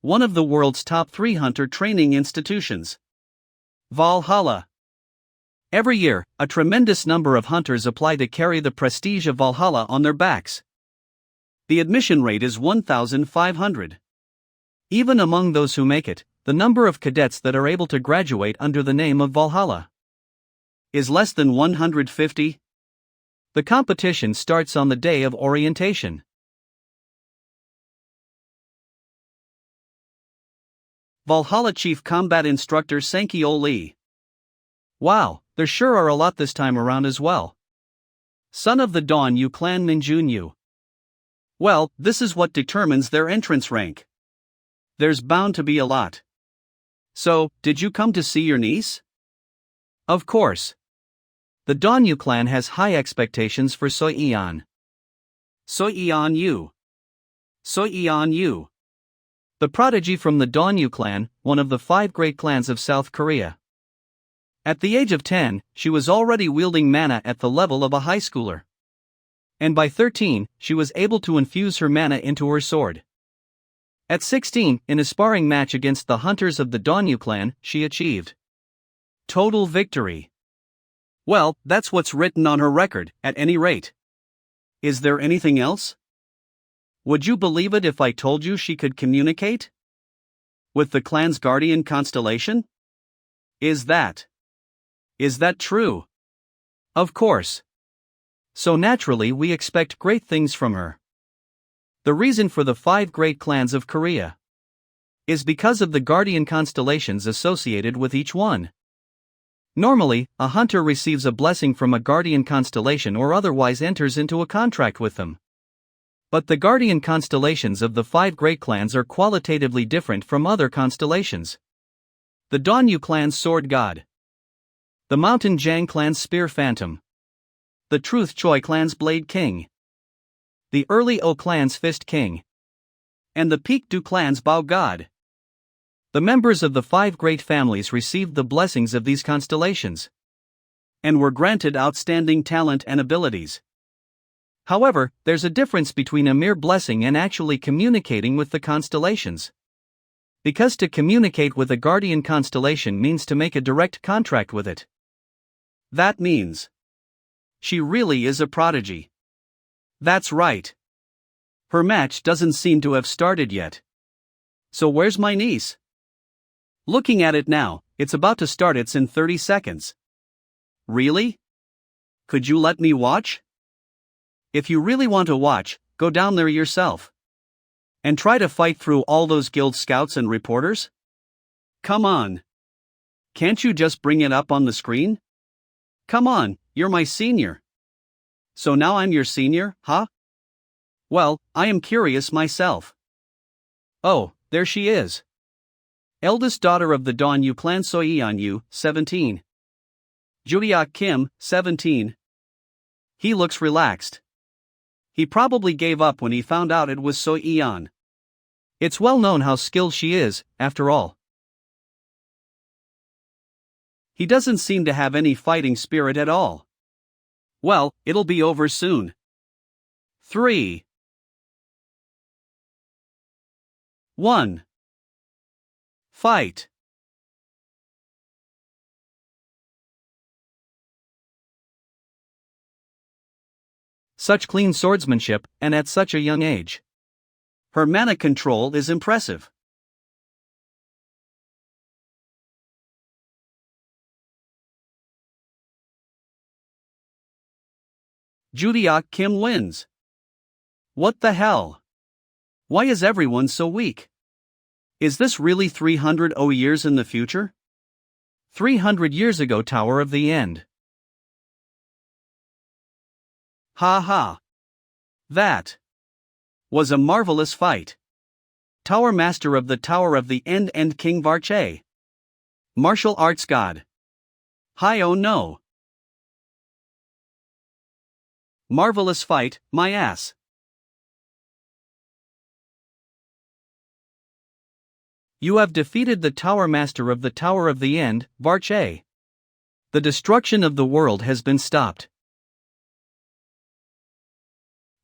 one of the world's top 3 hunter training institutions. Valhalla. Every year, a tremendous number of hunters apply to carry the prestige of Valhalla on their backs. The admission rate is 1,500. Even among those who make it, the number of cadets that are able to graduate under the name of Valhalla is less than 150. The competition starts on the day of orientation. Valhalla Chief Combat Instructor Sankyo Lee. Wow, there sure are a lot this time around as well. Son of the Dawn Yu clan Minjun Yu. Well, this is what determines their entrance rank. There's bound to be a lot. So, did you come to see your niece? Of course. The Dawnyu clan has high expectations for Soyeon. Soyeon Yu. Soyeon Yu. The prodigy from the Dawnyu clan, one of the 5 great clans of South Korea. At the age of 10, she was already wielding mana at the level of a high schooler. And by 13, she was able to infuse her mana into her sword. At 16, in a sparring match against the hunters of the Dawnyu clan, she achieved total victory. Well, that's what's written on her record, at any rate. Is there anything else? Would you believe it if I told you she could communicate with the clan's guardian constellation? Is that true? Of course. So naturally we expect great things from her. The reason for the 5 great clans of Korea is because of the guardian constellations associated with each one. Normally, a hunter receives a blessing from a guardian constellation or otherwise enters into a contract with them. But the guardian constellations of the 5 great clans are qualitatively different from other constellations. The Dawnyu clan's sword god. The Mountain Jang clan's spear phantom. The Truth Choi clan's blade king. The Early O clan's fist king. And the Peak Du clan's bow god. The members of the 5 great families received the blessings of these constellations and were granted outstanding talent and abilities. However, there's a difference between a mere blessing and actually communicating with the constellations. Because to communicate with a guardian constellation means to make a direct contract with it. That means she really is a prodigy. That's right. Her match doesn't seem to have started yet. So where's my niece? Looking at it now, it's about to start. It's in 30 seconds. Really? Could you let me watch? If you really want to watch, go down there yourself. And try to fight through all those guild scouts and reporters? Come on. Can't you just bring it up on the screen? Come on, you're my senior. So now I'm your senior, huh? Well, I am curious myself. Oh, there she is. Eldest daughter of the Dawnyu clan Soyeon Yu, 17. Judeok Kim, 17. He looks relaxed. He probably gave up when he found out it was Soyeon. It's well known how skilled she is, after all. He doesn't seem to have any fighting spirit at all. Well, it'll be over soon. 3, 1. Fight. Such clean swordsmanship, and at such a young age. Her mana control is impressive. Judeok Kim wins. What the hell? Why is everyone so weak? Is this really 300 years in the future? 300 years ago, Tower of the End. Ha ha. That was a marvelous fight. Tower Master of the Tower of the End and King Varche. Martial arts god. Hi oh no. Marvelous fight, my ass. You have defeated the Tower Master of the Tower of the End, Varche. The destruction of the world has been stopped.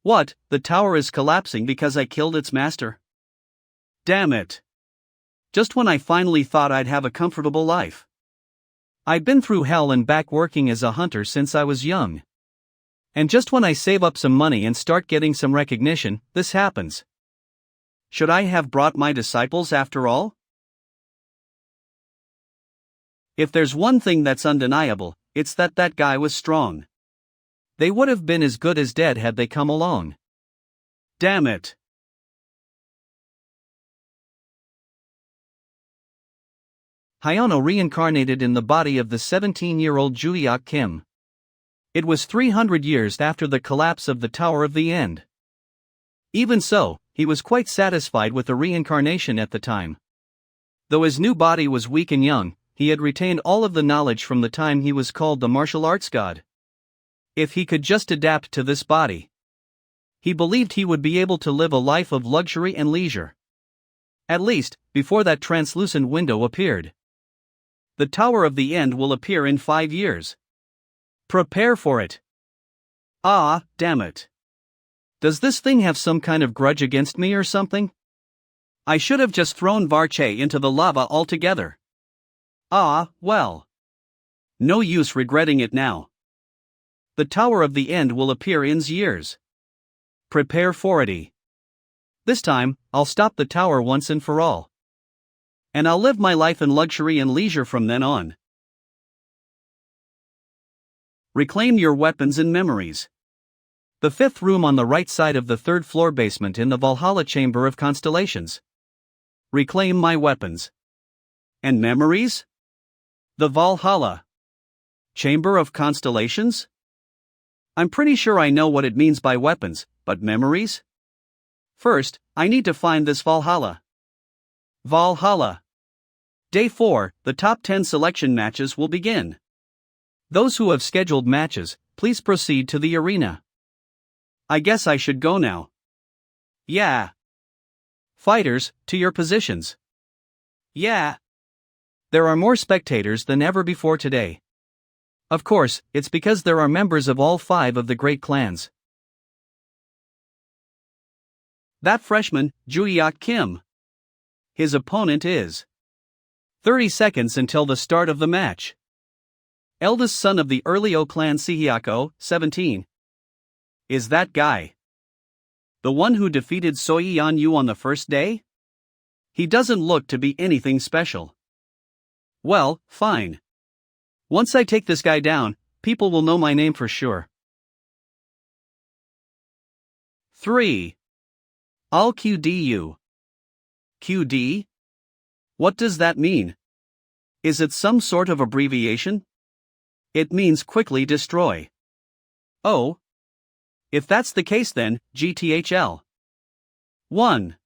What, the tower is collapsing because I killed its master? Damn it. just when I finally thought I'd have a comfortable life. I'd been through hell and back working as a hunter since I was young. And just when I save up some money and start getting some recognition, this happens. Should I have brought my disciples after all? If there's one thing that's undeniable, it's that that guy was strong. They would have been as good as dead had they come along. Damn it. Hyuno reincarnated in the body of the 17-year-old Judeok Kim. It was 300 years after the collapse of the Tower of the End. Even so, he was quite satisfied with the reincarnation at the time. Though his new body was weak and young, he had retained all of the knowledge from the time he was called the martial arts god. If he could just adapt to this body, he believed he would be able to live a life of luxury and leisure. At least, before that translucent window appeared. The Tower of the End will appear in 5 years. Prepare for it. Ah, damn it. Does this thing have some kind of grudge against me or something? I should have just thrown Varche into the lava altogether. Ah, well. No use regretting it now. The Tower of the End will appear in years. Prepare for it. This time, I'll stop the tower once and for all. And I'll live my life in luxury and leisure from then on. Reclaim your weapons and memories. The 5th room on the right side of the 3rd floor basement in the Valhalla Chamber of Constellations. Reclaim my weapons. And memories? The Valhalla Chamber of Constellations? I'm pretty sure I know what it means by weapons, but memories? First, I need to find this Valhalla. Valhalla. Day 4, the top 10 selection matches will begin. Those who have scheduled matches, please proceed to the arena. I guess I should go now. Yeah. Fighters, to your positions. Yeah. There are more spectators than ever before today. Of course, it's because there are members of all 5 of the great clans. That freshman, Judeok Kim. His opponent is 30 seconds until the start of the match. Eldest son of the Earlyo clan Sihyako, 17. Is that guy the one who defeated Soyeon Yu on the first day? He doesn't look to be anything special. Well, fine. Once I take this guy down, people will know my name for sure. 3. All QDU. QD? What does that mean? Is it some sort of abbreviation? It means quickly destroy. Oh. If that's the case then, GTHL. 1.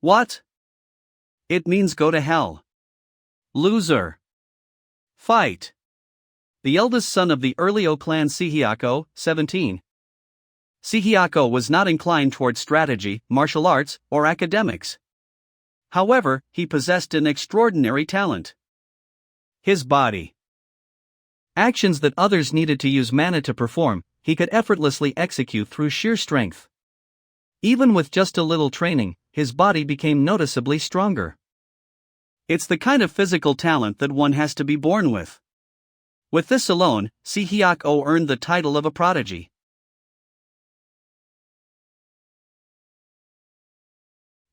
What? It means go to hell. Loser. Fight. The eldest son of the Earlyo clan Sihyako, 17. Sihyako was not inclined toward strategy, martial arts, or academics. However, he possessed an extraordinary talent. His body. Actions that others needed to use mana to perform, he could effortlessly execute through sheer strength. Even with just a little training, his body became noticeably stronger. It's the kind of physical talent that one has to be born with. With this alone, Sihyako earned the title of a prodigy.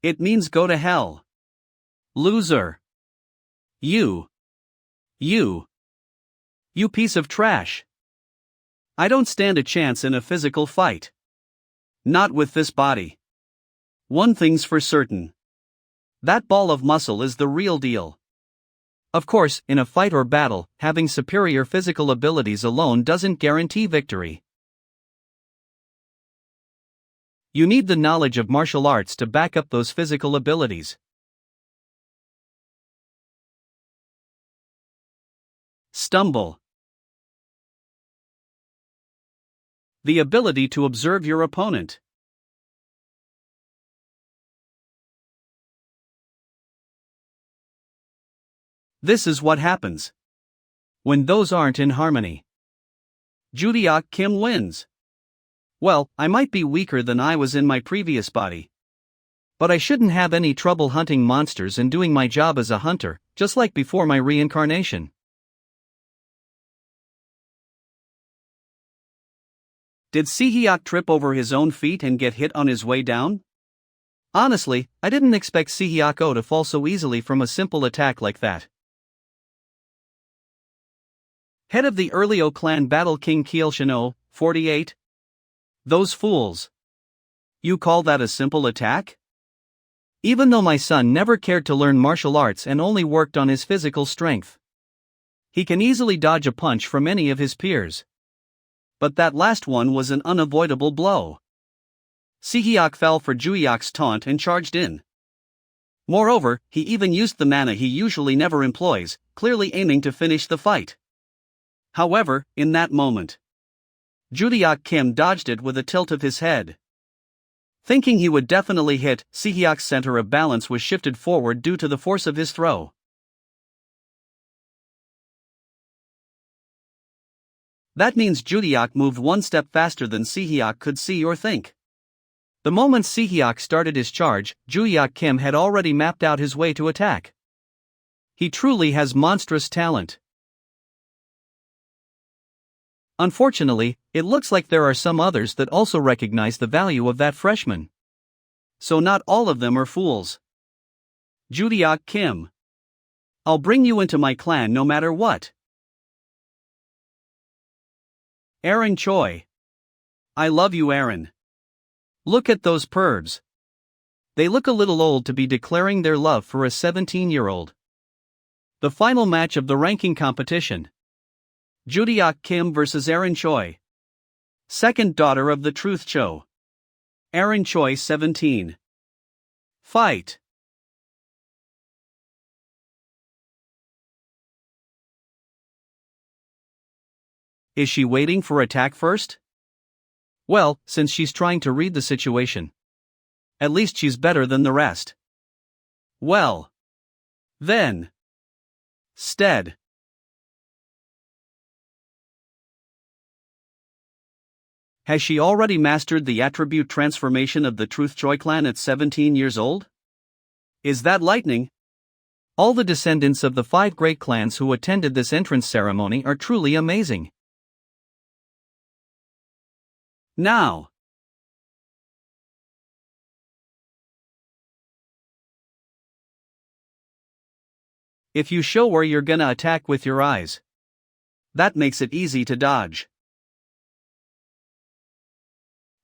It means go to hell. Loser. You piece of trash. I don't stand a chance in a physical fight. Not with this body. One thing's for certain. That ball of muscle is the real deal. Of course, in a fight or battle, having superior physical abilities alone doesn't guarantee victory. You need the knowledge of martial arts to back up those physical abilities. Stumble. The ability to observe your opponent. This is what happens when those aren't in harmony. Judeok Kim wins. Well, I might be weaker than I was in my previous body. But I shouldn't have any trouble hunting monsters and doing my job as a hunter, just like before my reincarnation. Did Sihyok trip over his own feet and get hit on his way down? Honestly, I didn't expect Sihyok to fall so easily from a simple attack like that. Head of the Earlyo clan battle King Kyeolshino, 48. Those fools. You call that a simple attack? Even though my son never cared to learn martial arts and only worked on his physical strength, he can easily dodge a punch from any of his peers. But that last one was an unavoidable blow. Sihyok fell for Juhyok's taunt and charged in. Moreover, he even used the mana he usually never employs, clearly aiming to finish the fight. However, in that moment, Juhyok Kim dodged it with a tilt of his head. Thinking he would definitely hit, Sihyok's center of balance was shifted forward due to the force of his throw. That means Juhyok moved one step faster than Sihyok could see or think. The moment Sihyok started his charge, Juhyok Kim had already mapped out his way to attack. He truly has monstrous talent. Unfortunately, it looks like there are some others that also recognize the value of that freshman. So not all of them are fools. Juhyok Kim. I'll bring you into my clan no matter what. Aaron Choi. I love you, Aaron. Look at those pervs. They look a little old to be declaring their love for a 17-year-old. The final match of the ranking competition. Juhyok Kim vs Aaron Choi. Second daughter of the Truth Cho. Aaron Choi 17. Fight. Is she waiting for attack first? Well, since she's trying to read the situation, at least she's better than the rest. Well, then. Stead. Has she already mastered the attribute transformation of the Truth Choi clan at 17 years old? Is that lightning? All the descendants of the 5 great clans who attended this entrance ceremony are truly amazing. Now. If you show where you're gonna attack with your eyes, that makes it easy to dodge.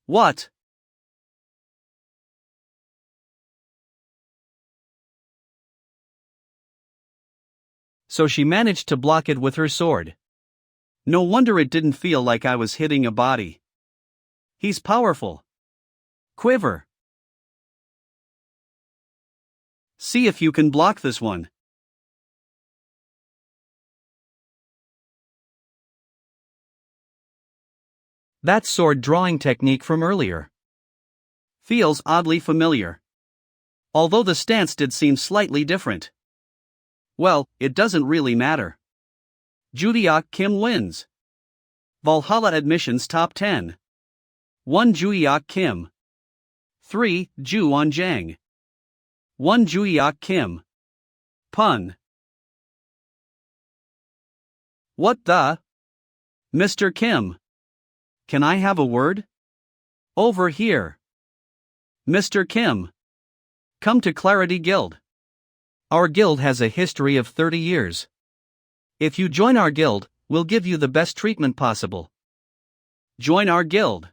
What? So she managed to block it with her sword. No wonder it didn't feel like I was hitting a body. He's powerful. Quiver. See if you can block this one. That sword drawing technique from earlier feels oddly familiar. Although the stance did seem slightly different. Well, it doesn't really matter. Juhyok Kim wins. Valhalla admissions top 10. 1 Juhyok Kim. 3 Ju Onjang. 1 Juhyok Kim. Pun. What the? Mr. Kim. Can I have a word? Over here. Mr. Kim. Come to Clarity Guild. Our guild has a history of 30 years. If you join our guild, we'll give you the best treatment possible. Join our guild.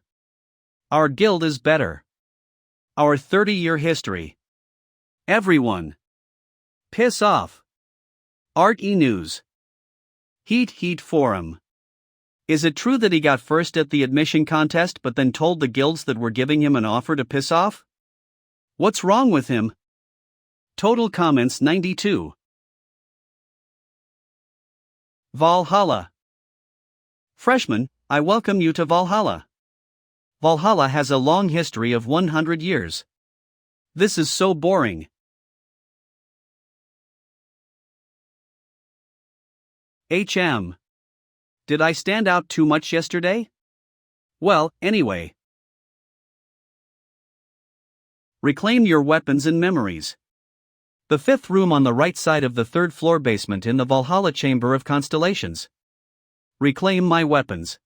Our guild is better. Our 30-year history. Everyone. Piss off. Art E-News. Heat Forum. Is it true that he got first at the admission contest but then told the guilds that were giving him an offer to piss off? What's wrong with him? Total comments 92. Valhalla. Freshman, I welcome you to Valhalla. Valhalla has a long history of 100 years. This is so boring. HM. Did I stand out too much yesterday? Well, anyway. Reclaim your weapons and memories. The fifth room on the right side of the third floor basement in the Valhalla Chamber of Constellations. Reclaim my weapons.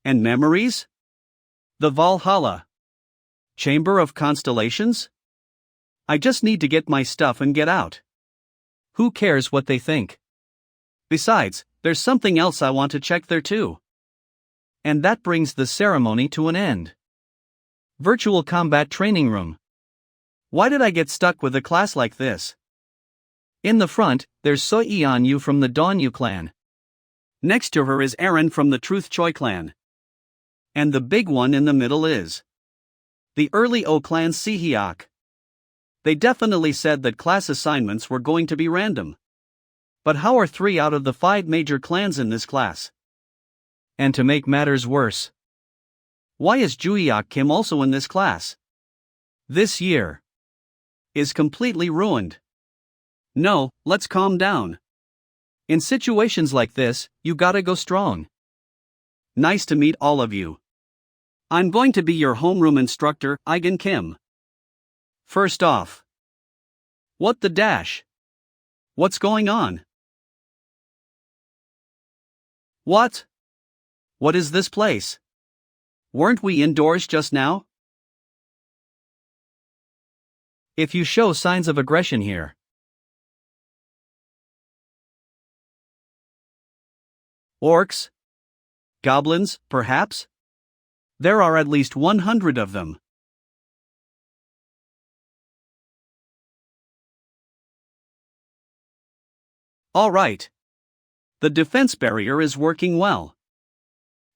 And memories? The Valhalla Chamber of Constellations? I just need to get my stuff and get out. Who cares what they think? Besides, there's something else I want to check there too. And that brings the ceremony to an end. Virtual Combat Training Room. Why did I get stuck with a class like this? In the front, there's Seo Eon-yu from the Dawn-yu clan. Next to her is Eren from the Truth Choi clan. And the big one in the middle is the early O clan Si-hyuk. They definitely said that class assignments were going to be random. But how are 3 out of the 5 major clans in this class? And to make matters worse, why is Juhyuk Kim also in this class? This year is completely ruined. No, let's calm down. In situations like this, you gotta go strong. Nice to meet all of you. I'm going to be your homeroom instructor, Eigen Kim. First off, what the dash? What's going on? What? What is this place? Weren't we indoors just now? If you show signs of aggression here. Orcs? Goblins, perhaps? There are at least 100 of them. All right. The defense barrier is working well.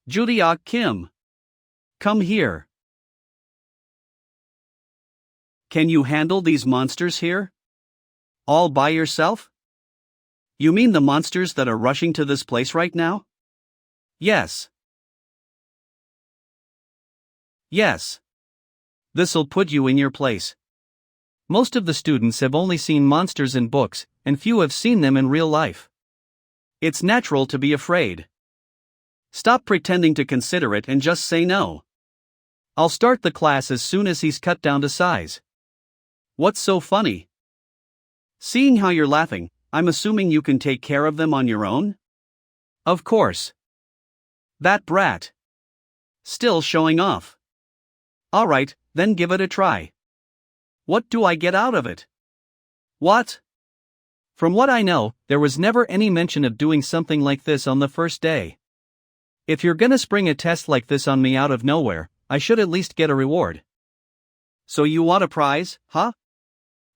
Juhyuk Kim. Come here. Can you handle these monsters here? All by yourself? You mean the monsters that are rushing to this place right now? Yes. Yes. This'll put you in your place. Most of the students have only seen monsters in books, and few have seen them in real life. It's natural to be afraid. Stop pretending to consider it and just say no. I'll start the class as soon as he's cut down to size. What's so funny? Seeing how you're laughing, I'm assuming you can take care of them on your own? Of course. That brat. Still showing off. Alright, then give it a try. What do I get out of it? What? From what I know, there was never any mention of doing something like this on the first day. If you're gonna spring a test like this on me out of nowhere, I should at least get a reward. So you want a prize, huh?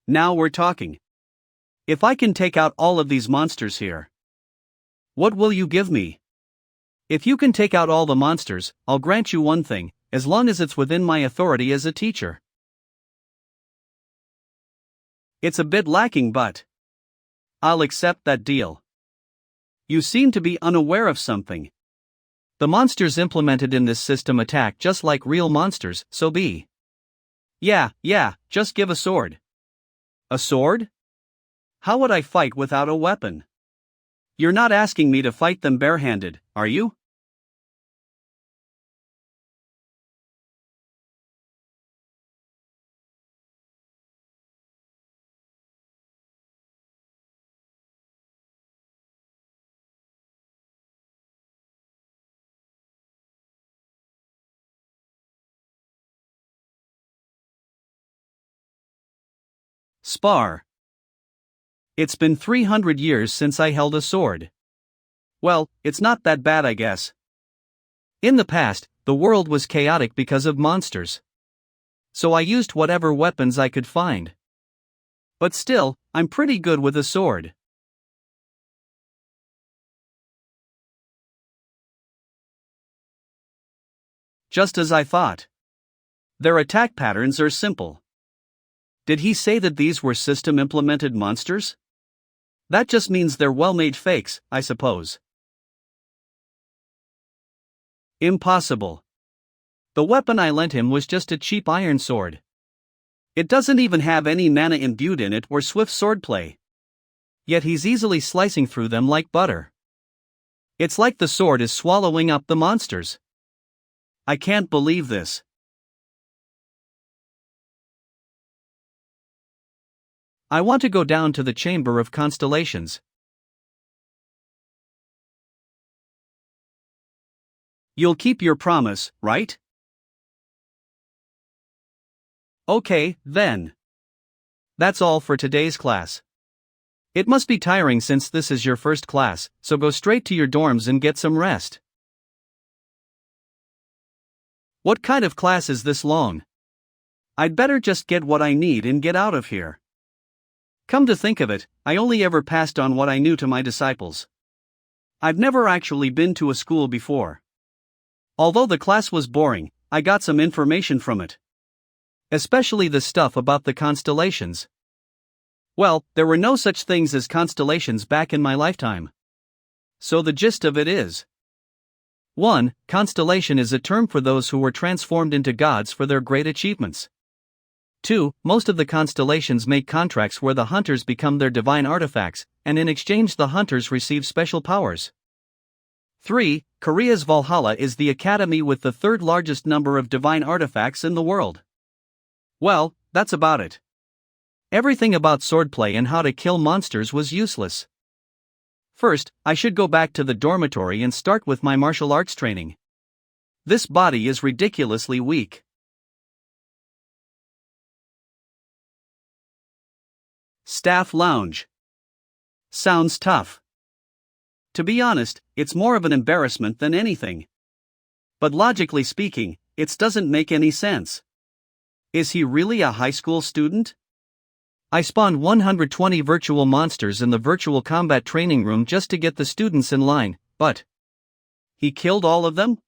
Now we're talking. If I can take out all of these monsters here, what will you give me? If you can take out all the monsters, I'll grant you one thing, as long as it's within my authority as a teacher. It's a bit lacking, but I'll accept that deal. You seem to be unaware of something. The monsters implemented in this system attack just like real monsters, so be. Yeah, just give a sword. A sword? How would I fight without a weapon? You're not asking me to fight them barehanded, are you? Spar. It's been 300 years since I held a sword. Well, it's not that bad, I guess. In the past, the world was chaotic because of monsters. So I used whatever weapons I could find. But still, I'm pretty good with a sword. Just as I thought. Their attack patterns are simple. Did he say that these were system-implemented monsters? That just means they're well-made fakes, I suppose. Impossible. The weapon I lent him was just a cheap iron sword. It doesn't even have any mana imbued in it or swift swordplay. Yet he's easily slicing through them like butter. It's like the sword is swallowing up the monsters. I can't believe this. I want to go down to the Chamber of Constellations. You'll keep your promise, right? Okay, then. That's all for today's class. It must be tiring since this is your first class, so go straight to your dorms and get some rest. What kind of class is this long? I'd better just get what I need and get out of here. Come to think of it, I only ever passed on what I knew to my disciples. I've never actually been to a school before. Although the class was boring, I got some information from it. Especially the stuff about the constellations. Well, there were no such things as constellations back in my lifetime. So the gist of it is: 1. Constellation is a term for those who were transformed into gods for their great achievements. 2. Most of the constellations make contracts where the hunters become their divine artifacts, and in exchange the hunters receive special powers. 3. Korea's Valhalla is the academy with the third largest number of divine artifacts in the world. Well, that's about it. Everything about swordplay and how to kill monsters was useless. First, I should go back to the dormitory and start with my martial arts training. This body is ridiculously weak. Staff lounge. Sounds tough. To be honest, it's more of an embarrassment than anything. But logically speaking, it doesn't make any sense. Is he really a high school student? I spawned 120 virtual monsters in the virtual combat training room just to get the students in line, but he killed all of them?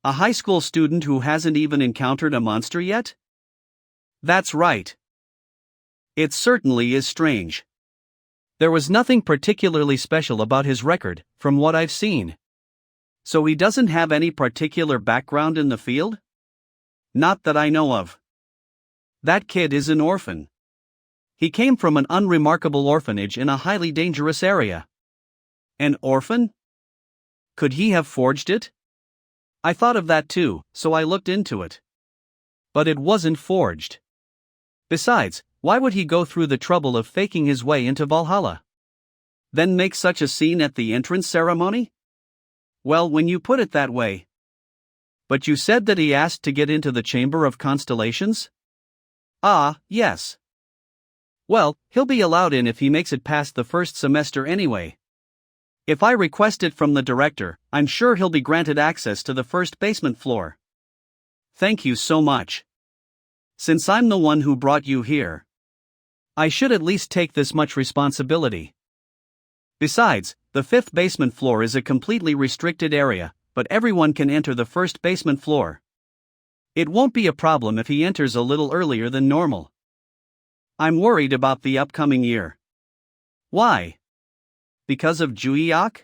A high school student who hasn't even encountered a monster yet? That's right. It certainly is strange. There was nothing particularly special about his record, from what I've seen. So he doesn't have any particular background in the field? Not that I know of. That kid is an orphan. He came from an unremarkable orphanage in a highly dangerous area. An orphan? Could he have forged it? I thought of that too, so I looked into it. But it wasn't forged. Besides, why would he go through the trouble of faking his way into Valhalla? Then make such a scene at the entrance ceremony? Well, when you put it that way. But you said that he asked to get into the Chamber of Constellations? Ah, yes. Well, he'll be allowed in if he makes it past the first semester anyway. If I request it from the director, I'm sure he'll be granted access to the first basement floor. Thank you so much. Since I'm the one who brought you here, I should at least take this much responsibility. Besides, the fifth basement floor is a completely restricted area, but everyone can enter the first basement floor. It won't be a problem if he enters a little earlier than normal. I'm worried about the upcoming year. Why? Because of Juyeok?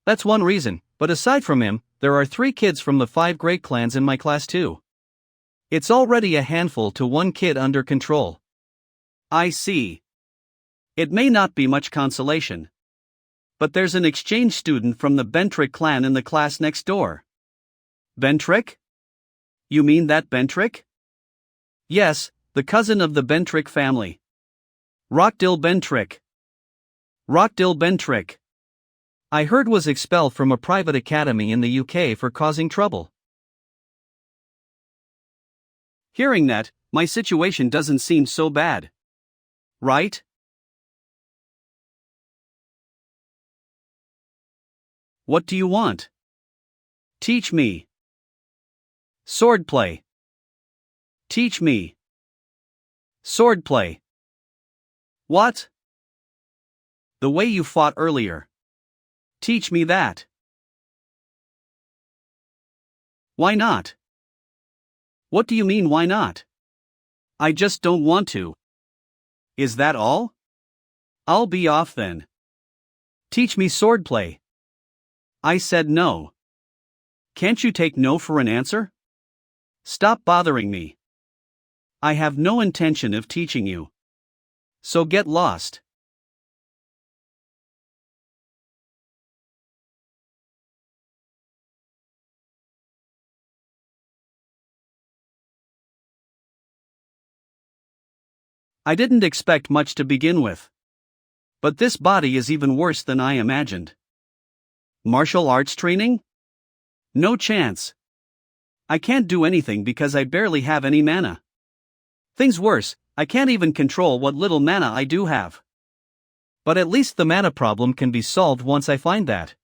That's one reason, but aside from him, there are 3 kids from the 5 great clans in my class too. It's already a handful to one kid under control. I see. It may not be much consolation. But there's an exchange student from the Bentrick clan in the class next door. Bentrick? You mean that Bentrick? Yes, the cousin of the Bentrick family. Rockdill Bentrick. Rockdill Bentrick. I heard was expelled from a private academy in the UK for causing trouble. Hearing that, my situation doesn't seem so bad. Right? What do you want? Teach me. Swordplay. Teach me. Swordplay. What? The way you fought earlier. Teach me that. Why not? What do you mean why not? I just don't want to. Is that all? I'll be off then. Teach me swordplay. I said no. Can't you take no for an answer? Stop bothering me. I have no intention of teaching you. So get lost. I didn't expect much to begin with. But this body is even worse than I imagined. Martial arts training? No chance. I can't do anything because I barely have any mana. Things worse, I can't even control what little mana I do have. But at least the mana problem can be solved once I find that.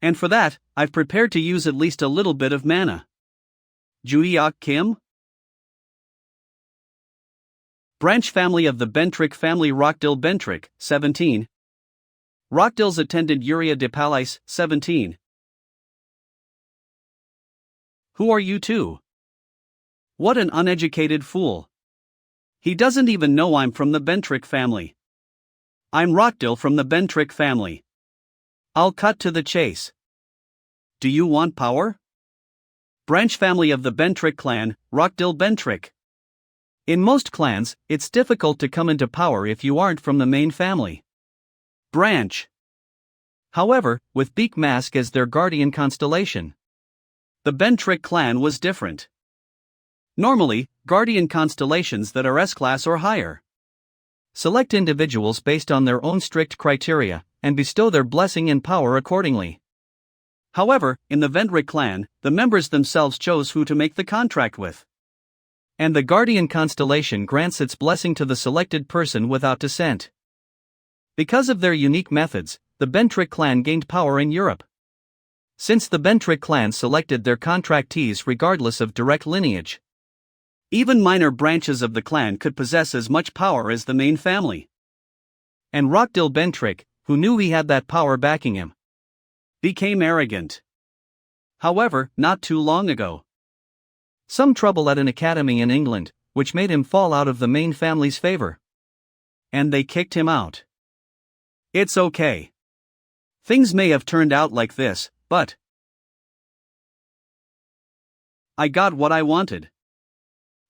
And for that, I've prepared to use at least a little bit of mana. Judeok Kim? Branch family of the Bentrick family. Rockdil Bentrick, 17. Rockdil's attendant Uria de Palais, 17. Who are you two? What an uneducated fool. He doesn't even know I'm from the Bentrick family. I'm Rockdil from the Bentrick family. I'll cut to the chase. Do you want power? Branch family of the Bentrick clan, Rockdil Bentrick. In most clans, it's difficult to come into power if you aren't from the main family. Branch. However, with Beak Mask as their guardian constellation, the Bentrick clan was different. Normally, guardian constellations that are S-class or higher select individuals based on their own strict criteria, and bestow their blessing and power accordingly. However, in the Vendrick clan, the members themselves chose who to make the contract with. And the guardian constellation grants its blessing to the selected person without dissent. Because of their unique methods, the Bentrick clan gained power in Europe. Since the Bentrick clan selected their contractees regardless of direct lineage, even minor branches of the clan could possess as much power as the main family. And Rockdil Bentrick, who knew he had that power backing him, became arrogant. However, not too long ago, some trouble at an academy in England, which made him fall out of the main family's favor. And they kicked him out. It's okay. Things may have turned out like this, but I got what I wanted.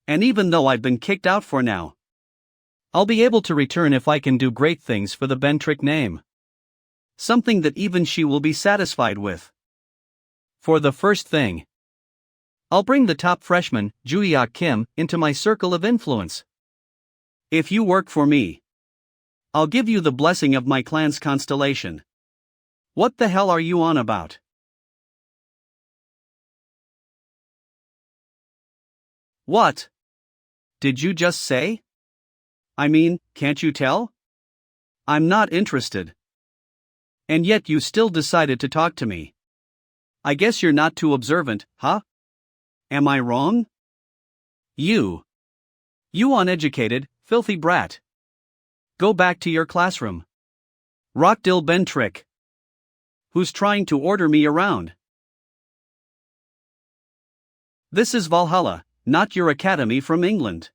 And even though I've been kicked out for now, I'll be able to return if I can do great things for the Bentrick name. Something that even she will be satisfied with. For the first thing, I'll bring the top freshman, Judeok Kim, into my circle of influence. If you work for me, I'll give you the blessing of my clan's constellation. What the hell are you on about? What? Did you just say? I mean, can't you tell? I'm not interested. And yet you still decided to talk to me. I guess you're not too observant, huh? Am I wrong? You uneducated, filthy brat. Go back to your classroom. Rockdil Bentrick. Who's trying to order me around? This is Valhalla, not your academy from England.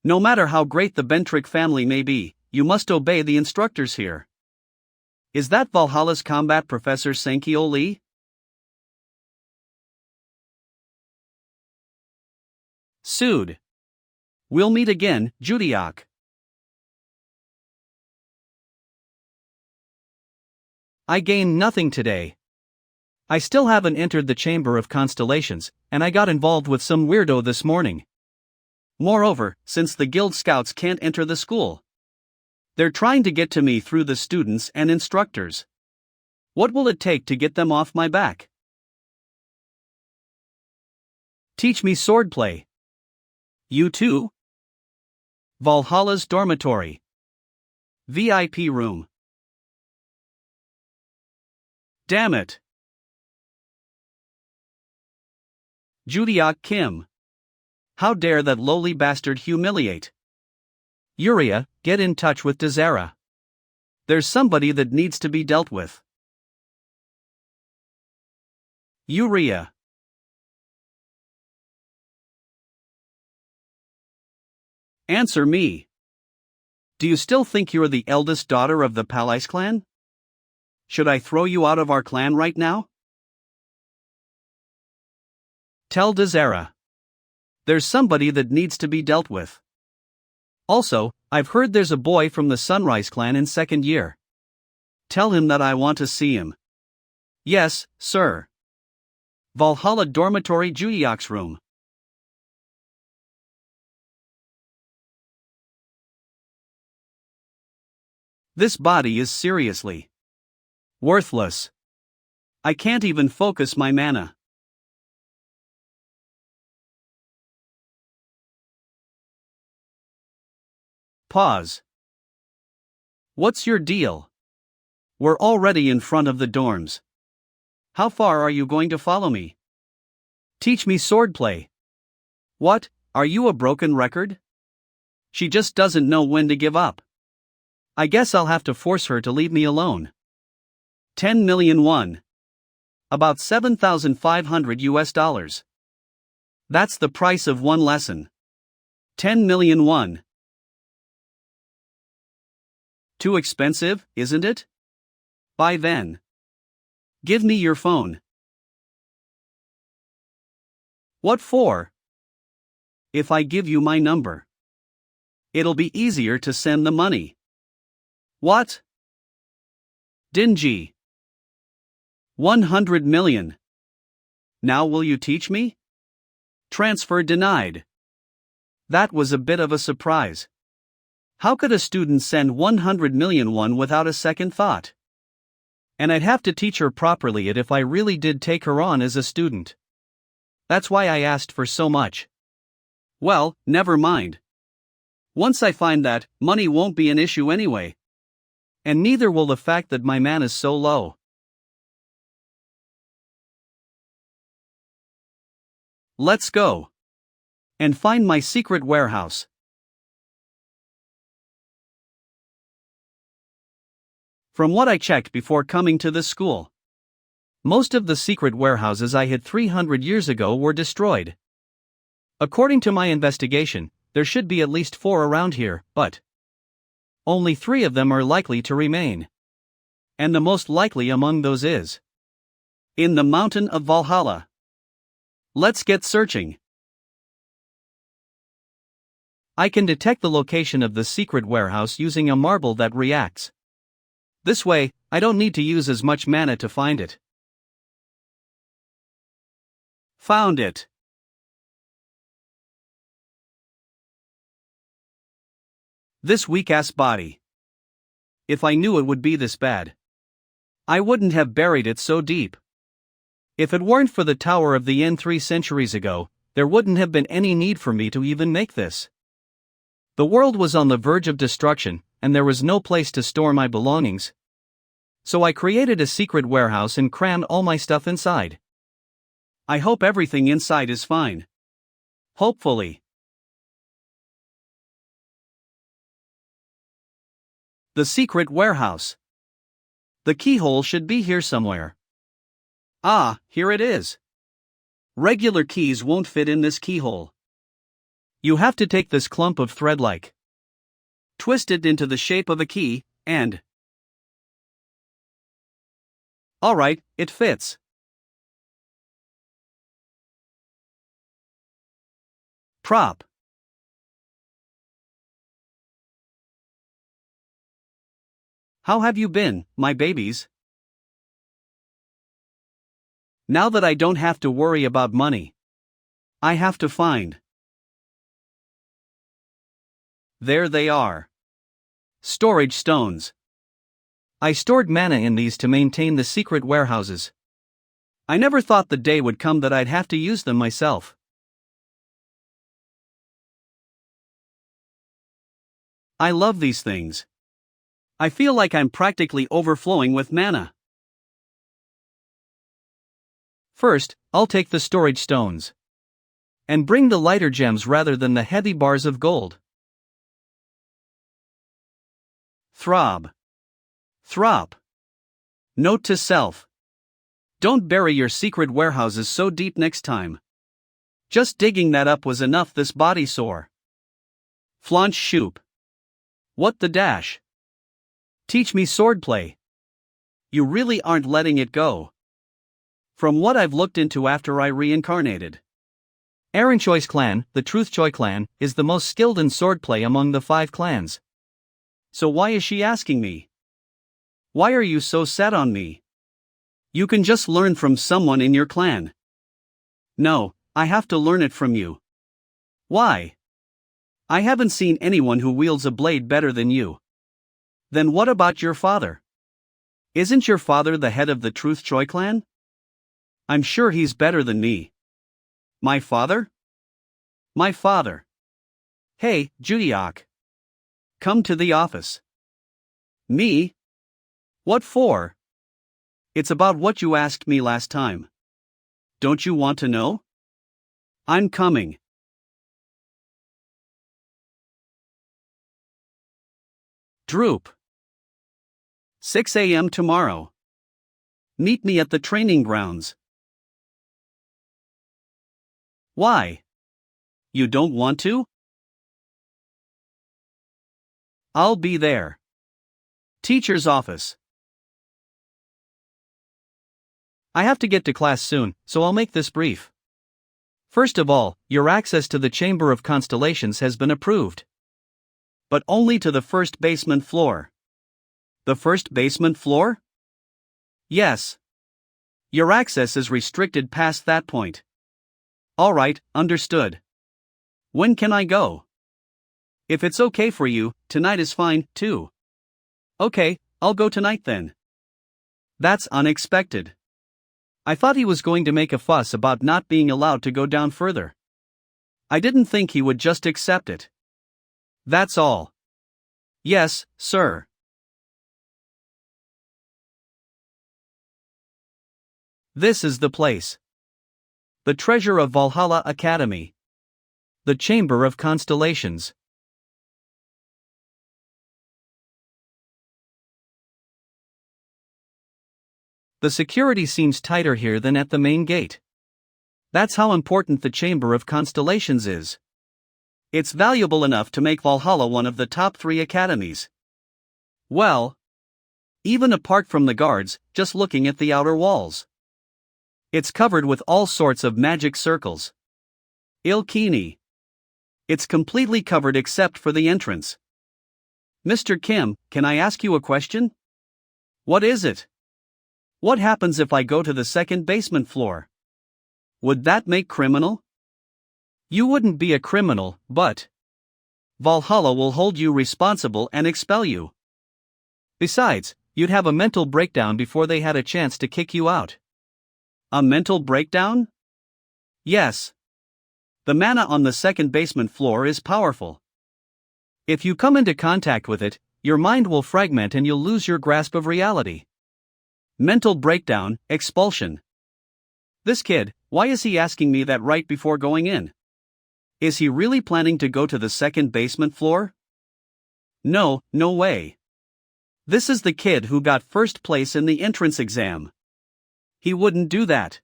No matter how great the Bentrick family may be, you must obey the instructors here. Is that Valhalla's combat professor Sankyo Lee? Sued. We'll meet again, Judeok. I gained nothing today. I still haven't entered the Chamber of Constellations, and I got involved with some weirdo this morning. Moreover, since the Guild Scouts can't enter the school, they're trying to get to me through the students and instructors. What will it take to get them off my back? Teach me swordplay. You too? Valhalla's dormitory. VIP room. Damn it. Judeok Kim. How dare that lowly bastard humiliate? Uria, get in touch with Desera. There's somebody that needs to be dealt with. Uria. Answer me. Do you still think you're the eldest daughter of the Palais clan? Should I throw you out of our clan right now? Tell Desera. There's somebody that needs to be dealt with. Also, I've heard there's a boy from the Sunrise clan in second year. Tell him that I want to see him. Yes, sir. Valhalla dormitory Judeok's room. This body is seriously worthless. I can't even focus my mana. Pause. What's your deal? We're already in front of the dorms. How far are you going to follow me? Teach me swordplay. What, are you a broken record? She just doesn't know when to give up. I guess I'll have to force her to leave me alone. 10 million won. About 7,500 US dollars. That's the price of one lesson. 10 million won. Too expensive, isn't it? Buy then. Give me your phone. What for? If I give you my number, it'll be easier to send the money. What? Dingy. 100 million. Now will you teach me? Transfer denied. That was a bit of a surprise. How could a student send 100 million won without a second thought? And I'd have to teach her properly if I really did take her on as a student. That's why I asked for so much. Well, never mind. Once I find that, money won't be an issue anyway. And neither will the fact that my man is so low. Let's go. And find my secret warehouse. From what I checked before coming to this school, most of the secret warehouses I hid 300 years ago were destroyed. According to my investigation, there should be at least 4 around here, but only 3 of them are likely to remain. And the most likely among those is in the mountain of Valhalla. Let's get searching. I can detect the location of the secret warehouse using a marble that reacts. This way, I don't need to use as much mana to find it. Found it. This weak-ass body. If I knew it would be this bad, I wouldn't have buried it so deep. If it weren't for the Tower of the Inn 3 centuries ago, there wouldn't have been any need for me to even make this. The world was on the verge of destruction, and there was no place to store my belongings. So I created a secret warehouse and crammed all my stuff inside. I hope everything inside is fine. Hopefully. The secret warehouse. The keyhole should be here somewhere. Ah, here it is. Regular keys won't fit in this keyhole. You have to take this clump of thread twist it into the shape of a key, and alright, it fits. Prop. How have you been, my babies? Now that I don't have to worry about money, I have to find. There they are. Storage stones. I stored mana in these to maintain the secret warehouses. I never thought the day would come that I'd have to use them myself. I love these things. I feel like I'm practically overflowing with mana. First, I'll take the storage stones and bring the lighter gems rather than the heavy bars of gold. Throb. Throp. Note to self. Don't bury your secret warehouses so deep next time. Just digging that up was enough this body sore. Flaunch shoop. What the dash? Teach me swordplay. You really aren't letting it go. From what I've looked into after I reincarnated, Aaron Choi's clan, the Truth Choi clan, is the most skilled in swordplay among the 5 clans. So why is she asking me? Why are you so set on me? You can just learn from someone in your clan. No, I have to learn it from you. Why? I haven't seen anyone who wields a blade better than you. Then what about your father? Isn't your father the head of the Truth Choi clan? I'm sure he's better than me. My father? My father. Hey, Judyok. Come to the office. Me? What for? It's about what you asked me last time. Don't you want to know? I'm coming. Droop. 6 a.m. tomorrow. Meet me at the training grounds. Why? You don't want to? I'll be there. Teacher's office. I have to get to class soon, so I'll make this brief. First of all, your access to the Chamber of Constellations has been approved. But only to the first basement floor. The first basement floor? Yes. Your access is restricted past that point. Alright, understood. When can I go? If it's okay for you, tonight is fine, too. Okay, I'll go tonight then. That's unexpected. I thought he was going to make a fuss about not being allowed to go down further. I didn't think he would just accept it. That's all. Yes, sir. This is the place. The treasure of Valhalla Academy. The Chamber of Constellations. The security seems tighter here than at the main gate. That's how important the Chamber of Constellations is. It's valuable enough to make Valhalla one of the top 3 academies. Well, even apart from the guards, just looking at the outer walls. It's covered with all sorts of magic circles. Ilkini. It's completely covered except for the entrance. Mr. Kim, can I ask you a question? What is it? What happens if I go to the second basement floor? Would that make criminal? You wouldn't be a criminal, but Valhalla will hold you responsible and expel you. Besides, you'd have a mental breakdown before they had a chance to kick you out. A mental breakdown? Yes. The mana on the second basement floor is powerful. If you come into contact with it, your mind will fragment and you'll lose your grasp of reality. Mental breakdown, expulsion. This kid, why is he asking me that right before going in? Is he really planning to go to the second basement floor? No, no way. This is the kid who got first place in the entrance exam. He wouldn't do that.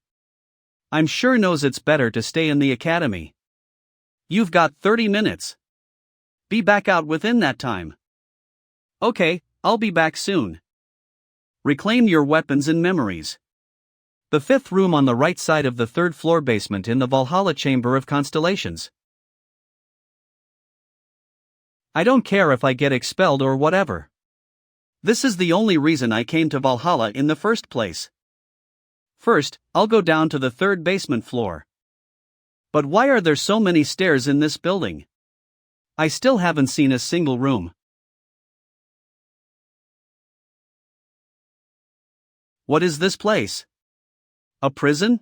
I'm sure knows it's better to stay in the academy. You've got 30 minutes. Be back out within that time. Okay, I'll be back soon. Reclaim your weapons and memories. The 5th room on the right side of the 3rd floor basement in the Valhalla Chamber of Constellations. I don't care if I get expelled or whatever. This is the only reason I came to Valhalla in the first place. First, I'll go down to the 3rd basement floor. But why are there so many stairs in this building? I still haven't seen a single room. What is this place? A prison?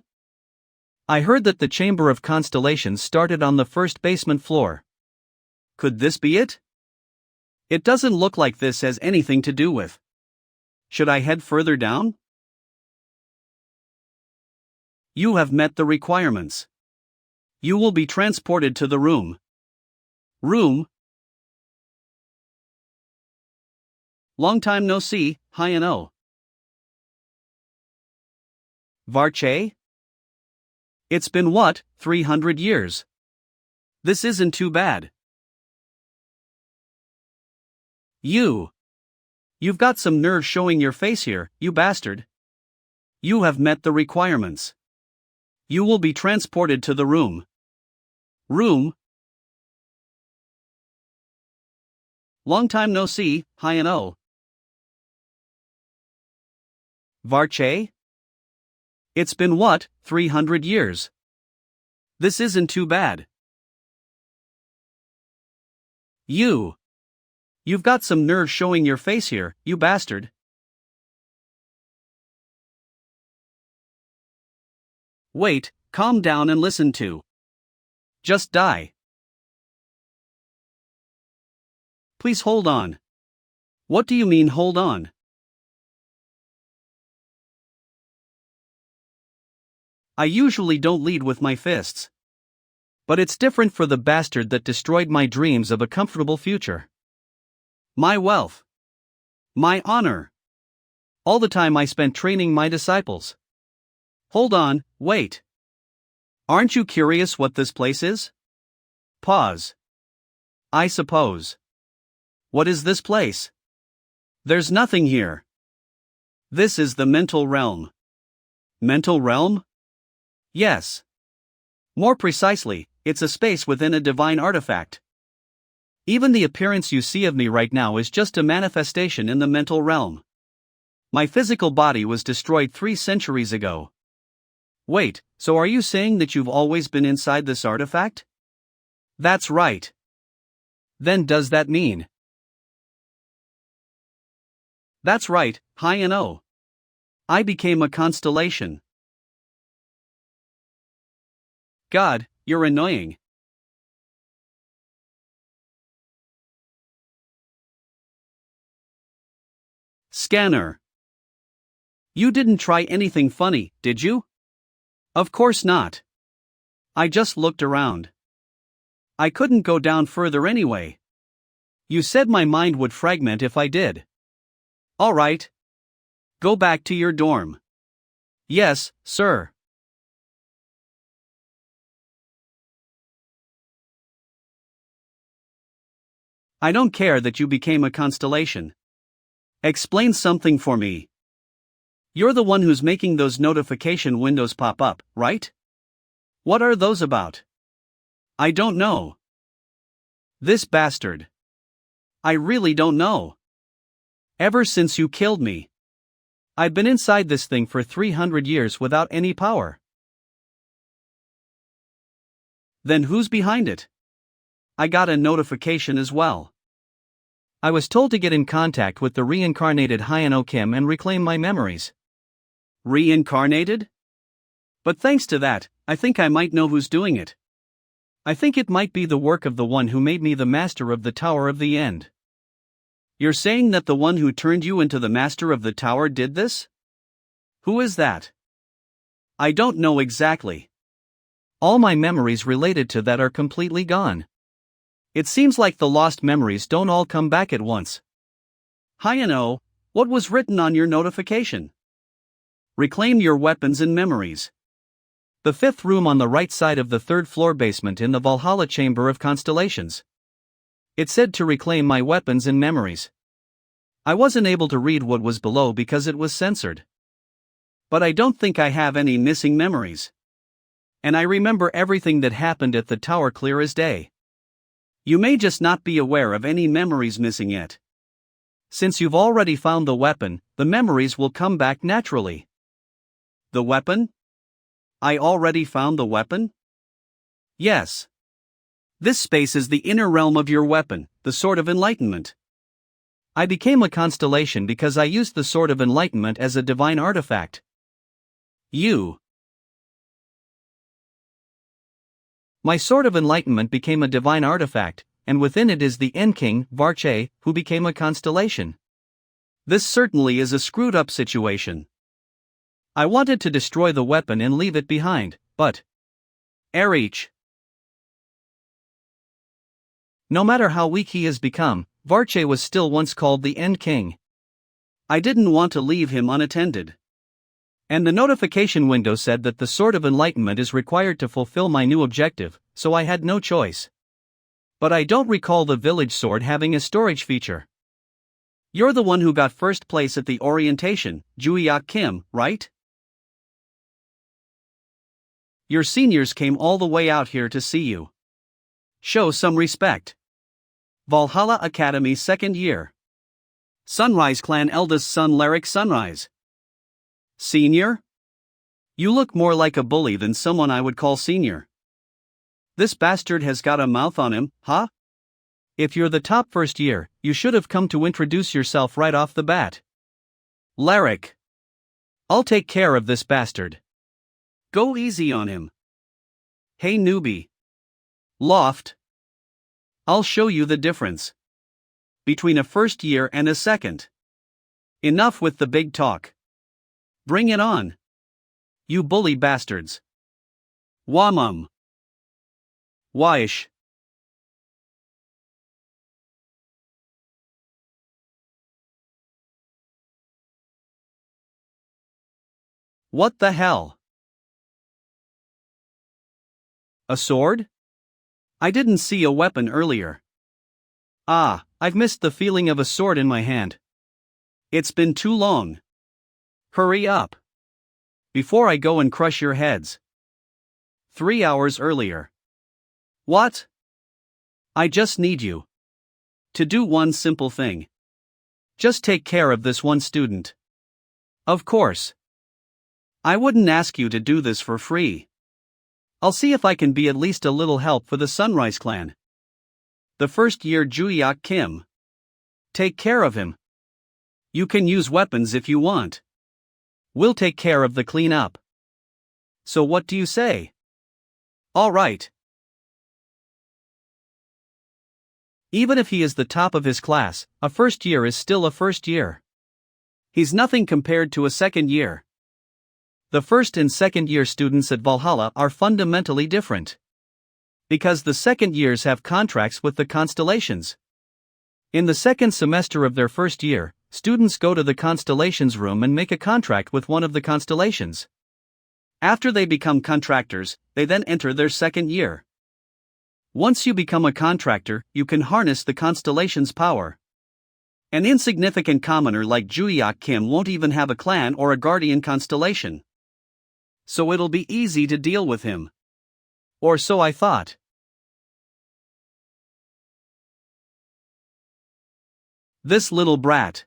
I heard that the Chamber of Constellations started on the 1st basement floor. Could this be it? It doesn't look like this has anything to do with. Should I head further down? You have met the requirements. You will be transported to the room. Room? Long time no see, hi and oh. Varche? It's been what, 300 years? This isn't too bad. You've got some nerve showing your face here, you bastard. You have met the requirements. You will be transported to the room. Room? Long time no see, hi and oh. Varche? It's been what, 300 years? This isn't too bad. You've You've got some nerve showing your face here, you bastard. Wait, calm down and listen to. Just die. Please hold on. What do you mean hold on? I usually don't lead with my fists. But it's different for the bastard that destroyed my dreams of a comfortable future. My wealth. My honor. All the time I spent training my disciples. Hold on, wait. Aren't you curious what this place is? Pause. I suppose. What is this place? There's nothing here. This is the mental realm. Mental realm? Yes. More precisely, it's a space within a divine artifact. Even the appearance you see of me right now is just a manifestation in the mental realm. My physical body was destroyed 3 centuries ago. Wait, so are you saying that you've always been inside this artifact? That's right. Then does that mean? That's right, hi and oh. I became a constellation. God, you're annoying. Scanner. You didn't try anything funny, did you? Of course not. I just looked around. I couldn't go down further anyway. You said my mind would fragment if I did. All right. Go back to your dorm. Yes, sir. I don't care that you became a constellation. Explain something for me. You're the one who's making those notification windows pop up, right? What are those about? I don't know. This bastard. I really don't know. Ever since you killed me. I've been inside this thing for 300 years without any power. Then who's behind it? I got a notification as well. I was told to get in contact with the reincarnated Hyeno Kim and reclaim my memories. Reincarnated? But thanks to that, I think I might know who's doing it. I think it might be the work of the one who made me the master of the Tower of the End. You're saying that the one who turned you into the master of the tower did this? Who is that? I don't know exactly. All my memories related to that are completely gone. It seems like the lost memories don't all come back at once. Hyeno, what was written on your notification? Reclaim your weapons and memories. The 5th room on the right side of the 3rd floor basement in the Valhalla Chamber of Constellations. It said to reclaim my weapons and memories. I wasn't able to read what was below because it was censored. But I don't think I have any missing memories. And I remember everything that happened at the tower clear as day. You may just not be aware of any memories missing yet. Since you've already found the weapon, the memories will come back naturally. The weapon? I already found the weapon? Yes. This space is the inner realm of your weapon, the Sword of Enlightenment. I became a constellation because I used the Sword of Enlightenment as a divine artifact. My Sword of Enlightenment became a divine artifact, and within it is the End-King, Varche, who became a constellation. This certainly is a screwed-up situation. I wanted to destroy the weapon and leave it behind, but... Erich. No matter how weak he has become, Varche was still once called the End-King. I didn't want to leave him unattended. And the notification window said that the Sword of Enlightenment is required to fulfill my new objective, so I had no choice. But I don't recall the village sword having a storage feature. You're the one who got first place at the orientation, Juiyak Kim, right? Your seniors came all the way out here to see you. Show some respect. Valhalla Academy 2nd year. Sunrise Clan eldest son Lyric Sunrise. Senior? You look more like a bully than someone I would call senior. This bastard has got a mouth on him, huh? If you're the top first year, you should have come to introduce yourself right off the bat. Relic. I'll take care of this bastard. Go easy on him. Hey newbie. Loft. I'll show you the difference between a first year and a second. Enough with the big talk. Bring it on. You bully bastards. Wamum. Waish. What the hell? A sword? I didn't see a weapon earlier. Ah, I've missed the feeling of a sword in my hand. It's been too long. Hurry up. Before I go and crush your heads. 3 hours earlier. What? I just need you to do one simple thing. Just take care of this one student. Of course. I wouldn't ask you to do this for free. I'll see if I can be at least a little help for the Sunrise Clan. The first year Juyeok Kim. Take care of him. You can use weapons if you want. We'll take care of the cleanup. So what do you say? All right. Even if he is the top of his class, a first year is still a first year. He's nothing compared to a second year. The first and second year students at Valhalla are fundamentally different. Because the second years have contracts with the constellations. In the second semester of their first year, students go to the constellations room and make a contract with one of the constellations. After they become contractors, they then enter their second year. Once you become a contractor, you can harness the constellation's power. An insignificant commoner like Juyeok Kim won't even have a clan or a guardian constellation. So it'll be easy to deal with him. Or so I thought. This little brat.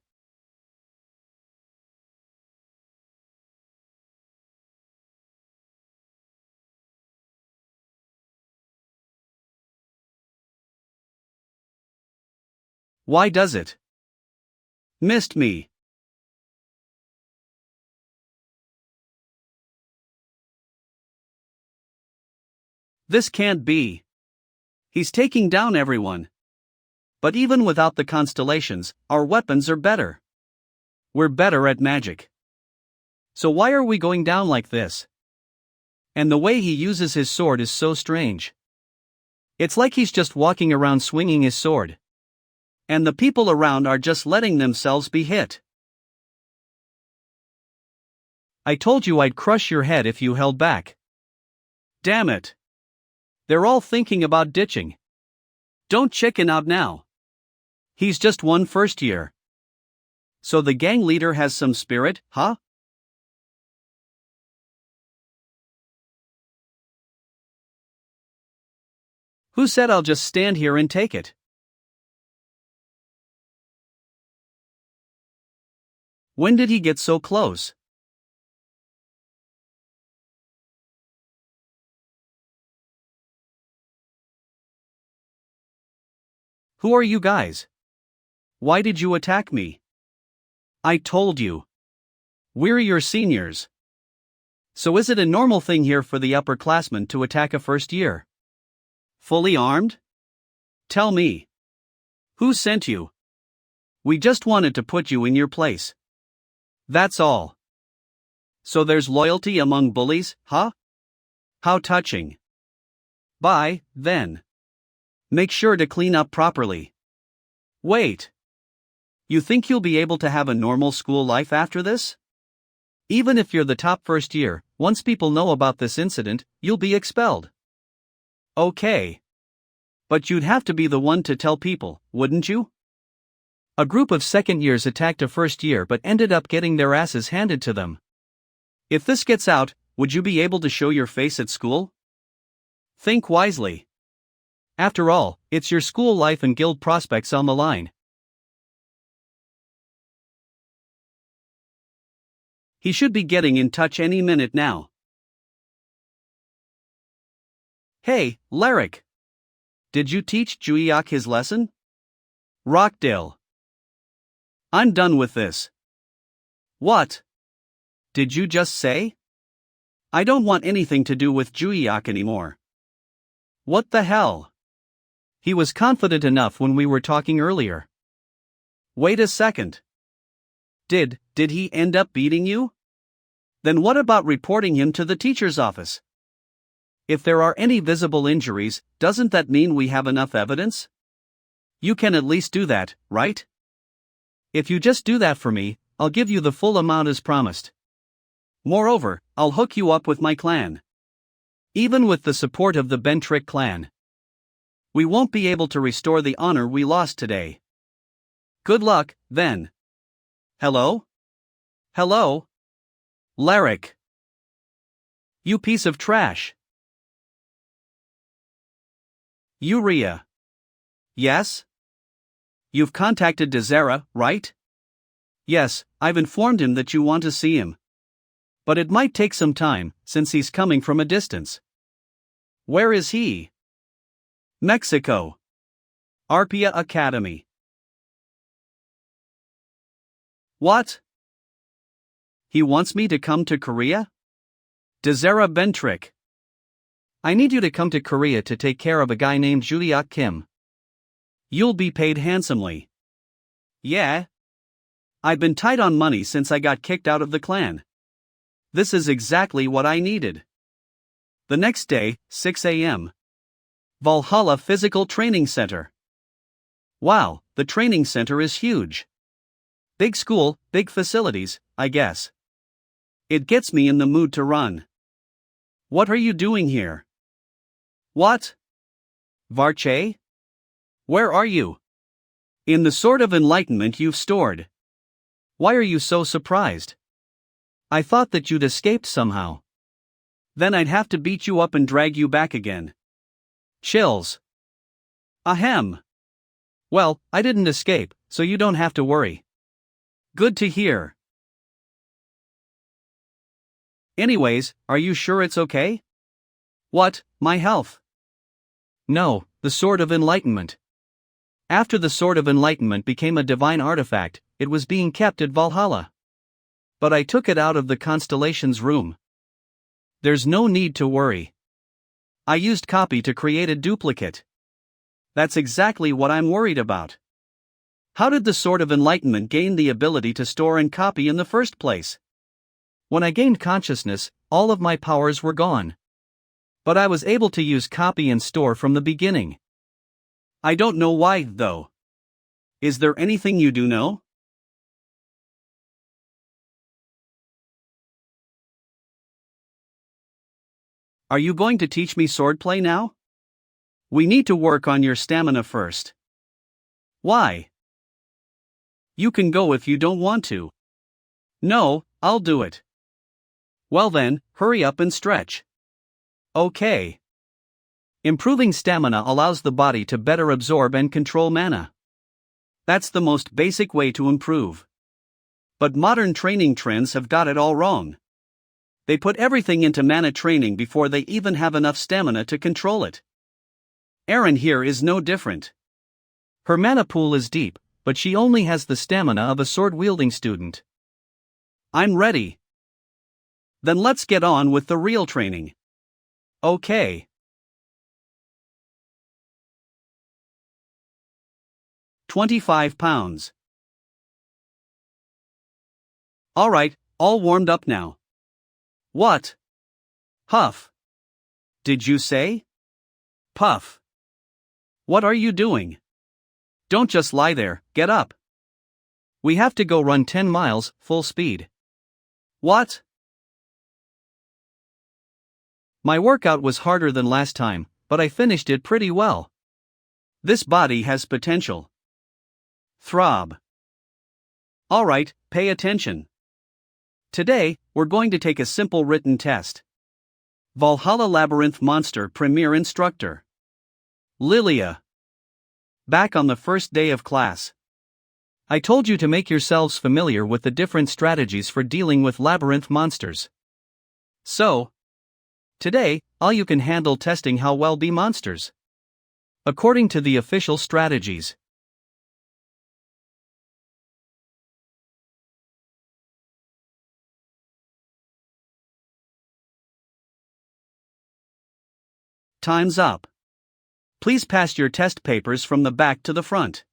Why does it? Missed me. This can't be. He's taking down everyone. But even without the constellations, our weapons are better. We're better at magic. So why are we going down like this? And the way he uses his sword is so strange. It's like he's just walking around swinging his sword. And the people around are just letting themselves be hit. I told you I'd crush your head if you held back. Damn it. They're all thinking about ditching. Don't chicken out now. He's just one first year. So the gang leader has some spirit, huh? Who said I'll just stand here and take it? When did he get so close? Who are you guys? Why did you attack me? I told you. We're your seniors. So is it a normal thing here for the upperclassmen to attack a first year? Fully armed? Tell me. Who sent you? We just wanted to put you in your place. That's all. So there's loyalty among bullies, huh? How touching. Bye, then. Make sure to clean up properly. Wait. You think you'll be able to have a normal school life after this? Even if you're the top first year, once people know about this incident, you'll be expelled. Okay. But you'd have to be the one to tell people, wouldn't you? A group of second years attacked a first year but ended up getting their asses handed to them. If this gets out, would you be able to show your face at school? Think wisely. After all, it's your school life and guild prospects on the line. He should be getting in touch any minute now. Hey, Lyric. Did you teach Juyeok his lesson? Rockdale. I'm done with this. What? Did you just say? I don't want anything to do with Juyeok anymore. What the hell? He was confident enough when we were talking earlier. Wait a second. Did he end up beating you? Then what about reporting him to the teacher's office? If there are any visible injuries, doesn't that mean we have enough evidence? You can at least do that, right? If you just do that for me, I'll give you the full amount as promised. Moreover, I'll hook you up with my clan. Even with the support of the Bentrick clan. We won't be able to restore the honor we lost today. Good luck, then. Hello? Hello? Relic. You piece of trash. Urea. Yes? You've contacted Desera, right? Yes, I've informed him that you want to see him. But it might take some time, since he's coming from a distance. Where is he? Mexico. Arpia Academy. What? He wants me to come to Korea? Desera Bentrick. I need you to come to Korea to take care of a guy named Juyeok Kim. You'll be paid handsomely. Yeah? I've been tight on money since I got kicked out of the clan. This is exactly what I needed. The next day, 6 a.m. Valhalla Physical Training Center. Wow, the training center is huge. Big school, big facilities, I guess. It gets me in the mood to run. What are you doing here? What? Varche? Where are you? In the sort of enlightenment you've stored. Why are you so surprised? I thought that you'd escaped somehow. Then I'd have to beat you up and drag you back again. Chills. Ahem. Well, I didn't escape, so you don't have to worry. Good to hear. Anyways, are you sure it's okay? What, my health? No, the Sword of Enlightenment. After the Sword of Enlightenment became a divine artifact, it was being kept at Valhalla. But I took it out of the Constellation's room. There's no need to worry. I used copy to create a duplicate. That's exactly what I'm worried about. How did the Sword of Enlightenment gain the ability to store and copy in the first place? When I gained consciousness, all of my powers were gone. But I was able to use copy and store from the beginning. I don't know why, though. Is there anything you do know? Are you going to teach me swordplay now? We need to work on your stamina first. Why? You can go if you don't want to. No, I'll do it. Well then, hurry up and stretch. Okay. Improving stamina allows the body to better absorb and control mana. That's the most basic way to improve. But modern training trends have got it all wrong. They put everything into mana training before they even have enough stamina to control it. Erin here is no different. Her mana pool is deep, but she only has the stamina of a sword-wielding student. I'm ready. Then let's get on with the real training. Okay. £25. Alright, all warmed up now. What? Huff. Did you say? Puff. What are you doing? Don't just lie there, get up. We have to go run 10 miles, full speed. What? My workout was harder than last time, but I finished it pretty well. This body has potential. Throb. Alright, pay attention. Today, we're going to take a simple written test. Valhalla Labyrinth Monster Premier Instructor. Lilia. Back on the first day of class. I told you to make yourselves familiar with the different strategies for dealing with labyrinth monsters. So, today, all you can handle testing how well be monsters. According to the official strategies. Time's up. Please pass your test papers from the back to the front.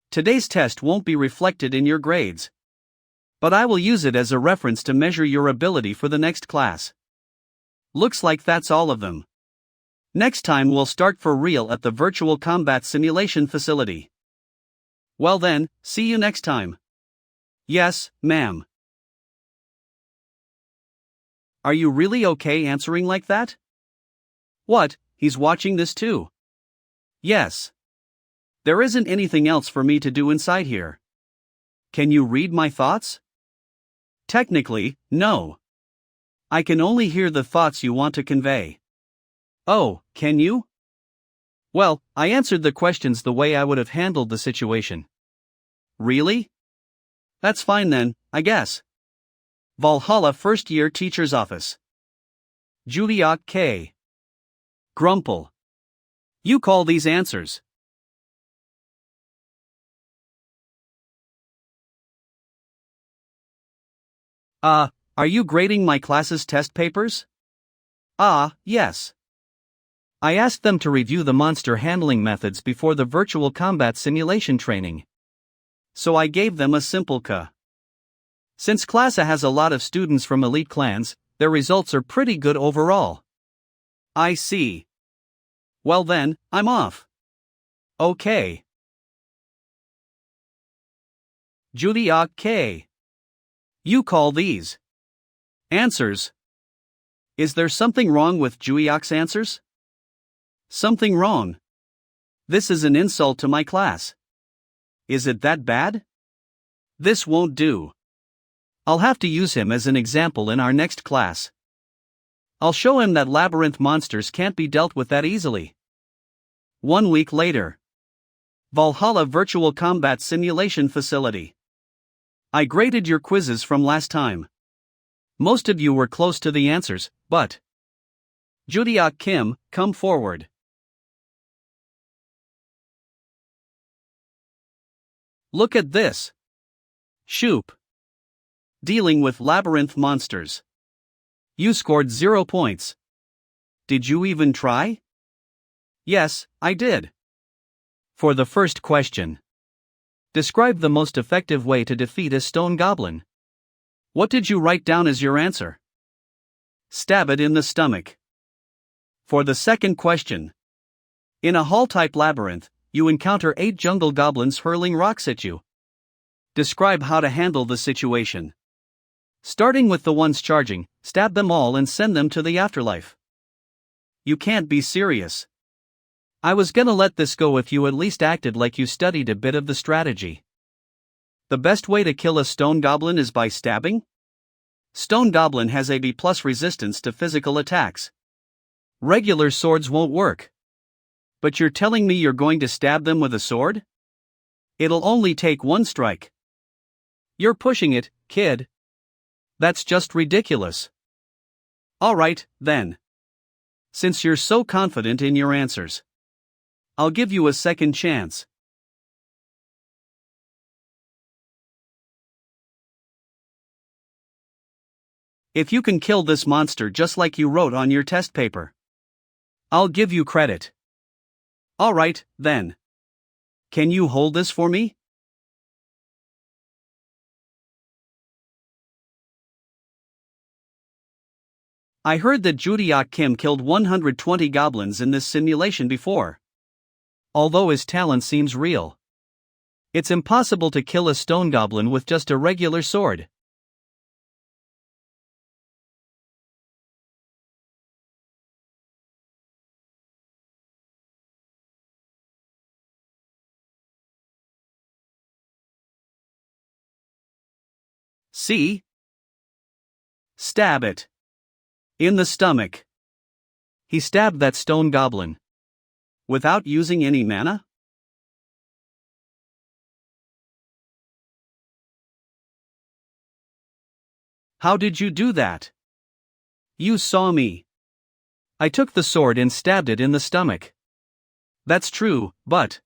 Today's test won't be reflected in your grades, but I will use it as a reference to measure your ability for the next class. Looks like that's all of them. Next time we'll start for real at the virtual combat simulation facility. Well then, see you next time. Yes, ma'am. Are you really okay answering like that? What, he's watching this too? Yes. There isn't anything else for me to do inside here. Can you read my thoughts? Technically, no. I can only hear the thoughts you want to convey. Oh, can you? Well, I answered the questions the way I would have handled the situation. Really? That's fine then, I guess. Valhalla First Year Teacher's Office. Juliak K. Grumple. You call these answers. Are you grading my class's test papers? Yes. I asked them to review the monster handling methods before the virtual combat simulation training. So I gave them a simple K. Since Klasa has a lot of students from elite clans, their results are pretty good overall. I see. Well then, I'm off. Okay. Juliak K. You call these answers. Is there something wrong with Juliak's answers? Something wrong. This is an insult to my class. Is it that bad? This won't do. I'll have to use him as an example in our next class. I'll show him that labyrinth monsters can't be dealt with that easily. 1 week later. Valhalla Virtual Combat Simulation Facility. I graded your quizzes from last time. Most of you were close to the answers, but Judiak Kim, come forward. Look at this. Shoop. Dealing with labyrinth monsters. You scored 0 points. Did you even try? Yes, I did. For the first question. Describe the most effective way to defeat a stone goblin. What did you write down as your answer? Stab it in the stomach. For the second question. In a hall-type labyrinth, you encounter 8 jungle goblins hurling rocks at you. Describe how to handle the situation. Starting with the ones charging, stab them all and send them to the afterlife. You can't be serious. I was gonna let this go if you at least acted like you studied a bit of the strategy. The best way to kill a stone goblin is by stabbing? Stone goblin has a B+ resistance to physical attacks. Regular swords won't work. But you're telling me you're going to stab them with a sword? It'll only take 1 strike. You're pushing it, kid. That's just ridiculous. Alright, then. Since you're so confident in your answers, I'll give you a second chance. If you can kill this monster just like you wrote on your test paper, I'll give you credit. Alright, then. Can you hold this for me? I heard that Judiak Kim killed 120 goblins in this simulation before. Although his talent seems real, it's impossible to kill a stone goblin with just a regular sword. See? Stab it. In the stomach. He stabbed that stone goblin. Without using any mana? How did you do that? You saw me. I took the sword and stabbed it in the stomach. That's true, but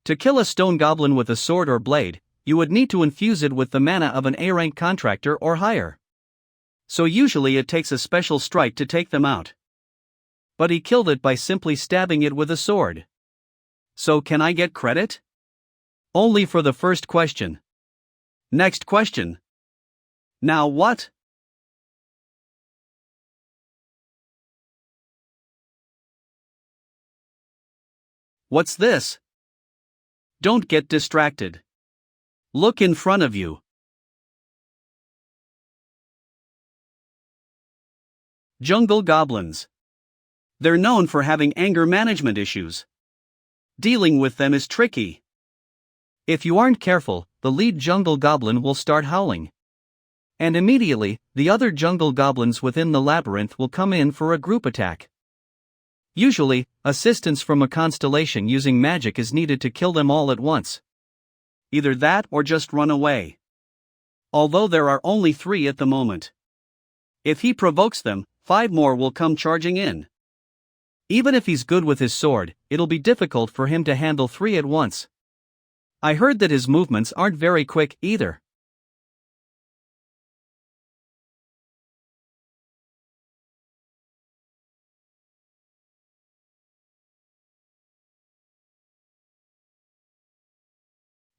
to kill a stone goblin with a sword or blade, you would need to infuse it with the mana of an A-rank contractor or higher. So usually it takes a special strike to take them out. But he killed it by simply stabbing it with a sword. So can I get credit? Only for the first question. Next question. Now what? What's this? Don't get distracted. Look in front of you. Jungle goblins. They're known for having anger management issues. Dealing with them is tricky. If you aren't careful, the lead jungle goblin will start howling. And immediately, the other jungle goblins within the labyrinth will come in for a group attack. Usually, assistance from a constellation using magic is needed to kill them all at once. Either that or just run away. Although there are only 3 at the moment. If he provokes them, 5 more will come charging in. Even if he's good with his sword, it'll be difficult for him to handle 3 at once. I heard that his movements aren't very quick either.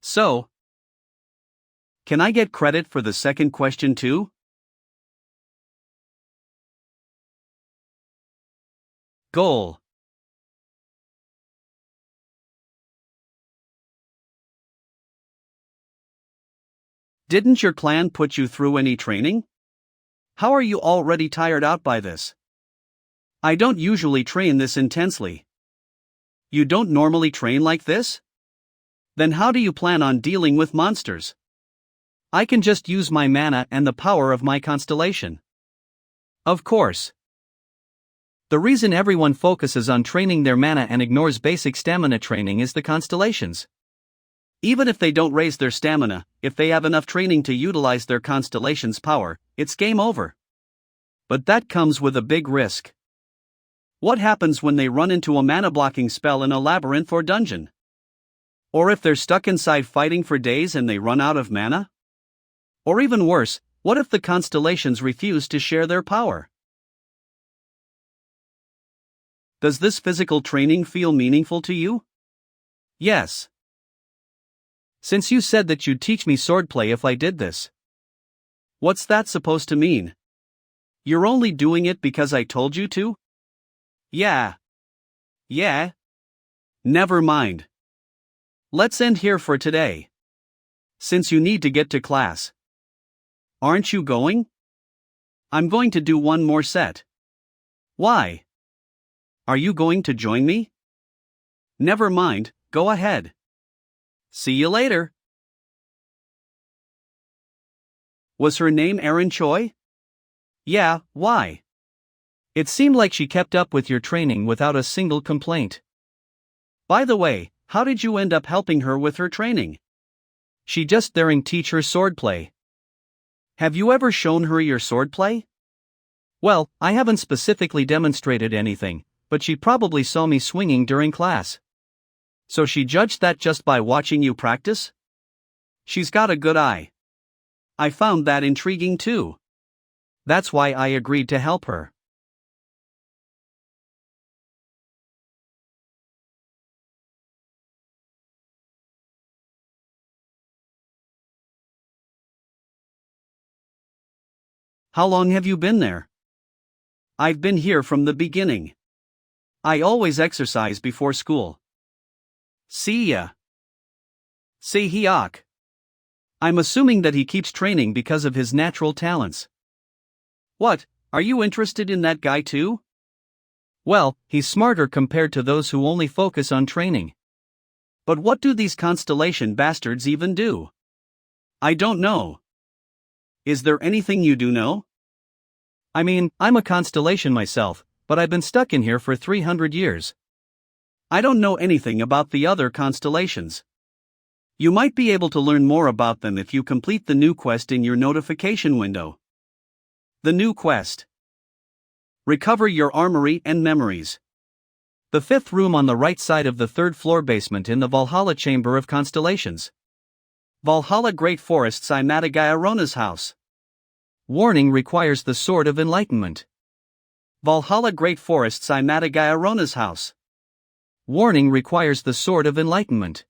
So, can I get credit for the second question too? Goal. Didn't your clan put you through any training? How are you already tired out by this? I don't usually train this intensely. You don't normally train like this? Then how do you plan on dealing with monsters? I can just use my mana and the power of my constellation. Of course. The reason everyone focuses on training their mana and ignores basic stamina training is the constellations. Even if they don't raise their stamina, if they have enough training to utilize their constellation's power, it's game over. But that comes with a big risk. What happens when they run into a mana-blocking spell in a labyrinth or dungeon? Or if they're stuck inside fighting for days and they run out of mana? Or even worse, what if the constellations refuse to share their power? Does this physical training feel meaningful to you? Yes. Since you said that you'd teach me swordplay if I did this. What's that supposed to mean? You're only doing it because I told you to? Yeah. Never mind. Let's end here for today. Since you need to get to class. Aren't you going? I'm going to do one more set. Why? Are you going to join me? Never mind, go ahead. See you later. Was her name Erin Choi? Yeah, why? It seemed like she kept up with your training without a single complaint. By the way, how did you end up helping her with her training? She just daring teach her swordplay. Have you ever shown her your swordplay? Well, I haven't specifically demonstrated anything, but she probably saw me swinging during class. So she judged that just by watching you practice? She's got a good eye. I found that intriguing too. That's why I agreed to help her. How long have you been there? I've been here from the beginning. I always exercise before school. See ya. Say Hyok. I'm assuming that he keeps training because of his natural talents. What, are you interested in that guy too? Well, he's smarter compared to those who only focus on training. But what do these constellation bastards even do? I don't know. Is there anything you do know? I mean, I'm a constellation myself, but I've been stuck in here for 300 years. I don't know anything about the other constellations. You might be able to learn more about them if you complete the new quest in your notification window. The new quest. Recover your armory and memories. The 5th room on the right side of the 3rd floor basement in the Valhalla Chamber of Constellations. Valhalla Great Forests I Matagaya Rona's house. Warning requires the Sword of Enlightenment. Valhalla Great Forests I Matagaya house. Warning requires the Sword of Enlightenment.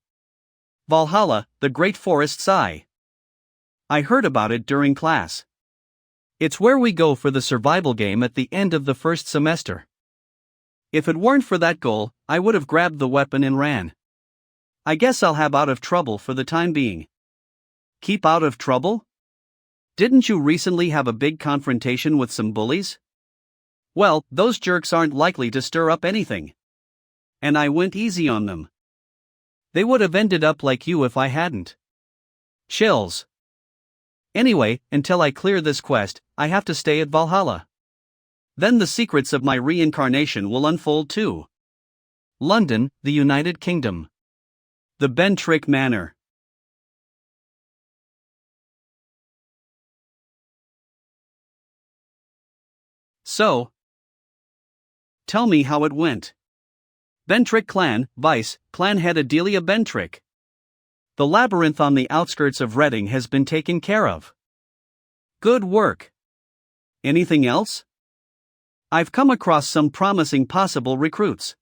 Valhalla, the Great Forests I heard about it during class. It's where we go for the survival game at the end of the first semester. If it weren't for that goal, I would have grabbed the weapon and ran. I guess I'll have out of trouble for the time being. Keep out of trouble? Didn't you recently have a big confrontation with some bullies? Well, those jerks aren't likely to stir up anything. And I went easy on them. They would have ended up like you if I hadn't. Chills. Anyway, until I clear this quest, I have to stay at Valhalla. Then the secrets of my reincarnation will unfold too. London, the United Kingdom. The Bentrick Manor. So, tell me how it went. Bentrick clan, vice, clan head Adelia Bentrick. The labyrinth on the outskirts of Reading has been taken care of. Good work. Anything else? I've come across some promising possible recruits.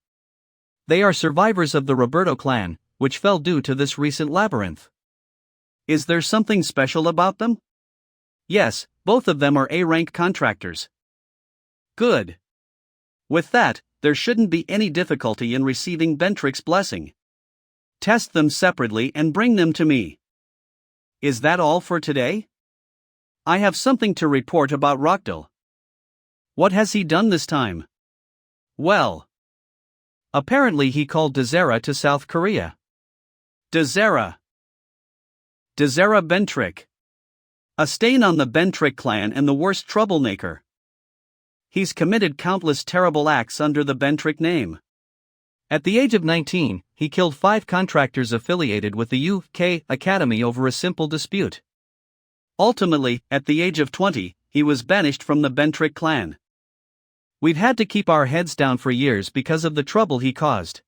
They are survivors of the Roberto clan, which fell due to this recent labyrinth. Is there something special about them? Yes, both of them are A-rank contractors. Good. With that, there shouldn't be any difficulty in receiving Bentrick's blessing. Test them separately and bring them to me. Is that all for today? I have something to report about Rockdale. What has he done this time? Well, apparently he called Dezera to South Korea. Dezera Bentrick. A stain on the Bentrick clan and the worst troublemaker. He's committed countless terrible acts under the Bentrick name. At the age of 19, he killed 5 contractors affiliated with the UK Academy over a simple dispute. Ultimately, at the age of 20, he was banished from the Bentrick clan. We've had to keep our heads down for years because of the trouble he caused.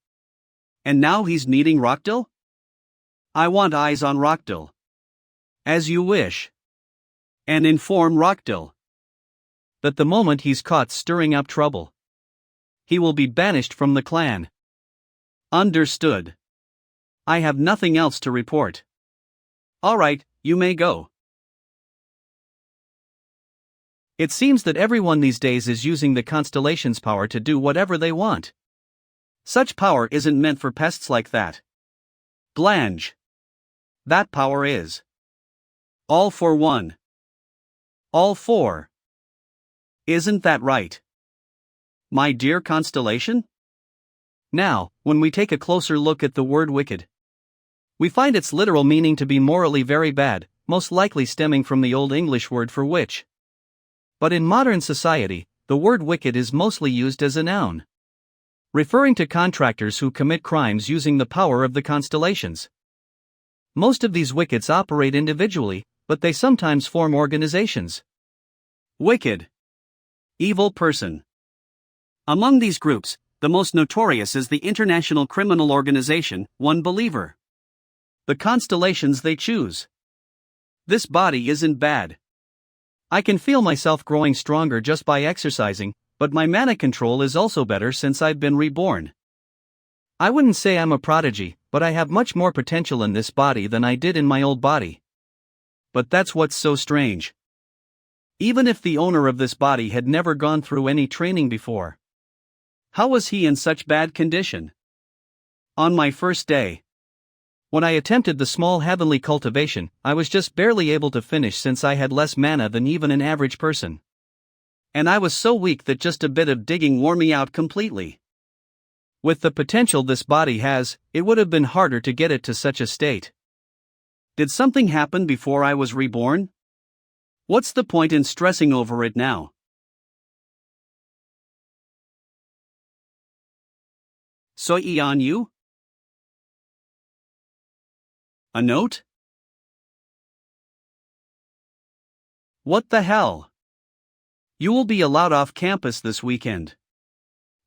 And now he's meeting Rockdale? I want eyes on Rockdale. As you wish. And inform Rockdale that the moment he's caught stirring up trouble, he will be banished from the clan. Understood. I have nothing else to report. Alright, you may go. It seems that everyone these days is using the constellation's power to do whatever they want. Such power isn't meant for pests like that. Blanche. That power is. All for one. All for. Isn't that right? My dear constellation? Now, when we take a closer look at the word wicked, we find its literal meaning to be morally very bad, most likely stemming from the Old English word for witch. But in modern society, the word wicked is mostly used as a noun, referring to contractors who commit crimes using the power of the constellations. Most of these wickeds operate individually, but they sometimes form organizations. Wicked. Evil person. Among these groups, the most notorious is the international criminal organization, One Believer. The constellations they choose. This body isn't bad. I can feel myself growing stronger just by exercising, but my mana control is also better since I've been reborn. I wouldn't say I'm a prodigy, but I have much more potential in this body than I did in my old body. But that's what's so strange. Even if the owner of this body had never gone through any training before, how was he in such bad condition? On my first day, when I attempted the small heavenly cultivation, I was just barely able to finish since I had less mana than even an average person. And I was so weak that just a bit of digging wore me out completely. With the potential this body has, it would have been harder to get it to such a state. Did something happen before I was reborn? What's the point in stressing over it now? Soy on you? A note? What the hell? You will be allowed off campus this weekend.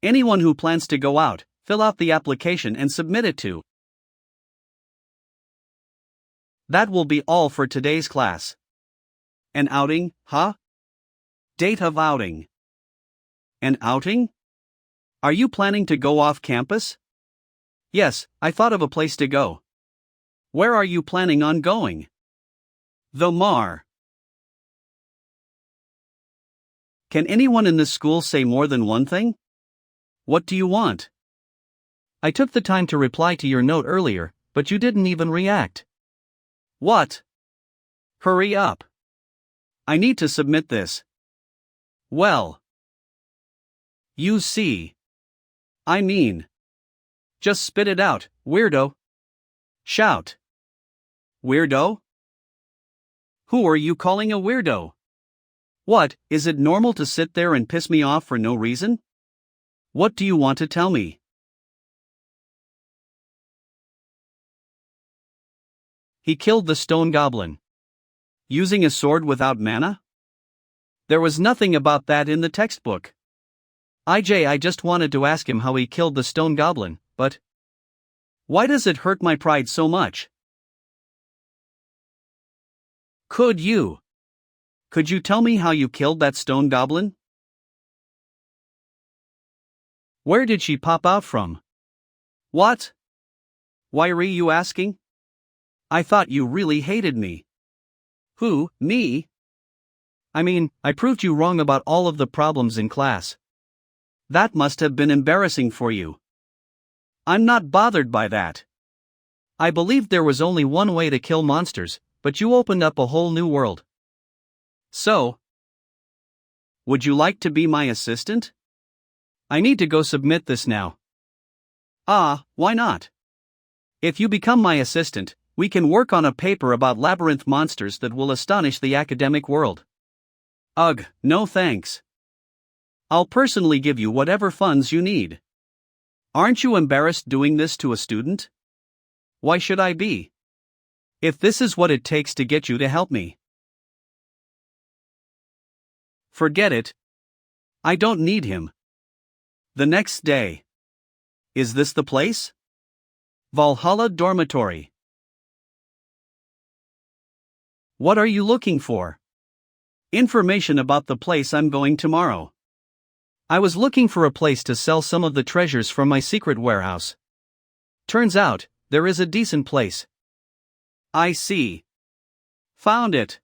Anyone who plans to go out, fill out the application and submit it to. That will be all for today's class. An outing, huh? Date of outing. An outing? Are you planning to go off campus? Yes, I thought of a place to go. Where are you planning on going? The Mar. Can anyone in this school say more than one thing? What do you want? I took the time to reply to your note earlier, but you didn't even react. What? Hurry up. I need to submit this. Well. You see. I mean. Just spit it out, weirdo. Shout. Weirdo? Who are you calling a weirdo? What, is it normal to sit there and piss me off for no reason? What do you want to tell me? He killed the stone goblin. Using a sword without mana? There was nothing about that in the textbook. I just wanted to ask him how he killed the stone goblin, but why does it hurt my pride so much? Could you tell me how you killed that stone goblin? Where did she pop out from? What? Why are you asking? I thought you really hated me. Who, me? I mean, I proved you wrong about all of the problems in class. That must have been embarrassing for you. I'm not bothered by that. I believed there was only one way to kill monsters, but you opened up a whole new world. So, would you like to be my assistant? I need to go submit this now. Why not? If you become my assistant, we can work on a paper about labyrinth monsters that will astonish the academic world. Ugh, no thanks. I'll personally give you whatever funds you need. Aren't you embarrassed doing this to a student? Why should I be? If this is what it takes to get you to help me. Forget it. I don't need him. The next day. Is this the place? Valhalla Dormitory. What are you looking for? Information about the place I'm going tomorrow. I was looking for a place to sell some of the treasures from my secret warehouse. Turns out, there is a decent place. I see. Found it.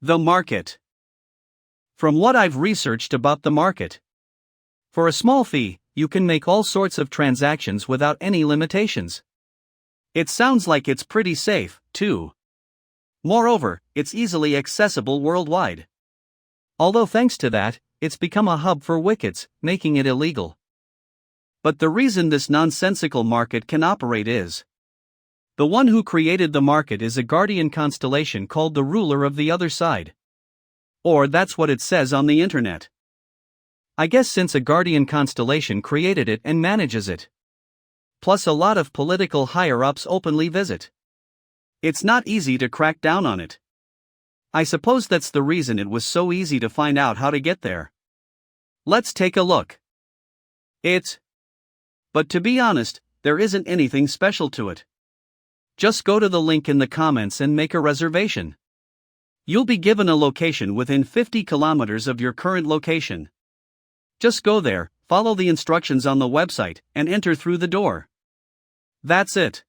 The market. From what I've researched about the market. For a small fee, you can make all sorts of transactions without any limitations. It sounds like it's pretty safe, too. Moreover, it's easily accessible worldwide. Although thanks to that, it's become a hub for wickets, making it illegal. But the reason this nonsensical market can operate is the one who created the market is a guardian constellation called the ruler of the other side. Or that's what it says on the internet. I guess since a guardian constellation created it and manages it. Plus a lot of political higher-ups openly visit. It's not easy to crack down on it. I suppose that's the reason it was so easy to find out how to get there. Let's take a look. But to be honest, there isn't anything special to it. Just go to the link in the comments and make a reservation. You'll be given a location within 50 kilometers of your current location. Just go there, follow the instructions on the website, and enter through the door. That's it.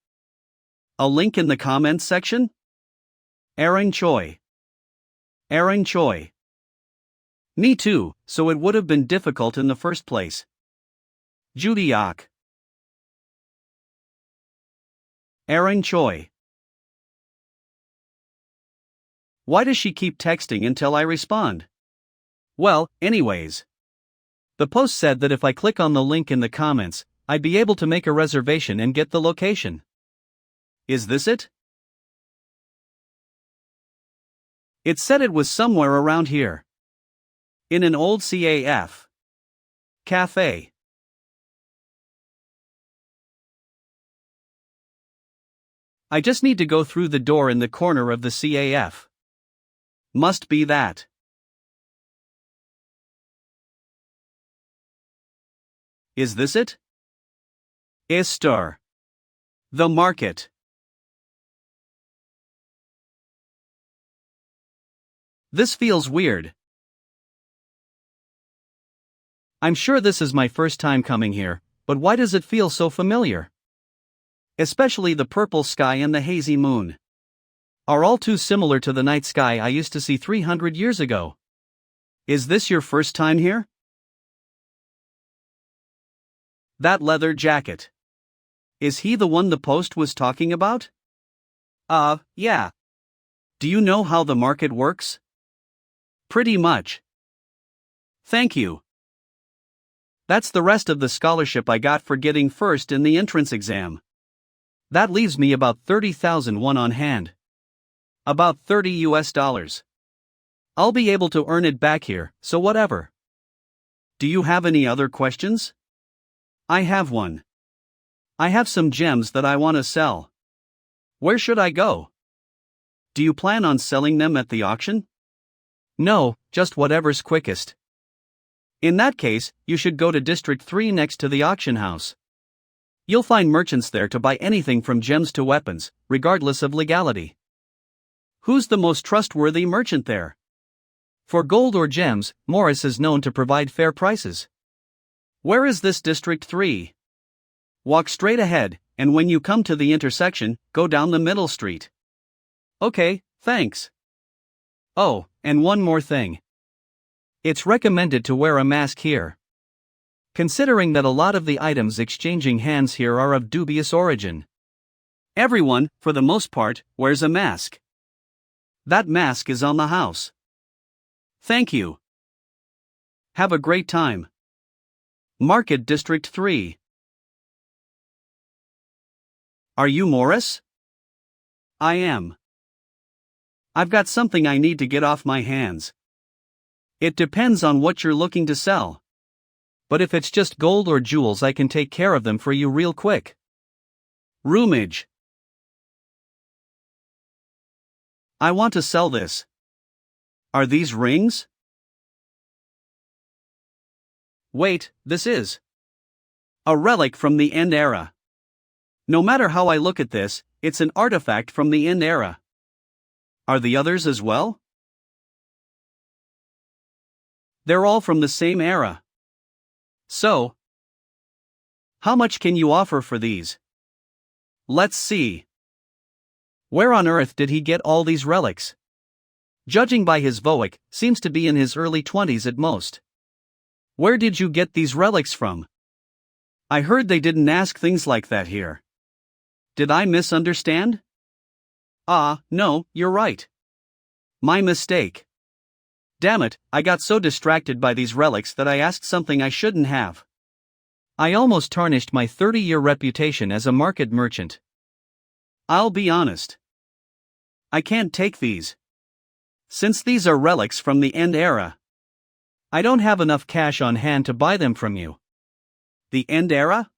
A link in the comments section? Aaron Choi. Aaron Choi. Me too, so it would have been difficult in the first place. Judy Ok. Aaron Choi. Why does she keep texting until I respond? Well, anyways. The post said that if I click on the link in the comments, I'd be able to make a reservation and get the location. Is this it? It said it was somewhere around here. In an old CAF cafe. I just need to go through the door in the corner of the CAF. Must be that. Is this it? Istar. The market. This feels weird. I'm sure this is my first time coming here, but why does it feel so familiar? Especially the purple sky and the hazy moon are all too similar to the night sky I used to see 300 years ago. Is this your first time here? That leather jacket. Is he the one the post was talking about? Yeah. Do you know how the market works? Pretty much. Thank you. That's the rest of the scholarship I got for getting first in the entrance exam. That leaves me about 30,000 won on hand. About $30. I'll be able to earn it back here, so whatever. Do you have any other questions? I have one. I have some gems that I want to sell. Where should I go? Do you plan on selling them at the auction? No, just whatever's quickest. In that case, you should go to District 3 next to the auction house. You'll find merchants there to buy anything from gems to weapons, regardless of legality. Who's the most trustworthy merchant there? For gold or gems, Morris is known to provide fair prices. Where is this District 3? Walk straight ahead, and when you come to the intersection, go down the middle street. Okay, thanks. Oh, and one more thing. It's recommended to wear a mask here. Considering that a lot of the items exchanging hands here are of dubious origin. Everyone, for the most part, wears a mask. That mask is on the house. Thank you. Have a great time. Market District 3. Are you Morris? I am. I've got something I need to get off my hands. It depends on what you're looking to sell. But if it's just gold or jewels, I can take care of them for you real quick. Roomage. I want to sell this. Are these rings? Wait, this is a relic from the End era. No matter how I look at this, it's an artifact from the End era. Are the others as well? They're all from the same era. So, how much can you offer for these? Let's see. Where on earth did he get all these relics? Judging by his VOIC, seems to be in his early 20s at most. Where did you get these relics from? I heard they didn't ask things like that here. Did I misunderstand? No, you're right. My mistake. Damn it, I got so distracted by these relics that I asked something I shouldn't have. I almost tarnished my 30-year reputation as a market merchant. I'll be honest. I can't take these. Since these are relics from the End era, I don't have enough cash on hand to buy them from you. The End era?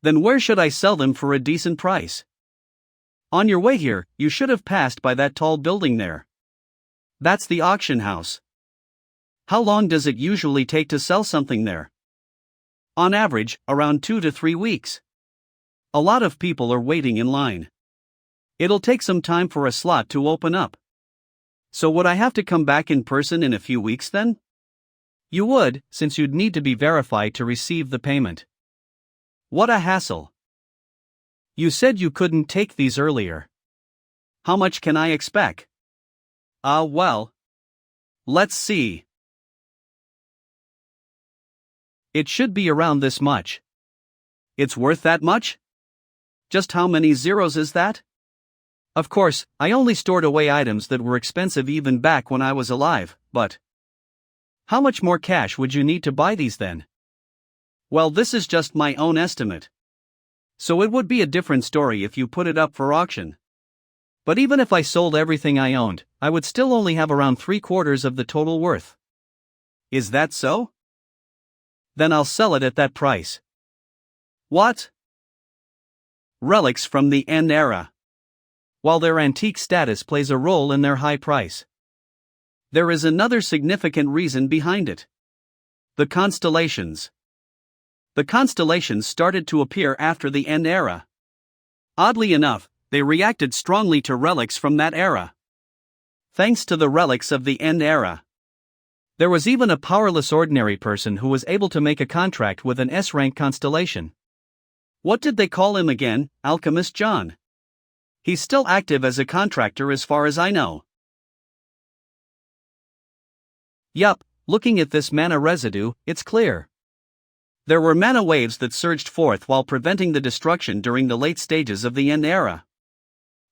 Then where should I sell them for a decent price? On your way here, you should have passed by that tall building there. That's the auction house. How long does it usually take to sell something there? On average, around 2 to 3 weeks. A lot of people are waiting in line. It'll take some time for a slot to open up. So would I have to come back in person in a few weeks then? You would, since you'd need to be verified to receive the payment. What a hassle. You said you couldn't take these earlier. How much can I expect? Well. Let's see. It should be around this much. It's worth that much? Just how many zeros is that? Of course, I only stored away items that were expensive even back when I was alive, but how much more cash would you need to buy these then? Well, this is just my own estimate. So it would be a different story if you put it up for auction. But even if I sold everything I owned, I would still only have around 3/4 of the total worth. Is that so? Then I'll sell it at that price. What? Relics from the End era. While their antique status plays a role in their high price, there is another significant reason behind it. The constellations. The constellations started to appear after the End era. Oddly enough, they reacted strongly to relics from that era. Thanks to the relics of the End era, There was even a powerless ordinary person who was able to make a contract with an S-rank constellation. What did they call him again? Alchemist John. He's still active as a contractor as far as I know. Yup, looking at this mana residue, it's clear. There were mana waves that surged forth while preventing the destruction during the late stages of the End era.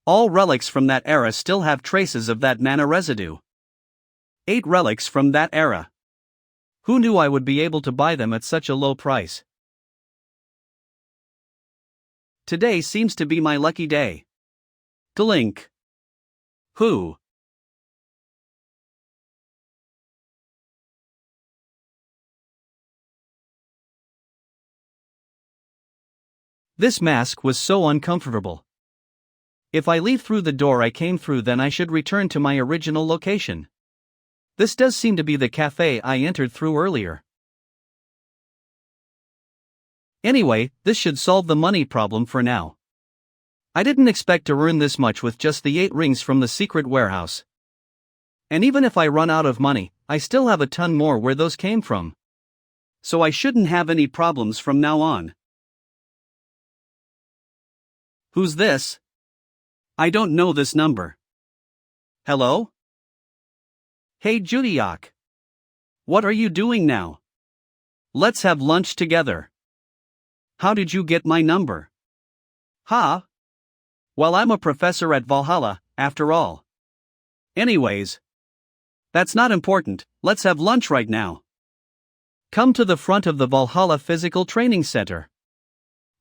All relics from that era still have traces of that mana residue. 8 relics from that era. Who knew I would be able to buy them at such a low price? Today seems to be my lucky day. Glink. Who? This mask was so uncomfortable. If I leave through the door I came through, then I should return to my original location. This does seem to be the cafe I entered through earlier. Anyway, this should solve the money problem for now. I didn't expect to earn this much with just the 8 rings from the secret warehouse. And even if I run out of money, I still have a ton more where those came from. So I shouldn't have any problems from now on. Who's this? I don't know this number. Hello? Hey Judiok. What are you doing now? Let's have lunch together. How did you get my number? Huh? Well, I'm a professor at Valhalla, after all. Anyways. That's not important, let's have lunch right now. Come to the front of the Valhalla Physical Training Center.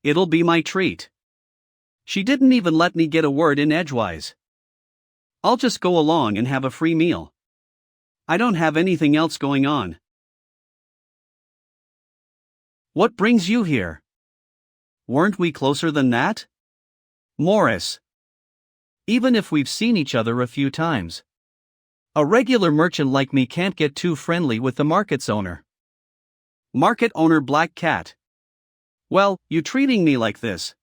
It'll be my treat. She didn't even let me get a word in edgewise. I'll just go along and have a free meal. I don't have anything else going on. What brings you here? Weren't we closer than that? Morris. Even if we've seen each other a few times. A regular merchant like me can't get too friendly with the market's owner. Market owner Black Cat. Well, you treating me like this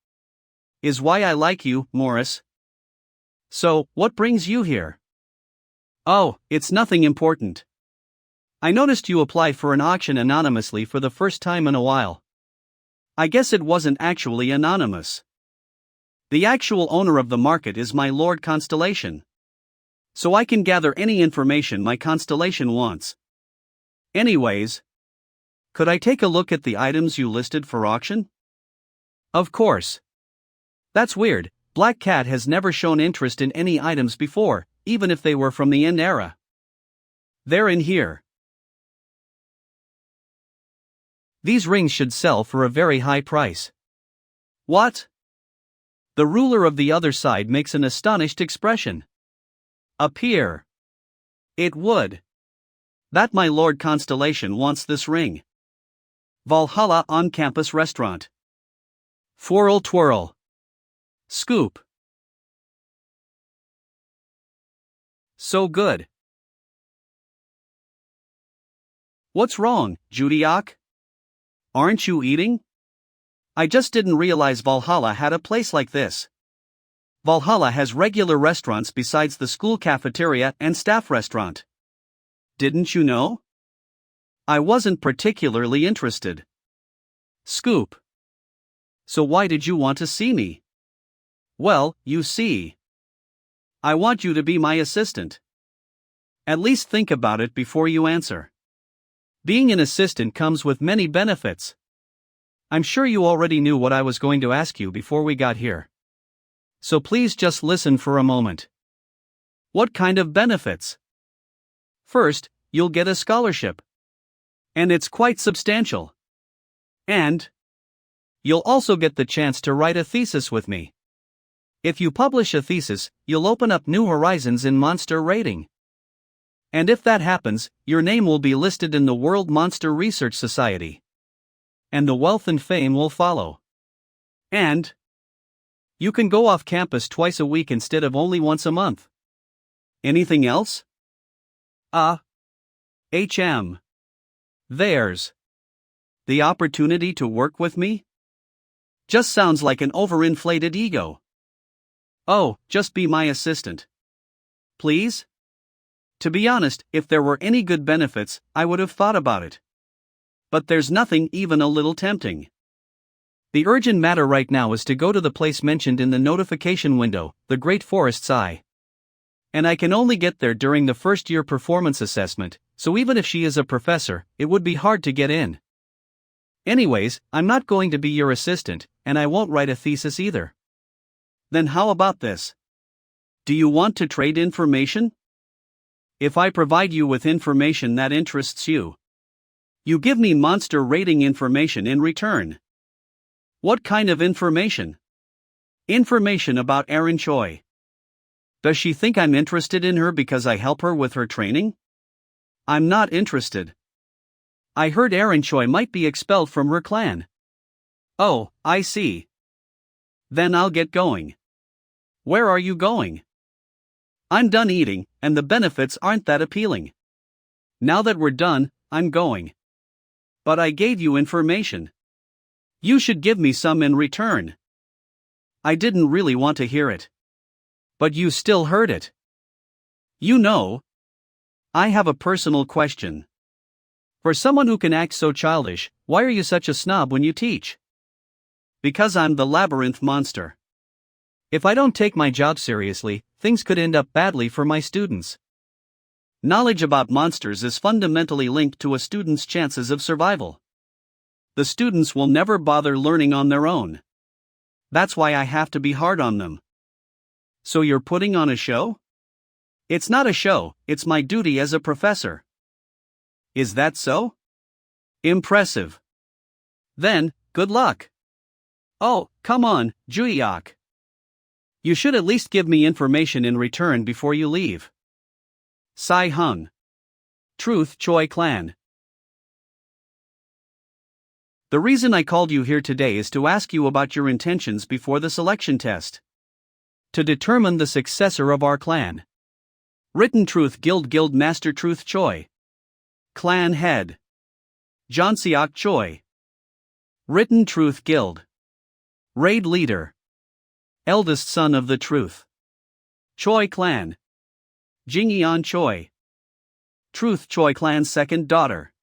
is why I like you, Morris. So, what brings you here? Oh, it's nothing important. I noticed you applied for an auction anonymously for the first time in a while. I guess it wasn't actually anonymous. The actual owner of the market is my Lord Constellation. So I can gather any information my constellation wants. Anyways, could I take a look at the items you listed for auction? Of course. That's weird, Black Cat has never shown interest in any items before, even if they were from the End era. They're in here. These rings should sell for a very high price. What? The ruler of the other side makes an astonished expression. Appear. It would. That my Lord Constellation wants this ring. Valhalla on-campus restaurant. Twirl twirl. Scoop. So good. What's wrong, Judiok? Aren't you eating? I just didn't realize Valhalla had a place like this. Valhalla has regular restaurants besides the school cafeteria and staff restaurant. Didn't you know? I wasn't particularly interested. Scoop. So why did you want to see me? Well, you see. I want you to be my assistant. At least think about it before you answer. Being an assistant comes with many benefits. I'm sure you already knew what I was going to ask you before we got here. So please just listen for a moment. What kind of benefits? First, you'll get a scholarship. And it's quite substantial. And you'll also get the chance to write a thesis with me. If you publish a thesis, you'll open up new horizons in monster rating. And if that happens, your name will be listed in the World Monster Research Society. And the wealth and fame will follow. And you can go off campus twice a week instead of only once a month. Anything else? HM. There's the opportunity to work with me? Just sounds like an overinflated ego. Oh, just be my assistant. Please? To be honest, if there were any good benefits, I would have thought about it. But there's nothing even a little tempting. The urgent matter right now is to go to the place mentioned in the notification window, the Great Forest's Eye. And I can only get there during the first year performance assessment, so even if she is a professor, it would be hard to get in. Anyways, I'm not going to be your assistant, and I won't write a thesis either. Then how about this? Do you want to trade information? If I provide you with information that interests you, you give me monster rating information in return. What kind of information? Information about Erin Choi. Does she think I'm interested in her because I help her with her training? I'm not interested. I heard Erin Choi might be expelled from her clan. Oh, I see. Then I'll get going. Where are you going? I'm done eating, and the benefits aren't that appealing. Now that we're done, I'm going. But I gave you information. You should give me some in return. I didn't really want to hear it. But you still heard it. You know, I have a personal question. For someone who can act so childish, why are you such a snob when you teach? Because I'm the labyrinth monster. If I don't take my job seriously, things could end up badly for my students. Knowledge about monsters is fundamentally linked to a student's chances of survival. The students will never bother learning on their own. That's why I have to be hard on them. So you're putting on a show? It's not a show, it's my duty as a professor. Is that so? Impressive. Then, good luck. Oh, come on, Juyeok. You should at least give me information in return before you leave. Sai Hung. Truth Choi Clan. The reason I called you here today is to ask you about your intentions before the selection test. To determine the successor of our clan. Written Truth Guild Master Truth Choi. Clan Head. Jeonseok Choi. Written Truth Guild. Raid Leader. Eldest son of the Truth. Choi Clan. Jingyeon Choi. Truth Choi Clan's second daughter.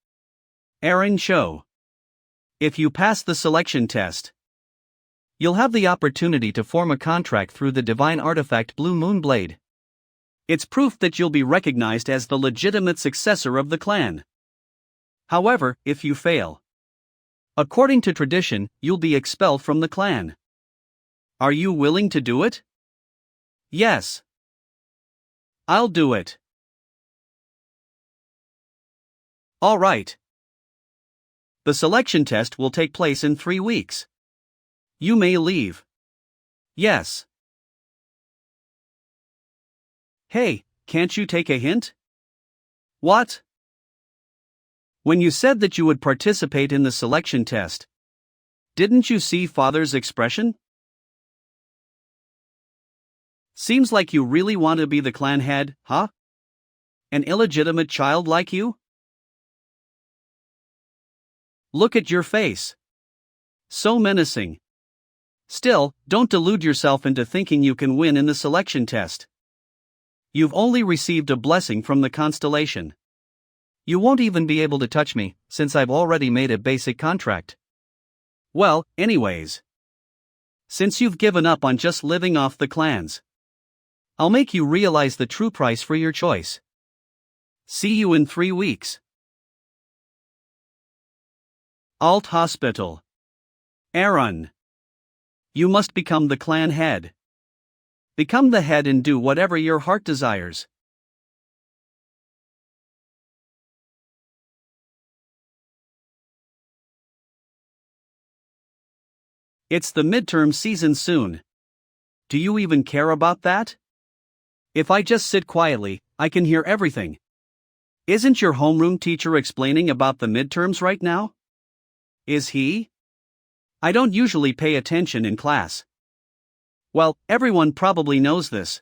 Erin Cho. If you pass the selection test, you'll have the opportunity to form a contract through the divine artifact Blue Moon Blade. It's proof that you'll be recognized as the legitimate successor of the clan. However, if you fail, according to tradition, you'll be expelled from the clan. Are you willing to do it? Yes. I'll do it. All right. The selection test will take place in 3 weeks. You may leave. Yes. Hey, can't you take a hint? What? When you said that you would participate in the selection test, didn't you see Father's expression? Seems like you really want to be the clan head, huh? An illegitimate child like you? Look at your face. So menacing. Still, don't delude yourself into thinking you can win in the selection test. You've only received a blessing from the constellation. You won't even be able to touch me, since I've already made a basic contract. Well, anyways. Since you've given up on just living off the clans, I'll make you realize the true price for your choice. See you in 3 weeks. Alt Hospital. Aaron. You must become the clan head. Become the head and do whatever your heart desires. It's the midterm season soon. Do you even care about that? If I just sit quietly, I can hear everything. Isn't your homeroom teacher explaining about the midterms right now? Is he? I don't usually pay attention in class. Well, everyone probably knows this.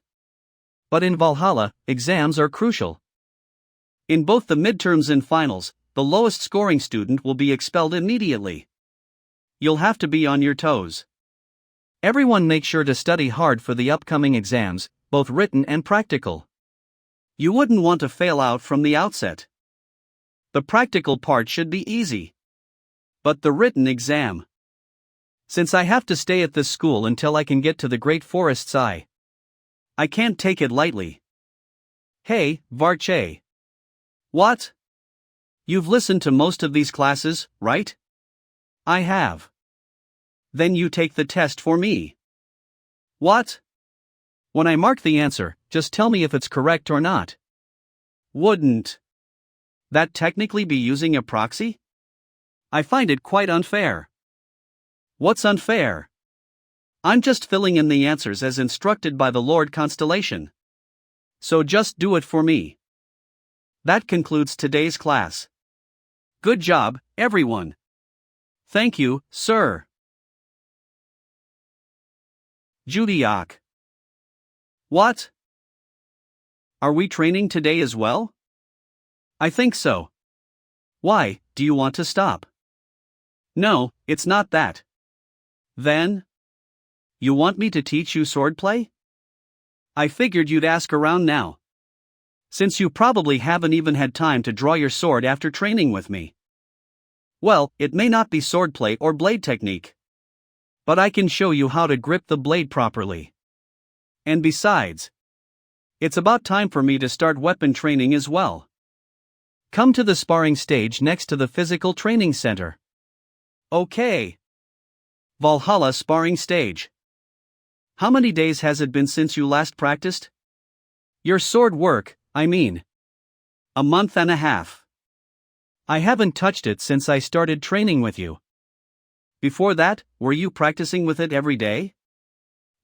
But in Valhalla, exams are crucial. In both the midterms and finals, the lowest scoring student will be expelled immediately. You'll have to be on your toes. Everyone make sure to study hard for the upcoming exams, both written and practical. You wouldn't want to fail out from the outset. The practical part should be easy. But the written exam. Since I have to stay at this school until I can get to the Great Forest's Eye, I can't take it lightly. Hey, Varche. What? You've listened to most of these classes, right? I have. Then you take the test for me. What? When I mark the answer, just tell me if it's correct or not. Wouldn't that technically be using a proxy? I find it quite unfair. What's unfair? I'm just filling in the answers as instructed by the Lord Constellation. So just do it for me. That concludes today's class. Good job, everyone. Thank you, sir. Judiak. What? Are we training today as well? I think so. Why, do you want to stop? No, it's not that. Then? You want me to teach you swordplay? I figured you'd ask around now. Since you probably haven't even had time to draw your sword after training with me. Well, it may not be swordplay or blade technique. But I can show you how to grip the blade properly. And besides, it's about time for me to start weapon training as well. Come to the sparring stage next to the physical training center. Okay. Valhalla sparring stage. How many days has it been since you last practiced? Your sword work, I mean. A month and a half. I haven't touched it since I started training with you. Before that, were you practicing with it every day?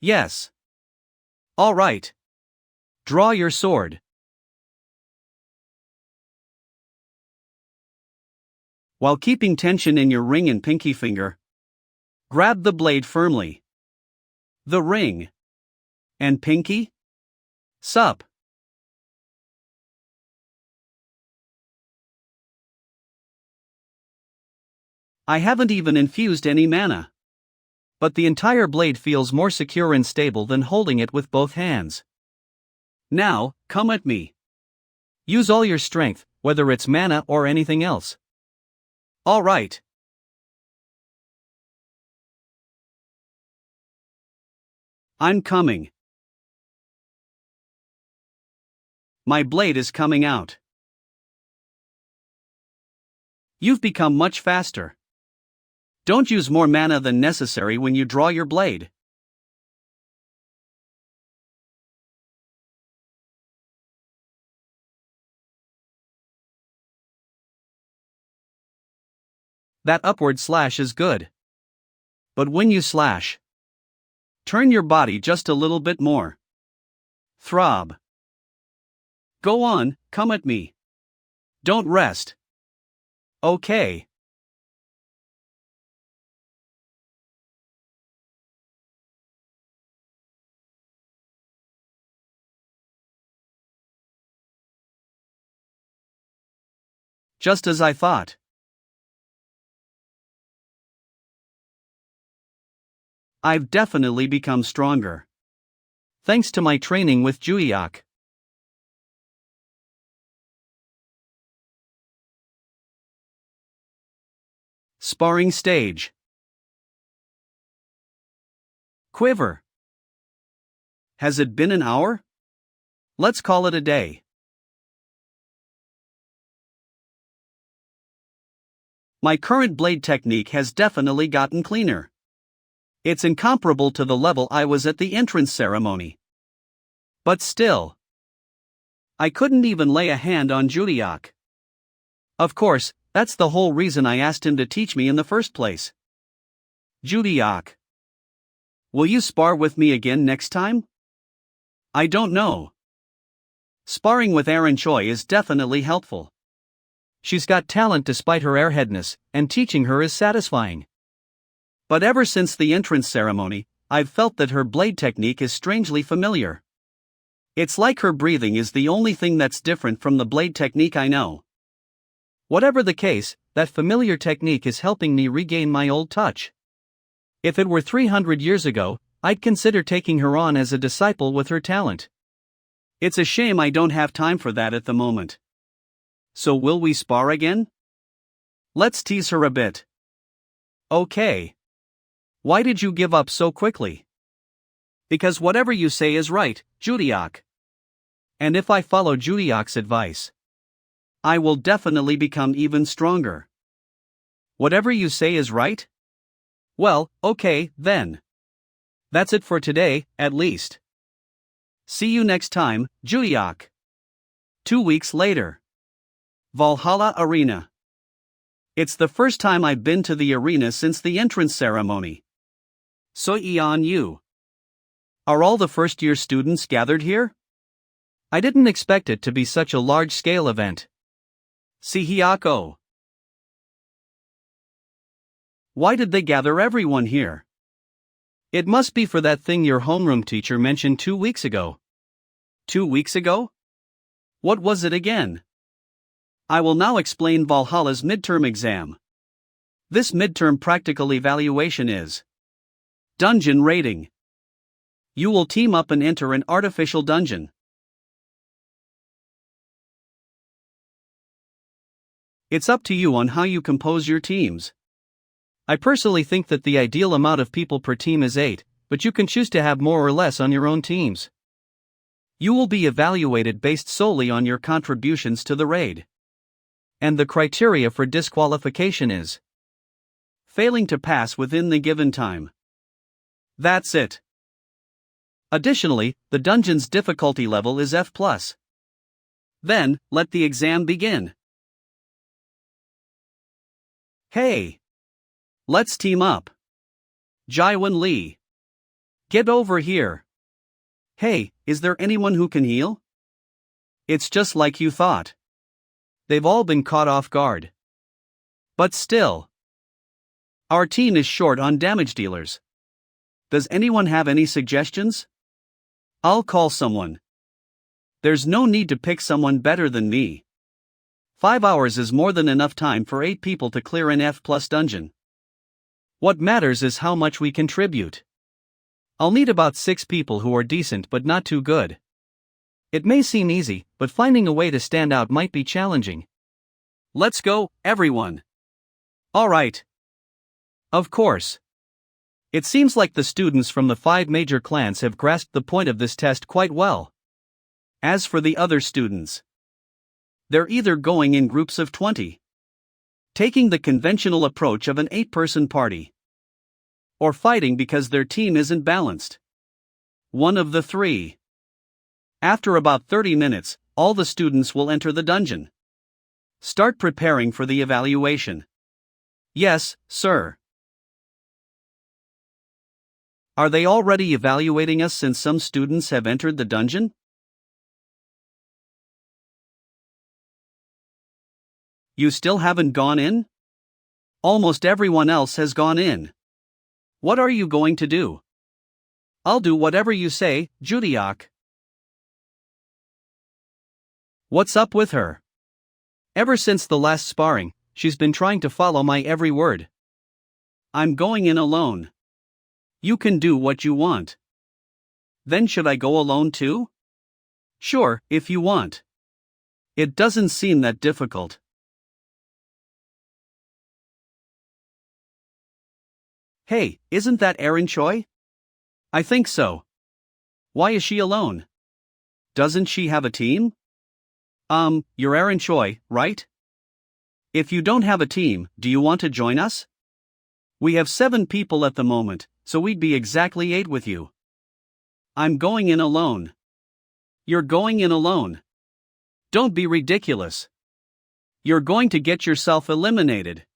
Yes. All right. Draw your sword. While keeping tension in your ring and pinky finger, grab the blade firmly. The ring. And pinky? Sup. I haven't even infused any mana. But the entire blade feels more secure and stable than holding it with both hands. Now, come at me. Use all your strength, whether it's mana or anything else. All right. I'm coming. My blade is coming out. You've become much faster. Don't use more mana than necessary when you draw your blade. That upward slash is good. But when you slash, turn your body just a little bit more. Throb. Go on, come at me. Don't rest. Okay. Just as I thought. I've definitely become stronger. Thanks to my training with Juiak. Sparring stage. Quiver. Has it been an hour? Let's call it a day. My current blade technique has definitely gotten cleaner. It's incomparable to the level I was at the entrance ceremony. But still, I couldn't even lay a hand on Judiak. Of course, that's the whole reason I asked him to teach me in the first place. Judiak. Will you spar with me again next time? I don't know. Sparring with Aaron Choi is definitely helpful. She's got talent despite her airheadness, and teaching her is satisfying. But ever since the entrance ceremony, I've felt that her blade technique is strangely familiar. It's like her breathing is the only thing that's different from the blade technique I know. Whatever the case, that familiar technique is helping me regain my old touch. If it were 300 years ago, I'd consider taking her on as a disciple with her talent. It's a shame I don't have time for that at the moment. So will we spar again? Let's tease her a bit. Okay. Why did you give up so quickly? Because whatever you say is right, Judiok. And if I follow Judiok's advice, I will definitely become even stronger. Whatever you say is right? Well, okay, then. That's it for today, at least. See you next time, Judiok. 2 weeks later. Valhalla Arena. It's the first time I've been to the arena since the entrance ceremony. So on you. Are all the first-year students gathered here? I didn't expect it to be such a large-scale event. Sihiako. Why did they gather everyone here? It must be for that thing your homeroom teacher mentioned 2 weeks ago. 2 weeks ago? What was it again? I will now explain Valhalla's midterm exam. This midterm practical evaluation is dungeon rating. You will team up and enter an artificial dungeon. It's up to you on how you compose your teams. I personally think that the ideal amount of people per team is 8, but you can choose to have more or less on your own teams. You will be evaluated based solely on your contributions to the raid. And the criteria for disqualification is failing to pass within the given time. That's it. Additionally, the dungeon's difficulty level is F+. Then, let the exam begin. Hey! Let's team up. Jaiwan Lee. Get over here. Hey, is there anyone who can heal? It's just like you thought. They've all been caught off guard. But still. Our team is short on damage dealers. Does anyone have any suggestions? I'll call someone. There's no need to pick someone better than me. 5 hours is more than enough time for 8 people to clear an F+ dungeon. What matters is how much we contribute. I'll need about 6 people who are decent but not too good. It may seem easy, but finding a way to stand out might be challenging. Let's go, everyone. Alright. Of course. It seems like the students from the 5 major clans have grasped the point of this test quite well. As for the other students, they're either going in groups of 20, taking the conventional approach of an 8-person party, or fighting because their team isn't balanced. One of the 3. After about 30 minutes, all the students will enter the dungeon. Start preparing for the evaluation. Yes, sir. Are they already evaluating us since some students have entered the dungeon? You still haven't gone in? Almost everyone else has gone in. What are you going to do? I'll do whatever you say, Judiok. What's up with her? Ever since the last sparring, she's been trying to follow my every word. I'm going in alone. You can do what you want. Then should I go alone too? Sure, if you want. It doesn't seem that difficult. Hey, isn't that Erin Choi? I think so. Why is she alone? Doesn't she have a team? You're Erin Choi, right? If you don't have a team, do you want to join us? We have 7 people at the moment, so we'd be exactly 8 with you. I'm going in alone. You're going in alone. Don't be ridiculous. You're going to get yourself eliminated.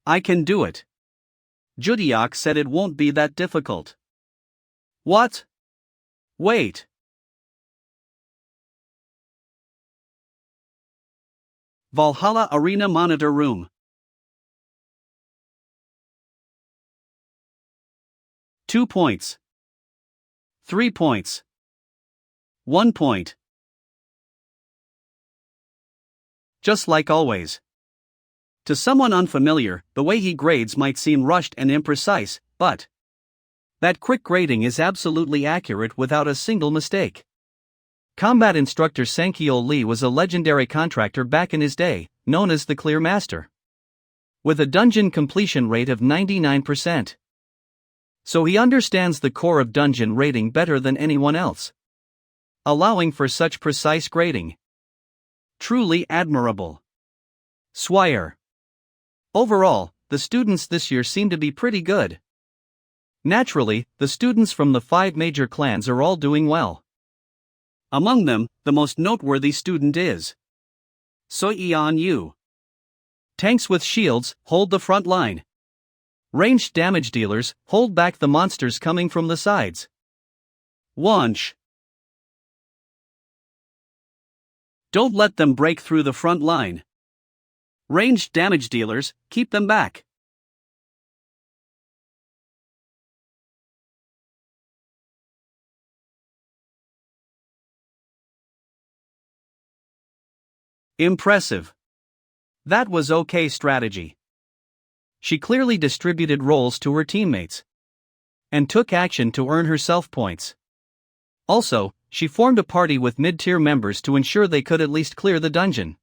I can do it. Judiok said it won't be that difficult. What? Wait. Valhalla Arena Monitor Room. 2 points. 3 points. 1 point. Just like always. To someone unfamiliar, the way he grades might seem rushed and imprecise, but that quick grading is absolutely accurate without a single mistake. Combat instructor Sankyo Lee was a legendary contractor back in his day, known as the Clear Master, with a dungeon completion rate of 99%. So he understands the core of dungeon rating better than anyone else, allowing for such precise grading. Truly admirable. Swire. Overall, the students this year seem to be pretty good. Naturally, the students from the 5 major clans are all doing well. Among them, the most noteworthy student is Soyeon Yu. Tanks with shields hold the front line. Ranged damage dealers hold back the monsters coming from the sides. Wonch. Don't let them break through the front line. Ranged damage dealers keep them back. Impressive. That was okay strategy. She clearly distributed roles to her teammates and took action to earn herself points. Also, she formed a party with mid-tier members to ensure they could at least clear the dungeon.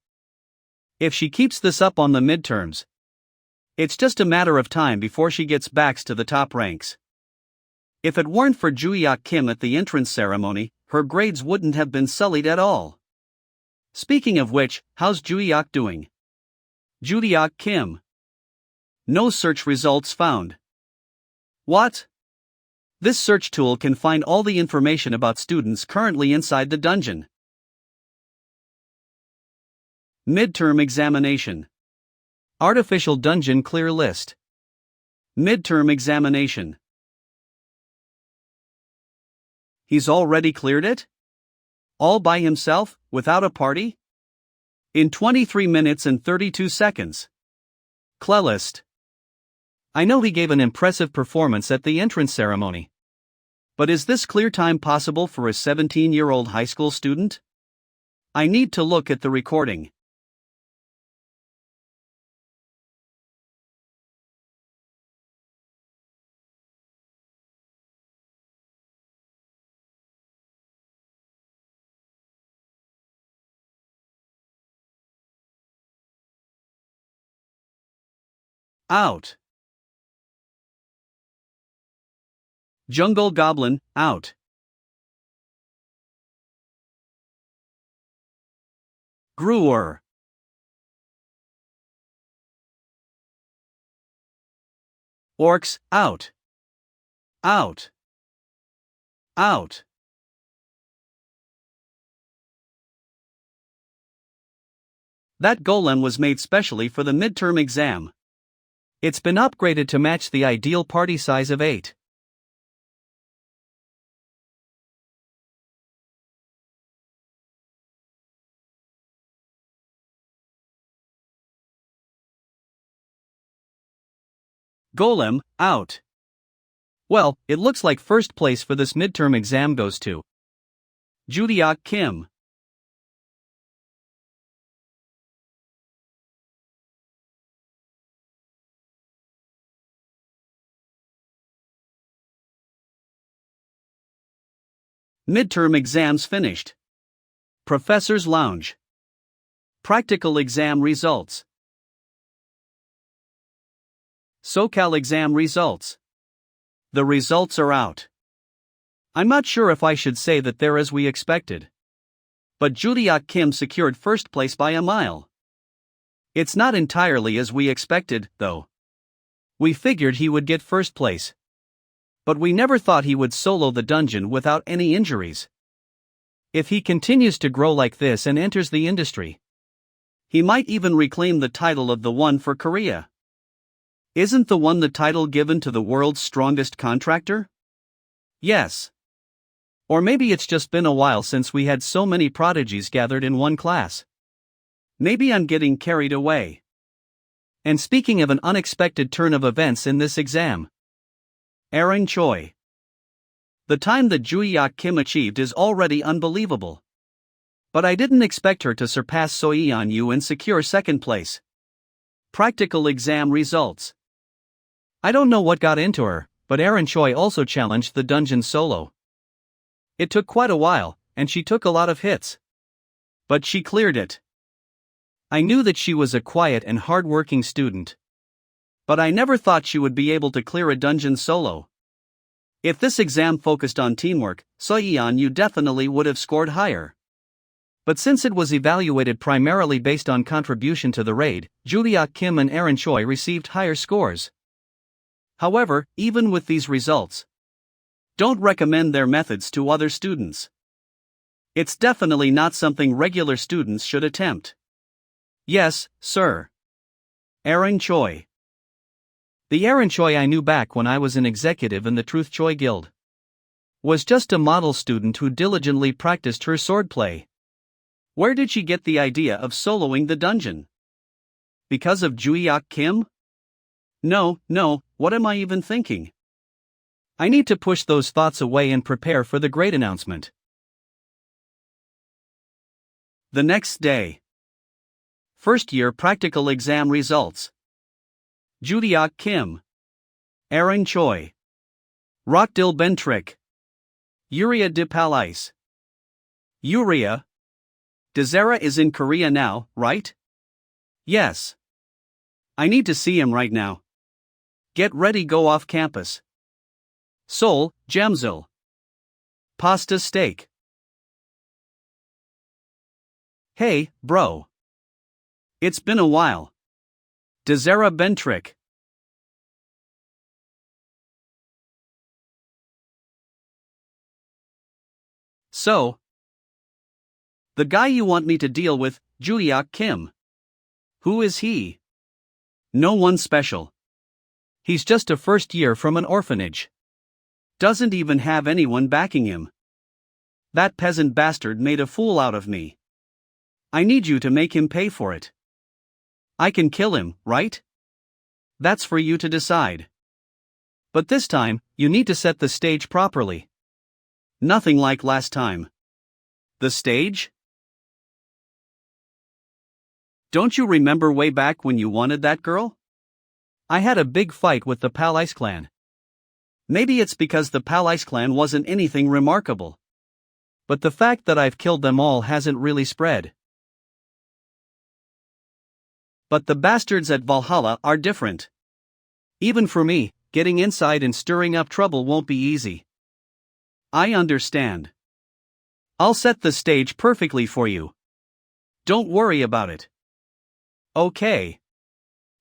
If she keeps this up on the midterms, it's just a matter of time before she gets back to the top ranks. If it weren't for Juyeok Kim at the entrance ceremony, her grades wouldn't have been sullied at all. Speaking of which, how's Juyeok doing? Juyeok Kim. No search results found. What? This search tool can find all the information about students currently inside the dungeon. Midterm examination. Artificial dungeon clear list. Midterm examination. He's already cleared it? All by himself, without a party? In 23 minutes and 32 seconds. Clelist. I know he gave an impressive performance at the entrance ceremony. But is this clear time possible for a 17-year-old high school student? I need to look at the recording. Out. Jungle Goblin, out. Gruer. Orcs, out. Out. Out. That golem was made specially for the midterm exam. It's been upgraded to match the ideal party size of 8. Golem, out. Well, it looks like first place for this midterm exam goes to Juyeok Kim. Midterm exams finished. Professor's Lounge. Practical exam results. SoCal exam results. The results are out. I'm not sure if I should say that they're as we expected. But Juyeok Kim secured first place by a mile. It's not entirely as we expected, though. We figured he would get first place. But we never thought he would solo the dungeon without any injuries. If he continues to grow like this and enters the industry, he might even reclaim the title of the one for Korea. Isn't the one the title given to the world's strongest contractor? Yes. Or maybe it's just been a while since we had so many prodigies gathered in one class. Maybe I'm getting carried away. And speaking of an unexpected turn of events in this exam, Aaron Choi. The time that Juyeok Kim achieved is already unbelievable. But I didn't expect her to surpass Soyeon Yu and secure second place. Practical exam results. I don't know what got into her, but Aaron Choi also challenged the dungeon solo. It took quite a while, and she took a lot of hits. But she cleared it. I knew that she was a quiet and hard-working student. But I never thought she would be able to clear a dungeon solo. If this exam focused on teamwork, So-yeon, you definitely would have scored higher. But since it was evaluated primarily based on contribution to the raid, Juliak Kim and Aaron Choi received higher scores. However, even with these results, don't recommend their methods to other students. It's definitely not something regular students should attempt. Yes, sir. Aaron Choi. The Aaron Choi I knew back when I was an executive in the Truth Choi Guild was just a model student who diligently practiced her swordplay. Where did she get the idea of soloing the dungeon? Because of Juliak Kim? No, what am I even thinking? I need to push those thoughts away and prepare for the great announcement. The next day. First year practical exam results. Juliak Kim. Aaron Choi. Rockdil Bentrick. Uriah de Palais. Uriah. Dezera is in Korea now, right? Yes. I need to see him right now. Get ready, go off campus. Seoul, Jamsil. Pasta steak. Hey, bro. It's been a while. Dezera Bentrick. So, the guy you want me to deal with, Juliak Kim. Who is he? No one special. He's just a first year from an orphanage. Doesn't even have anyone backing him. That peasant bastard made a fool out of me. I need you to make him pay for it. I can kill him, right? That's for you to decide. But this time, you need to set the stage properly. Nothing like last time. The stage? Don't you remember way back when you wanted that girl? I had a big fight with the Palais clan. Maybe it's because the Palais clan wasn't anything remarkable. But the fact that I've killed them all hasn't really spread. But the bastards at Valhalla are different. Even for me, getting inside and stirring up trouble won't be easy. I understand. I'll set the stage perfectly for you. Don't worry about it. Okay.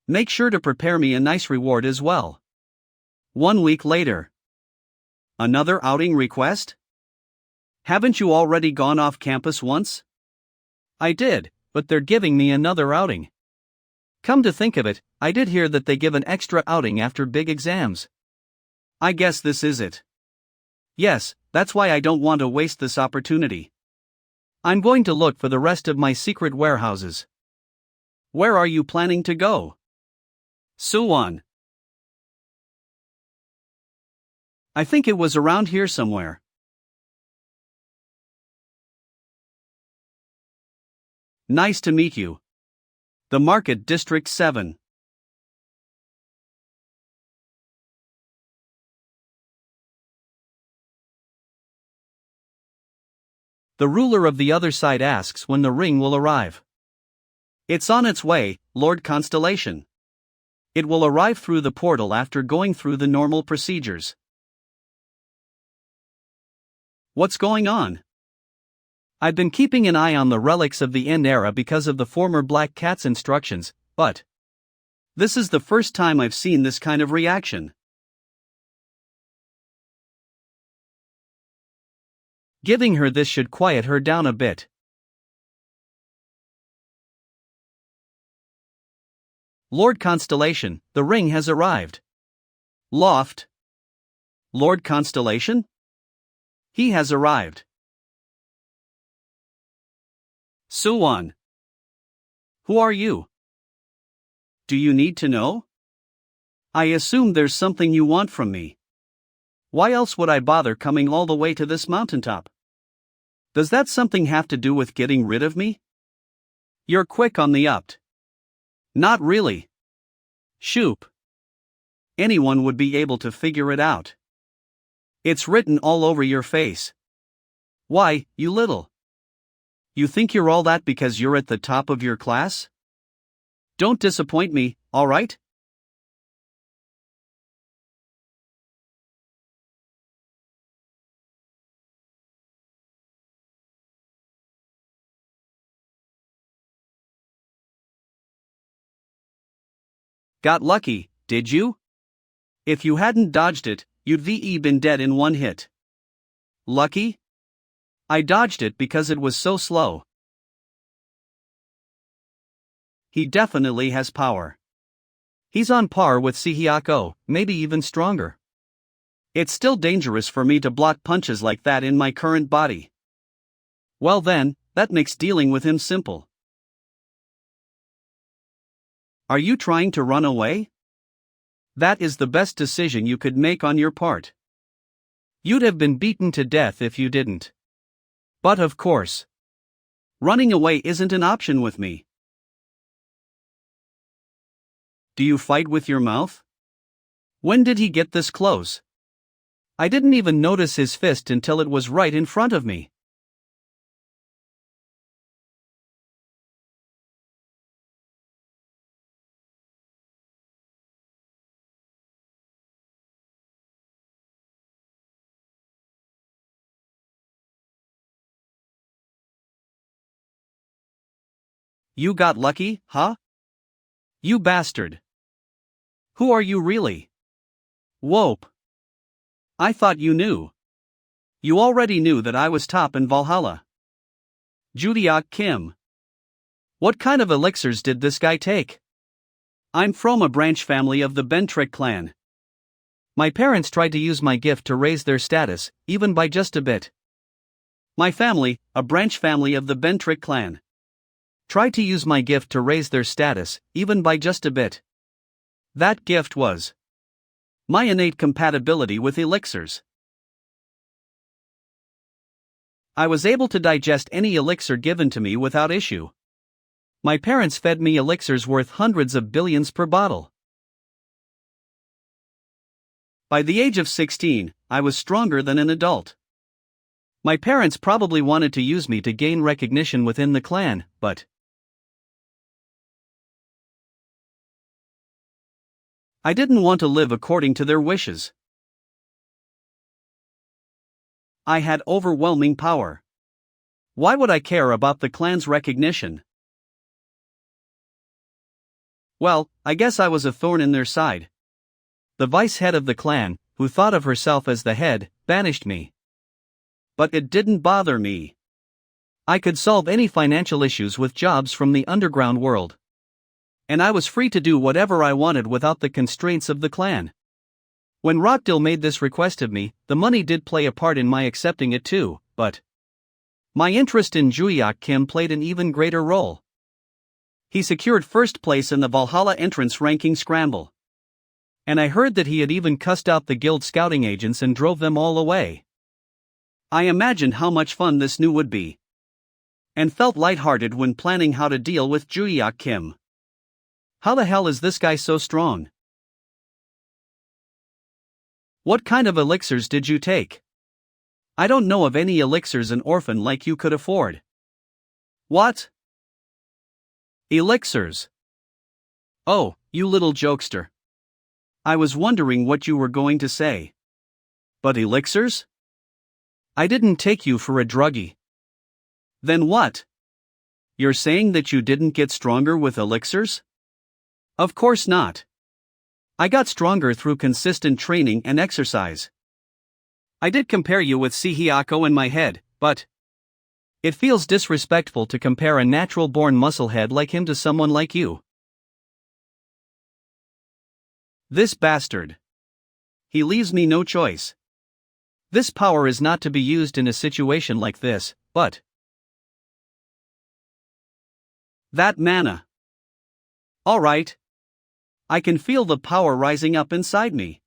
Make sure to prepare me a nice reward as well. 1 week later. Another outing request? Haven't you already gone off campus once? I did, but they're giving me another outing. Come to think of it, I did hear that they give an extra outing after big exams. I guess this is it. Yes, that's why I don't want to waste this opportunity. I'm going to look for the rest of my secret warehouses. Where are you planning to go? Suwon. I think it was around here somewhere. Nice to meet you. The Market District 7. The ruler of the other side asks when the ring will arrive. It's on its way, Lord Constellation. It will arrive through the portal after going through the normal procedures. What's going on? I've been keeping an eye on the relics of the End era because of the former Black Cat's instructions, but this is the first time I've seen this kind of reaction. Giving her this should quiet her down a bit. Lord Constellation, the ring has arrived. Loft. Lord Constellation? He has arrived. Suwon. Who are you? Do you need to know? I assume there's something you want from me. Why else would I bother coming all the way to this mountaintop? Does that something have to do with getting rid of me? You're quick on the upped. Not really. Shoop. Anyone would be able to figure it out. It's written all over your face. Why, you little. You think you're all that because you're at the top of your class? Don't disappoint me, alright? Got lucky, did you? If you hadn't dodged it, you'd been dead in one hit. Lucky? I dodged it because it was so slow. He definitely has power. He's on par with Sihiyako, maybe even stronger. It's still dangerous for me to block punches like that in my current body. Well then, that makes dealing with him simple. Are you trying to run away? That is the best decision you could make on your part. You'd have been beaten to death if you didn't. But of course, running away isn't an option with me. Do you fight with your mouth? When did he get this close? I didn't even notice his fist until it was right in front of me. You got lucky, huh? You bastard. Who are you really? Whoop. I thought you knew. You already knew that I was top in Valhalla. Judeok Kim. What kind of elixirs did this guy take? I'm from a branch family of the Bentrick clan. My parents tried to use my gift to raise their status, even by just a bit. My family, a branch family of the Bentrick clan, tried to use my gift to raise their status, even by just a bit. That gift was my innate compatibility with elixirs. I was able to digest any elixir given to me without issue. My parents fed me elixirs worth hundreds of billions per bottle. By the age of 16, I was stronger than an adult. My parents probably wanted to use me to gain recognition within the clan, but I didn't want to live according to their wishes. I had overwhelming power. Why would I care about the clan's recognition? Well, I guess I was a thorn in their side. The vice head of the clan, who thought of herself as the head, banished me. But it didn't bother me. I could solve any financial issues with jobs from the underground world. And I was free to do whatever I wanted without the constraints of the clan. When Rockdale made this request of me, the money did play a part in my accepting it too, but my interest in Judeok Kim played an even greater role. He secured first place in the Valhalla entrance ranking scramble. And I heard that he had even cussed out the guild scouting agents and drove them all away. I imagined how much fun this new would be, and felt lighthearted when planning how to deal with Judeok Kim. How the hell is this guy so strong? What kind of elixirs did you take? I don't know of any elixirs an orphan like you could afford. What? Elixirs. Oh, you little jokester. I was wondering what you were going to say. But elixirs? I didn't take you for a druggie. Then what? You're saying that you didn't get stronger with elixirs? Of course not. I got stronger through consistent training and exercise. I did compare you with Sihiyako in my head, but it feels disrespectful to compare a natural-born musclehead like him to someone like you. This bastard. He leaves me no choice. This power is not to be used in a situation like this, but that mana. Alright. I can feel the power rising up inside me.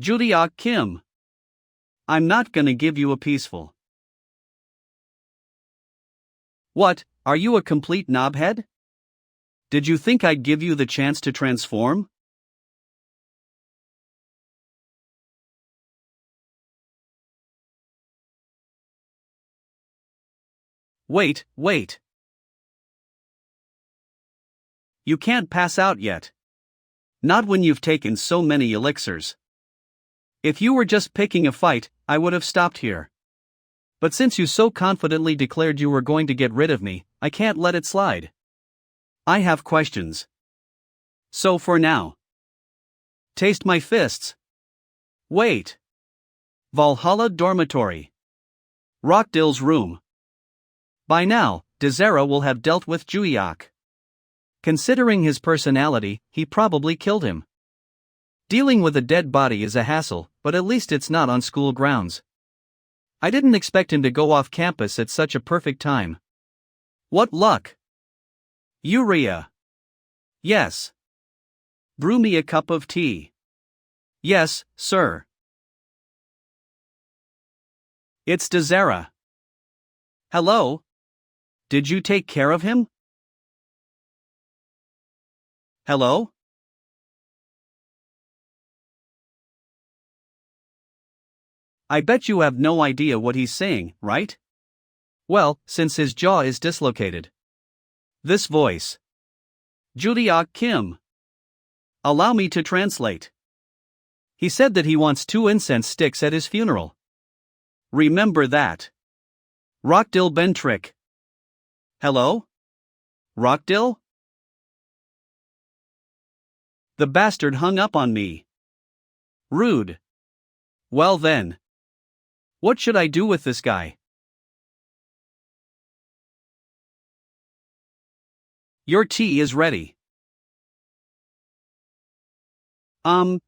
Judeok Kim. I'm not gonna give you a peaceful. What, are you a complete knobhead? Did you think I'd give you the chance to transform? Wait, wait. You can't pass out yet. Not when you've taken so many elixirs. If you were just picking a fight, I would have stopped here. But since you so confidently declared you were going to get rid of me, I can't let it slide. I have questions. So for now. Taste my fists. Wait. Valhalla Dormitory. Rockdill's room. By now, Dezera will have dealt with Juiak. Considering his personality, he probably killed him. Dealing with a dead body is a hassle, but at least it's not on school grounds. I didn't expect him to go off campus at such a perfect time. What luck! Urea. Yes. Brew me a cup of tea. Yes, sir. It's Dezera. Hello? Did you take care of him? Hello? I bet you have no idea what he's saying, right? Well, since his jaw is dislocated. This voice. Judeok Kim. Allow me to translate. He said that he wants 2 incense sticks at his funeral. Remember that. Rockdill Bentrick. Hello? Rockdill? The bastard hung up on me. Rude. Well then. What should I do with this guy? Your tea is ready.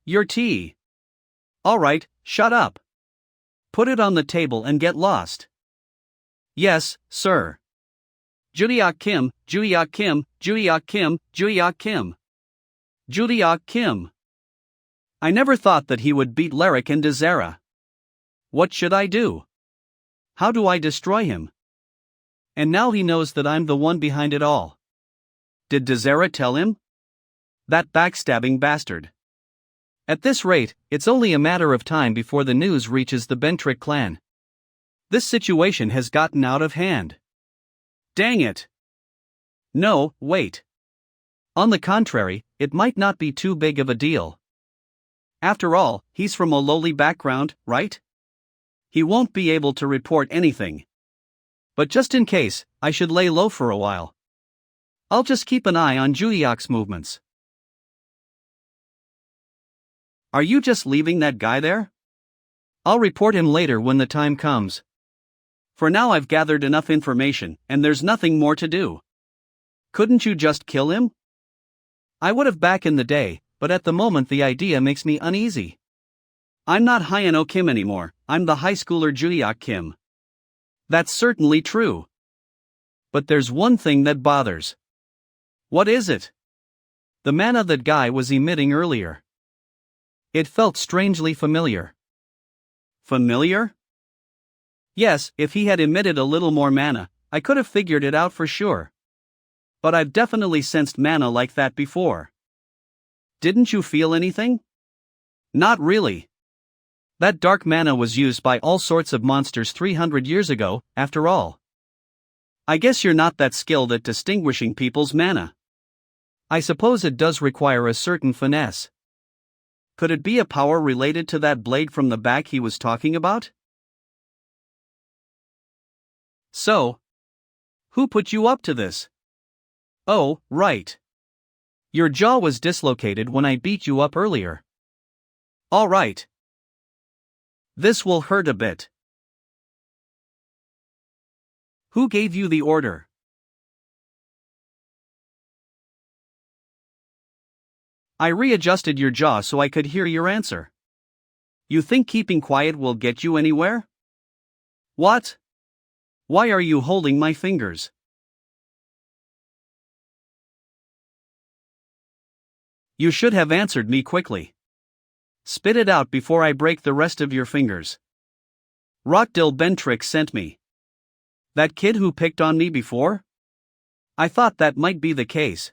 Your tea. Alright, shut up. Put it on the table and get lost. Yes, sir. Judeok Kim, Judeok Kim, Judeok Kim, Judeok Kim. Judeok Kim. I never thought that he would beat Relic and Dezera. What should I do? How do I destroy him? And now he knows that I'm the one behind it all. Did Dezera tell him? That backstabbing bastard. At this rate, it's only a matter of time before the news reaches the Bentrick clan. This situation has gotten out of hand. Dang it! No, wait. On the contrary, it might not be too big of a deal. After all, he's from a lowly background, right? He won't be able to report anything. But just in case, I should lay low for a while. I'll just keep an eye on Judeok's movements. Are you just leaving that guy there? I'll report him later when the time comes. For now I've gathered enough information, and there's nothing more to do. Couldn't you just kill him? I would have back in the day, but at the moment the idea makes me uneasy. I'm not Hyeno Kim anymore, I'm the high schooler Judeok Kim. That's certainly true. But there's one thing that bothers. What is it? The mana that guy was emitting earlier. It felt strangely familiar. Familiar? Yes, if he had emitted a little more mana, I could have figured it out for sure. But I've definitely sensed mana like that before. Didn't you feel anything? Not really. That dark mana was used by all sorts of monsters 300 years ago, after all. I guess you're not that skilled at distinguishing people's mana. I suppose it does require a certain finesse. Could it be a power related to that blade from the back he was talking about? So, who put you up to this? Oh, right. Your jaw was dislocated when I beat you up earlier. All right. This will hurt a bit. Who gave you the order? I readjusted your jaw so I could hear your answer. You think keeping quiet will get you anywhere? What? Why are you holding my fingers? You should have answered me quickly. Spit it out before I break the rest of your fingers. Rockdill Bentrick sent me. That kid who picked on me before? I thought that might be the case.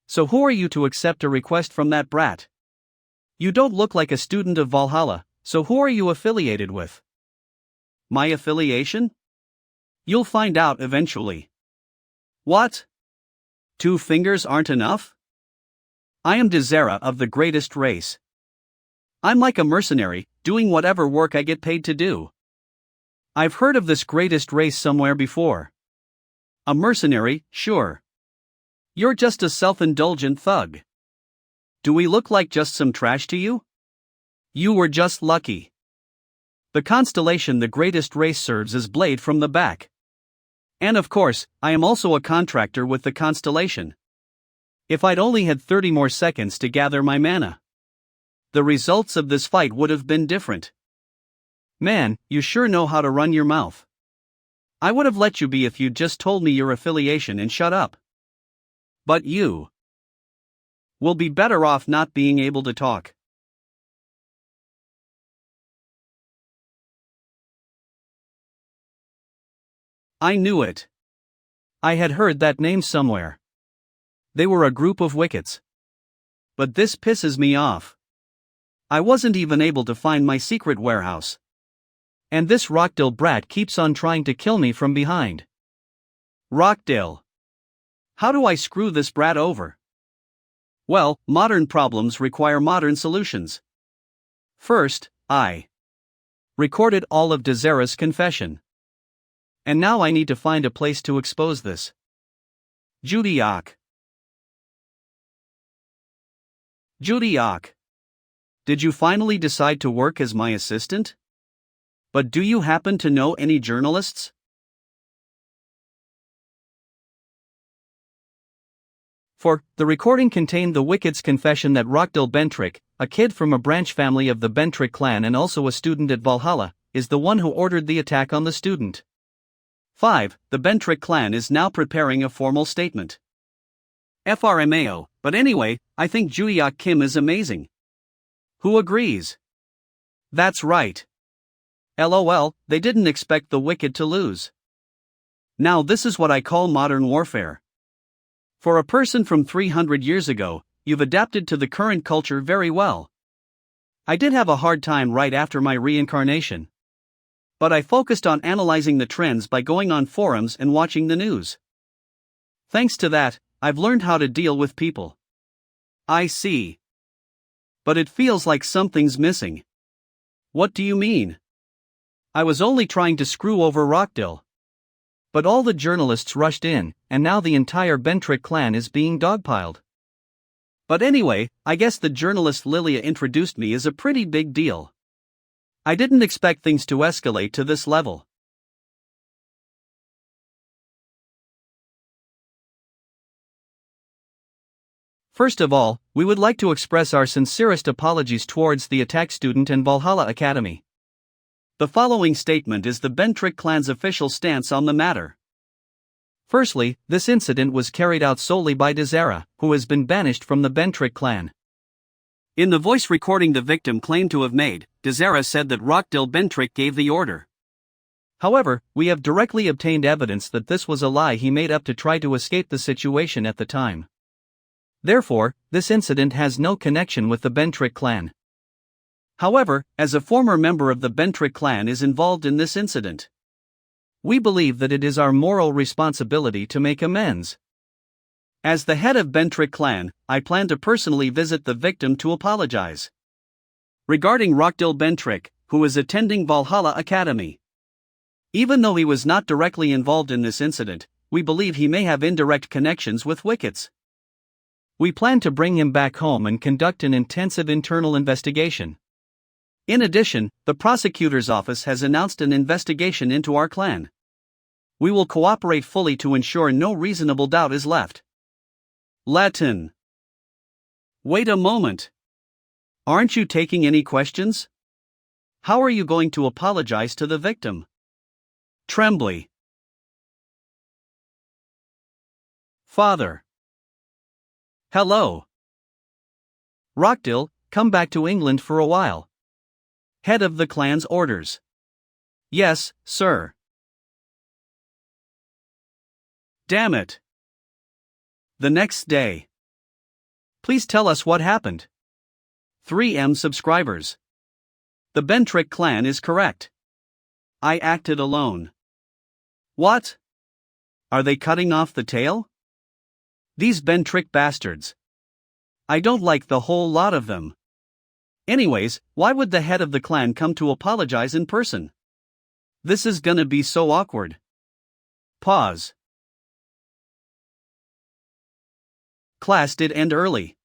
So who are you to accept a request from that brat? You don't look like a student of Valhalla, so who are you affiliated with? My affiliation? You'll find out eventually. What? 2 fingers aren't enough? I am Dezera of the greatest race. I'm like a mercenary, doing whatever work I get paid to do. I've heard of this greatest race somewhere before. A mercenary, sure. You're just a self-indulgent thug. Do we look like just some trash to you? You were just lucky. The constellation the greatest race serves as blade from the back. And of course, I am also a contractor with the constellation. If I'd only had 30 more seconds to gather my mana, the results of this fight would have been different. Man, you sure know how to run your mouth. I would have let you be if you'd just told me your affiliation and shut up. But you will be better off not being able to talk. I knew it. I had heard that name somewhere. They were a group of wickets. But this pisses me off. I wasn't even able to find my secret warehouse. And this Rockdale brat keeps on trying to kill me from behind. Rockdale. How do I screw this brat over? Well, modern problems require modern solutions. First, I recorded all of Dezera's confession. And now I need to find a place to expose this. Judy-ok. Judy-ok. Did you finally decide to work as my assistant? But do you happen to know any journalists? For, the recording contained the Wicked's confession that Rockdale Bentrick, a kid from a branch family of the Bentrick clan and also a student at Valhalla, is the one who ordered the attack on the student. 5. The Bentrick clan is now preparing a formal statement. FRMAO, but anyway, I think Judy-ok Kim is amazing. Who agrees? That's right. LOL, they didn't expect the Wicked to lose. Now this is what I call modern warfare. For a person from 300 years ago, you've adapted to the current culture very well. I did have a hard time right after my reincarnation. But I focused on analyzing the trends by going on forums and watching the news. Thanks to that, I've learned how to deal with people. I see. But it feels like something's missing. What do you mean? I was only trying to screw over Rockdale. But all the journalists rushed in, and now the entire Bentrick clan is being dogpiled. But anyway, I guess the journalist Lilia introduced me is a pretty big deal. I didn't expect things to escalate to this level. First of all, we would like to express our sincerest apologies towards the attack student and Valhalla Academy. The following statement is the Bentrick clan's official stance on the matter. Firstly, this incident was carried out solely by Dezera, who has been banished from the Bentrick clan. In the voice recording the victim claimed to have made, Dezera said that Rockdale Bentrick gave the order. However, we have directly obtained evidence that this was a lie he made up to try to escape the situation at the time. Therefore, this incident has no connection with the Bentrick clan. However, as a former member of the Bentrick clan is involved in this incident, we believe that it is our moral responsibility to make amends. As the head of Bentrick clan, I plan to personally visit the victim to apologize. Regarding Rockdale Bentrick, who is attending Valhalla Academy. Even though he was not directly involved in this incident, we believe he may have indirect connections with Wickets. We plan to bring him back home and conduct an intensive internal investigation. In addition, the prosecutor's office has announced an investigation into our clan. We will cooperate fully to ensure no reasonable doubt is left. Latin. Wait a moment. Aren't you taking any questions? How are you going to apologize to the victim? Trembly. Father. Hello. Rockdale, come back to England for a while. Head of the clan's orders. Yes, sir. Damn it. The next day. Please tell us what happened. 3M subscribers. The Bentrick clan is correct. I acted alone. What? Are they cutting off the tail? These Ben-trick bastards. I don't like the whole lot of them. Anyways, why would the head of the clan come to apologize in person? This is gonna be so awkward. Pause. Class did end early.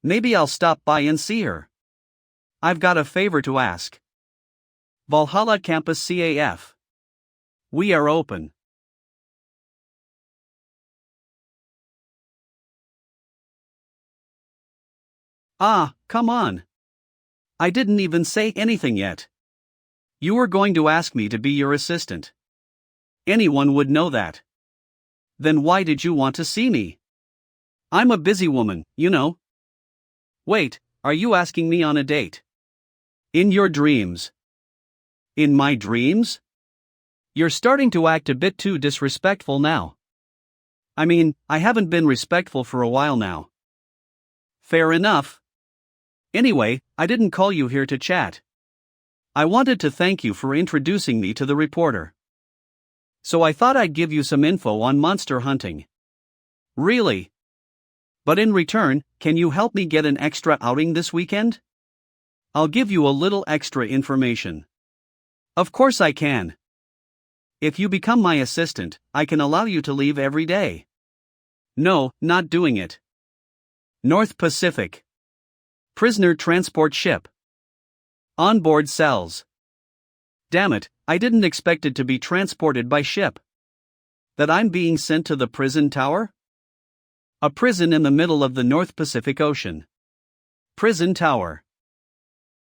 Maybe I'll stop by and see her. I've got a favor to ask. Valhalla Campus CAF. We are open. Ah, come on. I didn't even say anything yet. You were going to ask me to be your assistant. Anyone would know that. Then why did you want to see me? I'm a busy woman, you know. Wait, are you asking me on a date? In your dreams. In my dreams? You're starting to act a bit too disrespectful now. I mean, I haven't been respectful for a while now. Fair enough. Anyway, I didn't call you here to chat. I wanted to thank you for introducing me to the reporter. So I thought I'd give you some info on monster hunting. Really? But in return, can you help me get an extra outing this weekend? I'll give you a little extra information. Of course I can. If you become my assistant, I can allow you to leave every day. No, not doing it. North Pacific. Prisoner transport ship. Onboard cells. Damn it, I didn't expect it to be transported by ship. That I'm being sent to the prison tower? A prison in the middle of the North Pacific Ocean. Prison tower.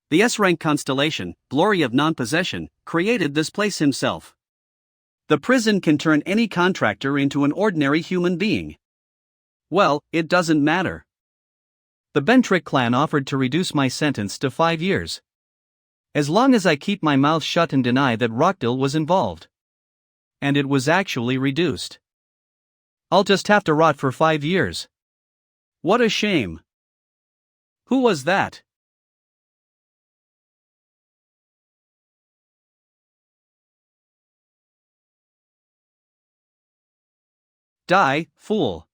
The S-rank constellation, Glory of Non-Possession, created this place himself. The prison can turn any contractor into an ordinary human being. Well, it doesn't matter. The Ben-trick clan offered to reduce my sentence to 5 years. As long as I keep my mouth shut and deny that Rockdale was involved. And it was actually reduced. I'll just have to rot for 5 years. What a shame. Who was that? Die, fool.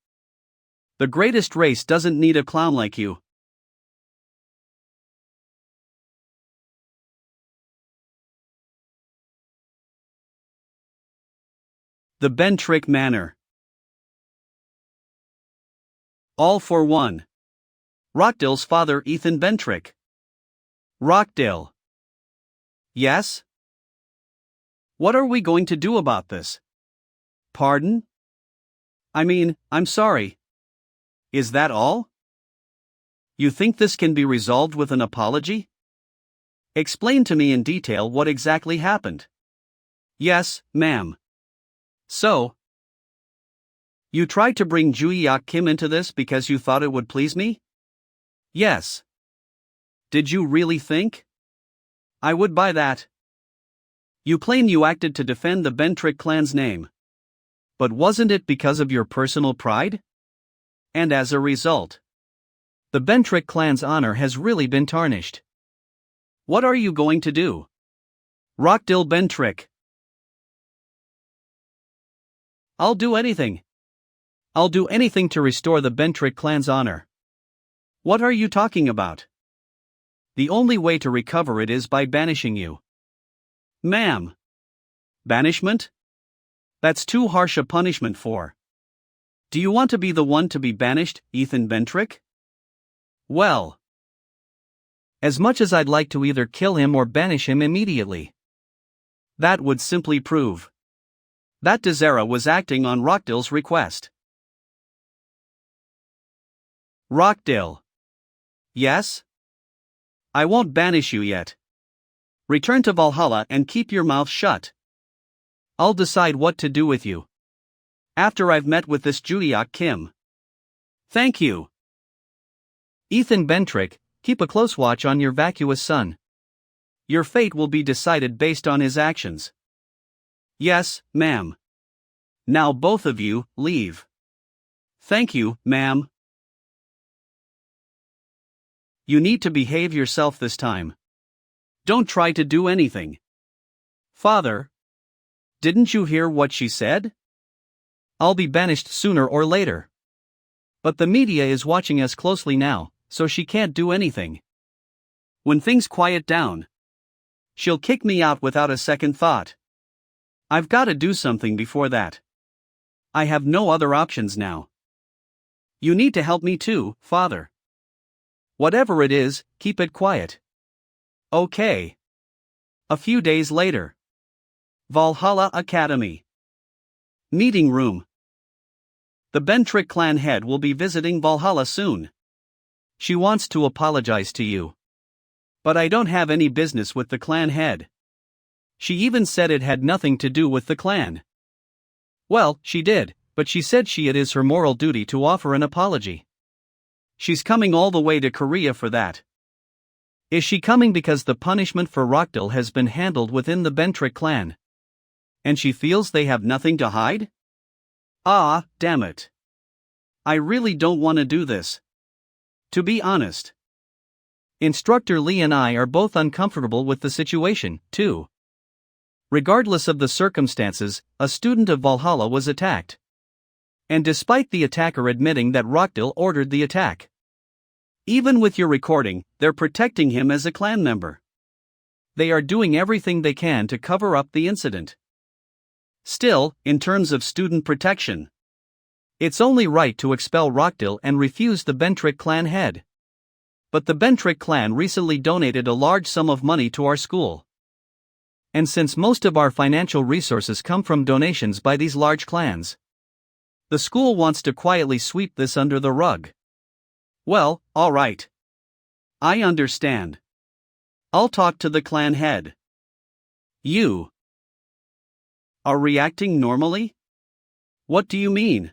The greatest race doesn't need a clown like you. The Ben-trick manner. All for one. Rockdale's father Ethan Ben-trick. Rockdale. Yes? What are we going to do about this? Pardon? I mean, I'm sorry. Is that all? You think this can be resolved with an apology? Explain to me in detail what exactly happened. Yes, ma'am. So, you tried to bring Juyeok Kim into this because you thought it would please me? Yes. Did you really think I would buy that? You claim you acted to defend the Ben-trick clan's name. But wasn't it because of your personal pride? And as a result, the Ben-trick clan's honor has really been tarnished. What are you going to do? Rockdale Ben-trick. I'll do anything. I'll do anything to restore the Ben-trick clan's honor. What are you talking about? The only way to recover it is by banishing you. Ma'am. Banishment? That's too harsh a punishment for. Do you want to be the one to be banished, Ethan Ben-trick? Well, as much as I'd like to either kill him or banish him immediately, that would simply prove that Dezera was acting on Rockdale's request. Rockdale. Yes? I won't banish you yet. Return to Valhalla and keep your mouth shut. I'll decide what to do with you after I've met with this Juyeok Kim. Thank you. Ethan Ben-trick, keep a close watch on your vacuous son. Your fate will be decided based on his actions. Yes, ma'am. Now both of you, leave. Thank you, ma'am. You need to behave yourself this time. Don't try to do anything. Father. Didn't you hear what she said? I'll be banished sooner or later. But the media is watching us closely now, so she can't do anything. When things quiet down, she'll kick me out without a second thought. I've got to do something before that. I have no other options now. You need to help me too, Father. Whatever it is, keep it quiet. Okay. A few days later. Valhalla Academy. Meeting room. The Bentrick clan head will be visiting Valhalla soon. She wants to apologize to you. But I don't have any business with the clan head. She even said it had nothing to do with the clan. Well, she did, but she said it is her moral duty to offer an apology. She's coming all the way to Korea for that. Is she coming because the punishment for Rockdale has been handled within the Bentrick clan? And she feels they have nothing to hide? Ah, damn it. I really don't want to do this. To be honest. Instructor Lee and I are both uncomfortable with the situation, too. Regardless of the circumstances, a student of Valhalla was attacked. And despite the attacker admitting that Rockdale ordered the attack. Even with your recording, they're protecting him as a clan member. They are doing everything they can to cover up the incident. Still, in terms of student protection, it's only right to expel Rockdale and refuse the Bentrick clan head. But the Bentrick clan recently donated a large sum of money to our school. And since most of our financial resources come from donations by these large clans, the school wants to quietly sweep this under the rug. Well, all right. I understand. I'll talk to the clan head. You are reacting normally? What do you mean?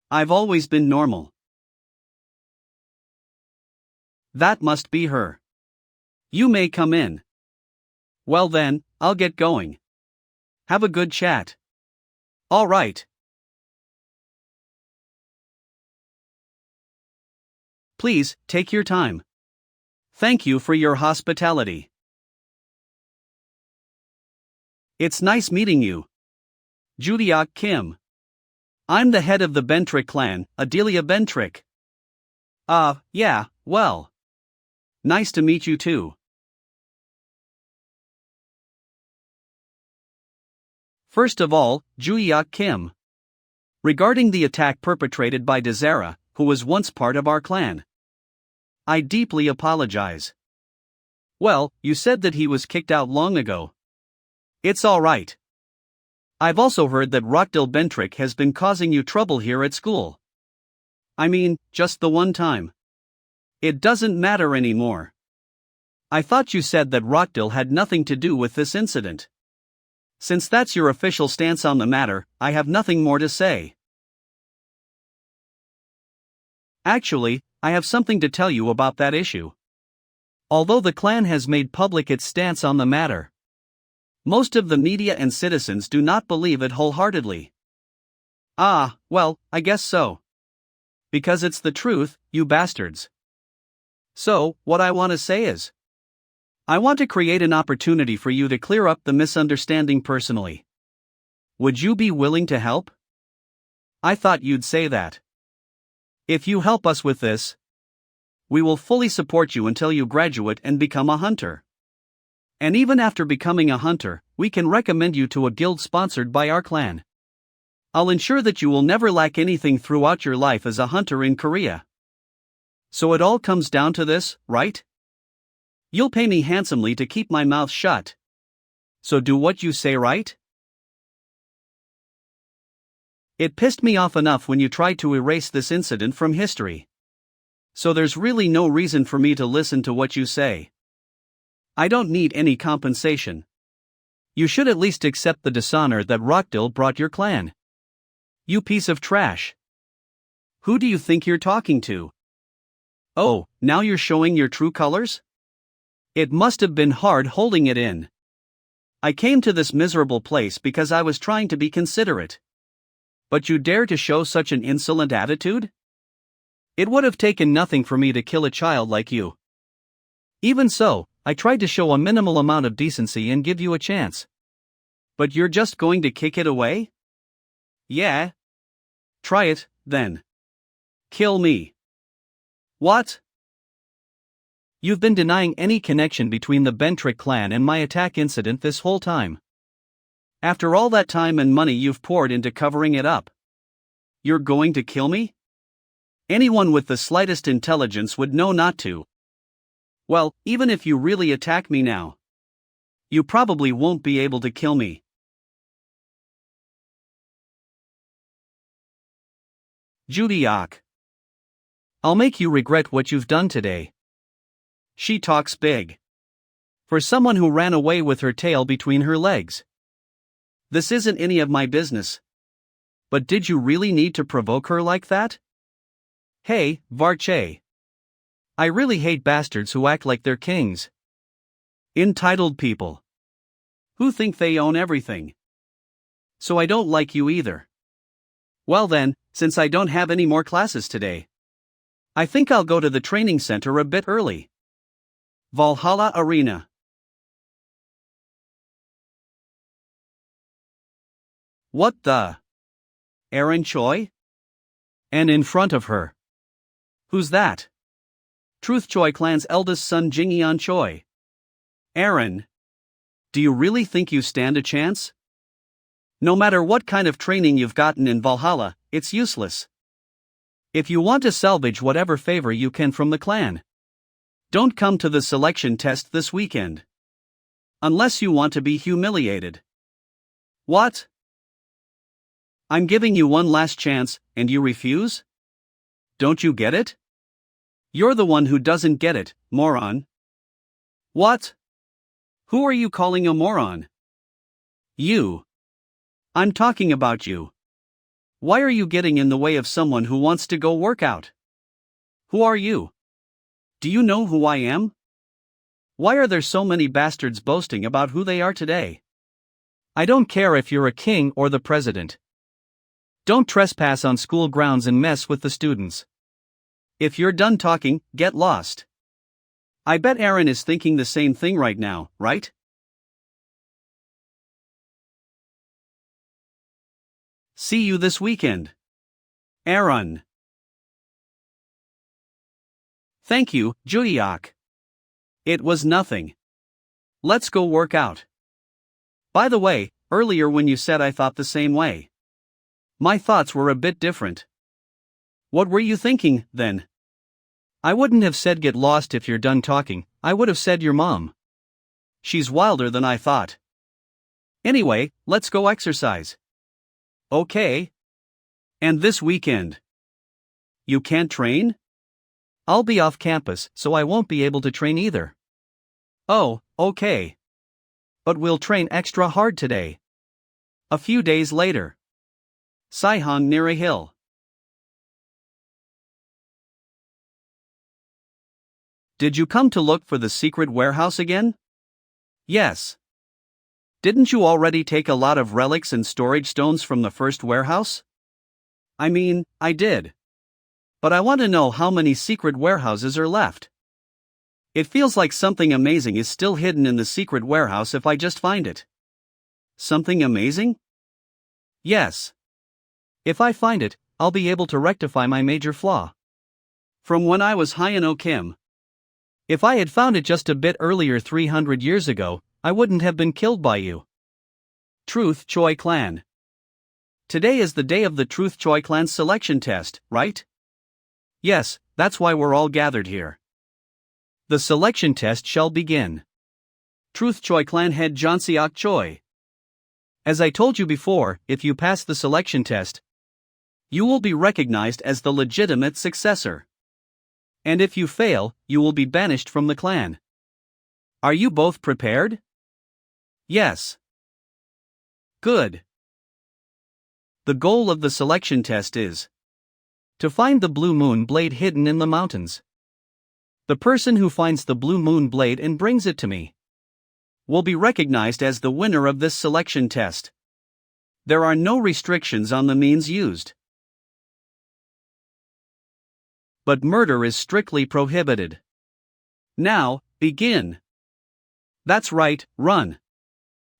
I've always been normal. That must be her. You may come in. Well then, I'll get going. Have a good chat. All right. Please, take your time. Thank you for your hospitality. It's nice meeting you. Judeok Kim. I'm the head of the Bentrick clan, Adelia Bentrick. Yeah, well. Nice to meet you too. First of all, Judeok Kim. Regarding the attack perpetrated by Desera, who was once part of our clan, I deeply apologize. Well, you said that he was kicked out long ago. It's all right. I've also heard that Rockdale Bentrick has been causing you trouble here at school. I mean, just the one time. It doesn't matter anymore. I thought you said that Rockdale had nothing to do with this incident. Since that's your official stance on the matter, I have nothing more to say. Actually, I have something to tell you about that issue. Although the clan has made public its stance on the matter, most of the media and citizens do not believe it wholeheartedly. Ah, well, I guess so. Because it's the truth, you bastards. So, what I want to say is, I want to create an opportunity for you to clear up the misunderstanding personally. Would you be willing to help? I thought you'd say that. If you help us with this, we will fully support you until you graduate and become a hunter. And even after becoming a hunter, we can recommend you to a guild sponsored by our clan. I'll ensure that you will never lack anything throughout your life as a hunter in Korea. So it all comes down to this, right? You'll pay me handsomely to keep my mouth shut. So do what you say, right? It pissed me off enough when you tried to erase this incident from history. So there's really no reason for me to listen to what you say. I don't need any compensation. You should at least accept the dishonor that Rockdale brought your clan. You piece of trash. Who do you think you're talking to? Oh, now you're showing your true colors? It must have been hard holding it in. I came to this miserable place because I was trying to be considerate. But you dare to show such an insolent attitude? It would have taken nothing for me to kill a child like you. Even so, I tried to show a minimal amount of decency and give you a chance. But you're just going to kick it away? Yeah. Try it, then. Kill me. What? You've been denying any connection between the Bentrick clan and my attack incident this whole time. After all that time and money you've poured into covering it up. You're going to kill me? Anyone with the slightest intelligence would know not to. Well, even if you really attack me now, you probably won't be able to kill me. Judiok. I'll make you regret what you've done today. She talks big. For someone who ran away with her tail between her legs. This isn't any of my business. But did you really need to provoke her like that? Hey, Varche. I really hate bastards who act like they're kings. Entitled people. Who think they own everything. So I don't like you either. Well then, since I don't have any more classes today, I think I'll go to the training center a bit early. Valhalla Arena. What the? Aaron Choi? And in front of her. Who's that? Truth Choi clan's eldest son Jingyeon Choi. Aaron. Do you really think you stand a chance? No matter what kind of training you've gotten in Valhalla, it's useless. If you want to salvage whatever favor you can from the clan, don't come to the selection test this weekend. Unless you want to be humiliated. What? I'm giving you one last chance, and you refuse? Don't you get it? You're the one who doesn't get it, moron. What? Who are you calling a moron? You. I'm talking about you. Why are you getting in the way of someone who wants to go work out? Who are you? Do you know who I am? Why are there so many bastards boasting about who they are today? I don't care if you're a king or the president. Don't trespass on school grounds and mess with the students. If you're done talking, get lost. I bet Aaron is thinking the same thing right now, right? See you this weekend. Aaron. Thank you, Judiok. It was nothing. Let's go work out. By the way, earlier when you said I thought the same way, my thoughts were a bit different. What were you thinking, then? I wouldn't have said get lost if you're done talking, I would have said your mom. She's wilder than I thought. Anyway, let's go exercise. Okay. And this weekend? You can't train? I'll be off campus, so I won't be able to train either. Oh, okay. But we'll train extra hard today. A few days later. Saihong near a hill. Did you come to look for the secret warehouse again? Yes. Didn't you already take a lot of relics and storage stones from the first warehouse? I mean, I did. But I want to know how many secret warehouses are left. It feels like something amazing is still hidden in the secret warehouse if I just find it. Something amazing? Yes. If I find it, I'll be able to rectify my major flaw. From when I was Hyeno Kim. If I had found it just a bit earlier 300 years ago, I wouldn't have been killed by you. Truth Choi Clan. Today is the day of the Truth Choi Clan's selection test, right? Yes, that's why we're all gathered here. The selection test shall begin. Truth Choi Clan head Jeonseok Choi. As I told you before, if you pass the selection test, you will be recognized as the legitimate successor. And if you fail, you will be banished from the clan. Are you both prepared? Yes. Good. The goal of the selection test is to find the blue moon blade hidden in the mountains. The person who finds the blue moon blade and brings it to me will be recognized as the winner of this selection test. There are no restrictions on the means used. But murder is strictly prohibited. Now, begin. That's right, run.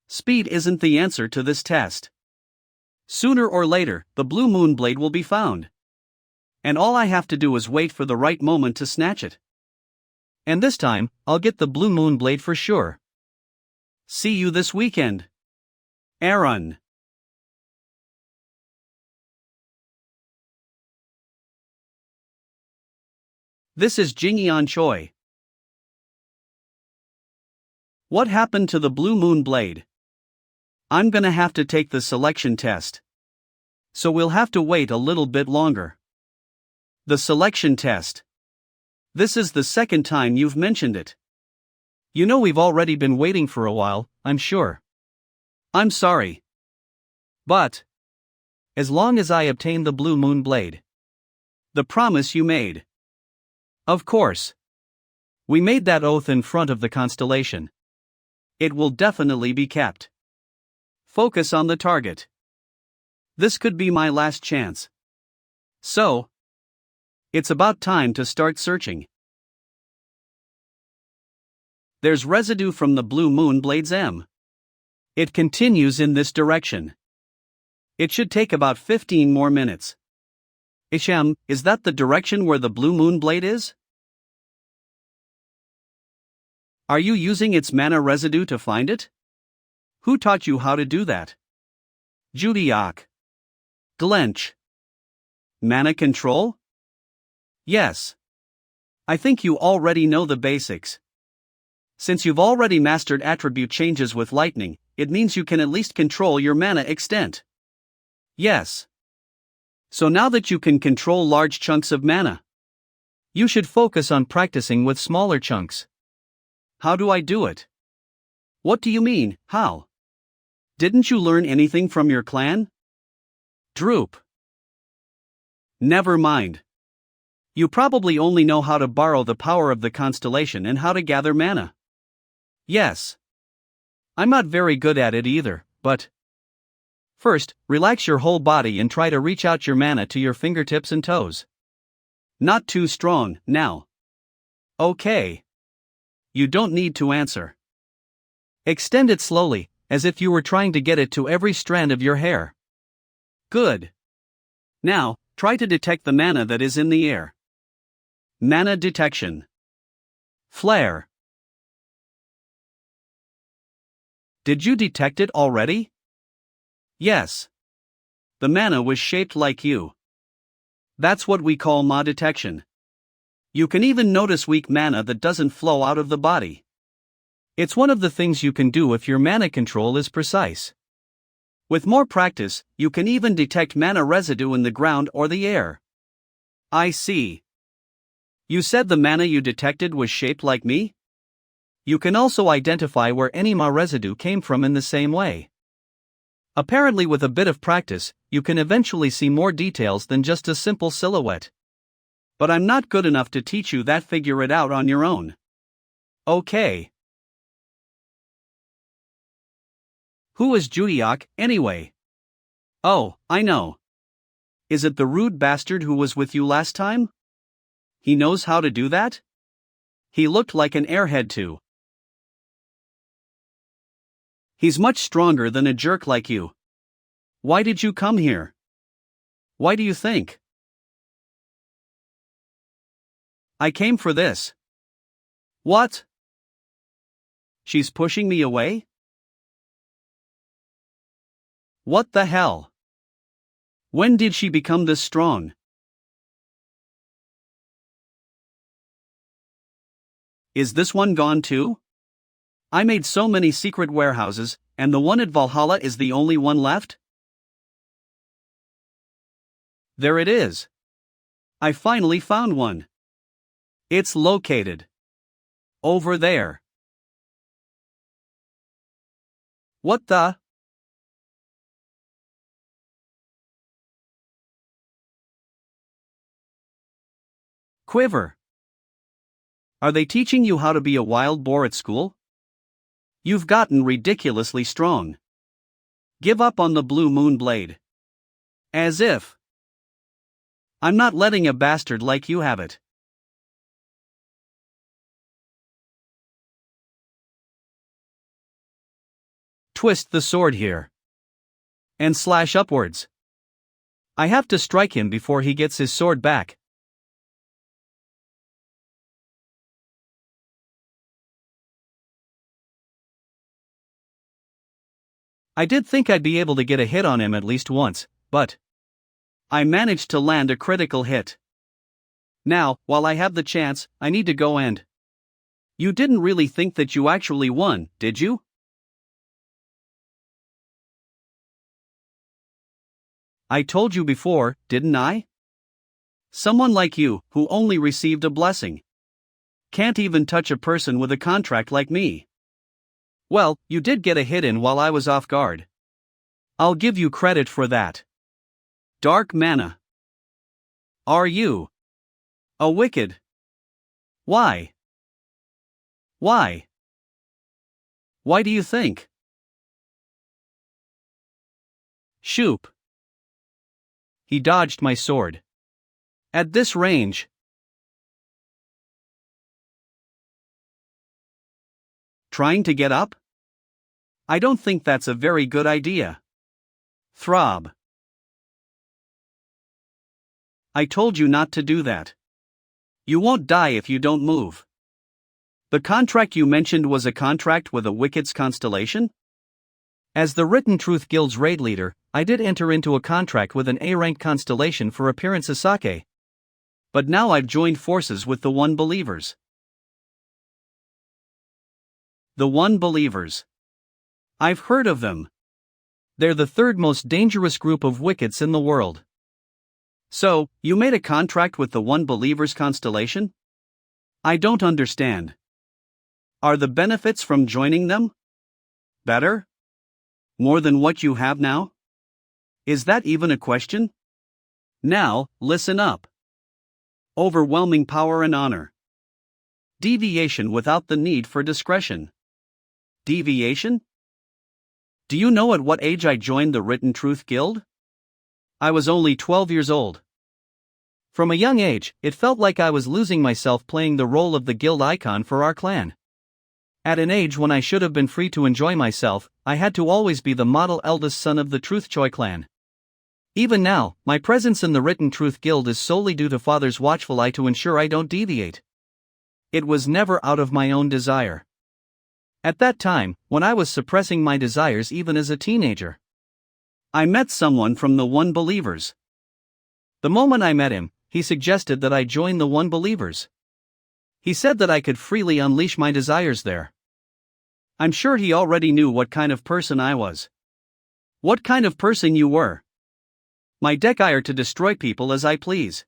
Speed isn't the answer to this test. Sooner or later, the blue moon blade will be found. And all I have to do is wait for the right moment to snatch it. And this time, I'll get the blue moon blade for sure. See you this weekend. Aaron. This is Jingyeon Choi. What happened to the blue moon blade? I'm gonna have to take the selection test. So we'll have to wait a little bit longer. The selection test. This is the second time you've mentioned it. You know we've already been waiting for a while, I'm sure. I'm sorry. But as long as I obtain the blue moon blade. The promise you made. Of course. We made that oath in front of the constellation. It will definitely be kept. Focus on the target. This could be my last chance. So, it's about time to start searching. There's residue from the blue moon blade's M. It continues in this direction. It should take about 15 more minutes. Isham, is that the direction where the blue moon blade is? Are you using its mana residue to find it? Who taught you how to do that? Judiak. Glench. Mana control? Yes. I think you already know the basics. Since you've already mastered attribute changes with lightning, it means you can at least control your mana extent. Yes. So now that you can control large chunks of mana, you should focus on practicing with smaller chunks. How do I do it? What do you mean, how? Didn't you learn anything from your clan? Droop. Never mind. You probably only know how to borrow the power of the constellation and how to gather mana. Yes. I'm not very good at it either, but first, relax your whole body and try to reach out your mana to your fingertips and toes. Not too strong, now. Okay. You don't need to answer. Extend it slowly, as if you were trying to get it to every strand of your hair. Good. Now, try to detect the mana that is in the air. Mana detection. Flare. Did you detect it already? Yes. The mana was shaped like you. That's what we call Ma detection. You can even notice weak mana that doesn't flow out of the body. It's one of the things you can do if your mana control is precise. With more practice, you can even detect mana residue in the ground or the air. I see. You said the mana you detected was shaped like me? You can also identify where any Ma residue came from in the same way. Apparently, with a bit of practice, you can eventually see more details than just a simple silhouette. But I'm not good enough to teach you that. Figure it out on your own. Okay. Who is Judiak, anyway? Oh, I know. Is it the rude bastard who was with you last time? He knows how to do that? He looked like an airhead too. He's much stronger than a jerk like you. Why did you come here? Why do you think? I came for this. What? She's pushing me away? What the hell? When did she become this strong? Is this one gone too? I made so many secret warehouses, and the one at Valhalla is the only one left? There it is. I finally found one. It's located over there. What the? Quiver. Are they teaching you how to be a wild boar at school? You've gotten ridiculously strong. Give up on the blue moon blade. As if. I'm not letting a bastard like you have it. Twist the sword here. And slash upwards. I have to strike him before he gets his sword back. I did think I'd be able to get a hit on him at least once, but I managed to land a critical hit. Now, while I have the chance, I need to go and... You didn't really think that you actually won, did you? I told you before, didn't I? Someone like you, who only received a blessing, can't even touch a person with a contract like me. Well, you did get a hit in while I was off guard. I'll give you credit for that. Dark mana. Are you a wicked? Why? Why? Why do you think? Shoop. He dodged my sword. At this range. Trying to get up? I don't think that's a very good idea. Throb. I told you not to do that. You won't die if you don't move. The contract you mentioned was a contract with a Wicked's constellation? As the Written Truth Guild's raid leader, I did enter into a contract with an A-rank constellation for appearance as Sake. But now I've joined forces with the One Believers. The One Believers. I've heard of them. They're the third most dangerous group of Wickeds in the world. So, you made a contract with the One Believers constellation? I don't understand. Are the benefits from joining them better? More than what you have now? Is that even a question? Now, listen up. Overwhelming power and honor. Deviation without the need for discretion. Deviation? Do you know at what age I joined the Written Truth Guild? I was only 12 years old. From a young age, it felt like I was losing myself playing the role of the guild icon for our clan. At an age when I should have been free to enjoy myself, I had to always be the model eldest son of the Truth Choi clan. Even now, my presence in the Written Truth Guild is solely due to Father's watchful eye to ensure I don't deviate. It was never out of my own desire. At that time, when I was suppressing my desires even as a teenager, I met someone from the One Believers. The moment I met him, he suggested that I join the One Believers. He said that I could freely unleash my desires there. I'm sure he already knew what kind of person I was. What kind of person you were. My desire to destroy people as I please.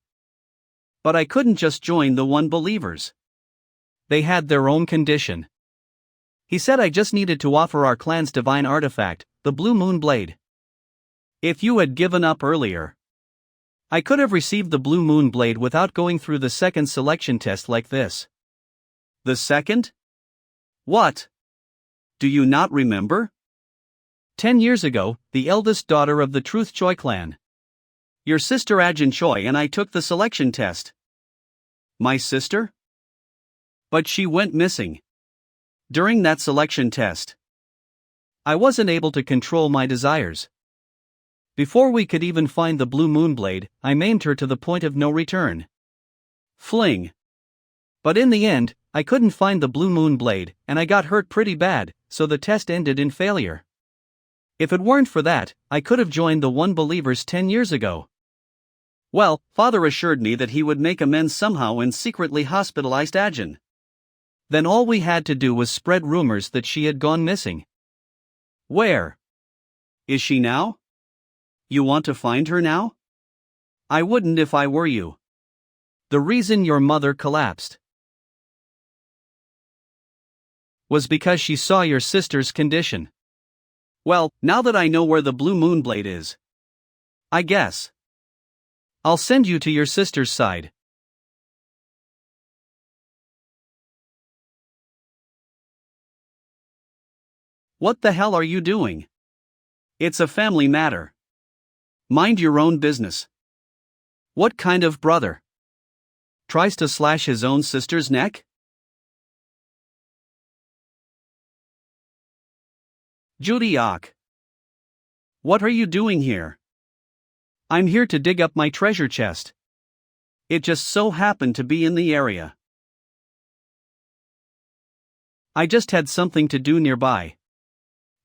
But I couldn't just join the One Believers. They had their own condition. He said I just needed to offer our clan's divine artifact, the Blue Moon Blade. If you had given up earlier, I could have received the Blue Moon Blade without going through the second selection test like this. The second? What? Do you not remember? 10 years ago, the eldest daughter of the Truth Choi clan. Your sister Ajin Choi and I took the selection test. My sister? But she went missing. During that selection test, I wasn't able to control my desires. Before we could even find the Blue Moon Blade, I maimed her to the point of no return. Fling. But in the end, I couldn't find the Blue Moon Blade, and I got hurt pretty bad, so the test ended in failure. If it weren't for that, I could have joined the One Believers 10 years ago. Well, Father assured me that he would make amends somehow and secretly hospitalized Ajin. Then all we had to do was spread rumors that she had gone missing. Where is she now? You want to find her now? I wouldn't if I were you. The reason your mother collapsed was because she saw your sister's condition. Well, now that I know where the Blue Moon Blade is, I guess I'll send you to your sister's side. What the hell are you doing? It's a family matter. Mind your own business. What kind of brother tries to slash his own sister's neck? Judiok. What are you doing here? I'm here to dig up my treasure chest. It just so happened to be in the area. I just had something to do nearby.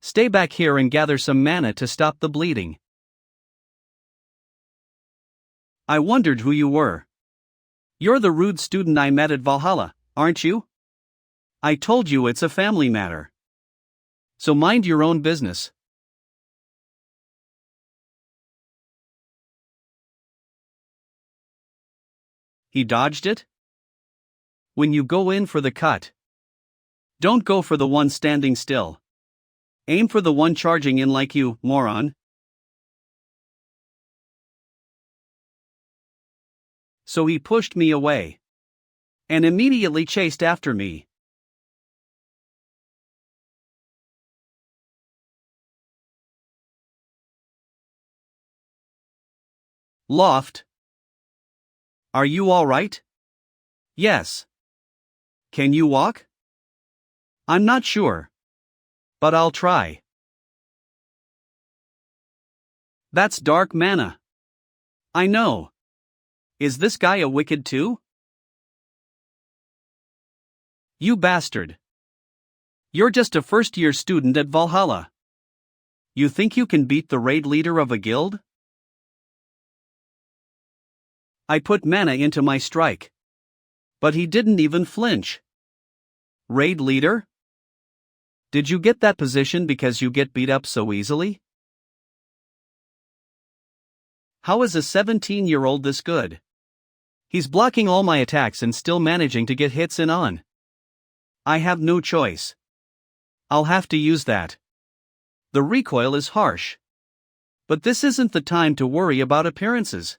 Stay back here and gather some mana to stop the bleeding. I wondered who you were. You're the rude student I met at Valhalla, aren't you? I told you it's a family matter. So mind your own business. He dodged it? When you go in for the cut, don't go for the one standing still. Aim for the one charging in like you, moron. So he pushed me away and immediately chased after me. Loft. Are you all right? Yes. Can you walk? I'm not sure, but I'll try. That's dark mana. I know. Is this guy a wicked too? You bastard. You're just a first-year student at Valhalla. You think you can beat the raid leader of a guild? I put mana into my strike. But he didn't even flinch. Raid leader? Did you get that position because you get beat up so easily? How is a 17-year-old this good? He's blocking all my attacks and still managing to get hits in on. I have no choice. I'll have to use that. The recoil is harsh. But this isn't the time to worry about appearances.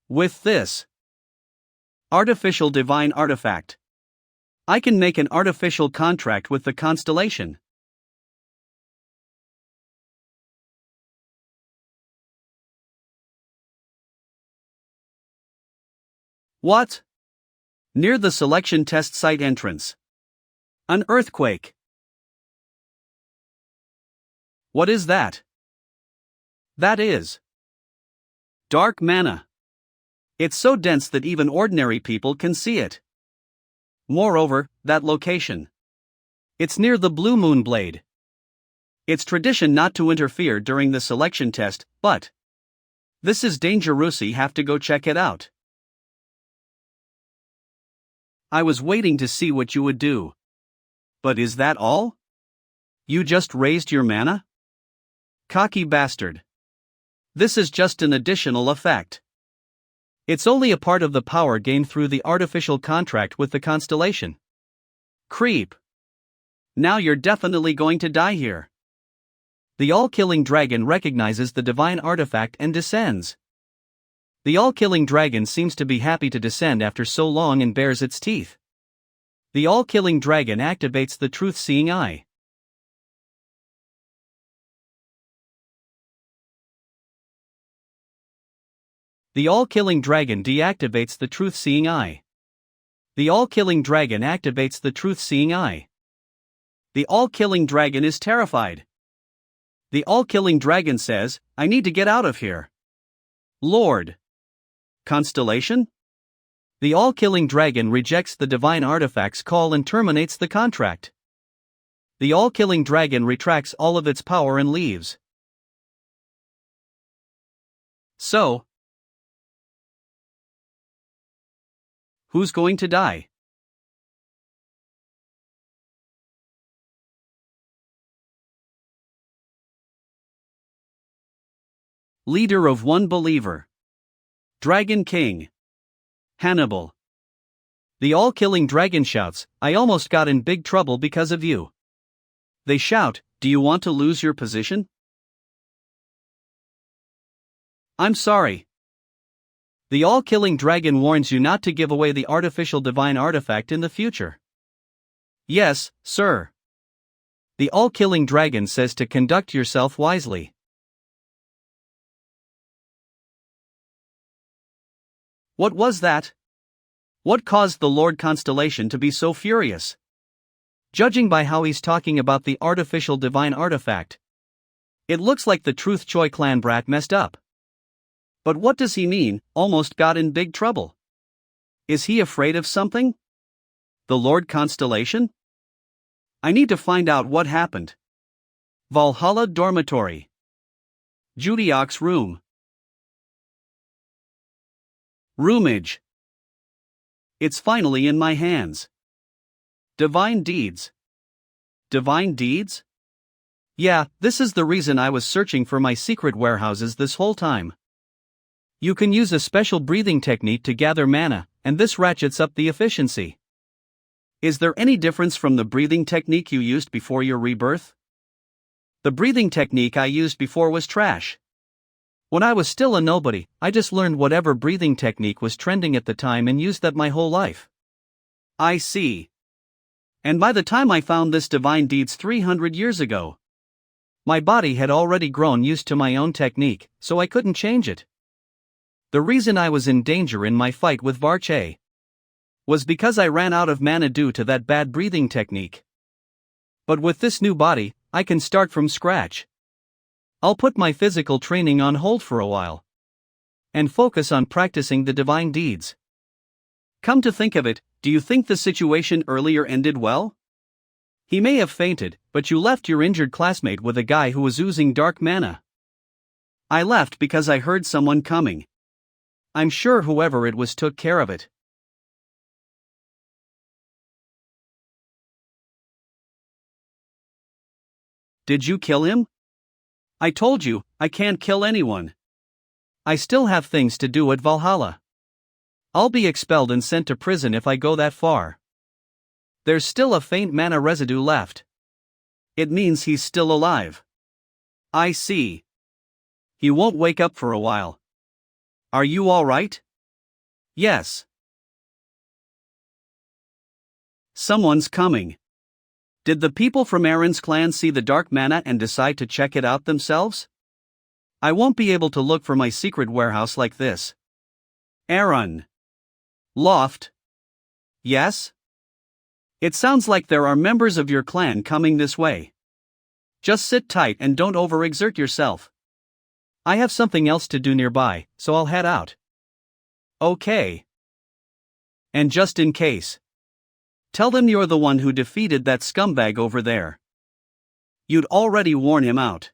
With this artificial divine artifact, I can make an artificial contract with the constellation. What? Near the selection test site entrance. An earthquake. What is that? That is dark mana. It's so dense that even ordinary people can see it. Moreover, that location. It's near the Blue Moon Blade. It's tradition not to interfere during the selection test, but this is dangerous. You have to go check it out. I was waiting to see what you would do. But is that all? You just raised your mana? Cocky bastard. This is just an additional effect. It's only a part of the power gained through the artificial contract with the constellation. Creep. Now you're definitely going to die here. The all-killing dragon recognizes the divine artifact and descends. The all-killing dragon seems to be happy to descend after so long and bares its teeth. The all-killing dragon activates the truth-seeing eye. The all-killing dragon deactivates the truth-seeing eye. The all-killing dragon activates the truth-seeing eye. The all-killing dragon is terrified. The all-killing dragon says, I need to get out of here. Lord. Constellation? The all-killing dragon rejects the divine artifact's call and terminates the contract. The all-killing dragon retracts all of its power and leaves. So, who's going to die? Leader of one believer. Dragon King. Hannibal. The all-killing dragon shouts, I almost got in big trouble because of you. They shout, do you want to lose your position? I'm sorry. The all-killing dragon warns you not to give away the artificial divine artifact in the future. Yes, sir. The all-killing dragon says to conduct yourself wisely. What was that? What caused the Lord Constellation to be so furious? Judging by how he's talking about the artificial divine artifact, it looks like the Truth Choi clan brat messed up. But what does he mean, almost got in big trouble? Is he afraid of something? The Lord Constellation? I need to find out what happened. Valhalla Dormitory. Judiok's room. Roomage. It's finally in my hands. Divine deeds. Divine deeds? Yeah, this is the reason I was searching for my secret warehouses this whole time. You can use a special breathing technique to gather mana, and this ratchets up the efficiency. Is there any difference from the breathing technique you used before your rebirth? The breathing technique I used before was trash. When I was still a nobody, I just learned whatever breathing technique was trending at the time and used that my whole life. I see. And by the time I found this divine deeds 300 years ago, my body had already grown used to my own technique, so I couldn't change it. The reason I was in danger in my fight with Varche was because I ran out of mana due to that bad breathing technique. But with this new body, I can start from scratch. I'll put my physical training on hold for a while and focus on practicing the divine deeds. Come to think of it, do you think the situation earlier ended well? He may have fainted, but you left your injured classmate with a guy who was oozing dark mana. I left because I heard someone coming. I'm sure whoever it was took care of it. Did you kill him? I told you, I can't kill anyone. I still have things to do at Valhalla. I'll be expelled and sent to prison if I go that far. There's still a faint mana residue left. It means he's still alive. I see. He won't wake up for a while. Are you all right? Yes. Someone's coming. Did the people from Aaron's clan see the dark mana and decide to check it out themselves? I won't be able to look for my secret warehouse like this. Aaron. Loft. Yes? It sounds like there are members of your clan coming this way. Just sit tight and don't overexert yourself. I have something else to do nearby, so I'll head out. Okay. And just in case, tell them you're the one who defeated that scumbag over there. You'd already worn him out.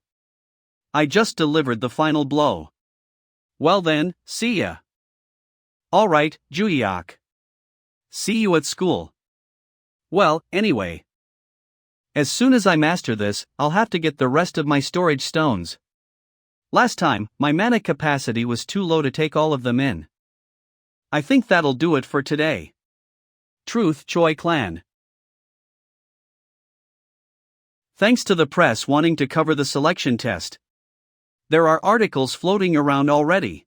I just delivered the final blow. Well then, see ya. Alright, Judiok. See you at school. Well, anyway. As soon as I master this, I'll have to get the rest of my storage stones. Last time, my mana capacity was too low to take all of them in. I think that'll do it for today. Truth Choi Clan. Thanks to the press wanting to cover the selection test. There are articles floating around already.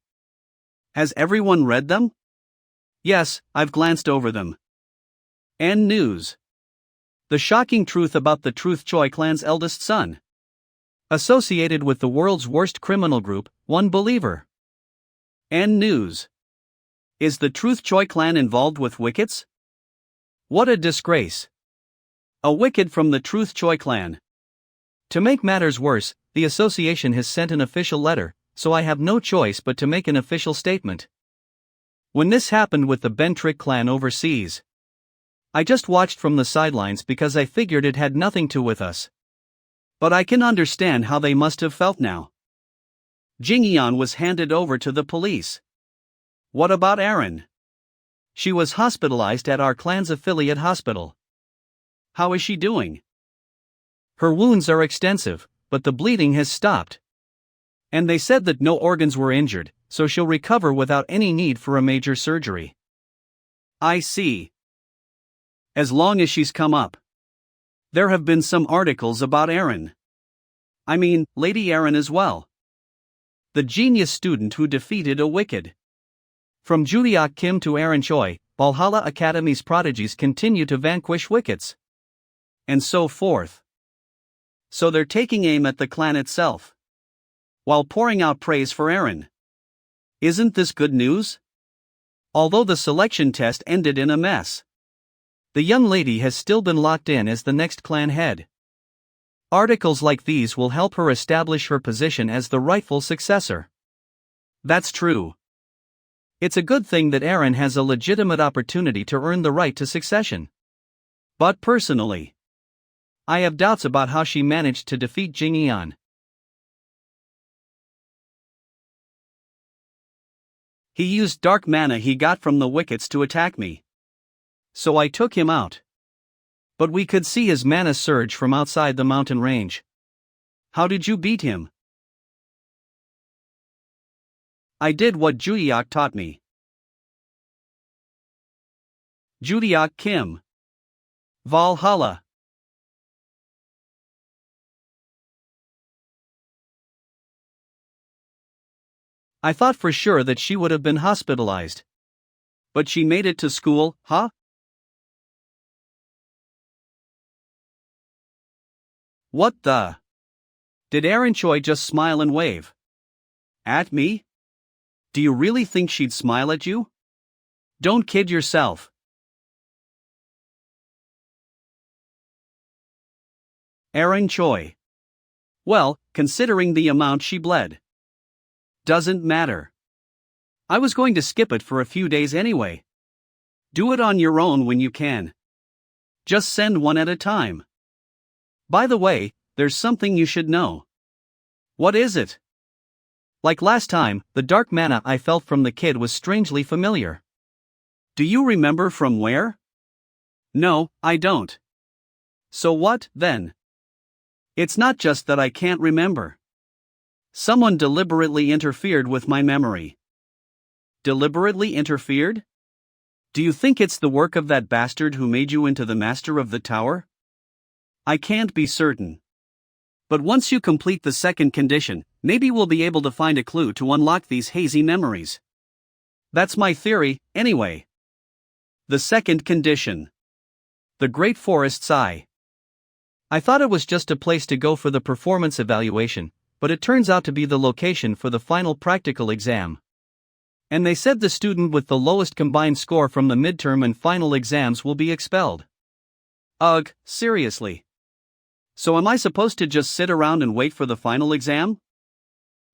Has everyone read them? Yes, I've glanced over them. And news. The shocking truth about the Truth Choi clan's eldest son. Associated with the world's worst criminal group, One Believer. And news. Is the Truth Choi clan involved with wickets? What a disgrace. A wicked from the Truth Choi clan. To make matters worse, the association has sent an official letter, so I have no choice but to make an official statement. When this happened with the Bentrick clan overseas, I just watched from the sidelines because I figured it had nothing to do with us. But I can understand how they must have felt now. Jingyeon was handed over to the police. What about Aaron? She was hospitalized at our clan's affiliate hospital. How is she doing? Her wounds are extensive, but the bleeding has stopped. And they said that no organs were injured, so she'll recover without any need for a major surgery. I see. As long as she's come up. There have been some articles about Aaron. I mean, Lady Aaron as well. The genius student who defeated a wicked. From Judiok Kim to Aaron Choi, Valhalla Academy's prodigies continue to vanquish wickets. And so forth. So they're taking aim at the clan itself, while pouring out praise for Aaron. Isn't this good news? Although the selection test ended in a mess. The young lady has still been locked in as the next clan head. Articles like these will help her establish her position as the rightful successor. That's true. It's a good thing that Aaron has a legitimate opportunity to earn the right to succession. But personally, I have doubts about how she managed to defeat Jingyan. He used dark mana he got from the wickets to attack me. So I took him out. But we could see his mana surge from outside the mountain range. How did you beat him? I did what Judeok taught me. Judeok Kim. Valhalla. I thought for sure that she would have been hospitalized. But she made it to school, huh? What the? Did Aaron Choi just smile and wave? At me? Do you really think she'd smile at you? Don't kid yourself. Aaron Choi. Well, considering the amount she bled. Doesn't matter. I was going to skip it for a few days anyway. Do it on your own when you can. Just send one at a time. By the way, there's something you should know. What is it? Like last time, the dark mana I felt from the kid was strangely familiar. Do you remember from where? No, I don't. So what, then? It's not just that I can't remember. Someone deliberately interfered with my memory. Deliberately interfered? Do you think it's the work of that bastard who made you into the master of the tower? I can't be certain. But once you complete the second condition, maybe we'll be able to find a clue to unlock these hazy memories. That's my theory, anyway. The second condition. The Great Forest's Eye. I thought it was just a place to go for the performance evaluation, but it turns out to be the location for the final practical exam. And they said the student with the lowest combined score from the midterm and final exams will be expelled. Ugh, seriously. So am I supposed to just sit around and wait for the final exam?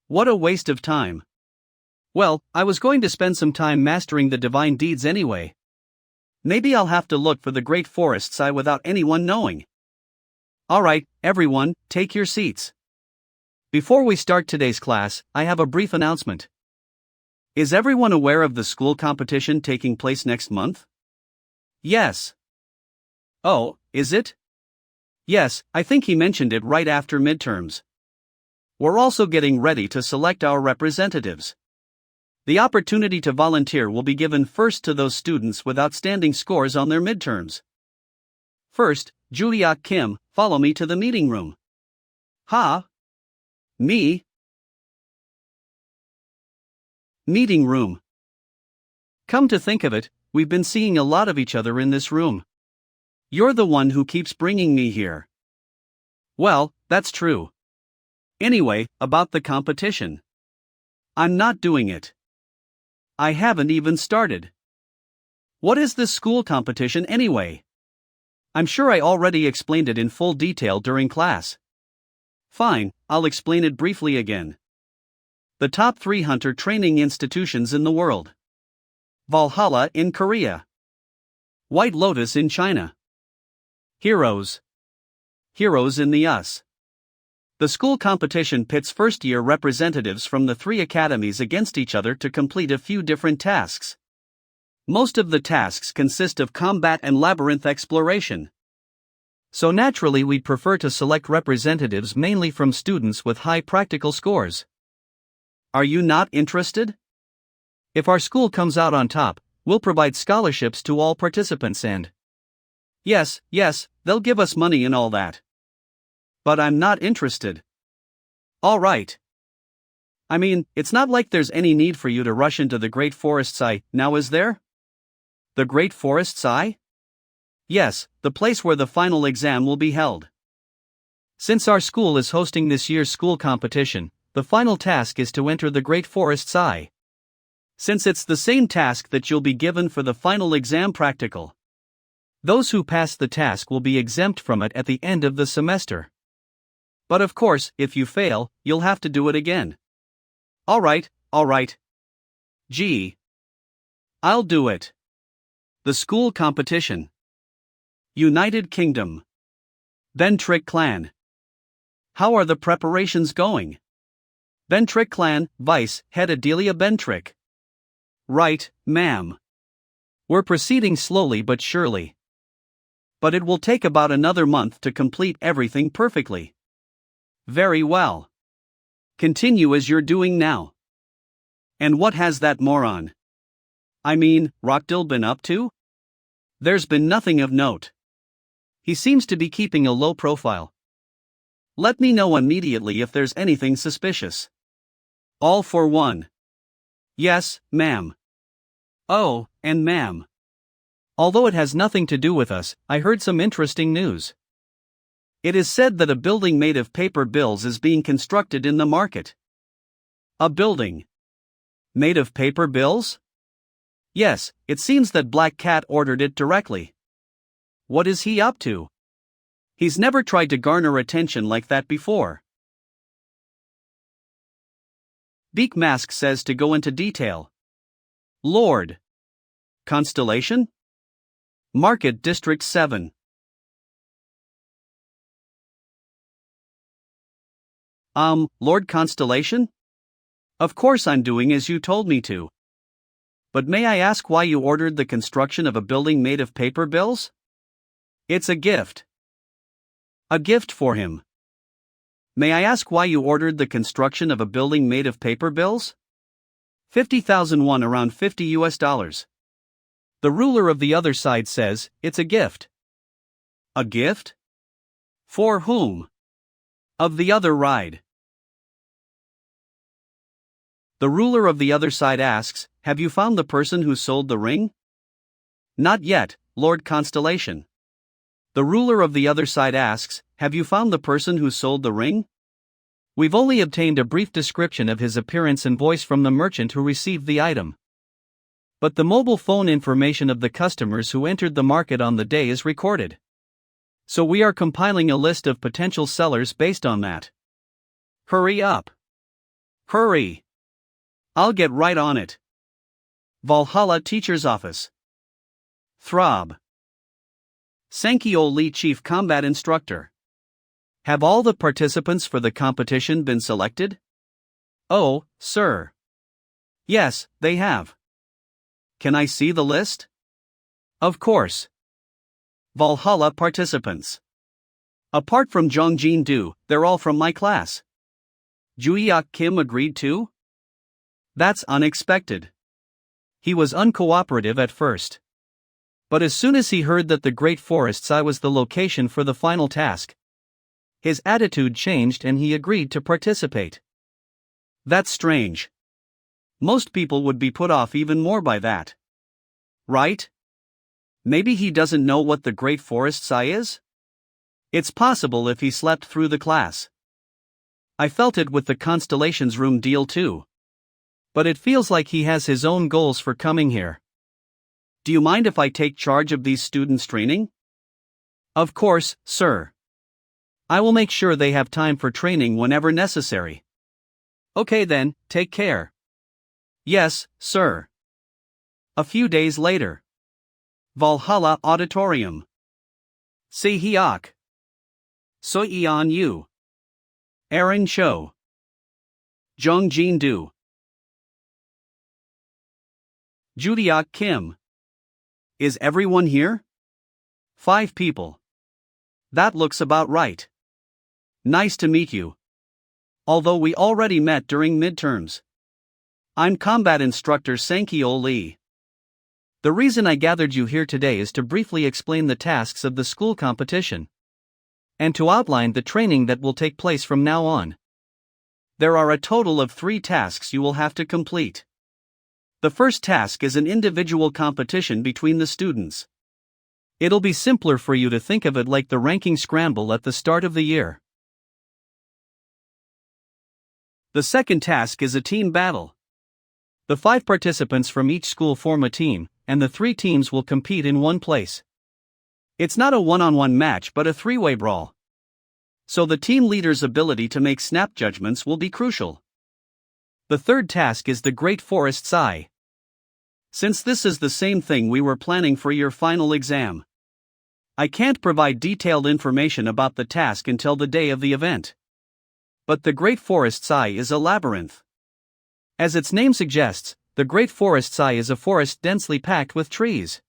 What a waste of time. Well, I was going to spend some time mastering the divine deeds anyway. Maybe I'll have to look for the Great Forest's Eye without anyone knowing. Alright, everyone, take your seats. Before we start today's class, I have a brief announcement. Is everyone aware of the school competition taking place next month? Yes. Oh, is it? Yes, I think he mentioned it right after midterms. We're also getting ready to select our representatives. The opportunity to volunteer will be given first to those students with outstanding scores on their midterms. First, Judeok Kim, follow me to the meeting room. Ha? Me? Meeting room. Come to think of it, we've been seeing a lot of each other in this room. You're the one who keeps bringing me here. Well, that's true. Anyway, about the competition. I'm not doing it. I haven't even started. What is this school competition anyway? I'm sure I already explained it in full detail during class. Fine, I'll explain it briefly again. The top 3 hunter training institutions in the world. Valhalla in Korea. White Lotus in China. Heroes. Heroes in the US. The school competition pits first-year representatives from the 3 academies against each other to complete a few different tasks. Most of the tasks consist of combat and labyrinth exploration. So naturally we'd prefer to select representatives mainly from students with high practical scores. Are you not interested? If our school comes out on top, we'll provide scholarships to all participants and... Yes, they'll give us money and all that. But I'm not interested. Alright. I mean, it's not like there's any need for you to rush into the Great Forest's Eye, now is there? The Great Forest's Eye? Yes, the place where the final exam will be held. Since our school is hosting this year's school competition, the final task is to enter the Great Forest's Eye. Since it's the same task that you'll be given for the final exam practical. Those who pass the task will be exempt from it at the end of the semester. But of course, if you fail, you'll have to do it again. Alright. Gee. I'll do it. The school competition. United Kingdom. Bentrick Clan. How are the preparations going? Bentrick Clan, Vice, Head Adelia Bentrick. Right, ma'am. We're proceeding slowly but surely. But it will take about another month to complete everything perfectly. Very well. Continue as you're doing now. And what has that moron, Rockdill, been up to? There's been nothing of note. He seems to be keeping a low profile. Let me know immediately if there's anything suspicious. All for one. Yes, ma'am. Oh, and ma'am. Although it has nothing to do with us, I heard some interesting news. It is said that a building made of paper bills is being constructed in the market. A building made of paper bills? Yes, it seems that Black Cat ordered it directly. What is he up to? He's never tried to garner attention like that before. Beak Mask says to go into detail. Lord. Constellation? Market District 7. Lord Constellation? Of course I'm doing as you told me to. But may I ask why you ordered the construction of a building made of paper bills? It's a gift. A gift for him. May I ask why you ordered the construction of a building made of paper bills? 50,001, around $50. The ruler of the other side says, it's a gift. A gift? For whom? Of the other ride. The ruler of the other side asks, have you found the person who sold the ring? Not yet, Lord Constellation. The ruler of the other side asks, have you found the person who sold the ring? We've only obtained a brief description of his appearance and voice from the merchant who received the item. But the mobile phone information of the customers who entered the market on the day is recorded. So we are compiling a list of potential sellers based on that. Hurry up. Hurry. I'll get right on it. Valhalla Teacher's Office. Throb. Sankyo Lee, Chief Combat Instructor. Have all the participants for the competition been selected? Oh, sir. Yes, they have. Can I see the list? Of course. Valhalla participants. Apart from Jongjin Du, they're all from my class. Juyeok Kim agreed too? That's unexpected. He was uncooperative at first. But as soon as he heard that the Great Forest's Eye was the location for the final task, his attitude changed and he agreed to participate. That's strange. Most people would be put off even more by that. Right? Maybe he doesn't know what the Great Forest's Eye is? It's possible if he slept through the class. I felt it with the Constellations Room deal too. But it feels like he has his own goals for coming here. Do you mind if I take charge of these students' training? Of course, sir. I will make sure they have time for training whenever necessary. Okay then, take care. Yes, sir. A few days later. Valhalla Auditorium. Se-hyuk. So-yeon Yu. Aaron Cho. Jongjin Du. Juyeok Kim. Is everyone here? 5 people. That looks about right. Nice to meet you. Although we already met during midterms. I'm Combat Instructor Sankyo Lee. The reason I gathered you here today is to briefly explain the tasks of the school competition. And to outline the training that will take place from now on. There are a total of 3 tasks you will have to complete. The first task is an individual competition between the students. It'll be simpler for you to think of it like the ranking scramble at the start of the year. The second task is a team battle. The 5 participants from each school form a team, and the 3 teams will compete in one place. It's not a one-on-one match but a three-way brawl. So the team leader's ability to make snap judgments will be crucial. The third task is the Great Forest's Eye. Since this is the same thing we were planning for your final exam, I can't provide detailed information about the task until the day of the event. But the Great Forest's Eye is a labyrinth. As its name suggests, the Great Forest's Eye is a forest densely packed with trees.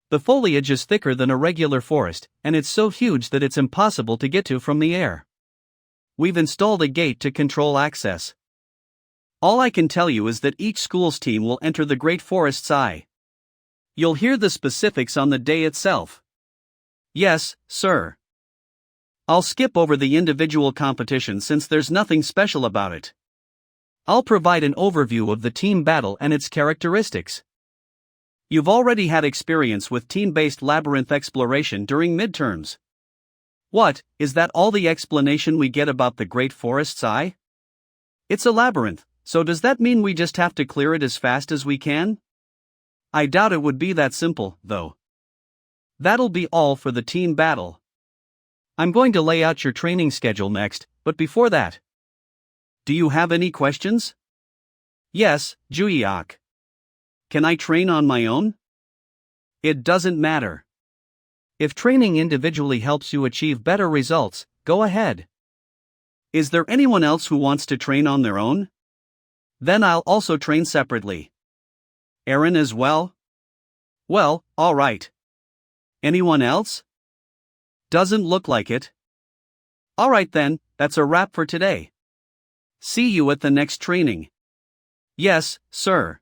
The foliage is thicker than a regular forest, and it's so huge that it's impossible to get to from the air. We've installed a gate to control access. All I can tell you is that each school's team will enter the Great Forest's Eye. You'll hear the specifics on the day itself. Yes, sir. I'll skip over the individual competition since there's nothing special about it. I'll provide an overview of the team battle and its characteristics. You've already had experience with team-based labyrinth exploration during midterms. What, is that all the explanation we get about the Great Forest's Eye? It's a labyrinth, so does that mean we just have to clear it as fast as we can? I doubt it would be that simple, though. That'll be all for the team battle. I'm going to lay out your training schedule next, but before that, do you have any questions? Yes, Juyeok. Can I train on my own? It doesn't matter. If training individually helps you achieve better results, go ahead. Is there anyone else who wants to train on their own? Then I'll also train separately. Aaron as well? Well, alright. Anyone else? Doesn't look like it. Alright then, that's a wrap for today. See you at the next training. Yes, sir.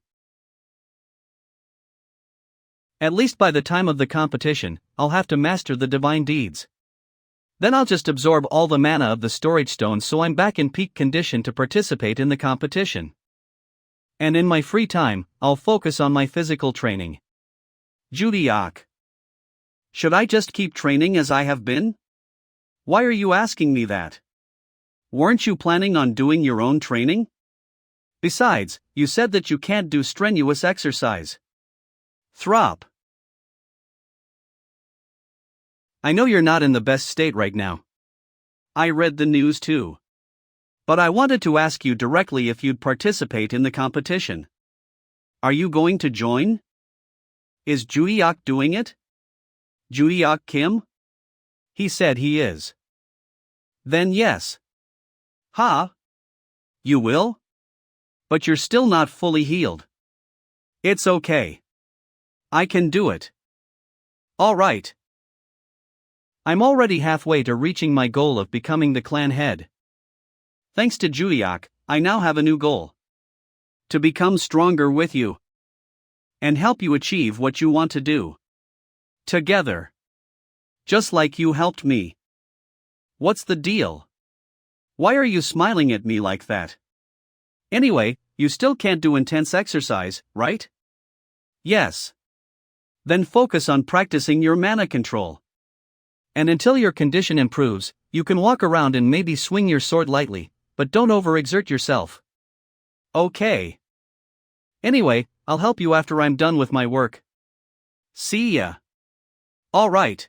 At least by the time of the competition, I'll have to master the divine deeds. Then I'll just absorb all the mana of the storage stone so I'm back in peak condition to participate in the competition. And in my free time, I'll focus on my physical training. Juyeok. Should I just keep training as I have been? Why are you asking me that? Weren't you planning on doing your own training? Besides, you said that you can't do strenuous exercise. Throp. I know you're not in the best state right now. I read the news too. But I wanted to ask you directly if you'd participate in the competition. Are you going to join? Is Juyeok doing it? Juyeok Kim? He said he is. Then yes. Ha? You will? But you're still not fully healed. It's okay. I can do it. All right. I'm already halfway to reaching my goal of becoming the clan head. Thanks to Juyeok, I now have a new goal. To become stronger with you. And help you achieve what you want to do. Together. Just like you helped me. What's the deal? Why are you smiling at me like that? Anyway, you still can't do intense exercise, right? Yes. Then focus on practicing your mana control. And until your condition improves, you can walk around and maybe swing your sword lightly, but don't overexert yourself. Okay. Anyway, I'll help you after I'm done with my work. See ya. All right.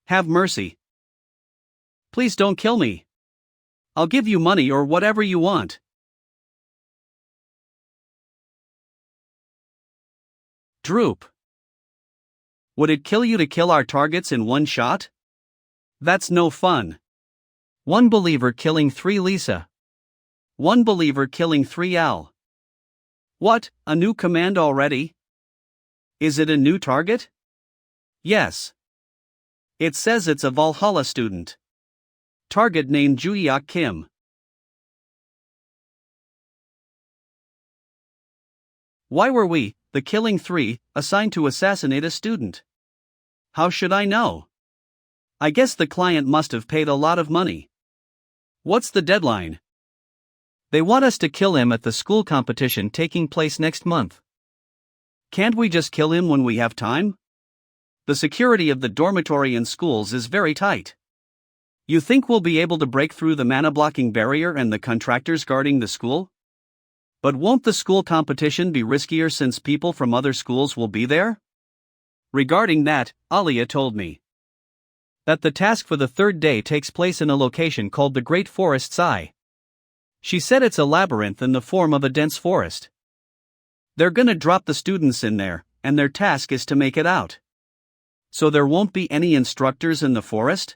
Have mercy. Please don't kill me. I'll give you money or whatever you want. Droop. Would it kill you to kill our targets in one shot? That's no fun. One believer killing 3 Lisa. One believer killing 3 Al. What, a new command already? Is it a new target? Yes. It says it's a Valhalla student. Target named Juyeok Kim. Why were we, the killing 3, assigned to assassinate a student? How should I know? I guess the client must have paid a lot of money. What's the deadline? They want us to kill him at the school competition taking place next month. Can't we just kill him when we have time? The security of the dormitory and schools is very tight. You think we'll be able to break through the mana-blocking barrier and the contractors guarding the school? But won't the school competition be riskier since people from other schools will be there? Regarding that, Alia told me that the task for the third day takes place in a location called the Great Forest's Eye. She said it's a labyrinth in the form of a dense forest. They're gonna drop the students in there, and their task is to make it out. So there won't be any instructors in the forest?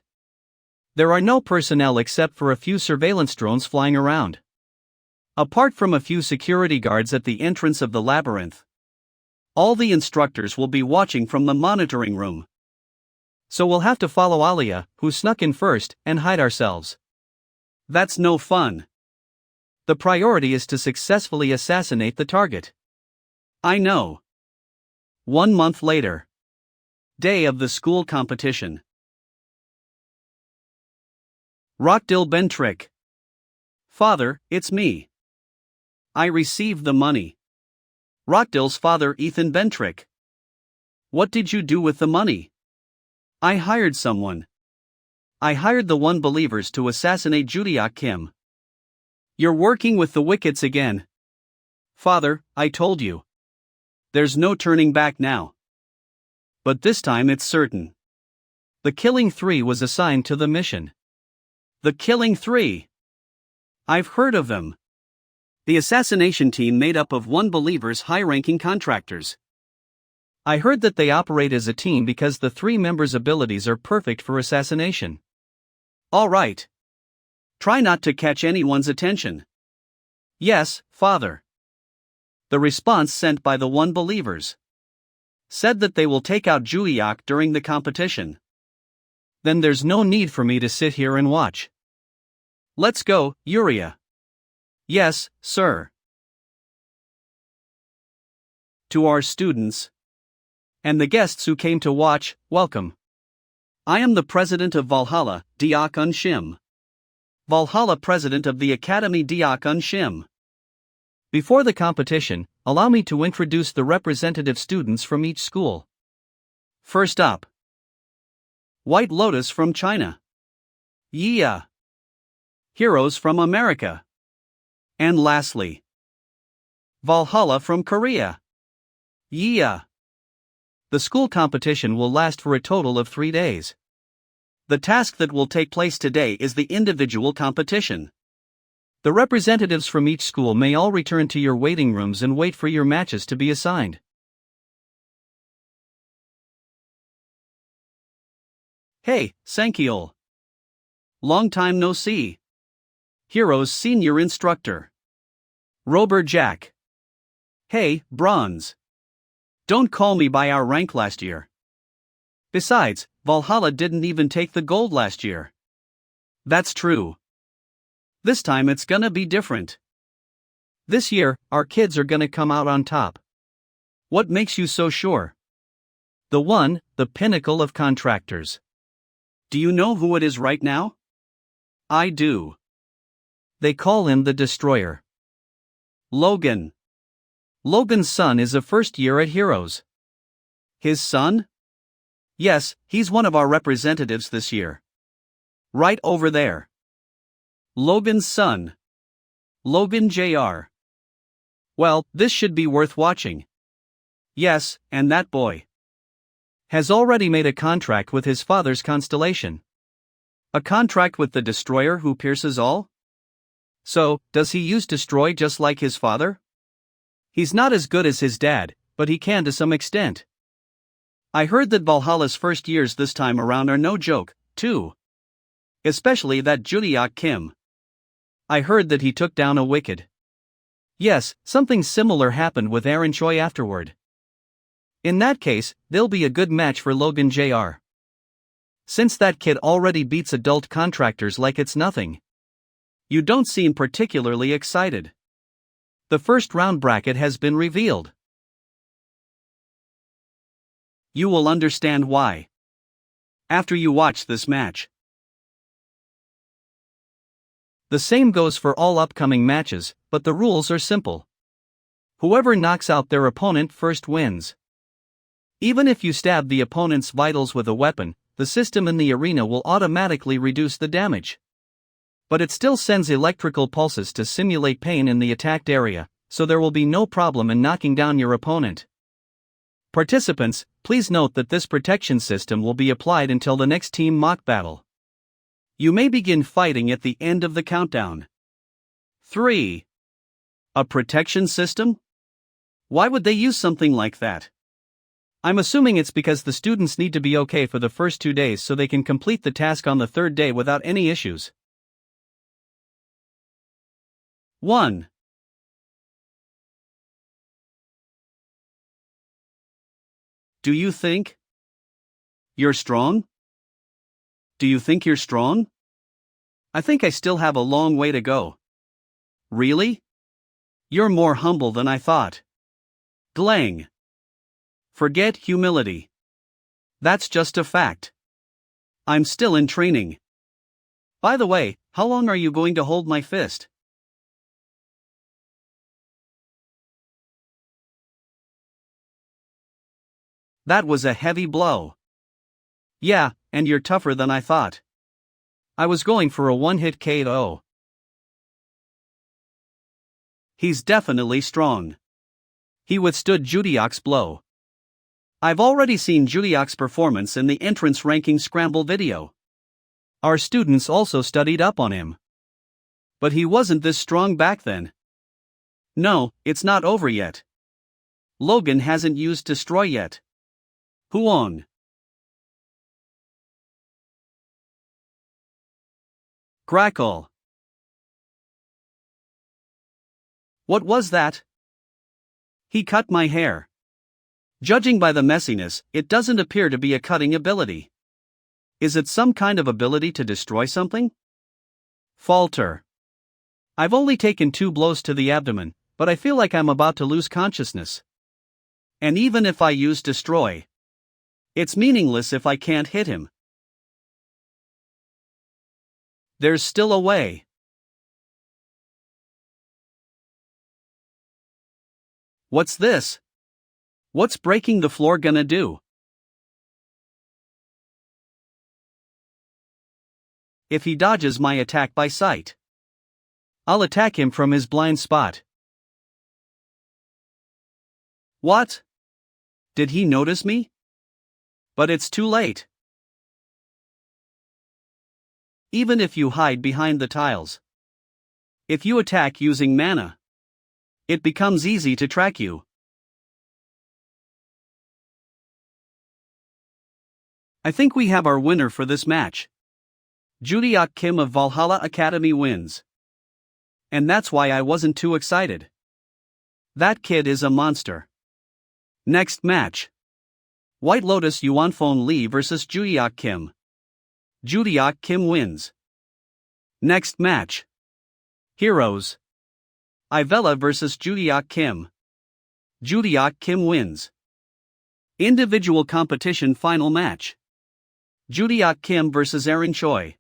There are no personnel except for a few surveillance drones flying around. Apart from a few security guards at the entrance of the labyrinth. All the instructors will be watching from the monitoring room. So we'll have to follow Alia, who snuck in first, and hide ourselves. That's no fun. The priority is to successfully assassinate the target. I know. 1 month later. Day of the school competition. Rockdil Bentrick. Father, it's me. I received the money. Rockdil's father Ethan Bentrick. What did you do with the money? I hired someone. I hired the One Believers to assassinate Judiak Kim. You're working with the Wickets again. Father, I told you. There's no turning back now. But this time it's certain. The Killing Three was assigned to the mission. The Killing Three. I've heard of them. The assassination team made up of One Believers' high-ranking contractors. I heard that they operate as a team because the 3 members' abilities are perfect for assassination. All right. Try not to catch anyone's attention. Yes, Father. The response sent by the One Believers said that they will take out Juliak during the competition. Then there's no need for me to sit here and watch. Let's go, Uriah. Yes, sir. To our students and the guests who came to watch, welcome. I am the president of Valhalla, Diak Un-Shim. Valhalla president of the Academy Diak Un-Shim. Before the competition, allow me to introduce the representative students from each school. First up, White Lotus from China. Yeah. Heroes from America. And lastly, Valhalla from Korea. Yeah. The school competition will last for a total of 3 days. The task that will take place today is the individual competition. The representatives from each school may all return to your waiting rooms and wait for your matches to be assigned. Hey, Sankiol. Long time no see. Heroes senior instructor. Rober Jack. Hey, Bronze. Don't call me by our rank last year. Besides, Valhalla didn't even take the gold last year. That's true. This time it's gonna be different. This year, our kids are gonna come out on top. What makes you so sure? The pinnacle of contractors. Do you know who it is right now? I do. They call him the Destroyer. Logan. Logan's son is a first year at Heroes. His son? Yes, he's one of our representatives this year. Right over there. Logan's son. Logan Jr. Well, this should be worth watching. Yes, and that boy has already made a contract with his father's constellation. A contract with the Destroyer who pierces all? So, does he use Destroy just like his father? He's not as good as his dad, but he can to some extent. I heard that Valhalla's first years this time around are no joke, too. Especially that Judiak Kim. I heard that he took down a Wicked. Yes, something similar happened with Aaron Choi afterward. In that case, they'll be a good match for Logan Jr. Since that kid already beats adult contractors like it's nothing. You don't seem particularly excited. The first round bracket has been revealed. You will understand why after you watch this match. The same goes for all upcoming matches, but the rules are simple. Whoever knocks out their opponent first wins. Even if you stab the opponent's vitals with a weapon, the system in the arena will automatically reduce the damage. But it still sends electrical pulses to simulate pain in the attacked area, so there will be no problem in knocking down your opponent. Participants, please note that this protection system will be applied until the next team mock battle. You may begin fighting at the end of the countdown. 3. A protection system? Why would they use something like that? I'm assuming it's because the students need to be okay for the first 2 days so they can complete the task on the third day without any issues. 1. Do you think you're strong? Do you think you're strong? I think I still have a long way to go. Really? You're more humble than I thought. Glang. Forget humility. That's just a fact. I'm still in training. By the way, how long are you going to hold my fist? That was a heavy blow. Yeah, and you're tougher than I thought. I was going for a one-hit KO. He's definitely strong. He withstood Judiok's blow. I've already seen Judiok's performance in the entrance ranking scramble video. Our students also studied up on him. But he wasn't this strong back then. No, it's not over yet. Logan hasn't used Destroy yet. Huong. Crackle. What was that? He cut my hair. Judging by the messiness, it doesn't appear to be a cutting ability. Is it some kind of ability to destroy something? Falter. I've only taken 2 blows to the abdomen, but I feel like I'm about to lose consciousness. And even if I use Destroy, it's meaningless if I can't hit him. There's still a way. What's this? What's breaking the floor gonna do? If he dodges my attack by sight, I'll attack him from his blind spot. What? Did he notice me? But it's too late. Even if you hide behind the tiles, if you attack using mana, it becomes easy to track you. I think we have our winner for this match. Judiok Kim of Valhalla Academy wins. And that's why I wasn't too excited. That kid is a monster. Next match. White Lotus Yuanfeng Lee vs Judiok Kim. Judiok Kim wins. Next match. Heroes. Ivella vs Judiok Kim. Judiok Kim wins. Individual competition final match. Judiok Kim vs Aaron Choi.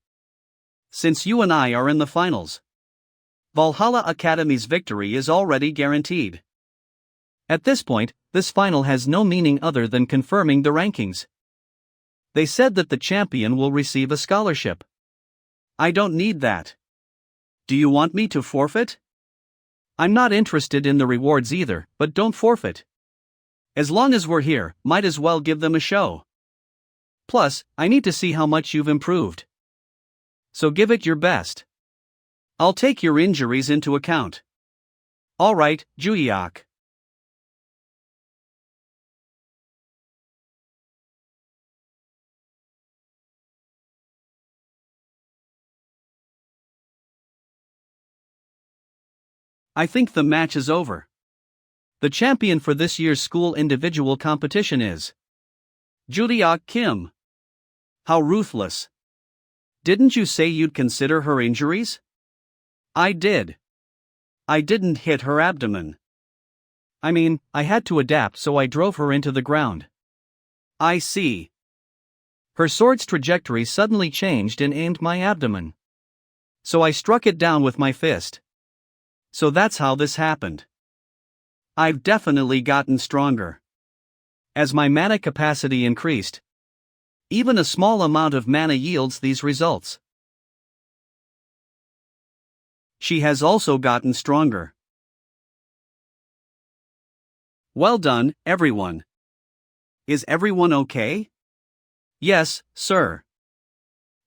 Since you and I are in the finals, Valhalla Academy's victory is already guaranteed. At this point, this final has no meaning other than confirming the rankings. They said that the champion will receive a scholarship. I don't need that. Do you want me to forfeit? I'm not interested in the rewards either, but don't forfeit. As long as we're here, might as well give them a show. Plus, I need to see how much you've improved. So give it your best. I'll take your injuries into account. Alright, Judiok. I think the match is over. The champion for this year's school individual competition is Judiok Kim. How ruthless. Didn't you say you'd consider her injuries? I did. I didn't hit her abdomen. I mean, I had to adapt, so I drove her into the ground. I see. Her sword's trajectory suddenly changed and aimed my abdomen. So I struck it down with my fist. So that's how this happened. I've definitely gotten stronger. As my mana capacity increased, even a small amount of mana yields these results. She has also gotten stronger. Well done, everyone. Is everyone okay? Yes, sir.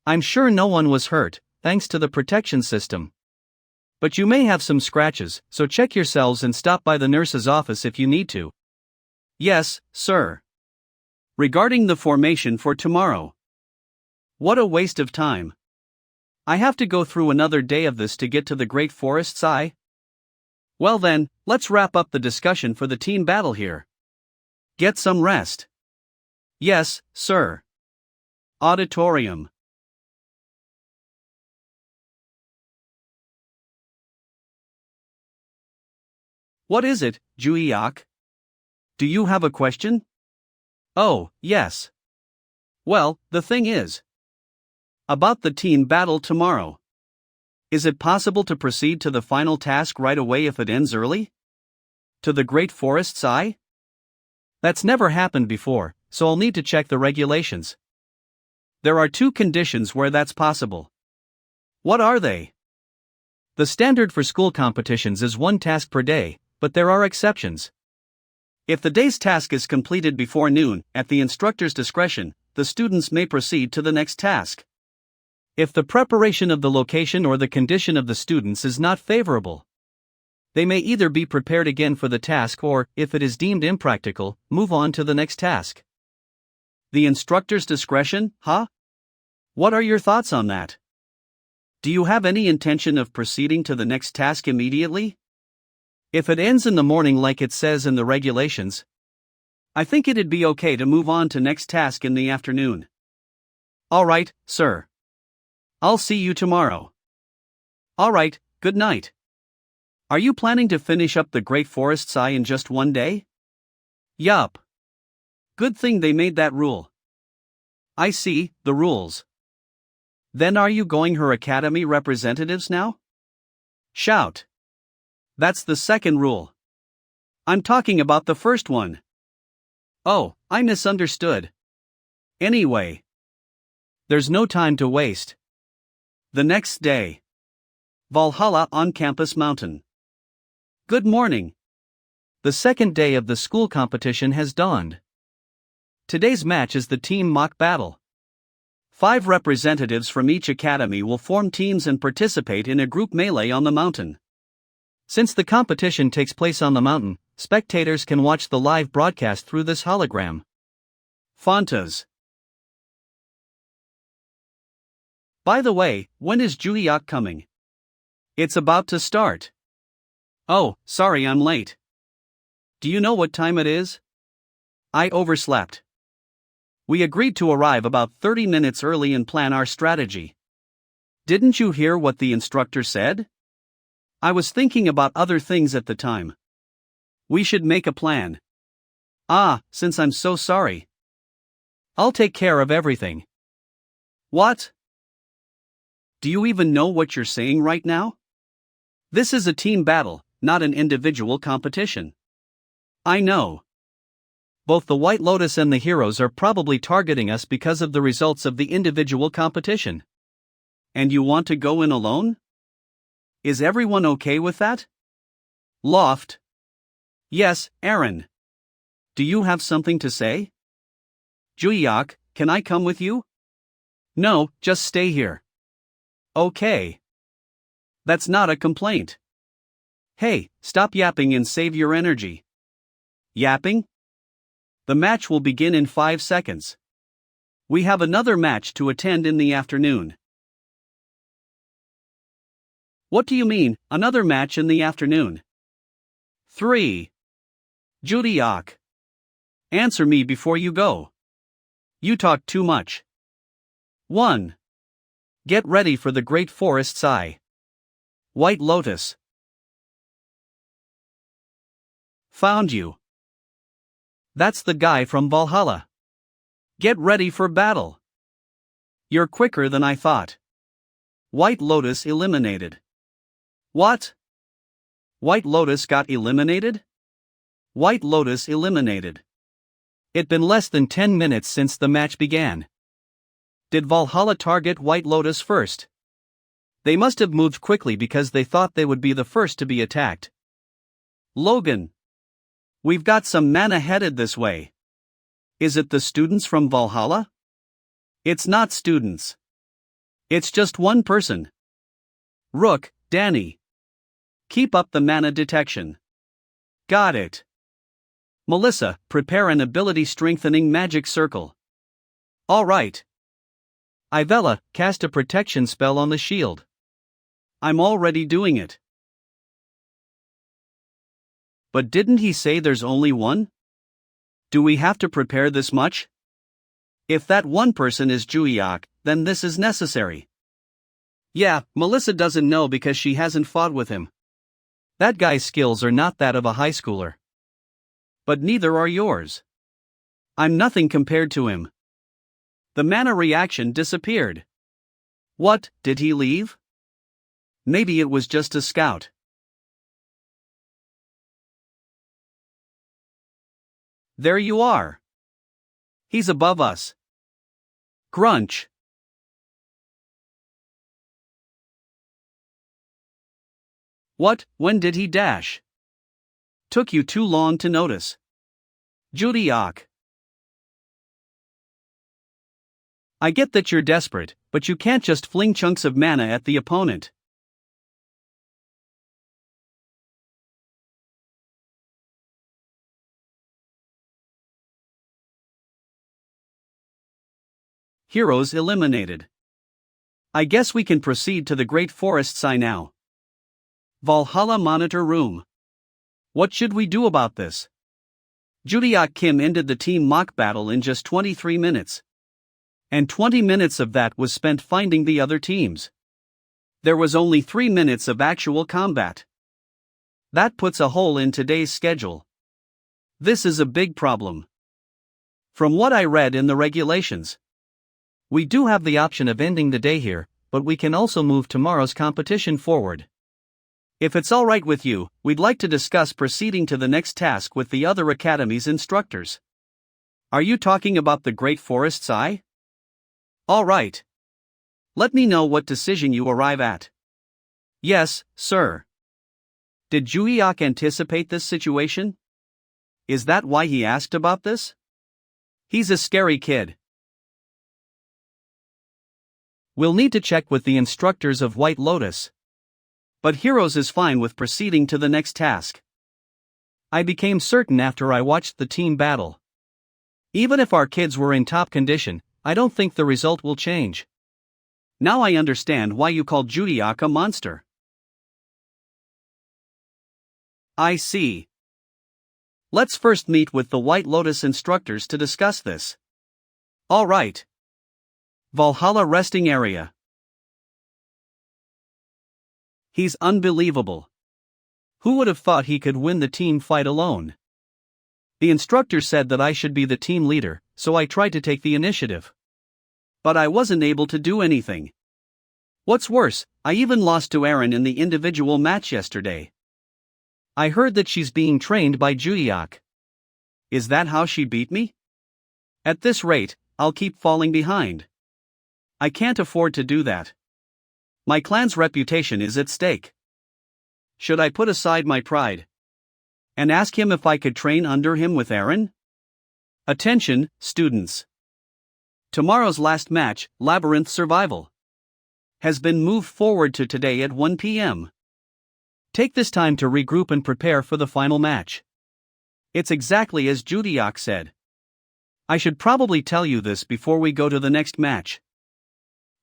I'm sure no one was hurt, thanks to the protection system. But you may have some scratches, so check yourselves and stop by the nurse's office if you need to. Yes, sir. Regarding the formation for tomorrow. What a waste of time. I have to go through another day of this to get to the Great Forest's Eye. Well then, let's wrap up the discussion for the team battle here. Get some rest. Yes, sir. Auditorium. What is it, Juiak? Do you have a question? Oh, yes. Well, the thing is about the team battle tomorrow. Is it possible to proceed to the final task right away if it ends early? To the Great Forest's Eye? That's never happened before, so I'll need to check the regulations. There are 2 conditions where that's possible. What are they? The standard for school competitions is 1 task per day, but there are exceptions. If the day's task is completed before noon, at the instructor's discretion, the students may proceed to the next task. If the preparation of the location or the condition of the students is not favorable, they may either be prepared again for the task or, if it is deemed impractical, move on to the next task. The instructor's discretion, huh? What are your thoughts on that? Do you have any intention of proceeding to the next task immediately? If it ends in the morning like it says in the regulations, I think it'd be okay to move on to next task in the afternoon. Alright, sir. I'll see you tomorrow. Alright, good night. Are you planning to finish up the Great Forest's Eye in just 1 day? Yup. Good thing they made that rule. I see, the rules. Then are you going her academy representatives now? Shout. That's the second rule. I'm talking about the first one. Oh, I misunderstood. Anyway. There's no time to waste. The next day. Valhalla on Campus Mountain. Good morning. The second day of the school competition has dawned. Today's match is the team mock battle. 5 representatives from each academy will form teams and participate in a group melee on the mountain. Since the competition takes place on the mountain, spectators can watch the live broadcast through this hologram. Fantas. By the way, when is Juiak coming? It's about to start. Oh, sorry I'm late. Do you know what time it is? I overslept. We agreed to arrive about 30 minutes early and plan our strategy. Didn't you hear what the instructor said? I was thinking about other things at the time. We should make a plan. Since I'm so sorry. I'll take care of everything. What? Do you even know what you're saying right now? This is a team battle, not an individual competition. I know. Both the White Lotus and the heroes are probably targeting us because of the results of the individual competition. And you want to go in alone? Is everyone okay with that? Loft. Yes, Aaron. Do you have something to say? Juiak, can I come with you? No, just stay here. Okay. That's not a complaint. Hey, stop yapping and save your energy. Yapping? The match will begin in 5 seconds. We have another match to attend in the afternoon. What do you mean, another match in the afternoon? 3. Juiak. Answer me before you go. You talk too much. 1. Get ready for the Great Forest's Eye. White Lotus. Found you. That's the guy from Valhalla. Get ready for battle. You're quicker than I thought. White Lotus eliminated. What? White Lotus got eliminated? White Lotus eliminated. It'd been less than 10 minutes since the match began. Did Valhalla target White Lotus first? They must have moved quickly because they thought they would be the first to be attacked. Logan. We've got some mana headed this way. Is it the students from Valhalla? It's not students. It's just one person. Rook, Danny. Keep up the mana detection. Got it. Melissa, prepare an ability strengthening magic circle. All right. Ivella, cast a protection spell on the shield. I'm already doing it. But didn't he say there's only one? Do we have to prepare this much? If that one person is Juiak, then this is necessary. Yeah, Melissa doesn't know because she hasn't fought with him. That guy's skills are not that of a high schooler. But neither are yours. I'm nothing compared to him. The mana reaction disappeared. What, did he leave? Maybe it was just a scout. There you are. He's above us. Grunch. What, when did he dash? Took you too long to notice. Judiak. I get that you're desperate, but you can't just fling chunks of mana at the opponent. Heroes eliminated. I guess we can proceed to the Great Forest Sigh now. Valhalla Monitor Room. What should we do about this? Judiak Kim ended the team mock battle in just 23 minutes. And 20 minutes of that was spent finding the other teams. There was only 3 minutes of actual combat. That puts a hole in today's schedule. This is a big problem. From what I read in the regulations, we do have the option of ending the day here, but we can also move tomorrow's competition forward. If it's alright with you, we'd like to discuss proceeding to the next task with the other academy's instructors. Are you talking about the Great Forest Sigh? Alright. Let me know what decision you arrive at. Yes, sir. Did Juiak anticipate this situation? Is that why he asked about this? He's a scary kid. We'll need to check with the instructors of White Lotus. But Heroes is fine with proceeding to the next task. I became certain after I watched the team battle. Even if our kids were in top condition, I don't think the result will change. Now I understand why you called Judiak a monster. I see. Let's first meet with the White Lotus instructors to discuss this. Alright. Valhalla Resting Area. He's unbelievable. Who would have thought he could win the team fight alone? The instructor said that I should be the team leader, so I tried to take the initiative. But I wasn't able to do anything. What's worse, I even lost to Erin in the individual match yesterday. I heard that she's being trained by Judiak. Is that how she beat me? At this rate, I'll keep falling behind. I can't afford to do that. My clan's reputation is at stake. Should I put aside my pride and ask him if I could train under him with Erin? Attention, students. Tomorrow's last match, Labyrinth Survival, has been moved forward to today at 1 p.m. Take this time to regroup and prepare for the final match. It's exactly as Judiak said. I should probably tell you this before we go to the next match.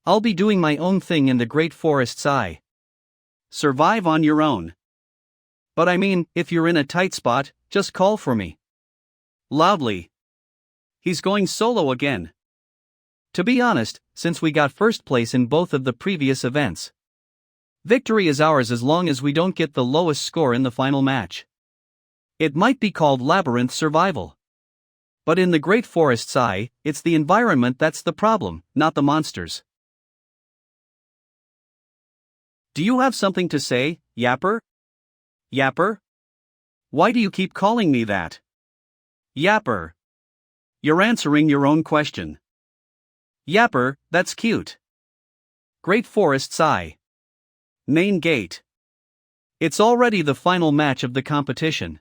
I'll be doing my own thing in the Great Forest Sigh. Survive on your own. But I mean, if you're in a tight spot, just call for me. Loudly. He's going solo again. To be honest, since we got first place in both of the previous events, victory is ours as long as we don't get the lowest score in the final match. It might be called Labyrinth Survival. But in the Great Forest Sigh, it's the environment that's the problem, not the monsters. Do you have something to say, Yapper? Yapper? Why do you keep calling me that? Yapper. You're answering your own question. Yapper, that's cute. Great Forest Sigh. Main Gate. It's already the final match of the competition.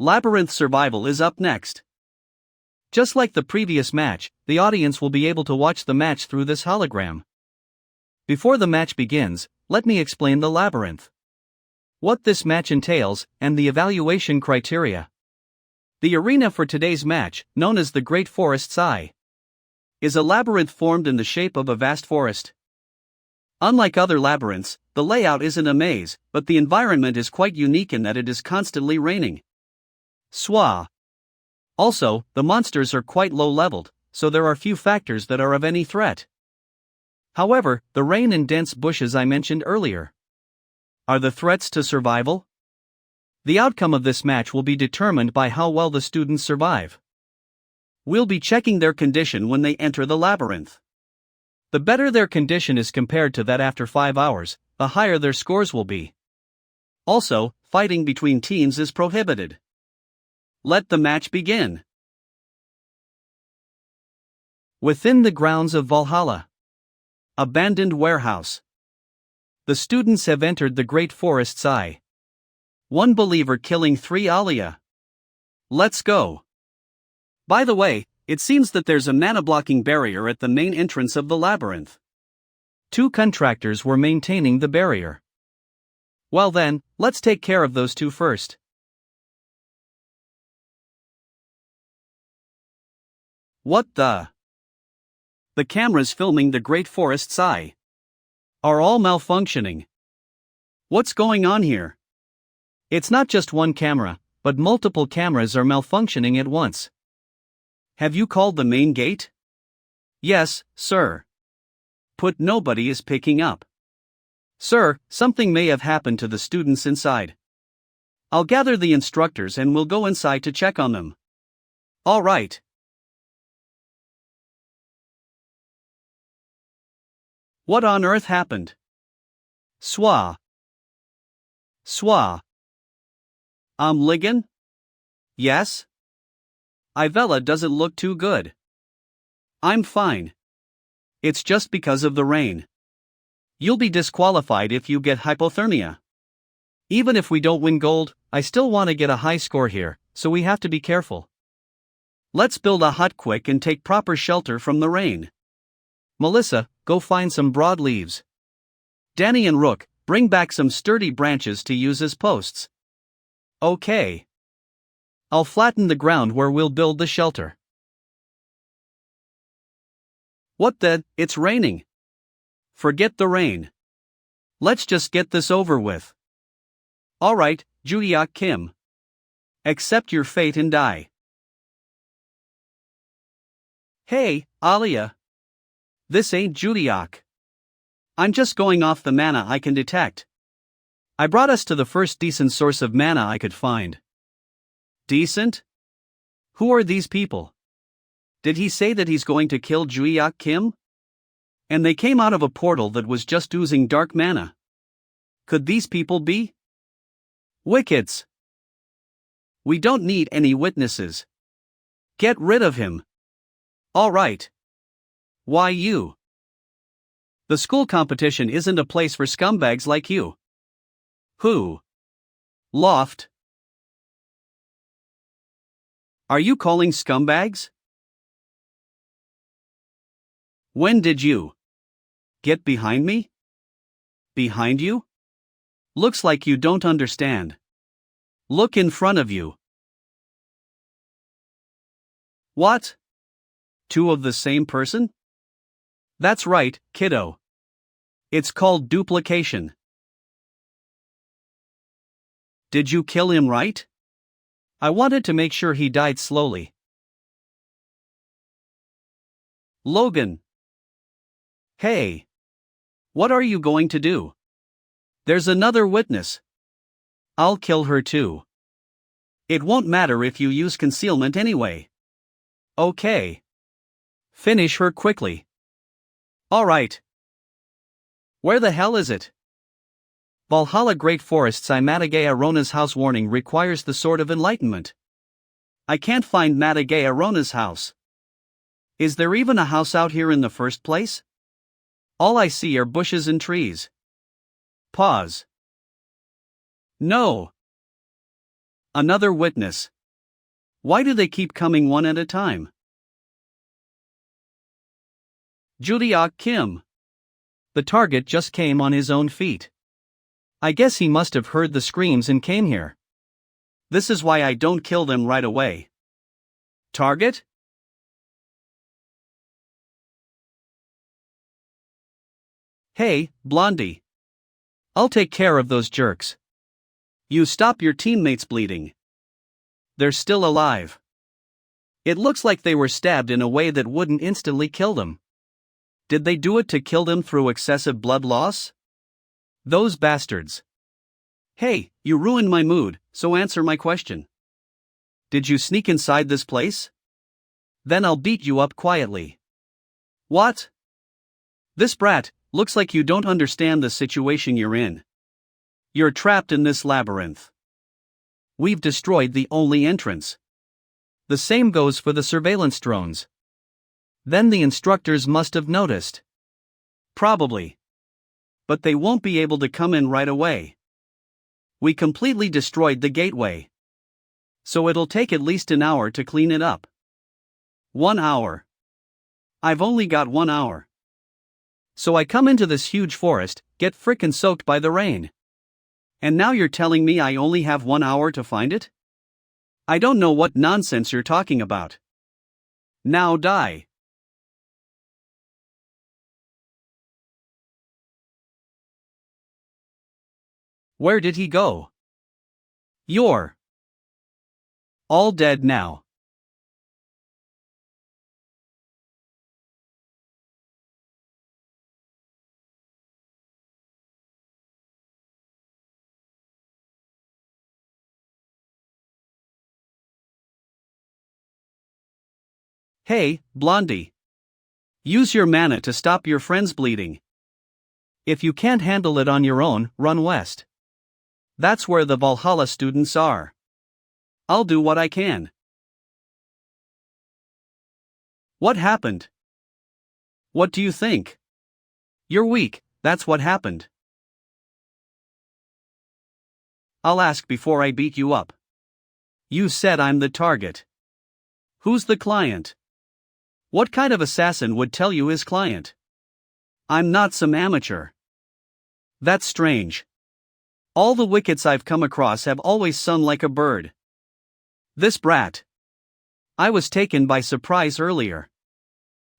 Labyrinth Survival is up next. Just like the previous match, the audience will be able to watch the match through this hologram. Before the match begins, let me explain the labyrinth. What this match entails, and the evaluation criteria. The arena for today's match, known as the Great Forest's Eye, is a labyrinth formed in the shape of a vast forest. Unlike other labyrinths, the layout isn't a maze, but the environment is quite unique in that it is constantly raining. Swah. Also, the monsters are quite low-leveled, so there are few factors that are of any threat. However, the rain and dense bushes I mentioned earlier are the threats to survival. The outcome of this match will be determined by how well the students survive. We'll be checking their condition when they enter the labyrinth. The better their condition is compared to that after 5 hours, the higher their scores will be. Also, fighting between teams is prohibited. Let the match begin. Within the grounds of Valhalla. Abandoned warehouse. The students have entered the Great Forest's Eye. One believer killing 3 Alia. Let's go. By the way, it seems that there's a mana-blocking barrier at the main entrance of the labyrinth. 2 contractors were maintaining the barrier. Well then, let's take care of those 2 first. What the? The cameras filming the Great Forest's Eye are all malfunctioning. What's going on here? It's not just one camera, but multiple cameras are malfunctioning at once. Have you called the main gate? Yes, sir. But nobody is picking up. Sir, something may have happened to the students inside. I'll gather the instructors and we'll go inside to check on them. All right. What on earth happened? Swah. Ligon? Yes? Ivella doesn't look too good. I'm fine. It's just because of the rain. You'll be disqualified if you get hypothermia. Even if we don't win gold, I still want to get a high score here, so we have to be careful. Let's build a hut quick and take proper shelter from the rain. Melissa, go find some broad leaves. Danny and Rook, bring back some sturdy branches to use as posts. Okay. I'll flatten the ground where we'll build the shelter. What the? It's raining. Forget the rain. Let's just get this over with. Alright, Juyeok Kim. Accept your fate and die. Hey, Alia. This ain't Juyeok. I'm just going off the mana I can detect. I brought us to the first decent source of mana I could find. Decent? Who are these people? Did he say that he's going to kill Juyeok Kim? And they came out of a portal that was just oozing dark mana. Could these people be wickets? We don't need any witnesses. Get rid of him. All right. Why you? The school competition isn't a place for scumbags like you. Who? Loft? Are you calling scumbags? When did you get behind me? Behind you? Looks like you don't understand. Look in front of you. What? 2 of the same person? That's right, kiddo. It's called duplication. Did you kill him right? I wanted to make sure he died slowly. Logan. Hey. What are you going to do? There's another witness. I'll kill her too. It won't matter if you use concealment anyway. Okay. Finish her quickly. Alright. Where the hell is it? Valhalla Great Forest's Matagea Rona's house. Warning requires the Sword of Enlightenment. I can't find Matagea Rona's house. Is there even a house out here in the first place? All I see are bushes and trees. Pause. No. Another witness. Why do they keep coming one at a time? Judeok Kim. The target just came on his own feet. I guess he must have heard the screams and came here. This is why I don't kill them right away. Target? Hey, Blondie. I'll take care of those jerks. You stop your teammates bleeding. They're still alive. It looks like they were stabbed in a way that wouldn't instantly kill them. Did they do it to kill them through excessive blood loss? Those bastards. Hey, you ruined my mood, so answer my question. Did you sneak inside this place? Then I'll beat you up quietly. What? This brat, looks like you don't understand the situation you're in. You're trapped in this labyrinth. We've destroyed the only entrance. The same goes for the surveillance drones. Then the instructors must have noticed. Probably. But they won't be able to come in right away. We completely destroyed the gateway. So it'll take at least an hour to clean it up. 1 hour. I've only got 1 hour. So I come into this huge forest, get frickin' soaked by the rain. And now you're telling me I only have 1 hour to find it? I don't know what nonsense you're talking about. Now die. Where did he go? You're all dead now. Hey, Blondie. Use your mana to stop your friends bleeding. If you can't handle it on your own, run west. That's where the Valhalla students are. I'll do what I can. What happened? What do you think? You're weak, that's what happened. I'll ask before I beat you up. You said I'm the target. Who's the client? What kind of assassin would tell you his client? I'm not some amateur. That's strange. All the wickets I've come across have always sung like a bird. This brat. I was taken by surprise earlier.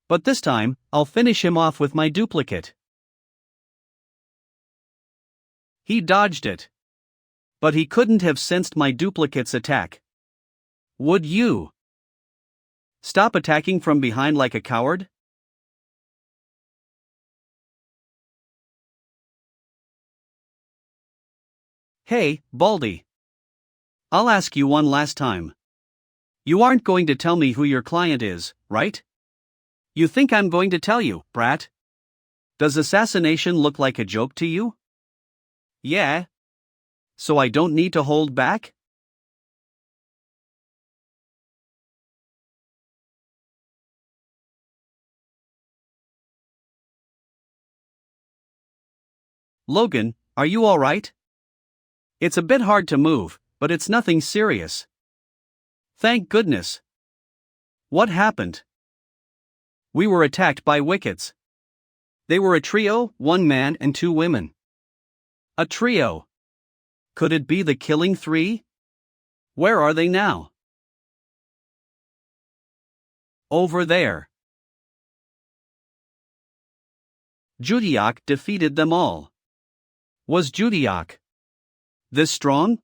But this time, I'll finish him off with my duplicate. He dodged it. But he couldn't have sensed my duplicate's attack. Would you stop attacking from behind like a coward? Hey, Baldy. I'll ask you one last time. You aren't going to tell me who your client is, right? You think I'm going to tell you, brat? Does assassination look like a joke to you? Yeah. So I don't need to hold back? Logan, are you alright? It's a bit hard to move, but it's nothing serious. Thank goodness. What happened? We were attacked by wickets. They were a trio, 1 man and 2 women. A trio. Could it be the Killing Three? Where are they now? Over there. Judeok defeated them all. Was Judeok this strong?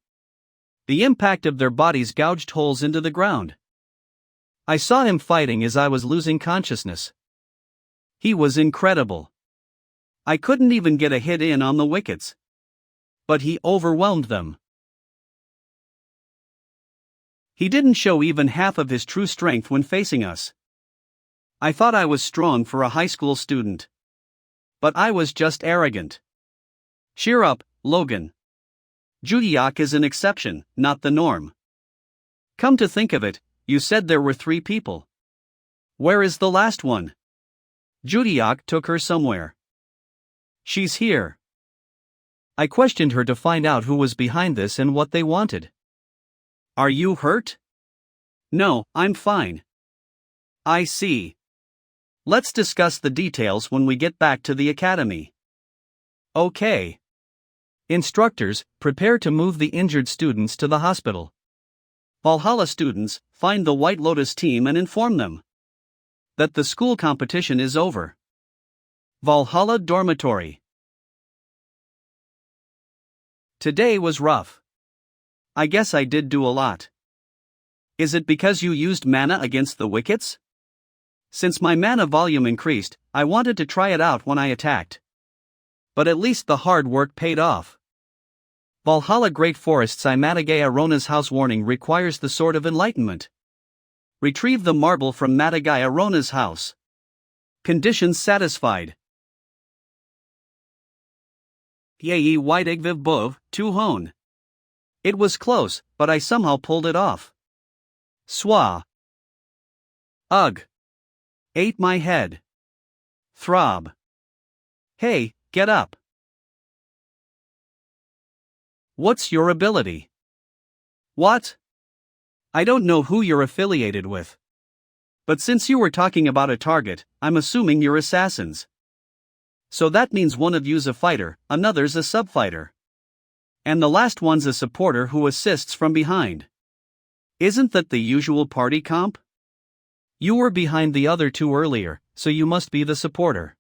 The impact of their bodies gouged holes into the ground. I saw him fighting as I was losing consciousness. He was incredible. I couldn't even get a hit in on the wickets. But he overwhelmed them. He didn't show even half of his true strength when facing us. I thought I was strong for a high school student. But I was just arrogant. Cheer up, Logan. Judeok is an exception, not the norm. Come to think of it, you said there were 3 people. Where is the last one? Judeok took her somewhere. She's here. I questioned her to find out who was behind this and what they wanted. Are you hurt? No, I'm fine. I see. Let's discuss the details when we get back to the academy. Okay. Instructors, prepare to move the injured students to the hospital. Valhalla students, find the White Lotus team and inform them that the school competition is over. Valhalla Dormitory. Today was rough. I guess I did do a lot. Is it because you used mana against the wickets? Since my mana volume increased, I wanted to try it out when I attacked. But at least the hard work paid off. Valhalla Great Forests Matagaya Rona's house warning requires the Sword of Enlightenment. Retrieve the marble from Matagaya Rona's house. Conditions satisfied. Yei Whitegviv Bov, Tu Hone. It was close, but I somehow pulled it off. Swa. Ugh. Ate my head. Throb. Hey, get up. What's your ability? What? I don't know who you're affiliated with. But since you were talking about a target, I'm assuming you're assassins. So that means one of you's a fighter, another's a sub-fighter. And the last one's a supporter who assists from behind. Isn't that the usual party comp? You were behind the other two earlier, so you must be the supporter.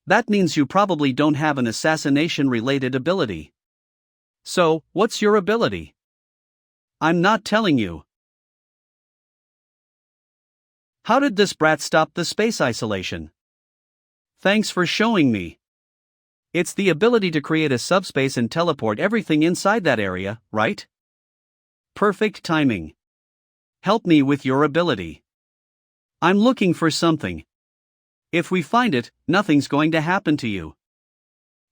That means you probably don't have an assassination-related ability. So, what's your ability? I'm not telling you. How did this brat stop the space isolation? Thanks for showing me. It's the ability to create a subspace and teleport everything inside that area, right? Perfect timing. Help me with your ability. I'm looking for something. If we find it, nothing's going to happen to you.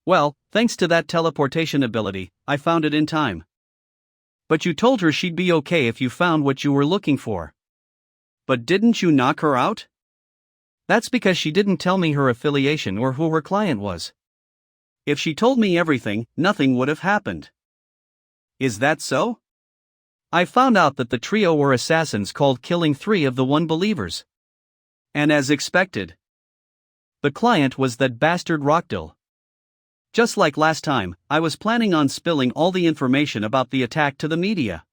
Well, thanks to that teleportation ability, I found it in time. But you told her she'd be okay if you found what you were looking for. But didn't you knock her out? That's because she didn't tell me her affiliation or who her client was. If she told me everything, nothing would have happened. Is that so? I found out that the trio were assassins called killing 3 of the one believers. And as expected, the client was that bastard Rockdill. Just like last time, I was planning on spilling all the information about the attack to the media.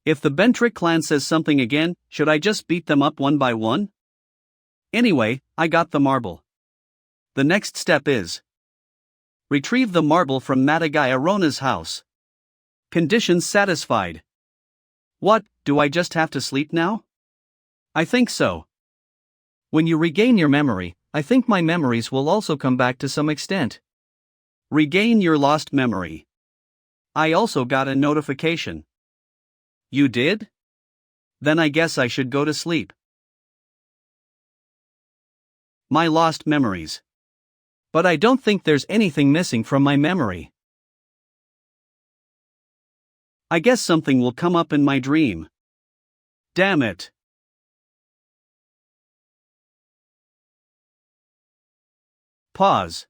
If the Bentrick clan says something again, should I just beat them up one by one? Anyway, I got the marble. The next step is retrieve the marble from Matagaya Rona's house. Conditions satisfied. What, do I just have to sleep now? I think so. When you regain your memory, I think my memories will also come back to some extent. Regain your lost memory. I also got a notification. You did? Then I guess I should go to sleep. My lost memories. But I don't think there's anything missing from my memory. I guess something will come up in my dream. Damn it. Pause.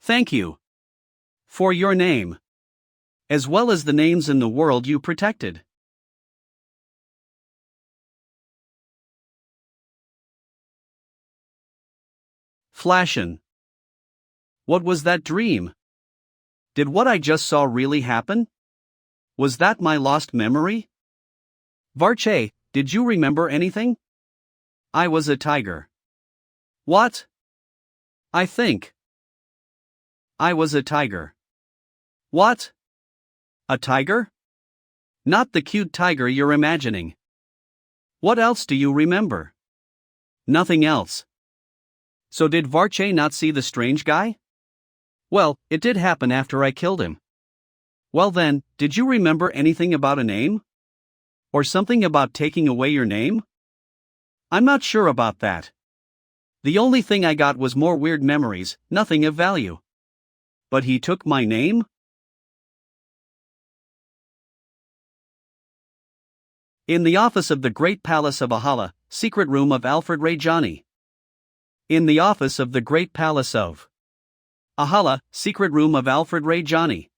Thank you for your name, as well as the names in the world you protected. Flashin'. What was that dream? Did what I just saw really happen? Was that my lost memory? Varche, did you remember anything? I was a tiger. What? I think I was a tiger. What? A tiger? Not the cute tiger you're imagining. What else do you remember? Nothing else. So did Varche not see the strange guy? Well, it did happen after I killed him. Well then, did you remember anything about a name? Or something about taking away your name? I'm not sure about that. The only thing I got was more weird memories, nothing of value. But he took my name? In the office of the Great Palace of Ahala, secret room of Alfred Rajani. In the office of the Great Palace of Ahala, secret room of Alfred Rajani.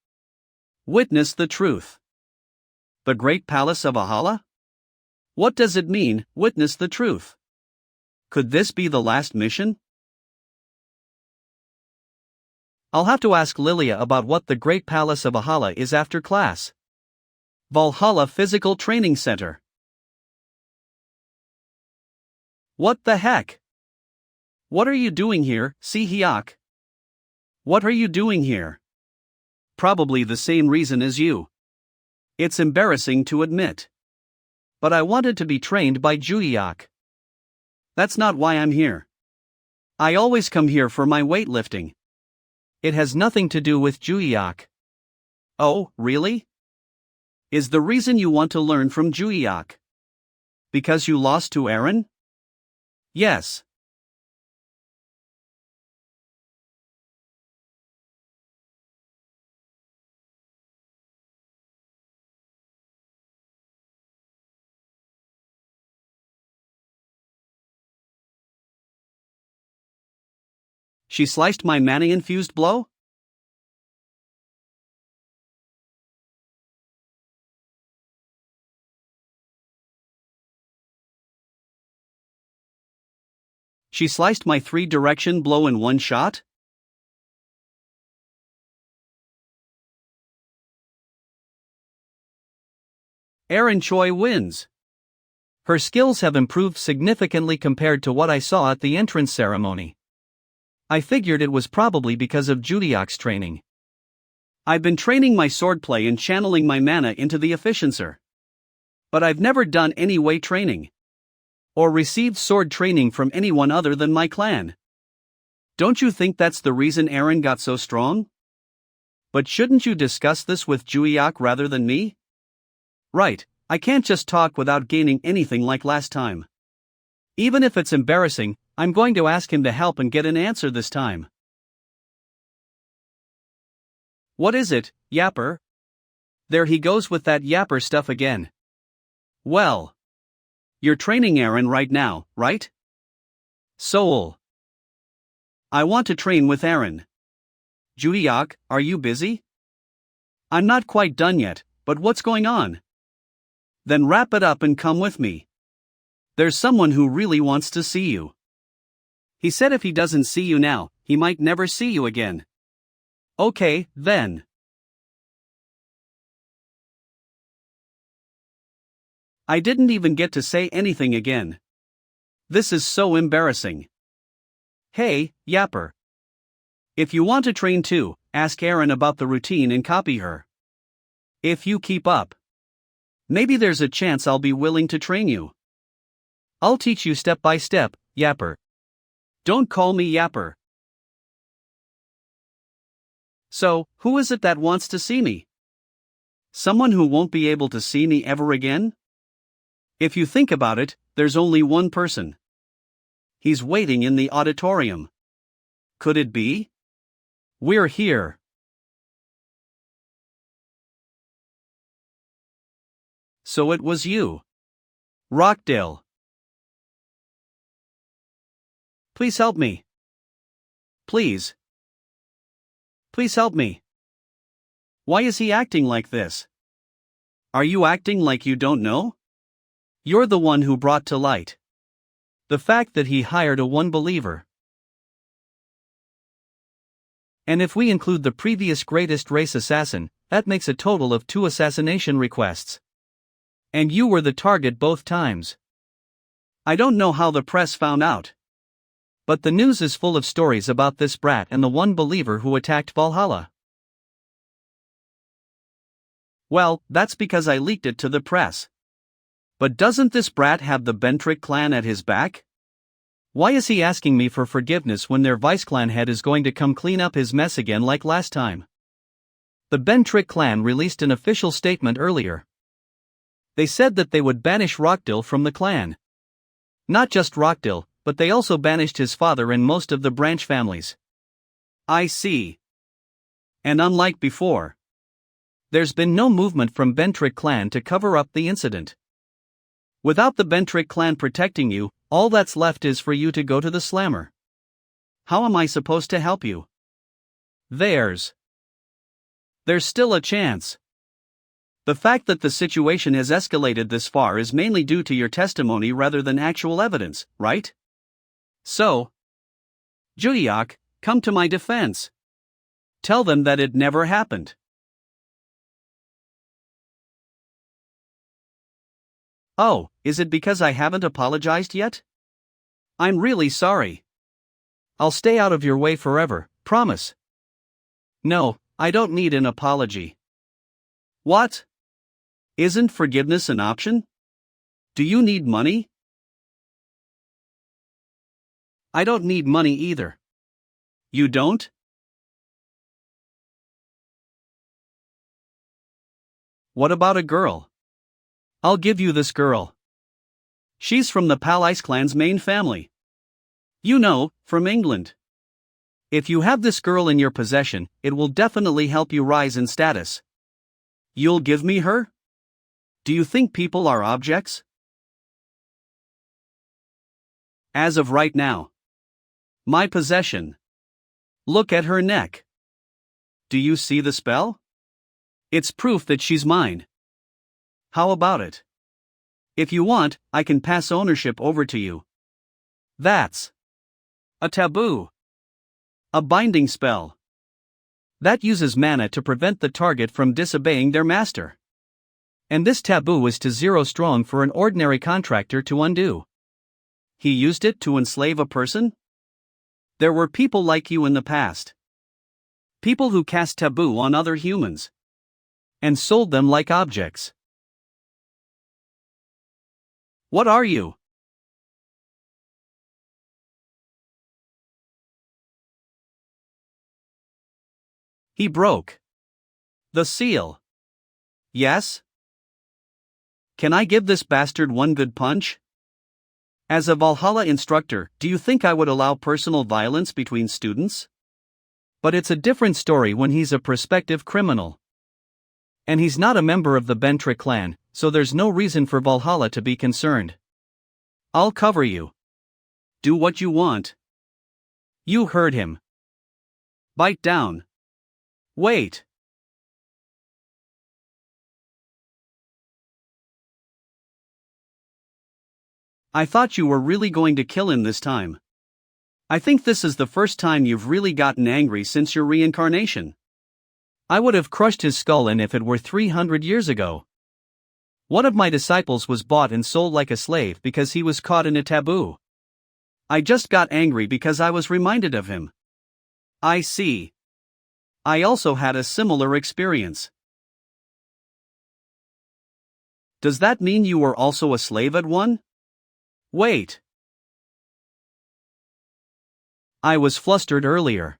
Witness the truth. The Great Palace of Valhalla? What does it mean, witness the truth? Could this be the last mission? I'll have to ask Lilia about what the Great Palace of Valhalla is after class. Valhalla Physical Training Center. What the heck? What are you doing here, Si-hyuk? What are you doing here? Probably the same reason as you. It's embarrassing to admit. But I wanted to be trained by Ju-hyuk. That's not why I'm here. I always come here for my weightlifting. It has nothing to do with Ju-hyuk. Oh, really? Is the reason you want to learn from Ju-hyuk because you lost to Eren? Yes. She sliced my mana-infused blow? She sliced my 3-direction blow in one shot? Eren Choi wins. Her skills have improved significantly compared to what I saw at the entrance ceremony. I figured it was probably because of Ju-hyuk's training. I've been training my swordplay and channeling my mana into the efficiencer. But I've never done any weight training. Or received sword training from anyone other than my clan. Don't you think that's the reason Eren got so strong? But shouldn't you discuss this with Ju-hyuk rather than me? Right, I can't just talk without gaining anything like last time. Even if it's embarrassing, I'm going to ask him to help and get an answer this time. What is it, Yapper? There he goes with that Yapper stuff again. Well, you're training Eren right now, right? Soul. I want to train with Eren. Ju-hyuk, are you busy? I'm not quite done yet, but what's going on? Then wrap it up and come with me. There's someone who really wants to see you. He said if he doesn't see you now, he might never see you again. Okay, then. I didn't even get to say anything again. This is so embarrassing. Hey, Yapper. If you want to train too, ask Eren about the routine and copy her. If you keep up, maybe there's a chance I'll be willing to train you. I'll teach you step by step, Yapper. Don't call me Yapper. So, who is it that wants to see me? Someone who won't be able to see me ever again? If you think about it, there's only one person. He's waiting in the auditorium. Could it be? We're here. So it was you. Rockdale. Please help me. Please. Please help me. Why is he acting like this? Are you acting like you don't know? You're the one who brought to light the fact that he hired a one-believer. And if we include the previous greatest race assassin, that makes a total of 2 assassination requests. And you were the target both times. I don't know how the press found out. But the news is full of stories about this brat and the one-believer who attacked Valhalla. Well, that's because I leaked it to the press. But doesn't this brat have the Bentrick clan at his back? Why is he asking me for forgiveness when their vice-clan head is going to come clean up his mess again like last time? The Bentrick clan released an official statement earlier. They said that they would banish Rockdale from the clan. Not just Rockdale, but they also banished his father and most of the branch families. I see. And unlike before, there's been no movement from Bentrick clan to cover up the incident. Without the Bentrick clan protecting you, all that's left is for you to go to the slammer. How am I supposed to help you? There's There's still a chance. The fact that the situation has escalated this far is mainly due to your testimony rather than actual evidence, right? So, Judiok, come to my defense. Tell them that it never happened. Oh, is it because I haven't apologized yet? I'm really sorry. I'll stay out of your way forever, promise. No, I don't need an apology. What? Isn't forgiveness an option? Do you need money? I don't need money either. You don't? What about a girl? I'll give you this girl. She's from the Palais clan's main family. You know, from England. If you have this girl in your possession, it will definitely help you rise in status. You'll give me her? Do you think people are objects? As of right now. My possession. Look at her neck. Do you see the spell? It's proof that she's mine. How about it? If you want, I can pass ownership over to you. That's a taboo. A binding spell. That uses mana to prevent the target from disobeying their master. And this taboo is to 0 strong for an ordinary contractor to undo. He used it to enslave a person? There were people like you in the past. People who cast taboo on other humans. And sold them like objects. What are you? He broke the seal. Yes? Can I give this bastard one good punch? As a Valhalla instructor, do you think I would allow personal violence between students? But it's a different story when he's a prospective criminal. And he's not a member of the Bentra clan, so there's no reason for Valhalla to be concerned. I'll cover you. Do what you want. You heard him. Bite down. Wait. I thought you were really going to kill him this time. I think this is the first time you've really gotten angry since your reincarnation. I would have crushed his skull in if it were 300 years ago. One of my disciples was bought and sold like a slave because he was caught in a taboo. I just got angry because I was reminded of him. I see. I also had a similar experience. Does that mean you were also a slave at one? Wait. I was flustered earlier.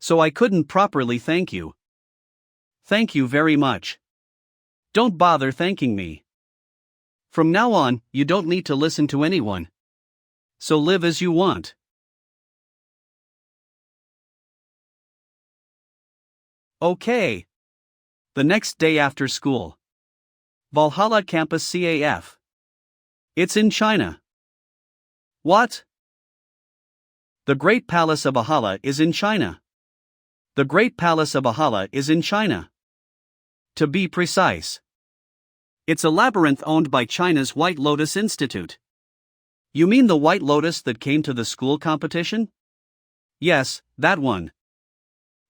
So I couldn't properly thank you. Thank you very much. Don't bother thanking me. From now on, you don't need to listen to anyone. So live as you want. Okay. The next day after school. Valhalla Campus CAF. It's in China. What? The Great Palace of Valhalla is in China. The Great Palace of Valhalla is in China. To be precise. It's a labyrinth owned by China's White Lotus Institute. You mean the White Lotus that came to the school competition? Yes, that one.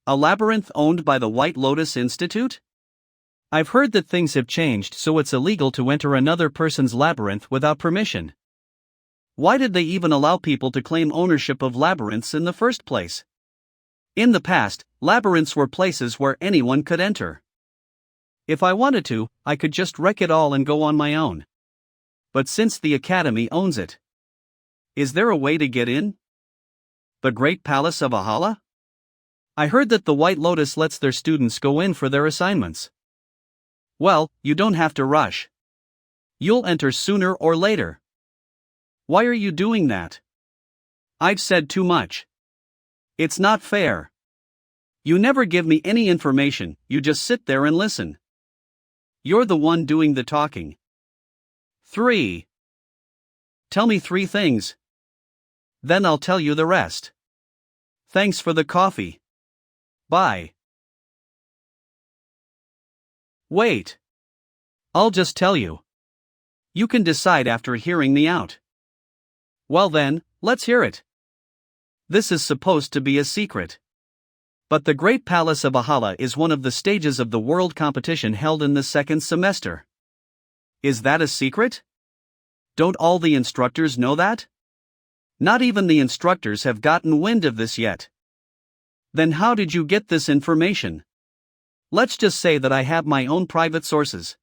A labyrinth owned by the White Lotus Institute? I've heard that things have changed, so it's illegal to enter another person's labyrinth without permission. Why did they even allow people to claim ownership of labyrinths in the first place? In the past, labyrinths were places where anyone could enter. If I wanted to, I could just wreck it all and go on my own. But since the Academy owns it, is there a way to get in? The Great Palace of Valhalla? I heard that the White Lotus lets their students go in for their assignments. Well, you don't have to rush. You'll enter sooner or later. Why are you doing that? I've said too much. It's not fair. You never give me any information, you just sit there and listen. You're the one doing the talking. 3. Tell me 3 things. Then I'll tell you the rest. Thanks for the coffee. Bye. Wait. I'll just tell you. You can decide after hearing me out. Well then, let's hear it. This is supposed to be a secret. But the Great Palace of Ahala is one of the stages of the world competition held in the second semester. Is that a secret? Don't all the instructors know that? Not even the instructors have gotten wind of this yet. Then how did you get this information? Let's just say that I have my own private sources.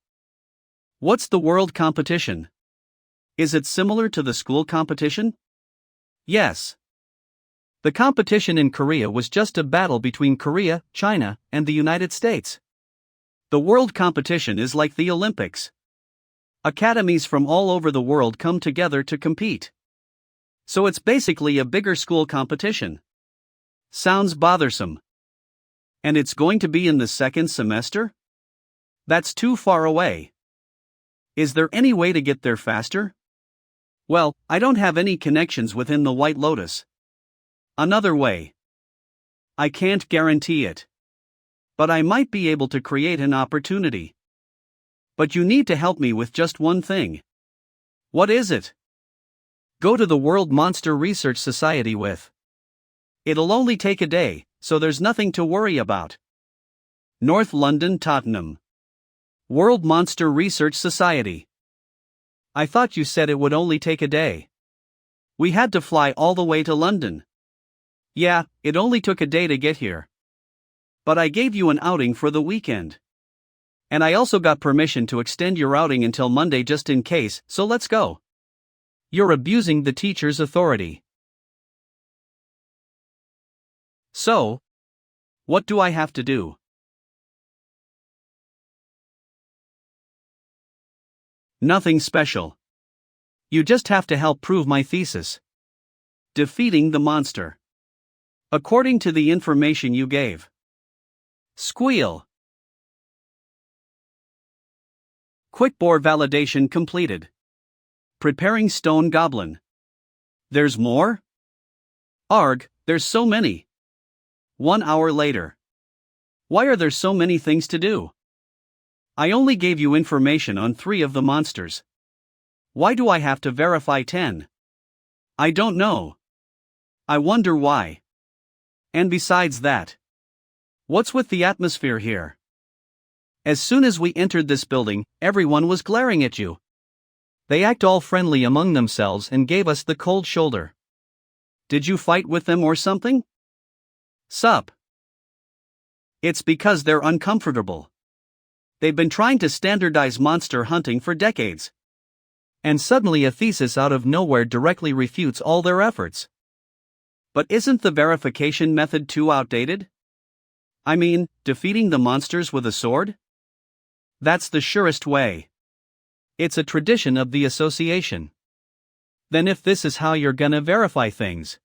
What's the world competition? Is it similar to the school competition? Yes. The competition in Korea was just a battle between Korea, China, and the United States. The world competition is like the Olympics. Academies from all over the world come together to compete. So it's basically a bigger school competition. Sounds bothersome. And it's going to be in the second semester? That's too far away. Is there any way to get there faster? Well, I don't have any connections within the White Lotus. Another way. I can't guarantee it. But I might be able to create an opportunity. But you need to help me with just one thing. What is it? Go to the World Monster Research Society with. It'll only take a day, so there's nothing to worry about. North London, Tottenham. World Monster Research Society. I thought you said it would only take a day. We had to fly all the way to London. Yeah, it only took a day to get here. But I gave you an outing for the weekend. And I also got permission to extend your outing until Monday just in case, so let's go. You're abusing the teacher's authority. So, what do I have to do? Nothing special. You just have to help prove my thesis. Defeating the monster. According to the information you gave. Squeal. Quickbore validation completed. Preparing stone goblin. There's more? Arg, there's so many. 1 hour later. Why are there so many things to do? I only gave you information on 3 of the monsters. Why do I have to verify 10? I don't know. I wonder why. And besides that, what's with the atmosphere here? As soon as we entered this building, everyone was glaring at you. They act all friendly among themselves and gave us the cold shoulder. Did you fight with them or something? Sup? It's because they're uncomfortable. They've been trying to standardize monster hunting for decades. And suddenly a thesis out of nowhere directly refutes all their efforts. But isn't the verification method too outdated? I mean, defeating the monsters with a sword? That's the surest way. It's a tradition of the association. Then if this is how you're gonna verify things,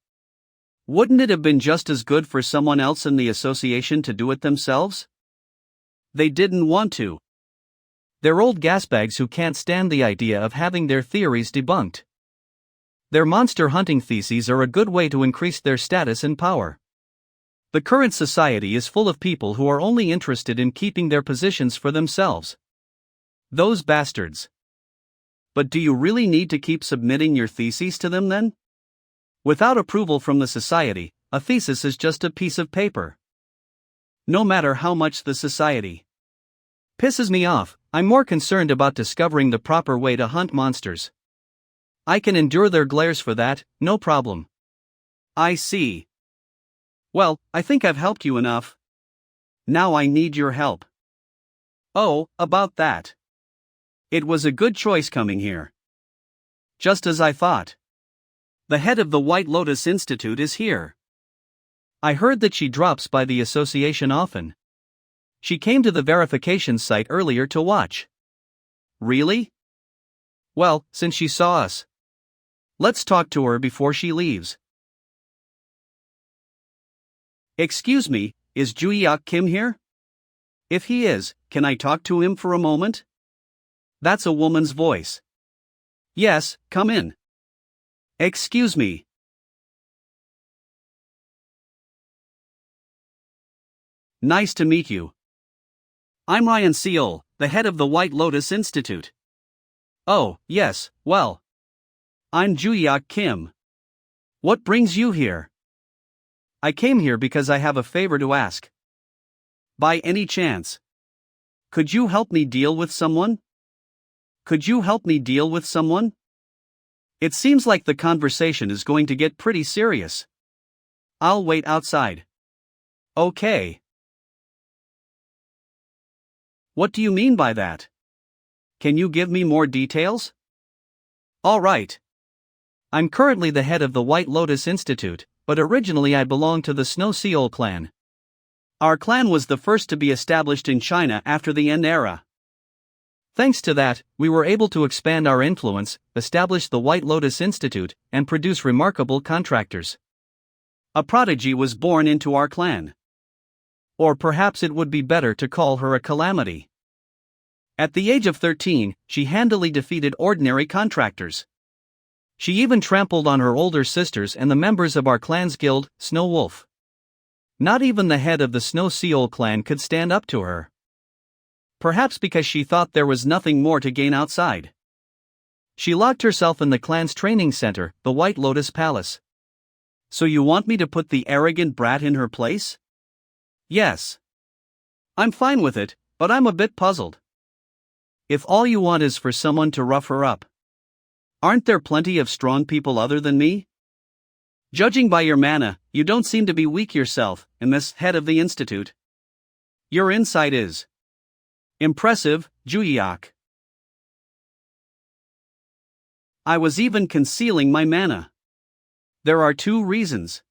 wouldn't it have been just as good for someone else in the association to do it themselves? They didn't want to. They're old gasbags who can't stand the idea of having their theories debunked. Their monster hunting theses are a good way to increase their status and power. The current society is full of people who are only interested in keeping their positions for themselves. Those bastards. But do you really need to keep submitting your theses to them then? Without approval from the society, a thesis is just a piece of paper. No matter how much the society pisses me off, I'm more concerned about discovering the proper way to hunt monsters. I can endure their glares for that, no problem. I see. Well, I think I've helped you enough. Now I need your help. Oh, about that. It was a good choice coming here. Just as I thought. The head of the White Lotus Institute is here. I heard that she drops by the association often. She came to the verification site earlier to watch. Really? Well, since she saw us, let's talk to her before she leaves. Excuse me, is Juyeok Kim here? If he is, can I talk to him for a moment? That's a woman's voice. Yes, come in. Excuse me. Nice to meet you. I'm Ryan Seol, the head of the White Lotus Institute. Oh, yes, well. I'm Juyeok Kim. What brings you here? I came here because I have a favor to ask. By any chance, could you help me deal with someone? Could you help me deal with someone? It seems like the conversation is going to get pretty serious. I'll wait outside. Okay. What do you mean by that? Can you give me more details? All right. I'm currently the head of the White Lotus Institute, but originally I belonged to the Snow Seol clan. Our clan was the first to be established in China after the End era. Thanks to that, we were able to expand our influence, establish the White Lotus Institute, and produce remarkable contractors. A prodigy was born into our clan. Or perhaps it would be better to call her a calamity. At the age of 13, she handily defeated ordinary contractors. She even trampled on her older sisters and the members of our clan's guild, Snow Wolf. Not even the head of the Snow Seol clan could stand up to her. Perhaps because she thought there was nothing more to gain outside. She locked herself in the clan's training center, the White Lotus Palace. So you want me to put the arrogant brat in her place? Yes. I'm fine with it, but I'm a bit puzzled. If all you want is for someone to rough her up, aren't there plenty of strong people other than me? Judging by your mana, you don't seem to be weak yourself, and this head of the institute. Your insight is impressive, Juyeok. I was even concealing my mana. There are two reasons.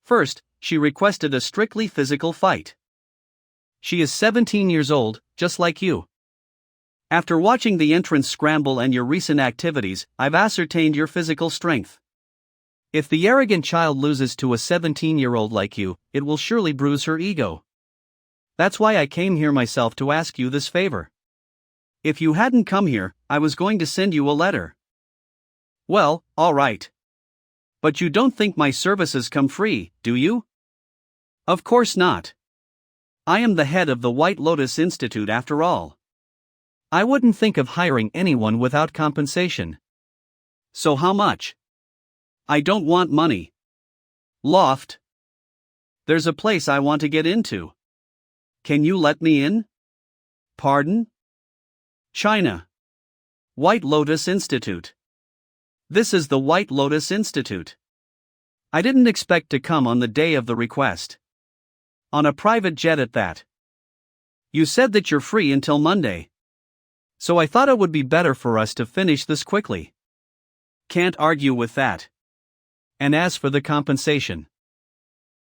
First, she requested a strictly physical fight. She is 17 years old, just like you. After watching the entrance scramble and your recent activities, I've ascertained your physical strength. If the arrogant child loses to a 17-year-old like you, it will surely bruise her ego. That's why I came here myself to ask you this favor. If you hadn't come here, I was going to send you a letter. Well, all right. But you don't think my services come free, do you? Of course not. I am the head of the White Lotus Institute after all. I wouldn't think of hiring anyone without compensation. So how much? I don't want money. Loft. There's a place I want to get into. Can you let me in? Pardon? China. White Lotus Institute. This is the White Lotus Institute. I didn't expect to come on the day of the request. On a private jet at that. You said that you're free until Monday. So I thought it would be better for us to finish this quickly. Can't argue with that. And as for the compensation.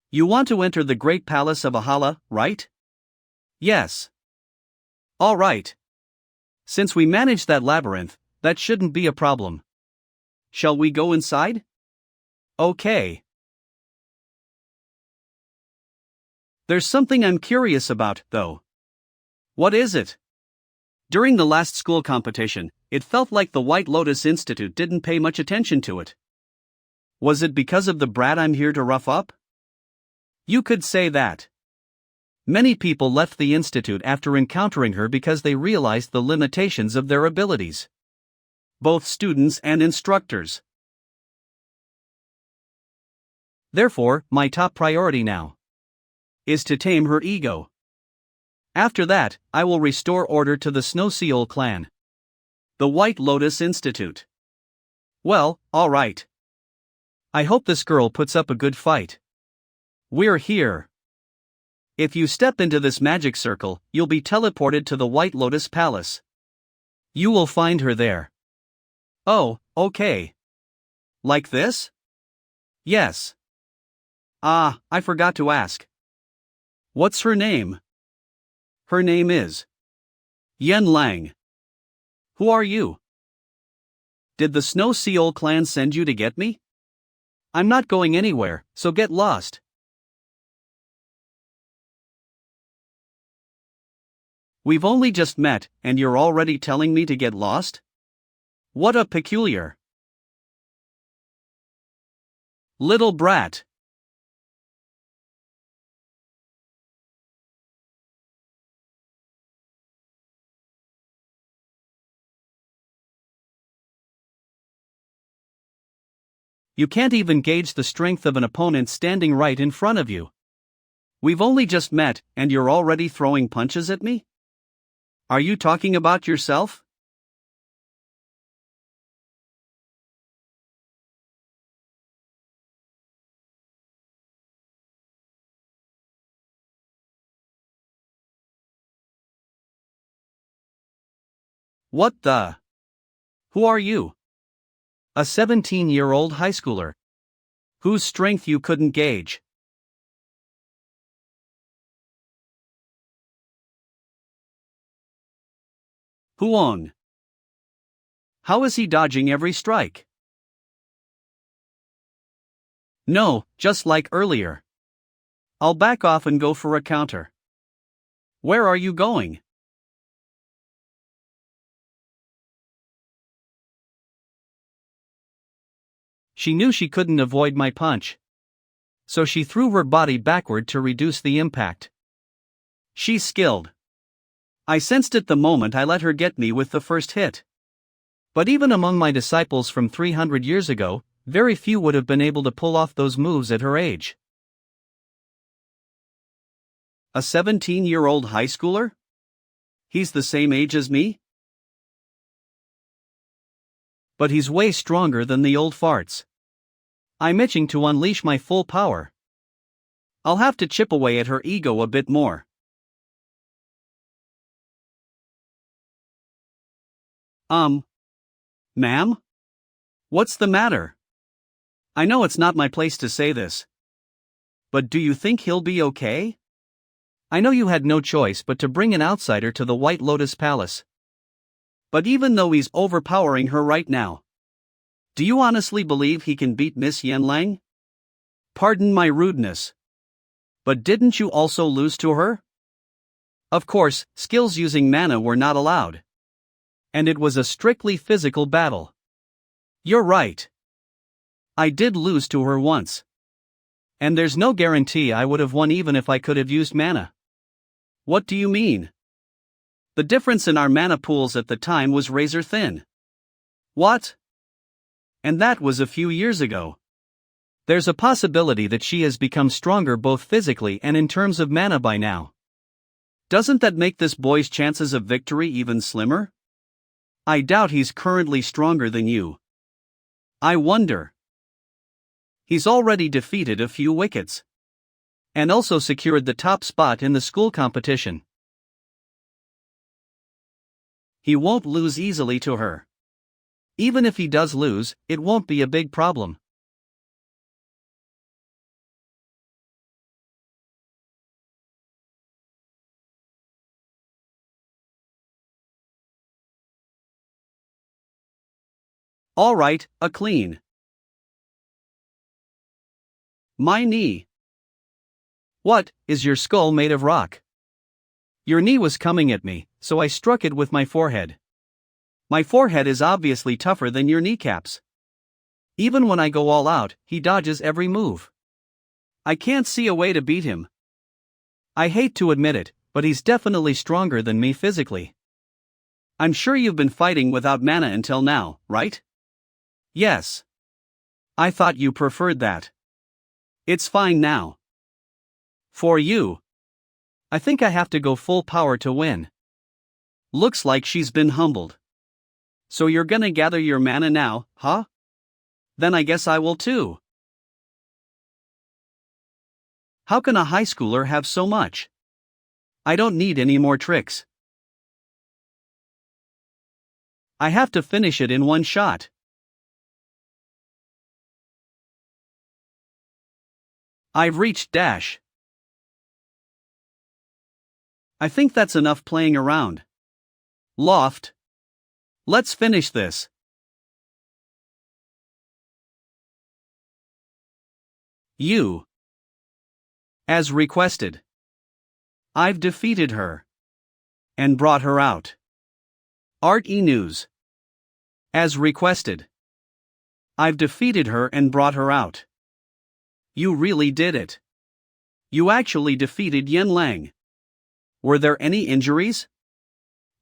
You want to enter the Great Palace of Ahala, right? Yes. All right. Since we managed that labyrinth, that shouldn't be a problem. Shall we go inside? Okay. There's something I'm curious about, though. What is it? During the last school competition, it felt like the White Lotus Institute didn't pay much attention to it. Was it because of the brat I'm here to rough up? You could say that. Many people left the institute after encountering her because they realized the limitations of their abilities. Both students and instructors. Therefore, my top priority now is to tame her ego. After that, I will restore order to the Snow Seol clan. The White Lotus Institute. Well, all right. I hope this girl puts up a good fight. We're here. If you step into this magic circle, you'll be teleported to the White Lotus Palace. You will find her there. Oh, okay. Like this? Yes. Ah, I forgot to ask. What's her name? Her name is Yen Lang. Who are you? Did the Snow Seol clan send you to get me? I'm not going anywhere, so get lost. We've only just met, and you're already telling me to get lost? What a peculiar little brat. You can't even gauge the strength of an opponent standing right in front of you. We've only just met, and you're already throwing punches at me? Are you talking about yourself? What the? Who are you? A 17-year-old high schooler. Whose strength you couldn't gauge. Huong. How is he dodging every strike? No, just like earlier. I'll back off and go for a counter. Where are you going? She knew she couldn't avoid my punch. So she threw her body backward to reduce the impact. She's skilled. I sensed it the moment I let her get me with the first hit. But even among my disciples from 300 years ago, very few would have been able to pull off those moves at her age. A 17-year-old high schooler? He's the same age as me? But he's way stronger than the old farts. I'm itching to unleash my full power. I'll have to chip away at her ego a bit more. Ma'am? What's the matter? I know it's not my place to say this. But do you think he'll be okay? I know you had no choice but to bring an outsider to the White Lotus Palace. But even though he's overpowering her right now, do you honestly believe he can beat Miss Yanlang? Pardon my rudeness. But didn't you also lose to her? Of course, skills using mana were not allowed. And it was a strictly physical battle. You're right. I did lose to her once. And there's no guarantee I would have won even if I could have used mana. What do you mean? The difference in our mana pools at the time was razor thin. What? And that was a few years ago. There's a possibility that she has become stronger both physically and in terms of mana by now. Doesn't that make this boy's chances of victory even slimmer? I doubt he's currently stronger than you. I wonder. He's already defeated a few wickets. And also secured the top spot in the school competition. He won't lose easily to her. Even if he does lose, it won't be a big problem. Alright, a clean. My knee. What, is your skull made of rock? Your knee was coming at me, so I struck it with my forehead. My forehead is obviously tougher than your kneecaps. Even when I go all out, he dodges every move. I can't see a way to beat him. I hate to admit it, but he's definitely stronger than me physically. I'm sure you've been fighting without mana until now, right? Yes. I thought you preferred that. It's fine now. For you. I think I have to go full power to win. Looks like she's been humbled. So you're gonna gather your mana now, huh? Then I guess I will too. How can a high schooler have so much? I don't need any more tricks. I have to finish it in one shot. I've reached dash. I think that's enough playing around. Loft. Let's finish this. You. As requested. I've defeated her. And brought her out. Art E-News. As requested. I've defeated her and brought her out. You really did it. You actually defeated Yanlang. Were there any injuries?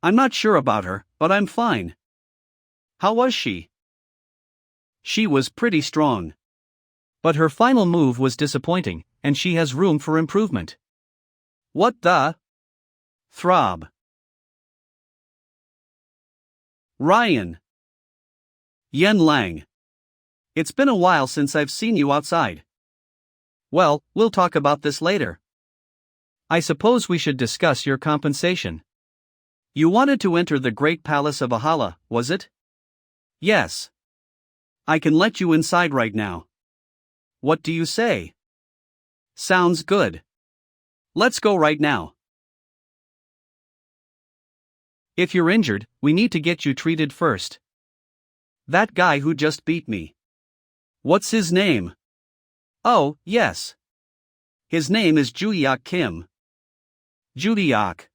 I'm not sure about her, but I'm fine. How was she? She was pretty strong. But her final move was disappointing, and she has room for improvement. What the? Throb. Ryan. Yen Lang. It's been a while since I've seen you outside. Well, we'll talk about this later. I suppose we should discuss your compensation. You wanted to enter the Great Palace of Ahala, was it? Yes. I can let you inside right now. What do you say? Sounds good. Let's go right now. If you're injured, we need to get you treated first. That guy who just beat me. What's his name? Oh, yes. His name is Juyeok Kim. Juyeok.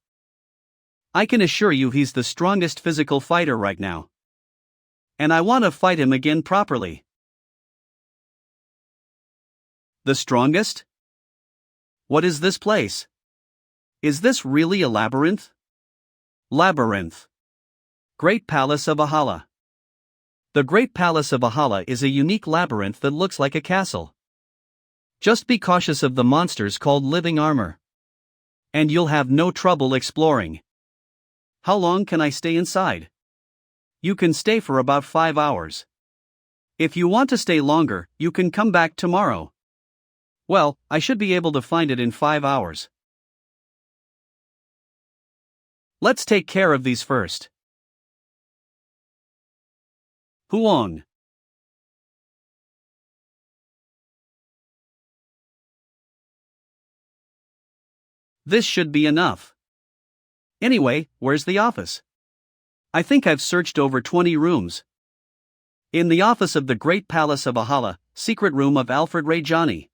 I can assure you he's the strongest physical fighter right now. And I want to fight him again properly. The strongest? What is this place? Is this really a labyrinth? Labyrinth. Great Palace of Ahala. The Great Palace of Ahala is a unique labyrinth that looks like a castle. Just be cautious of the monsters called living armor. And you'll have no trouble exploring. How long can I stay inside? You can stay for about 5 hours. If you want to stay longer, you can come back tomorrow. Well, I should be able to find it in 5 hours. Let's take care of these first. Huon. This should be enough. Anyway, where's the office? I think I've searched over 20 rooms. In the office of the Great Palace of Ahala, secret room of Alfred Rajani.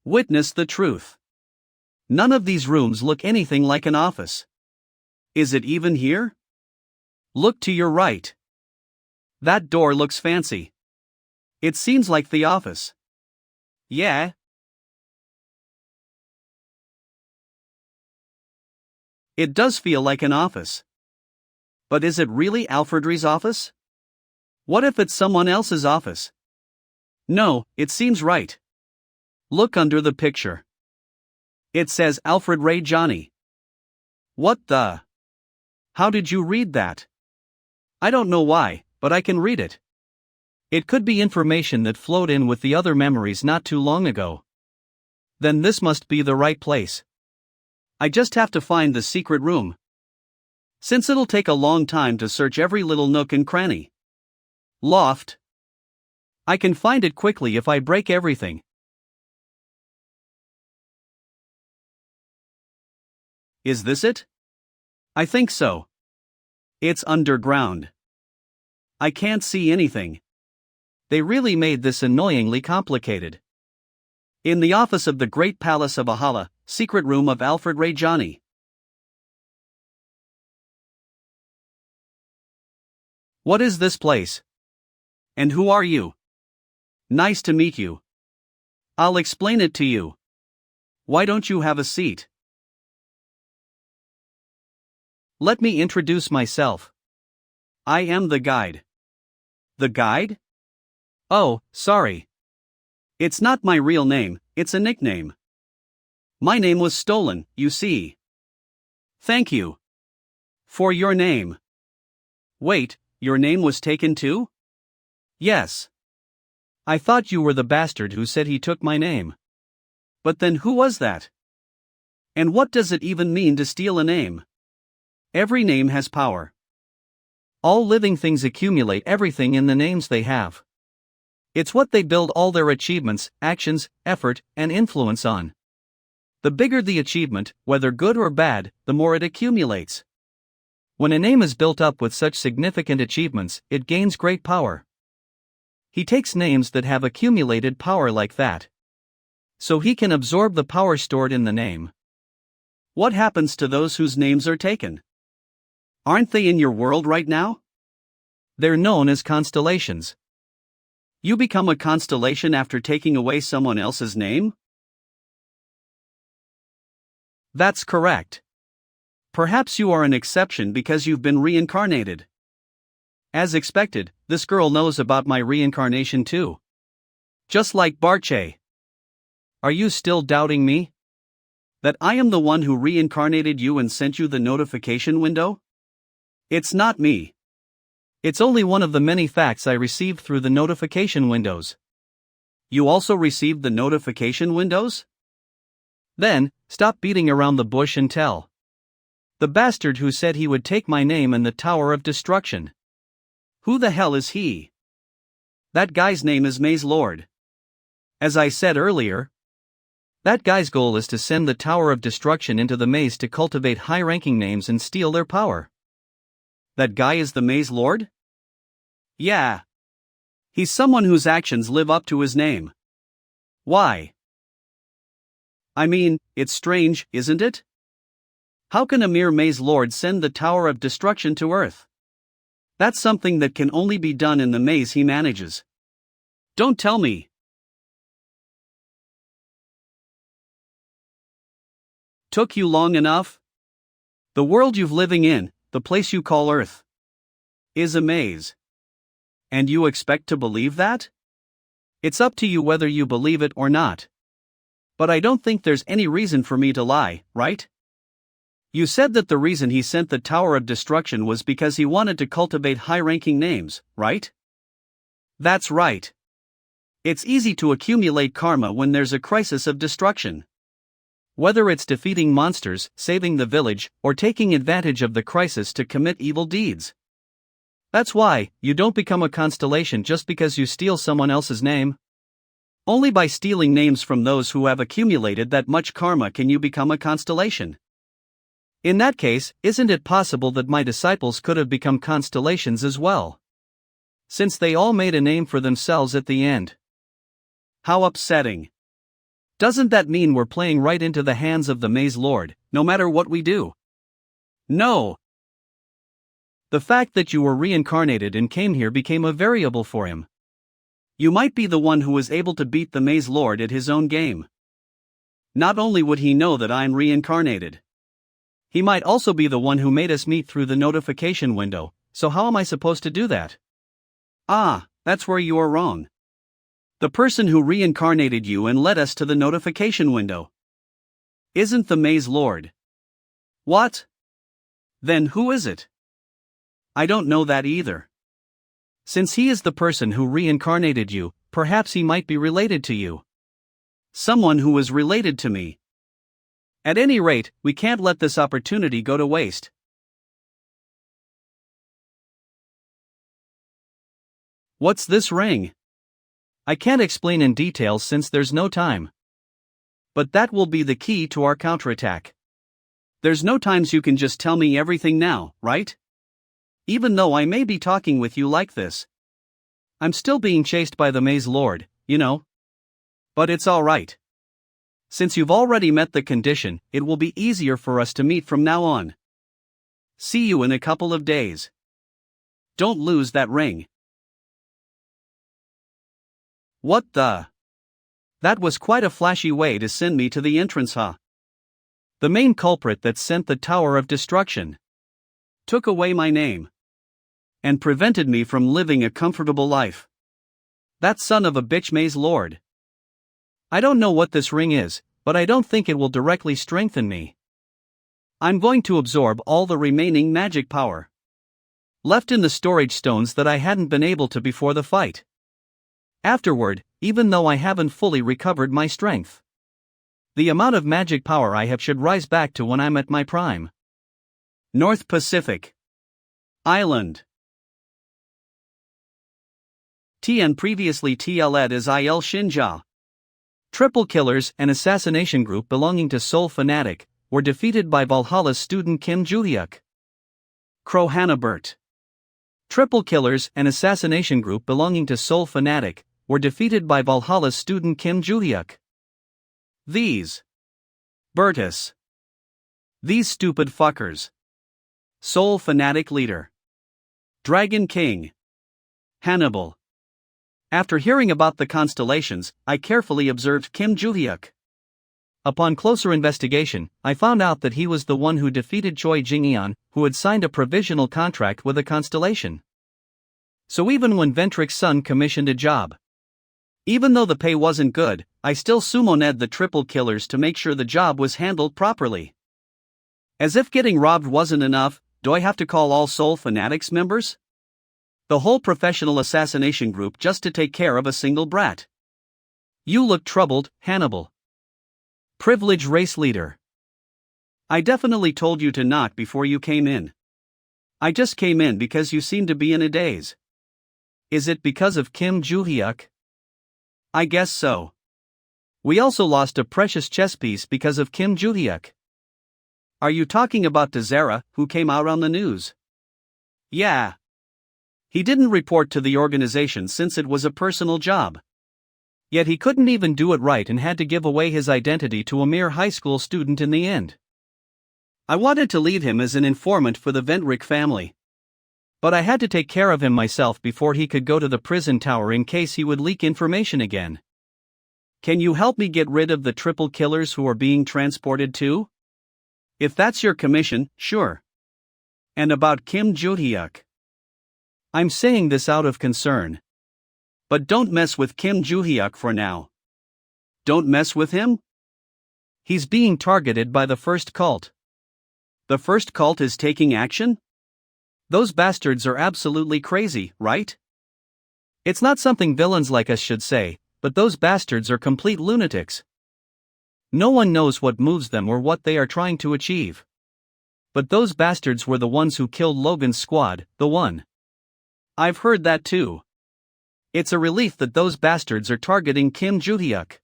Witness the truth. None of these rooms look anything like an office. Is it even here? Look to your right. That door looks fancy. It seems like the office. Yeah. It does feel like an office. But is it really Alfred's office? What if it's someone else's office? No, it seems right. Look under the picture. It says Alfred Rajani. What the? How did you read that? I don't know why, but I can read it. It could be information that flowed in with the other memories not too long ago. Then this must be the right place. I just have to find the secret room. Since it'll take a long time to search every little nook and cranny. Loft. I can find it quickly if I break everything. Is this it? I think so. It's underground. I can't see anything. They really made this annoyingly complicated. In the office of the Great Palace of Ahala, secret room of Alfred Rajani. What is this place? And who are you? Nice to meet you. I'll explain it to you. Why don't you have a seat? Let me introduce myself. I am the guide. The guide? Oh, sorry. It's not my real name, it's a nickname. My name was stolen, you see. Thank you. For your name. Wait, your name was taken too? Yes. I thought you were the bastard who said he took my name. But then who was that? And what does it even mean to steal a name? Every name has power. All living things accumulate everything in the names they have. It's what they build all their achievements, actions, effort, and influence on. The bigger the achievement, whether good or bad, the more it accumulates. When a name is built up with such significant achievements, it gains great power. He takes names that have accumulated power like that. So he can absorb the power stored in the name. What happens to those whose names are taken? Aren't they in your world right now? They're known as constellations. You become a constellation after taking away someone else's name? That's correct. Perhaps you are an exception because you've been reincarnated. As expected, this girl knows about my reincarnation too. Just like Barche. Are you still doubting me? That I am the one who reincarnated you and sent you the notification window? It's not me. It's only one of the many facts I received through the notification windows. You also received the notification windows? Then, stop beating around the bush and tell. The bastard who said he would take my name and the Tower of Destruction. Who the hell is he? That guy's name is Maze Lord. As I said earlier, that guy's goal is to send the Tower of Destruction into the maze to cultivate high-ranking names and steal their power. That guy is the Maze Lord? Yeah. He's someone whose actions live up to his name. Why? I mean, it's strange, isn't it? How can a mere Maze Lord send the Tower of Destruction to Earth? That's something that can only be done in the maze he manages. Don't tell me. Took you long enough? The world you're living in, the place you call Earth, is a maze. And you expect to believe that? It's up to you whether you believe it or not. But I don't think there's any reason for me to lie, right? You said that the reason he sent the Tower of Destruction was because he wanted to cultivate high-ranking names, right? That's right. It's easy to accumulate karma when there's a crisis of destruction. Whether it's defeating monsters, saving the village, or taking advantage of the crisis to commit evil deeds. That's why you don't become a constellation just because you steal someone else's name. Only by stealing names from those who have accumulated that much karma can you become a constellation. In that case, isn't it possible that my disciples could have become constellations as well? Since they all made a name for themselves at the end. How upsetting. Doesn't that mean we're playing right into the hands of the Maze Lord, no matter what we do? No. The fact that you were reincarnated and came here became a variable for him. You might be the one who was able to beat the Maze Lord at his own game. Not only would he know that I'm reincarnated, he might also be the one who made us meet through the notification window, so how am I supposed to do that? Ah, that's where you are wrong. The person who reincarnated you and led us to the notification window isn't the Maze Lord. What? Then who is it? I don't know that either. Since he is the person who reincarnated you, perhaps he might be related to you. Someone who is related to me. At any rate, we can't let this opportunity go to waste. What's this ring? I can't explain in detail since there's no time. But that will be the key to our counterattack. There's no times you can just tell me everything now, right? Even though I may be talking with you like this. I'm still being chased by the Maze Lord, you know. But it's alright. Since you've already met the condition, it will be easier for us to meet from now on. See you in a couple of days. Don't lose that ring. What the? That was quite a flashy way to send me to the entrance, huh? The main culprit that sent the Tower of Destruction took away my name and prevented me from living a comfortable life. That son of a bitch Maze Lord. I don't know what this ring is, but I don't think it will directly strengthen me. I'm going to absorb all the remaining magic power left in the storage stones that I hadn't been able to before the fight. Afterward, even though I haven't fully recovered my strength, the amount of magic power I have should rise back to when I'm at my prime. North Pacific Island. TN previously TLed as IL Shinja. Triple Killers, an assassination group belonging to Soul Fanatic, were defeated by Valhalla's student Kim Joo-hyuk. Crow Hannibert. Triple Killers, an assassination group belonging to Soul Fanatic, were defeated by Valhalla's student Kim Joo-hyuk. These Bertus. These stupid fuckers. Soul Fanatic leader. Dragon King. Hannibal. After hearing about the constellations, I carefully observed Kim Joo-hyuk. Upon closer investigation, I found out that he was the one who defeated Choi Jing-eon, who had signed a provisional contract with a constellation. So even when Ventric's son commissioned a job, Even though the pay wasn't good, I still summoned the triple killers to make sure the job was handled properly. As if getting robbed wasn't enough, do I have to call all Soul Fanatics members? The whole professional assassination group just to take care of a single brat. You look troubled, Hannibal. Privileged race leader. I definitely told you to not before you came in. I just came in because you seem to be in a daze. Is it because of Kim Joo-hyuk? I guess so. We also lost a precious chess piece because of Kim Joo-hyuk. Are you talking about Dezera, who came out on the news? Yeah. He didn't report to the organization since it was a personal job. Yet he couldn't even do it right and had to give away his identity to a mere high school student in the end. I wanted to leave him as an informant for the Vendrick family. But I had to take care of him myself before he could go to the prison tower in case he would leak information again. Can you help me get rid of the triple killers who are being transported too? If that's your commission, sure. And about Kim Joo-hyuk. I'm saying this out of concern. But don't mess with Kim Joo-hyuk for now. Don't mess with him? He's being targeted by the first cult. The first cult is taking action? Those bastards are absolutely crazy, right? It's not something villains like us should say, but those bastards are complete lunatics. No one knows what moves them or what they are trying to achieve. But those bastards were the ones who killed Logan's squad, the one. I've heard that too. It's a relief that those bastards are targeting Kim Joo-hyuk.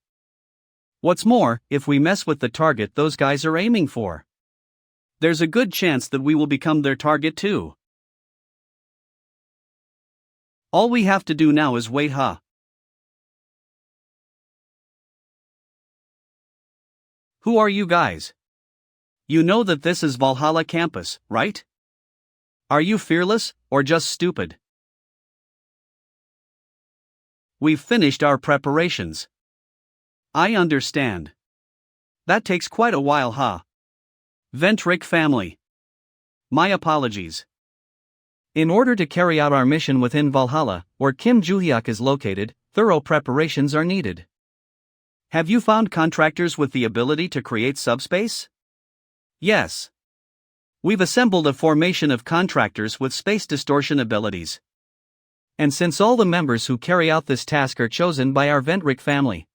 What's more, if we mess with the target those guys are aiming for, there's a good chance that we will become their target too. All we have to do now is wait, huh? Who are you guys? You know that this is Valhalla campus, right? Are you fearless, or just stupid? We've finished our preparations. I understand. That takes quite a while, huh? Vendrick family. My apologies. In order to carry out our mission within Valhalla, where Kim Joo-hyuk is located, thorough preparations are needed. Have you found contractors with the ability to create subspace? Yes. We've assembled a formation of contractors with space distortion abilities. And since all the members who carry out this task are chosen by our Vendrick family,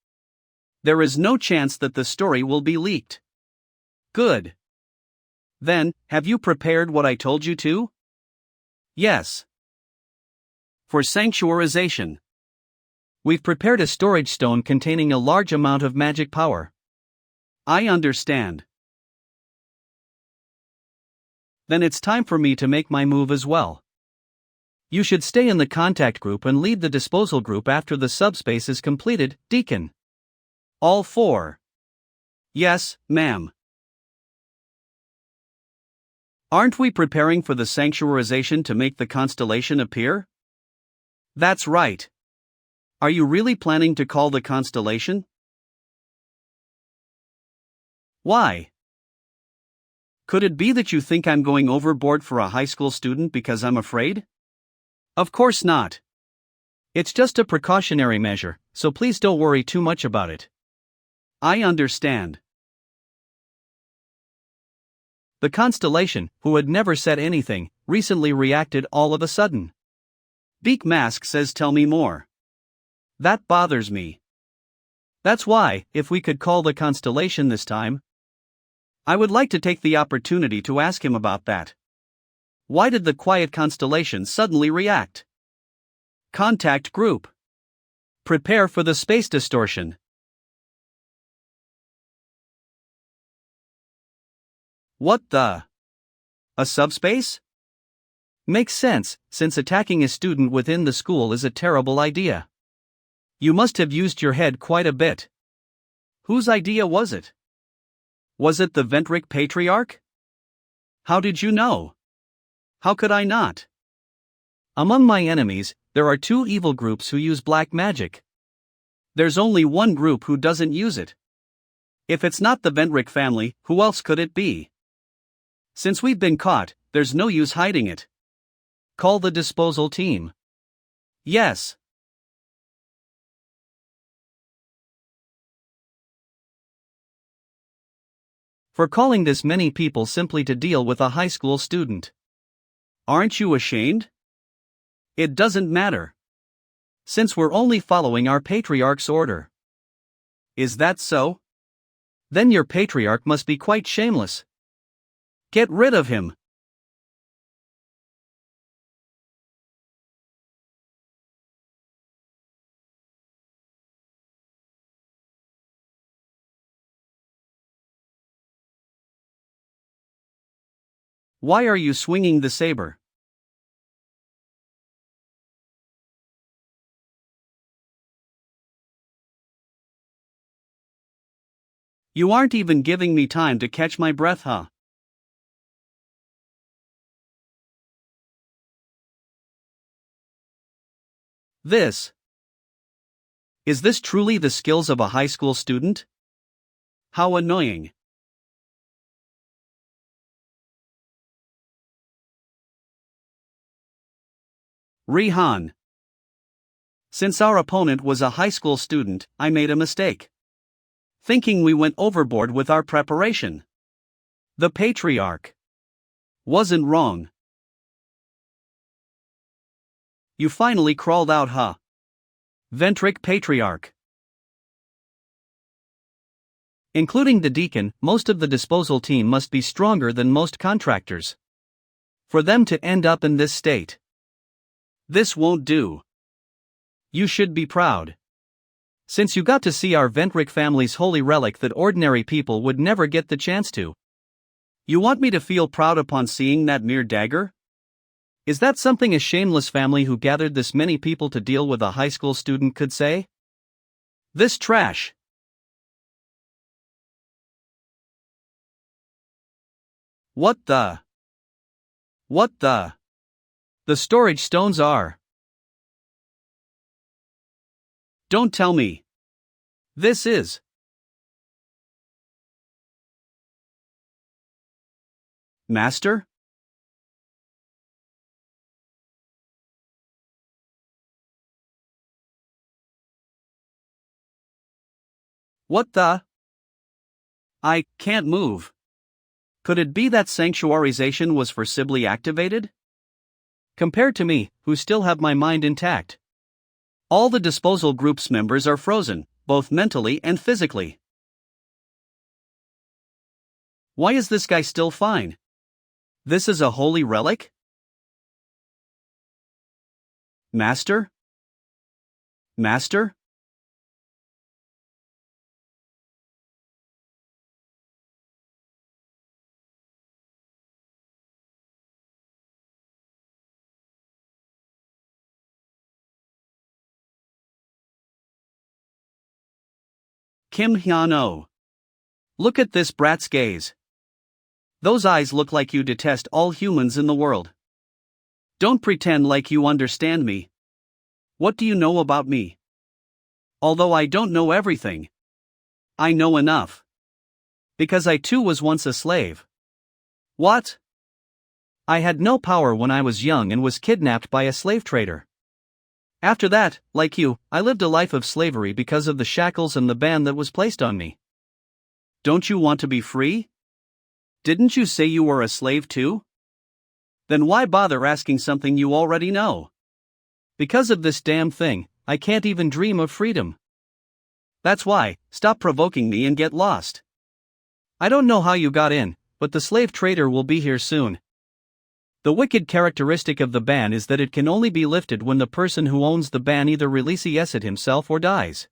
there is no chance that the story will be leaked. Good. Then, have you prepared what I told you to? Yes. For sanctuarization, we've prepared a storage stone containing a large amount of magic power. I understand. Then it's time for me to make my move as well. You should stay in the contact group and lead the disposal group after the subspace is completed, Deacon. All four. Yes, ma'am. Aren't we preparing for the sanctuarization to make the constellation appear? That's right. Are you really planning to call the constellation? Why? Could it be that you think I'm going overboard for a high school student because I'm afraid? Of course not. It's just a precautionary measure, so please don't worry too much about it. I understand. The constellation, who had never said anything, recently reacted all of a sudden. Beak Mask says tell me more. That bothers me. That's why, if we could call the constellation this time, I would like to take the opportunity to ask him about that. Why did the quiet constellation suddenly react? Contact group. Prepare for the space distortion. What the? A subspace? Makes sense, since attacking a student within the school is a terrible idea. You must have used your head quite a bit. Whose idea was it? Was it the Vendrick Patriarch? How did you know? How could I not? Among my enemies, there are two evil groups who use black magic. There's only one group who doesn't use it. If it's not the Vendrick family, who else could it be? Since we've been caught, there's no use hiding it. Call the disposal team. Yes. For calling this many people simply to deal with a high school student. Aren't you ashamed? It doesn't matter. Since we're only following our patriarch's order. Is that so? Then your patriarch must be quite shameless. Get rid of him. Why are you swinging the saber? You aren't even giving me time to catch my breath, huh? Is this truly the skills of a high school student? How annoying. Rihan. Since our opponent was a high school student, I made a mistake. Thinking we went overboard with our preparation. The patriarch wasn't wrong. You finally crawled out, huh? Ventric patriarch. Including the deacon, most of the disposal team must be stronger than most contractors. For them to end up in this state. This won't do. You should be proud. Since you got to see our Ventric family's holy relic that ordinary people would never get the chance to. You want me to feel proud upon seeing that mere dagger? Is that something a shameless family who gathered this many people to deal with a high school student could say? This trash. What the? The storage stones are. Don't tell me. This is. Master? What the? I can't move. Could it be that sanctuarization was forcibly activated? Compared to me, who still have my mind intact. All the disposal group's members are frozen, both mentally and physically. Why is this guy still fine? This is a holy relic? Master? Master? Kim Hyun-oh. Look at this brat's gaze. Those eyes look like you detest all humans in the world. Don't pretend like you understand me. What do you know about me? Although I don't know everything, I know enough. Because I too was once a slave. What? I had no power when I was young and was kidnapped by a slave trader. After that, like you, I lived a life of slavery because of the shackles and the ban that was placed on me. Don't you want to be free? Didn't you say you were a slave too? Then why bother asking something you already know? Because of this damn thing, I can't even dream of freedom. That's why, stop provoking me and get lost. I don't know how you got in, but the slave trader will be here soon. The wicked characteristic of the ban is that it can only be lifted when the person who owns the ban either releases it himself or dies.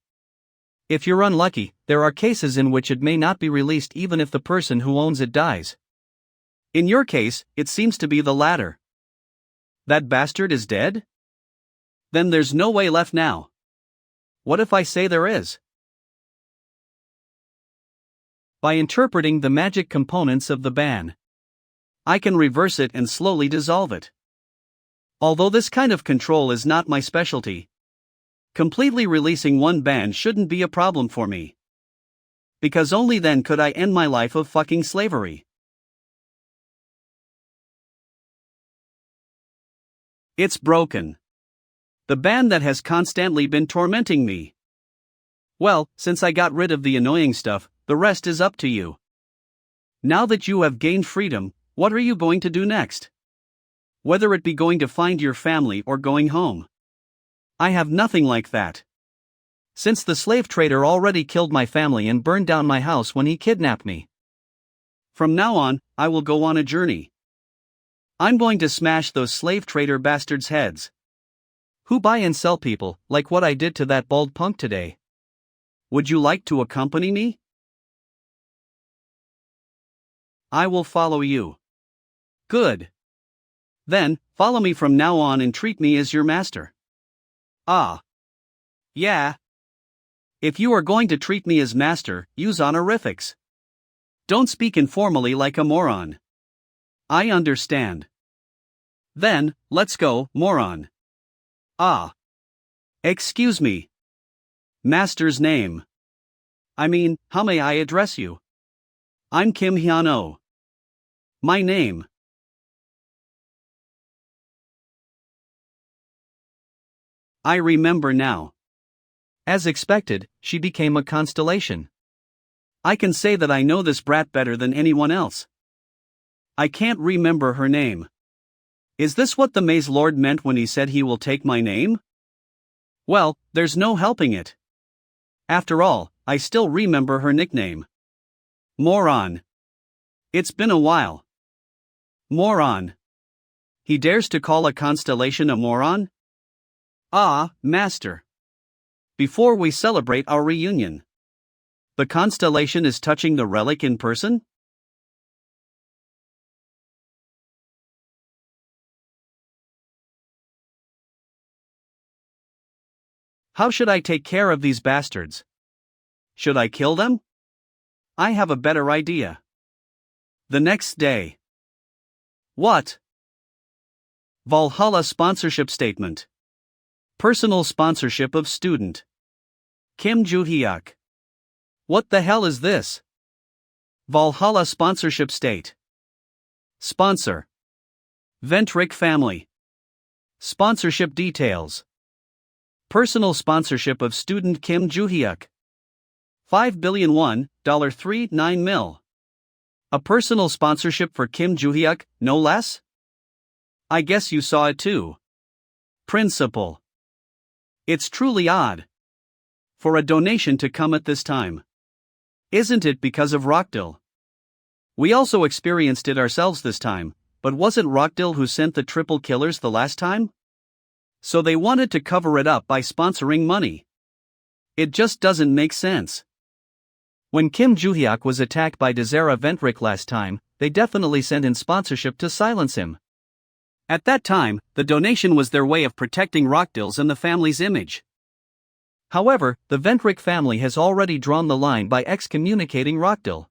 If you're unlucky, there are cases in which it may not be released even if the person who owns it dies. In your case, it seems to be the latter. That bastard is dead? Then there's no way left now. What if I say there is? By interpreting the magic components of the ban, I can reverse it and slowly dissolve it. Although this kind of control is not my specialty, completely releasing one ban shouldn't be a problem for me. Because only then could I end my life of fucking slavery. It's broken. The ban that has constantly been tormenting me. Well, since I got rid of the annoying stuff, the rest is up to you. Now that you have gained freedom, what are you going to do next? Whether it be going to find your family or going home. I have nothing like that. Since the slave trader already killed my family and burned down my house when he kidnapped me. From now on, I will go on a journey. I'm going to smash those slave trader bastards' heads. Who buy and sell people, like what I did to that bald punk today. Would you like to accompany me? I will follow you. Good. Then, follow me from now on and treat me as your master. Ah. Yeah. If you are going to treat me as master, use honorifics. Don't speak informally like a moron. I understand. Then, let's go, moron. Ah. Excuse me. Master's name. I mean, how may I address you? I'm Kim Hyun-oh. My name. I remember now. As expected, she became a constellation. I can say that I know this brat better than anyone else. I can't remember her name. Is this what the Maze Lord meant when he said he will take my name? Well, there's no helping it. After all, I still remember her nickname. Moron. It's been a while. Moron. He dares to call a constellation a moron? Ah, master. Before we celebrate our reunion. The constellation is touching the relic in person? How should I take care of these bastards? Should I kill them? I have a better idea. The next day. What? Valhalla sponsorship statement. Personal sponsorship of student. Kim Joo-hyuk. What the hell is this? Valhalla sponsorship state. Sponsor. Ventric family. Sponsorship details. Personal sponsorship of student Kim Joo-hyuk. 5 billion won, $39 mil. A personal sponsorship for Kim Joo-hyuk, no less? I guess you saw it too. Principal. It's truly odd. For a donation to come at this time. Isn't it because of Rockdill? We also experienced it ourselves this time, but wasn't Rockdill who sent the triple killers the last time? So they wanted to cover it up by sponsoring money. It just doesn't make sense. When Kim Joo-hyuk was attacked by Desera Ventric last time, they definitely sent in sponsorship to silence him. At that time, the donation was their way of protecting Rockdill's and the family's image. However, the Ventric family has already drawn the line by excommunicating Rockdill.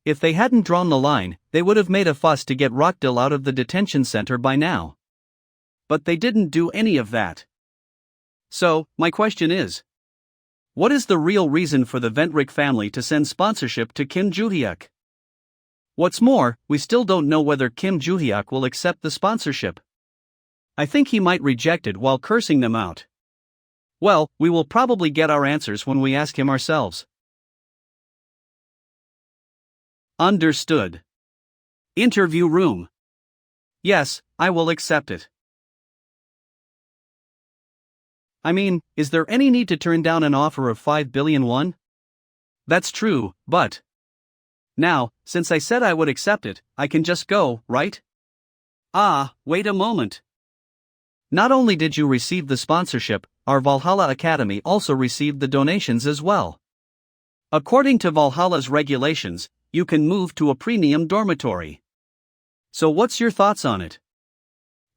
If they hadn't drawn the line, they would have made a fuss to get Rockdill out of the detention center by now. But they didn't do any of that. So, my question is, what is the real reason for the Ventric family to send sponsorship to Kim Joo-hyuk? What's more, we still don't know whether Kim Joo-hyuk will accept the sponsorship. I think he might reject it while cursing them out. Well, we will probably get our answers when we ask him ourselves. Understood. Interview room. Yes, I will accept it. I mean, is there any need to turn down an offer of 5 billion won? That's true, but now, since I said I would accept it, I can just go, right? Ah, wait a moment. Not only did you receive the sponsorship, our Valhalla Academy also received the donations as well. According to Valhalla's regulations, you can move to a premium dormitory. So what's your thoughts on it?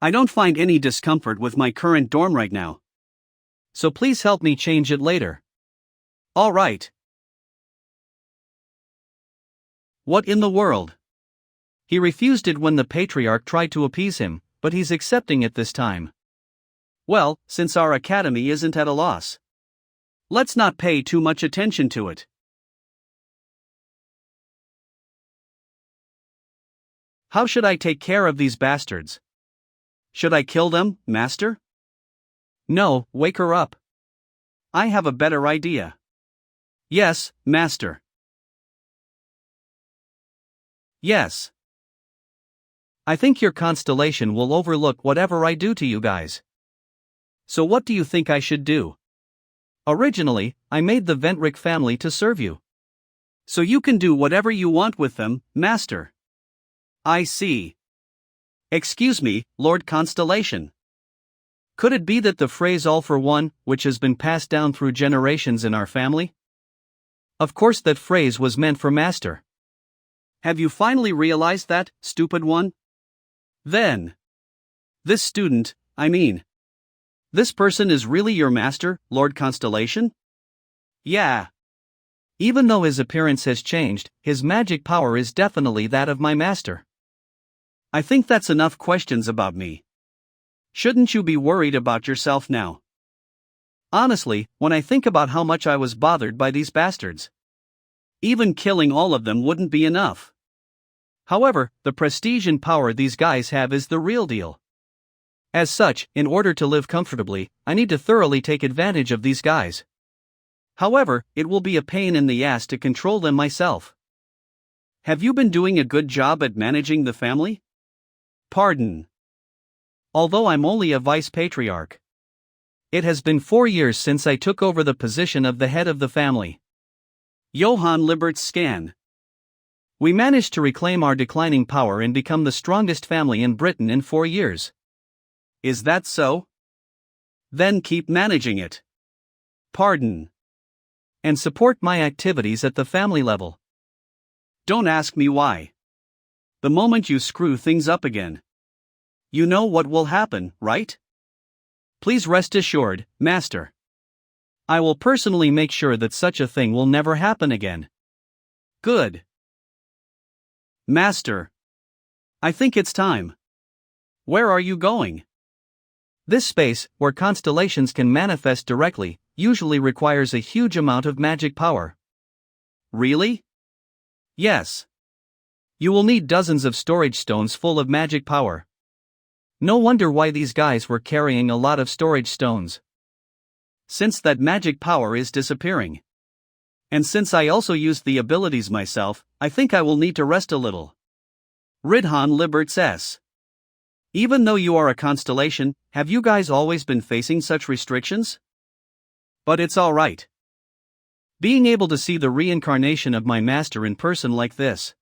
I don't find any discomfort with my current dorm right now. So please help me change it later. All right. What in the world? He refused it when the patriarch tried to appease him, but he's accepting it this time. Well, since our academy isn't at a loss, let's not pay too much attention to it. How should I take care of these bastards? Should I kill them, master? No, wake her up. I have a better idea. Yes, master. Yes. I think your constellation will overlook whatever I do to you guys. So what do you think I should do? Originally, I made the Ventric family to serve you. So you can do whatever you want with them, Master. I see. Excuse me, Lord Constellation. Could it be that the phrase all for one, which has been passed down through generations in our family? Of course that phrase was meant for Master. Have you finally realized that, stupid one? Then. This student, this person is really your master, Lord Constellation? Yeah. Even though his appearance has changed, his magic power is definitely that of my master. I think that's enough questions about me. Shouldn't you be worried about yourself now? Honestly, when I think about how much I was bothered by these bastards, even killing all of them wouldn't be enough. However, the prestige and power these guys have is the real deal. As such, in order to live comfortably, I need to thoroughly take advantage of these guys. However, it will be a pain in the ass to control them myself. Have you been doing a good job at managing the family? Pardon. Although I'm only a vice patriarch. It has been 4 years since I took over the position of the head of the family. Johann Libert's scan. We managed to reclaim our declining power and become the strongest family in Britain in 4 years. Is that so? Then keep managing it. Pardon. And support my activities at the family level. Don't ask me why. The moment you screw things up again, you know what will happen, right? Please rest assured, Master. I will personally make sure that such a thing will never happen again. Good. Master. I think it's time. Where are you going? This space, where constellations can manifest directly, usually requires a huge amount of magic power. Really? Yes. You will need dozens of storage stones full of magic power. No wonder why these guys were carrying a lot of storage stones. Since that magic power is disappearing. And since I also used the abilities myself, I think I will need to rest a little. Ridhan Liberts S. Even though you are a constellation, have you guys always been facing such restrictions? But it's alright. Being able to see the reincarnation of my master in person like this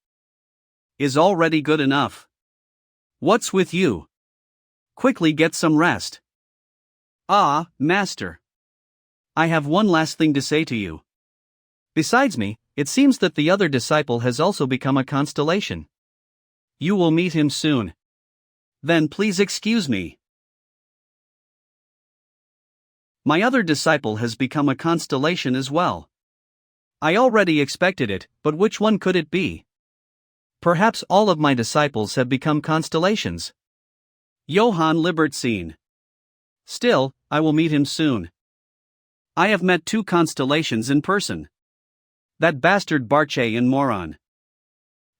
is already good enough. What's with you? Quickly get some rest. Ah, Master. I have one last thing to say to you. Besides me, it seems that the other disciple has also become a constellation. You will meet him soon. Then please excuse me. My other disciple has become a constellation as well. I already expected it, but which one could it be? Perhaps all of my disciples have become constellations. Johann Libertine. Still, I will meet him soon. I have met 2 constellations in person. That bastard Barche and Moron.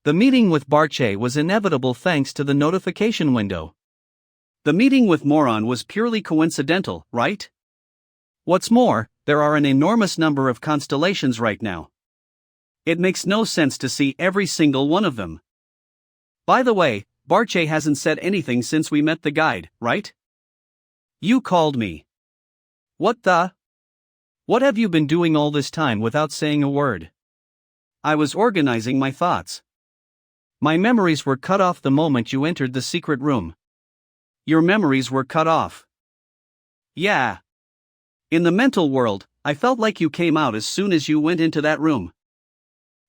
The meeting with Barche was inevitable thanks to the notification window. The meeting with Moron was purely coincidental, right? What's more, there are an enormous number of constellations right now. It makes no sense to see every single one of them. By the way, Barche hasn't said anything since we met the guide, right? You called me. What the? What have you been doing all this time without saying a word? I was organizing my thoughts. My memories were cut off the moment you entered the secret room. Your memories were cut off. Yeah. In the mental world, I felt like you came out as soon as you went into that room.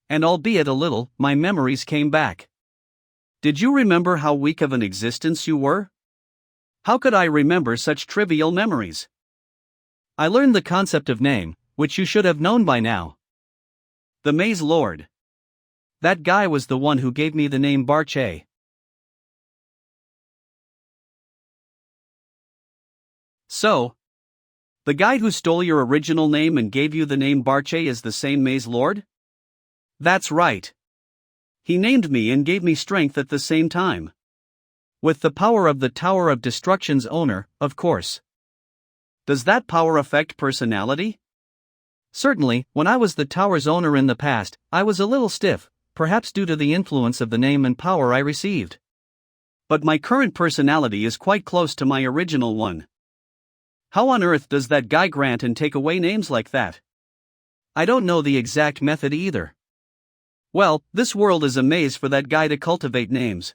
And albeit a little, my memories came back. Did you remember how weak of an existence you were? How could I remember such trivial memories? I learned the concept of name, which you should have known by now. The Maze Lord. That guy was the one who gave me the name Barche. So, the guy who stole your original name and gave you the name Barche is the same Maze Lord? That's right. He named me and gave me strength at the same time. With the power of the Tower of Destruction's owner, of course. Does that power affect personality? Certainly, when I was the tower's owner in the past, I was a little stiff, perhaps due to the influence of the name and power I received. But my current personality is quite close to my original one. How on earth does that guy grant and take away names like that? I don't know the exact method either. Well, this world is a maze for that guy to cultivate names.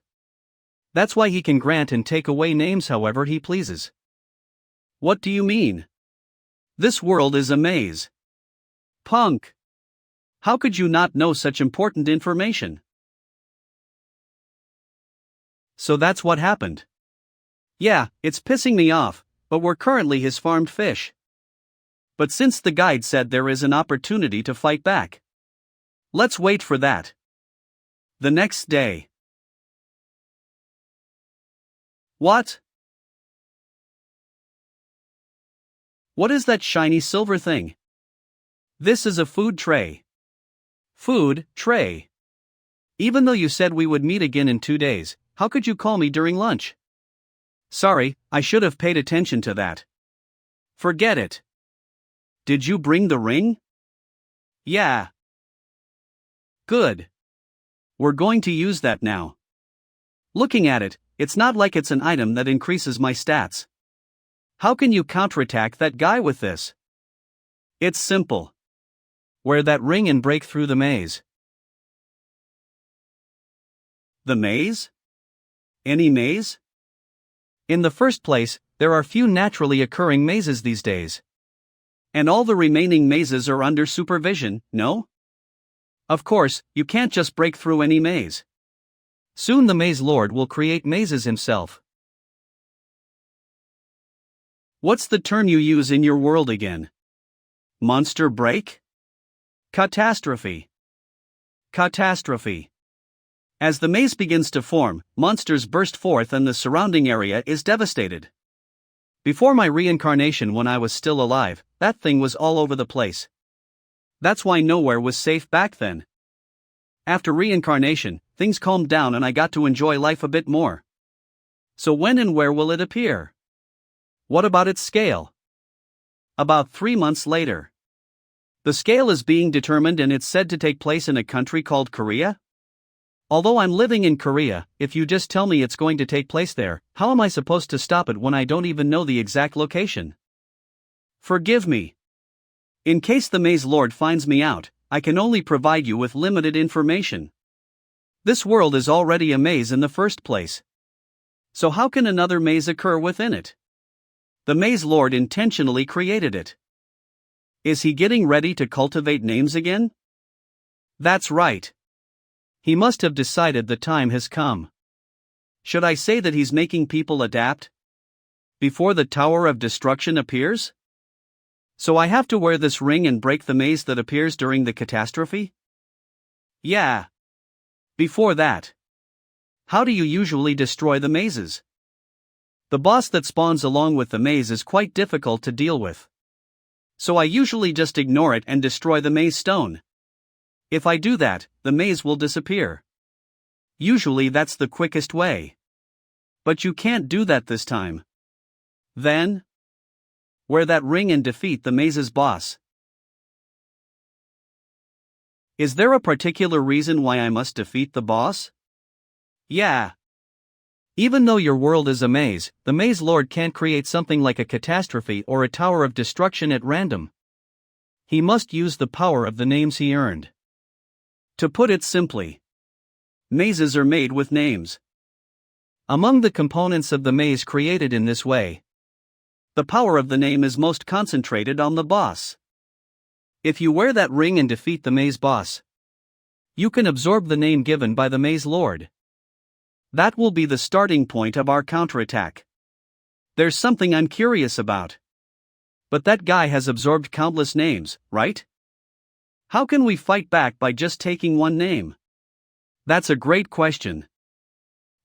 That's why he can grant and take away names however he pleases. What do you mean? This world is a maze. Punk! How could you not know such important information? So that's what happened. Yeah, it's pissing me off, but we're currently his farmed fish. But since the guide said there is an opportunity to fight back, let's wait for that. The next day. What? What is that shiny silver thing? This is a food tray. Food tray. Even though you said we would meet again in 2 days, how could you call me during lunch? Sorry, I should have paid attention to that. Forget it. Did you bring the ring? Yeah. Good. We're going to use that now. Looking at it, it's not like it's an item that increases my stats. How can you counterattack that guy with this? It's simple. Wear that ring and break through the maze. The maze? Any maze? In the first place, there are few naturally occurring mazes these days. And all the remaining mazes are under supervision, no? Of course, you can't just break through any maze. Soon the Maze Lord will create mazes himself. What's the term you use in your world again? Monster break? Catastrophe. Catastrophe. As the maze begins to form, monsters burst forth and the surrounding area is devastated. Before my reincarnation when I was still alive, that thing was all over the place. That's why nowhere was safe back then. After reincarnation, things calmed down and I got to enjoy life a bit more. So when and where will it appear? What about its scale? About 3 months later. The scale is being determined and it's said to take place in a country called Korea? Although I'm living in Korea, if you just tell me it's going to take place there, how am I supposed to stop it when I don't even know the exact location? Forgive me. In case the Maze Lord finds me out, I can only provide you with limited information. This world is already a maze in the first place. So how can another maze occur within it? The Maze Lord intentionally created it. Is he getting ready to cultivate names again? That's right. He must have decided the time has come. Should I say that he's making people adapt? Before the Tower of Destruction appears? So I have to wear this ring and break the maze that appears during the catastrophe? Yeah. Before that. How do you usually destroy the mazes? The boss that spawns along with the maze is quite difficult to deal with. So I usually just ignore it and destroy the maze stone. If I do that, the maze will disappear. Usually that's the quickest way. But you can't do that this time. Then? Wear that ring and defeat the maze's boss. Is there a particular reason why I must defeat the boss? Yeah. Even though your world is a maze, the Maze Lord can't create something like a catastrophe or a tower of destruction at random. He must use the power of the names he earned. To put it simply, mazes are made with names. Among the components of the maze created in this way, the power of the name is most concentrated on the boss. If you wear that ring and defeat the maze boss, you can absorb the name given by the Maze Lord. That will be the starting point of our counterattack. There's something I'm curious about. But that guy has absorbed countless names, right? How can we fight back by just taking one name? That's a great question.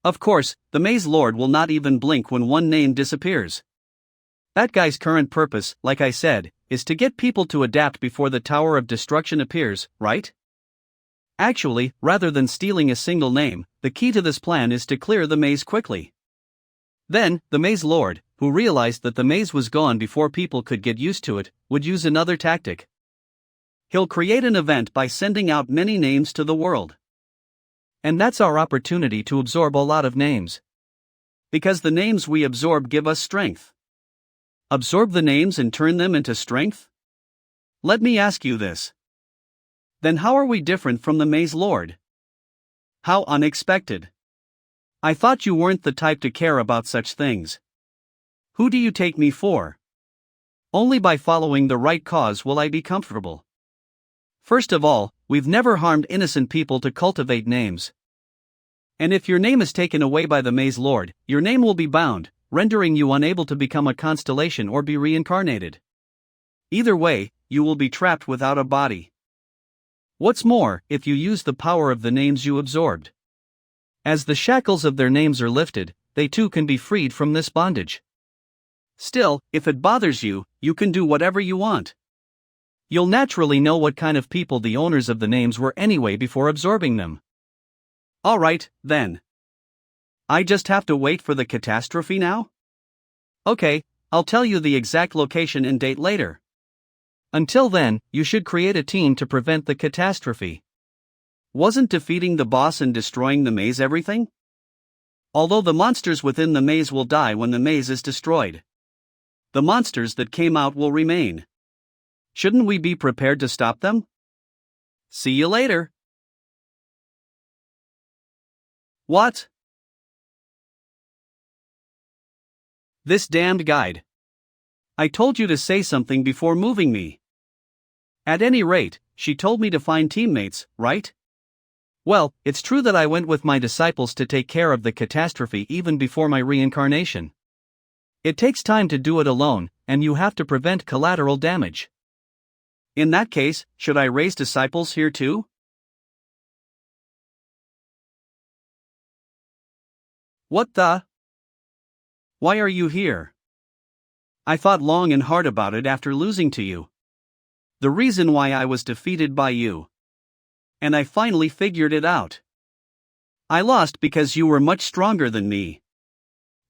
Of course, the Maze Lord will not even blink when one name disappears. That guy's current purpose, like I said, is to get people to adapt before the Tower of Destruction appears, right? Actually, rather than stealing a single name, the key to this plan is to clear the maze quickly. Then, the Maze Lord, who realized that the maze was gone before people could get used to it, would use another tactic. He'll create an event by sending out many names to the world. And that's our opportunity to absorb a lot of names. Because the names we absorb give us strength. Absorb the names and turn them into strength? Let me ask you this. Then how are we different from the Maze Lord? How unexpected. I thought you weren't the type to care about such things. Who do you take me for? Only by following the right cause will I be comfortable. First of all, we've never harmed innocent people to cultivate names. And if your name is taken away by the Maze Lord, your name will be bound, rendering you unable to become a constellation or be reincarnated. Either way, you will be trapped without a body. What's more, if you use the power of the names you absorbed, as the shackles of their names are lifted, they too can be freed from this bondage. Still, if it bothers you, you can do whatever you want. You'll naturally know what kind of people the owners of the names were anyway before absorbing them. Alright, then. I just have to wait for the catastrophe now? Okay, I'll tell you the exact location and date later. Until then, you should create a team to prevent the catastrophe. Wasn't defeating the boss and destroying the maze everything? Although the monsters within the maze will die when the maze is destroyed, the monsters that came out will remain. Shouldn't we be prepared to stop them? See you later. What? This damned guide. I told you to say something before moving me. At any rate, she told me to find teammates, right? Well, it's true that I went with my disciples to take care of the catastrophe even before my reincarnation. It takes time to do it alone, and you have to prevent collateral damage. In that case, should I raise disciples here too? What the? Why are you here? I thought long and hard about it after losing to you. The reason why I was defeated by you. And I finally figured it out. I lost because you were much stronger than me.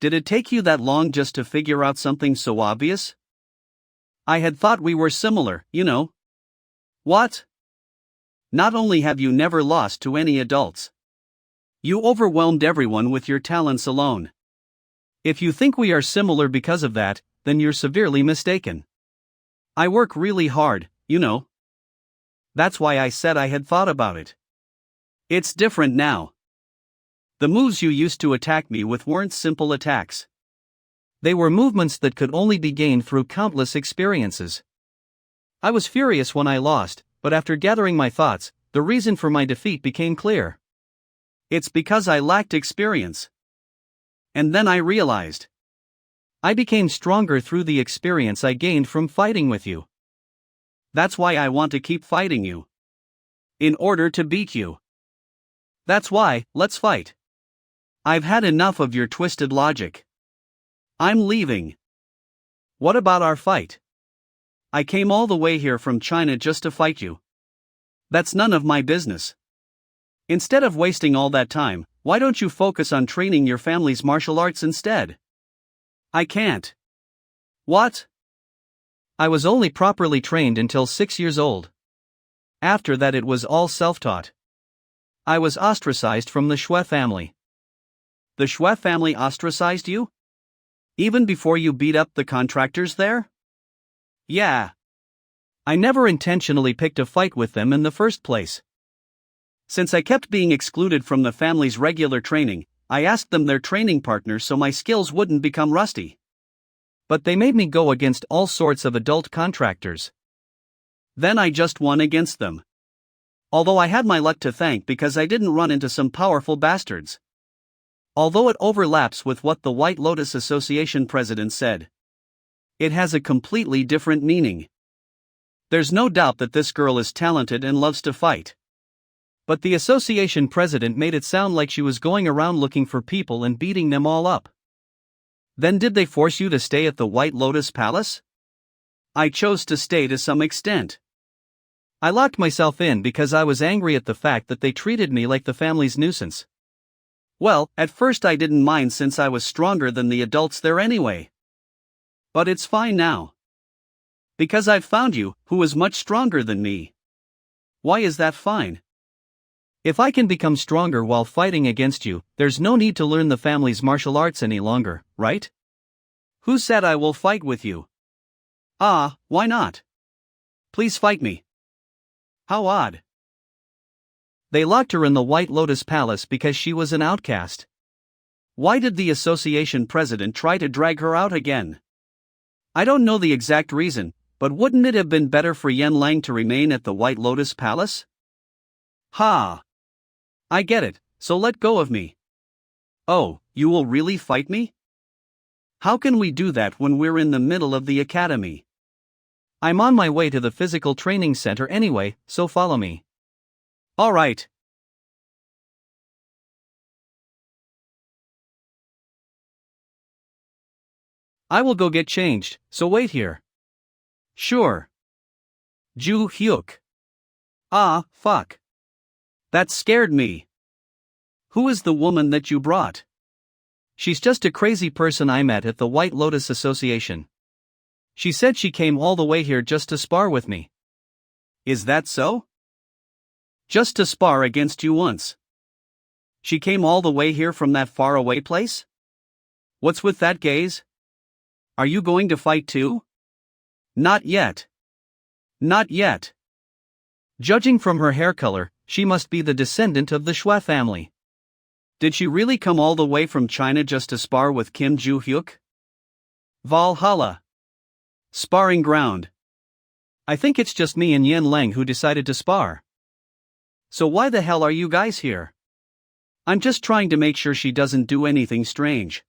Did it take you that long just to figure out something so obvious? I had thought we were similar, you know. What? Not only have you never lost to any adults, you overwhelmed everyone with your talents alone. If you think we are similar because of that, then you're severely mistaken. I work really hard, you know. That's why I said I had thought about it. It's different now. The moves you used to attack me with weren't simple attacks. They were movements that could only be gained through countless experiences. I was furious when I lost, but after gathering my thoughts, the reason for my defeat became clear. It's because I lacked experience. And then I realized. I became stronger through the experience I gained from fighting with you. That's why I want to keep fighting you. In order to beat you. That's why, let's fight. I've had enough of your twisted logic. I'm leaving. What about our fight? I came all the way here from China just to fight you. That's none of my business. Instead of wasting all that time, why don't you focus on training your family's martial arts instead? I can't. What? I was only properly trained until 6 years old. After that it was all self-taught. I was ostracized from the Shui family. The Shui family ostracized you? Even before you beat up the contractors there? Yeah. I never intentionally picked a fight with them in the first place. Since I kept being excluded from the family's regular training, I asked them their training partners so my skills wouldn't become rusty. But they made me go against all sorts of adult contractors. Then I just won against them. Although I had my luck to thank because I didn't run into some powerful bastards. Although it overlaps with what the White Lotus Association president said. It has a completely different meaning. There's no doubt that this girl is talented and loves to fight. But the association president made it sound like she was going around looking for people and beating them all up. Then did they force you to stay at the White Lotus Palace? I chose to stay to some extent. I locked myself in because I was angry at the fact that they treated me like the family's nuisance. Well, at first I didn't mind since I was stronger than the adults there anyway. But it's fine now. Because I've found you, who is much stronger than me. Why is that fine? If I can become stronger while fighting against you, there's no need to learn the family's martial arts any longer, right? Who said I will fight with you? Ah, why not? Please fight me. How odd. They locked her in the White Lotus Palace because she was an outcast. Why did the association president try to drag her out again? I don't know the exact reason, but wouldn't it have been better for Yen Lang to remain at the White Lotus Palace? Ha! I get it, so let go of me. Oh, you will really fight me? How can we do that when we're in the middle of the academy? I'm on my way to the physical training center anyway, so follow me. All right. I will go get changed, so wait here. Sure. Ju Hyuk. Ah, fuck. That scared me. Who is the woman that you brought? She's just a crazy person I met at the White Lotus Association. She said she came all the way here just to spar with me. Is that so? Just to spar against you once. She came all the way here from that faraway place? What's with that gaze? Are you going to fight too? Not yet. Not yet. Judging from her hair color, she must be the descendant of the Shue family. Did she really come all the way from China just to spar with Kim Ju Hyuk? Valhalla. Sparring ground. I think it's just me and Yen Lang who decided to spar. So why the hell are you guys here? I'm just trying to make sure she doesn't do anything strange.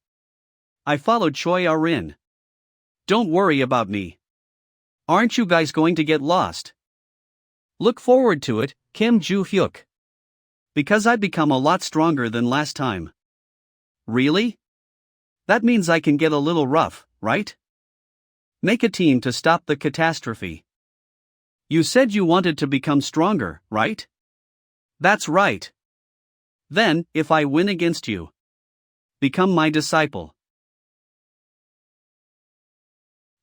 I followed Choi Arin. Don't worry about me. Aren't you guys going to get lost? Look forward to it, Kim Ju Hyuk. Because I've become a lot stronger than last time. Really? That means I can get a little rough, right? Make a team to stop the catastrophe. You said you wanted to become stronger, right? That's right. Then, if I win against you, become my disciple.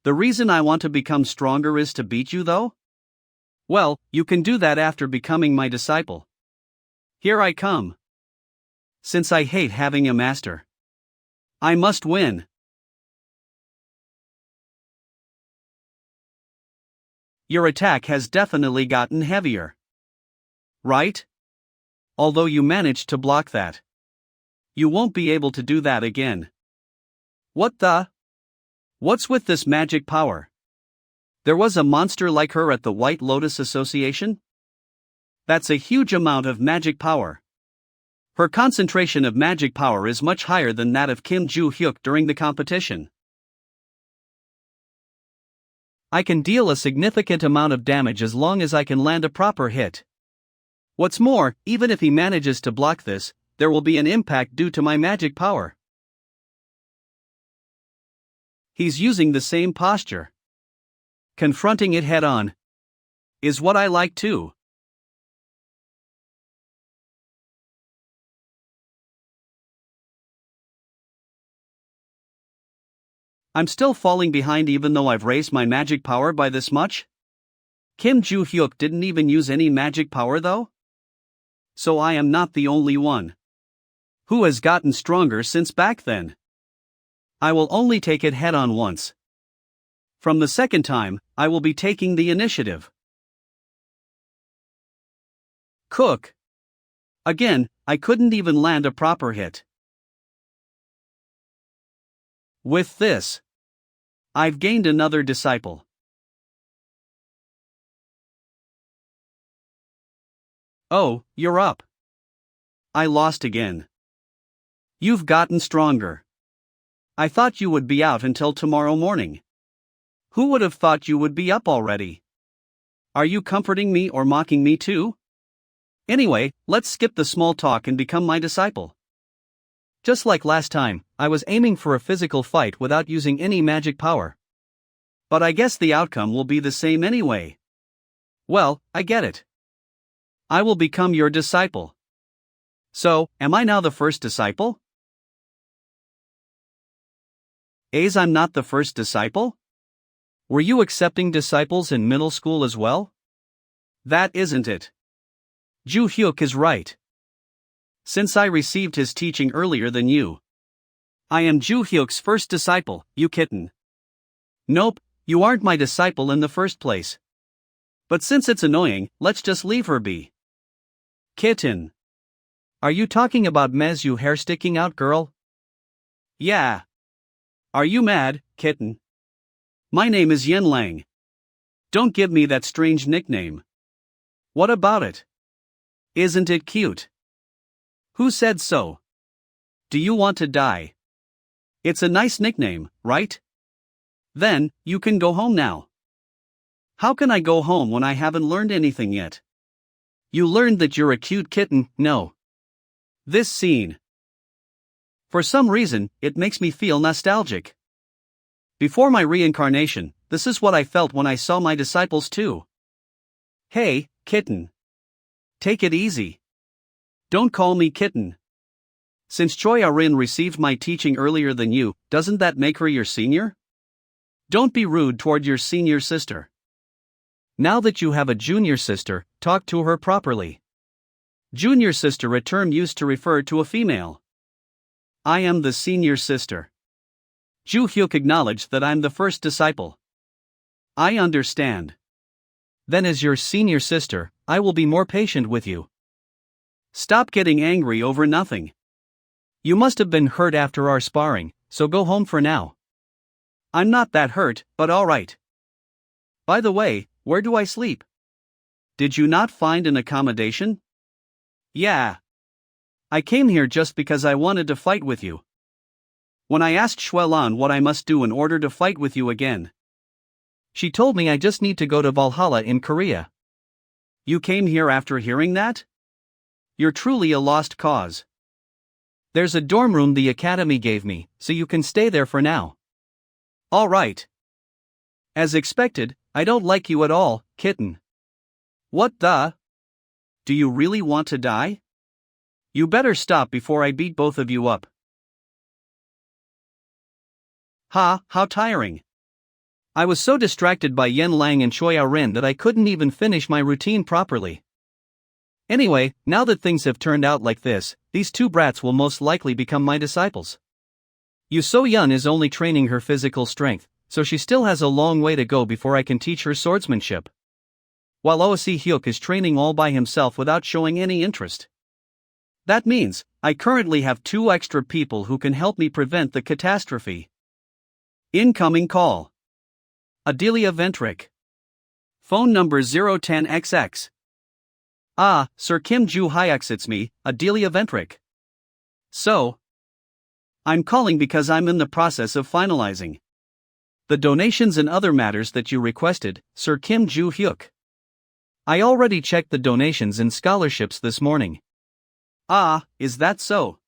The reason I want to become stronger is to beat you though? Well, you can do that after becoming my disciple. Here I come. Since I hate having a master, I must win. Your attack has definitely gotten heavier. Right? Although you managed to block that. You won't be able to do that again. What the? What's with this magic power? There was a monster like her at the White Lotus Association? That's a huge amount of magic power. Her concentration of magic power is much higher than that of Kim Ju Hyuk during the competition. I can deal a significant amount of damage as long as I can land a proper hit. What's more, even if he manages to block this, there will be an impact due to my magic power. He's using the same posture. Confronting it head-on is what I like too. I'm still falling behind even though I've raised my magic power by this much? Kim Ju Hyuk didn't even use any magic power though? So I am not the only one. Who has gotten stronger since back then? I will only take it head-on once. From the second time, I will be taking the initiative. Cook. Again, I couldn't even land a proper hit. With this, I've gained another disciple. Oh, you're up. I lost again. You've gotten stronger. I thought you would be out until tomorrow morning. Who would have thought you would be up already? Are you comforting me or mocking me too? Anyway, let's skip the small talk and become my disciple. Just like last time, I was aiming for a physical fight without using any magic power. But I guess the outcome will be the same anyway. Well, I get it. I will become your disciple. So, am I now the first disciple? As I'm not the first disciple? Were you accepting disciples in middle school as well? That isn't it. Ju Hyuk is right. since I received his teaching earlier than you. I am Ju Hyuk's first disciple, you kitten. Nope, you aren't my disciple in the first place. But since it's annoying, let's just leave her be. Kitten. Are you talking about Mez you hair sticking out girl? Yeah. Are you mad, kitten? My name is Yen Lang. Don't give me that strange nickname. What about it? Isn't it cute? Who said so? Do you want to die? It's a nice nickname, right? Then, you can go home now. How can I go home when I haven't learned anything yet? You learned that you're a cute kitten, no. This scene. For some reason, it makes me feel nostalgic. Before my reincarnation, this is what I felt when I saw my disciples too. Hey, kitten. Take it easy. Don't call me kitten. Since Choi Arin received my teaching earlier than you, doesn't that make her your senior? Don't be rude toward your senior sister. Now that you have a junior sister, talk to her properly. Junior sister, a term used to refer to a female. I am the senior sister. Ju Hyuk acknowledged that I'm the first disciple. I understand. Then as your senior sister, I will be more patient with you. Stop getting angry over nothing. You must have been hurt after our sparring, so go home for now. I'm not that hurt, but alright. By the way, where do I sleep? Did you not find an accommodation? Yeah. I came here just because I wanted to fight with you. When I asked Shuelan what I must do in order to fight with you again, she told me I just need to go to Valhalla in Korea. You came here after hearing that? You're truly a lost cause. There's a dorm room the academy gave me, so you can stay there for now. All right. As expected, I don't like you at all, kitten. What the? Do you really want to die? You better stop before I beat both of you up. Ha, how tiring. I was so distracted by Yen Lang and Choi Arin that I couldn't even finish my routine properly. Anyway, now that things have turned out like this, these two brats will most likely become my disciples. Yu So-yeon is only training her physical strength, so she still has a long way to go before I can teach her swordsmanship. While Oh Si-hyuk is training all by himself without showing any interest. That means, I currently have 2 extra people who can help me prevent the catastrophe. Incoming call. Adelia Ventric. Phone number 010XX. Ah, Sir Kim Ju Hyuk, it's me, Adelia Ventric. So, I'm calling because I'm in the process of finalizing the donations and other matters that you requested, Sir Kim Ju Hyuk. I already checked the donations and scholarships this morning. Ah, is that so?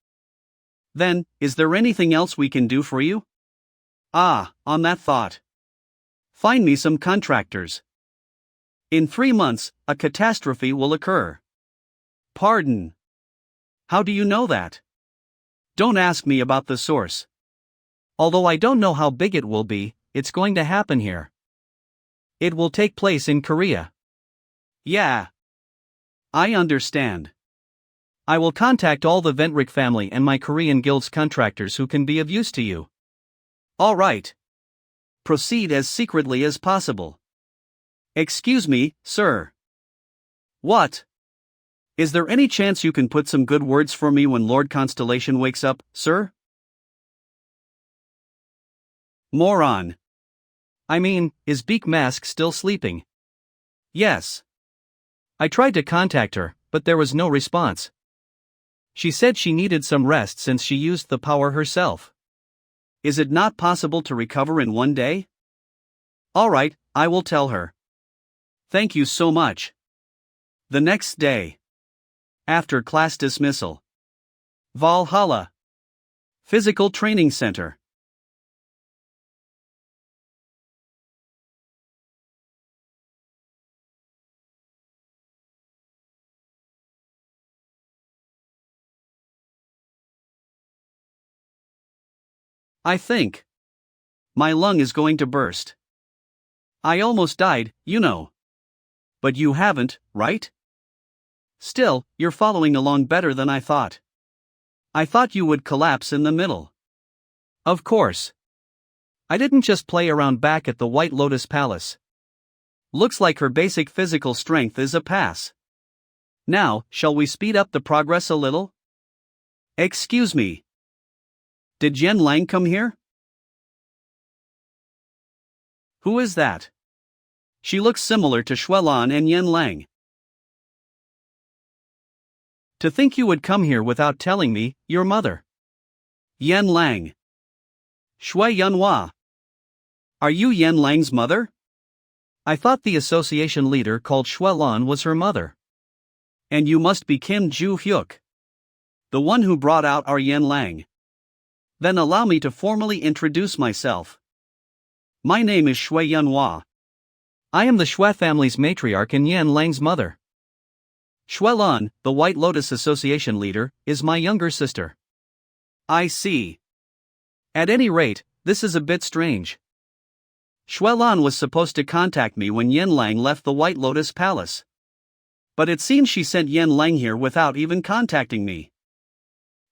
Then, is there anything else we can do for you? Ah, on that thought. Find me some contractors. In 3 months, a catastrophe will occur. Pardon. How do you know that? Don't ask me about the source. Although I don't know how big it will be, it's going to happen here. It will take place in Korea. Yeah. I understand. I will contact all the Ventric family and my Korean guild's contractors who can be of use to you. All right. Proceed as secretly as possible. Excuse me, sir. What? Is there any chance you can put some good words for me when Lord Constellation wakes up, sir? Moron. I mean, is Beak Mask still sleeping? Yes. I tried to contact her, but there was no response. She said she needed some rest since she used the power herself. Is it not possible to recover in 1 day? All right, I will tell her. Thank you so much. The next day. After class dismissal. Valhalla. Physical Training Center. I think my lung is going to burst. I almost died, you know. But you haven't, right? Still, you're following along better than I thought. I thought you would collapse in the middle. Of course. I didn't just play around back at the White Lotus Palace. Looks like her basic physical strength is a pass. Now, shall we speed up the progress a little? Excuse me. Did Yen Lang come here? Who is that? She looks similar to Xuelan and Yen Lang. To think you would come here without telling me, your mother. Yen Lang. Shui Yunhua. Are you Yen Lang's mother? I thought the association leader called Xuelan was her mother. And you must be Kim Ju Hyuk, the one who brought out our Yen Lang. Then allow me to formally introduce myself. My name is Shui Yunhua. I am the Shui family's matriarch and Yen Lang's mother. Xuelan, the White Lotus Association leader, is my younger sister. I see. At any rate, this is a bit strange. Xuelan was supposed to contact me when Yen Lang left the White Lotus Palace. But it seems she sent Yen Lang here without even contacting me.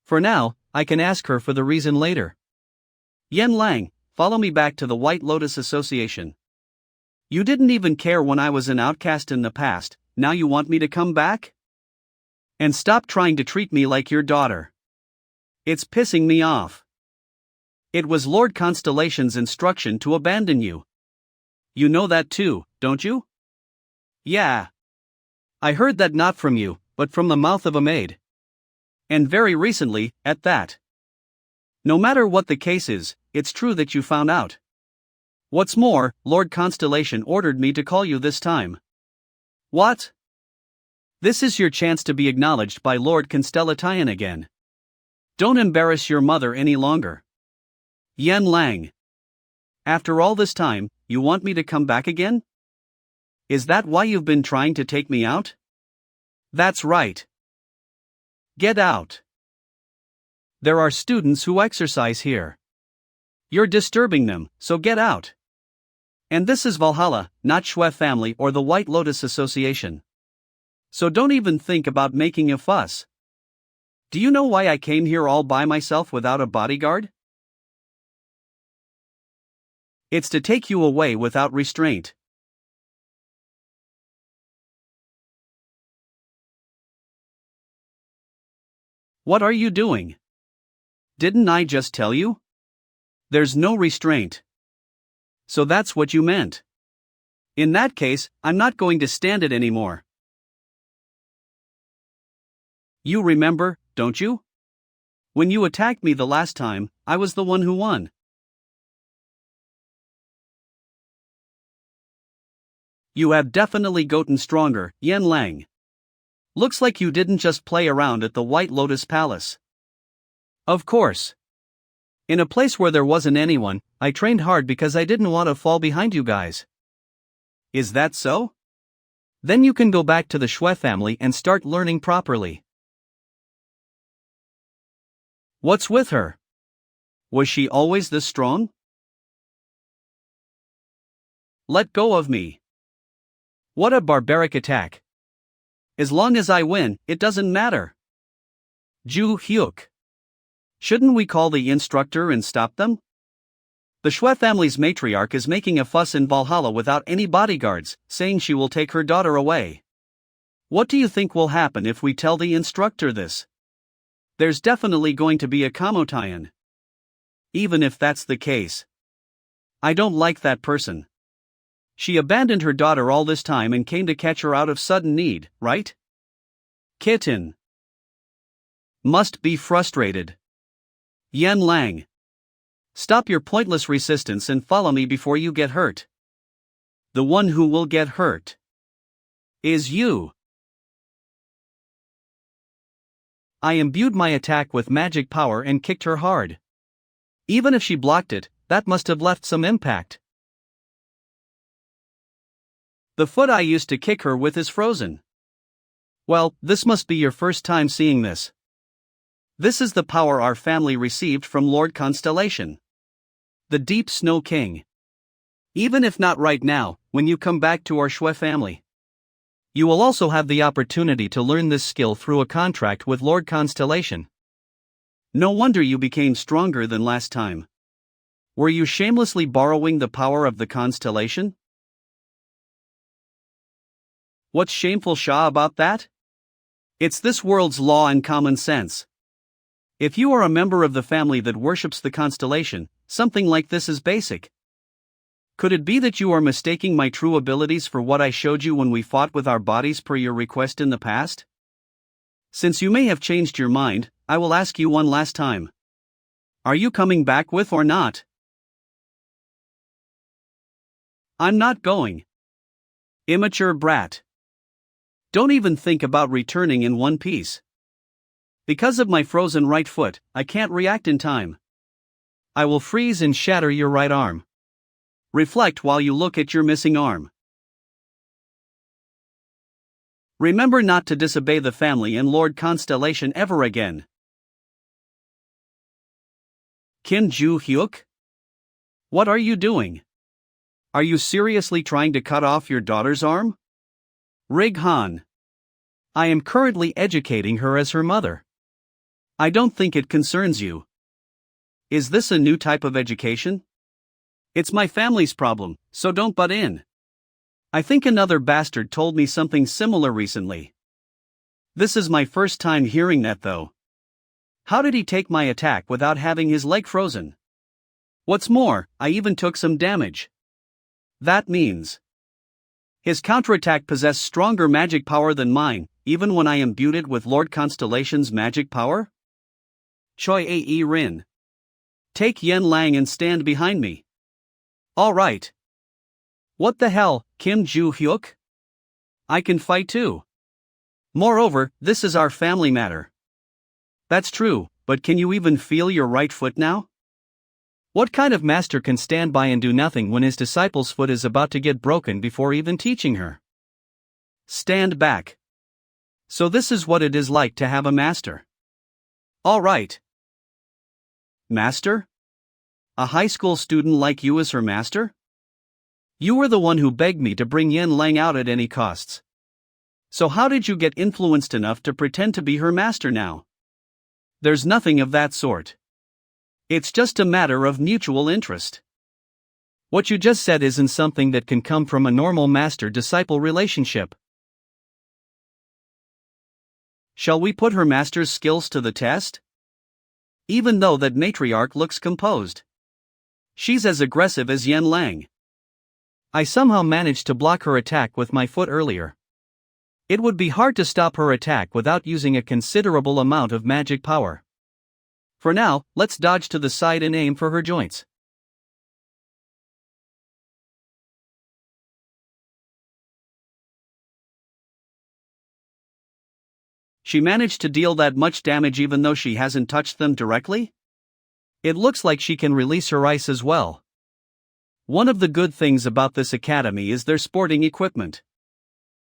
For now, I can ask her for the reason later. Yen Lang, follow me back to the White Lotus Association. You didn't even care when I was an outcast in the past, now you want me to come back? And stop trying to treat me like your daughter. It's pissing me off. It was Lord Constellation's instruction to abandon you. You know that too, don't you? Yeah. I heard that not from you, but from the mouth of a maid. And very recently, at that. No matter what the case is, it's true that you found out. What's more, Lord Constellation ordered me to call you this time. What? This is your chance to be acknowledged by Lord Constellation again. Don't embarrass your mother any longer. Yen Lang. After all this time, you want me to come back again? Is that why you've been trying to take me out? That's right. Get out. There are students who exercise here. You're disturbing them, so get out. And this is Valhalla, not Shui family or the White Lotus Association. So don't even think about making a fuss. Do you know why I came here all by myself without a bodyguard? It's to take you away without restraint. What are you doing? Didn't I just tell you? There's no restraint. So that's what you meant. In that case, I'm not going to stand it anymore. You remember, don't you? When you attacked me the last time, I was the one who won. You have definitely gotten stronger, Yen Lang. Looks like you didn't just play around at the White Lotus Palace. Of course. In a place where there wasn't anyone, I trained hard because I didn't want to fall behind you guys. Is that so? Then you can go back to the Shui family and start learning properly. What's with her? Was she always this strong? Let go of me. What a barbaric attack. As long as I win, it doesn't matter. Ju Hyuk. Shouldn't we call the instructor and stop them? The Shui family's matriarch is making a fuss in Valhalla without any bodyguards, saying she will take her daughter away. What do you think will happen if we tell the instructor this? There's definitely going to be a Kamotayan. Even if that's the case. I don't like that person. She abandoned her daughter all this time and came to catch her out of sudden need, right? Kitten. Must be frustrated. Yen Lang. Stop your pointless resistance and follow me before you get hurt. The one who will get hurt is you. I imbued my attack with magic power and kicked her hard. Even if she blocked it, that must have left some impact. The foot I used to kick her with is frozen. Well, this must be your first time seeing this. This is the power our family received from Lord Constellation, the Deep Snow King. Even if not right now, when you come back to our Shui family, you will also have the opportunity to learn this skill through a contract with Lord Constellation. No wonder you became stronger than last time. Were you shamelessly borrowing the power of the constellation? What's shameful, Shah, about that? It's this world's law and common sense. If you are a member of the family that worships the constellation, something like this is basic. Could it be that you are mistaking my true abilities for what I showed you when we fought with our bodies per your request in the past? Since you may have changed your mind, I will ask you one last time. Are you coming back with or not? I'm not going. Immature brat. Don't even think about returning in one piece. Because of my frozen right foot, I can't react in time. I will freeze and shatter your right arm. Reflect while you look at your missing arm. Remember not to disobey the family and Lord Constellation ever again. Kim Ju-hyuk? What are you doing? Are you seriously trying to cut off your daughter's arm? Rig Han. I am currently educating her as her mother. I don't think it concerns you. Is this a new type of education? It's my family's problem, so don't butt in. I think another bastard told me something similar recently. This is my first time hearing that though. How did he take my attack without having his leg frozen? What's more, I even took some damage. That means his counterattack possessed stronger magic power than mine, even when I imbued it with Lord Constellation's magic power? Choi Ae Rin. Take Yen Lang and stand behind me. Alright. What the hell, Kim Ju-hyuk? I can fight too. Moreover, this is our family matter. That's true, but can you even feel your right foot now? What kind of master can stand by and do nothing when his disciple's foot is about to get broken before even teaching her? Stand back. So this is what it is like to have a master. All right. Master? A high school student like you is her master? You were the one who begged me to bring Yen Lang out at any costs. So how did you get influenced enough to pretend to be her master now? There's nothing of that sort. It's just a matter of mutual interest. What you just said isn't something that can come from a normal master-disciple relationship. Shall we put her master's skills to the test? Even though that matriarch looks composed. She's as aggressive as Yen Lang. I somehow managed to block her attack with my foot earlier. It would be hard to stop her attack without using a considerable amount of magic power. For now, let's dodge to the side and aim for her joints. She managed to deal that much damage even though she hasn't touched them directly? It looks like she can release her ice as well. One of the good things about this academy is their sporting equipment.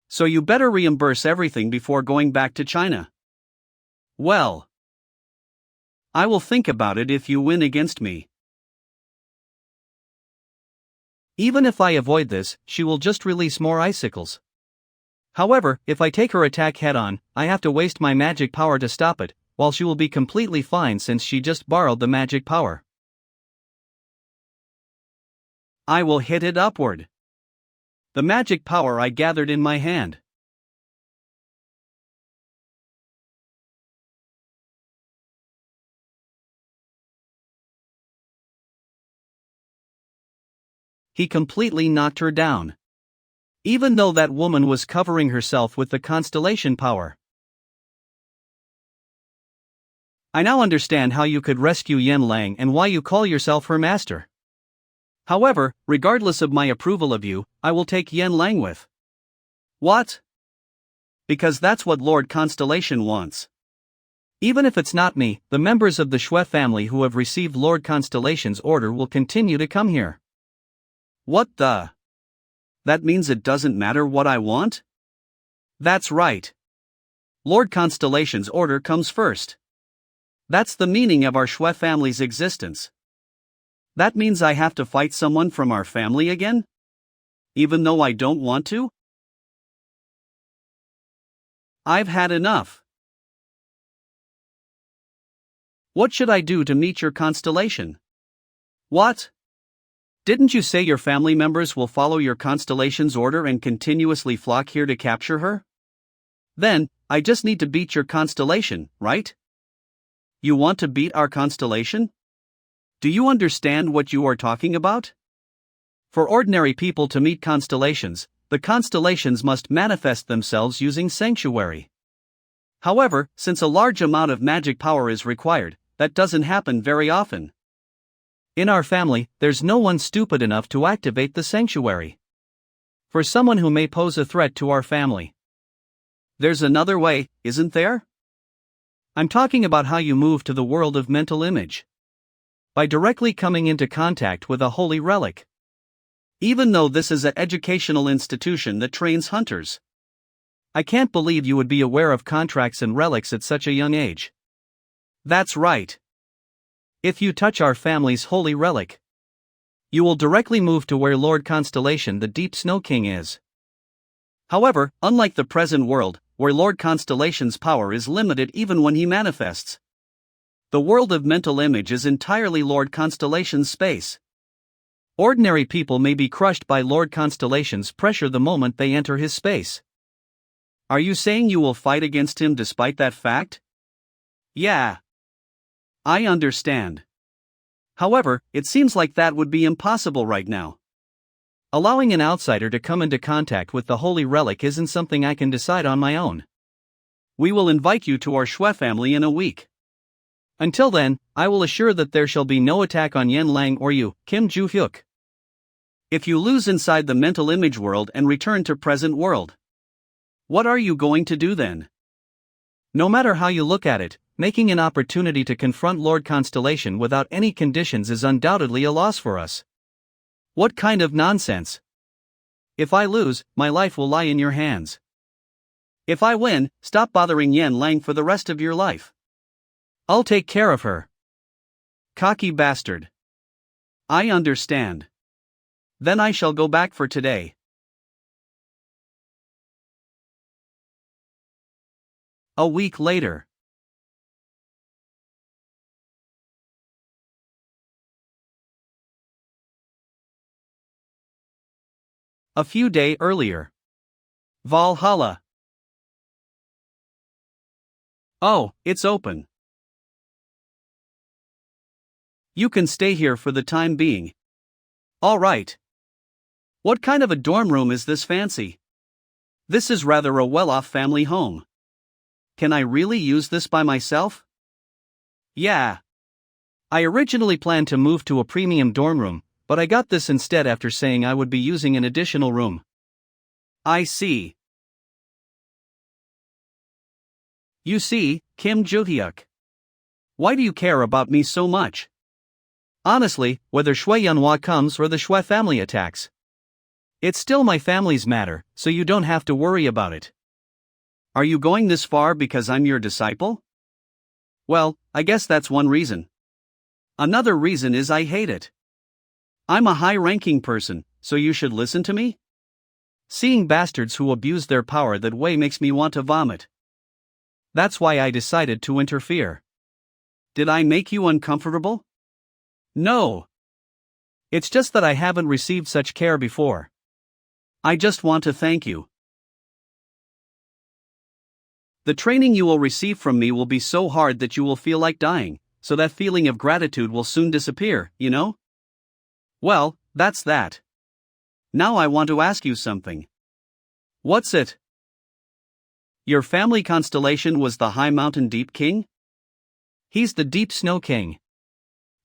So you better reimburse everything before going back to China. Well, I will think about it if you win against me. Even if I avoid this, she will just release more icicles. However, if I take her attack head-on, I have to waste my magic power to stop it, while she will be completely fine since she just borrowed the magic power. I will hit it upward. The magic power I gathered in my hand. He completely knocked her down. Even though that woman was covering herself with the constellation power. I now understand how you could rescue Yen Lang and why you call yourself her master. However, regardless of my approval of you, I will take Yen Lang with. What? Because that's what Lord Constellation wants. Even if it's not me, the members of the Shui family who have received Lord Constellation's order will continue to come here. What the? That means it doesn't matter what I want? That's right. Lord Constellation's order comes first. That's the meaning of our Shui family's existence. That means I have to fight someone from our family again? Even though I don't want to? I've had enough. What should I do to meet your constellation? What? Didn't you say your family members will follow your constellation's order and continuously flock here to capture her? Then, I just need to beat your constellation, right? You want to beat our constellation? Do you understand what you are talking about? For ordinary people to meet constellations, the constellations must manifest themselves using sanctuary. However, since a large amount of magic power is required, that doesn't happen very often. In our family, there's no one stupid enough to activate the sanctuary. For someone who may pose a threat to our family. There's another way, isn't there? I'm talking about how you move to the world of mental image. By directly coming into contact with a holy relic. Even though this is an educational institution that trains hunters. I can't believe you would be aware of contracts and relics at such a young age. That's right. If you touch our family's holy relic, you will directly move to where Lord Constellation the Deep Snow King is. However, unlike the present world, where Lord Constellation's power is limited even when he manifests, the world of mental image is entirely Lord Constellation's space. Ordinary people may be crushed by Lord Constellation's pressure the moment they enter his space. Are you saying you will fight against him despite that fact? Yeah. I understand. However, it seems like that would be impossible right now. Allowing an outsider to come into contact with the holy relic isn't something I can decide on my own. We will invite you to our Shui family in a week. Until then, I will assure that there shall be no attack on Yen Lang or you, Kim Ju-hyuk. If you lose inside the mental image world and return to present world, what are you going to do then? No matter how you look at it, making an opportunity to confront Lord Constellation without any conditions is undoubtedly a loss for us. What kind of nonsense? If I lose, my life will lie in your hands. If I win, stop bothering Yen Lang for the rest of your life. I'll take care of her. Cocky bastard. I understand. Then I shall go back for today. A week later. A few days earlier. Valhalla. Oh, it's open. You can stay here for the time being. All right. What kind of a dorm room is this fancy? This is rather a well-off family home. Can I really use this by myself? Yeah. I originally planned to move to a premium dorm room, but I got this instead after saying I would be using an additional room. I see. You see, Kim Ju-hyuk. Why do you care about me so much? Honestly, whether Shui Yanhua comes or the Shui family attacks, it's still my family's matter, so you don't have to worry about it. Are you going this far because I'm your disciple? Well, I guess that's one reason. Another reason is I hate it. I'm a high-ranking person, so you should listen to me? Seeing bastards who abuse their power that way makes me want to vomit. That's why I decided to interfere. Did I make you uncomfortable? No. It's just that I haven't received such care before. I just want to thank you. The training you will receive from me will be so hard that you will feel like dying, so that feeling of gratitude will soon disappear, you know? Well, that's that. Now I want to ask you something. What's it? Your family constellation was the High Mountain Deep King? He's the Deep Snow King.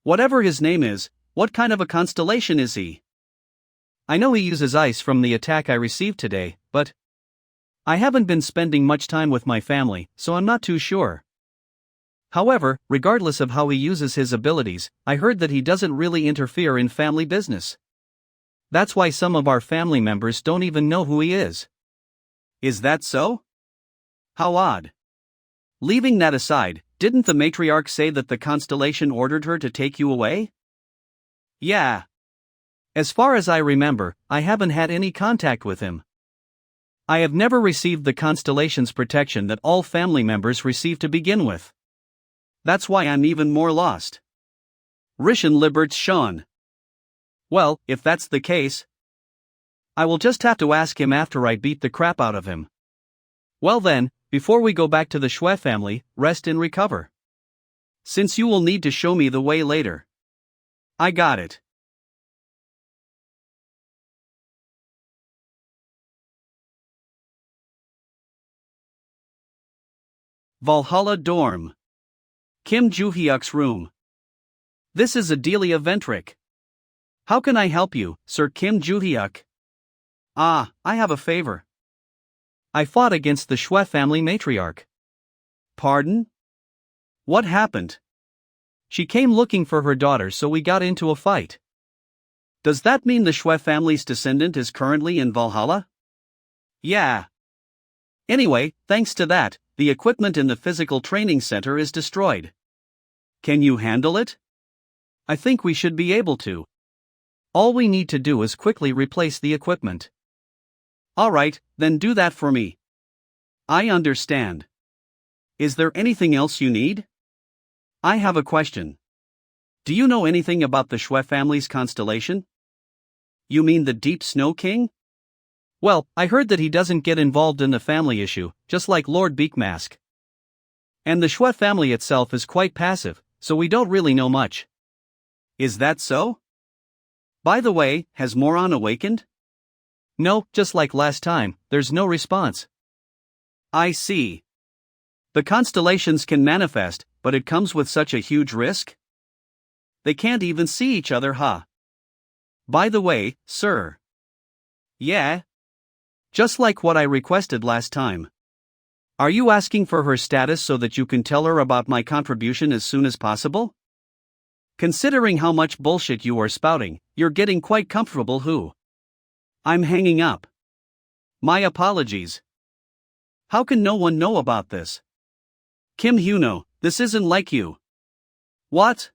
Whatever his name is, what kind of a constellation is he? I know he uses ice from the attack I received today, but I haven't been spending much time with my family, so I'm not too sure. However, regardless of how he uses his abilities, I heard that he doesn't really interfere in family business. That's why some of our family members don't even know who he is. Is that so? How odd. Leaving that aside, didn't the matriarch say that the constellation ordered her to take you away? Yeah. As far as I remember, I haven't had any contact with him. I have never received the constellation's protection that all family members receive to begin with. That's why I'm even more lost. Rischen Liberts Sean. Well, if that's the case, I will just have to ask him after I beat the crap out of him. Well then, before we go back to the Shui family, rest and recover. Since you will need to show me the way later. I got it. Valhalla Dorm. Kim Joo-hyuk's room. This is Adelia Ventric. How can I help you, Sir Kim Joo-hyuk? I have a favor. I fought against the Shui family matriarch. Pardon? What happened? She came looking for her daughter, so we got into a fight. Does that mean the Shui family's descendant is currently in Valhalla? Yeah. Anyway, thanks to that, the equipment in the physical training center is destroyed. Can you handle it? I think we should be able to. All we need to do is quickly replace the equipment. Alright, then do that for me. I understand. Is there anything else you need? I have a question. Do you know anything about the Shui family's constellation? You mean the Deep Snow King? Well, I heard that he doesn't get involved in the family issue, just like Lord Beakmask. And the Shui family itself is quite passive, so we don't really know much. Is that so? By the way, has Moron awakened? No, just like last time, there's no response. I see. The constellations can manifest, but it comes with such a huge risk? They can't even see each other, huh? By the way, sir. Yeah? Just like what I requested last time. Are you asking for her status so that you can tell her about my contribution as soon as possible? Considering how much bullshit you are spouting, you're getting quite comfortable, who? I'm hanging up. My apologies. How can no one know about this? Kim Hyuno, this isn't like you. What?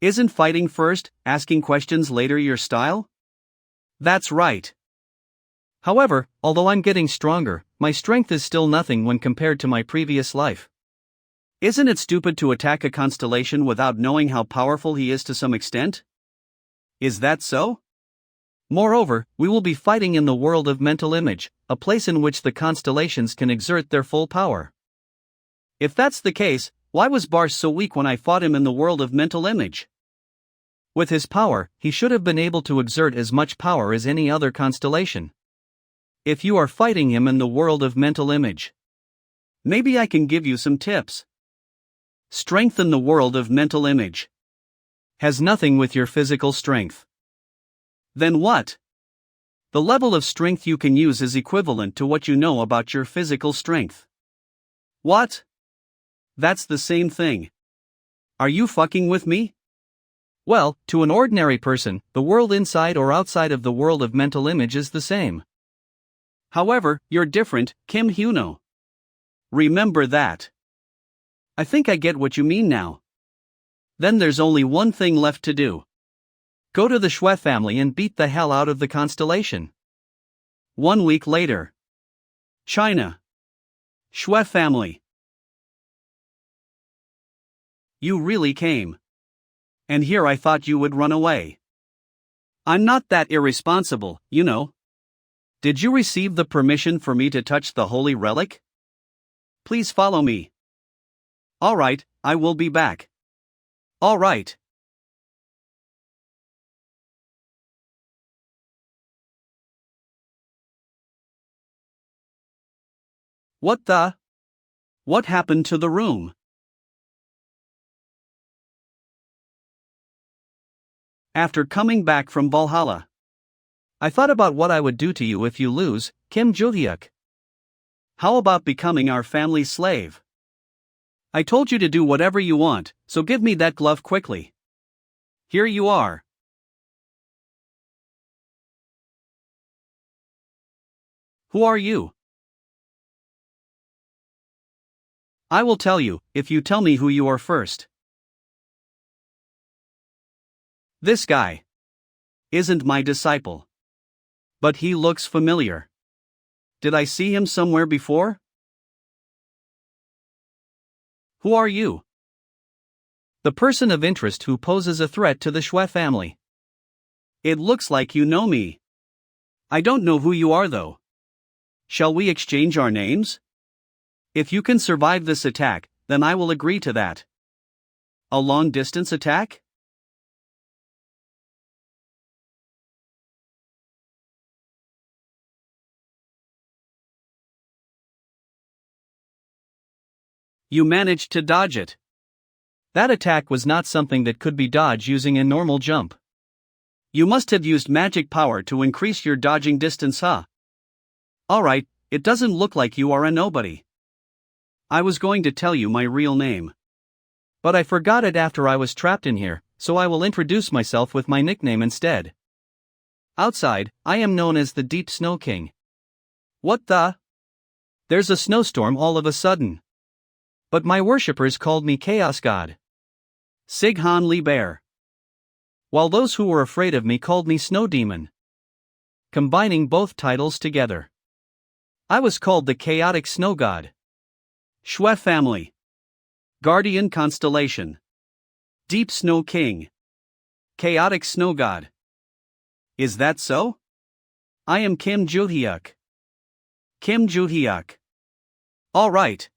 Isn't fighting first, asking questions later your style? That's right. However, although I'm getting stronger, my strength is still nothing when compared to my previous life. Isn't it stupid to attack a constellation without knowing how powerful he is to some extent? Is that so? Moreover, we will be fighting in the world of mental image, a place in which the constellations can exert their full power. If that's the case, why was Barsh so weak when I fought him in the world of mental image? With his power, he should have been able to exert as much power as any other constellation. If you are fighting him in the world of mental image, maybe I can give you some tips. Strength in the world of mental image has nothing with your physical strength. Then what? The level of strength you can use is equivalent to what you know about your physical strength. What? That's the same thing. Are you fucking with me? Well, to an ordinary person, the world inside or outside of the world of mental image is the same. However, you're different, Kim Hyuno. Remember that. I think I get what you mean now. Then there's only one thing left to do. Go to the Shui family and beat the hell out of the constellation. 1 week later. China. Shui family. You really came. And here I thought you would run away. I'm not that irresponsible, you know. Did you receive the permission for me to touch the holy relic? Please follow me. Alright, I will be back. Alright. What the? What happened to the room? After coming back from Valhalla, I thought about what I would do to you if you lose, Kim Joo-hyuk. How about becoming our family slave? I told you to do whatever you want, so give me that glove quickly. Here you are. Who are you? I will tell you, if you tell me who you are first. This guy isn't my disciple. But he looks familiar. Did I see him somewhere before? Who are you? The person of interest who poses a threat to the Shui family. It looks like you know me. I don't know who you are though. Shall we exchange our names? If you can survive this attack, then I will agree to that. A long-distance attack? You managed to dodge it. That attack was not something that could be dodged using a normal jump. You must have used magic power to increase your dodging distance, huh? Alright, it doesn't look like you are a nobody. I was going to tell you my real name. But I forgot it after I was trapped in here, so I will introduce myself with my nickname instead. Outside, I am known as the Deep Snow King. What the? There's a snowstorm all of a sudden. But my worshippers called me Chaos God. Sighan Li Bear. While those who were afraid of me called me Snow Demon. Combining both titles together, I was called the Chaotic Snow God. Shui Family. Guardian Constellation. Deep Snow King. Chaotic Snow God. Is that so? I am Kim Joo-hyuk. Kim Joo-hyuk. All right.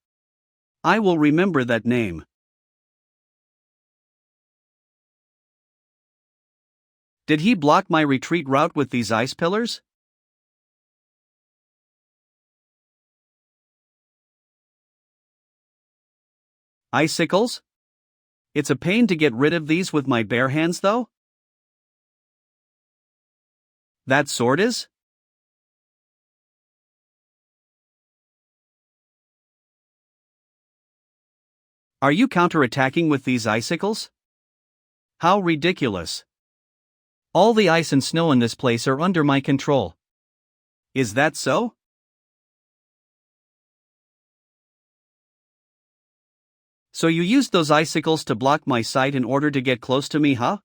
I will remember that name. Did he block my retreat route with these ice pillars? Icicles? It's a pain to get rid of these with my bare hands though? That sword is? Are you counterattacking with these icicles? How ridiculous. All the ice and snow in this place are under my control. Is that so? So you used those icicles to block my sight in order to get close to me, huh?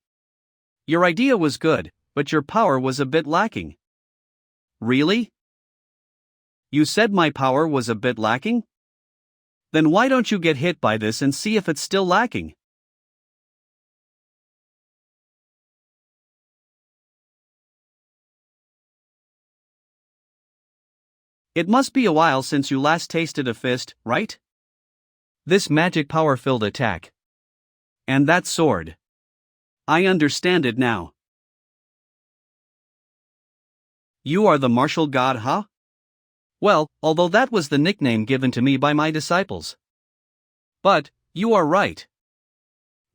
Your idea was good, but your power was a bit lacking. Really? You said my power was a bit lacking? Then why don't you get hit by this and see if it's still lacking? It must be a while since you last tasted a fist, right? This magic power-filled attack. And that sword. I understand it now. You are the martial god, huh? Well, although that was the nickname given to me by my disciples. But, you are right.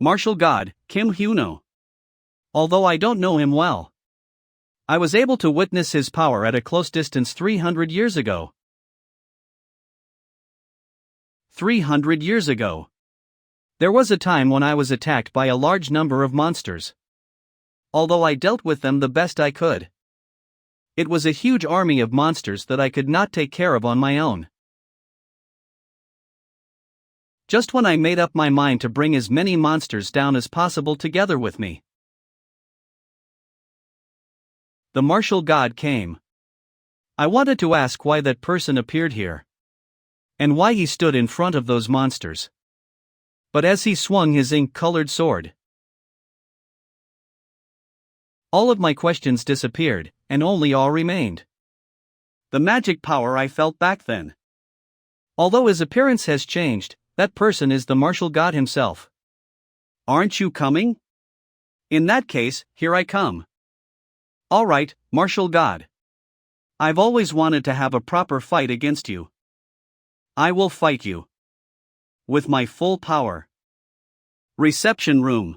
Martial god, Kim Hyuno. Although I don't know him well, I was able to witness his power at a close distance 300 years ago. 300 years ago. There was a time when I was attacked by a large number of monsters. Although I dealt with them the best I could. It was a huge army of monsters that I could not take care of on my own. Just when I made up my mind to bring as many monsters down as possible together with me, the martial god came. I wanted to ask why that person appeared here. And why he stood in front of those monsters. But as he swung his ink-colored sword, all of my questions disappeared, and only awe remained. The magic power I felt back then. Although his appearance has changed, that person is the martial god himself. Aren't you coming? In that case, here I come. Alright, martial god. I've always wanted to have a proper fight against you. I will fight you. With my full power. Reception room.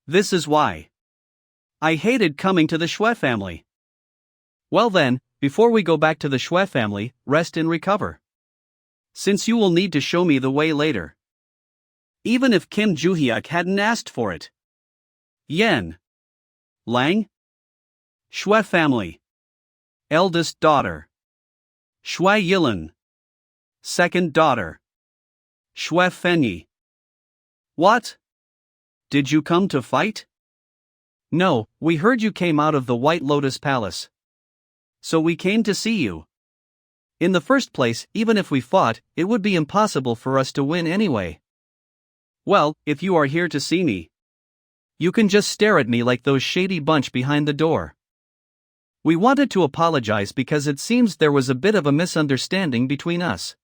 This is why I hated coming to the Shui family. Well then, before we go back to the Shui family, rest and recover. Since you will need to show me the way later. Even if Kim Joo-hyuk hadn't asked for it. Yen. Lang? Shui family. Eldest daughter. Shui Yilin. Second daughter. Shui Fenyi. What? Did you come to fight? No, we heard you came out of the White Lotus Palace. So we came to see you. In the first place, even if we fought, it would be impossible for us to win anyway. Well, if you are here to see me, you can just stare at me like those shady bunch behind the door. We wanted to apologize because it seems there was a bit of a misunderstanding between us.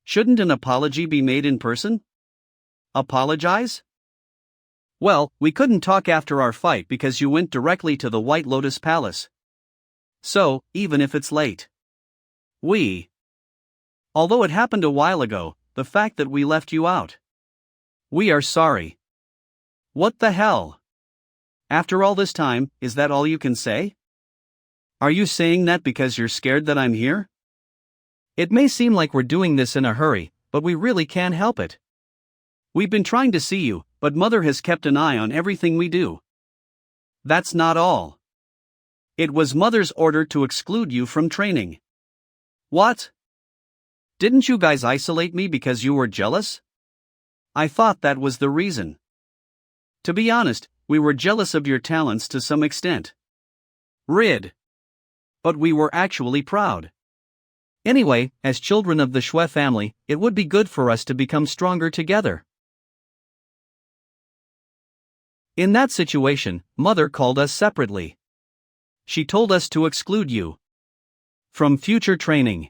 Shouldn't an apology be made in person? Apologize? Well, we couldn't talk after our fight because you went directly to the White Lotus Palace. So, even if it's late, although it happened a while ago, the fact that we left you out, we are sorry. What the hell? After all this time, is that all you can say? Are you saying that because you're scared that I'm here? It may seem like we're doing this in a hurry, but we really can't help it. We've been trying to see you, but Mother has kept an eye on everything we do. That's not all. It was Mother's order to exclude you from training. What? Didn't you guys isolate me because you were jealous? I thought that was the reason. To be honest, we were jealous of your talents to some extent. But we were actually proud. Anyway, as children of the Shui family, it would be good for us to become stronger together. In that situation, Mother called us separately. She told us to exclude you from future training.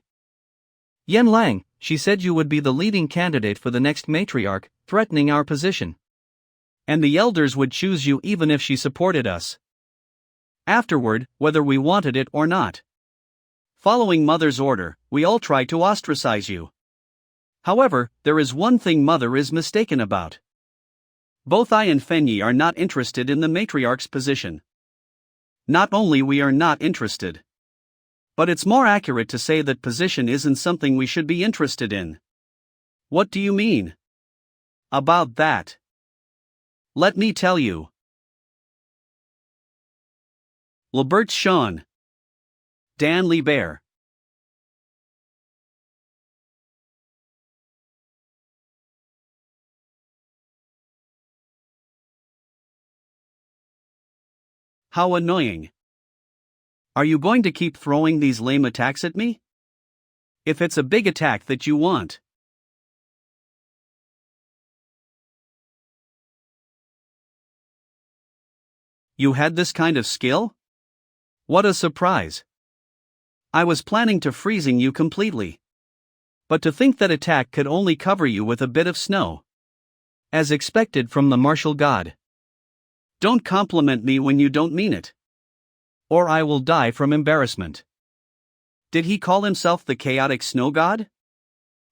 Yen Lang, she said you would be the leading candidate for the next matriarch, threatening our position. And the elders would choose you even if she supported us. Afterward, whether we wanted it or not. Following Mother's order, we all tried to ostracize you. However, there is one thing Mother is mistaken about. Both I and Fenyi are not interested in the matriarch's position. Not only we are not interested, but it's more accurate to say that position isn't something we should be interested in. What do you mean about that? Let me tell you. Lebert Sean. Dan Liebert. How annoying. Are you going to keep throwing these lame attacks at me? If it's a big attack that you want. You had this kind of skill? What a surprise. I was planning to freezing you completely. But to think that attack could only cover you with a bit of snow. As expected from the martial god. Don't compliment me when you don't mean it. Or I will die from embarrassment. Did he call himself the chaotic snow god?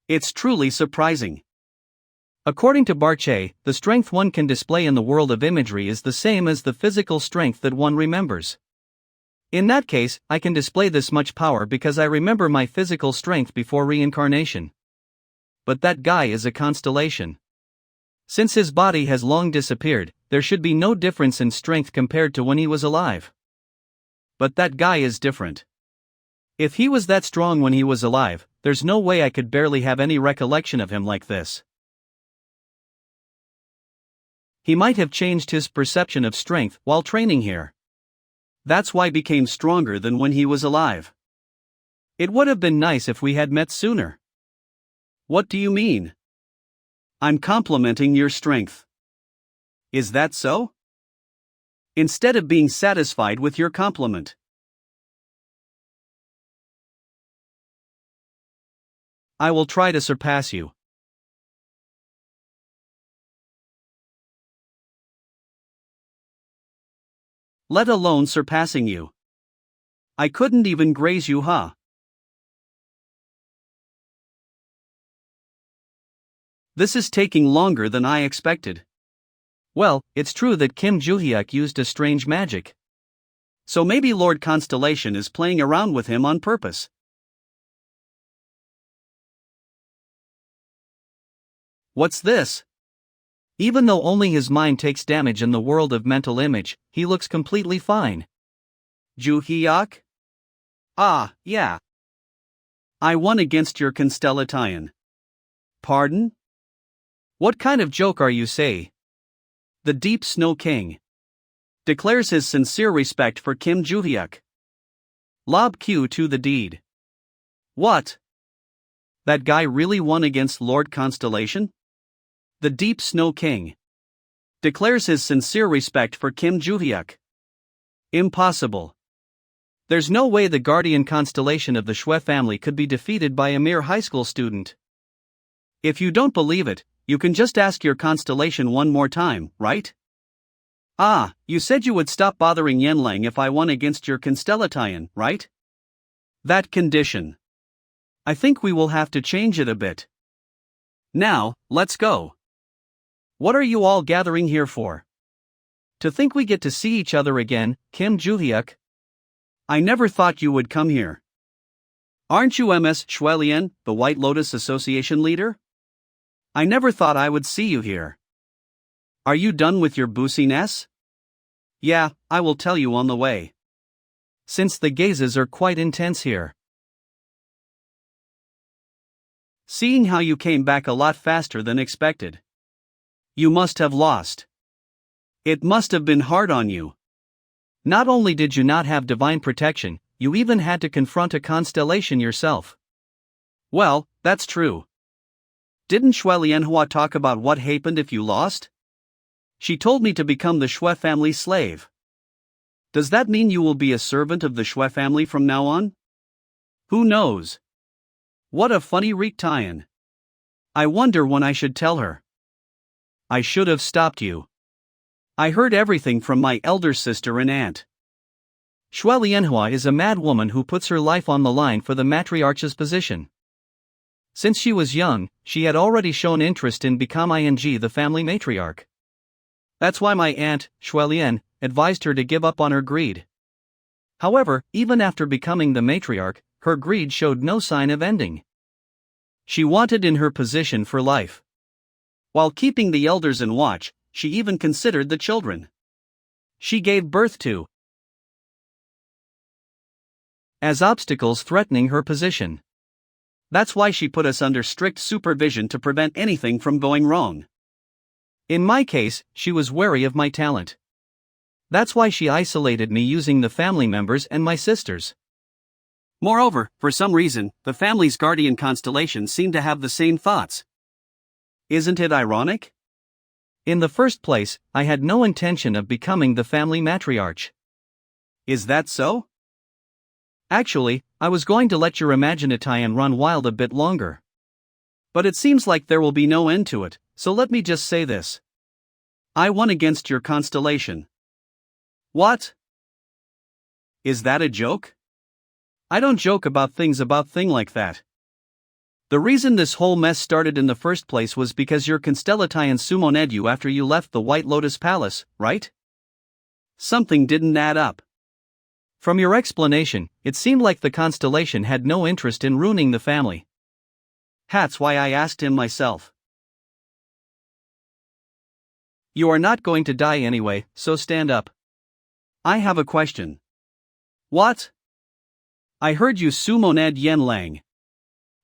It's truly surprising. According to Barche, the strength one can display in the world of imagery is the same as the physical strength that one remembers. In that case, I can display this much power because I remember my physical strength before reincarnation. But that guy is a constellation. Since his body has long disappeared, there should be no difference in strength compared to when he was alive. But that guy is different. If he was that strong when he was alive, there's no way I could barely have any recollection of him like this. He might have changed his perception of strength while training here. That's why he became stronger than when he was alive. It would have been nice if we had met sooner. What do you mean? I'm complimenting your strength. Is that so? Instead of being satisfied with your compliment. I will try to surpass you. Let alone surpassing you. I couldn't even graze you, huh? This is taking longer than I expected. Well, it's true that Kim Joo-hyuk used a strange magic. So maybe Lord Constellation is playing around with him on purpose. What's this? Even though only his mind takes damage in the world of mental image, he looks completely fine. Joo-hyuk? Ah, yeah. I won against your Constellation. Pardon? What kind of joke are you say? The Deep Snow King. Declares his sincere respect for Kim Joo-hyuk. Lob Q to the deed. What? That guy really won against Lord Constellation? The Deep Snow King. Declares his sincere respect for Kim Joo-hyuk. Impossible. There's no way the guardian constellation of the Shwe family could be defeated by a mere high school student. If you don't believe it, you can just ask your constellation one more time, right? Ah, you said you would stop bothering Yenlang if I won against your constellation, right? That condition. I think we will have to change it a bit. Now, let's go. What are you all gathering here for? To think we get to see each other again, Kim Joo-hyuk? I never thought you would come here. Aren't you MS Shwelian, the White Lotus Association leader? I never thought I would see you here. Are you done with your boosiness? Yeah, I will tell you on the way. Since the gazes are quite intense here. Seeing how you came back a lot faster than expected. You must have lost. It must have been hard on you. Not only did you not have divine protection, you even had to confront a constellation yourself. Well, that's true. Didn't Shwe Lianhua talk about what happened if you lost? She told me to become the Shwe family slave. Does that mean you will be a servant of the Shwe family from now on? Who knows? What a funny reek-tie-in. I wonder when I should tell her. I should have stopped you. I heard everything from my elder sister and aunt. Shwe Lianhua is a mad woman who puts her life on the line for the matriarch's position. Since she was young, she had already shown interest in becoming the family matriarch. That's why my aunt, Shwe Lian, advised her to give up on her greed. However, even after becoming the matriarch, her greed showed no sign of ending. She wanted in her position for life. While keeping the elders in watch, she even considered the children she gave birth to as obstacles threatening her position. That's why she put us under strict supervision to prevent anything from going wrong. In my case, she was wary of my talent. That's why she isolated me using the family members and my sisters. Moreover, for some reason, the family's guardian constellations seem to have the same thoughts. Isn't it ironic? In the first place, I had no intention of becoming the family matriarch. Is that so? Actually, I was going to let your imagination run wild a bit longer. But it seems like there will be no end to it, so let me just say this. I won against your constellation. What? Is that a joke? I don't joke about thing like that. The reason this whole mess started in the first place was because your constellation summoned you after you left the White Lotus Palace, right? Something didn't add up. From your explanation, it seemed like the constellation had no interest in ruining the family. That's why I asked him myself. You are not going to die anyway, so stand up. I have a question. What? I heard you summoned Yenlang.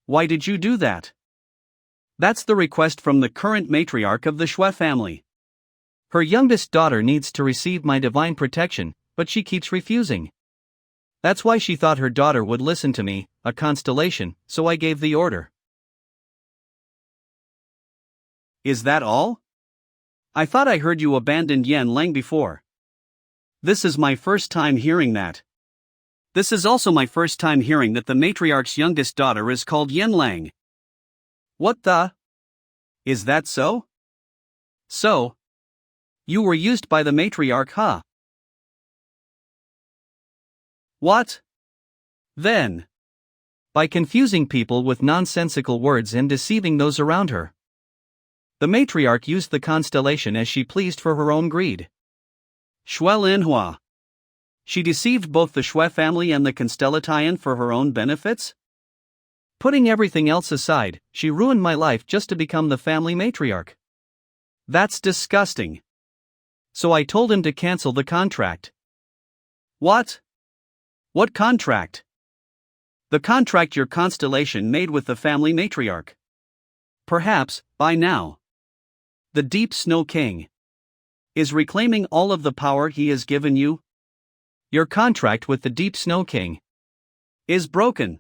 Why did you do that? That's the request from the current matriarch of the Shwe family. Her youngest daughter needs to receive my divine protection, but she keeps refusing. That's why she thought her daughter would listen to me, a constellation, so I gave the order. Is that all? I thought I heard you abandoned Yenlang before. This is my first time hearing that. This is also my first time hearing that the matriarch's youngest daughter is called Yenlang. What the? Is that so? So? You were used by the matriarch, huh? What? Then? By confusing people with nonsensical words and deceiving those around her. The matriarch used the constellation as she pleased for her own greed. Shwe Lianhua. She deceived both the Shwe family and the constellation for her own benefits? Putting everything else aside, she ruined my life just to become the family matriarch. That's disgusting. So I told him to cancel the contract. What? What contract? The contract your constellation made with the family matriarch. Perhaps, by now. The Deep Snow King. Is reclaiming all of the power he has given you? Your contract with the Deep Snow King is broken.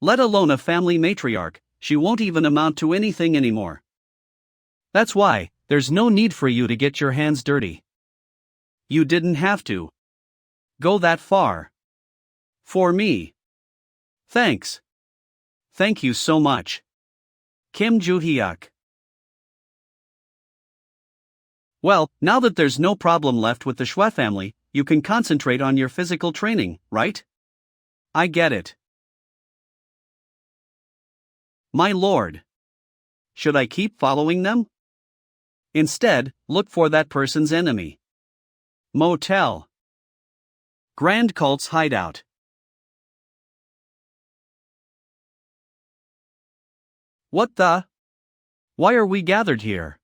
Let alone a family matriarch, she won't even amount to anything anymore. That's why, there's no need for you to get your hands dirty. You didn't have to go that far. For me. Thanks. Thank you so much. Kim Joo-hyuk. Well, now that there's no problem left with the Shwa family, you can concentrate on your physical training, right? I get it. My lord. Should I keep following them? Instead, look for that person's enemy. Motel. Grand Cult's hideout. What the? Why are we gathered here?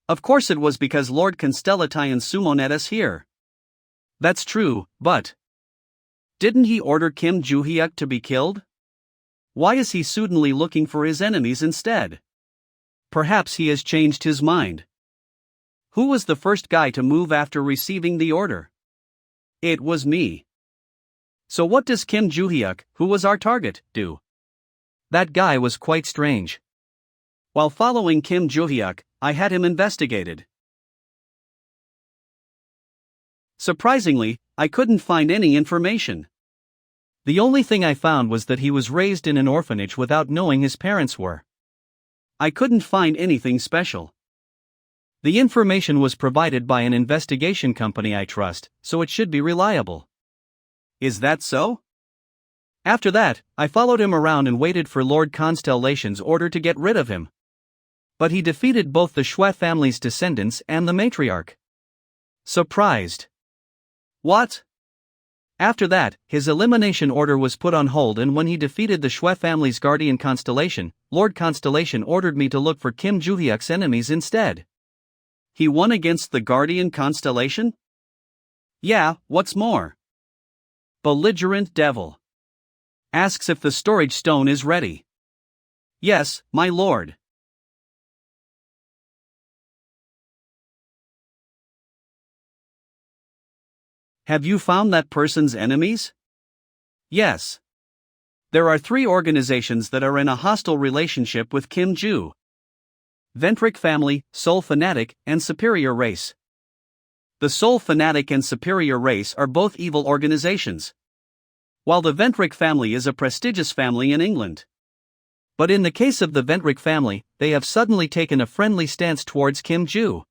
Of course it was because Lord Constellatayan summoned us here. That's true, but didn't he order Kim Joo-hyuk to be killed? Why is he suddenly looking for his enemies instead? Perhaps he has changed his mind. Who was the first guy to move after receiving the order? It was me. So what does Kim Joo-hyuk, who was our target, do? That guy was quite strange. While following Kim Joo-hyuk, I had him investigated. Surprisingly, I couldn't find any information. The only thing I found was that he was raised in an orphanage without knowing his parents were. I couldn't find anything special. The information was provided by an investigation company I trust, so it should be reliable. Is that so? After that, I followed him around and waited for Lord Constellation's order to get rid of him. But he defeated both the Shwa family's descendants and the matriarch. Surprised. What? After that, his elimination order was put on hold, and when he defeated the Shwa family's guardian Constellation, Lord Constellation ordered me to look for Kim Joo-hyuk's enemies instead. He won against the guardian Constellation? Yeah, what's more? Belligerent devil. Asks if the storage stone is ready. Yes, my lord. Have you found that person's enemies? Yes. There are 3 organizations that are in a hostile relationship with Kim Joo. Ventric Family, Soul Fanatic, and Superior Race. The Soul Fanatic and Superior Race are both evil organizations, while the Ventric family is a prestigious family in England. But in the case of the Ventric family, they have suddenly taken a friendly stance towards Kim Joo.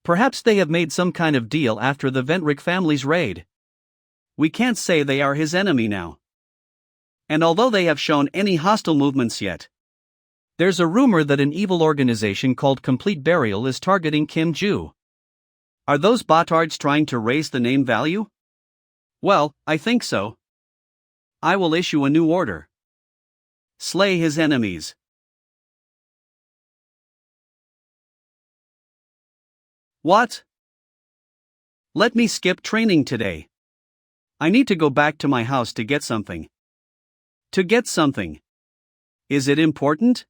Perhaps they have made some kind of deal after the Ventric family's raid. We can't say they are his enemy now. And although they have shown any hostile movements yet, there's a rumor that an evil organization called Complete Burial is targeting Kim Joo. Are those botards trying to raise the name value? Well, I think so. I will issue a new order. Slay his enemies. What? Let me skip training today. I need to go back to my house to get something. To get something. Is it important?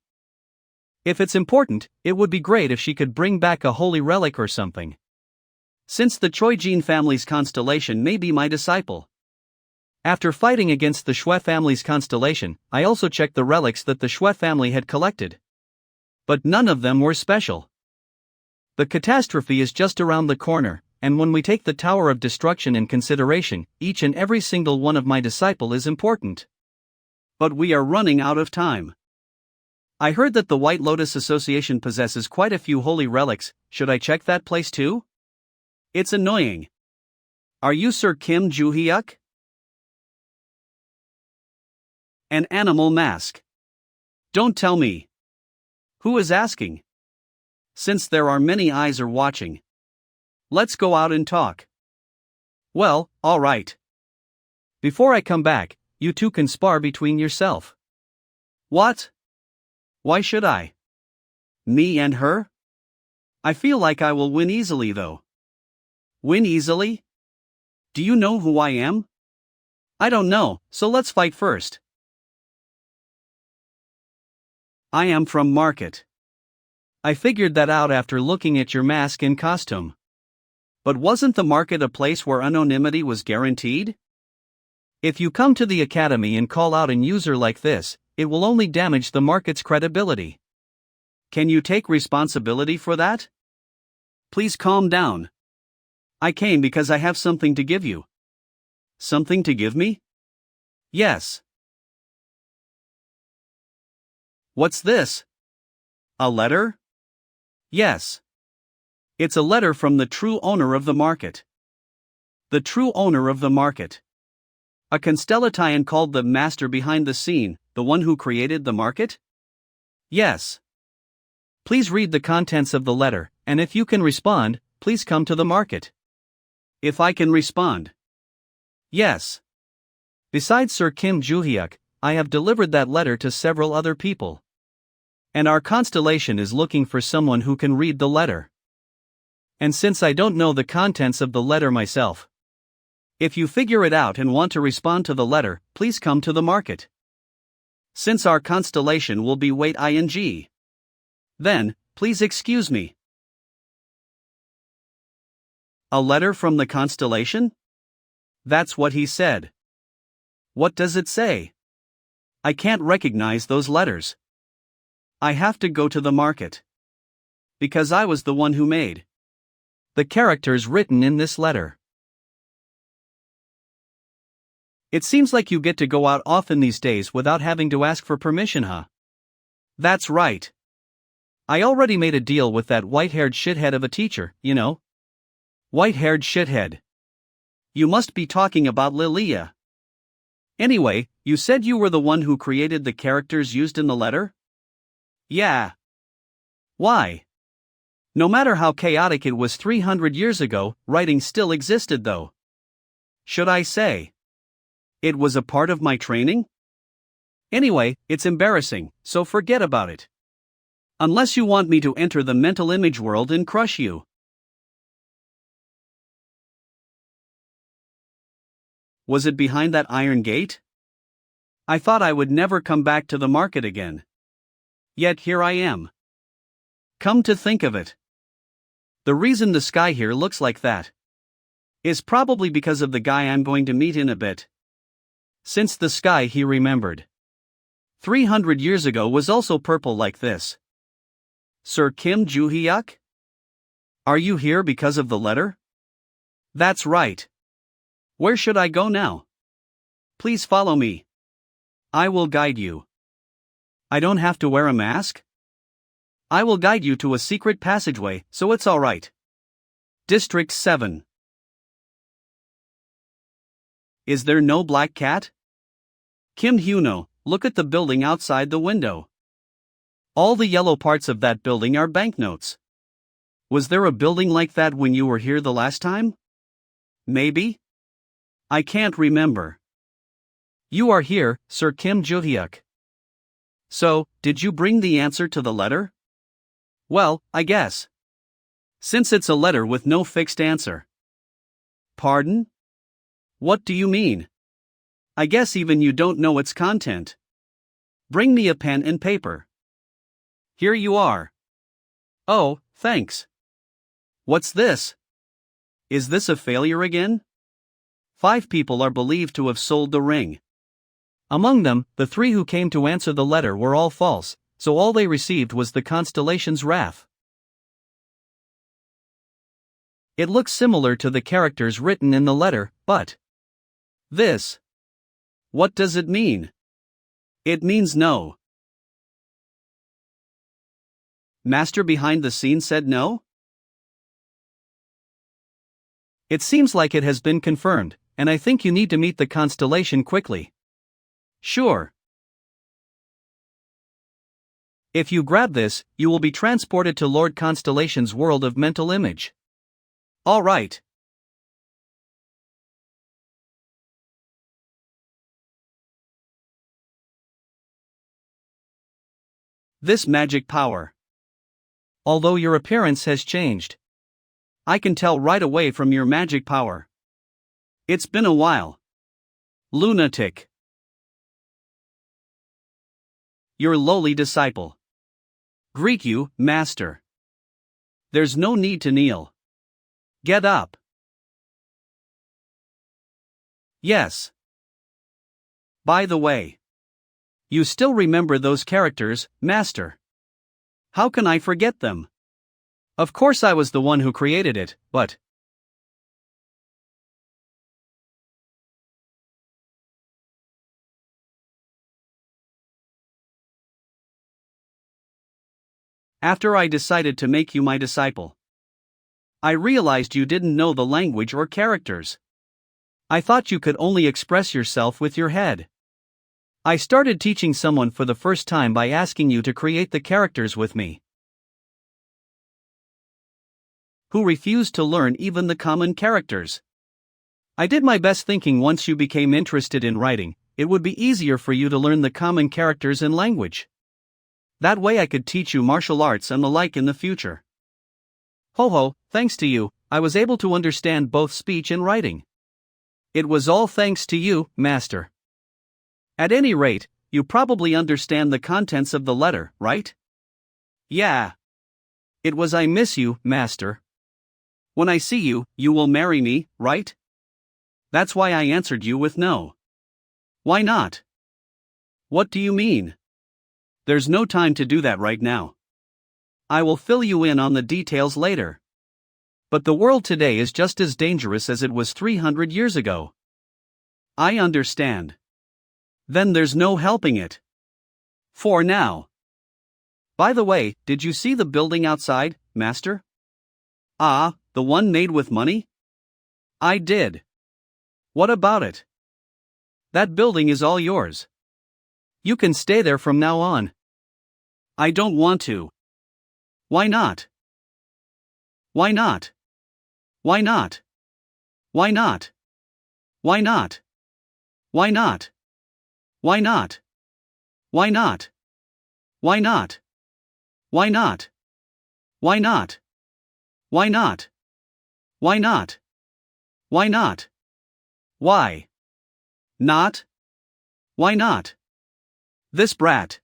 If it's important, it would be great if she could bring back a holy relic or something. Since the Choi-jin family's constellation may be my disciple. After fighting against the Shwa family's constellation, I also checked the relics that the Shwa family had collected. But none of them were special. The catastrophe is just around the corner, and when we take the Tower of Destruction in consideration, each and every single one of my disciple is important. But we are running out of time. I heard that the White Lotus Association possesses quite a few holy relics. Should I check that place too? It's annoying. Are you Sir Kim Joo-hyuk? An animal mask. Don't tell me. Who is asking? Since there are many eyes are watching. Let's go out and talk. Well, all right. Before I come back, you two can spar between yourself. What? Why should I? Me and her? I feel like I will win easily though. Win easily? Do you know who I am? I don't know, so let's fight first. I am from Market. I figured that out after looking at your mask and costume. But wasn't the market a place where anonymity was guaranteed? If you come to the academy and call out an user like this, it will only damage the market's credibility. Can you take responsibility for that? Please calm down. I came because I have something to give you. Something to give me? Yes. What's this? A letter? Yes. It's a letter from the true owner of the market. The true owner of the market. A constellation called the master behind the scene, the one who created the market? Yes. Please read the contents of the letter, and if you can respond, please come to the market. If I can respond? Yes. Besides Sir Kim Joo-hyuk, I have delivered that letter to several other people. And our constellation is looking for someone who can read the letter. And since I don't know the contents of the letter myself, if you figure it out and want to respond to the letter, please come to the market. Since our constellation will be wait ing. Then, please excuse me. A letter from the constellation? That's what he said. What does it say? I can't recognize those letters. I have to go to the market. Because I was the one who made the characters written in this letter. It seems like you get to go out often these days without having to ask for permission, huh? That's right. I already made a deal with that white-haired shithead of a teacher, you know. White-haired shithead. You must be talking about Lilia. Anyway, you said you were the one who created the characters used in the letter? Yeah. Why? No matter how chaotic it was 300 years ago, writing still existed though. Should I say? It was a part of my training? Anyway, it's embarrassing, so forget about it. Unless you want me to enter the mental image world and crush you. Was it behind that iron gate? I thought I would never come back to the market again. Yet here I am. Come to think of it, the reason the sky here looks like that is probably because of the guy I'm going to meet in a bit. Since the sky he remembered 300 years ago was also purple like this. Sir Kim Joo-hyuk? Are you here because of the letter? That's right. Where should I go now? Please follow me. I will guide you. I don't have to wear a mask? I will guide you to a secret passageway, so it's alright. District 7. Is there no black cat? Kim Hyuno, look at the building outside the window. All the yellow parts of that building are banknotes. Was there a building like that when you were here the last time? Maybe? I can't remember. You are here, Sir Kim Joo-hyuk. So, did you bring the answer to the letter? Well, I guess. Since it's a letter with no fixed answer. Pardon? What do you mean? I guess even you don't know its content. Bring me a pen and paper. Here you are. Oh, thanks. What's this? Is this a failure again? 5 people are believed to have sold the ring. Among them, the 3 who came to answer the letter were all false, so all they received was the constellation's wrath. It looks similar to the characters written in the letter, but this. What does it mean? It means no. Master behind the scene said no? It seems like it has been confirmed, and I think you need to meet the constellation quickly. Sure. If you grab this, you will be transported to Lord Constellation's world of mental image. All right. This magic power. Although your appearance has changed, I can tell right away from your magic power. It's been a while. Lunatic. Your lowly disciple. Greet you, master. There's no need to kneel. Get up. Yes. By the way, you still remember those characters, master? How can I forget them? Of course I was the one who created it, but... After I decided to make you my disciple, I realized you didn't know the language or characters. I thought you could only express yourself with your head. I started teaching someone for the first time by asking you to create the characters with me, who refused to learn even the common characters. I did my best thinking once you became interested in writing, it would be easier for you to learn the common characters and language. That way I could teach you martial arts and the like in the future. Ho ho, thanks to you, I was able to understand both speech and writing. It was all thanks to you, master. At any rate, you probably understand the contents of the letter, right? Yeah. It was I miss you, master. When I see you, you will marry me, right? That's why I answered you with no. Why not? What do you mean? There's no time to do that right now. I will fill you in on the details later. But the world today is just as dangerous as it was 300 years ago. I understand. Then there's no helping it. For now. By the way, did you see the building outside, master? Ah, the one made with money? I did. What about it? That building is all yours. You can stay there from now on. I don't want to. Why not? Why not? Why not? Why not? Why not? Why not? Why not? Why not? Why not? Why not? Why not? Why not? Why not? Why not? Why not? Why not? This brat.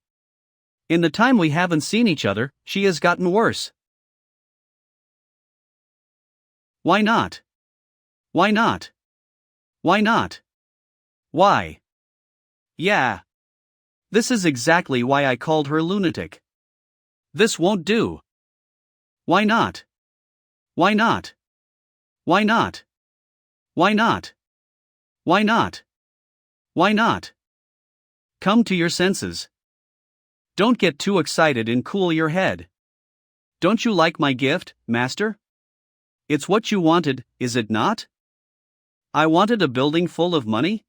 In the time we haven't seen each other, she has gotten worse. Why not? Why not? Why not? Why? Yeah. This is exactly why I called her lunatic. This won't do. Why not? Why not? Why not? Why not? Why not? Why not? Come to your senses. Don't get too excited and cool your head. Don't you like my gift, master? It's what you wanted, is it not? I wanted a building full of money?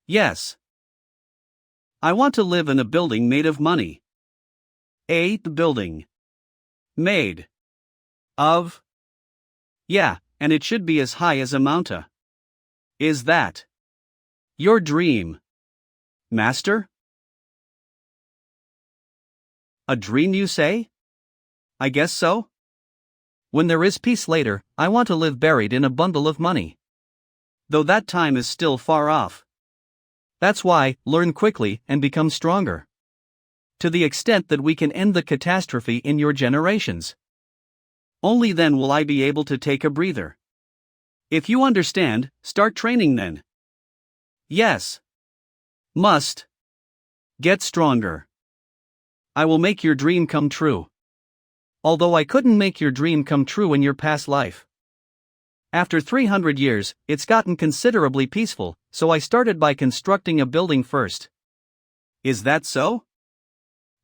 Yes. I want to live in a building made of money. A building. Made. Of. Yeah, and it should be as high as a mountain. Is that your dream, master? A dream, you say? I guess so. When there is peace later, I want to live buried in a bundle of money. Though that time is still far off. That's why, learn quickly and become stronger. To the extent that we can end the catastrophe in your generations. Only then will I be able to take a breather. If you understand, start training then. Yes. Must. Get stronger. I will make your dream come true. Although I couldn't make your dream come true in your past life. After 300 years, it's gotten considerably peaceful, so I started by constructing a building first. Is that so?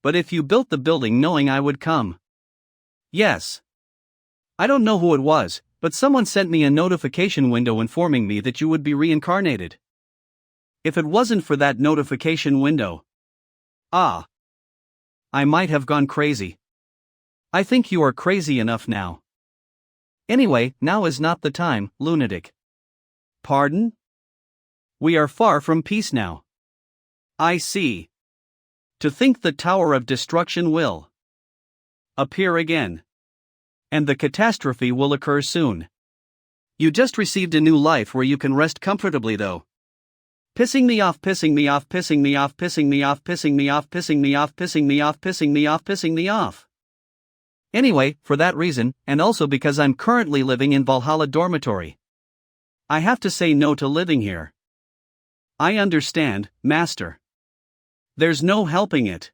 But if you built the building knowing I would come. Yes. I don't know who it was, but someone sent me a notification window informing me that you would be reincarnated. If it wasn't for that notification window. Ah. I might have gone crazy. I think you are crazy enough now. Anyway, now is not the time, lunatic. Pardon? We are far from peace now. I see. To think the Tower of Destruction will appear again. And the catastrophe will occur soon. You just received a new life where you can rest comfortably though. Pissing me off, pissing me off, pissing me off, pissing me off, pissing me off, pissing me off, pissing me off, pissing me off, pissing me off. Anyway, for that reason, and also because I'm currently living in Valhalla dormitory, I have to say no to living here. I understand, master. There's no helping it.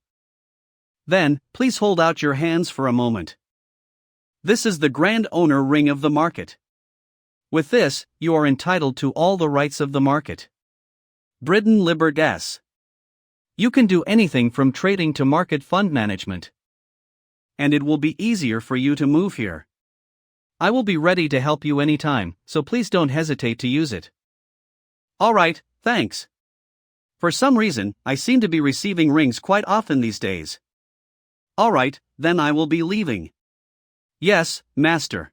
Then, please hold out your hands for a moment. This is the grand owner ring of the market. With this, you are entitled to all the rights of the market. Britain Libert S. You can do anything from trading to market fund management. And it will be easier for you to move here. I will be ready to help you anytime, so please don't hesitate to use it. Alright, thanks. For some reason, I seem to be receiving rings quite often these days. Alright, then I will be leaving. Yes, master.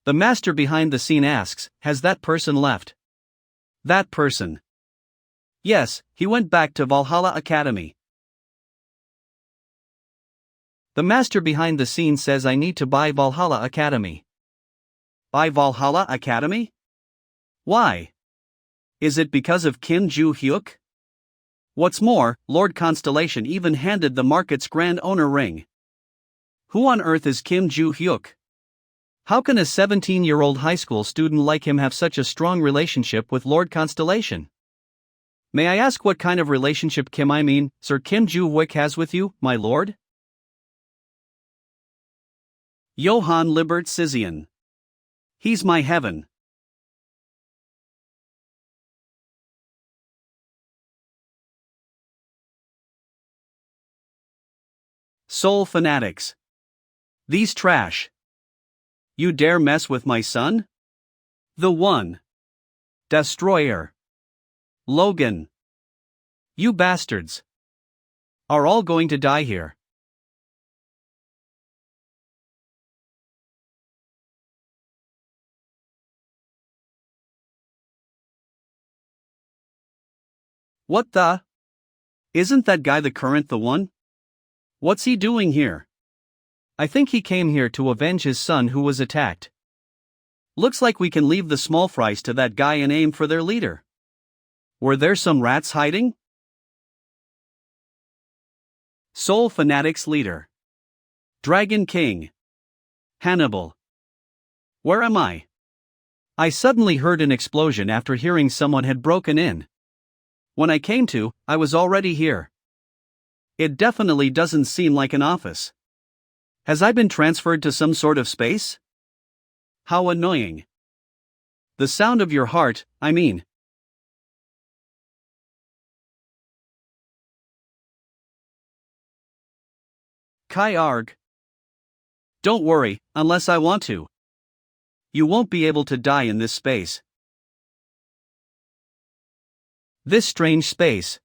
The master behind the scene asks, has that person left? That person. Yes, he went back to Valhalla Academy. The master behind the scene says I need to buy Valhalla Academy. Buy Valhalla Academy? Why? Is it because of Kim Joo-hyuk? What's more, Lord Constellation even handed the market's grand owner ring. Who on earth is Kim Joo-hyuk? How can a 17-year-old high school student like him have such a strong relationship with Lord Constellation? May I ask what kind of relationship Sir Kim Joo-hyuk has with you, my lord? Johann Libert Sizian. He's my heaven. Soul fanatics. These trash. You dare mess with my son? The one. Destroyer. Logan. You bastards. Are all going to die here. What the? Isn't that guy the current the one? What's he doing here? I think he came here to avenge his son who was attacked. Looks like we can leave the small fries to that guy and aim for their leader. Were there some rats hiding? Soul Fanatics Leader. Dragon King. Hannibal. Where am I? I suddenly heard an explosion after hearing someone had broken in. When I came to, I was already here. It definitely doesn't seem like an office. Has I been transferred to some sort of space? How annoying. The sound of your heart, I mean. Kai Arg. Don't worry, unless I want to. You won't be able to die in this space. This strange space.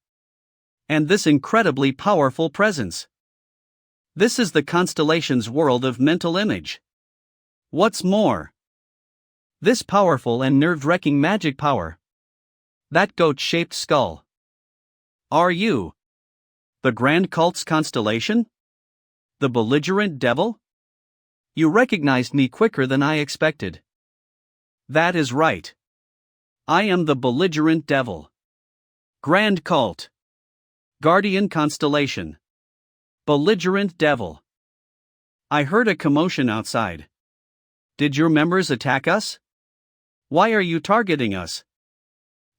And this incredibly powerful presence. This is the constellation's world of mental image. What's more, this powerful and nerve-wrecking magic power. That goat-shaped skull. Are you the Grand Cult's constellation? The belligerent devil? You recognized me quicker than I expected. That is right. I am the belligerent devil. Grand Cult. Guardian Constellation. Belligerent devil. I heard a commotion outside. Did your members attack us? Why are you targeting us?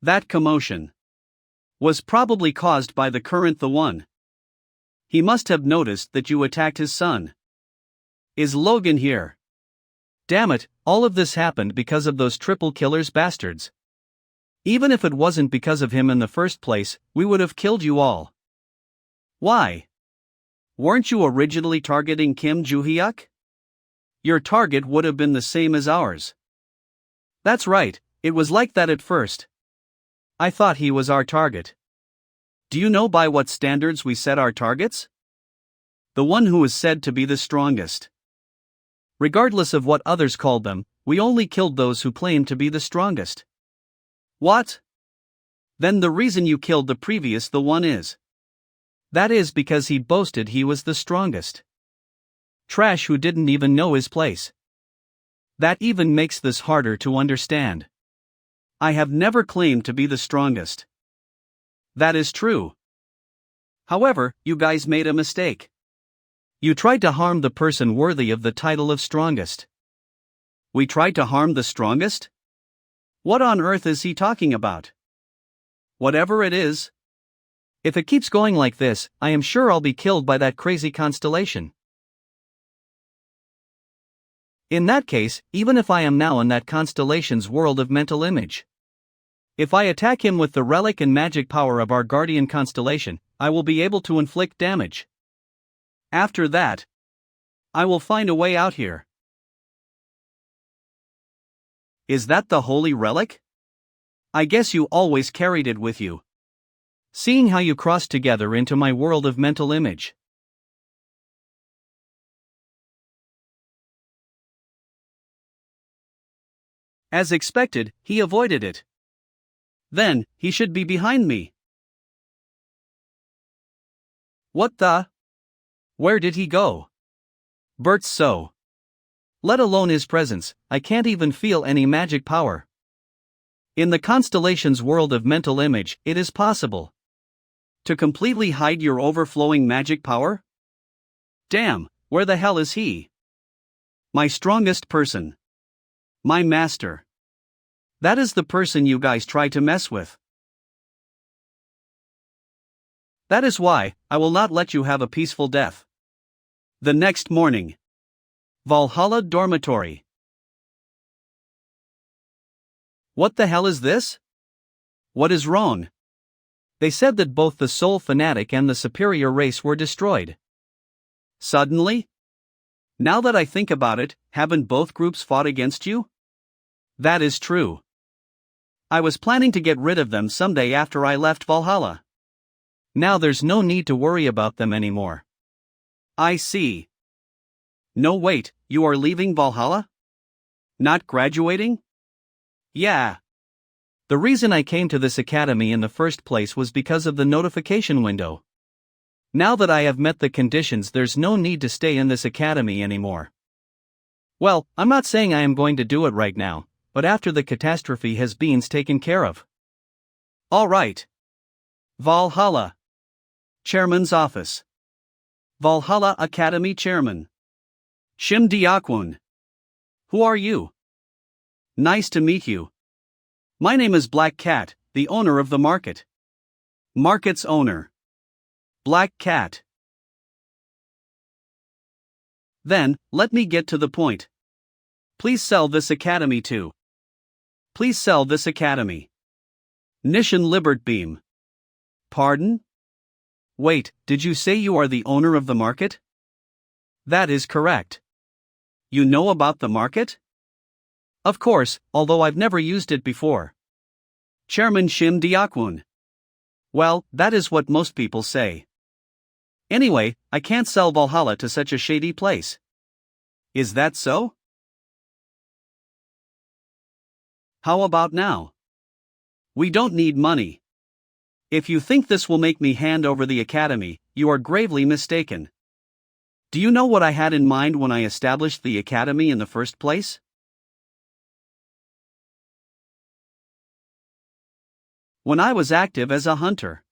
That commotion was probably caused by the current the one. He must have noticed that you attacked his son. Is Logan here? Damn it, all of this happened because of those triple killers bastards. Even if it wasn't because of him in the first place, we would have killed you all. Why? Weren't you originally targeting Kim Joo-hyuk? Your target would have been the same as ours. That's right, it was like that at first. I thought he was our target. Do you know by what standards we set our targets? The one who is said to be the strongest. Regardless of what others called them, we only killed those who claimed to be the strongest. What? Then the reason you killed the previous the one is. That is because he boasted he was the strongest. Trash who didn't even know his place. That even makes this harder to understand. I have never claimed to be the strongest. That is true. However, you guys made a mistake. You tried to harm the person worthy of the title of strongest. We tried to harm the strongest? What on earth is he talking about? Whatever it is. If it keeps going like this, I am sure I'll be killed by that crazy constellation. In that case, even if I am now in that constellation's world of mental image, if I attack him with the relic and magic power of our guardian constellation, I will be able to inflict damage. After that, I will find a way out here. Is that the holy relic? I guess you always carried it with you. Seeing how you crossed together into my world of mental image. As expected, he avoided it. Then, he should be behind me. What the? Where did he go? Bert's so. Let alone his presence, I can't even feel any magic power. In the constellation's world of mental image, it is possible to completely hide your overflowing magic power? Damn, where the hell is he? My strongest person. My master. That is the person you guys try to mess with. That is why, I will not let you have a peaceful death. The next morning. Valhalla Dormitory. What the hell is this? What is wrong? They said that both the soul fanatic and the superior race were destroyed. Suddenly? Now that I think about it, haven't both groups fought against you? That is true. I was planning to get rid of them someday after I left Valhalla. Now there's no need to worry about them anymore. I see. No wait, you are leaving Valhalla? Not graduating? Yeah. The reason I came to this academy in the first place was because of the notification window. Now that I have met the conditions, there's no need to stay in this academy anymore. Well, I'm not saying I am going to do it right now, but after the catastrophe has been taken care of. All right. Valhalla. Chairman's office. Valhalla Academy Chairman. Shim Diakwun. Who are you? Nice to meet you. My name is Black Cat, the owner of the market. Market's owner. Black Cat. Then, let me get to the point. Please sell this academy to. Please sell this academy. Nishan Libertbeam. Pardon? Wait, did you say you are the owner of the market? That is correct. You know about the market? Of course, although I've never used it before. Chairman Shim Diakwun. Well, that is what most people say. Anyway, I can't sell Valhalla to such a shady place. Is that so? How about now? We don't need money. If you think this will make me hand over the academy, you are gravely mistaken. Do you know what I had in mind when I established the academy in the first place? When I was active as a hunter,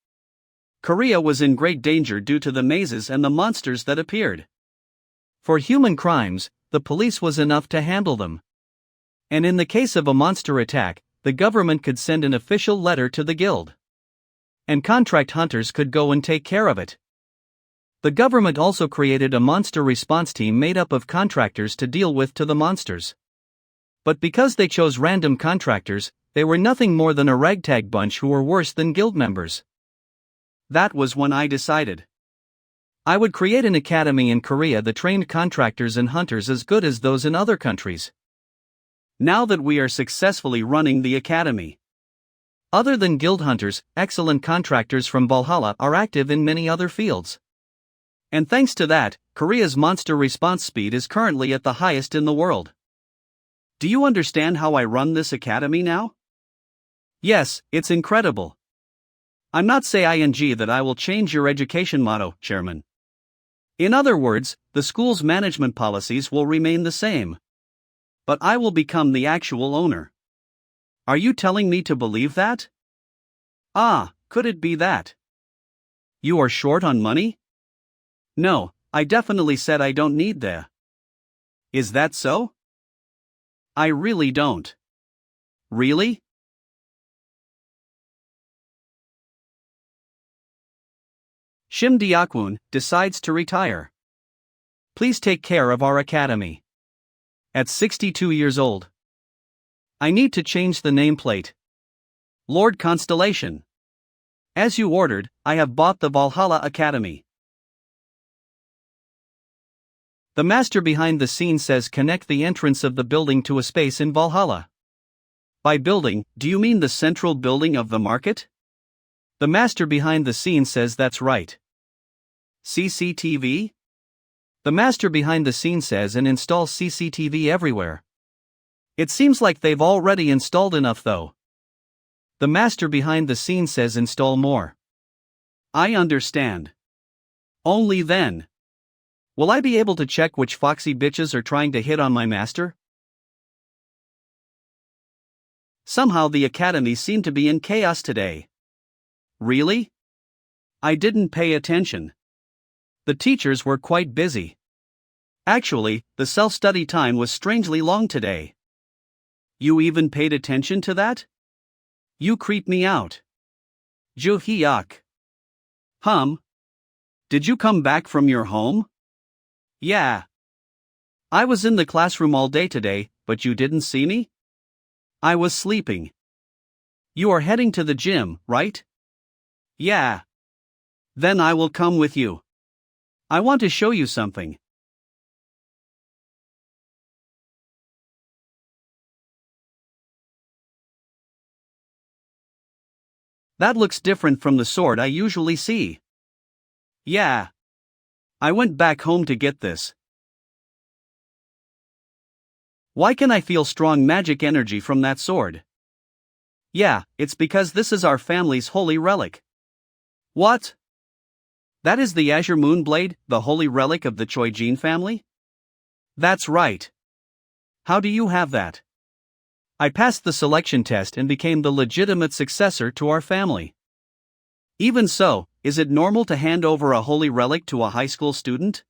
Korea was in great danger due to the mazes and the monsters that appeared. For human crimes, the police was enough to handle them. And in the case of a monster attack, the government could send an official letter to the guild. And contract hunters could go and take care of it. The government also created a monster response team made up of contractors to deal with the monsters. But because they chose random contractors, they were nothing more than a ragtag bunch who were worse than guild members. That was when I decided I would create an academy in Korea that trained contractors and hunters as good as those in other countries. Now that we are successfully running the academy, other than guild hunters, excellent contractors from Valhalla are active in many other fields. And thanks to that, Korea's monster response speed is currently at the highest in the world. Do you understand how I run this academy now? Yes, it's incredible. I'm not saying that I will change your education motto, Chairman. In other words, the school's management policies will remain the same. But I will become the actual owner. Are you telling me to believe that? Ah, could it be that? You are short on money? No, I definitely said I don't need the. Is that so? I really don't. Really? Shim Deokwon decides to retire. Please take care of our academy. At 62 years old. I need to change the nameplate. Lord Constellation. As you ordered, I have bought the Valhalla Academy. The master behind the scene says connect the entrance of the building to a space in Valhalla. By building, do you mean the central building of the market? The master behind the scene says that's right. CCTV? The master behind the scene says and install CCTV everywhere. It seems like they've already installed enough though. The master behind the scene says install more. I understand. Only then. Will I be able to check which foxy bitches are trying to hit on my master? Somehow the academy seemed to be in chaos today. Really? I didn't pay attention. The teachers were quite busy. Actually, the self-study time was strangely long today. You even paid attention to that? You creep me out. Joo Hyuk. Did you come back from your home? Yeah. I was in the classroom all day today, but you didn't see me? I was sleeping. You are heading to the gym, right? Yeah. Then I will come with you. I want to show you something. That looks different from the sword I usually see. Yeah. I went back home to get this. Why can I feel strong magic energy from that sword? Yeah, it's because this is our family's holy relic. What? That is the Azure Moon Blade, the holy relic of the Choi-jin family? That's right. How do you have that? I passed the selection test and became the legitimate successor to our family. Even so, is it normal to hand over a holy relic to a high school student?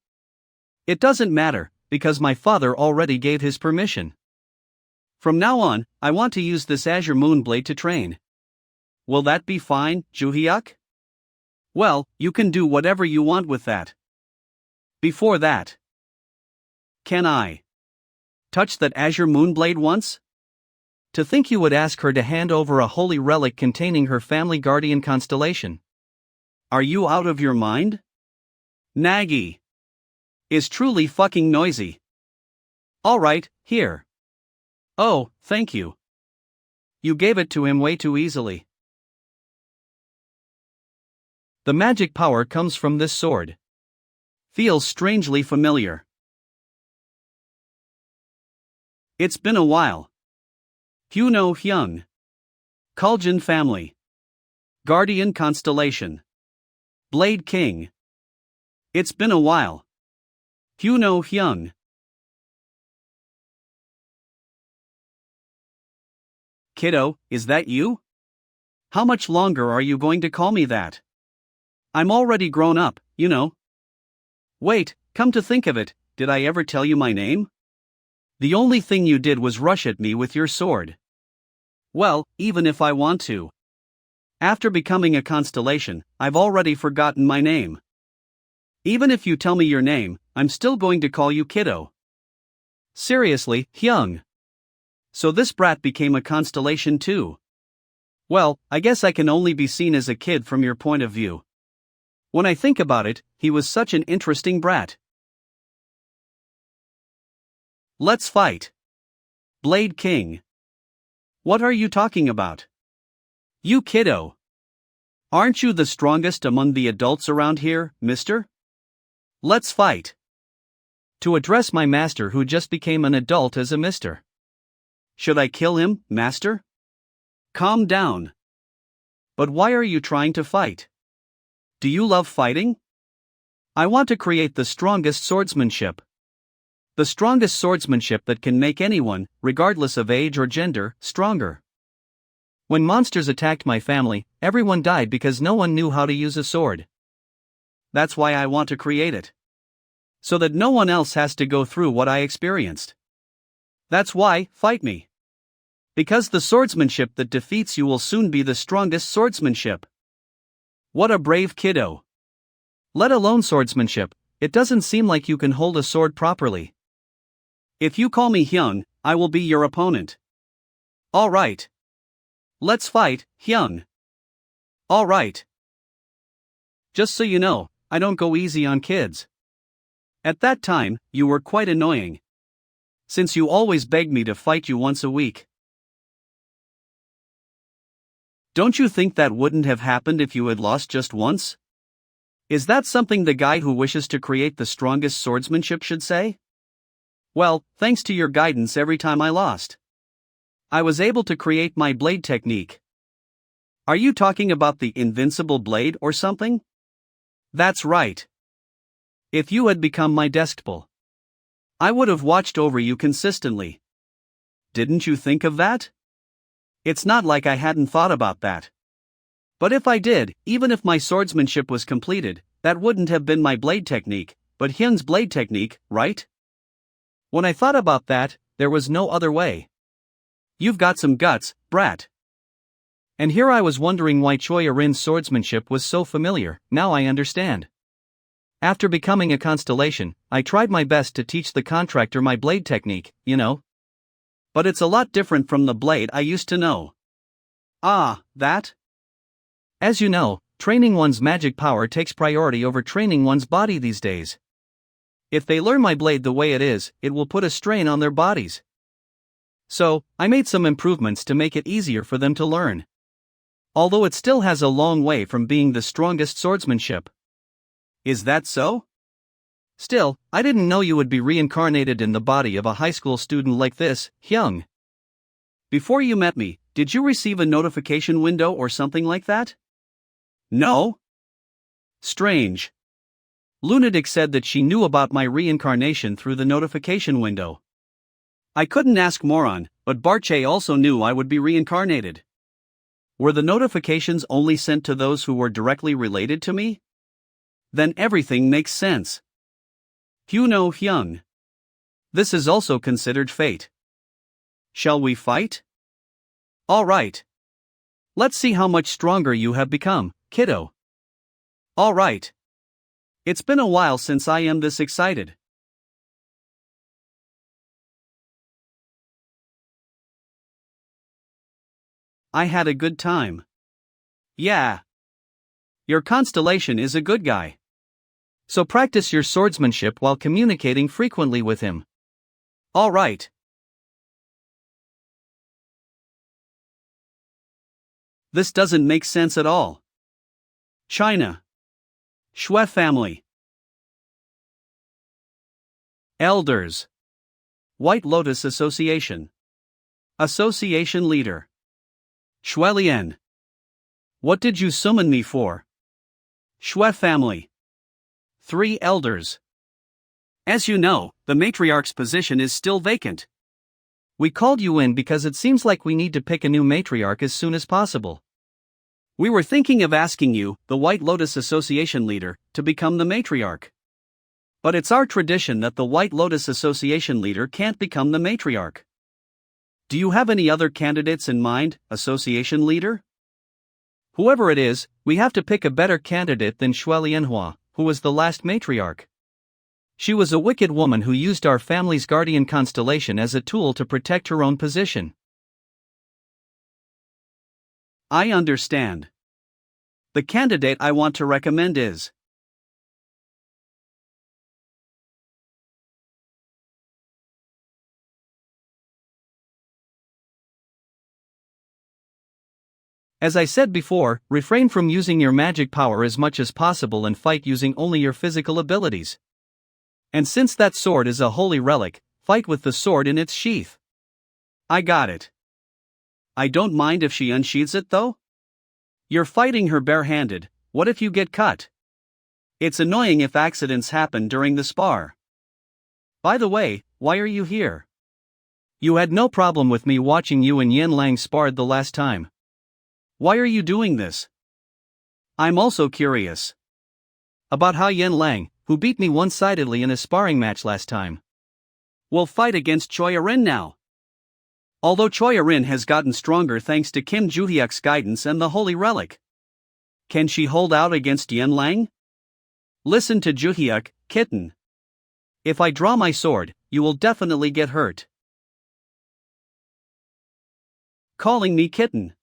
It doesn't matter, because my father already gave his permission. From now on, I want to use this Azure Moonblade to train. Will that be fine, Joo Hyuk? Well, you can do whatever you want with that. Before that, can I touch that Azure Moonblade once? To think you would ask her to hand over a holy relic containing her family guardian constellation. Are you out of your mind? Nagi is truly fucking noisy. Alright, here. Oh, thank you. You gave it to him way too easily. The magic power comes from this sword. Feels strangely familiar. It's been a while. Hyuno Hyung. Kuljin family. Guardian constellation. Blade King. It's been a while. Hyuno Hyung. Kiddo, is that you? How much longer are you going to call me that? I'm already grown up, you know. Wait, come to think of it, did I ever tell you my name? The only thing you did was rush at me with your sword. Well, even if I want to. After becoming a constellation, I've already forgotten my name. Even if you tell me your name, I'm still going to call you Kiddo. Seriously, Hyung. So this brat became a constellation too. Well, I guess I can only be seen as a kid from your point of view. When I think about it, he was such an interesting brat. Let's fight. Blade King. What are you talking about? You kiddo. Aren't you the strongest among the adults around here, mister? Let's fight. To address my master who just became an adult as a mister. Should I kill him, master? Calm down. But why are you trying to fight? Do you love fighting? I want to create the strongest swordsmanship. The strongest swordsmanship that can make anyone, regardless of age or gender, stronger. When monsters attacked my family, everyone died because no one knew how to use a sword. That's why I want to create it. So that no one else has to go through what I experienced. That's why, fight me. Because the swordsmanship that defeats you will soon be the strongest swordsmanship. What a brave kiddo. Let alone swordsmanship, it doesn't seem like you can hold a sword properly. If you call me Hyung, I will be your opponent. Alright. Let's fight, Hyung. Alright. Just so you know, I don't go easy on kids. At that time, you were quite annoying. Since you always begged me to fight you once a week. Don't you think that wouldn't have happened if you had lost just once? Is that something the guy who wishes to create the strongest swordsmanship should say? Well, thanks to your guidance every time I lost, I was able to create my blade technique. Are you talking about the invincible blade or something? That's right. If you had become my despot, I would have watched over you consistently. Didn't you think of that? It's not like I hadn't thought about that. But if I did, even if my swordsmanship was completed, that wouldn't have been my blade technique, but Hyun's blade technique, right? When I thought about that, there was no other way. You've got some guts, brat. And here I was wondering why Choi Arin's swordsmanship was so familiar. Now I understand. After becoming a constellation, I tried my best to teach the contractor my blade technique, you know. But it's a lot different from the blade I used to know. Ah, that? As you know, training one's magic power takes priority over training one's body these days. If they learn my blade the way it is, it will put a strain on their bodies. So, I made some improvements to make it easier for them to learn. Although it still has a long way from being the strongest swordsmanship. Is that so? Still, I didn't know you would be reincarnated in the body of a high school student like this, Hyung. Before you met me, did you receive a notification window or something like that? No? Strange. Lunatic said that she knew about my reincarnation through the notification window. I couldn't ask Moron, but Barche also knew I would be reincarnated. Were the notifications only sent to those who were directly related to me? Then everything makes sense. Huno Hyung. This is also considered fate. Shall we fight? Alright. Let's see how much stronger you have become, kiddo. Alright. It's been a while since I am this excited. I had a good time. Yeah. Your constellation is a good guy. So practice your swordsmanship while communicating frequently with him. Alright. This doesn't make sense at all. China. Shui family. Elders. White Lotus Association. Association leader. Shui Lian. What did you summon me for? Shui family. 3 elders. As you know, the matriarch's position is still vacant. We called you in because it seems like we need to pick a new matriarch as soon as possible. We were thinking of asking you, the White Lotus Association leader, to become the matriarch. But it's our tradition that the White Lotus Association leader can't become the matriarch. Do you have any other candidates in mind, association leader? Whoever it is, we have to pick a better candidate than Shui Lianhua, who was the last matriarch. She was a wicked woman who used our family's guardian constellation as a tool to protect her own position. I understand. The candidate I want to recommend is As I said before, refrain from using your magic power as much as possible and fight using only your physical abilities. And since that sword is a holy relic, fight with the sword in its sheath. I got it. I don't mind if she unsheathes it though? You're fighting her barehanded, what if you get cut? It's annoying if accidents happen during the spar. By the way, why are you here? You had no problem with me watching you and Yen Lang sparred the last time. Why are you doing this? I'm also curious about how Yen Lang, who beat me one-sidedly in a sparring match last time, will fight against Choi Arin now. Although Choi Arin has gotten stronger thanks to Kim Joo-hyuk's guidance and the Holy Relic. Can she hold out against Yen Lang? Listen to Joo-hyuk, kitten. If I draw my sword, you will definitely get hurt. Calling me kitten.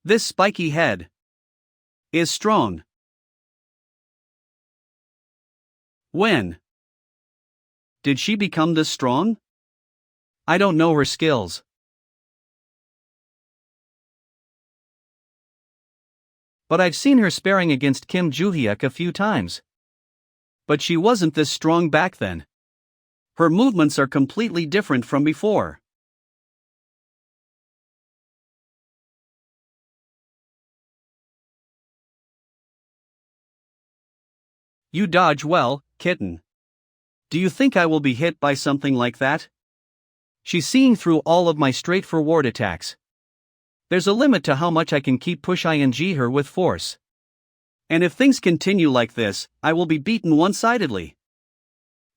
This spiky head is strong. When did she become this strong? I don't know her skills. But I've seen her sparring against Kim Joo-hyuk a few times. But she wasn't this strong back then. Her movements are completely different from before. You dodge well, kitten. Do you think I will be hit by something like that? She's seeing through all of my straightforward attacks. There's a limit to how much I can keep pushing her with force. And if things continue like this, I will be beaten one-sidedly.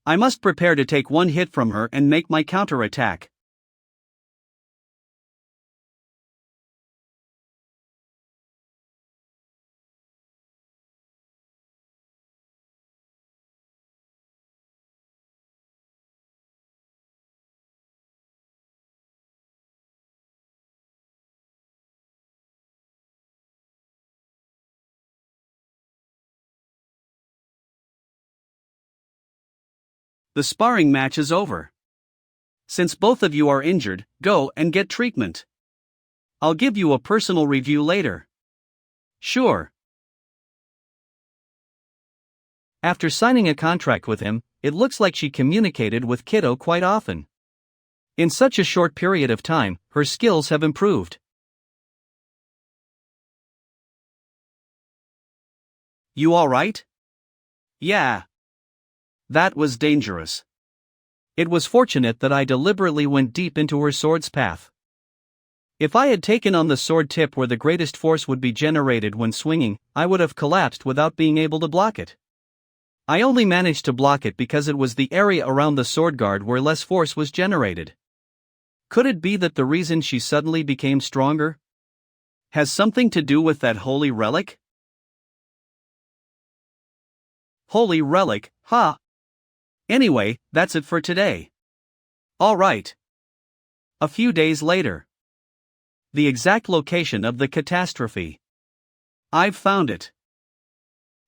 I must prepare to take one hit from her and make my counter-attack. The sparring match is over. Since both of you are injured, go and get treatment. I'll give you a personal review later. Sure. After signing a contract with him, it looks like she communicated with Kiddo quite often. In such a short period of time, her skills have improved. You alright? Yeah. That was dangerous. It was fortunate that I deliberately went deep into her sword's path. If I had taken on the sword tip where the greatest force would be generated when swinging, I would have collapsed without being able to block it. I only managed to block it because it was the area around the sword guard where less force was generated. Could it be that the reason she suddenly became stronger has something to do with that holy relic? Holy relic, huh? Anyway, that's it for today. Alright. A few days later. The exact location of the catastrophe. I've found it.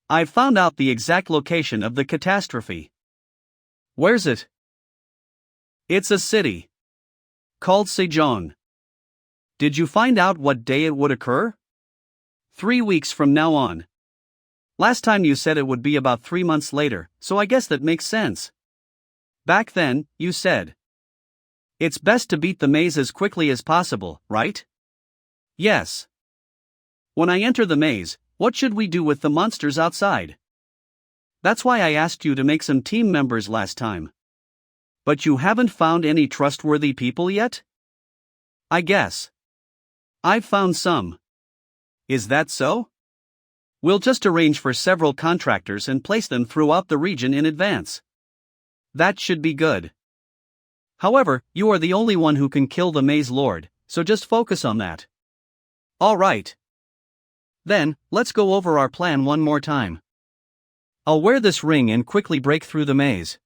I've found out the exact location of the catastrophe. Where's it? It's a city called Sejong. Did you find out what day it would occur? 3 weeks from now on. Last time you said it would be about 3 months later, so I guess that makes sense. Back then, you said it's best to beat the maze as quickly as possible, right? Yes. When I enter the maze, what should we do with the monsters outside? That's why I asked you to make some team members last time. But you haven't found any trustworthy people yet? I guess I've found some. Is that so? We'll just arrange for several contractors and place them throughout the region in advance. That should be good. However, you are the only one who can kill the Maze Lord, so just focus on that. Alright. Then, let's go over our plan one more time. I'll wear this ring and quickly break through the maze.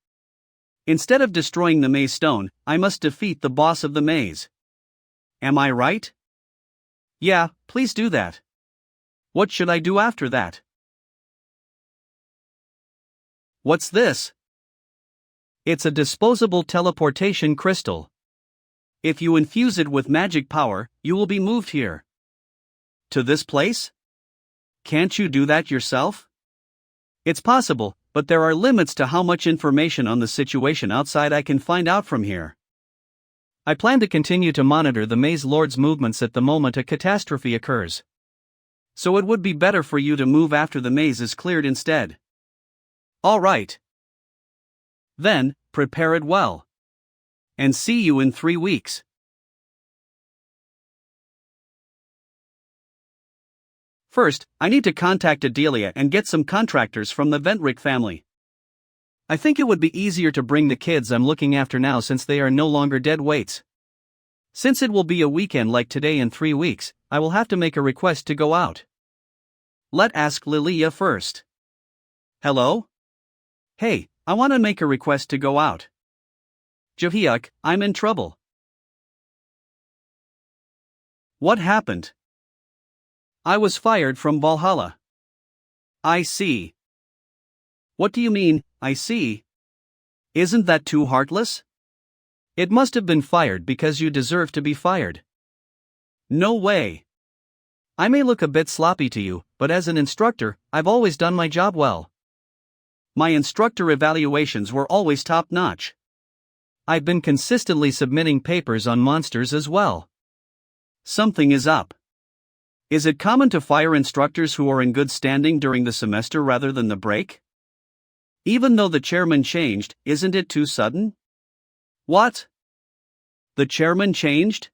Instead of destroying the maze stone, I must defeat the boss of the maze. Am I right? Yeah, please do that. What should I do after that? What's this? It's a disposable teleportation crystal. If you infuse it with magic power, you will be moved here. To this place? Can't you do that yourself? It's possible, but there are limits to how much information on the situation outside I can find out from here. I plan to continue to monitor the Maze Lord's movements at the moment a catastrophe occurs. So it would be better for you to move after the maze is cleared instead. All right. Then, prepare it well. And see you in 3 weeks. First, I need to contact Adelia and get some contractors from the Ventric family. I think it would be easier to bring the kids I'm looking after now since they are no longer dead weights. Since it will be a weekend like today in 3 weeks, I will have to make a request to go out. Let's ask Lilia first. Hello? Hey, I want to make a request to go out. Jahyuk, I'm in trouble. What happened? I was fired from Valhalla. I see. What do you mean, I see? Isn't that too heartless? It must have been fired because you deserve to be fired. No way. I may look a bit sloppy to you, but as an instructor, I've always done my job well. My instructor evaluations were always top-notch. I've been consistently submitting papers on monsters as well. Something is up. Is it common to fire instructors who are in good standing during the semester rather than the break? Even though the chairman changed, isn't it too sudden? What? The chairman changed?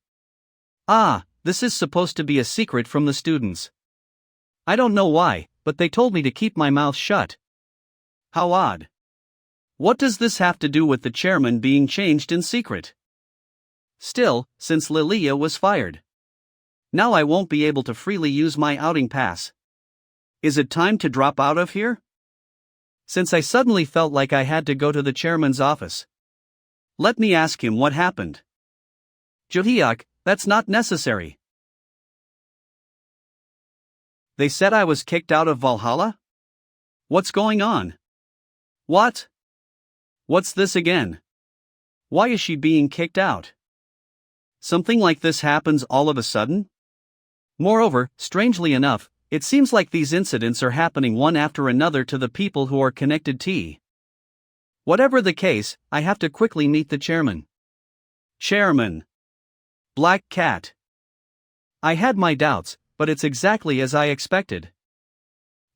Ah, this is supposed to be a secret from the students. I don't know why, but they told me to keep my mouth shut. How odd. What does this have to do with the chairman being changed in secret? Still, since Lilia was fired. Now I won't be able to freely use my outing pass. Is it time to drop out of here? Since I suddenly felt like I had to go to the chairman's office. Let me ask him what happened. Jahyuk, that's not necessary. They said I was kicked out of Valhalla? What's going on? What? What's this again? Why is she being kicked out? Something like this happens all of a sudden? Moreover, strangely enough, it seems like these incidents are happening one after another to the people who are connected to. Whatever the case, I have to quickly meet the chairman. Chairman. Black Cat. I had my doubts, but it's exactly as I expected.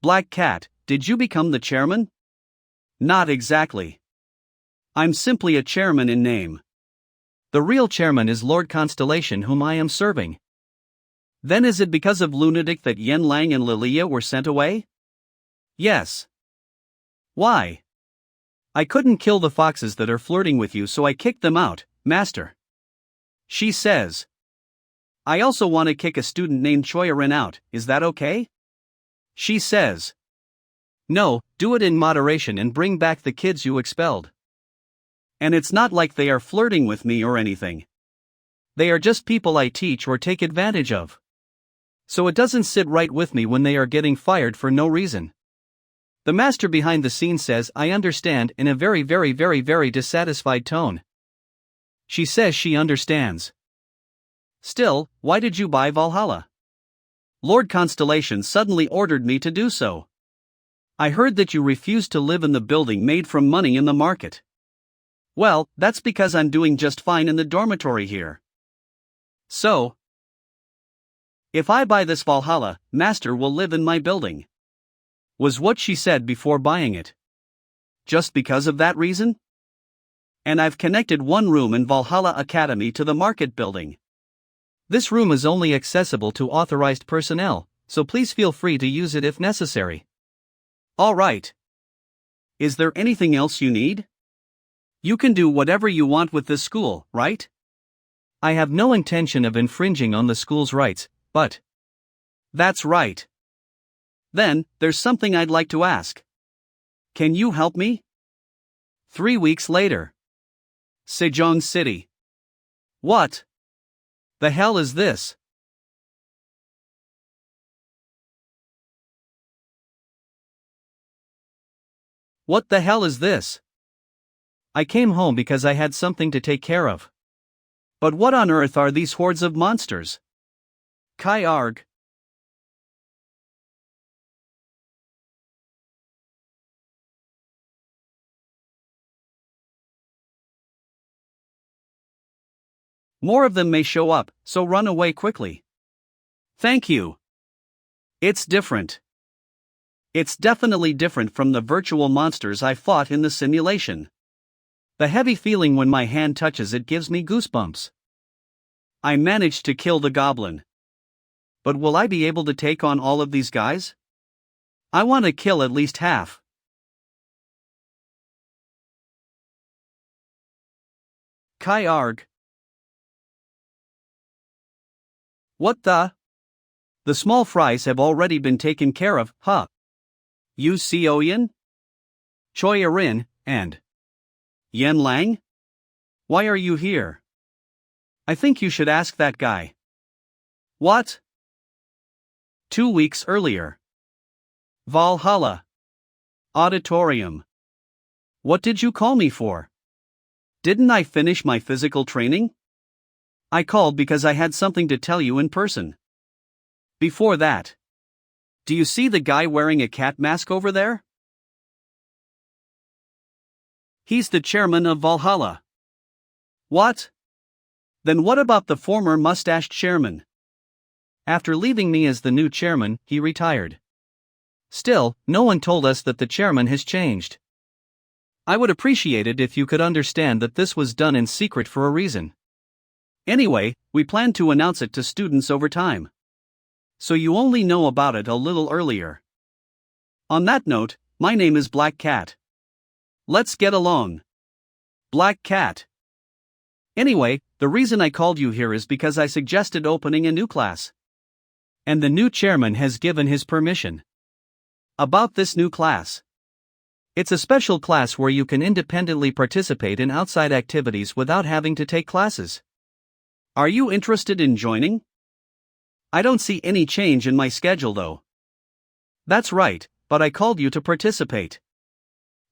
Black Cat, did you become the chairman? Not exactly. I'm simply a chairman in name. The real chairman is Lord Constellation, whom I am serving. Then is it because of lunatic that Yen Lang and Lilia were sent away? Yes. Why? I couldn't kill the foxes that are flirting with you, so I kicked them out, master. She says. I also want to kick a student named Choyarin out, is that okay? She says. No, do it in moderation and bring back the kids you expelled. And it's not like they are flirting with me or anything. They are just people I teach or take advantage of. So it doesn't sit right with me when they are getting fired for no reason. The master behind the scenes says I understand in a very dissatisfied tone. She says she understands. Still, why did you buy Valhalla? Lord Constellation suddenly ordered me to do so. I heard that you refused to live in the building made from money in the market. Well, that's because I'm doing just fine in the dormitory here. So, if I buy this Valhalla, Master will live in my building. Was what she said before buying it. Just because of that reason? And I've connected one room in Valhalla Academy to the market building. This room is only accessible to authorized personnel, so please feel free to use it if necessary. All right. Is there anything else you need? You can do whatever you want with this school, right? I have no intention of infringing on the school's rights, but... That's right. Then, there's something I'd like to ask. Can you help me? 3 weeks later. Sejong City. What the hell is this? What the hell is this? I came home because I had something to take care of. But what on earth are these hordes of monsters? Kai arg. More of them may show up, so run away quickly. Thank you. It's different. It's definitely different from the virtual monsters I fought in the simulation. The heavy feeling when my hand touches it gives me goosebumps. I managed to kill the goblin. But will I be able to take on all of these guys? I want to kill at least half. Kai arg. What the? The small fries have already been taken care of, huh? Yu Xiaoyan? Choi Erin, and Yen Lang? Why are you here? I think you should ask that guy. What? 2 weeks earlier. Valhalla. Auditorium. What did you call me for? Didn't I finish my physical training? I called because I had something to tell you in person. Before that. Do you see the guy wearing a cat mask over there? He's the chairman of Valhalla. What? Then what about the former mustached chairman? After leaving me as the new chairman, he retired. Still, no one told us that the chairman has changed. I would appreciate it if you could understand that this was done in secret for a reason. Anyway, we plan to announce it to students over time. So you only know about it a little earlier. On that note, my name is Black Cat. Let's get along. Black Cat. Anyway, the reason I called you here is because I suggested opening a new class. And the new chairman has given his permission. About this new class. It's a special class where you can independently participate in outside activities without having to take classes. Are you interested in joining? I don't see any change in my schedule though. That's right, but I called you to participate.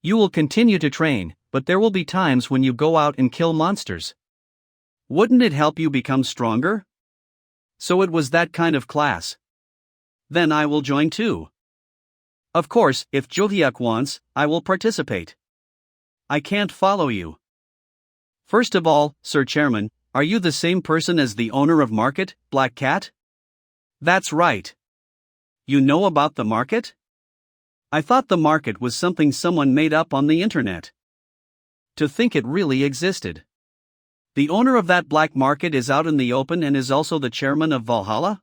You will continue to train, but there will be times when you go out and kill monsters. Wouldn't it help you become stronger? So it was that kind of class. Then I will join too. Of course, if Johyuk wants, I will participate. I can't follow you. First of all, Sir Chairman, are you the same person as the owner of Market, Black Cat? That's right. You know about the market? I thought the market was something someone made up on the internet. To think it really existed. The owner of that black market is out in the open and is also the chairman of Valhalla?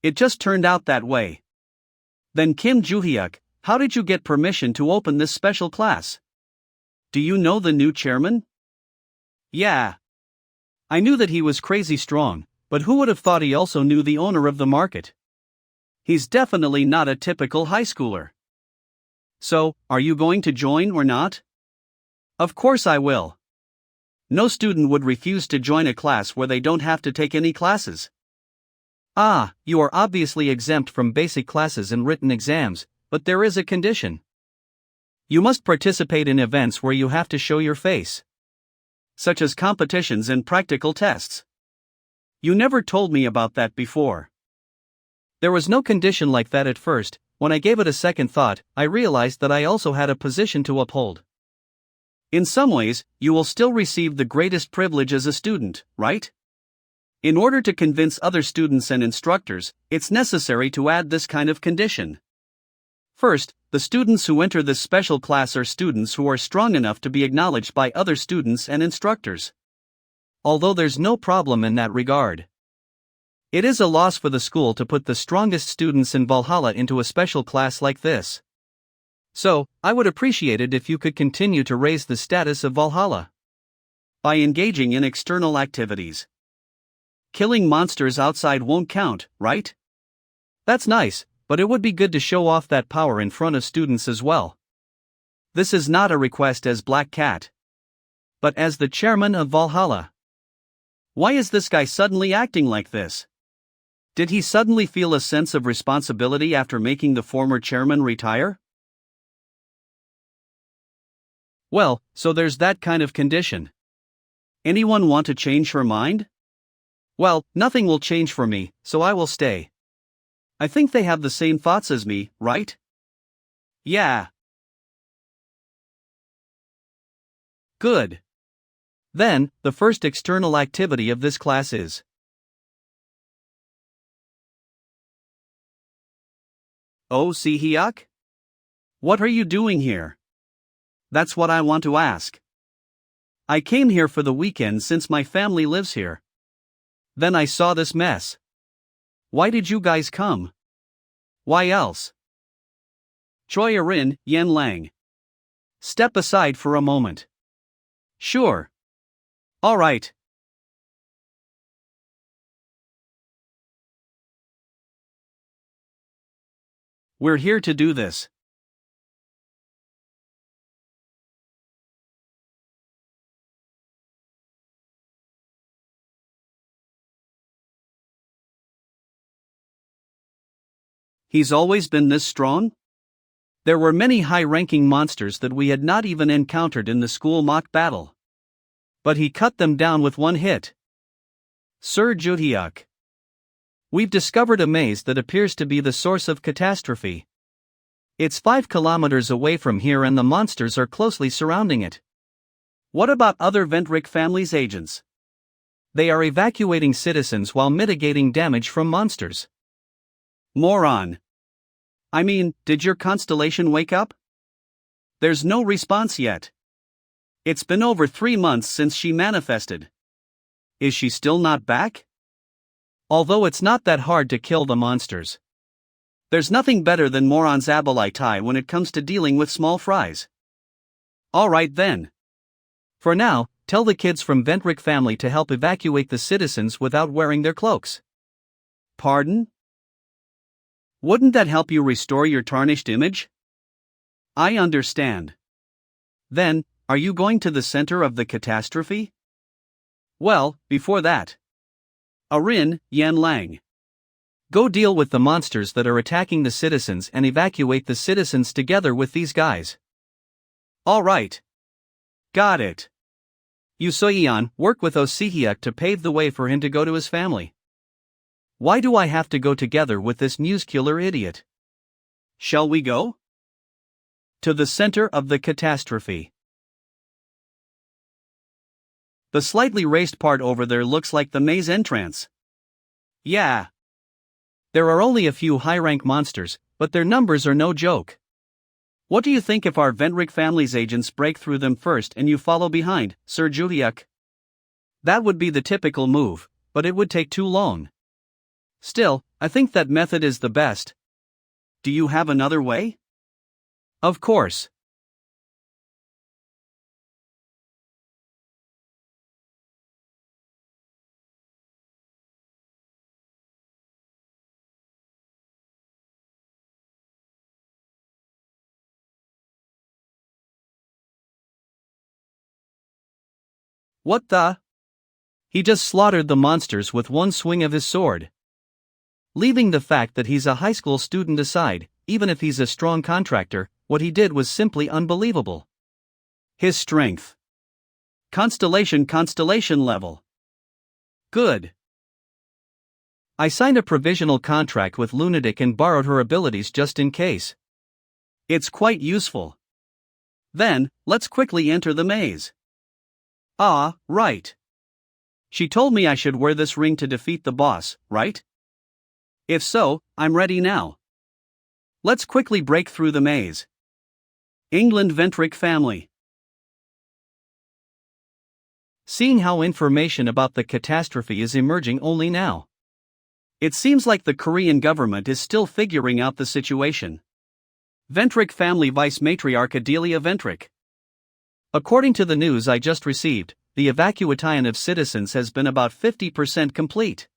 It just turned out that way. Then Kim Joo-hyuk, how did you get permission to open this special class? Do you know the new chairman? Yeah. I knew that he was crazy strong, but who would have thought he also knew the owner of the market? He's definitely not a typical high schooler. So, are you going to join or not? Of course I will. No student would refuse to join a class where they don't have to take any classes. Ah, you are obviously exempt from basic classes and written exams, but there is a condition. You must participate in events where you have to show your face, such as competitions and practical tests. You never told me about that before. There was no condition like that at first. When I gave it a second thought, I realized that I also had a position to uphold. In some ways, you will still receive the greatest privilege as a student, right? In order to convince other students and instructors, it's necessary to add this kind of condition. First, the students who enter this special class are students who are strong enough to be acknowledged by other students and instructors. Although there's no problem in that regard. It is a loss for the school to put the strongest students in Valhalla into a special class like this. So, I would appreciate it if you could continue to raise the status of Valhalla by engaging in external activities. Killing monsters outside won't count, right? That's nice, but it would be good to show off that power in front of students as well. This is not a request as Black Cat, but as the chairman of Valhalla. Why is this guy suddenly acting like this? Did he suddenly feel a sense of responsibility after making the former chairman retire? Well, so there's that kind of condition. Anyone want to change her mind? Well, nothing will change for me, so I will stay. I think they have the same thoughts as me, right? Yeah. Good. Then, the first external activity of this class is Oh, Si-hyuk? What are you doing here? That's what I want to ask. I came here for the weekend since my family lives here. Then I saw this mess. Why did you guys come? Why else? Choi Erin, Yen Lang. Step aside for a moment. Sure. All right. We're here to do this. He's always been this strong? There were many high-ranking monsters that we had not even encountered in the school mock battle. But he cut them down with one hit. Sir Ju-hyuk. We've discovered a maze that appears to be the source of Catastrophe. It's 5 kilometers away from here and the monsters are closely surrounding it. What about other Ventric family's agents? They are evacuating citizens while mitigating damage from monsters. Moron. I mean, did your constellation wake up? There's no response yet. It's been over 3 months since she manifested. Is she still not back? Although it's not that hard to kill the monsters. There's nothing better than Moron's Abolitai when it comes to dealing with small fries. Alright then. For now, tell the kids from Ventric family to help evacuate the citizens without wearing their cloaks. Pardon? Wouldn't that help you restore your tarnished image? I understand. Then, are you going to the center of the catastrophe? Well, before that. Erin, Yen Lang. Go deal with the monsters that are attacking the citizens and evacuate the citizens together with these guys. All right. Got it. You So-yeon, work with Si-hyuk to pave the way for him to go to his family. Why do I have to go together with this muscular idiot? Shall we go? To the center of the catastrophe. The slightly raised part over there looks like the maze entrance. Yeah. There are only a few high-rank monsters, but their numbers are no joke. What do you think if our Ventric family's agents break through them first and you follow behind, Sir Ju-hyuk? That would be the typical move, but it would take too long. Still, I think that method is the best. Do you have another way? Of course. What the? He just slaughtered the monsters with one swing of his sword. Leaving the fact that he's a high school student aside, even if he's a strong contractor, what he did was simply unbelievable. His strength. Constellation level. Good. I signed a provisional contract with Lunatic and borrowed her abilities just in case. It's quite useful. Then, let's quickly enter the maze. Ah, right. She told me I should wear this ring to defeat the boss, right? If so, I'm ready now. Let's quickly break through the maze. England Ventric family. Seeing how information about the catastrophe is emerging only now. It seems like the Korean government is still figuring out the situation. Ventric family Vice Matriarch Adelia Ventric. According to the news I just received, the evacuation of citizens has been about 50% complete.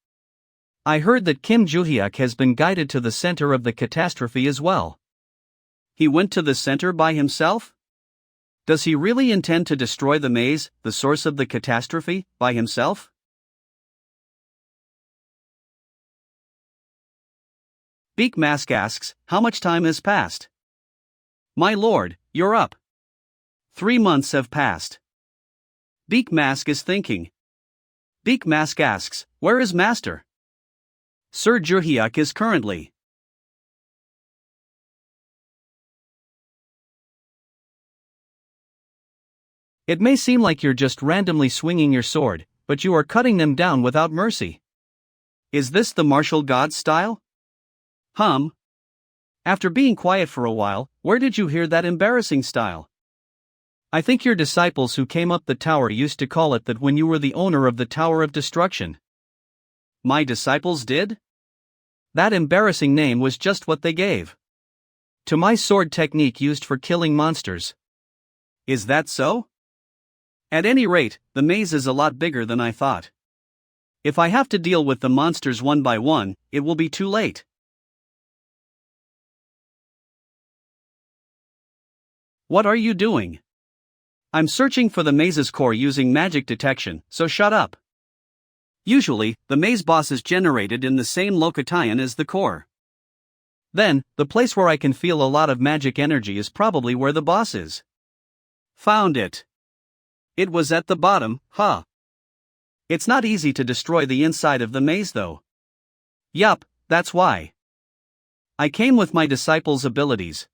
I heard that Kim Ju-hyuk has been guided to the center of the catastrophe as well. He went to the center by himself? Does he really intend to destroy the maze, the source of the catastrophe, by himself? Beak Mask asks, how much time has passed? My lord, you're up. 3 months have passed. Beak Mask is thinking. Beak Mask asks, where is Master? Sir Jurhyuk is currently. It may seem like you're just randomly swinging your sword, but you are cutting them down without mercy. Is this the martial god's style? After being quiet for a while, where did you hear that embarrassing style? I think your disciples who came up the tower used to call it that when you were the owner of the Tower of Destruction. My disciples did? That embarrassing name was just what they gave to my sword technique used for killing monsters. Is that so? At any rate, the maze is a lot bigger than I thought. If I have to deal with the monsters one by one, it will be too late. What are you doing? I'm searching for the maze's core using magic detection, so shut up. Usually, the maze boss is generated in the same location as the core. Then, the place where I can feel a lot of magic energy is probably where the boss is. Found it. It was at the bottom, It's not easy to destroy the inside of the maze though. Yup, that's why. I came with my disciples' abilities.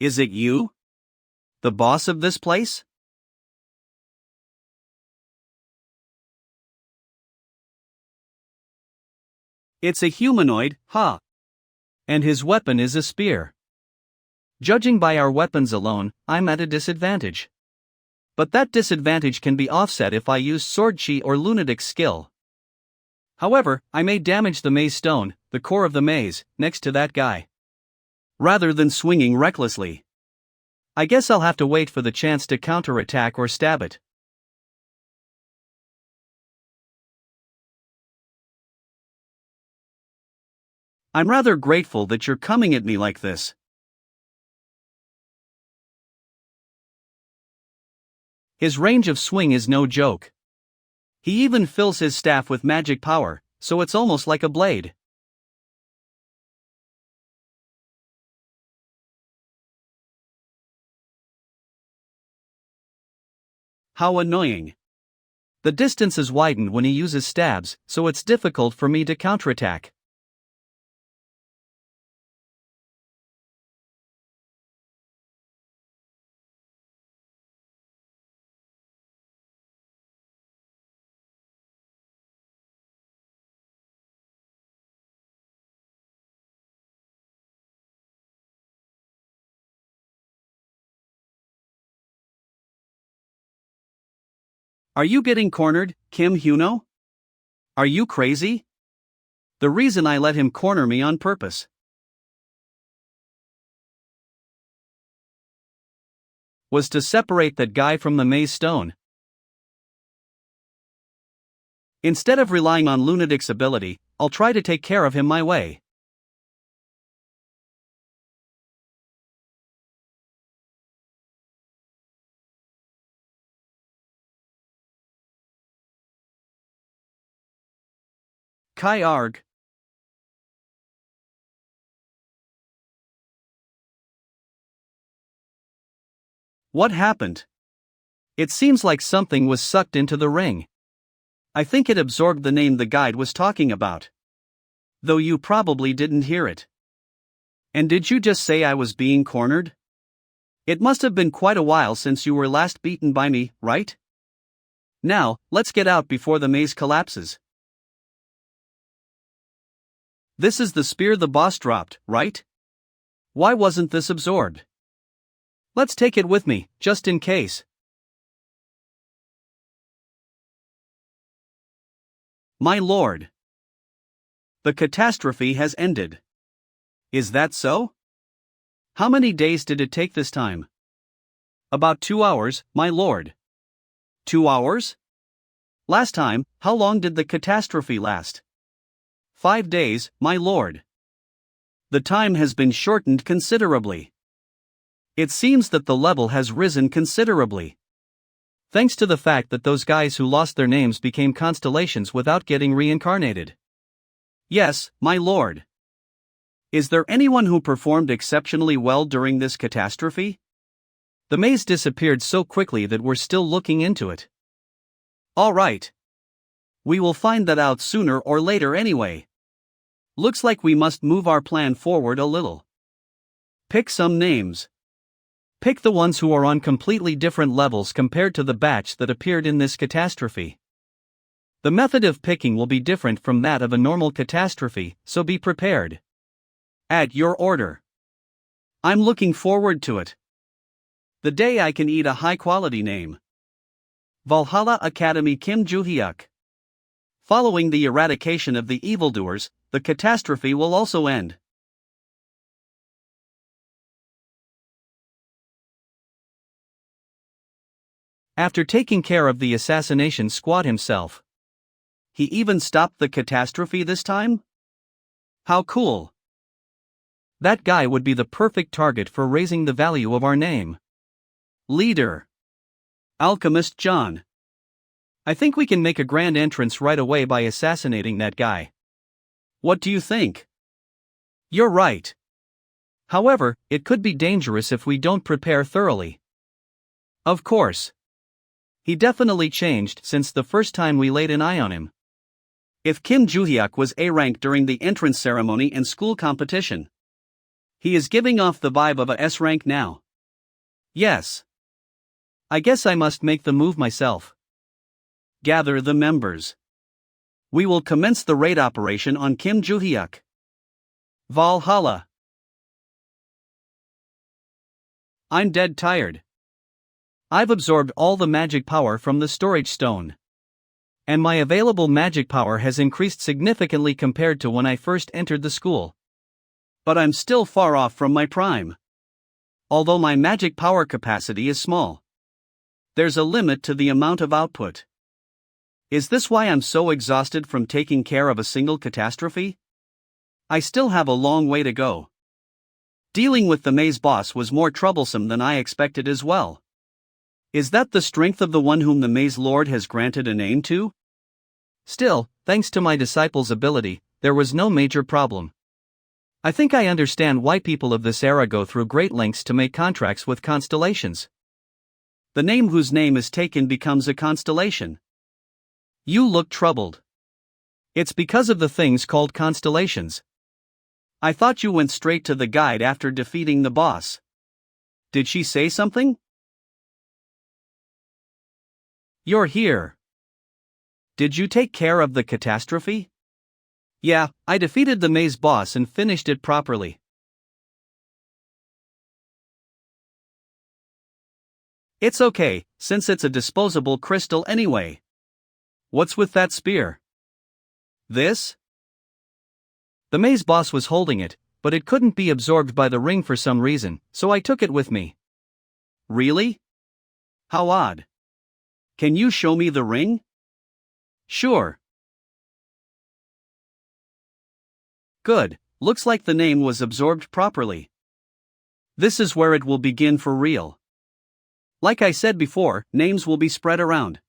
Is it you? The boss of this place? It's a humanoid, And his weapon is a spear. Judging by our weapons alone, I'm at a disadvantage. But that disadvantage can be offset if I use sword chi or lunatic skill. However, I may damage the maze stone, the core of the maze, next to that guy, rather than swinging recklessly. I guess I'll have to wait for the chance to counterattack or stab it. I'm rather grateful that you're coming at me like this. His range of swing is no joke. He even fills his staff with magic power, so it's almost like a blade. How annoying. The distance is widened when he uses stabs, so it's difficult for me to counterattack. Are you getting cornered, Kim Huno? Are you crazy? The reason I let him corner me on purpose was to separate that guy from the maze stone. Instead of relying on Lunatic's ability, I'll try to take care of him my way. Kai Arg. What happened? It seems like something was sucked into the ring. I think it absorbed the name the guide was talking about. Though you probably didn't hear it. And did you just say I was being cornered? It must have been quite a while since you were last beaten by me, right? Now, let's get out before the maze collapses. This is the spear the boss dropped, right? Why wasn't this absorbed? Let's take it with me, just in case. My lord. The catastrophe has ended. Is that so? How many days did it take this time? About 2 hours, my lord. 2 hours? Last time, how long did the catastrophe last? 5 days, my lord. The time has been shortened considerably. It seems that the level has risen considerably. Thanks to the fact that those guys who lost their names became constellations without getting reincarnated. Yes, my lord. Is there anyone who performed exceptionally well during this catastrophe? The maze disappeared so quickly that we're still looking into it. Alright. We will find that out sooner or later anyway. Looks like we must move our plan forward a little. Pick some names. Pick the ones who are on completely different levels compared to the batch that appeared in this catastrophe. The method of picking will be different from that of a normal catastrophe, so be prepared. At your order. I'm looking forward to it. The day I can eat a high-quality name. Valhalla Academy Kim Joo-hyuk. Following the eradication of the evildoers, the catastrophe will also end. After taking care of the assassination squad himself. He even stopped the catastrophe this time? How cool. That guy would be the perfect target for raising the value of our name. Leader. Alchemist John. I think we can make a grand entrance right away by assassinating that guy. What do you think? You're right. However, it could be dangerous if we don't prepare thoroughly. Of course. He definitely changed since the first time we laid an eye on him. If Kim Joo-hyuk was A rank during the entrance ceremony and school competition, he is giving off the vibe of a S rank now. Yes. I guess I must make the move myself. Gather the members. We will commence the raid operation on Kim Joo-hyuk. Valhalla. I'm dead tired. I've absorbed all the magic power from the storage stone. And my available magic power has increased significantly compared to when I first entered the school. But I'm still far off from my prime. Although my magic power capacity is small. There's a limit to the amount of output. Is this why I'm so exhausted from taking care of a single catastrophe? I still have a long way to go. Dealing with the maze boss was more troublesome than I expected as well. Is that the strength of the one whom the Maze Lord has granted a name to? Still, thanks to my disciple's ability, there was no major problem. I think I understand why people of this era go through great lengths to make contracts with constellations. The name whose name is taken becomes a constellation. You look troubled. It's because of the things called constellations. I thought you went straight to the guide after defeating the boss. Did she say something? You're here. Did you take care of the catastrophe? Yeah, I defeated the maze boss and finished it properly. It's okay, since it's a disposable crystal anyway. What's with that spear? This? The maze boss was holding it, but it couldn't be absorbed by the ring for some reason, so I took it with me. Really? How odd. Can you show me the ring? Sure. Good, looks like the name was absorbed properly. This is where it will begin for real. Like I said before, names will be spread around.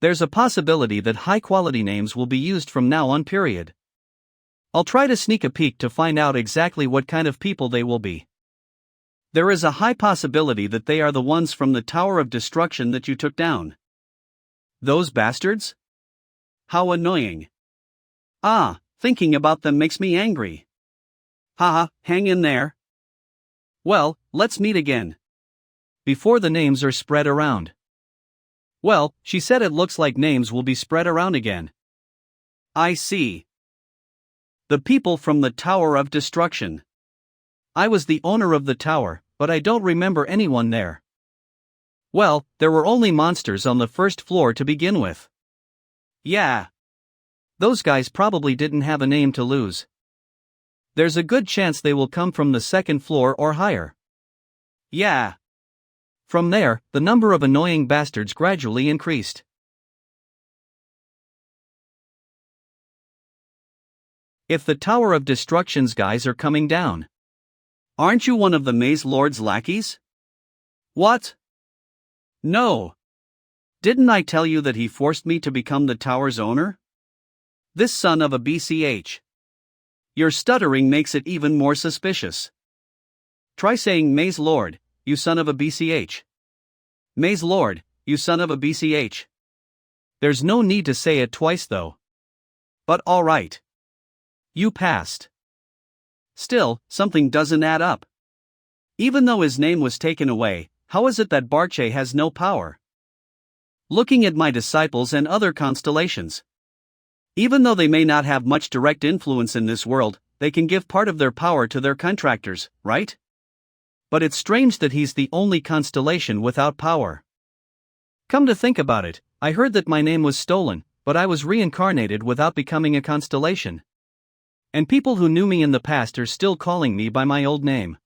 There's a possibility that high-quality names will be used from now on period. I'll try to sneak a peek to find out exactly what kind of people they will be. There is a high possibility that they are the ones from the Tower of Destruction that you took down. Those bastards? How annoying. Ah, thinking about them makes me angry. Haha, hang in there. Well, let's meet again. Before the names are spread around. Well, she said it looks like names will be spread around again. I see. The people from the Tower of Destruction. I was the owner of the tower, but I don't remember anyone there. Well, there were only monsters on the first floor to begin with. Yeah. Those guys probably didn't have a name to lose. There's a good chance they will come from the second floor or higher. Yeah. From there, the number of annoying bastards gradually increased. If the Tower of Destruction's guys are coming down. Aren't you one of the Maze Lord's lackeys? What? No. Didn't I tell you that he forced me to become the tower's owner? This son of a BCH. Your stuttering makes it even more suspicious. Try saying Maze Lord, you son of a BCH. Maze Lord, you son of a BCH. There's no need to say it twice though. But alright. You passed. Still, something doesn't add up. Even though his name was taken away, how is it that Barche has no power? Looking at my disciples and other constellations. Even though they may not have much direct influence in this world, they can give part of their power to their contractors, right? But it's strange that he's the only constellation without power. Come to think about it, I heard that my name was stolen, but I was reincarnated without becoming a constellation. And people who knew me in the past are still calling me by my old name.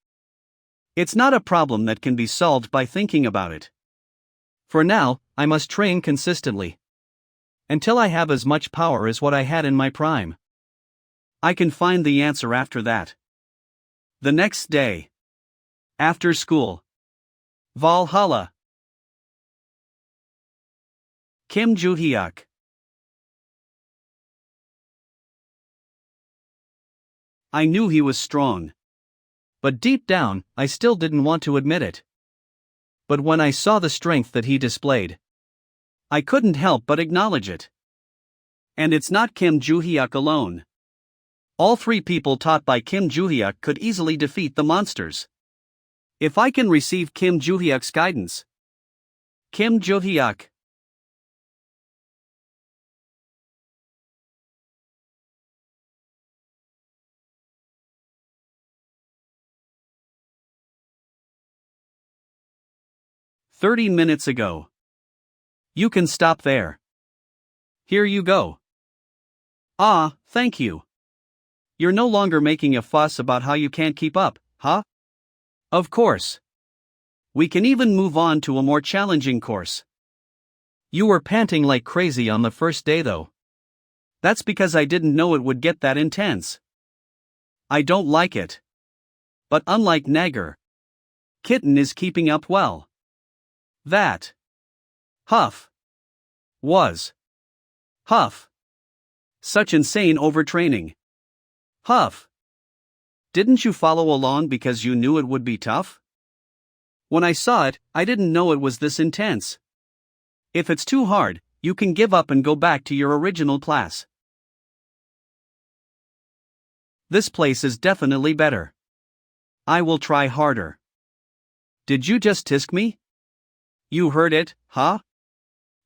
It's not a problem that can be solved by thinking about it. For now, I must train consistently. Until I have as much power as what I had in my prime. I can find the answer after that. The next day. After school. Valhalla. Kim Joo-hyuk. I knew he was strong. But deep down, I still didn't want to admit it. But when I saw the strength that he displayed, I couldn't help but acknowledge it. And it's not Kim Joo-hyuk alone. All three people taught by Kim Joo-hyuk could easily defeat the monsters. If I can receive Kim Joo-hyuk's guidance. Kim Joo-hyuk. "30 minutes ago. You can stop there. Here you go." Ah, thank you. You're no longer making a fuss about how you can't keep up, huh? Of course. We can even move on to a more challenging course. You were panting like crazy on the first day though. That's because I didn't know it would get that intense. I don't like it. But unlike Nagar, Kitten is keeping up well. That. Huff. Was. Huff. Such insane overtraining. Huff. Didn't you follow along because you knew it would be tough? When I saw it, I didn't know it was this intense. If it's too hard, you can give up and go back to your original class. This place is definitely better. I will try harder. Did you just tisk me? You heard it, huh?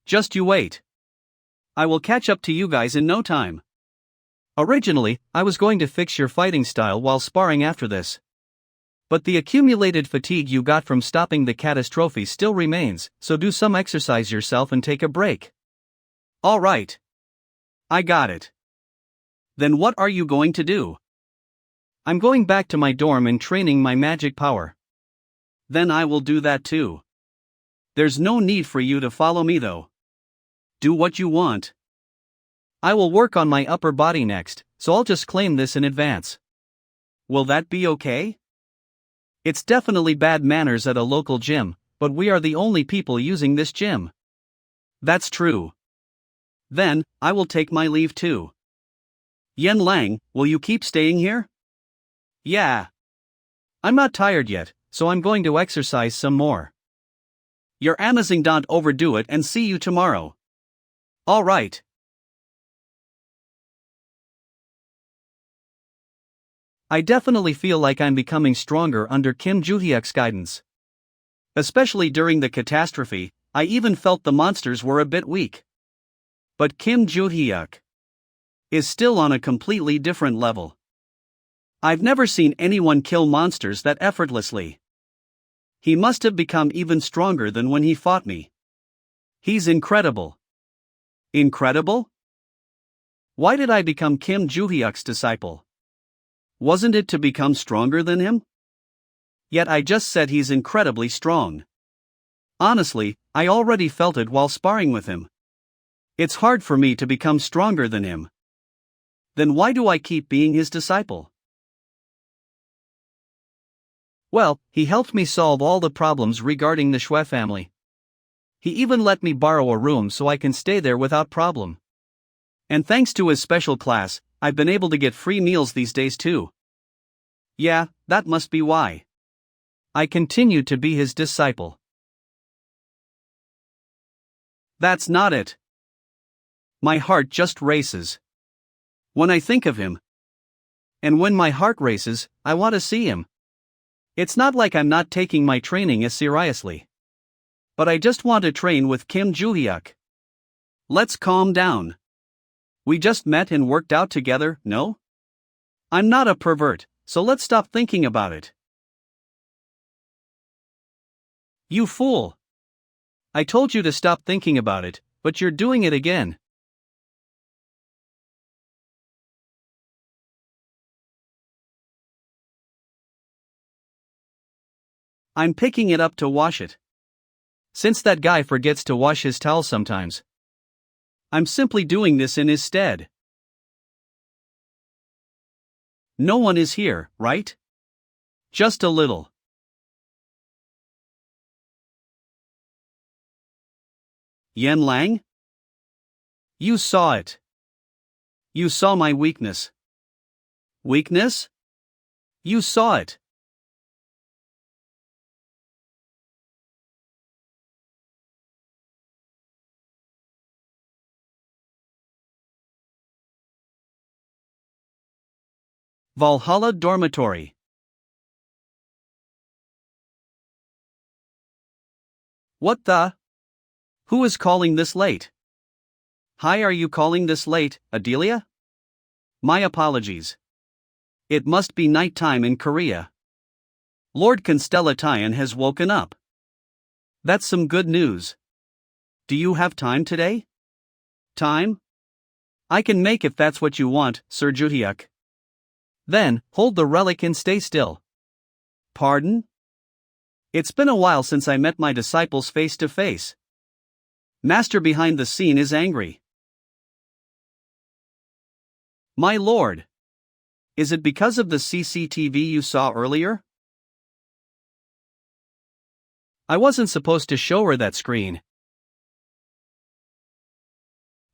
Just you wait. I will catch up to you guys in no time. Originally, I was going to fix your fighting style while sparring after this. But the accumulated fatigue you got from stopping the Catastrophe still remains, so do some exercise yourself and take a break. Alright. I got it. Then what are you going to do? I'm going back to my dorm and training my magic power. Then I will do that too. There's no need for you to follow me though. Do what you want. I will work on my upper body next, so I'll just claim this in advance. Will that be okay? It's definitely bad manners at a local gym, but we are the only people using this gym. That's true. Then, I will take my leave too. Yen Lang, will you keep staying here? Yeah. I'm not tired yet, so I'm going to exercise some more. You're amazing, don't overdo it, and see you tomorrow. Alright. I definitely feel like I'm becoming stronger under Kim Joo-hyuk's guidance. Especially during the catastrophe, I even felt the monsters were a bit weak. But Kim Joo-hyuk is still on a completely different level. I've never seen anyone kill monsters that effortlessly. He must have become even stronger than when he fought me. He's incredible. Incredible? Why did I become Kim Joo-hyuk's disciple? Wasn't it to become stronger than him? Yet I just said he's incredibly strong. Honestly, I already felt it while sparring with him. It's hard for me to become stronger than him. Then why do I keep being his disciple? Well, he helped me solve all the problems regarding the Shui family. He even let me borrow a room so I can stay there without problem. And thanks to his special class, I've been able to get free meals these days too. Yeah, that must be why. I continue to be his disciple. That's not it. My heart just races when I think of him. And when my heart races, I want to see him. It's not like I'm not taking my training as seriously. But I just want to train with Kim Joo-hyuk. Let's calm down. We just met and worked out together, no? I'm not a pervert, so let's stop thinking about it. You fool. I told you to stop thinking about it, but you're doing it again. I'm picking it up to wash it. Since that guy forgets to wash his towels sometimes, I'm simply doing this in his stead. No one is here, right? Just a little. Yan Lang? You saw it. You saw my weakness. Weakness? You saw it. Valhalla Dormitory. What the? Who is calling this late? Hi, are you calling this late, Adelia? My apologies. It must be nighttime in Korea. Lord Constellation has woken up. That's some good news. Do you have time today? Time? I can make if that's what you want, Sir Joo-hyuk. Then, hold the relic and stay still. Pardon? It's been a while since I met my disciples face to face. Master behind the scene is angry. My lord. Is it because of the CCTV you saw earlier? I wasn't supposed to show her that screen.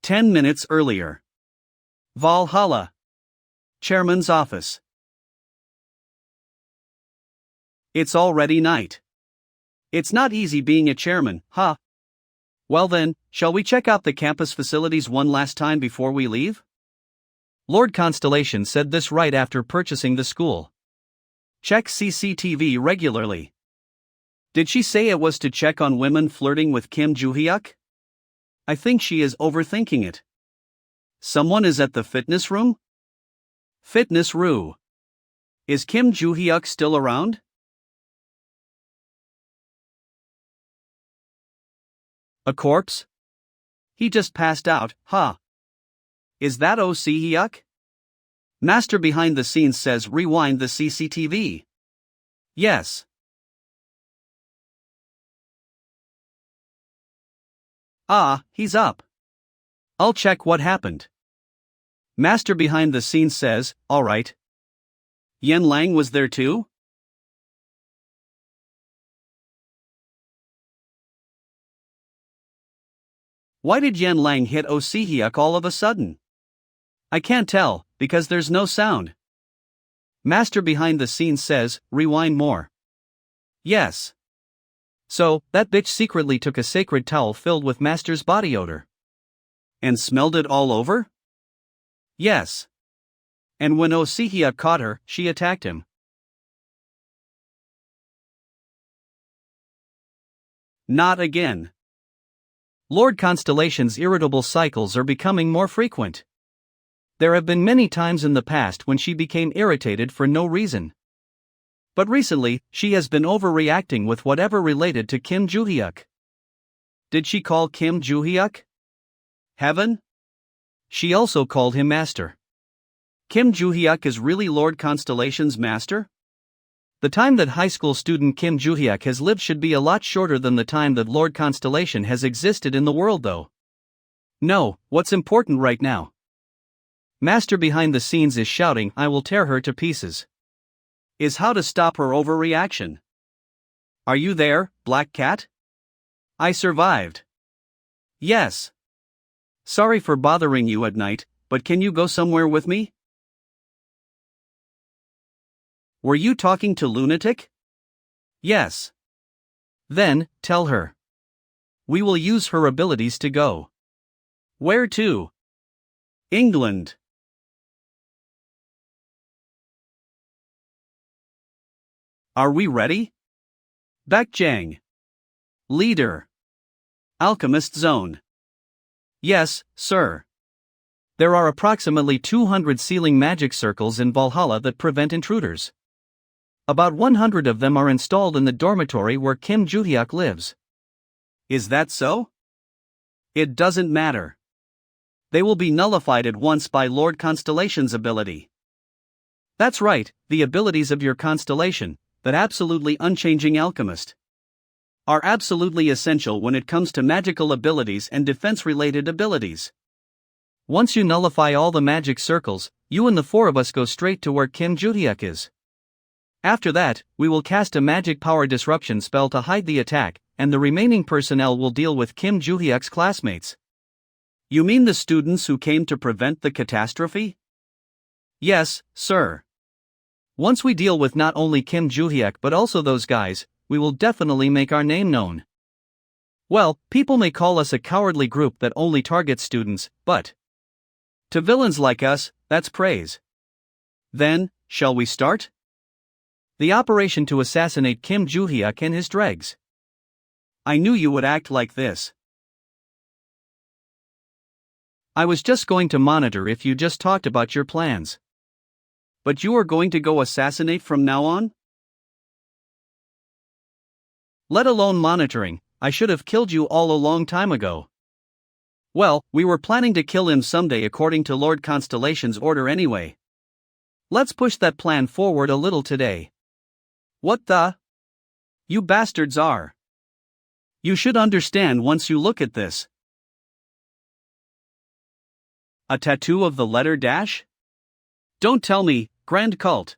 10 minutes earlier. Valhalla. Chairman's office. It's already night. It's not easy being a chairman, huh? Well then, shall we check out the campus facilities one last time before we leave? Lord Constellation said this right after purchasing the school. Check CCTV regularly. Did she say it was to check on women flirting with Kim Joo-hyuk? I think she is overthinking it. Someone is at the fitness room? Fitness Roo. Is Kim Joo-hyuk still around? A corpse? He just passed out, huh? Is that Oh Si-hyuk? Master behind the scenes says rewind the CCTV. Yes. Ah, he's up. I'll check what happened. Master behind the scenes says, alright. Yan Lang was there too? Why did Yan Lang hit Oh Si-hyuk all of a sudden? I can't tell, because there's no sound. Master behind the scenes says, rewind more. Yes. So, that bitch secretly took a sacred towel filled with Master's body odor. And smelled it all over? Yes. And when Oh Si-hyuk caught her, she attacked him. Not again. Lord Constellation's irritable cycles are becoming more frequent. There have been many times in the past when she became irritated for no reason. But recently, she has been overreacting with whatever related to Kim Joo-hyuk. Did she call Kim Joo-hyuk Heaven? She also called him Master. Kim Joo-hyuk is really Lord Constellation's master? The time that high school student Kim Joo-hyuk has lived should be a lot shorter than the time that Lord Constellation has existed in the world though. No, what's important right now? Master behind the scenes is shouting, I will tear her to pieces. Is how to stop her overreaction. Are you there, Black Cat? I survived. Yes. Sorry for bothering you at night, But can you go somewhere with me? Were you talking to lunatic? Yes. Then, tell her. We will use her abilities to go. Where to? England. Are we ready? Baekjang. Leader. Alchemist Zone. Yes, sir. There are approximately 200 sealing magic circles in Valhalla that prevent intruders. About 100 of them are installed in the dormitory where Kim Joo-hyuk lives. Is that so? It doesn't matter. They will be nullified at once by Lord Constellation's ability. That's right, the abilities of your constellation, that absolutely unchanging alchemist, are absolutely essential when it comes to magical abilities and defense-related abilities. Once you nullify all the magic circles, you and the four of us go straight to where Kim Joo-hyuk is. After that, we will cast a magic power disruption spell to hide the attack, and the remaining personnel will deal with Kim Joo-hyuk's classmates. You mean the students who came to prevent the catastrophe? Yes, sir. Once we deal with not only Kim Joo-hyuk but also those guys, we will definitely make our name known. Well, people may call us a cowardly group that only targets students, but to villains like us, that's praise. Then, shall we start? The operation to assassinate Kim Joo-hyuk and his dregs. I knew you would act like this. I was just going to monitor if you just talked about your plans. But you are going to go assassinate from now on? Let alone monitoring, I should have killed you all a long time ago. Well, we were planning to kill him someday according to Lord Constellation's order anyway. Let's push that plan forward a little today. What the? You bastards are. You should understand once you look at this. A tattoo of the letter dash? Don't tell me, Grand Cult.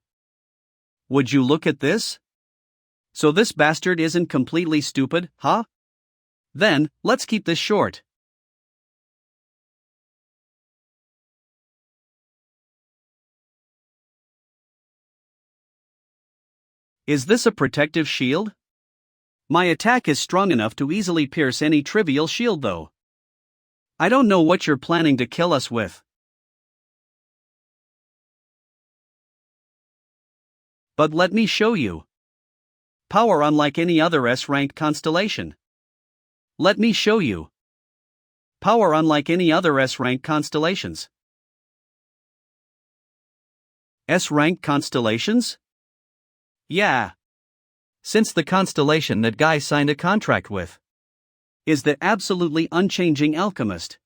Would you look at this? So this bastard isn't completely stupid, huh? Then, let's keep this short. Is this a protective shield? My attack is strong enough to easily pierce any trivial shield though. I don't know what you're planning to kill us with. But let me show you. Power unlike any other S-ranked constellation. Let me show you. Power unlike any other S-ranked constellations. S-ranked constellations? Yeah. Since the constellation that guy signed a contract with is the absolutely unchanging alchemist.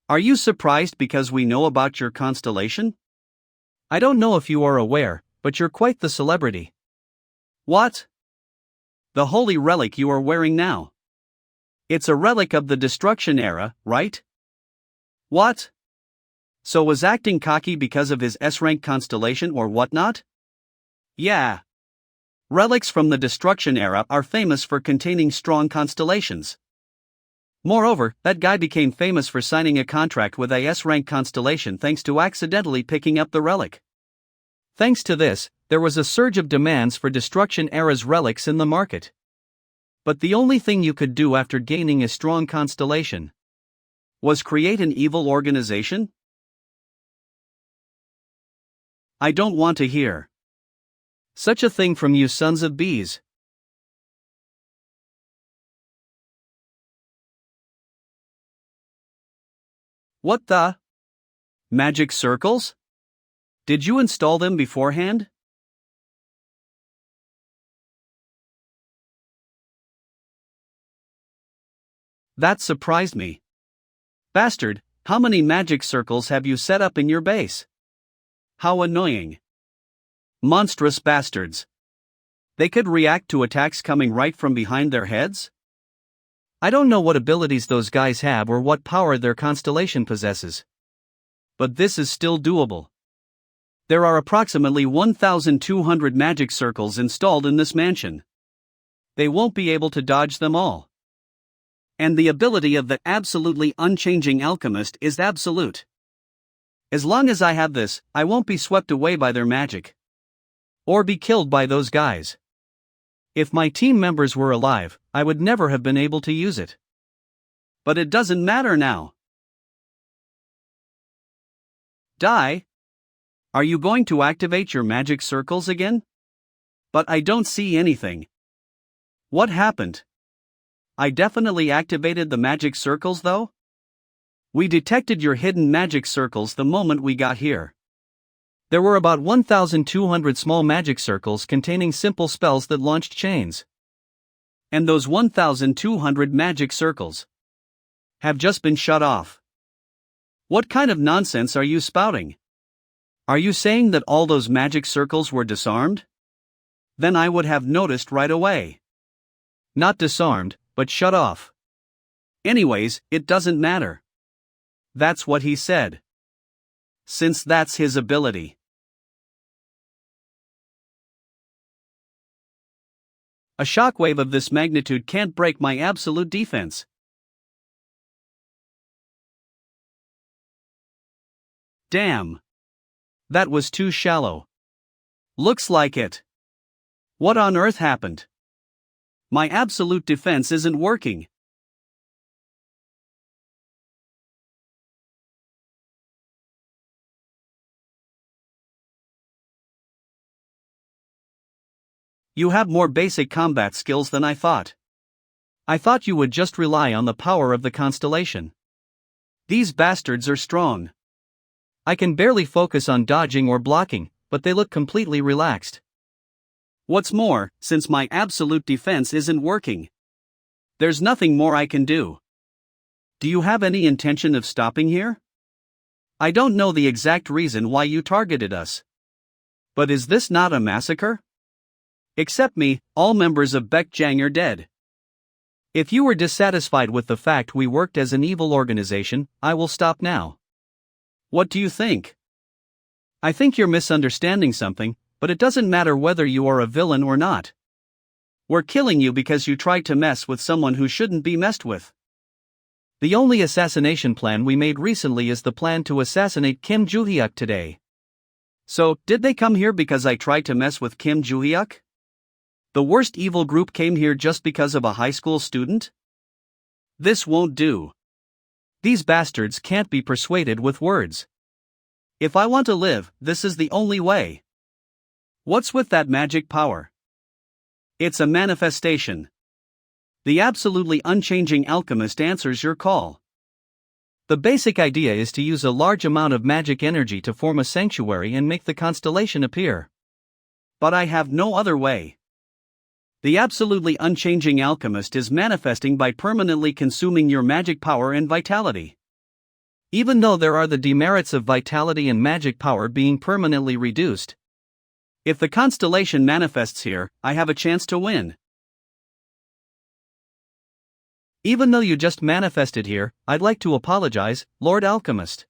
Are you surprised because we know about your constellation? I don't know if you are aware, but you're quite the celebrity. What? The holy relic you are wearing now. It's a relic of the destruction era, right? What? So was acting cocky because of his S-rank constellation or whatnot? Yeah. Relics from the destruction era are famous for containing strong constellations. Moreover, that guy became famous for signing a contract with a S-rank constellation thanks to accidentally picking up the relic. Thanks to this, there was a surge of demands for destruction era's relics in the market. But the only thing you could do after gaining a strong constellation was create an evil organization? I don't want to hear such a thing from you sons of bees. What the? Magic circles? Did you install them beforehand? That surprised me. Bastard, how many magic circles have you set up in your base? How annoying. Monstrous bastards. They could react to attacks coming right from behind their heads? I don't know what abilities those guys have or what power their constellation possesses. But this is still doable. There are approximately 1,200 magic circles installed in this mansion. They won't be able to dodge them all. And the ability of the absolutely unchanging alchemist is absolute. As long as I have this, I won't be swept away by their magic. Or be killed by those guys. If my team members were alive, I would never have been able to use it. But it doesn't matter now. Die? Are you going to activate your magic circles again? But I don't see anything. What happened? I definitely activated the magic circles though? We detected your hidden magic circles the moment we got here. There were about 1,200 small magic circles containing simple spells that launched chains. And those 1,200 magic circles have just been shut off. What kind of nonsense are you spouting? Are you saying that all those magic circles were disarmed? Then I would have noticed right away. Not disarmed, but shut off. Anyways, it doesn't matter. That's what he said. Since that's his ability. A shockwave of this magnitude can't break my absolute defense. Damn. That was too shallow. Looks like it. What on earth happened? My absolute defense isn't working. You have more basic combat skills than I thought. I thought you would just rely on the power of the constellation. These bastards are strong. I can barely focus on dodging or blocking, but they look completely relaxed. What's more, since my absolute defense isn't working, there's nothing more I can do. Do you have any intention of stopping here? I don't know the exact reason why you targeted us. But is this not a massacre? Except me, all members of Baekjang are dead. If you were dissatisfied with the fact we worked as an evil organization, I will stop now. What do you think? I think you're misunderstanding something, but it doesn't matter whether you are a villain or not. We're killing you because you tried to mess with someone who shouldn't be messed with. The only assassination plan we made recently is the plan to assassinate Kim Joo-hyuk today. So, did they come here because I tried to mess with Kim Joo-hyuk? The worst evil group came here just because of a high school student? This won't do. These bastards can't be persuaded with words. If I want to live, this is the only way. What's with that magic power? It's a manifestation. The absolutely unchanging alchemist answers your call. The basic idea is to use a large amount of magic energy to form a sanctuary and make the constellation appear. But I have no other way. The absolutely unchanging alchemist is manifesting by permanently consuming your magic power and vitality. Even though there are the demerits of vitality and magic power being permanently reduced, if the constellation manifests here, I have a chance to win. Even though you just manifested here, I'd like to apologize, Lord Alchemist.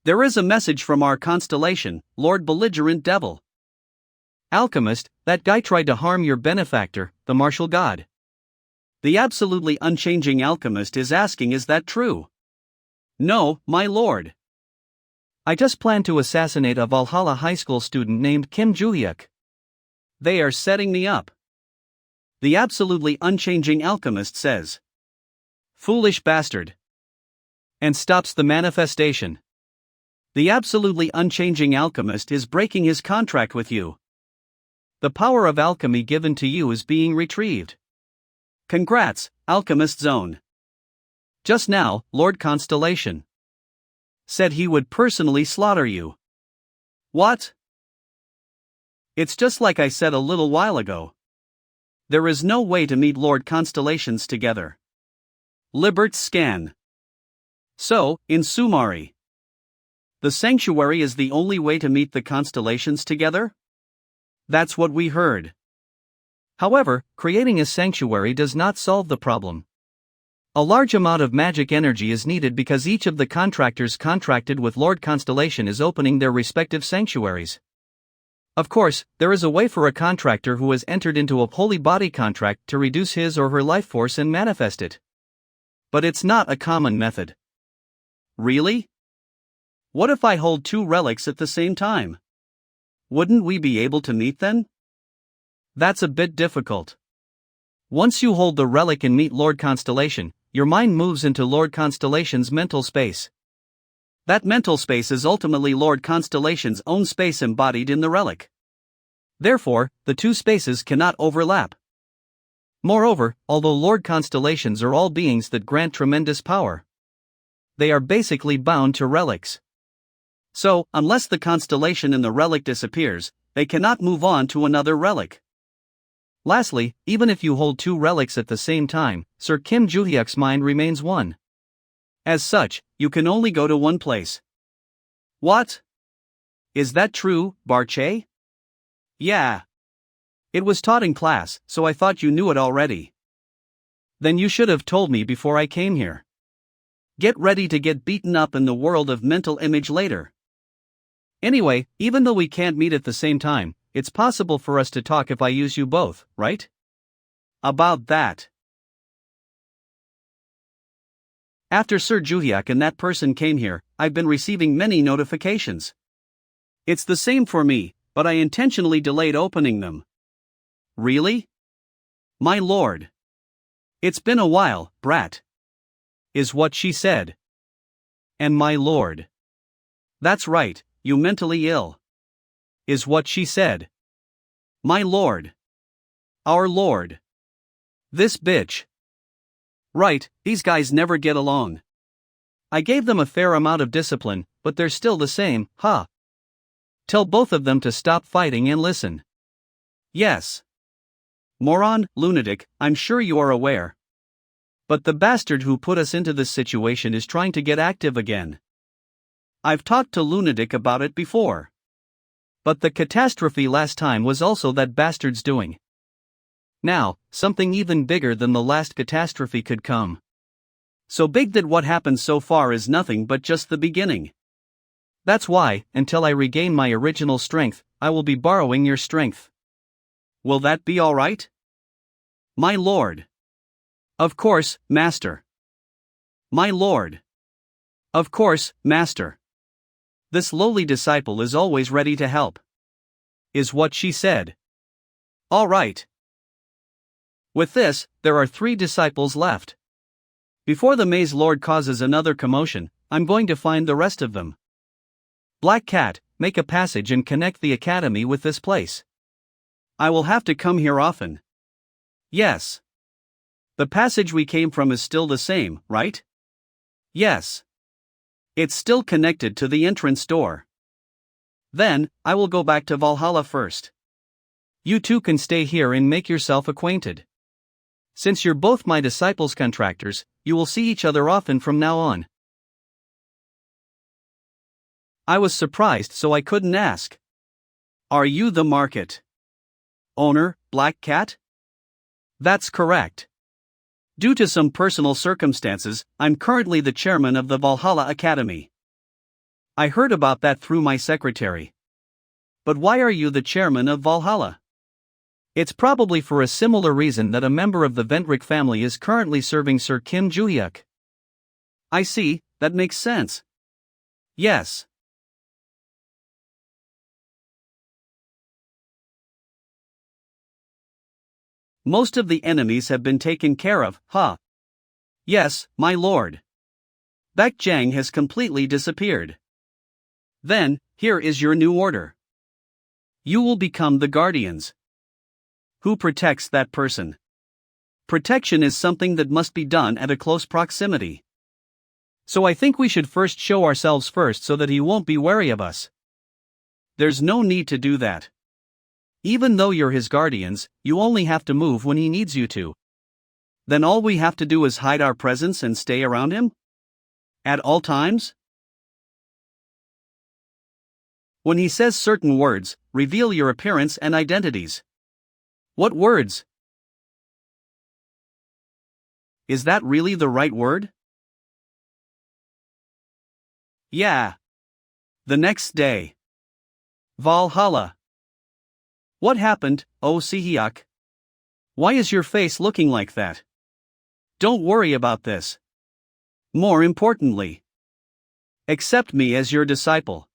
There is a message from our constellation, Lord Belligerent Devil. Alchemist, that guy tried to harm your benefactor, the martial god. The absolutely unchanging alchemist is asking, is that true? No, my lord. I just plan to assassinate a Valhalla high school student named Kim Joo-hyuk. They are setting me up. The absolutely unchanging alchemist says. Foolish bastard. And stops the manifestation. The absolutely unchanging alchemist is breaking his contract with you. The power of alchemy given to you is being retrieved. Congrats, Alchemist Zone. Just now, Lord Constellation said he would personally slaughter you. What? It's just like I said a little while ago. There is no way to meet Lord Constellations together. Libert Scan. So, in Sumari, the sanctuary is the only way to meet the constellations together? That's what we heard. However, creating a sanctuary does not solve the problem. A large amount of magic energy is needed because each of the contractors contracted with Lord Constellation is opening their respective sanctuaries. Of course, there is a way for a contractor who has entered into a holy body contract to reduce his or her life force and manifest it. But it's not a common method. Really? What if I hold two relics at the same time? Wouldn't we be able to meet then? That's a bit difficult. Once you hold the relic and meet Lord Constellation, your mind moves into Lord Constellation's mental space. That mental space is ultimately Lord Constellation's own space embodied in the relic. Therefore, the two spaces cannot overlap. Moreover, although Lord Constellations are all beings that grant tremendous power, they are basically bound to relics. So, unless the constellation in the relic disappears, they cannot move on to another relic. Lastly, even if you hold two relics at the same time, Sir Kim Joo-hyuk's mind remains one. As such, you can only go to one place. What? Is that true, Barche? Yeah. It was taught in class, so I thought you knew it already. Then you should have told me before I came here. Get ready to get beaten up in the world of mental image later. Anyway, even though we can't meet at the same time, it's possible for us to talk if I use you both, right? About that. After Sir Joo-hyuk and that person came here, I've been receiving many notifications. It's the same for me, but I intentionally delayed opening them. Really? My lord. It's been a while, brat. Is what she said. And my lord. That's right, you mentally ill. Is what she said. My lord. Our lord. This bitch. Right, these guys never get along. I gave them a fair amount of discipline, but they're still the same, huh? Tell both of them to stop fighting and listen. Yes. Moron, lunatic, I'm sure you are aware. But the bastard who put us into this situation is trying to get active again. I've talked to Lunatic about it before. But the catastrophe last time was also that bastard's doing. Now, something even bigger than the last catastrophe could come. So big that what happened so far is nothing but just the beginning. That's why, until I regain my original strength, I will be borrowing your strength. Will that be all right? My lord. Of course, master. My lord. Of course, master. This lowly disciple is always ready to help. Is what she said. All right. With this, there are 3 disciples left. Before the Maze Lord causes another commotion, I'm going to find the rest of them. Black Cat, make a passage and connect the academy with this place. I will have to come here often. Yes. The passage we came from is still the same, right? Yes. It's still connected to the entrance door. Then, I will go back to Valhalla first. You two can stay here and make yourself acquainted. Since you're both my disciples contractors, you will see each other often from now on. I was surprised, so I couldn't ask. Are you the market owner, Black Cat? That's correct. Due to some personal circumstances, I'm currently the chairman of the Valhalla Academy. I heard about that through my secretary. But why are you the chairman of Valhalla? It's probably for a similar reason that a member of the Ventric family is currently serving Sir Kim Joo-hyuk. I see, that makes sense. Yes. Most of the enemies have been taken care of, huh? Yes, my lord. Baek Jang has completely disappeared. Then, here is your new order. You will become the guardians. Who protects that person? Protection is something that must be done at a close proximity. So I think we should first show ourselves first so that he won't be wary of us. There's no need to do that. Even though you're his guardians, you only have to move when he needs you to. Then all we have to do is hide our presence and stay around him? At all times? When he says certain words, reveal your appearance and identities. What words? Is that really the right word? Yeah. The next day. Valhalla. What happened, oh Si-hyuk? Why is your face looking like that? Don't worry about this. More importantly, accept me as your disciple.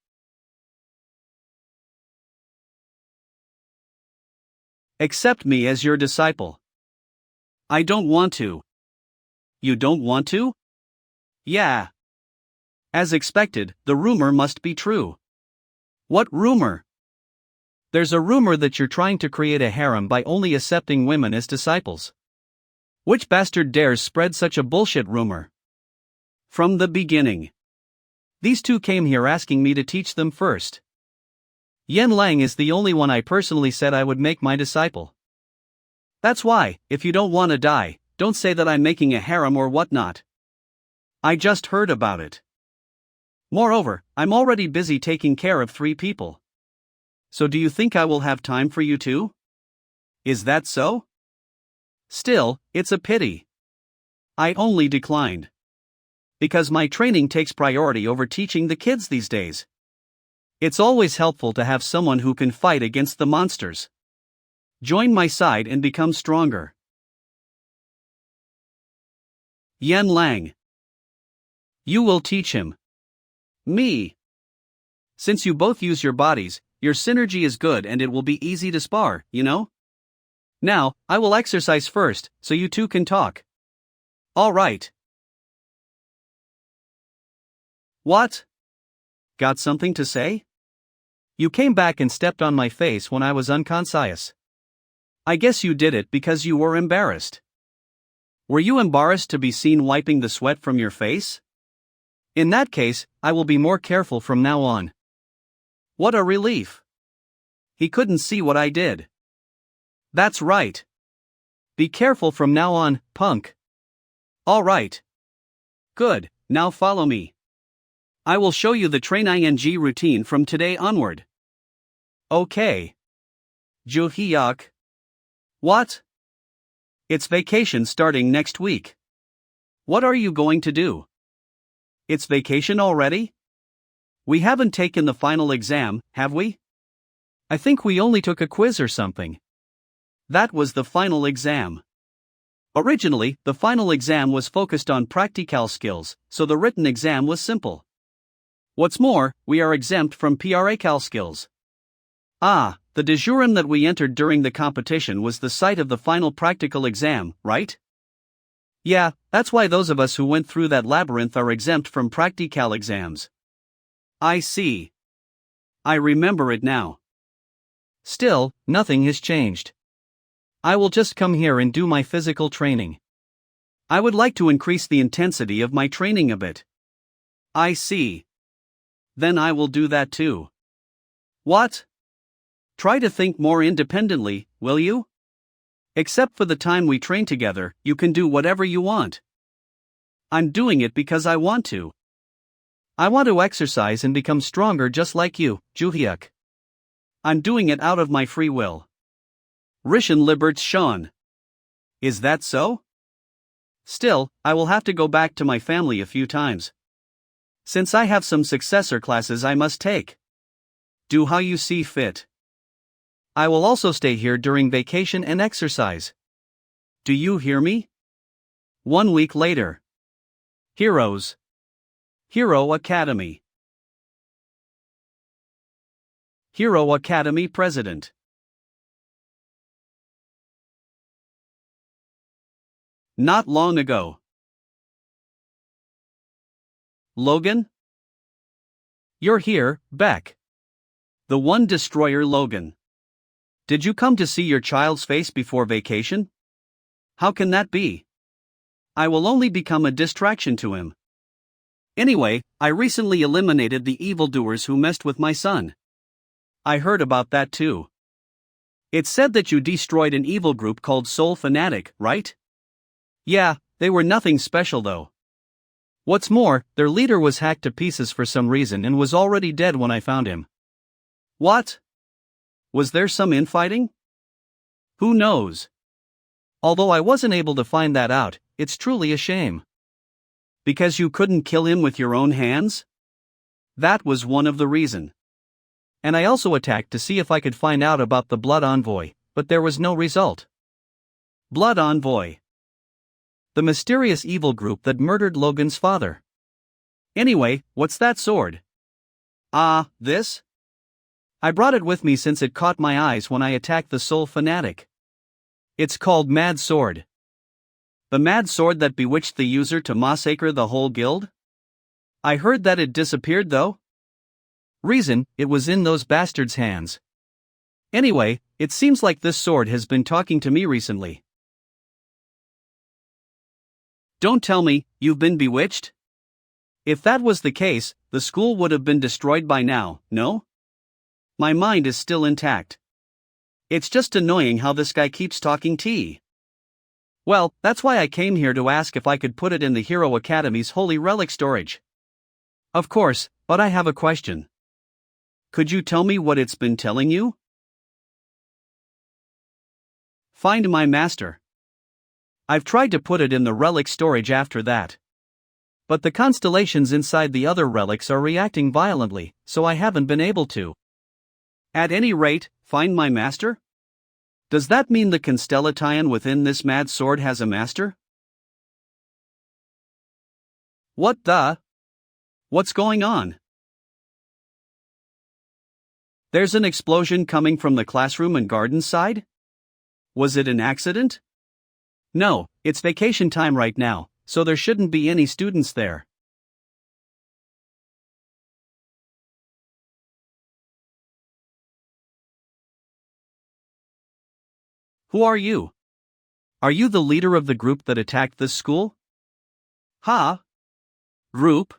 Accept me as your disciple. I don't want to. You don't want to? Yeah. As expected, the rumor must be true. What rumor? There's a rumor that you're trying to create a harem by only accepting women as disciples. Which bastard dares spread such a bullshit rumor? From the beginning. These two came here asking me to teach them first. Yen Lang is the only one I personally said I would make my disciple. That's why, if you don't want to die, don't say that I'm making a harem or whatnot. I just heard about it. Moreover, I'm already busy taking care of 3 people. So do you think I will have time for you too? Is that so? Still, it's a pity. I only declined. Because my training takes priority over teaching the kids these days. It's always helpful to have someone who can fight against the monsters. Join my side and become stronger. Yen Lang. You will teach him. Me. Since you both use your bodies, your synergy is good and it will be easy to spar, you know? Now, I will exercise first, so you two can talk. All right. What? Got something to say? You came back and stepped on my face when I was unconscious. I guess you did it because you were embarrassed. Were you embarrassed to be seen wiping the sweat from your face? In that case, I will be more careful from now on. What a relief. He couldn't see what I did. That's right. Be careful from now on, punk. All right. Good, now follow me. I will show you the training routine from today onward. Okay. Juhyuk. What? It's vacation starting next week. What are you going to do? It's vacation already? We haven't taken the final exam, have we? I think we only took a quiz or something. That was the final exam. Originally, the final exam was focused on practical skills, so the written exam was simple. What's more, we are exempt from PRACAL skills. Ah, the de jure that we entered during the competition was the site of the final practical exam, right? Yeah, that's why those of us who went through that labyrinth are exempt from practical exams. I see. I remember it now. Still, nothing has changed. I will just come here and do my physical training. I would like to increase the intensity of my training a bit. I see. Then I will do that too. What? Try to think more independently, will you? Except for the time we train together, you can do whatever you want. I'm doing it because I want to. I want to exercise and become stronger just like you, Juhyuk. I'm doing it out of my free will. Rischen Liberts Sean. Is that so? Still, I will have to go back to my family a few times. Since I have some successor classes I must take. Do how you see fit. I will also stay here during vacation and exercise. Do you hear me? 1 week later. Heroes. Hero Academy. Hero Academy President. Not long ago. Logan? You're here, Beck. The One Destroyer Logan. Did you come to see your child's face before vacation? How can that be? I will only become a distraction to him. Anyway, I recently eliminated the evildoers who messed with my son. I heard about that too. It said that you destroyed an evil group called Soul Fanatic, right? Yeah, they were nothing special though. What's more, their leader was hacked to pieces for some reason and was already dead when I found him. What? Was there some infighting? Who knows? Although I wasn't able to find that out, it's truly a shame. Because you couldn't kill him with your own hands? That was one of the reason. And I also attacked to see if I could find out about the Blood Envoy, but there was no result. Blood Envoy. the mysterious evil group that murdered Logan's father. Anyway, what's that sword? This? I brought it with me since it caught my eyes when I attacked the Soul Fanatic. It's called Mad Sword. The mad sword that bewitched the user to massacre the whole guild? I heard that it disappeared though? Reason, it was in those bastards' hands. Anyway, it seems like this sword has been talking to me recently. Don't tell me, you've been bewitched? If that was the case, the school would have been destroyed by now, no? My mind is still intact. It's just annoying how this guy keeps talking tea. Well, that's why I came here to ask if I could put it in the Hero Academy's holy relic storage. Of course, but I have a question. Could you tell me what it's been telling you? Find my master. I've tried to put it in the relic storage after that. But the constellations inside the other relics are reacting violently, so I haven't been able to. At any rate, find my master? Does that mean the constellation within this mad sword has a master? What the? What's going on? There's an explosion coming from the classroom and garden side? Was it an accident? No, it's vacation time right now, so there shouldn't be any students there. Who are you? Are you the leader of the group that attacked this school? Group?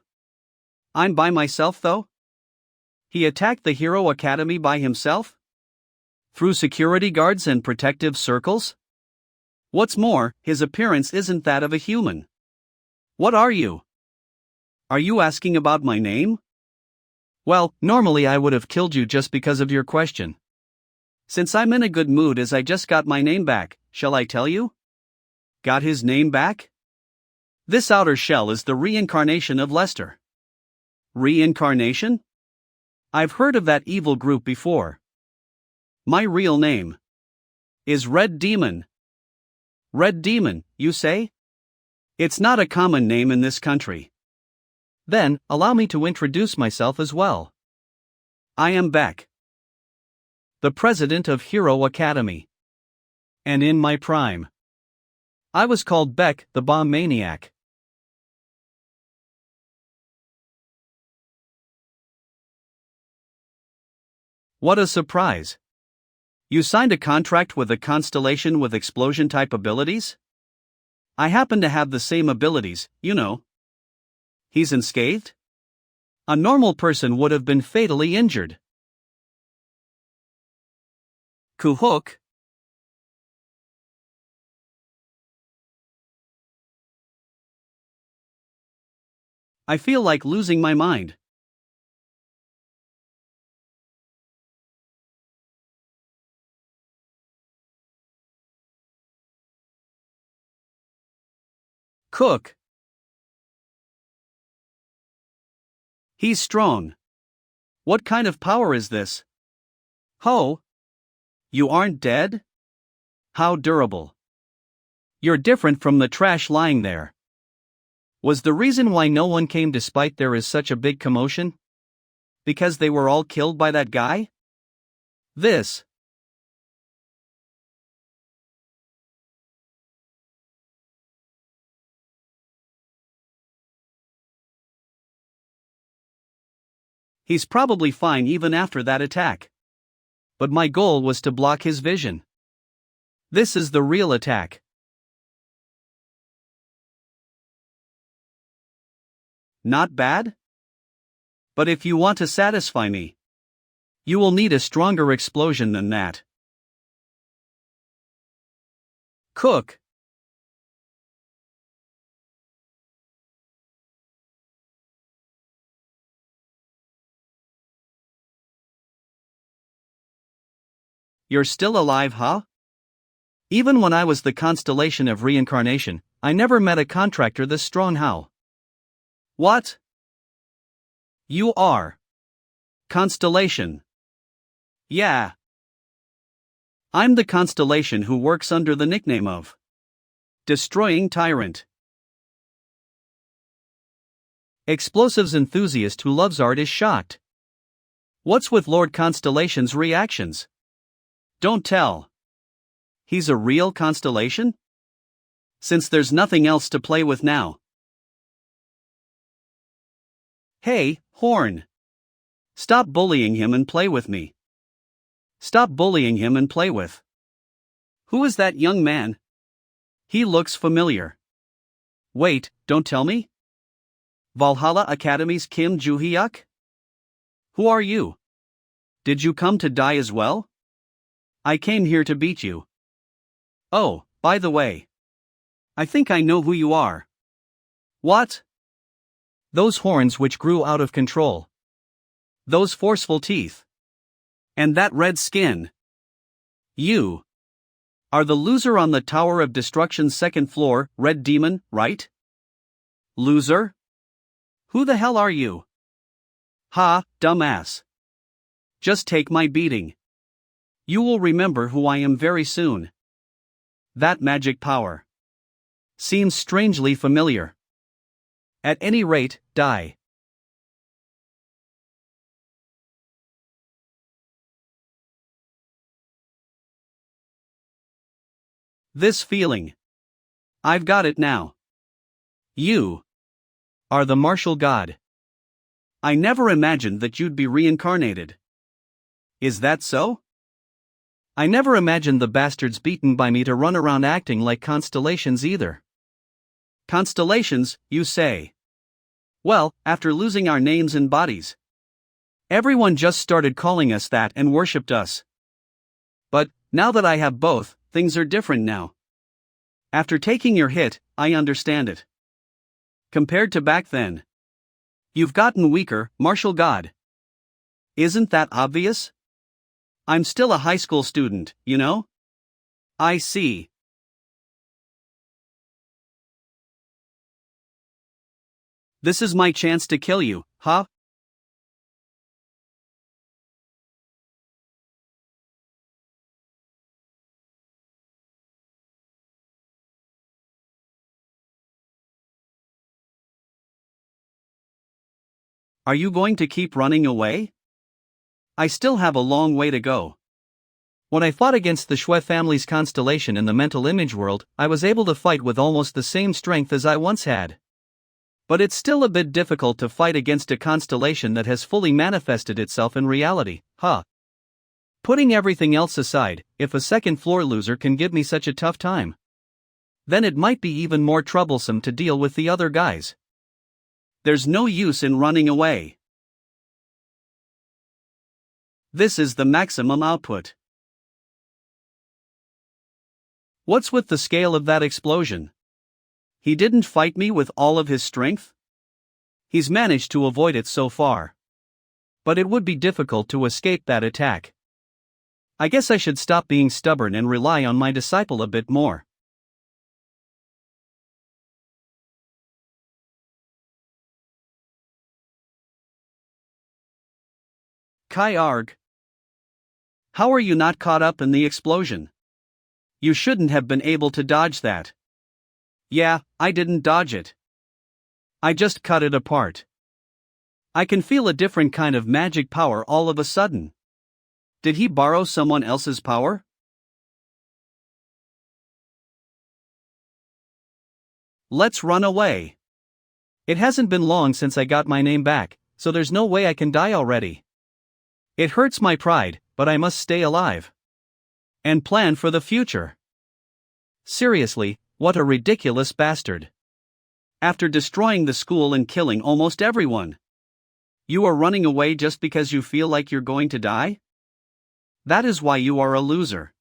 I'm by myself though? He attacked the Hero Academy by himself? Through security guards and protective circles? What's more, his appearance isn't that of a human. What are you? Are you asking about my name? Well, normally I would have killed you just because of your question. Since I'm in a good mood as I just got my name back, shall I tell you? Got his name back? This outer shell is the reincarnation of Lester. Reincarnation? I've heard of that evil group before. My real name is Red Demon. Red Demon, you say? It's not a common name in this country. Then, allow me to introduce myself as well. I am Beck, the president of Hero Academy. And in my prime, I was called Beck the Bomb Maniac. What a surprise! You signed a contract with a constellation with explosion-type abilities? I happen to have the same abilities, you know. He's unscathed? A normal person would have been fatally injured. Kuhuk? I feel like losing my mind. Cook. He's strong. What kind of power is this? Ho! You aren't dead? How durable. You're different from the trash lying there. Was the reason why no one came despite there is such a big commotion? Because they were all killed by that guy? This. He's probably fine even after that attack. But my goal was to block his vision. This is the real attack. Not bad? But if you want to satisfy me, you will need a stronger explosion than that. Cook. You're still alive, huh? Even when I was the constellation of reincarnation, I never met a contractor this strong. How? What? You are constellation. Yeah. I'm the constellation who works under the nickname of Destroying Tyrant. Explosives enthusiast who loves art is shocked. What's with Lord Constellation's reactions? Don't tell. He's a real constellation? Since there's nothing else to play with now. Hey, Horn. Stop bullying him and play with me. Stop bullying him and play with. Who is that young man? He looks familiar. Wait, don't tell me? Valhalla Academy's Kim Joo-hyuk? Who are you? Did you come to die as well? I came here to beat you. Oh, by the way. I think I know who you are. What? Those horns which grew out of control. Those forceful teeth. And that red skin. You are the loser on the Tower of Destruction's second floor, Red Demon, right? Loser? Who the hell are you? Ha, dumbass. Just take my beating. You will remember who I am very soon. That magic power seems strangely familiar. At any rate, die. This feeling. I've got it now. You are the martial god. I never imagined that you'd be reincarnated. Is that so? I never imagined the bastards beaten by me to run around acting like constellations either. Constellations, you say? Well, after losing our names and bodies, everyone just started calling us that and worshipped us. But, now that I have both, things are different now. After taking your hit, I understand it. Compared to back then, you've gotten weaker, martial god. Isn't that obvious? I'm still a high school student, you know? I see. This is my chance to kill you, huh? Are you going to keep running away? I still have a long way to go. When I fought against the Shui family's constellation in the mental image world, I was able to fight with almost the same strength as I once had. But it's still a bit difficult to fight against a constellation that has fully manifested itself in reality, huh? Putting everything else aside, if a second floor loser can give me such a tough time, then it might be even more troublesome to deal with the other guys. There's no use in running away. This is the maximum output. What's with the scale of that explosion? He didn't fight me with all of his strength? He's managed to avoid it so far. But it would be difficult to escape that attack. I guess I should stop being stubborn and rely on my disciple a bit more. Kai Arg. How are you not caught up in the explosion? You shouldn't have been able to dodge that. Yeah, I didn't dodge it. I just cut it apart. I can feel a different kind of magic power all of a sudden. Did he borrow someone else's power? Let's run away. It hasn't been long since I got my name back, so there's no way I can die already. It hurts my pride, but I must stay alive. And plan for the future. Seriously, what a ridiculous bastard. After destroying the school and killing almost everyone, you are running away just because you feel like you're going to die? That is why you are a loser.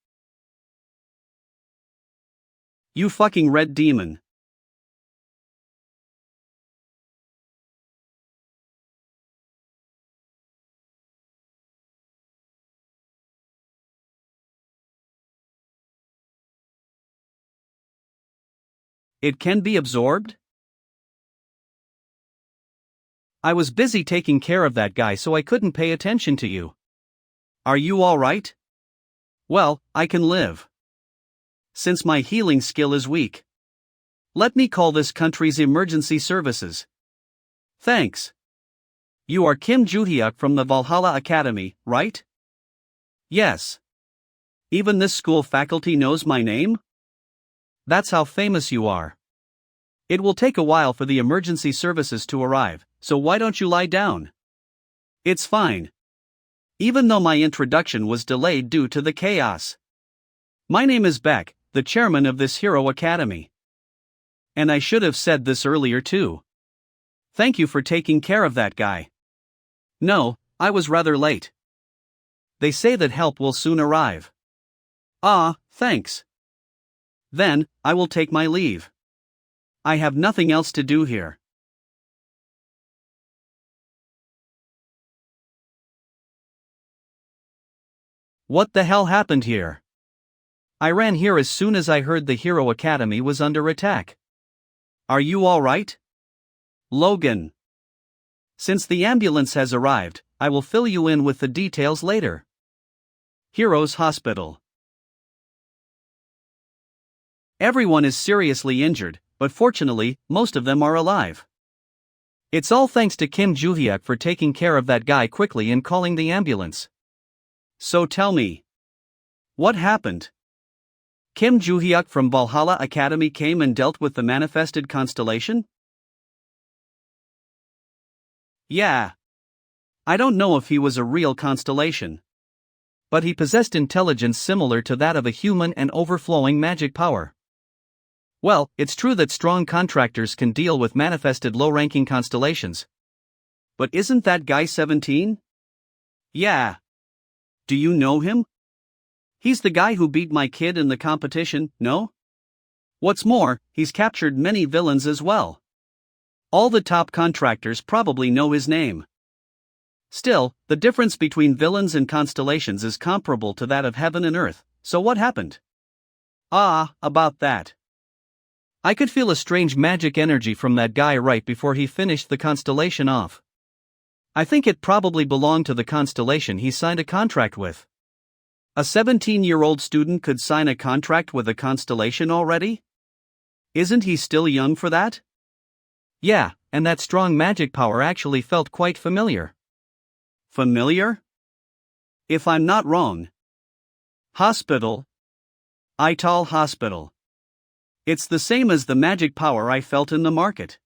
You fucking red demon. It can be absorbed? I was busy taking care of that guy, so I couldn't pay attention to you. Are you alright? Well, I can live. Since my healing skill is weak. Let me call this country's emergency services. Thanks. You are Kim Joo-hyuk from the Valhalla Academy, right? Yes. Even this school faculty knows my name? That's how famous you are. It will take a while for the emergency services to arrive, so why don't you lie down? It's fine. Even though my introduction was delayed due to the chaos. My name is Beck, the chairman of this Hero Academy. And I should have said this earlier too. Thank you for taking care of that guy. No, I was rather late. They say that help will soon arrive. Ah, thanks. Then, I will take my leave. I have nothing else to do here. What the hell happened here? I ran here as soon as I heard the Hero Academy was under attack. Are you alright? Logan. Since the ambulance has arrived, I will fill you in with the details later. Heroes Hospital. Everyone is seriously injured, but fortunately, most of them are alive. It's all thanks to Kim Joo-hyuk for taking care of that guy quickly and calling the ambulance. So tell me, what happened? Kim Joo-hyuk from Valhalla Academy came and dealt with the manifested constellation? Yeah. I don't know if he was a real constellation. But he possessed intelligence similar to that of a human and overflowing magic power. Well, it's true that strong contractors can deal with manifested low-ranking constellations. But isn't that guy 17? Yeah. Do you know him? He's the guy who beat my kid in the competition, no? What's more, he's captured many villains as well. All the top contractors probably know his name. Still, the difference between villains and constellations is comparable to that of heaven and earth, so what happened? Ah, about that. I could feel a strange magic energy from that guy right before he finished the constellation off. I think it probably belonged to the constellation he signed a contract with. A 17-year-old student could sign a contract with a constellation already? Isn't he still young for that? Yeah, and that strong magic power actually felt quite familiar. Familiar? If I'm not wrong. Hospital. Ital Hospital. It's the same as the magic power I felt in the market.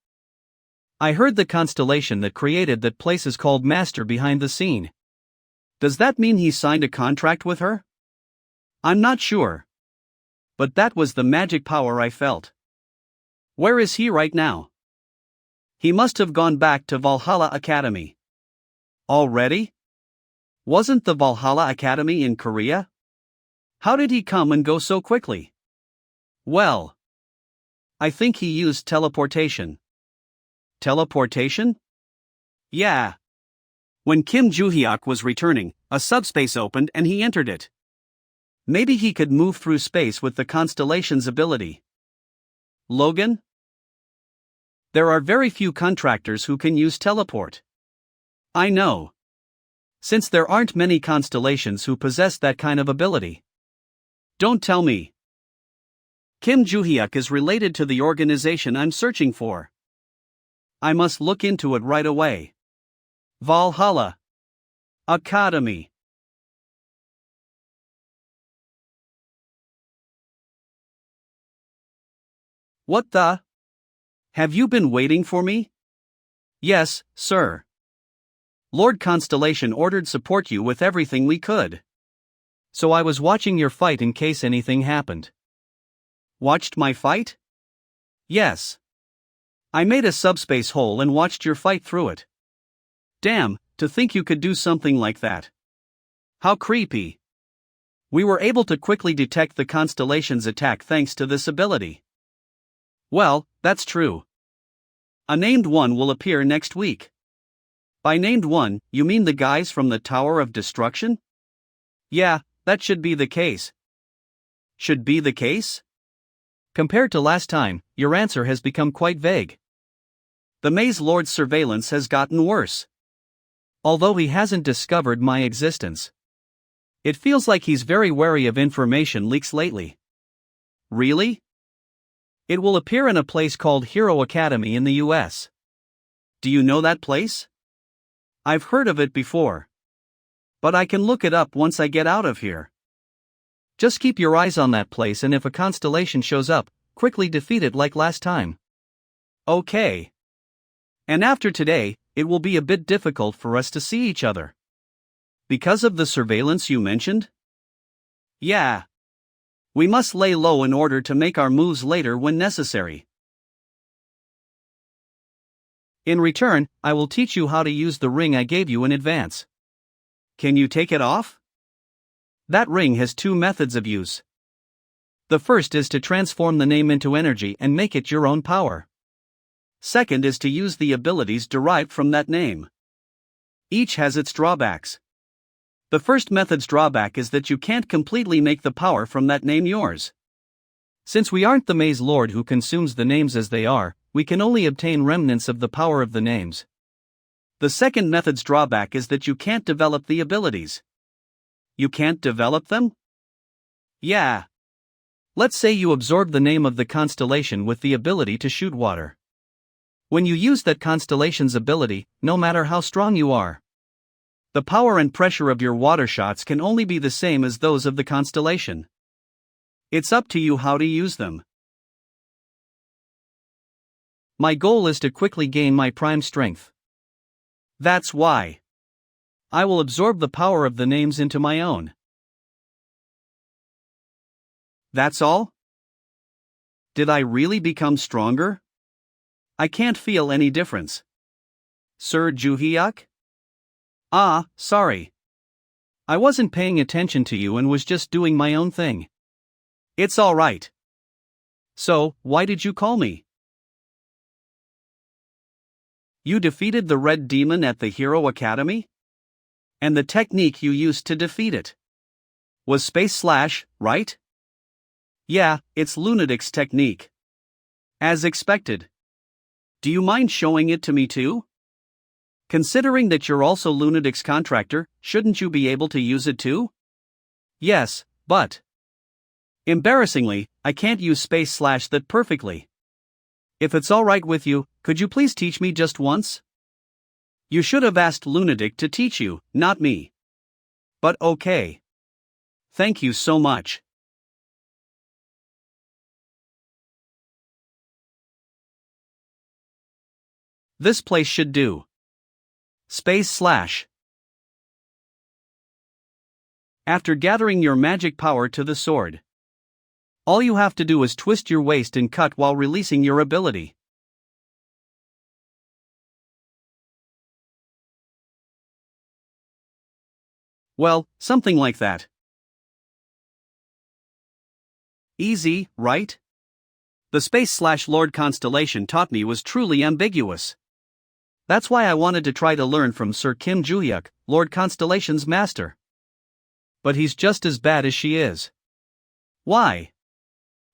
I heard the constellation that created that place is called Master behind the scene. Does that mean he signed a contract with her? I'm not sure. But that was the magic power I felt. Where is he right now? He must have gone back to Valhalla Academy. Already? Wasn't the Valhalla Academy in Korea? How did he come and go so quickly? Well, I think he used teleportation. Teleportation? Yeah. When Kim Joo-hyuk was returning, a subspace opened and he entered it. Maybe he could move through space with the constellation's ability. Logan? There are very few contractors who can use teleport. I know. Since there aren't many constellations who possess that kind of ability. Don't tell me. Kim Joo-hyuk is related to the organization I'm searching for. I must look into it right away. Valhalla Academy. What the? Have you been waiting for me? Yes, sir. Lord Constellation ordered support you with everything we could. So I was watching your fight in case anything happened. Watched my fight? Yes. I made a subspace hole and watched your fight through it. Damn, to think you could do something like that. How creepy. We were able to quickly detect the constellation's attack thanks to this ability. Well, that's true. A named one will appear next week. By named one, you mean the guys from the Tower of Destruction? Yeah, that should be the case. Should be the case? Compared to last time, your answer has become quite vague. The Maze Lord's surveillance has gotten worse. Although he hasn't discovered my existence. It feels like he's very wary of information leaks lately. Really? It will appear in a place called Hero Academy in the US. Do you know that place? I've heard of it before. But I can look it up once I get out of here. Just keep your eyes on that place, and if a constellation shows up, quickly defeat it like last time. Okay. And after today, it will be a bit difficult for us to see each other. Because of the surveillance you mentioned? Yeah. We must lay low in order to make our moves later when necessary. In return, I will teach you how to use the ring I gave you in advance. Can you take it off? That ring has two methods of use. The first is to transform the name into energy and make it your own power. Second is to use the abilities derived from that name. Each has its drawbacks. The first method's drawback is that you can't completely make the power from that name yours. Since we aren't the Maze Lord who consumes the names as they are, we can only obtain remnants of the power of the names. The second method's drawback is that you can't develop the abilities. You can't develop them? Yeah. Let's say you absorb the name of the constellation with the ability to shoot water. When you use that constellation's ability, no matter how strong you are, the power and pressure of your water shots can only be the same as those of the constellation. It's up to you how to use them. My goal is to quickly gain my prime strength. That's why I will absorb the power of the names into my own. That's all? Did I really become stronger? I can't feel any difference. Sir Juhyuk? Ah, sorry. I wasn't paying attention to you and was just doing my own thing. It's all right. So, why did you call me? You defeated the Red Demon at the Hero Academy? And the technique you used to defeat it was Space Slash, right? Yeah, it's Lunatic's technique. As expected. Do you mind showing it to me too? Considering that you're also Lunatic's contractor, shouldn't you be able to use it too? Yes, but embarrassingly, I can't use Space Slash that perfectly. If it's alright with you, could you please teach me just once? You should have asked Lunatic to teach you, not me. But okay. Thank you so much. This place should do. Space Slash. After gathering your magic power to the sword, all you have to do is twist your waist and cut while releasing your ability. Well, something like that. Easy, right? The Space Slash Lord constellation taught me was truly ambiguous. That's why I wanted to try to learn from Sir Kim Juhyuk, Lord Constellation's master. But he's just as bad as she is. Why?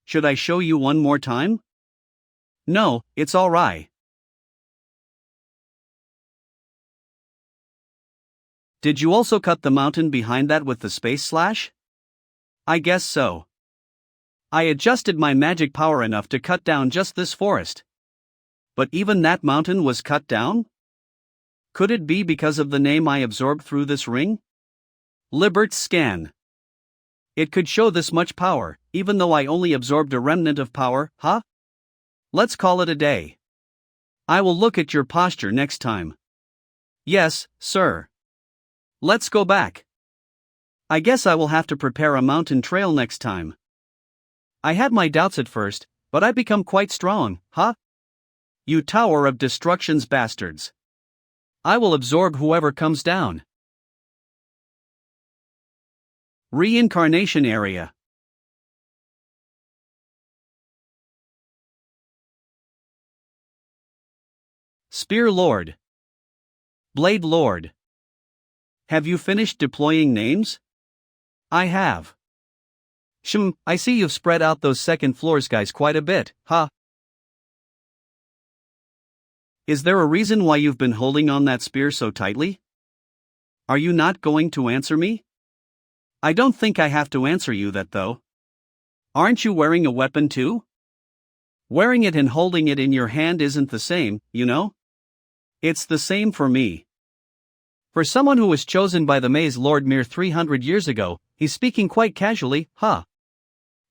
Should I show you one more time? No, it's alright. Did you also cut the mountain behind that with the Space Slash? I guess so. I adjusted my magic power enough to cut down just this forest. But even that mountain was cut down? Could it be because of the name I absorbed through this ring? Libert's scan. It could show this much power, even though I only absorbed a remnant of power, huh? Let's call it a day. I will look at your posture next time. Yes, sir. Let's go back. I guess I will have to prepare a mountain trail next time. I had my doubts at first, but I become quite strong, huh? You Tower of Destruction's bastards. I will absorb whoever comes down. Reincarnation area. Spear Lord. Blade Lord. Have you finished deploying names? I have. I see you've spread out those second floors guys quite a bit, huh? Is there a reason why you've been holding on that spear so tightly? Are you not going to answer me? I don't think I have to answer you that though. Aren't you wearing a weapon too? Wearing it and holding it in your hand isn't the same, you know? It's the same for me. For someone who was chosen by the Maze Lord mere 300 years ago, he's speaking quite casually, huh?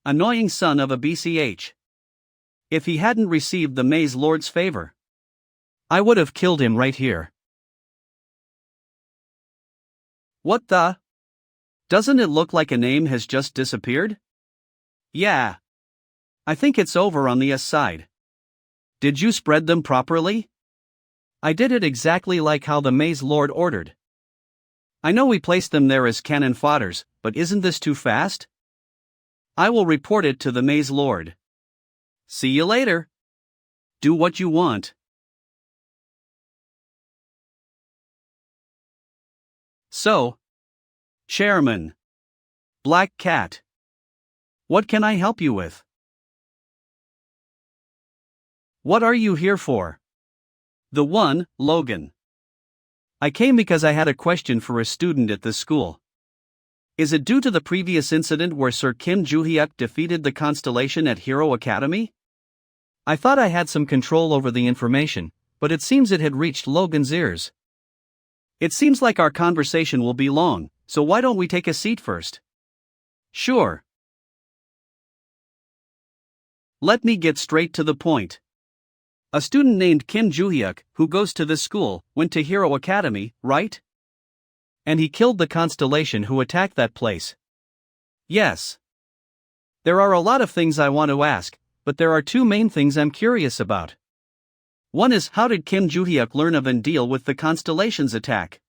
Annoying son of a BCH. If he hadn't received the Maze Lord's favor, I would have killed him right here. What the? Doesn't it look like a name has just disappeared? Yeah. I think it's over on the S side. Did you spread them properly? I did it exactly like how the Maze Lord ordered. I know we placed them there as cannon fodders, but isn't this too fast? I will report it to the Maze Lord. See you later. Do what you want. So, Chairman. Black Cat. What can I help you with? What are you here for? The one, Logan. I came because I had a question for a student at this school. Is it due to the previous incident where Sir Kim Joo-hyuk defeated the Constellation at Hero Academy? I thought I had some control over the information, but it seems it had reached Logan's ears. It seems like our conversation will be long, so why don't we take a seat first? Sure. Let me get straight to the point. A student named Kim Joo-hyuk, who goes to this school, went to Hero Academy, right? And he killed the Constellation who attacked that place. Yes. There are a lot of things I want to ask, but there are two main things I'm curious about. One is, how did Kim Joo-hyuk learn of and deal with the Constellation's attack?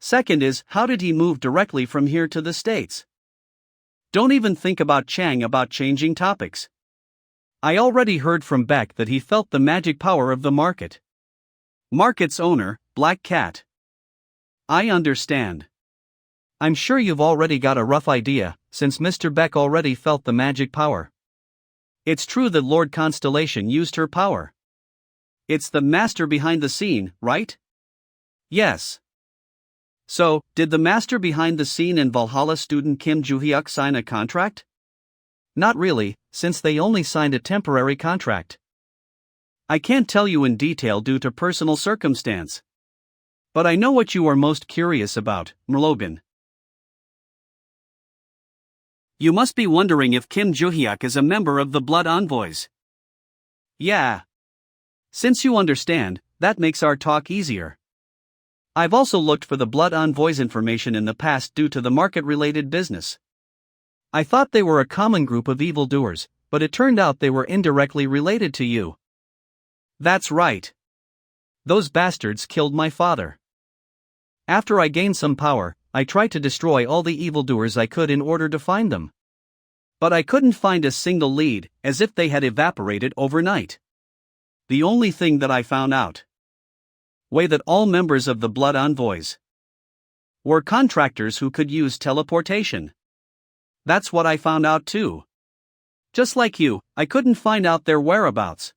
Second is, how did he move directly from here to the States? Don't even think about changing topics. I already heard from Beck that he felt the magic power of the market. Market's owner, Black Cat. I understand. I'm sure you've already got a rough idea, since Mr. Beck already felt the magic power. It's true that Lord Constellation used her power. It's the master behind the scene, right? Yes. So, did the master behind the scene and Valhalla student Kim Joo-hyuk sign a contract? Not really, since they only signed a temporary contract. I can't tell you in detail due to personal circumstance. But I know what you are most curious about, Logan. You must be wondering if Kim Joo-hyuk is a member of the Blood Envoys. Yeah. Since you understand, that makes our talk easier. I've also looked for the Blood Envoys information in the past due to the market-related business. I thought they were a common group of evildoers, but it turned out they were indirectly related to you. That's right. Those bastards killed my father. After I gained some power, I tried to destroy all the evildoers I could in order to find them. But I couldn't find a single lead, as if they had evaporated overnight. The only thing that I found out was that all members of the Blood Envoys were contractors who could use teleportation. That's what I found out too. Just like you, I couldn't find out their whereabouts.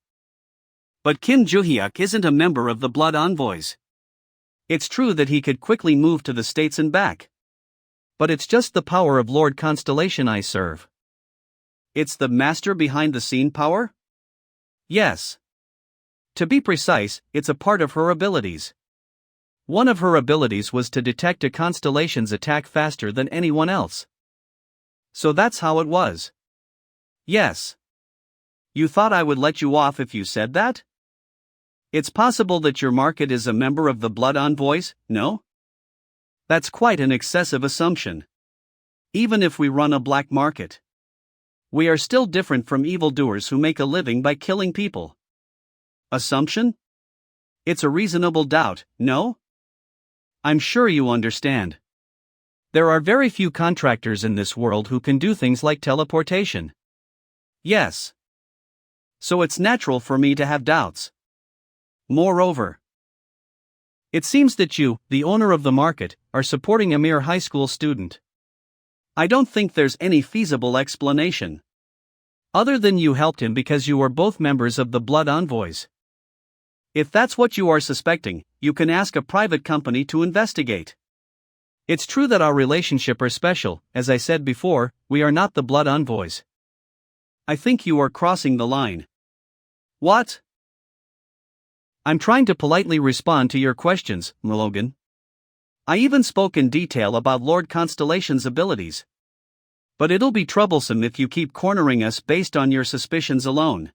But Kim Joo-hyuk isn't a member of the Blood Envoys. It's true that he could quickly move to the States and back. But it's just the power of Lord Constellation I serve. It's the master behind the scene power? Yes. To be precise, it's a part of her abilities. One of her abilities was to detect a constellation's attack faster than anyone else. So that's how it was. Yes. You thought I would let you off if you said that? It's possible that your market is a member of the Blood Envoys, no? That's quite an excessive assumption. Even if we run a black market, we are still different from evildoers who make a living by killing people. Assumption? It's a reasonable doubt, no? I'm sure you understand. There are very few contractors in this world who can do things like teleportation. Yes. So it's natural for me to have doubts. Moreover, it seems that you, the owner of the market, are supporting a mere high school student. I don't think there's any feasible explanation. Other than you helped him because you are both members of the Blood Envoys. If that's what you are suspecting, you can ask a private company to investigate. It's true that our relationship are special, as I said before, we are not the Blood Envoys. I think you are crossing the line. What? I'm trying to politely respond to your questions, Logan. I even spoke in detail about Lord Constellation's abilities. But it'll be troublesome if you keep cornering us based on your suspicions alone.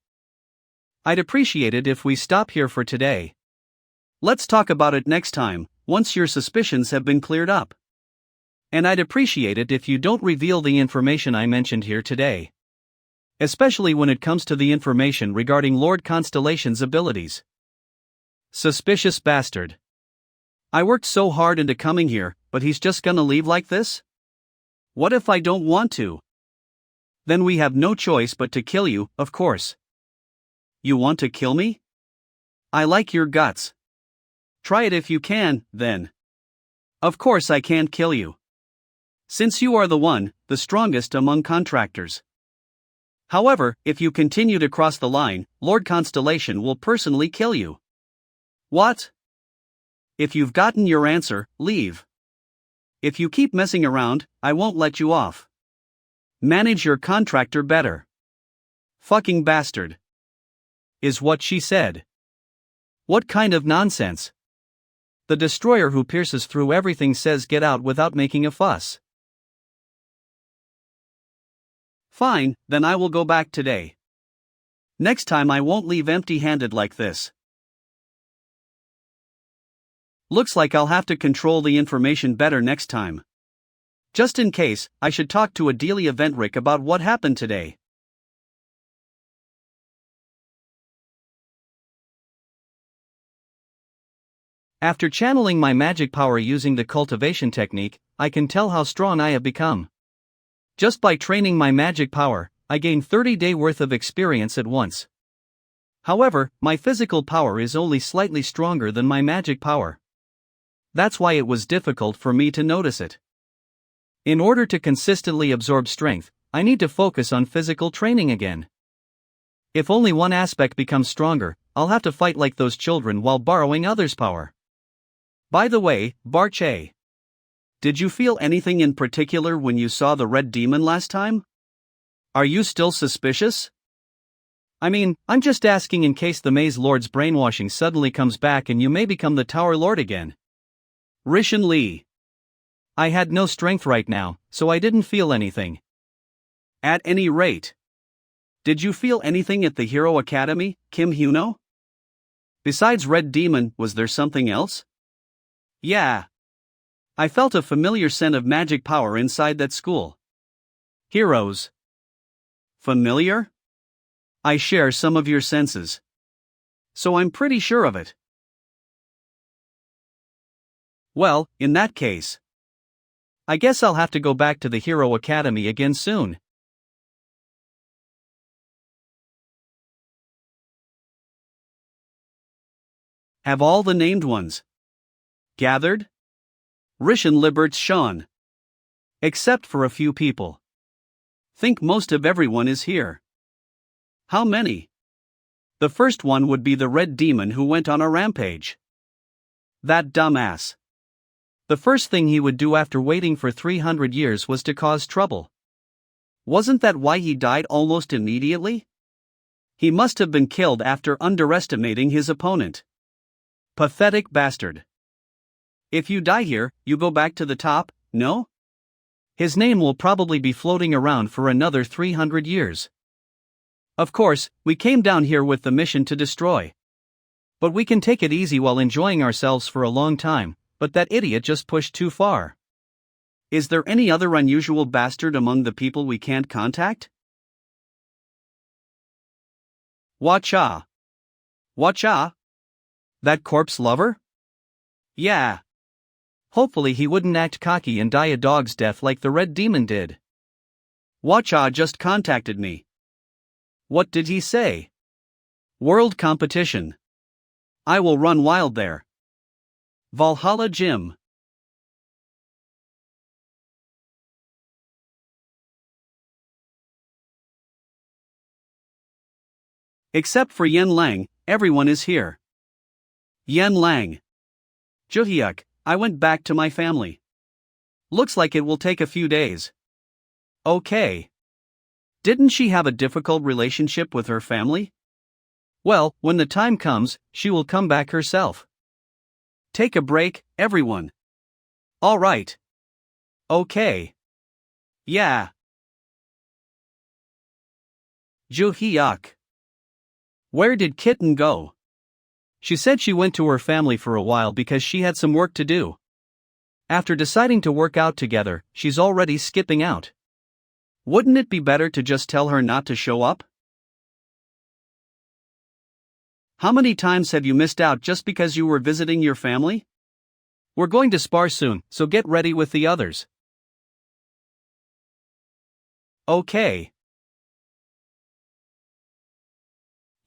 I'd appreciate it if we stop here for today. Let's talk about it next time, once your suspicions have been cleared up. And I'd appreciate it if you don't reveal the information I mentioned here today. Especially when it comes to the information regarding Lord Constellation's abilities. Suspicious bastard. I worked so hard into coming here, but he's just gonna leave like this? What if I don't want to? Then we have no choice but to kill you, of course. You want to kill me? I like your guts. Try it if you can, then. Of course I can't kill you. Since you are the strongest among contractors. However, if you continue to cross the line, Lord Constellation will personally kill you. What? If you've gotten your answer, leave. If you keep messing around, I won't let you off. Manage your contractor better. Fucking bastard. Is what she said. What kind of nonsense? The destroyer who pierces through everything says get out without making a fuss. Fine, then I will go back today. Next time I won't leave empty-handed like this. Looks like I'll have to control the information better next time. Just in case, I should talk to Adelia Ventrick about what happened today. After channeling my magic power using the cultivation technique, I can tell how strong I have become. Just by training my magic power, I gain 30-day worth of experience at once. However, my physical power is only slightly stronger than my magic power. That's why it was difficult for me to notice it. In order to consistently absorb strength, I need to focus on physical training again. If only one aspect becomes stronger, I'll have to fight like those children while borrowing others' power. By the way, Barche, did you feel anything in particular when you saw the red demon last time? Are you still suspicious? I mean, I'm just asking in case the Maze Lord's brainwashing suddenly comes back and you may become the Tower Lord again. Rishan Lee. I had no strength right now, so I didn't feel anything. At any rate. Did you feel anything at the Hero Academy, Kim Huno? Besides Red Demon, was there something else? Yeah. I felt a familiar scent of magic power inside that school. Heroes. Familiar? I share some of your senses. So I'm pretty sure of it. Well, in that case, I guess I'll have to go back to the Hero Academy again soon. Have all the named ones gathered? Rishan Libert's Sean. Except for a few people. Think most of everyone is here. How many? The first one would be the Red Demon who went on a rampage. That dumbass. The first thing he would do after waiting for 300 years was to cause trouble. Wasn't that why he died almost immediately? He must have been killed after underestimating his opponent. Pathetic bastard. If you die here, you go back to the top, no? His name will probably be floating around for another 300 years. Of course, we came down here with the mission to destroy. But we can take it easy while enjoying ourselves for a long time, but that idiot just pushed too far. Is there any other unusual bastard among the people we can't contact? Wacha. Wacha? That corpse lover? Yeah. Hopefully he wouldn't act cocky and die a dog's death like the Red Demon did. Wacha just contacted me. What did he say? World competition. I will run wild there. Valhalla Gym. Except for Yen Lang, everyone is here. Yen Lang. Juhyuk, I went back to my family. Looks like it will take a few days. Okay. Didn't she have a difficult relationship with her family? Well, when the time comes, she will come back herself. Take a break, everyone. Alright. Okay. Yeah. Ju Hyuk. Where did Kitten go? She said she went to her family for a while because she had some work to do. After deciding to work out together, she's already skipping out. Wouldn't it be better to just tell her not to show up? How many times have you missed out just because you were visiting your family? We're going to spar soon, so get ready with the others. Okay.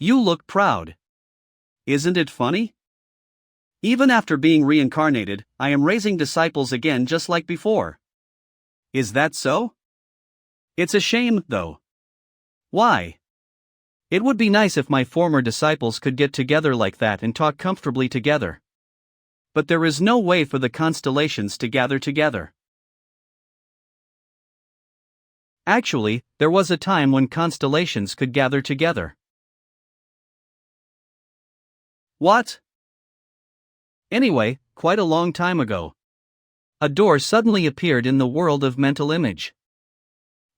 You look proud. Isn't it funny? Even after being reincarnated, I am raising disciples again just like before. Is that so? It's a shame, though. Why? It would be nice if my former disciples could get together like that and talk comfortably together. But there is no way for the constellations to gather together. Actually, there was a time when constellations could gather together. What? Anyway, quite a long time ago. A door suddenly appeared in the world of mental image.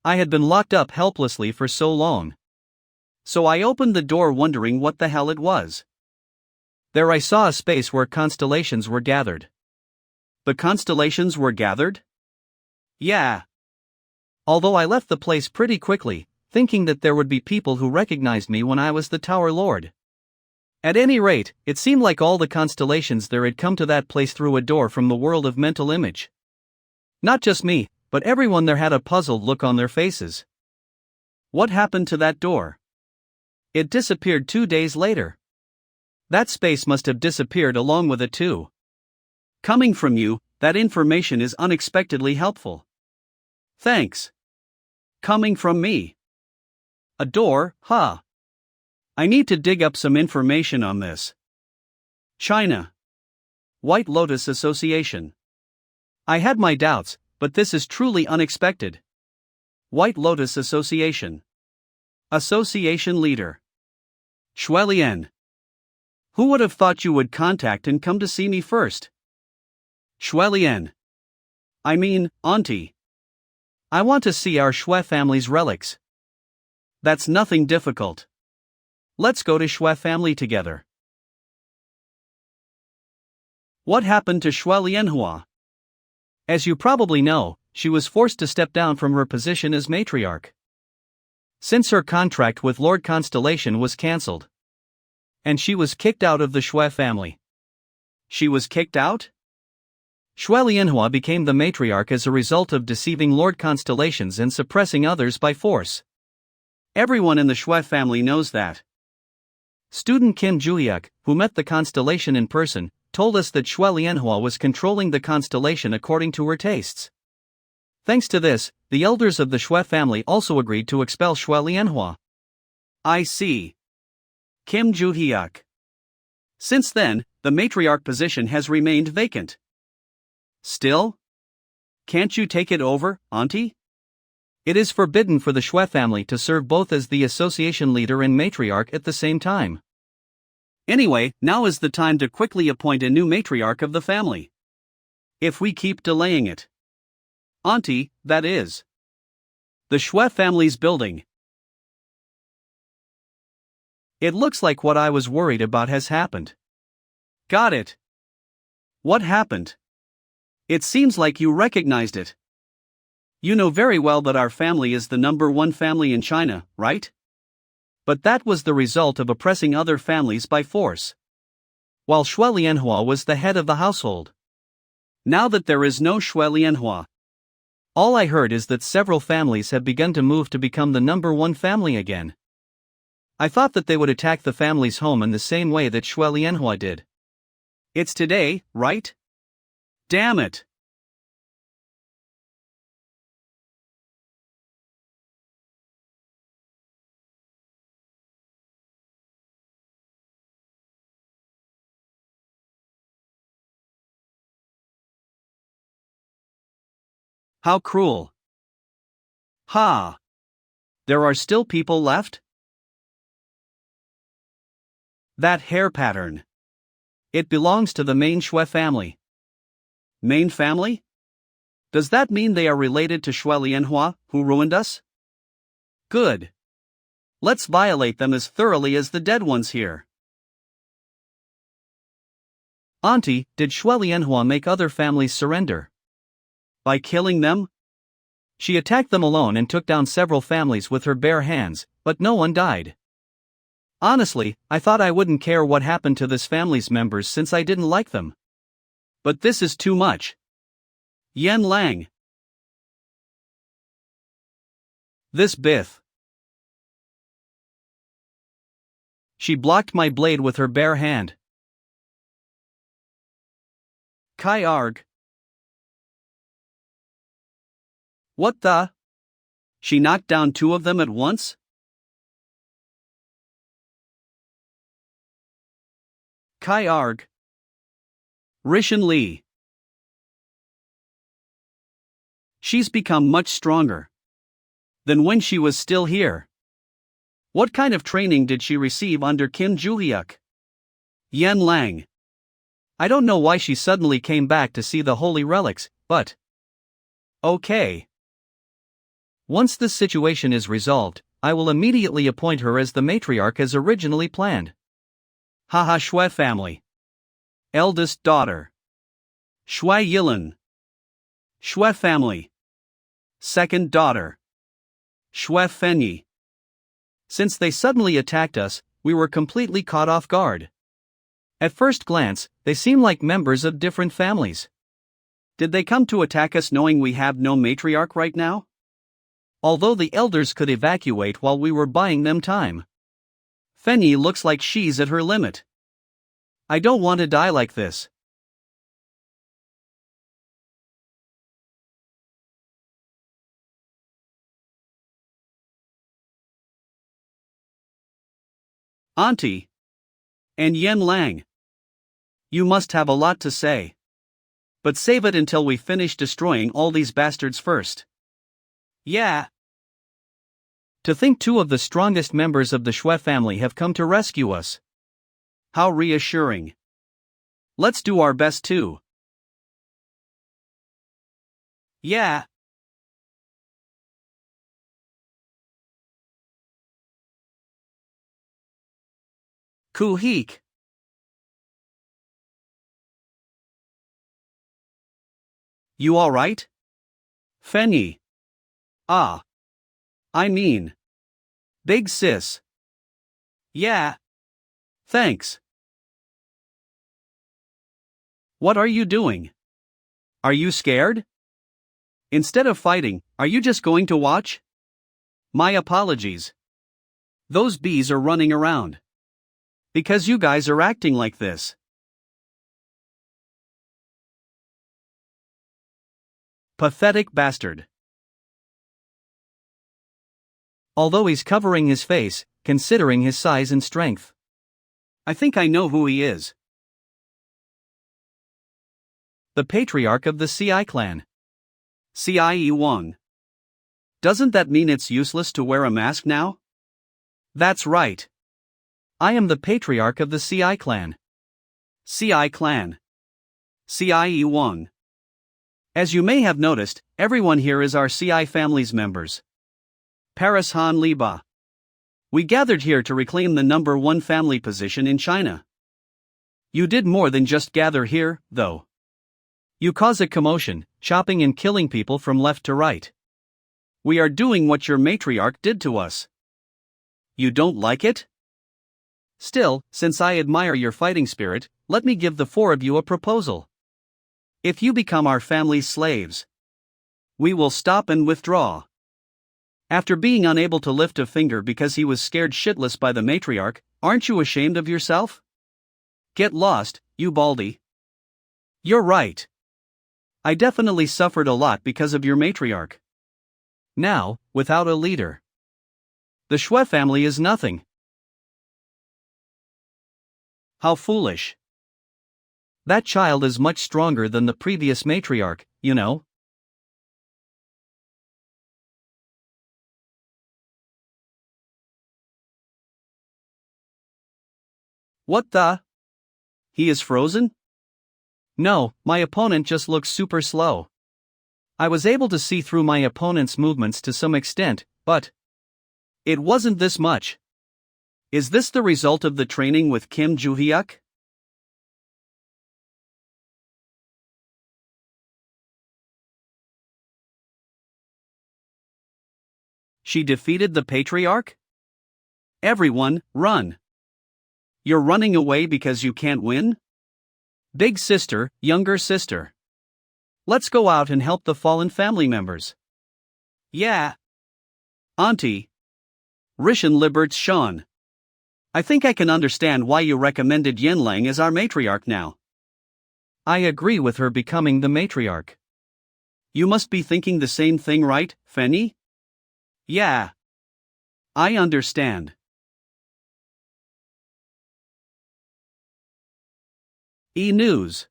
I had been locked up helplessly for so long. So I opened the door wondering what the hell it was. There I saw a space where constellations were gathered. The constellations were gathered? Yeah. Although I left the place pretty quickly, thinking that there would be people who recognized me when I was the Tower Lord. At any rate, it seemed like all the constellations there had come to that place through a door from the world of mental image. Not just me, but everyone there had a puzzled look on their faces. What happened to that door? It disappeared 2 days later. That space must have disappeared along with it too. Coming from you, that information is unexpectedly helpful. Thanks. Coming from me. A door, huh? I need to dig up some information on this. China. White Lotus Association. I had my doubts, but this is truly unexpected. White Lotus Association. Association leader. Xuelian. Who would have thought you would contact and come to see me first? Xuelian. I mean, Auntie. I want to see our Xue family's relics. That's nothing difficult. Let's go to Xue family together. What happened to Xue Lianhua? As you probably know, she was forced to step down from her position as matriarch. Since her contract with Lord Constellation was cancelled. And she was kicked out of the Xue family. She was kicked out? Xue Lianhua became the matriarch as a result of deceiving Lord Constellations and suppressing others by force. Everyone in the Xue family knows that. Student Kim Juhyuk, who met the constellation in person, told us that Xue Lianhua was controlling the constellation according to her tastes. Thanks to this, the elders of the Xue family also agreed to expel Xue Lianhua. I see. Kim Juhyuk. Since then, the matriarch position has remained vacant. Still? Can't you take it over, Auntie? It is forbidden for the Xue family to serve both as the association leader and matriarch at the same time. Anyway, now is the time to quickly appoint a new matriarch of the family. If we keep delaying it. Auntie, that is. The Xue family's building. It looks like what I was worried about has happened. Got it. What happened? It seems like you recognized it. You know very well that our family is the #1 family in China, right? But that was the result of oppressing other families by force. While Xue Lianhua was the head of the household. Now that there is no Xue Lianhua, all I heard is that several families have begun to move to become the #1 family again. I thought that they would attack the family's home in the same way that Xue Lianhua did. It's today, right? Damn it! How cruel. Ha! There are still people left? That hair pattern. It belongs to the main Shui family. Main family? Does that mean they are related to Shui Lianhua, who ruined us? Good. Let's violate them as thoroughly as the dead ones here. Auntie, did Shui Lianhua make other families surrender? By killing them? She attacked them alone and took down several families with her bare hands, but no one died. Honestly, I thought I wouldn't care what happened to this family's members since I didn't like them. But this is too much. Yan Lang. This Bith. She blocked my blade with her bare hand. Kai Arg. What the? She knocked down 2 of them at once? Kai Arg. Rishan Li. She's become much stronger than when she was still here. What kind of training did she receive under Kim Juhyuk? Yan Lang. I don't know why she suddenly came back to see the holy relics, but okay. Once this situation is resolved, I will immediately appoint her as the matriarch as originally planned. Haha Shui family. Eldest daughter. Shui Yilin. Shui family. Second daughter. Shui Fenyi. Since they suddenly attacked us, we were completely caught off guard. At first glance, they seem like members of different families. Did they come to attack us knowing we have no matriarch right now? Although the elders could evacuate while we were buying them time. Fenyi looks like she's at her limit. I don't want to die like this. Auntie. And Yan Lang. You must have a lot to say. But save it until we finish destroying all these bastards first. Yeah. To think 2 of the strongest members of the Shui family have come to rescue us. How reassuring. Let's do our best too. Yeah. Kuhik. You alright? Fenyi. Ah. I mean. Big sis. Yeah. Thanks. What are you doing? Are you scared? Instead of fighting, are you just going to watch? My apologies. Those bees are running around. Because you guys are acting like this. Pathetic bastard. Although he's covering his face, considering his size and strength. I think I know who he is. The patriarch of the CI clan. CIE Wang. Doesn't that mean it's useless to wear a mask now? That's right. I am the patriarch of the CI clan. CI clan. CIE Wang. As you may have noticed, everyone here is our CI family's members. Paris Han Liba. We gathered here to reclaim the number 1 family position in China. You did more than just gather here, though. You cause a commotion, chopping and killing people from left to right. We are doing what your matriarch did to us. You don't like it? Still, since I admire your fighting spirit, let me give the 4 of you a proposal. If you become our family's slaves, we will stop and withdraw. After being unable to lift a finger because he was scared shitless by the matriarch, aren't you ashamed of yourself? Get lost, you baldy. You're right. I definitely suffered a lot because of your matriarch. Now, without a leader, the Shui family is nothing. How foolish. That child is much stronger than the previous matriarch, you know. What the? He is frozen? No, my opponent just looks super slow. I was able to see through my opponent's movements to some extent, but it wasn't this much. Is this the result of the training with Kim Joo-hyuk? She defeated the patriarch? Everyone, run! You're running away because you can't win? Big sister, younger sister. Let's go out and help the fallen family members. Yeah. Auntie. Rishan Liberts Sean. I think I can understand why you recommended Yenlang as our matriarch now. I agree with her becoming the matriarch. You must be thinking the same thing, right, Fenny? Yeah. I understand. E-News.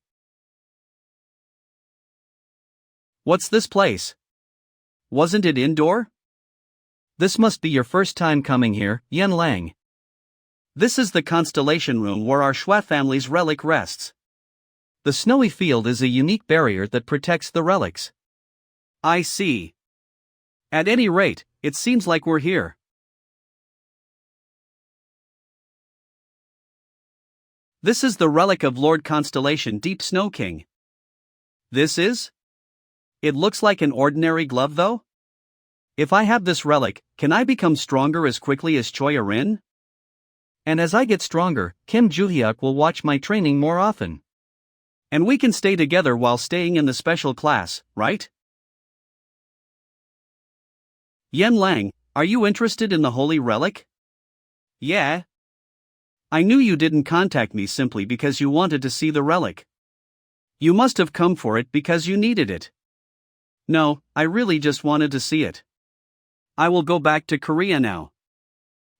What's this place? Wasn't it indoor? This must be your first time coming here, Yen Lang. This is the constellation room where our Shua family's relic rests. The snowy field is a unique barrier that protects the relics. I see. At any rate, it seems like we're here. This is the relic of Lord Constellation Deep Snow King. This is? It looks like an ordinary glove though? If I have this relic, can I become stronger as quickly as Choi Rin? And as I get stronger, Kim Joo-hyuk will watch my training more often. And we can stay together while staying in the special class, right? Yen Lang, are you interested in the holy relic? Yeah. I knew you didn't contact me simply because you wanted to see the relic. You must have come for it because you needed it. No, I really just wanted to see it. I will go back to Korea now.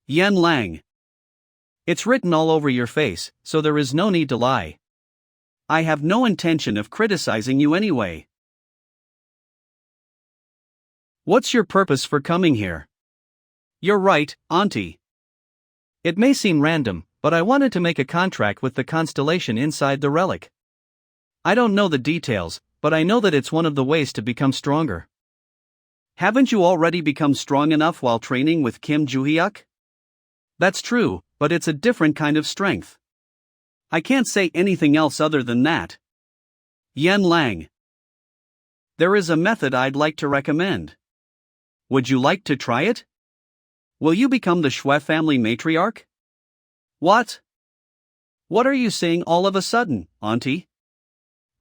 Yen Lang. It's written all over your face, so there is no need to lie. I have no intention of criticizing you anyway. What's your purpose for coming here? You're right, Auntie. It may seem random, but I wanted to make a contract with the constellation inside the relic. I don't know the details, but I know that it's one of the ways to become stronger. Haven't you already become strong enough while training with Kim Joo-hyuk? That's true, but it's a different kind of strength. I can't say anything else other than that. Yen Lang. There is a method I'd like to recommend. Would you like to try it? Will you become the Shue family matriarch? What? What are you saying all of a sudden, Auntie?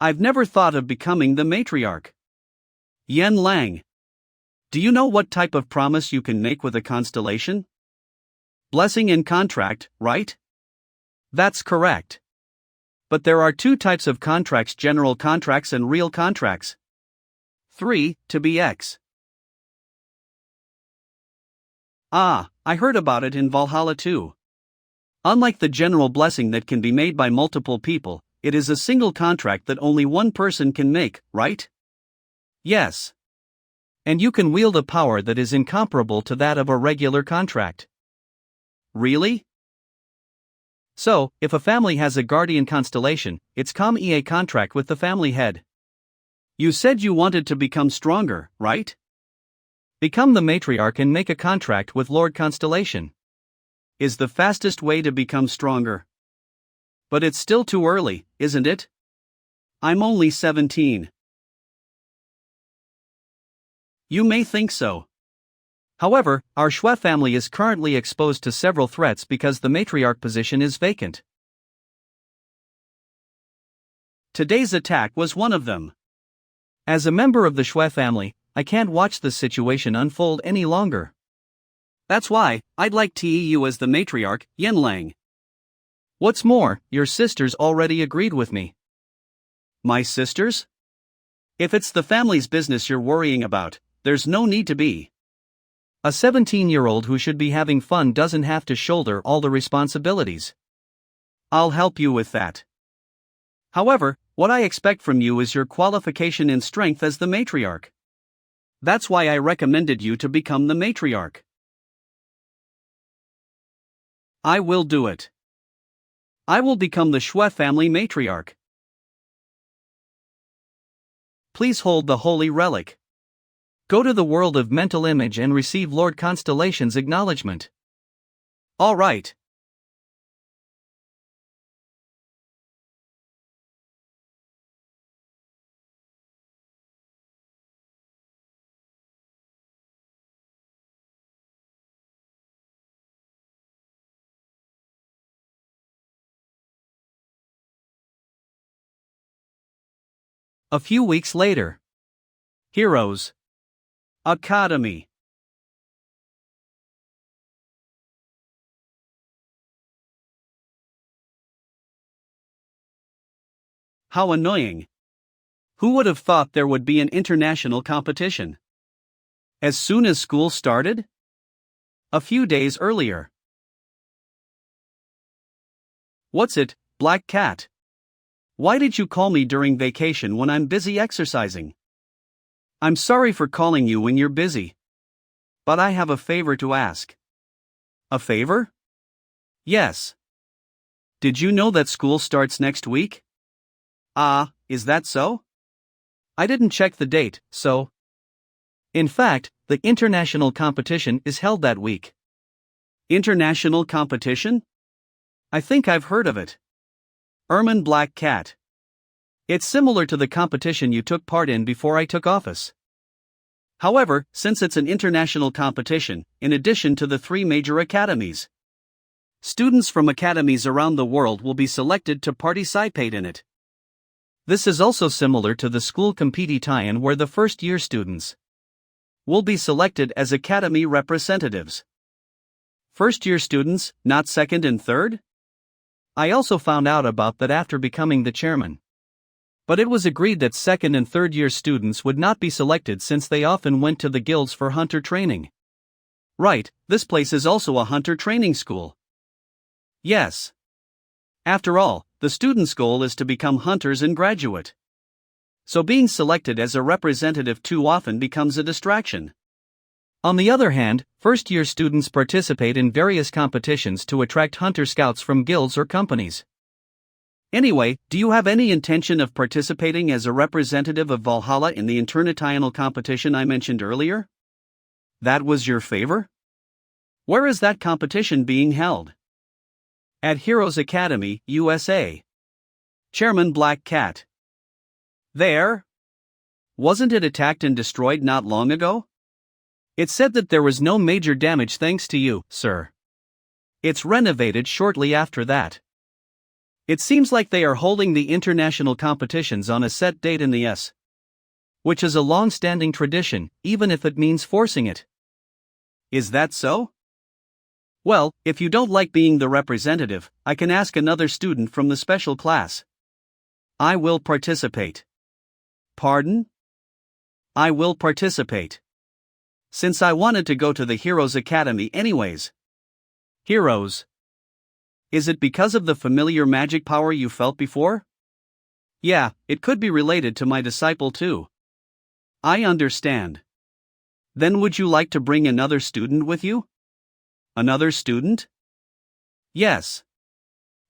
I've never thought of becoming the matriarch. Yen Lang. Do you know what type of promise you can make with a constellation? Blessing and contract, right? That's correct. But there are two types of contracts: general contracts and real contracts. 3, to be X. Ah, I heard about it in Valhalla too. Unlike the general blessing that can be made by multiple people, it is a single contract that only one person can make, right? Yes. And you can wield a power that is incomparable to that of a regular contract. Really? So, if a family has a guardian constellation, it's a contract with the family head. You said you wanted to become stronger, right? Become the matriarch and make a contract with Lord Constellation. Is the fastest way to become stronger. But it's still too early, isn't it? I'm only 17. You may think so. However, our Shue family is currently exposed to several threats because the matriarch position is vacant. Today's attack was one of them. As a member of the Shue family, I can't watch this situation unfold any longer. That's why I'd like you as the matriarch, Yen Lang. What's more, your sisters already agreed with me. My sisters? If it's the family's business you're worrying about, there's no need to be. A 17-year-old who should be having fun doesn't have to shoulder all the responsibilities. I'll help you with that. However, what I expect from you is your qualification in strength as the matriarch. That's why I recommended you to become the matriarch. I will do it. I will become the Shui family matriarch. Please hold the holy relic. Go to the world of mental image and receive Lord Constellation's acknowledgement. All right. A few weeks later. Heroes Academy. How annoying. Who would have thought there would be an international competition? As soon as school started? A few days earlier. What's it, Black Cat? Why did you call me during vacation when I'm busy exercising? I'm sorry for calling you when you're busy. But I have a favor to ask. A favor? Yes. Did you know that school starts next week? Is that so? I didn't check the date, so. In fact, the international competition is held that week. International competition? I think I've heard of it. Ermine Black Cat. It's similar to the competition you took part in before I took office. However, since it's an international competition, in addition to the 3 major academies, students from academies around the world will be selected to participate in it. This is also similar to the school competition where the first-year students will be selected as academy representatives. First-year students, not second and third? I also found out about that after becoming the chairman. But it was agreed that second and third-year students would not be selected since they often went to the guilds for hunter training. Right, this place is also a hunter training school. Yes. After all, the student's goal is to become hunters and graduate. So being selected as a representative too often becomes a distraction. On the other hand, first-year students participate in various competitions to attract hunter scouts from guilds or companies. Anyway, do you have any intention of participating as a representative of Valhalla in the international competition I mentioned earlier? That was your favor? Where is that competition being held? At Heroes Academy, USA. Chairman Black Cat. There? Wasn't it attacked and destroyed not long ago? It said that there was no major damage thanks to you, sir. It's renovated shortly after that. It seems like they are holding the international competitions on a set date in the S. Which is a long-standing tradition, even if it means forcing it. Is that so? Well, if you don't like being the representative, I can ask another student from the special class. I will participate. Pardon? I will participate. Since I wanted to go to the Heroes Academy anyways. Heroes. Is it because of the familiar magic power you felt before? Yeah, it could be related to my disciple too. I understand. Then would you like to bring another student with you? Another student? Yes.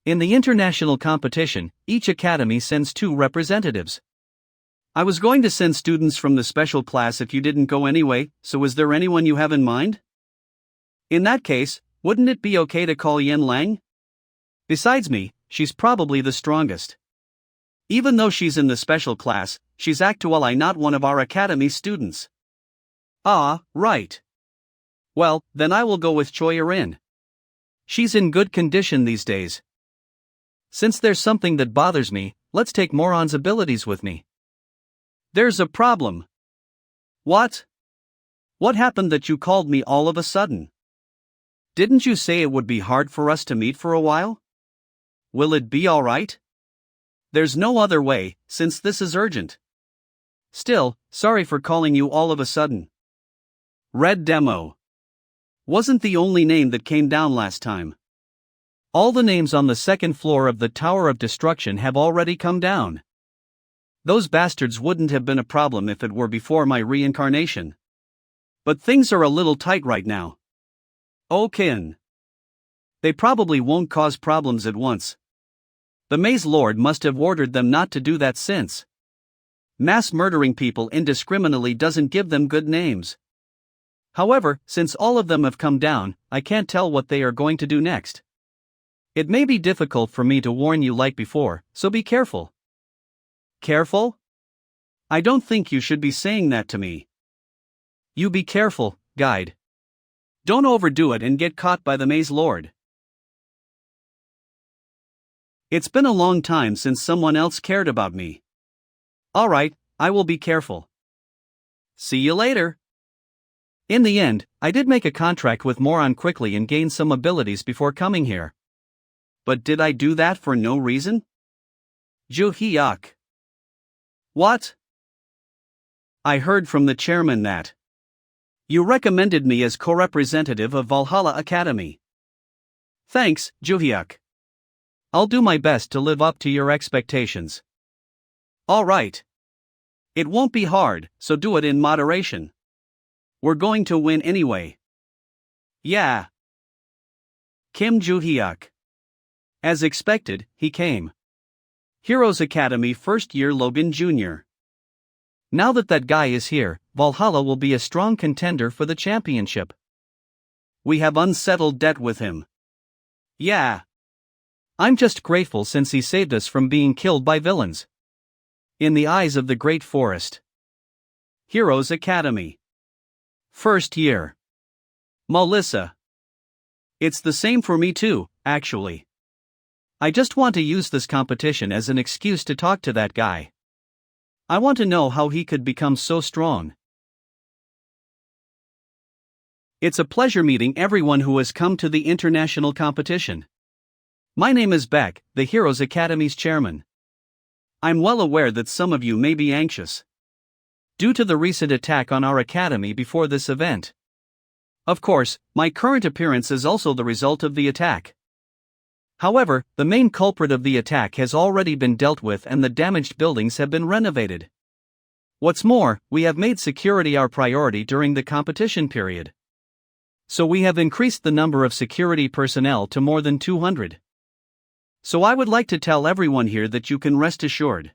In the international competition, each academy sends 2 representatives. I was going to send students from the special class if you didn't go anyway, so is there anyone you have in mind? In that case, wouldn't it be okay to call Yen Lang? Besides me, she's probably the strongest. Even though she's in the special class, she's actually not one of our academy students. Right. Well, then I will go with Choi Erin. She's in good condition these days. Since there's something that bothers me, let's take Moron's abilities with me. There's a problem. What? What happened that you called me all of a sudden? Didn't you say it would be hard for us to meet for a while? Will it be alright? There's no other way, since this is urgent. Still, sorry for calling you all of a sudden. Red Demo. Wasn't the only name that came down last time. All the names on the 2nd floor of the Tower of Destruction have already come down. Those bastards wouldn't have been a problem if it were before my reincarnation. But things are a little tight right now. Oh Kin. They probably won't cause problems at once. The Maze Lord must have ordered them not to do that since mass murdering people indiscriminately doesn't give them good names. However, since all of them have come down, I can't tell what they are going to do next. It may be difficult for me to warn you like before, so be careful. Careful? I don't think you should be saying that to me. You be careful, guide. Don't overdo it and get caught by the Maze Lord. It's been a long time since someone else cared about me. Alright, I will be careful. See you later. In the end, I did make a contract with Moron quickly and gain some abilities before coming here. But did I do that for no reason? Ju-hyuk. What? I heard from the chairman that you recommended me as co-representative of Valhalla Academy. Thanks, Ju-hyuk. I'll do my best to live up to your expectations. Alright. It won't be hard, so do it in moderation. We're going to win anyway. Yeah. Kim Ju-hyuk. As expected, he came. Heroes Academy First Year Logan Jr. Now that guy is here, Valhalla will be a strong contender for the championship. We have unsettled debt with him. Yeah. I'm just grateful since he saved us from being killed by villains. In the eyes of the Great Forest. Heroes Academy. First year. Melissa. It's the same for me too, actually. I just want to use this competition as an excuse to talk to that guy. I want to know how he could become so strong. It's a pleasure meeting everyone who has come to the international competition. My name is Beck, the Heroes Academy's chairman. I'm well aware that some of you may be anxious due to the recent attack on our academy before this event. Of course, my current appearance is also the result of the attack. However, the main culprit of the attack has already been dealt with and the damaged buildings have been renovated. What's more, we have made security our priority during the competition period. So we have increased the number of security personnel to more than 200. So I would like to tell everyone here that you can rest assured.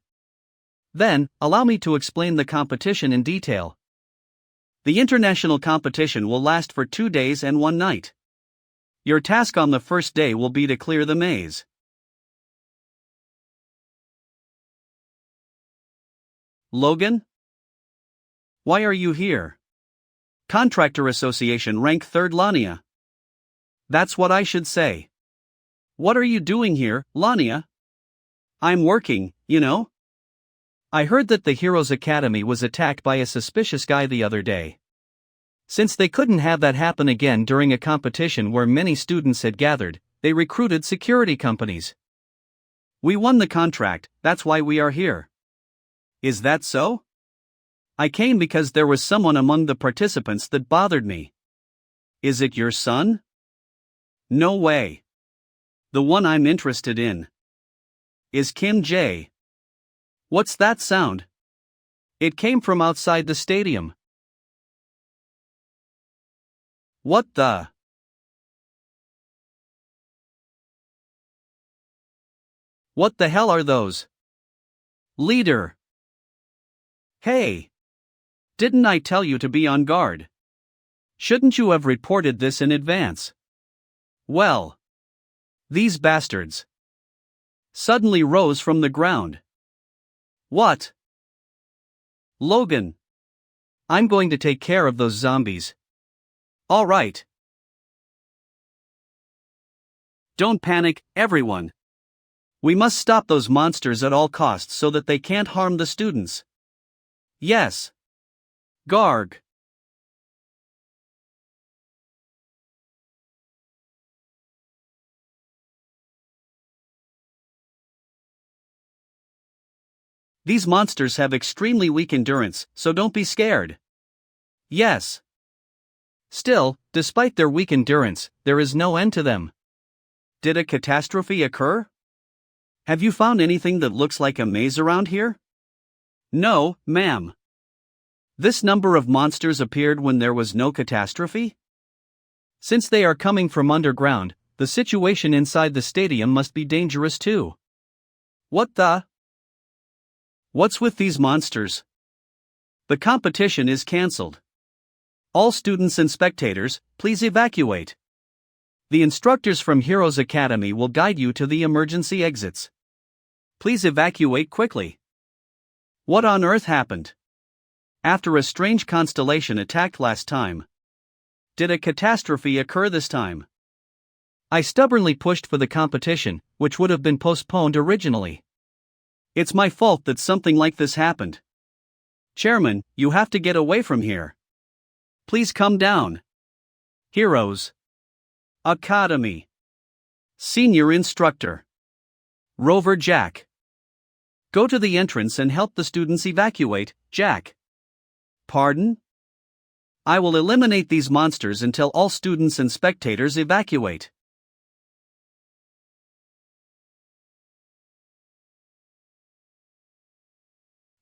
Then, allow me to explain the competition in detail. The international competition will last for 2 days and 1 night. Your task on the first day will be to clear the maze. Logan? Why are you here? Contractor Association Rank 3rd Lania. That's what I should say. What are you doing here, Lania? I'm working, you know. I heard that the Heroes Academy was attacked by a suspicious guy the other day. Since they couldn't have that happen again during a competition where many students had gathered, they recruited security companies. We won the contract, that's why we are here. Is that so? I came because there was someone among the participants that bothered me. Is it your son? No way. The one I'm interested in is Kim J. What's that sound? It came from outside the stadium. What the? What the hell are those? Leader. Hey. Didn't I tell you to be on guard? Shouldn't you have reported this in advance? Well. These bastards suddenly rose from the ground. What? Logan. I'm going to take care of those zombies. All right. Don't panic, everyone. We must stop those monsters at all costs so that they can't harm the students. Yes. Garg. These monsters have extremely weak endurance, so don't be scared. Yes. Still, despite their weak endurance, there is no end to them. Did a catastrophe occur? Have you found anything that looks like a maze around here? No, ma'am. This number of monsters appeared when there was no catastrophe? Since they are coming from underground, the situation inside the stadium must be dangerous too. What the? What's with these monsters? The competition is cancelled. All students and spectators, please evacuate. The instructors from Heroes Academy will guide you to the emergency exits. Please evacuate quickly. What on earth happened? After a strange constellation attacked last time, did a catastrophe occur this time? I stubbornly pushed for the competition, which would have been postponed originally. It's my fault that something like this happened. Chairman, you have to get away from here. Please come down. Heroes Academy. Senior Instructor Rover Jack. Go to the entrance and help the students evacuate, Jack. Pardon? I will eliminate these monsters until all students and spectators evacuate.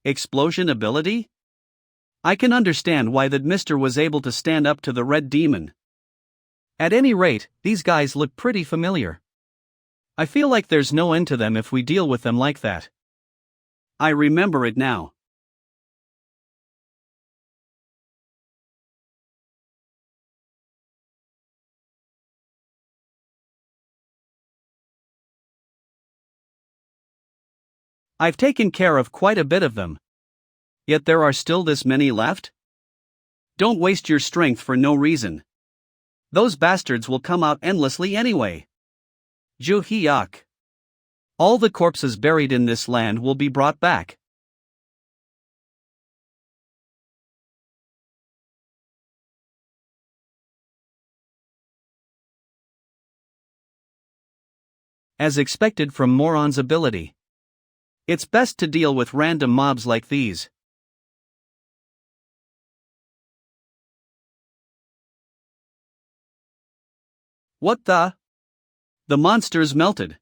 Explosion ability? I can understand why that Mr. was able to stand up to the red demon. At any rate, these guys look pretty familiar. I feel like there's no end to them if we deal with them like that. I remember it now. I've taken care of quite a bit of them. Yet there are still this many left? Don't waste your strength for no reason. Those bastards will come out endlessly anyway. Ju-hyuk. All the corpses buried in this land will be brought back. As expected from Moron's ability. It's best to deal with random mobs like these. What the? The monsters melted.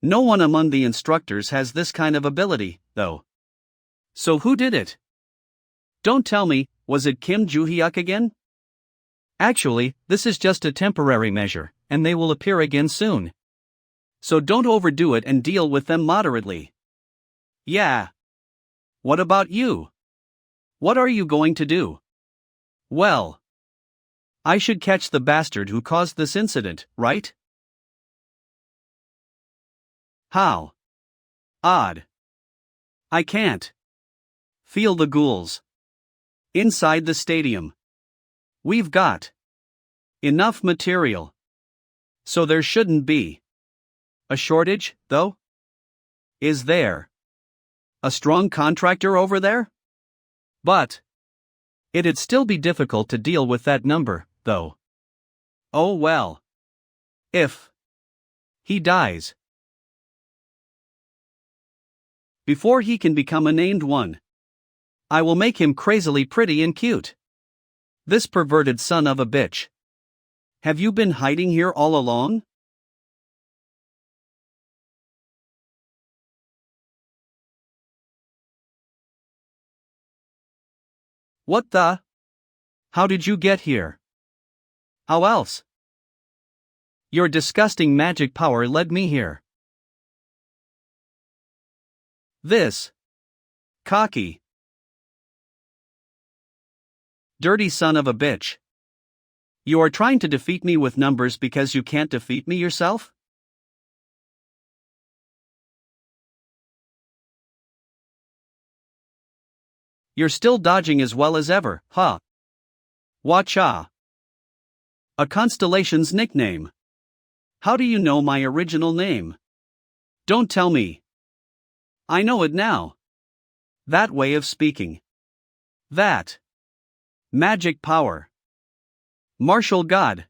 No one among the instructors has this kind of ability, though. So who did it? Don't tell me, was it Kim Ju-hyuk again? Actually, this is just a temporary measure, and they will appear again soon. So don't overdo it and deal with them moderately. Yeah. What about you? What are you going to do? Well, I should catch the bastard who caused this incident, right? How? Odd. I can't. Feel the ghouls. Inside the stadium. We've got enough material. So there shouldn't be a shortage, though? Is there a strong contractor over there? But it'd still be difficult to deal with that number, though. Oh well. If he dies before he can become a named one, I will make him crazily pretty and cute. This perverted son of a bitch. Have you been hiding here all along? What the? How did you get here? How else? Your disgusting magic power led me here. This cocky, dirty son of a bitch. You are trying to defeat me with numbers because you can't defeat me yourself? You're still dodging as well as ever, huh? Wacha. A constellation's nickname. How do you know my original name? Don't tell me. I know it now. That way of speaking. That magic power. Martial god.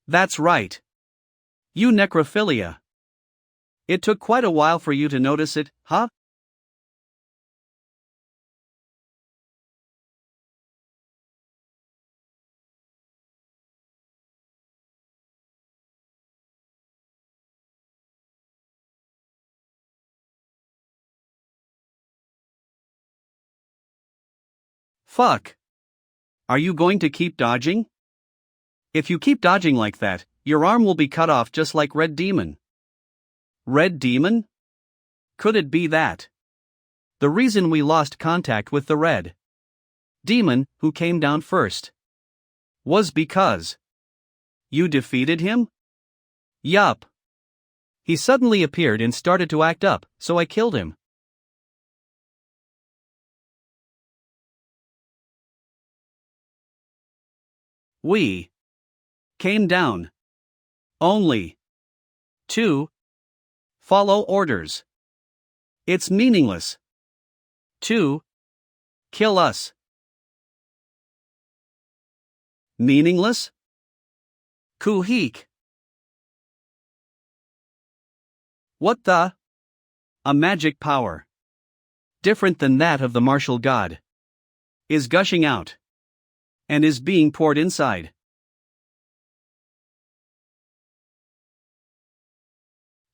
That's right. You necrophilia. It took quite a while for you to notice it, huh? Fuck. Are you going to keep dodging? If you keep dodging like that, your arm will be cut off just like Red Demon. Red Demon? Could it be that the reason we lost contact with the red demon, who came down first, was because you defeated him? Yup. He suddenly appeared and started to act up, so I killed him. We came down only to follow orders. It's meaningless to kill us. Meaningless? Kuhik. What the? A magic power, different than that of the martial god, is gushing out and is being poured inside.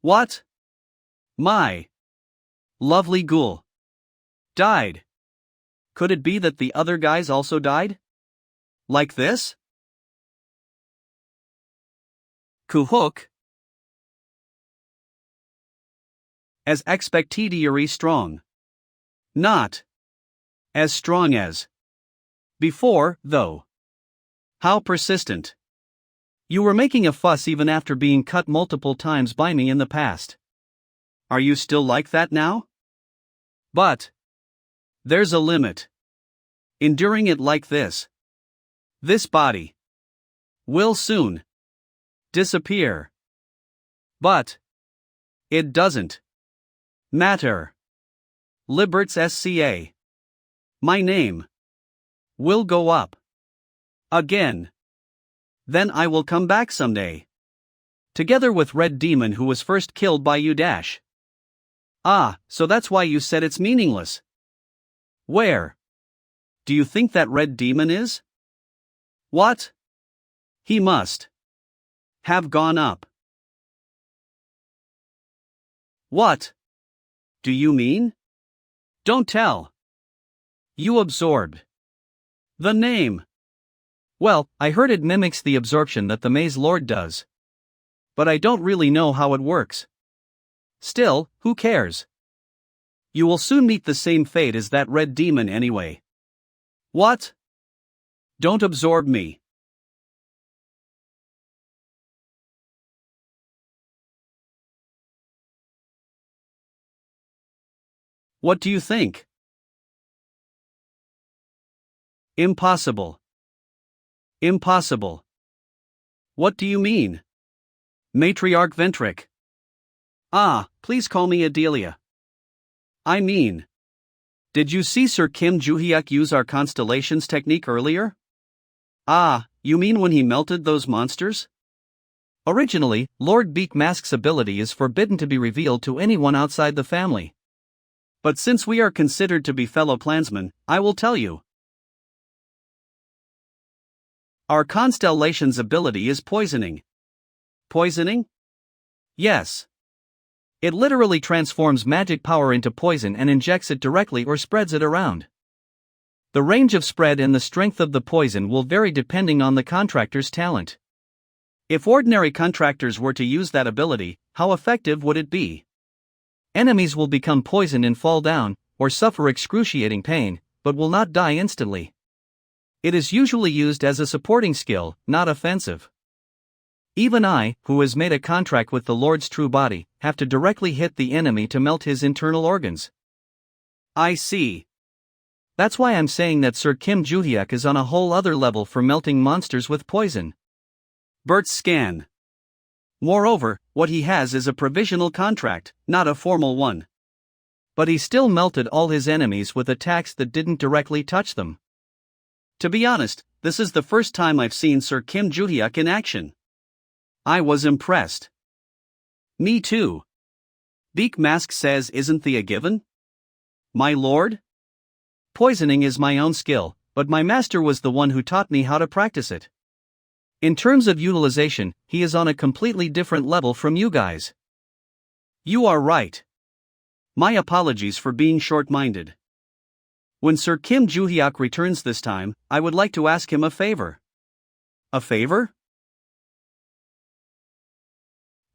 What? My lovely ghoul died. Could it be that the other guys also died? Like this? Kuhuk. As expectedly strong. Not as strong as before, though. How persistent. You were making a fuss even after being cut multiple times by me in the past. Are you still like that now? But there's a limit. Enduring it like this body will soon disappear. But it doesn't matter. Liberts SCA. My name will go up again. Then I will come back someday. Together with Red Demon, who was first killed by you. Ah, so that's why you said it's meaningless. Where do you think that Red Demon is? What? He must have gone up. What do you mean? Don't tell. You absorbed the name. Well, I heard it mimics the absorption that the Maze Lord does. But I don't really know how it works. Still, who cares? You will soon meet the same fate as that Red Demon anyway. What? Don't absorb me. What do you think? Impossible. Impossible. What do you mean? Matriarch Ventric. Ah, please call me Adelia. I mean, did you see Sir Kim Joo-hyuk use our constellations technique earlier? Ah, you mean when he melted those monsters? Originally, Lord Beak Mask's ability is forbidden to be revealed to anyone outside the family. But since we are considered to be fellow clansmen, I will tell you. Our constellation's ability is poisoning. Poisoning? Yes. It literally transforms magic power into poison and injects it directly or spreads it around. The range of spread and the strength of the poison will vary depending on the contractor's talent. If ordinary contractors were to use that ability, how effective would it be? Enemies will become poisoned and fall down, or suffer excruciating pain, but will not die instantly. It is usually used as a supporting skill, not offensive. Even I, who has made a contract with the Lord's true body, have to directly hit the enemy to melt his internal organs. I see. That's why I'm saying that Sir Kim Joo-hyuk is on a whole other level for melting monsters with poison. Bert's scan. Moreover, what he has is a provisional contract, not a formal one. But he still melted all his enemies with attacks that didn't directly touch them. To be honest, this is the first time I've seen Sir Kim Joo-hyuk in action. I was impressed. Me too. Beak Mask says, isn't the a given? My lord? Poisoning is my own skill, but my master was the one who taught me how to practice it. In terms of utilization, he is on a completely different level from you guys. You are right. My apologies for being short-minded. When Sir Kim Joo-hyuk returns this time, I would like to ask him a favor. A favor?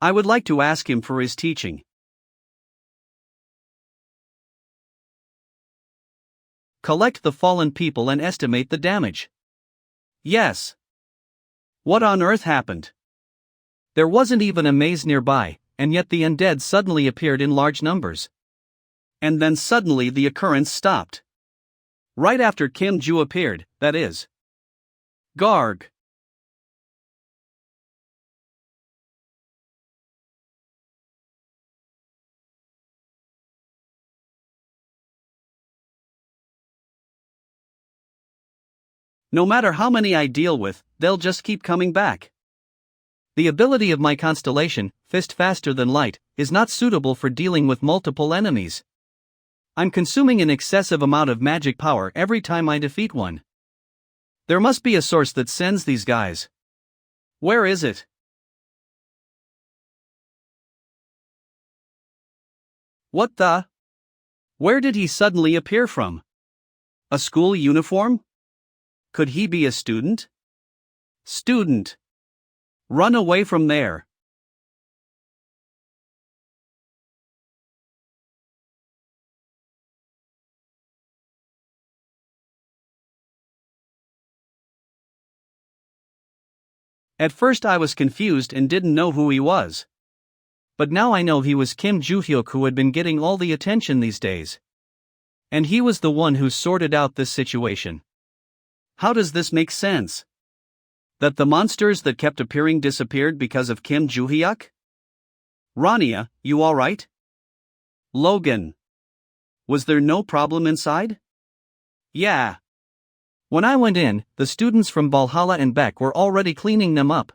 I would like to ask him for his teaching. Collect the fallen people and estimate the damage. Yes. What on earth happened? There wasn't even a maze nearby, and yet the undead suddenly appeared in large numbers. And then suddenly the occurrence stopped. Right after Kim Ju appeared, that is. Garg. No matter how many I deal with, they'll just keep coming back. The ability of my constellation, Fist Faster Than Light, is not suitable for dealing with multiple enemies. I'm consuming an excessive amount of magic power every time I defeat one. There must be a source that sends these guys. Where is it? What the? Where did he suddenly appear from? A school uniform? Could he be a student? Student. Run away from there. At first I was confused and didn't know who he was. But now I know he was Kim Ju-hyuk, who had been getting all the attention these days. And he was the one who sorted out this situation. How does this make sense? That the monsters that kept appearing disappeared because of Kim Ju-hyuk? Rania, you alright? Logan. Was there no problem inside? Yeah. When I went in, the students from Valhalla and Beck were already cleaning them up.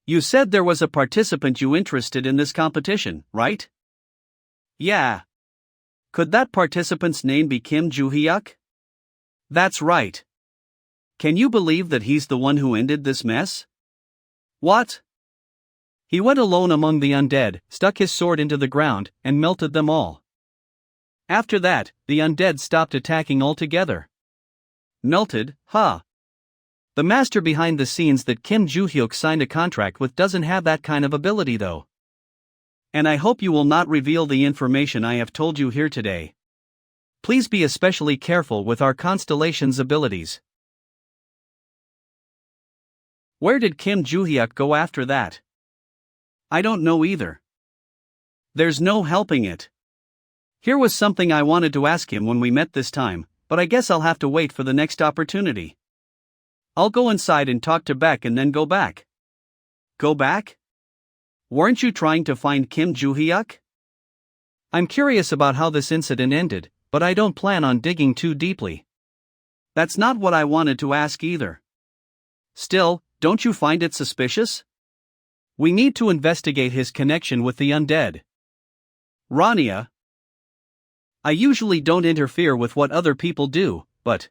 You said there was a participant you interested in this competition, right? Yeah. Could that participant's name be Kim Ju-hyuk? That's right. Can you believe that he's the one who ended this mess? What? He went alone among the undead, stuck his sword into the ground, and melted them all. After that, the undead stopped attacking altogether. Melted, huh? The master behind the scenes that Kim Ju-hyuk signed a contract with doesn't have that kind of ability though. And I hope you will not reveal the information I have told you here today. Please be especially careful with our constellation's abilities. Where did Kim Ju-hyuk go after that? I don't know either. There's no helping it. Here was something I wanted to ask him when we met this time, but I guess I'll have to wait for the next opportunity. I'll go inside and talk to Beck and then go back. Go back? Weren't you trying to find Kim Ju-hyuk? I'm curious about how this incident ended, but I don't plan on digging too deeply. That's not what I wanted to ask either. Still, don't you find it suspicious? We need to investigate his connection with the undead. Rania. I usually don't interfere with what other people do, but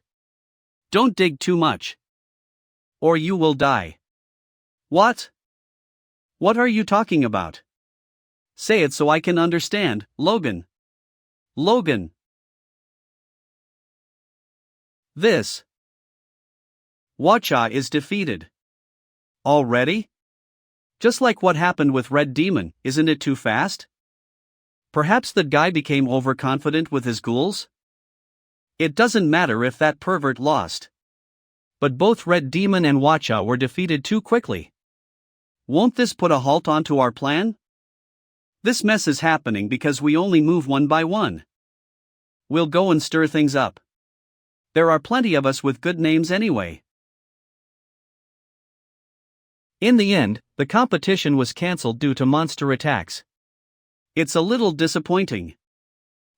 don't dig too much. Or you will die. What? What are you talking about? Say it so I can understand, Logan. Logan. This. Watcha is defeated. Already? Just like what happened with Red Demon, isn't it too fast? Perhaps the guy became overconfident with his ghouls? It doesn't matter if that pervert lost. But both Red Demon and Watcha were defeated too quickly. Won't this put a halt onto our plan? This mess is happening because we only move one by one. We'll go and stir things up. There are plenty of us with good names anyway. In the end, the competition was cancelled due to monster attacks. It's a little disappointing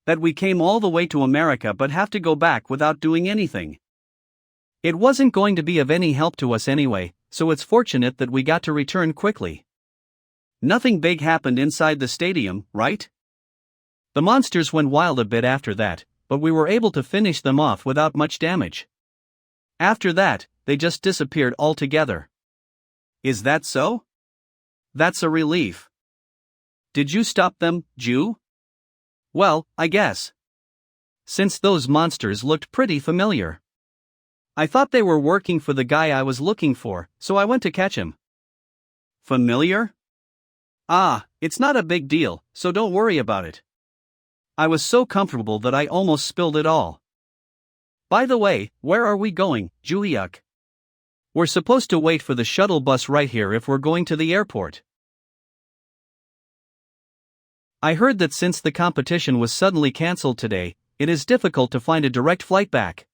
that we came all the way to America but have to go back without doing anything. It wasn't going to be of any help to us anyway, so it's fortunate that we got to return quickly. Nothing big happened inside the stadium, right? The monsters went wild a bit after that, but we were able to finish them off without much damage. After that, they just disappeared altogether. Is that so? That's a relief. Did you stop them, Ju? Well, I guess. Since those monsters looked pretty familiar. I thought they were working for the guy I was looking for, so I went to catch him. Familiar? Ah, it's not a big deal, so don't worry about it. I was so comfortable that I almost spilled it all. By the way, where are we going, Juhyuk? We're supposed to wait for the shuttle bus right here if we're going to the airport. I heard that since the competition was suddenly cancelled today, it is difficult to find a direct flight back.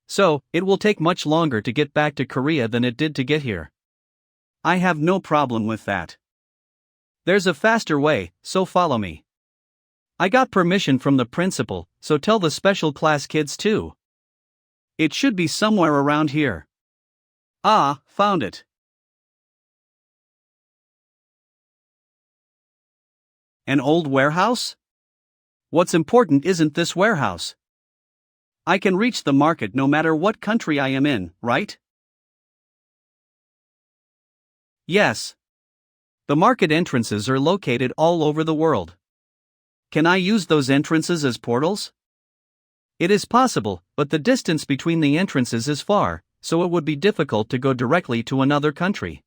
So, it will take much longer to get back to Korea than it did to get here. I have no problem with that. There's a faster way, so follow me. I got permission from the principal, so tell the special class kids too. It should be somewhere around here. Ah, found it. An old warehouse? What's important isn't this warehouse. I can reach the market no matter what country I am in, right? Yes. The market entrances are located all over the world. Can I use those entrances as portals? It is possible, but the distance between the entrances is far, so it would be difficult to go directly to another country.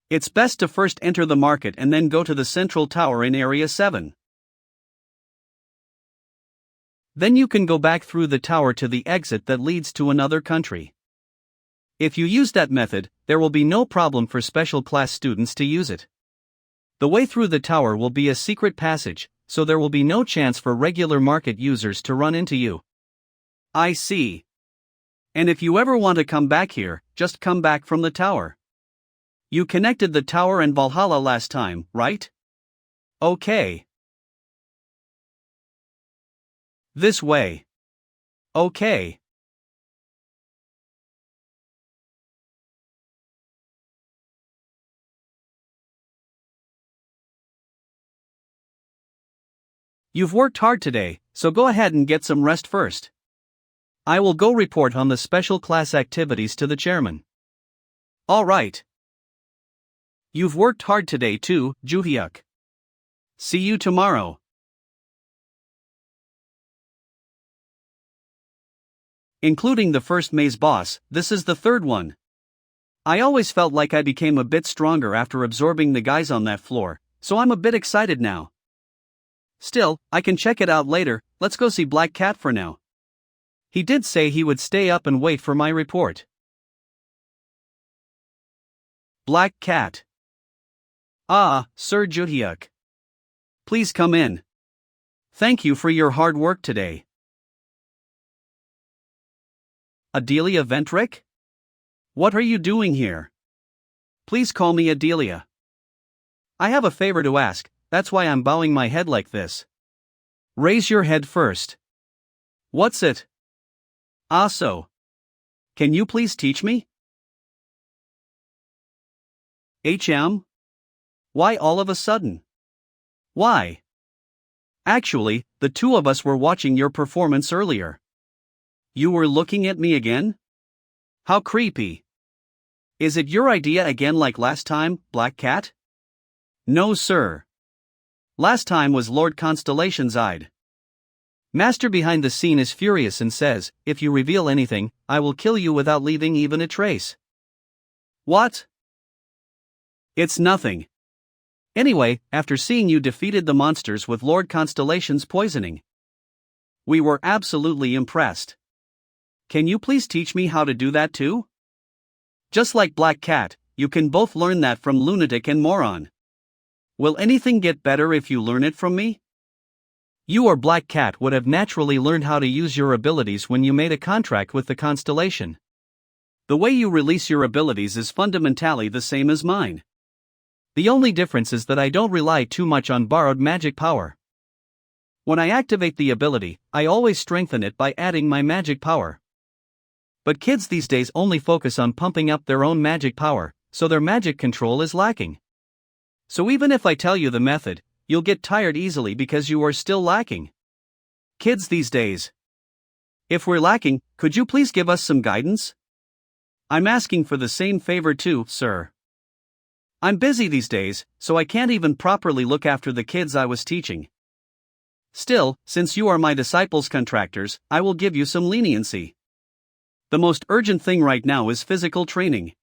It's best to first enter the market and then go to the central tower in Area 7. Then you can go back through the tower to the exit that leads to another country. If you use that method, there will be no problem for special class students to use it. The way through the tower will be a secret passage, so there will be no chance for regular market users to run into you. I see. And if you ever want to come back here, just come back from the tower. You connected the tower and Valhalla last time, right? Okay. This way. Okay. You've worked hard today, so go ahead and get some rest first. I will go report on the special class activities to the chairman. All right. You've worked hard today too, Juhyuk. See you tomorrow. Including the first maze boss, this is the third one. I always felt like I became a bit stronger after absorbing the guys on that floor, so I'm a bit excited now. Still, I can check it out later. Let's go see Black Cat for now. He did say he would stay up and wait for my report. Black Cat. Ah, Sir Juhyuk. Please come in. Thank you for your hard work today. Adelia Ventric? What are you doing here? Please call me Adelia. I have a favor to ask, that's why I'm bowing my head like this. Raise your head first. What's it? Ah, so. Can you please teach me? Why all of a sudden? Why? Actually, the two of us were watching your performance earlier. You were looking at me again? How creepy. Is it your idea again like last time, Black Cat? No, sir. Last time was Lord Constellation's Ide. Master behind the scene is furious and says, if you reveal anything, I will kill you without leaving even a trace. What? It's nothing. Anyway, after seeing you defeated the monsters with Lord Constellation's poisoning, we were absolutely impressed. Can you please teach me how to do that too? Just like Black Cat, you can both learn that from Lunatic and Moron. Will anything get better if you learn it from me? You or Black Cat would have naturally learned how to use your abilities when you made a contract with the constellation. The way you release your abilities is fundamentally the same as mine. The only difference is that I don't rely too much on borrowed magic power. When I activate the ability, I always strengthen it by adding my magic power. But kids these days only focus on pumping up their own magic power, so their magic control is lacking. So even if I tell you the method, you'll get tired easily because you are still lacking. Kids these days. If we're lacking, could you please give us some guidance? I'm asking for the same favor too, sir. I'm busy these days, so I can't even properly look after the kids I was teaching. Still, since you are my disciples' contractors, I will give you some leniency. The most urgent thing right now is physical training.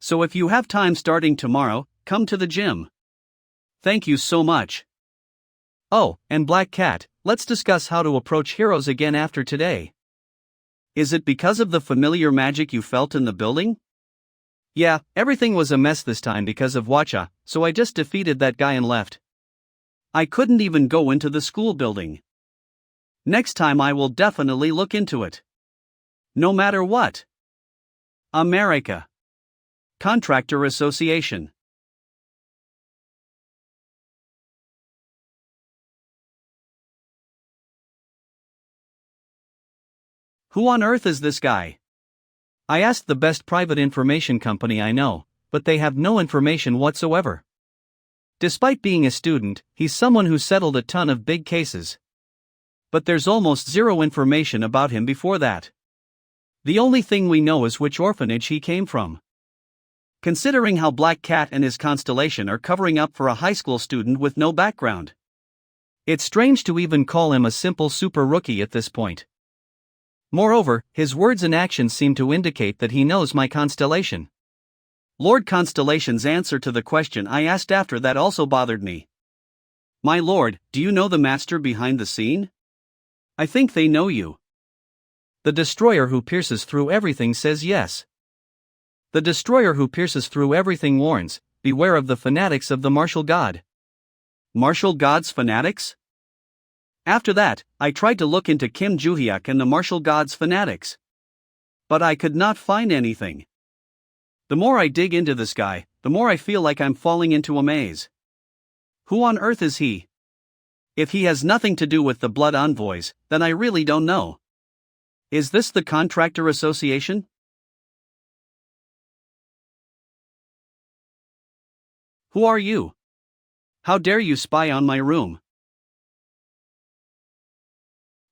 So if you have time starting tomorrow, come to the gym. Thank you so much. Oh, and Black Cat, let's discuss how to approach heroes again after today. Is it because of the familiar magic you felt in the building? Yeah, everything was a mess this time because of Watcha, so I just defeated that guy and left. I couldn't even go into the school building. Next time I will definitely look into it. No matter what. America. Contractor Association. Who on earth is this guy? I asked the best private information company I know, but they have no information whatsoever. Despite being a student, he's someone who settled a ton of big cases. But there's almost zero information about him before that. The only thing we know is which orphanage he came from. Considering how Black Cat and his constellation are covering up for a high school student with no background. It's strange to even call him a simple super rookie at this point. Moreover, his words and actions seem to indicate that he knows my constellation. Lord Constellation's answer to the question I asked after that also bothered me. My lord, do you know the master behind the scene? I think they know you. The destroyer who pierces through everything says yes. The destroyer who pierces through everything warns, beware of the fanatics of the martial god. Martial god's fanatics? After that, I tried to look into Kim Joo-hyuk and the martial god's fanatics. But I could not find anything. The more I dig into this guy, the more I feel like I'm falling into a maze. Who on earth is he? If he has nothing to do with the Blood Envoys, then I really don't know. Is this the Contractor Association? Who are you? How dare you spy on my room?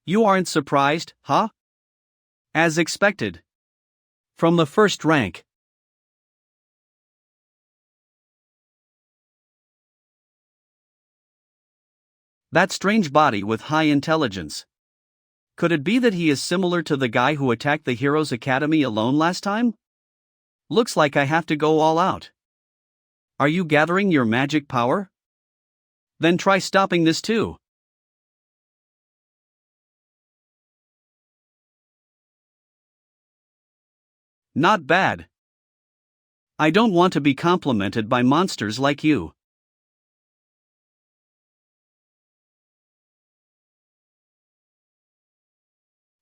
You aren't surprised, huh? As expected. From the first rank. That strange body with high intelligence. Could it be that he is similar to the guy who attacked the Heroes Academy alone last time? Looks like I have to go all out. Are you gathering your magic power? Then try stopping this too. Not bad. I don't want to be complimented by monsters like you.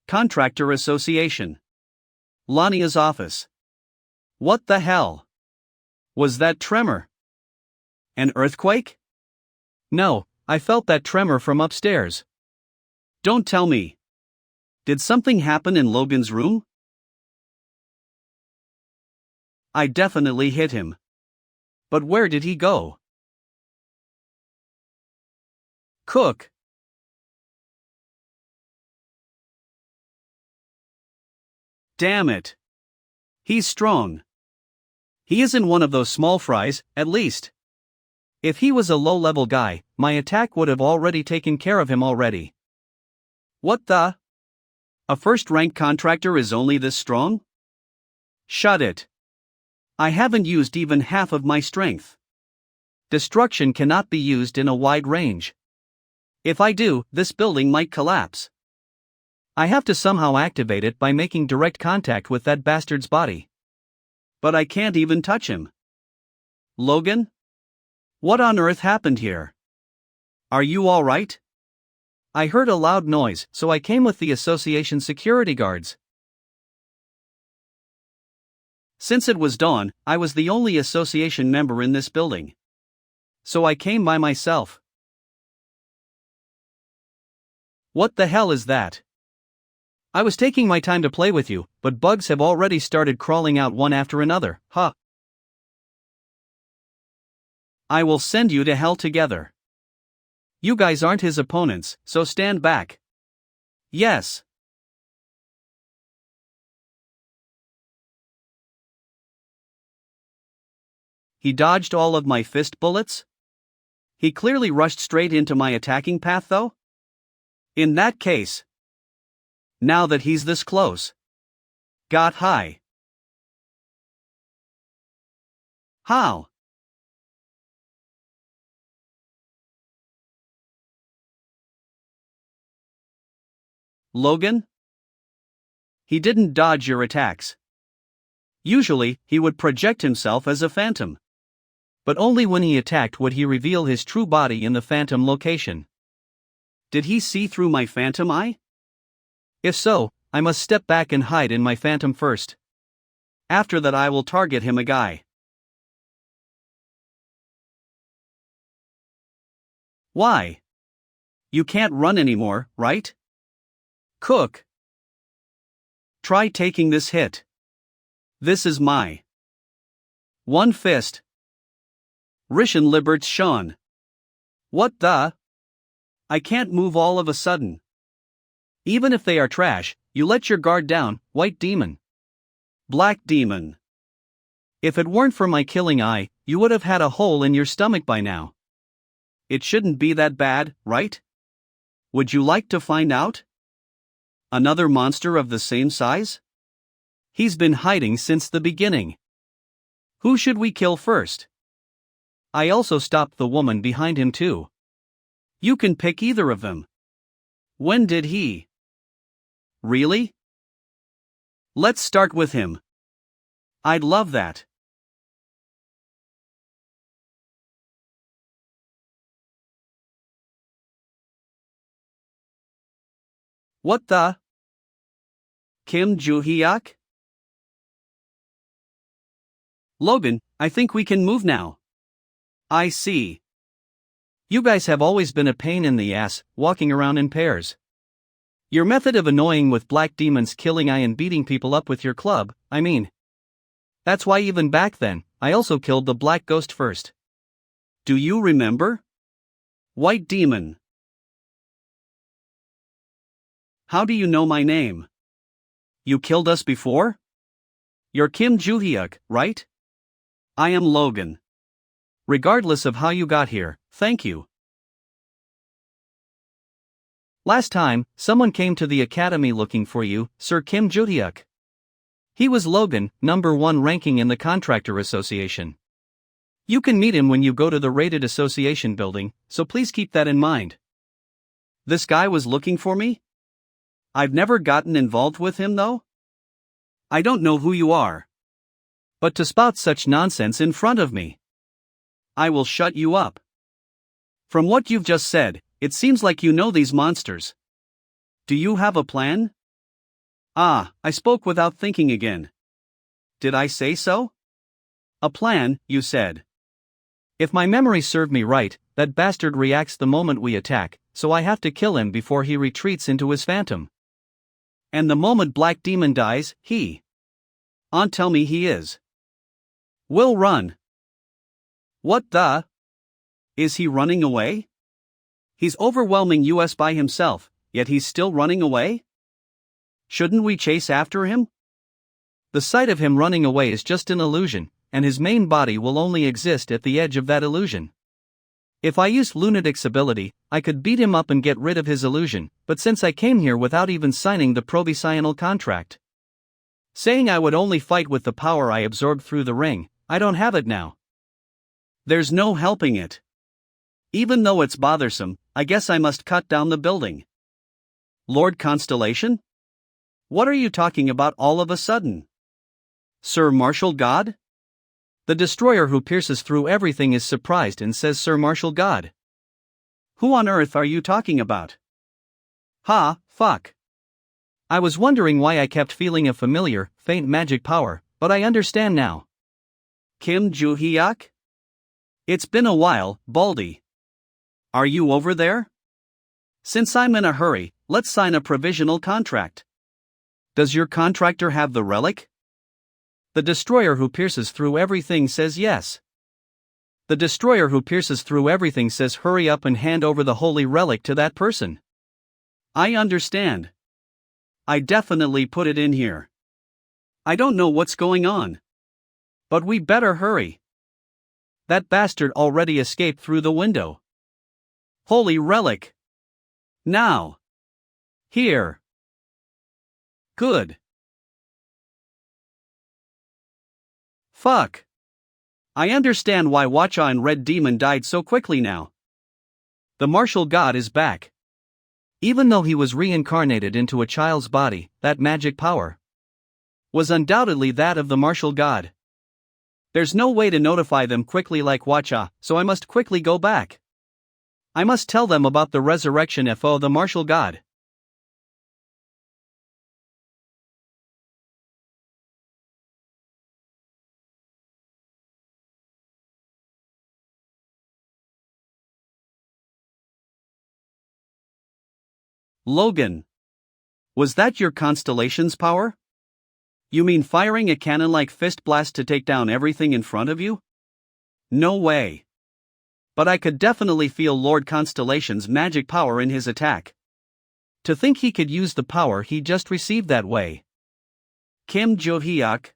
Contractor Association. Lania's office. What the hell? Was that tremor? An earthquake? No, I felt that tremor from upstairs. Don't tell me. Did something happen in Logan's room? I definitely hit him. But where did he go? Cook. Damn it. He's strong. He isn't one of those small fries, at least. If he was a low-level guy, my attack would have already taken care of him already. What the? A first-rank contractor is only this strong? Shut it. I haven't used even half of my strength. Destruction cannot be used in a wide range. If I do, this building might collapse. I have to somehow activate it by making direct contact with that bastard's body. But I can't even touch him. Logan? What on earth happened here? Are you all right? I heard a loud noise, so I came with the association security guards. Since it was dawn, I was the only association member in this building. So I came by myself. What the hell is that? I was taking my time to play with you, but bugs have already started crawling out one after another, huh? I will send you to hell together. You guys aren't his opponents, so stand back. Yes. He dodged all of my fist bullets? He clearly rushed straight into my attacking path though? In that case. Now that he's this close. Got high. How? Logan? he didn't dodge your attacks. Usually, he would project himself as a phantom. But only when he attacked would he reveal his true body in the phantom location. Did he see through my phantom eye? If so, I must step back and hide in my phantom first. After that I will target him a guy. Why? You can't run anymore, right? Cook. Try taking this hit. This is my one fist. Rischen Liberts Sean. What the? I can't move all of a sudden. Even if they are trash, you let your guard down, white demon. Black demon. If it weren't for my killing eye, you would have had a hole in your stomach by now. It shouldn't be that bad, right? Would you like to find out? Another monster of the same size? He's been hiding since the beginning. Who should we kill first? I also stopped the woman behind him too. You can pick either of them. When did he? Really? Let's start with him. I'd love that. What the? Kim Joo-hyuk? Logan, I think we can move now. I see. You guys have always been a pain in the ass, walking around in pairs. Your method of annoying with black demons killing eye and beating people up with your club, I mean. That's why even back then, I also killed the black ghost first. Do you remember? White demon. How do you know my name? You killed us before? You're Kim Joo-hyuk, right? I am Logan. Regardless of how you got here, thank you. Last time, someone came to the academy looking for you, Sir Kim Joo-hyuk. He was Logan, number 1 ranking in the Contractor Association. You can meet him when you go to the rated association building, so please keep that in mind. This guy was looking for me? I've never gotten involved with him though? I don't know who you are. But to spout such nonsense in front of me, I will shut you up. From what you've just said, it seems like you know these monsters. Do you have a plan? Ah, I spoke without thinking again. Did I say so? A plan, you said. If my memory served me right, that bastard reacts the moment we attack, so I have to kill him before he retreats into his phantom. And the moment Black Demon dies, he. Tell me he is. Will run. What the? Is he running away? He's overwhelming us by himself, yet he's still running away? Shouldn't we chase after him? The sight of him running away is just an illusion, and his main body will only exist at the edge of that illusion. If I used Lunatic's ability, I could beat him up and get rid of his illusion, but since I came here without even signing the provisional contract, saying I would only fight with the power I absorbed through the ring, I don't have it now. There's no helping it. Even though it's bothersome, I guess I must cut down the building. Lord Constellation? What are you talking about all of a sudden? Sir Martial God? The destroyer who pierces through everything is surprised and says Sir Martial God. Who on earth are you talking about? Ha, fuck. I was wondering why I kept feeling a familiar, faint magic power, but I understand now. Kim Joo-hyuk? It's been a while, Baldy. Are you over there? Since I'm in a hurry, let's sign a provisional contract. Does your contractor have the relic? The destroyer who pierces through everything says yes. The destroyer who pierces through everything says hurry up and hand over the holy relic to that person. I understand. I definitely put it in here. I don't know what's going on. But we better hurry. That bastard already escaped through the window. Holy relic. Now. Here. Good. Fuck. I understand why Watcha and Red Demon died so quickly now. The martial god is back. Even though he was reincarnated into a child's body, that magic power, was undoubtedly that of the martial god. There's no way to notify them quickly like Wacha, so I must quickly go back. I must tell them about the resurrection of the martial god. Logan. Was that your constellation's power? You mean firing a cannon-like fist blast to take down everything in front of you? No way. But I could definitely feel Lord Constellation's magic power in his attack. To think he could use the power he just received that way. Kim Jo-hyuk.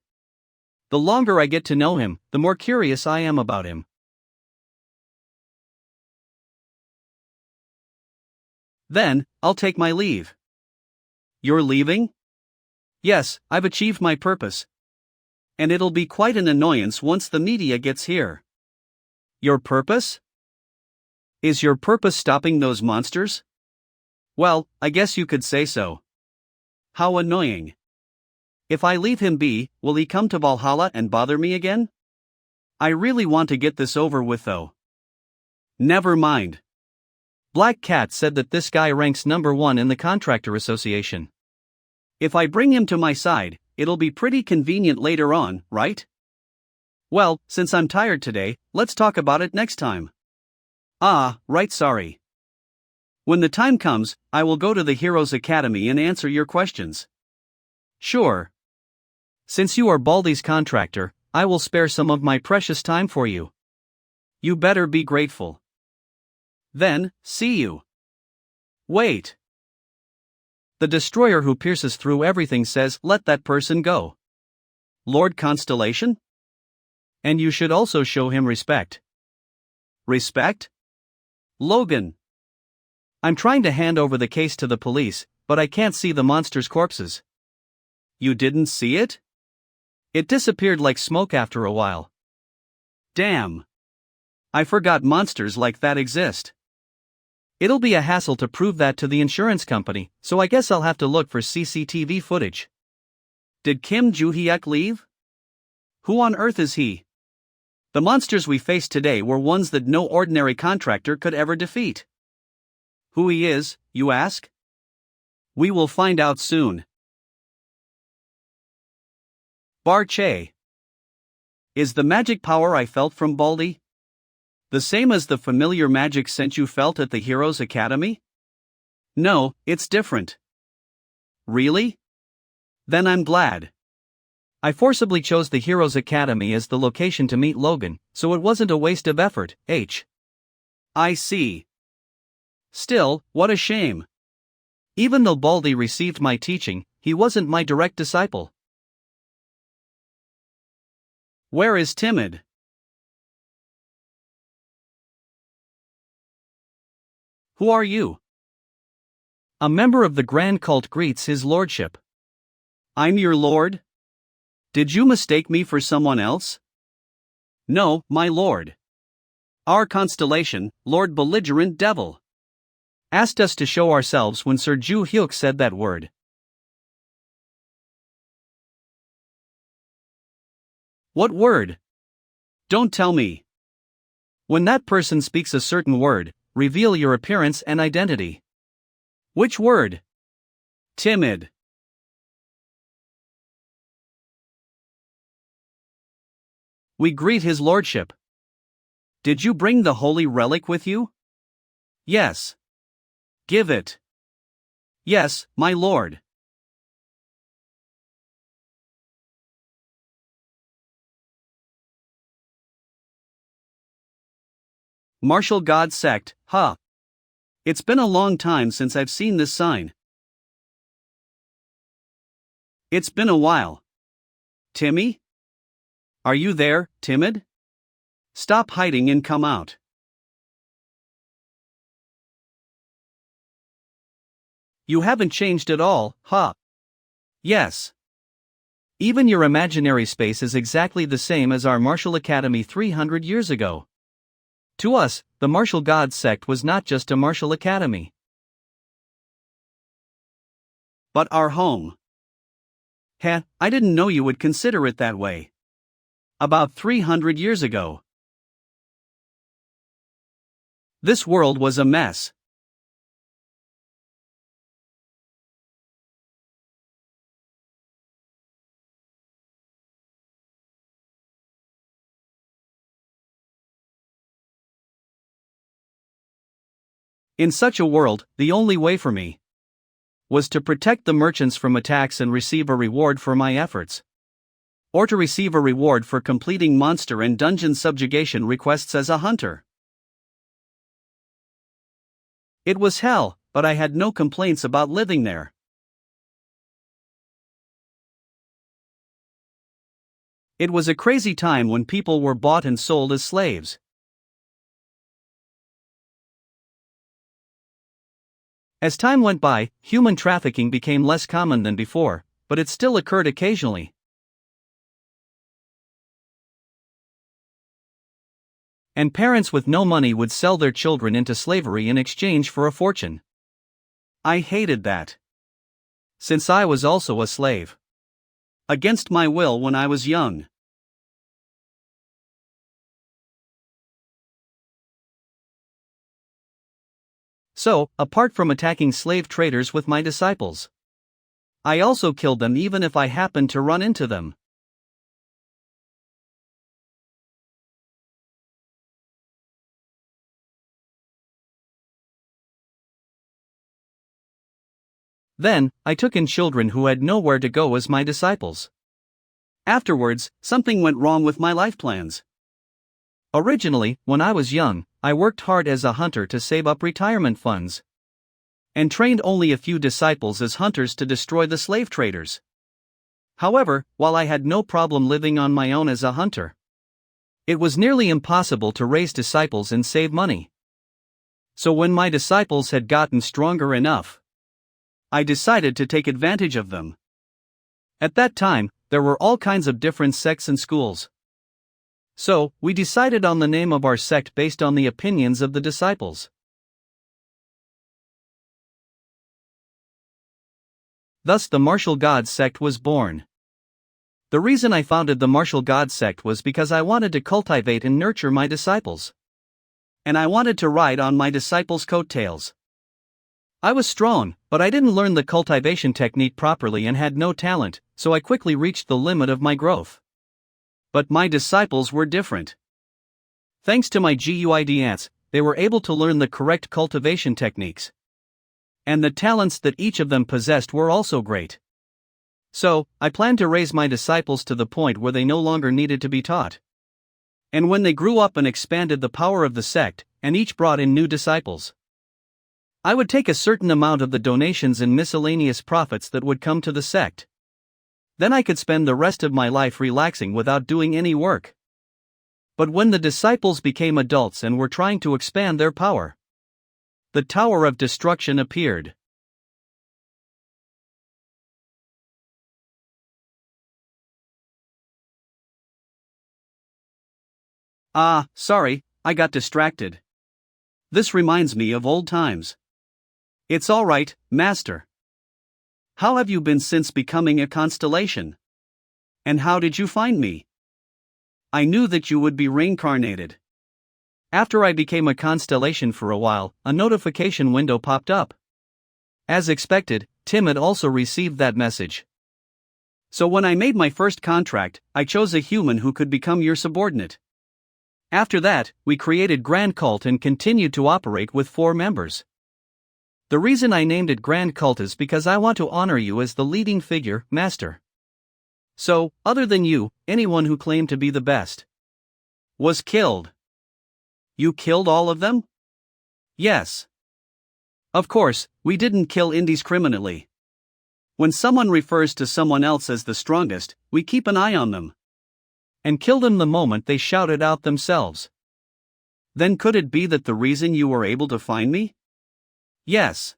The longer I get to know him, the more curious I am about him. Then, I'll take my leave. You're leaving? Yes, I've achieved my purpose. And it'll be quite an annoyance once the media gets here. Your purpose? Is your purpose stopping those monsters? Well, I guess you could say so. How annoying. If I leave him be, will he come to Valhalla and bother me again? I really want to get this over with though. Never mind. Black Cat said that this guy ranks number 1 in the Contractor Association. If I bring him to my side, it'll be pretty convenient later on, right? Well, since I'm tired today, let's talk about it next time. Ah, right, sorry. When the time comes, I will go to the Heroes Academy and answer your questions. Sure. Since you are Baldy's contractor, I will spare some of my precious time for you. You better be grateful. Then, see you. Wait. The destroyer who pierces through everything says, let that person go. Lord Constellation? And you should also show him respect. Respect? Logan. I'm trying to hand over the case to the police, but I can't see the monster's corpses. You didn't see it? It disappeared like smoke after a while. Damn. I forgot monsters like that exist. It'll be a hassle to prove that to the insurance company, so I guess I'll have to look for CCTV footage. Did Kim Jo-hyuk leave? Who on earth is he? The monsters we faced today were ones that no ordinary contractor could ever defeat. Who he is, you ask? We will find out soon. Bar Che. Is the magic power I felt from Baldy the same as the familiar magic scent you felt at the Heroes Academy? No, it's different. Really? Then I'm glad. I forcibly chose the Heroes Academy as the location to meet Logan, so it wasn't a waste of effort. I see. Still, what a shame. Even though Baldy received my teaching, he wasn't my direct disciple. Where is Timid? Who are you? A member of the Grand Cult greets his lordship. I'm your lord? Did you mistake me for someone else? No, my lord. Our constellation, Lord Belligerent Devil, asked us to show ourselves when Sir Jo-hyuk said that word. What word? Don't tell me. When that person speaks a certain word, reveal your appearance and identity. Which word? Timid. We greet his lordship. Did you bring the holy relic with you? Yes. Give it. Yes, my lord. Martial God Sect, huh? It's been a long time since I've seen this sign. It's been a while. Timmy? Are you there, Timid? Stop hiding and come out. You haven't changed at all, huh? Yes. Even your imaginary space is exactly the same as our martial academy 300 years ago. To us, the martial god sect was not just a martial academy, but our home. Heh, I didn't know you would consider it that way. About 300 years ago. This world was a mess. In such a world, the only way for me was to protect the merchants from attacks and receive a reward for my efforts. Or to receive a reward for completing monster and dungeon subjugation requests as a hunter. It was hell, but I had no complaints about living there. It was a crazy time when people were bought and sold as slaves. As time went by, human trafficking became less common than before, but it still occurred occasionally. And parents with no money would sell their children into slavery in exchange for a fortune. I hated that. Since I was also a slave. Against my will when I was young. So, apart from attacking slave traders with my disciples, I also killed them even if I happened to run into them. Then, I took in children who had nowhere to go as my disciples. Afterwards, something went wrong with my life plans. Originally, when I was young, I worked hard as a hunter to save up retirement funds. And trained only a few disciples as hunters to destroy the slave traders. However, while I had no problem living on my own as a hunter, it was nearly impossible to raise disciples and save money. So when my disciples had gotten stronger enough, I decided to take advantage of them. At that time, there were all kinds of different sects and schools. So, we decided on the name of our sect based on the opinions of the disciples. Thus the Martial God sect was born. The reason I founded the Martial God sect was because I wanted to cultivate and nurture my disciples. And I wanted to ride on my disciples' coattails. I was strong, but I didn't learn the cultivation technique properly and had no talent, so I quickly reached the limit of my growth. But my disciples were different. Thanks to my GUID ants, they were able to learn the correct cultivation techniques. And the talents that each of them possessed were also great. So, I planned to raise my disciples to the point where they no longer needed to be taught. And when they grew up and expanded the power of the sect, and each brought in new disciples, I would take a certain amount of the donations and miscellaneous profits that would come to the sect. Then I could spend the rest of my life relaxing without doing any work. But when the disciples became adults and were trying to expand their power, the Tower of Destruction appeared. Sorry, I got distracted. This reminds me of old times. It's all right, Master. How have you been since becoming a constellation? And how did you find me? I knew that you would be reincarnated. After I became a constellation for a while, a notification window popped up. As expected, Tim had also received that message. So when I made my first contract, I chose a human who could become your subordinate. After that, we created Grand Cult and continued to operate with 4 members. The reason I named it Grand Cult is because I want to honor you as the leading figure, Master. So, other than you, anyone who claimed to be the best was killed. You killed all of them? Yes. Of course, we didn't kill indiscriminately. When someone refers to someone else as the strongest, we keep an eye on them. And kill them the moment they shout it out themselves. Then could it be that the reason you were able to find me? Yes.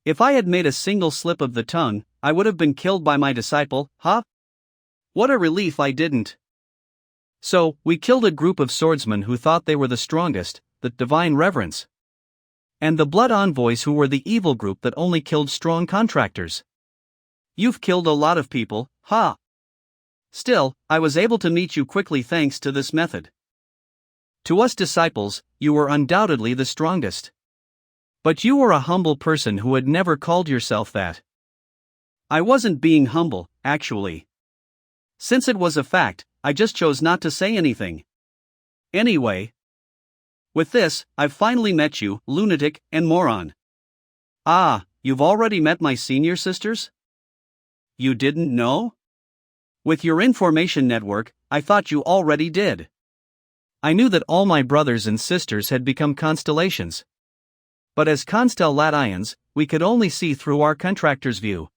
If I had made a single slip of the tongue, I would have been killed by my disciple, huh? What a relief I didn't. So, we killed a group of swordsmen who thought they were the strongest, the divine reverence. And the blood envoys who were the evil group that only killed strong contractors. You've killed a lot of people, huh? Still, I was able to meet you quickly thanks to this method. To us disciples, you were undoubtedly the strongest. But you were a humble person who had never called yourself that. I wasn't being humble, actually. Since it was a fact, I just chose not to say anything. Anyway. With this, I've finally met you, lunatic and moron. Ah, you've already met my senior sisters? You didn't know? With your information network, I thought you already did. I knew that all my brothers and sisters had become constellations. But as constellations, we could only see through our contractor's view.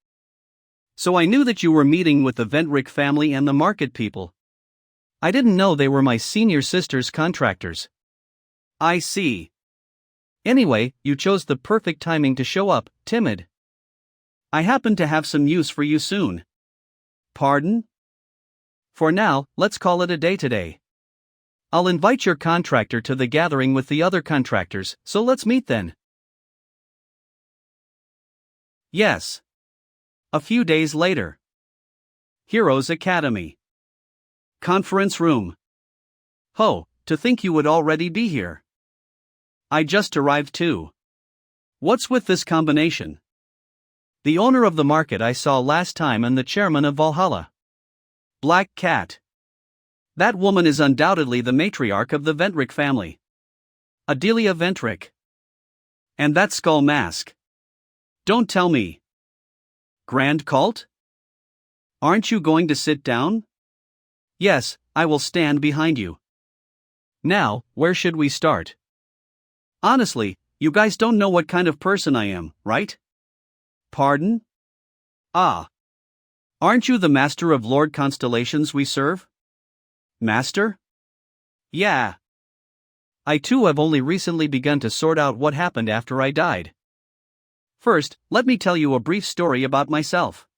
So I knew that you were meeting with the Ventric family and the market people. I didn't know they were my senior sister's contractors. I see. Anyway, you chose the perfect timing to show up, timid. I happen to have some use for you soon. Pardon? For now, let's call it a day today. I'll invite your contractor to the gathering with the other contractors, so let's meet then. Yes. A few days later. Heroes Academy. Conference room. Ho, to think you would already be here. I just arrived too. What's with this combination? The owner of the market I saw last time and the chairman of Valhalla. Black Cat. That woman is undoubtedly the matriarch of the Ventric family. Adelia Ventric. And that skull mask. Don't tell me. Grand cult? Aren't you going to sit down? Yes, I will stand behind you. Now, where should we start? Honestly, you guys don't know what kind of person I am, right? Pardon? Ah. Aren't you the master of Lord Constellations we serve? Master? Yeah. I too have only recently begun to sort out what happened after I died. First, let me tell you a brief story about myself.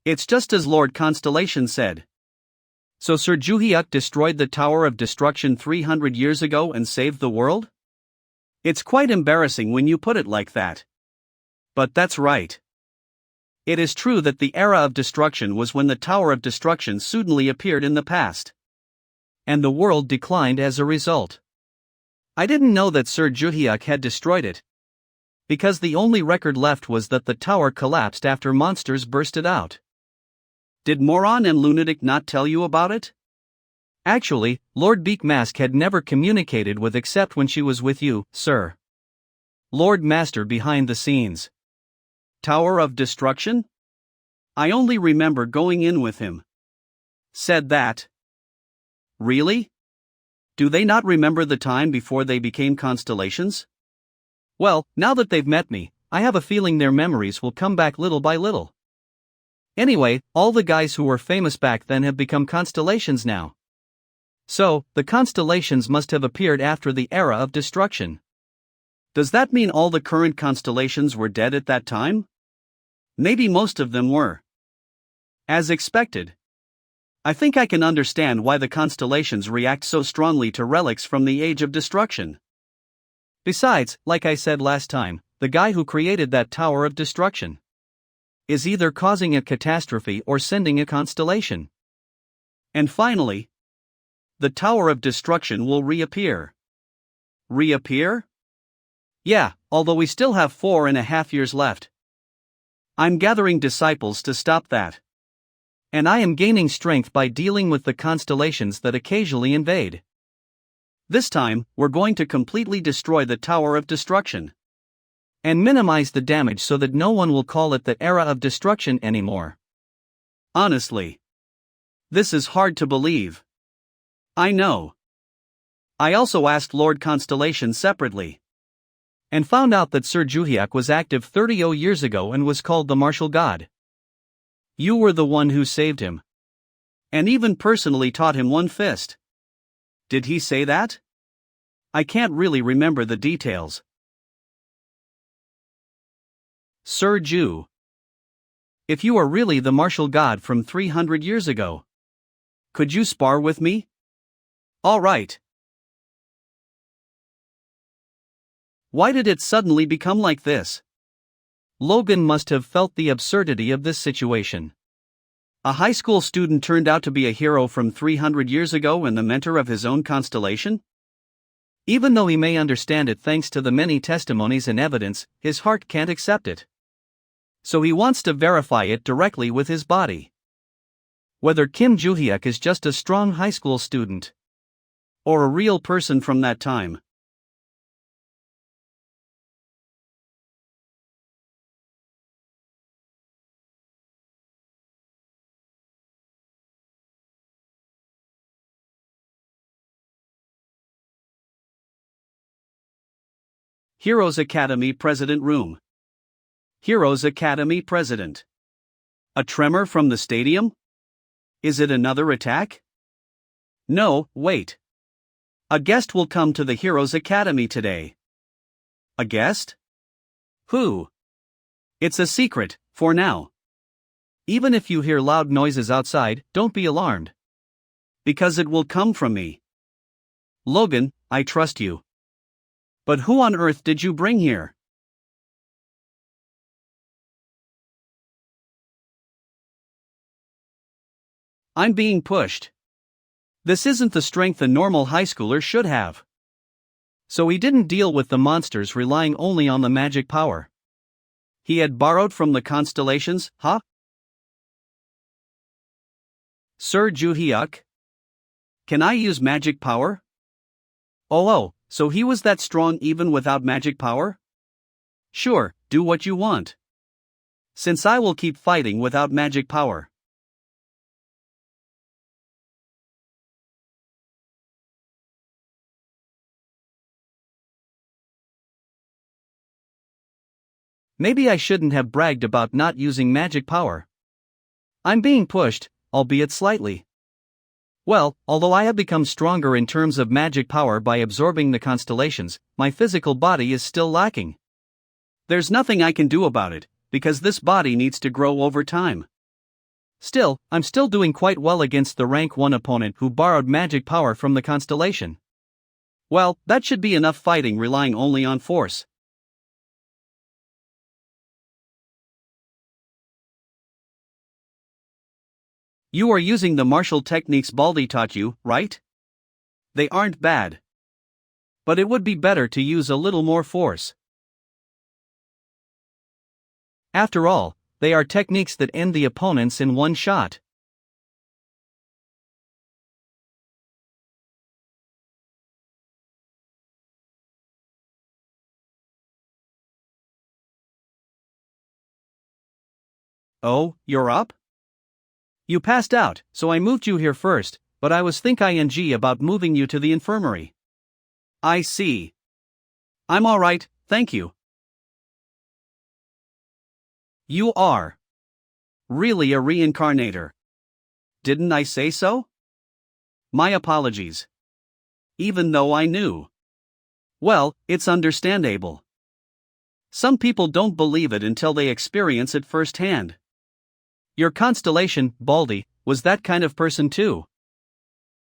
It's just as Lord Constellation said. So Sir Juhyuk destroyed the Tower of Destruction 300 years ago and saved the world? It's quite embarrassing when you put it like that. But that's right. It is true that the era of destruction was when the Tower of Destruction suddenly appeared in the past. And the world declined as a result. I didn't know that Sir Juhyuk had destroyed it. Because the only record left was that the tower collapsed after monsters bursted out. Did Moron and Lunatic not tell you about it? Actually, Lord Beakmask had never communicated with except when she was with you, sir. Lord Master behind the scenes. Tower of Destruction? I only remember going in with him. Said that. Really? Do they not remember the time before they became constellations? Well, now that they've met me, I have a feeling their memories will come back little by little. Anyway, all the guys who were famous back then have become constellations now. So, the constellations must have appeared after the era of destruction. Does that mean all the current constellations were dead at that time? Maybe most of them were. As expected. I think I can understand why the constellations react so strongly to relics from the Age of Destruction. Besides, like I said last time, the guy who created that Tower of Destruction is either causing a catastrophe or sending a constellation. And finally, the Tower of Destruction will reappear. Reappear? Yeah, although we still have 4.5 years left. I'm gathering disciples to stop that. And I am gaining strength by dealing with the constellations that occasionally invade. This time, we're going to completely destroy the Tower of Destruction. And minimize the damage so that no one will call it the era of destruction anymore. Honestly. This is hard to believe. I know. I also asked Lord Constellation separately. And found out that Sir Juhyuk was active 30 years ago and was called the Martial God. You were the one who saved him. And even personally taught him one fist. Did he say that? I can't really remember the details. Sir Ju. If you are really the martial god from 300 years ago, could you spar with me? All right. Why did it suddenly become like this? Logan must have felt the absurdity of this situation. A high school student turned out to be a hero from 300 years ago and the mentor of his own constellation? Even though he may understand it thanks to the many testimonies and evidence, his heart can't accept it. So he wants to verify it directly with his body. Whether Kim Joo-hyuk is just a strong high school student or a real person from that time. Heroes Academy President Room. Heroes Academy President. A tremor from the stadium? Is it another attack? No, wait. A guest will come to the Heroes Academy today. A guest? Who? It's a secret, for now. Even if you hear loud noises outside, don't be alarmed. Because it will come from me. Logan, I trust you. But who on earth did you bring here? I'm being pushed. This isn't the strength a normal high schooler should have. So he didn't deal with the monsters relying only on the magic power. He had borrowed from the constellations, huh? Sir Joo-hyuk? Can I use magic power? Oh, so he was that strong even without magic power? Sure, do what you want. Since I will keep fighting without magic power. Maybe I shouldn't have bragged about not using magic power. I'm being pushed, albeit slightly. Well, although I have become stronger in terms of magic power by absorbing the constellations, my physical body is still lacking. There's nothing I can do about it, because this body needs to grow over time. Still, I'm still doing quite well against the rank 1 opponent who borrowed magic power from the constellation. Well, that should be enough fighting relying only on force. You are using the martial techniques Baldy taught you, right? They aren't bad. But it would be better to use a little more force. After all, they are techniques that end the opponents in one shot. Oh, you're up? You passed out, so I moved you here first, but I was thinking about moving you to the infirmary. I see. I'm alright, thank you. You are really a reincarnator. Didn't I say so? My apologies. Even though I knew. Well, it's understandable. Some people don't believe it until they experience it firsthand. Your constellation, Baldy, was that kind of person too.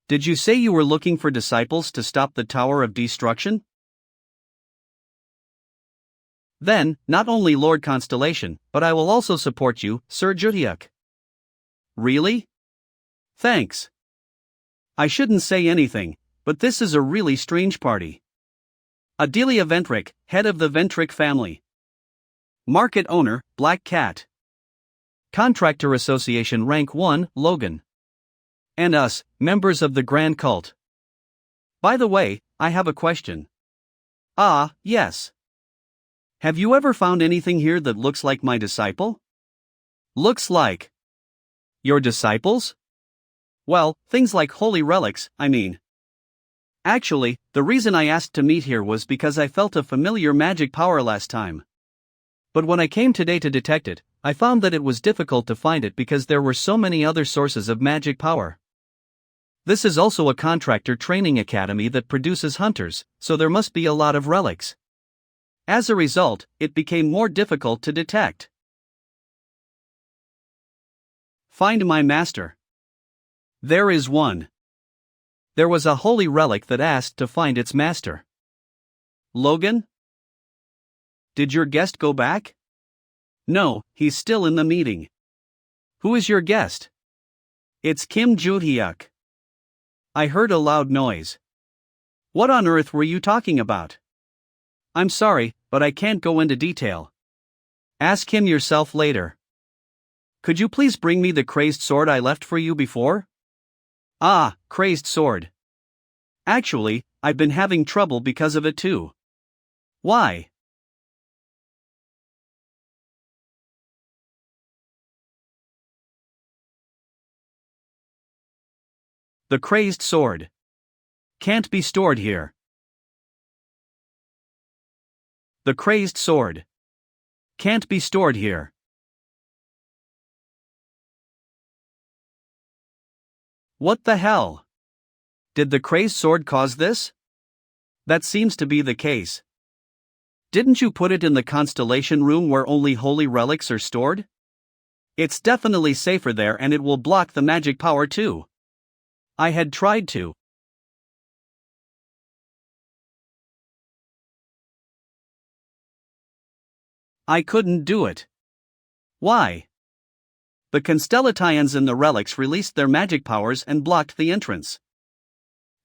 Did you say you were looking for disciples to stop the Tower of Destruction? Then, not only Lord Constellation, but I will also support you, Sir Joo-hyuk. Really? Thanks. I shouldn't say anything, but this is a really strange party. Adelia Ventric, head of the Ventric family. Market owner, Black Cat. Contractor Association Rank 1, Logan. And us, members of the Grand Cult. By the way, I have a question. Ah, yes. Have you ever found anything here that looks like my disciple? Looks like. Your disciples? Well, things like holy relics, I mean. Actually, the reason I asked to meet here was because I felt a familiar magic power last time. But when I came today to detect it, I found that it was difficult to find it because there were so many other sources of magic power. This is also a contractor training academy that produces hunters, so there must be a lot of relics. As a result, it became more difficult to detect. Find my master. There is one. There was a holy relic that asked to find its master. Logan? Did your guest go back? No, he's still in the meeting. Who is your guest? It's Kim Joo-hyuk. I heard a loud noise. What on earth were you talking about? I'm sorry, but I can't go into detail. Ask him yourself later. Could you please bring me the crazed sword I left for you before? Ah, crazed sword. Actually, I've been having trouble because of it too. Why? The crazed sword can't be stored here. The crazed sword can't be stored here. What the hell? Did the crazed sword cause this? That seems to be the case. Didn't you put it in the constellation room where only holy relics are stored? It's definitely safer there and it will block the magic power too. I had tried to. I couldn't do it. Why? The constellations in the relics released their magic powers and blocked the entrance.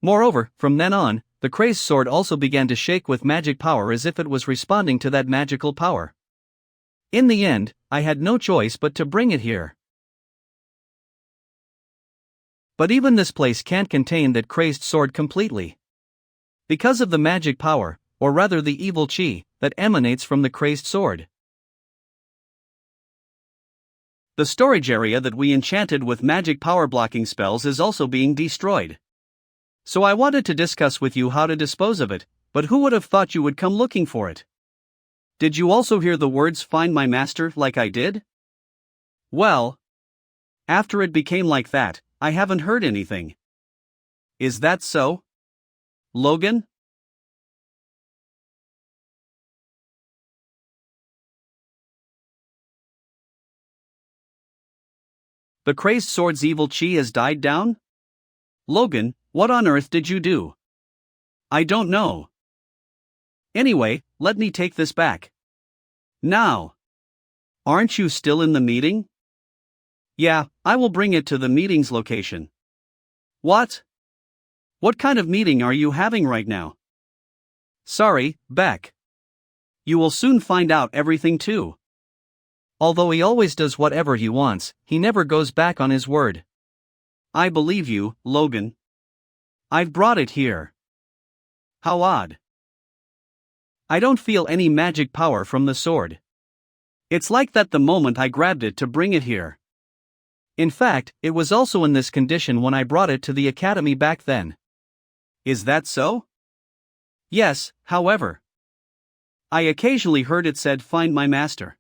Moreover, from then on, the crazed sword also began to shake with magic power as if it was responding to that magical power. In the end, I had no choice but to bring it here. But even this place can't contain that crazed sword completely. Because of the magic power, or rather the evil chi, that emanates from the crazed sword. The storage area that we enchanted with magic power blocking spells is also being destroyed. So I wanted to discuss with you how to dispose of it, but who would have thought you would come looking for it? Did you also hear the words "find my master" like I did? Well, after it became like that, I haven't heard anything. Is that so? Logan? The crazed sword's evil chi has died down? Logan, what on earth did you do? I don't know. Anyway, let me take this back. Now. Aren't you still in the meeting? Yeah, I will bring it to the meeting's location. What? What kind of meeting are you having right now? Sorry, Beck. You will soon find out everything too. Although he always does whatever he wants, he never goes back on his word. I believe you, Logan. I've brought it here. How odd. I don't feel any magic power from the sword. It's like that the moment I grabbed it to bring it here. In fact, it was also in this condition when I brought it to the academy back then. Is that so? Yes, however. I occasionally heard it said "find my master."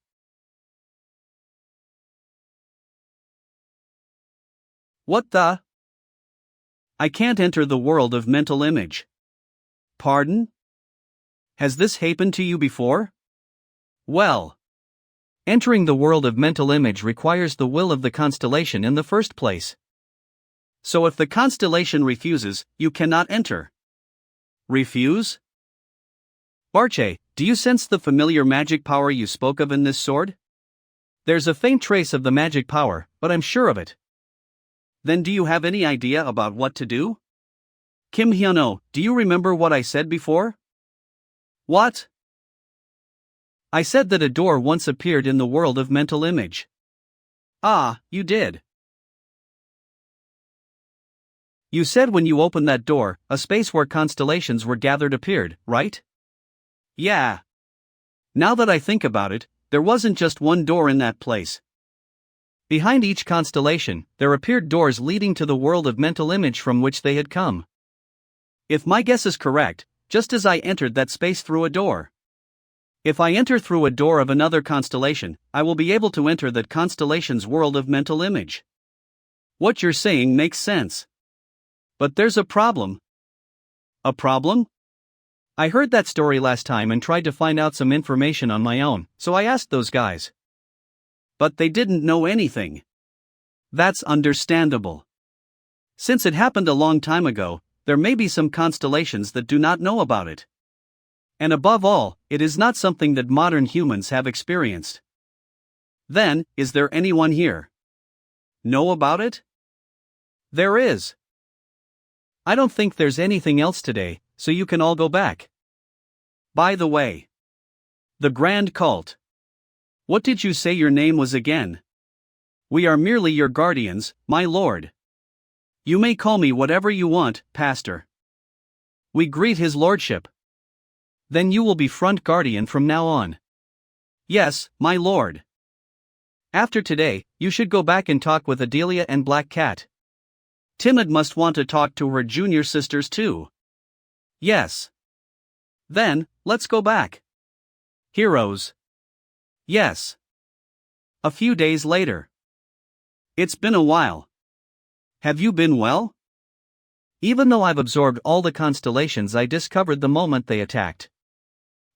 What the? I can't enter the world of mental image. Pardon? Has this happened to you before? Well, entering the world of mental image requires the will of the constellation in the first place. So if the constellation refuses, you cannot enter. Refuse? Barche, do you sense the familiar magic power you spoke of in this sword? There's a faint trace of the magic power, but I'm sure of it. Then do you have any idea about what to do? Kim Hyuno, do you remember what I said before? What? I said that a door once appeared in the world of mental image. Ah, you did. You said when you opened that door, a space where constellations were gathered appeared, right? Yeah. Now that I think about it, there wasn't just one door in that place. Behind each constellation, there appeared doors leading to the world of mental image from which they had come. If my guess is correct, just as I entered that space through a door. If I enter through a door of another constellation, I will be able to enter that constellation's world of mental image. What you're saying makes sense. But there's a problem. A problem? I heard that story last time and tried to find out some information on my own, so I asked those guys. But they didn't know anything. That's understandable. Since it happened a long time ago, there may be some constellations that do not know about it. And above all, it is not something that modern humans have experienced. Then, is there anyone here? Know about it? There is. I don't think there's anything else today, so you can all go back. By the way. The Grand Cult. What did you say your name was again? We are merely your guardians, my lord. You may call me whatever you want, Pastor. We greet his lordship. Then you will be front guardian from now on. Yes, my lord. After today, you should go back and talk with Adelia and Black Cat. Timid must want to talk to her junior sisters too. Yes. Then, let's go back. Heroes. Yes. A few days later. It's been a while. Have you been well? Even though I've absorbed all the constellations I discovered the moment they attacked.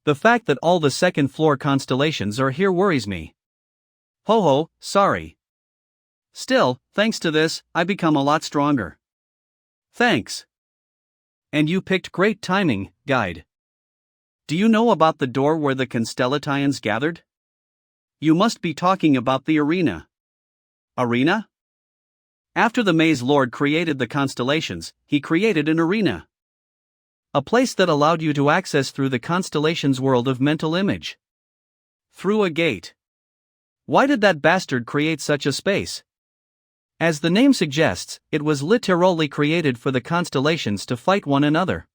The fact that all the second floor constellations are here worries me. Ho ho, sorry. Still, thanks to this, I become a lot stronger. Thanks. And you picked great timing, guide. Do you know about the door where the Constellatians gathered? You must be talking about the arena. Arena? After the Maze Lord created the constellations, he created an arena. A place that allowed you to access through the constellations' world of mental image. Through a gate. Why did that bastard create such a space? As the name suggests, it was literally created for the constellations to fight one another.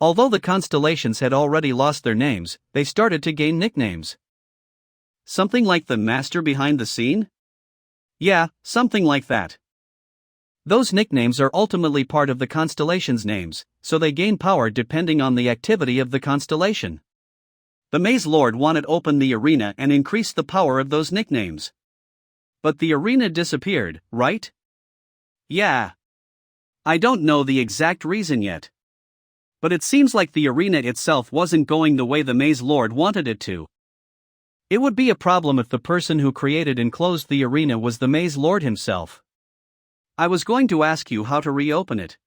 Although the constellations had already lost their names, they started to gain nicknames. Something like the master behind the scene? Yeah, something like that. Those nicknames are ultimately part of the constellation's names, so they gain power depending on the activity of the constellation. The Maze Lord wanted to open the arena and increase the power of those nicknames. But the arena disappeared, right? Yeah. I don't know the exact reason yet. But it seems like the arena itself wasn't going the way the Maze Lord wanted it to. It would be a problem if the person who created and closed the arena was the Maze Lord himself. I was going to ask you how to reopen it.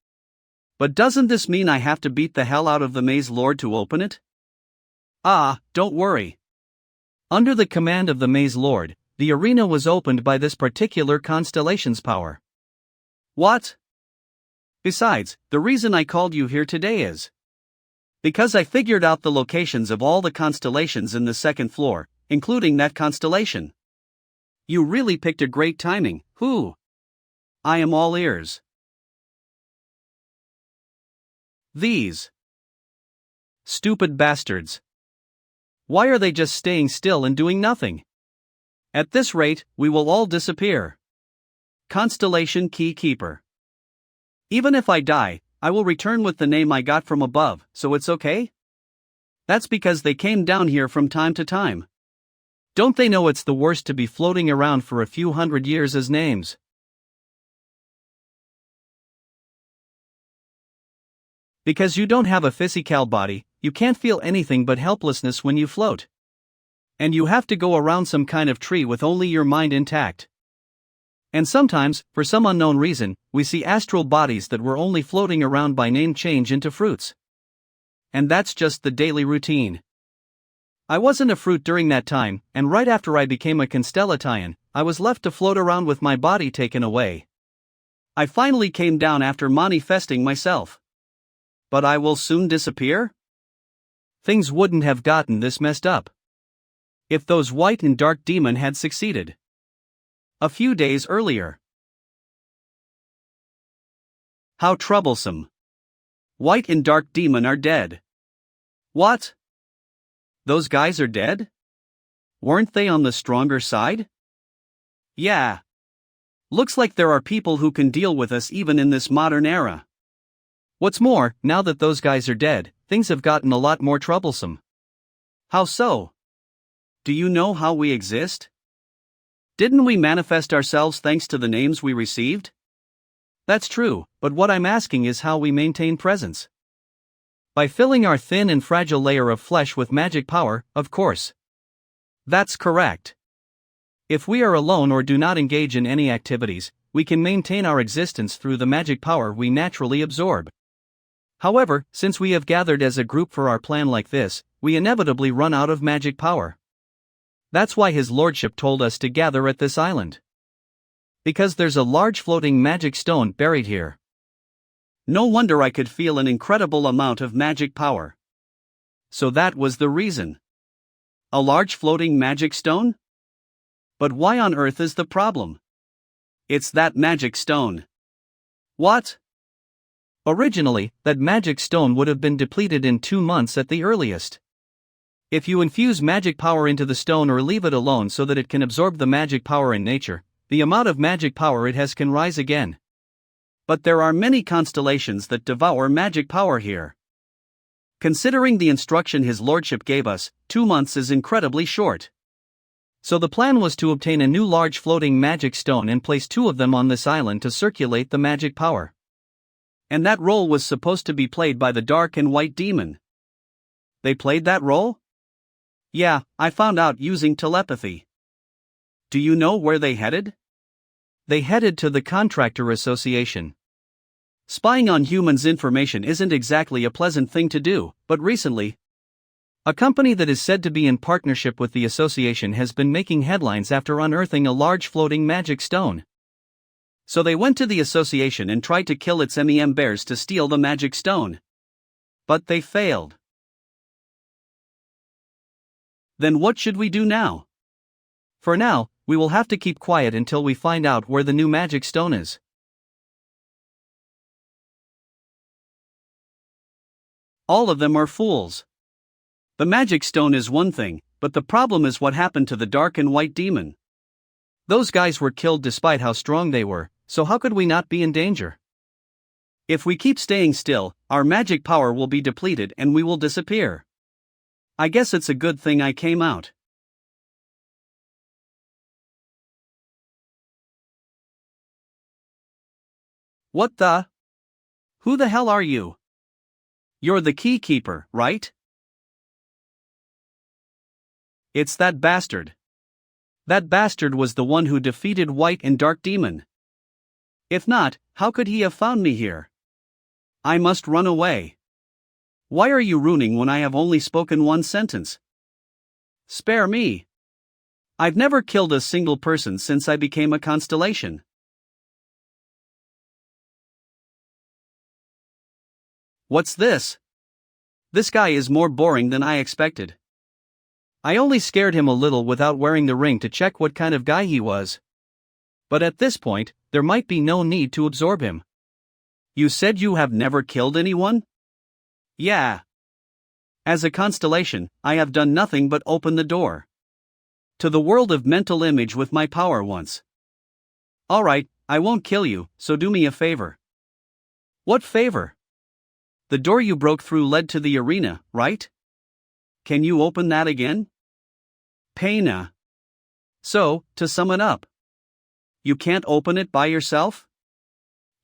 But doesn't this mean I have to beat the hell out of the Maze Lord to open it? Ah, don't worry. Under the command of the Maze Lord, the arena was opened by this particular constellation's power. What? Besides, the reason I called you here today is because I figured out the locations of all the constellations in the second floor, including that constellation. You really picked a great timing, who? I am all ears. These stupid bastards. Why are they just staying still and doing nothing? At this rate, we will all disappear. Constellation Key Keeper. Even if I die, I will return with the name I got from above, so it's okay? That's because they came down here from time to time. Don't they know it's the worst to be floating around for a few hundred years as names? Because you don't have a physical body, you can't feel anything but helplessness when you float. And you have to go around some kind of tree with only your mind intact. And sometimes, for some unknown reason, we see astral bodies that were only floating around by name change into fruits. And that's just the daily routine. I wasn't a fruit during that time, and right after I became a Constellation, I was left to float around with my body taken away. I finally came down after manifesting myself. But I will soon disappear? Things wouldn't have gotten this messed up if those white and dark demon had succeeded a few days earlier. How troublesome. White and dark demon are dead. What? Those guys are dead? Weren't they on the stronger side? Yeah. Looks like there are people who can deal with us even in this modern era. What's more, now that those guys are dead, things have gotten a lot more troublesome. How so? Do you know how we exist? Didn't we manifest ourselves thanks to the names we received? That's true, but what I'm asking is how we maintain presence. By filling our thin and fragile layer of flesh with magic power, of course. That's correct. If we are alone or do not engage in any activities, we can maintain our existence through the magic power we naturally absorb. However, since we have gathered as a group for our plan like this, we inevitably run out of magic power. That's why his lordship told us to gather at this island. Because there's a large floating magic stone buried here. No wonder I could feel an incredible amount of magic power. So that was the reason. A large floating magic stone? But why on earth is the problem? It's that magic stone. What? Originally, that magic stone would have been depleted in 2 months at the earliest. If you infuse magic power into the stone or leave it alone so that it can absorb the magic power in nature, the amount of magic power it has can rise again. But there are many constellations that devour magic power here. Considering the instruction his lordship gave us, 2 months is incredibly short. So the plan was to obtain a new large floating magic stone and place 2 of them on this island to circulate the magic power. And that role was supposed to be played by the dark and white demon. They played that role? Yeah, I found out using telepathy. Do you know where they headed? They headed to the Contractor Association. Spying on humans' information isn't exactly a pleasant thing to do, but recently, a company that is said to be in partnership with the association has been making headlines after unearthing a large floating magic stone. So they went to the association and tried to kill its bears to steal the magic stone. But they failed. Then what should we do now? For now, we will have to keep quiet until we find out where the new magic stone is. All of them are fools. The magic stone is one thing, but the problem is what happened to the dark and white demon. Those guys were killed despite how strong they were, so how could we not be in danger? If we keep staying still, our magic power will be depleted and we will disappear. I guess it's a good thing I came out. What the? Who the hell are you? You're the key keeper, right? It's that bastard. That bastard was the one who defeated White and Dark Demon. If not, how could he have found me here? I must run away. Why are you ruining when I have only spoken 1 sentence? Spare me. I've never killed a single person since I became a constellation. What's this? This guy is more boring than I expected. I only scared him a little without wearing the ring to check what kind of guy he was. But at this point, there might be no need to absorb him. You said you have never killed anyone? Yeah. As a constellation, I have done nothing but open the door to the world of mental image with my power once. Alright, I won't kill you, so do me a favor. What favor? The door you broke through led to the arena, right? Can you open that again? Pena. So, to sum it up, you can't open it by yourself?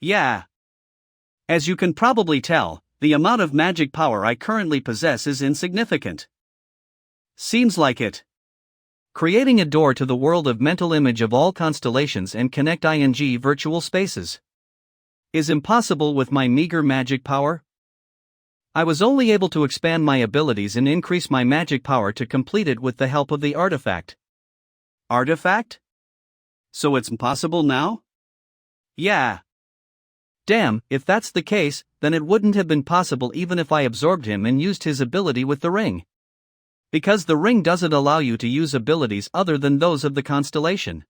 Yeah. As you can probably tell, the amount of magic power I currently possess is insignificant. Seems like it. Creating a door to the world of mental image of all constellations and connect ing virtual spaces is impossible with my meager magic power. I was only able to expand my abilities and increase my magic power to complete it with the help of the artifact. Artifact? So it's impossible now? Yeah. Damn, if that's the case, then it wouldn't have been possible even if I absorbed him and used his ability with the ring. Because the ring doesn't allow you to use abilities other than those of the constellation.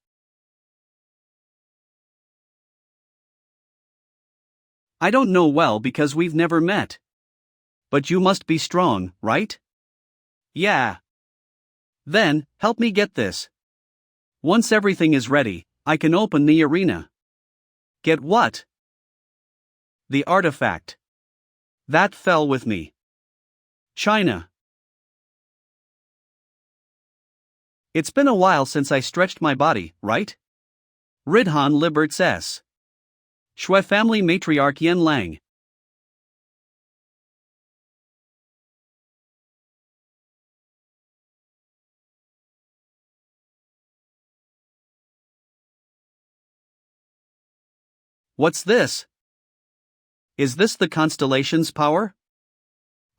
I don't know well because we've never met. But you must be strong, right? Yeah. Then, help me get this. Once everything is ready, I can open the arena. Get what? The artifact. That fell with me. China. It's been a while since I stretched my body, right? Ridhan Liberts S. Shui family matriarch Yen Lang. What's this? Is this the constellation's power?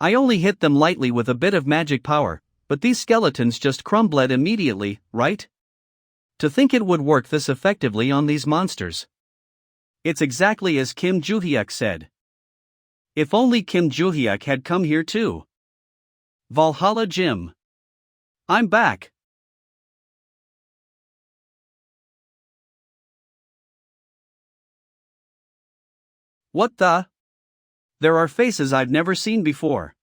I only hit them lightly with a bit of magic power, but these skeletons just crumbled immediately, right? To think it would work this effectively on these monsters. It's exactly as Kim Joo-hyuk said. If only Kim Joo-hyuk had come here too. Valhalla Jim. I'm back. What the? There are faces I've never seen before.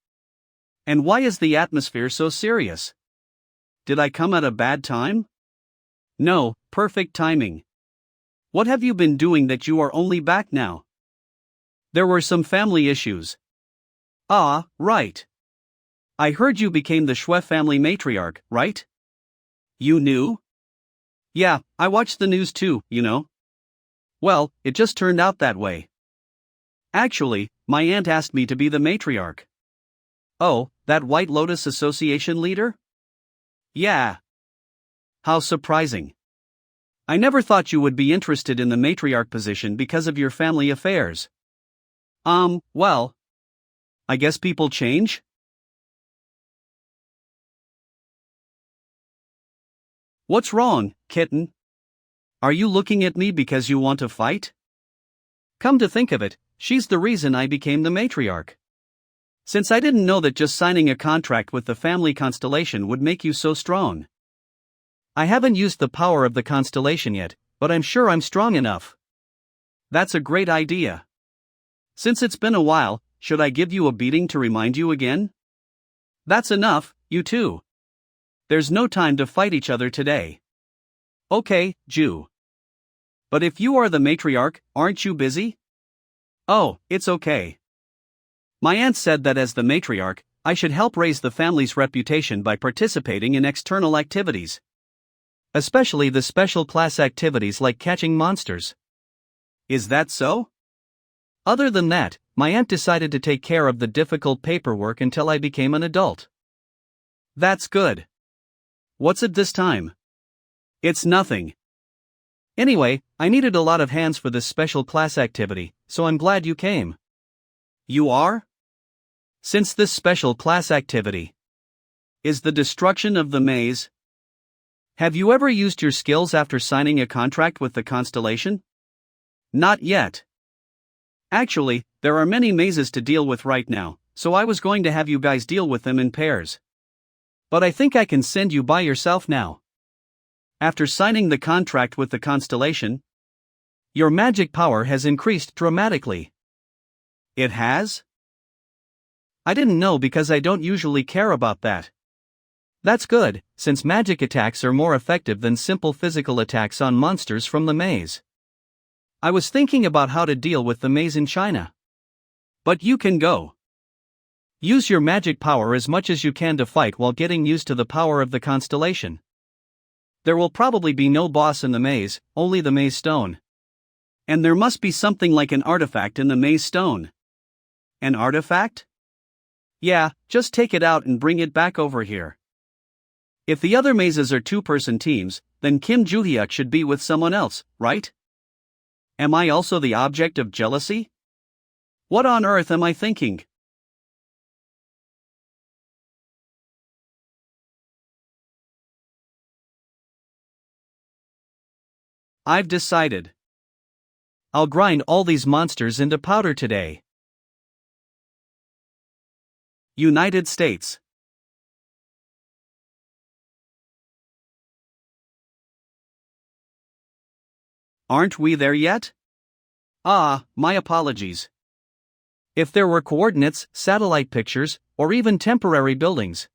And why is the atmosphere so serious? Did I come at a bad time? No, perfect timing. What have you been doing that you are only back now? There were some family issues. Ah, right. I heard you became the Shue family matriarch, right? You knew? Yeah, I watched the news too, you know. Well, it just turned out that way. Actually, my aunt asked me to be the matriarch. Oh, that White Lotus Association leader? Yeah. How surprising. I never thought you would be interested in the matriarch position because of your family affairs. Well. I guess people change? What's wrong, kitten? Are you looking at me because you want to fight? Come to think of it, she's the reason I became the matriarch. Since I didn't know that just signing a contract with the family constellation would make you so strong. I haven't used the power of the constellation yet, but I'm sure I'm strong enough. That's a great idea. Since it's been a while, should I give you a beating to remind you again? That's enough, you two. There's no time to fight each other today. Okay, Jew. But if you are the matriarch, aren't you busy? Oh, it's okay. My aunt said that as the matriarch, I should help raise the family's reputation by participating in external activities. Especially the special class activities like catching monsters. Is that so? Other than that, my aunt decided to take care of the difficult paperwork until I became an adult. That's good. What's it this time? It's nothing. Anyway, I needed a lot of hands for this special class activity, so I'm glad you came. You are? Since this special class activity is the destruction of the maze. Have you ever used your skills after signing a contract with the constellation? Not yet. Actually, there are many mazes to deal with right now, so I was going to have you guys deal with them in pairs. But I think I can send you by yourself now. After signing the contract with the constellation, your magic power has increased dramatically. It has? I didn't know because I don't usually care about that. That's good, since magic attacks are more effective than simple physical attacks on monsters from the maze. I was thinking about how to deal with the maze in China. But you can go. Use your magic power as much as you can to fight while getting used to the power of the constellation. There will probably be no boss in the maze, only the maze stone. And there must be something like an artifact in the maze stone. An artifact? Yeah, just take it out and bring it back over here. If the other mazes are two-person teams, then Kim Joo-hyuk should be with someone else, right? Am I also the object of jealousy? What on earth am I thinking? I've decided. I'll grind all these monsters into powder today. United States. Aren't we there yet? Ah, my apologies. If there were coordinates, satellite pictures, or even temporary buildings,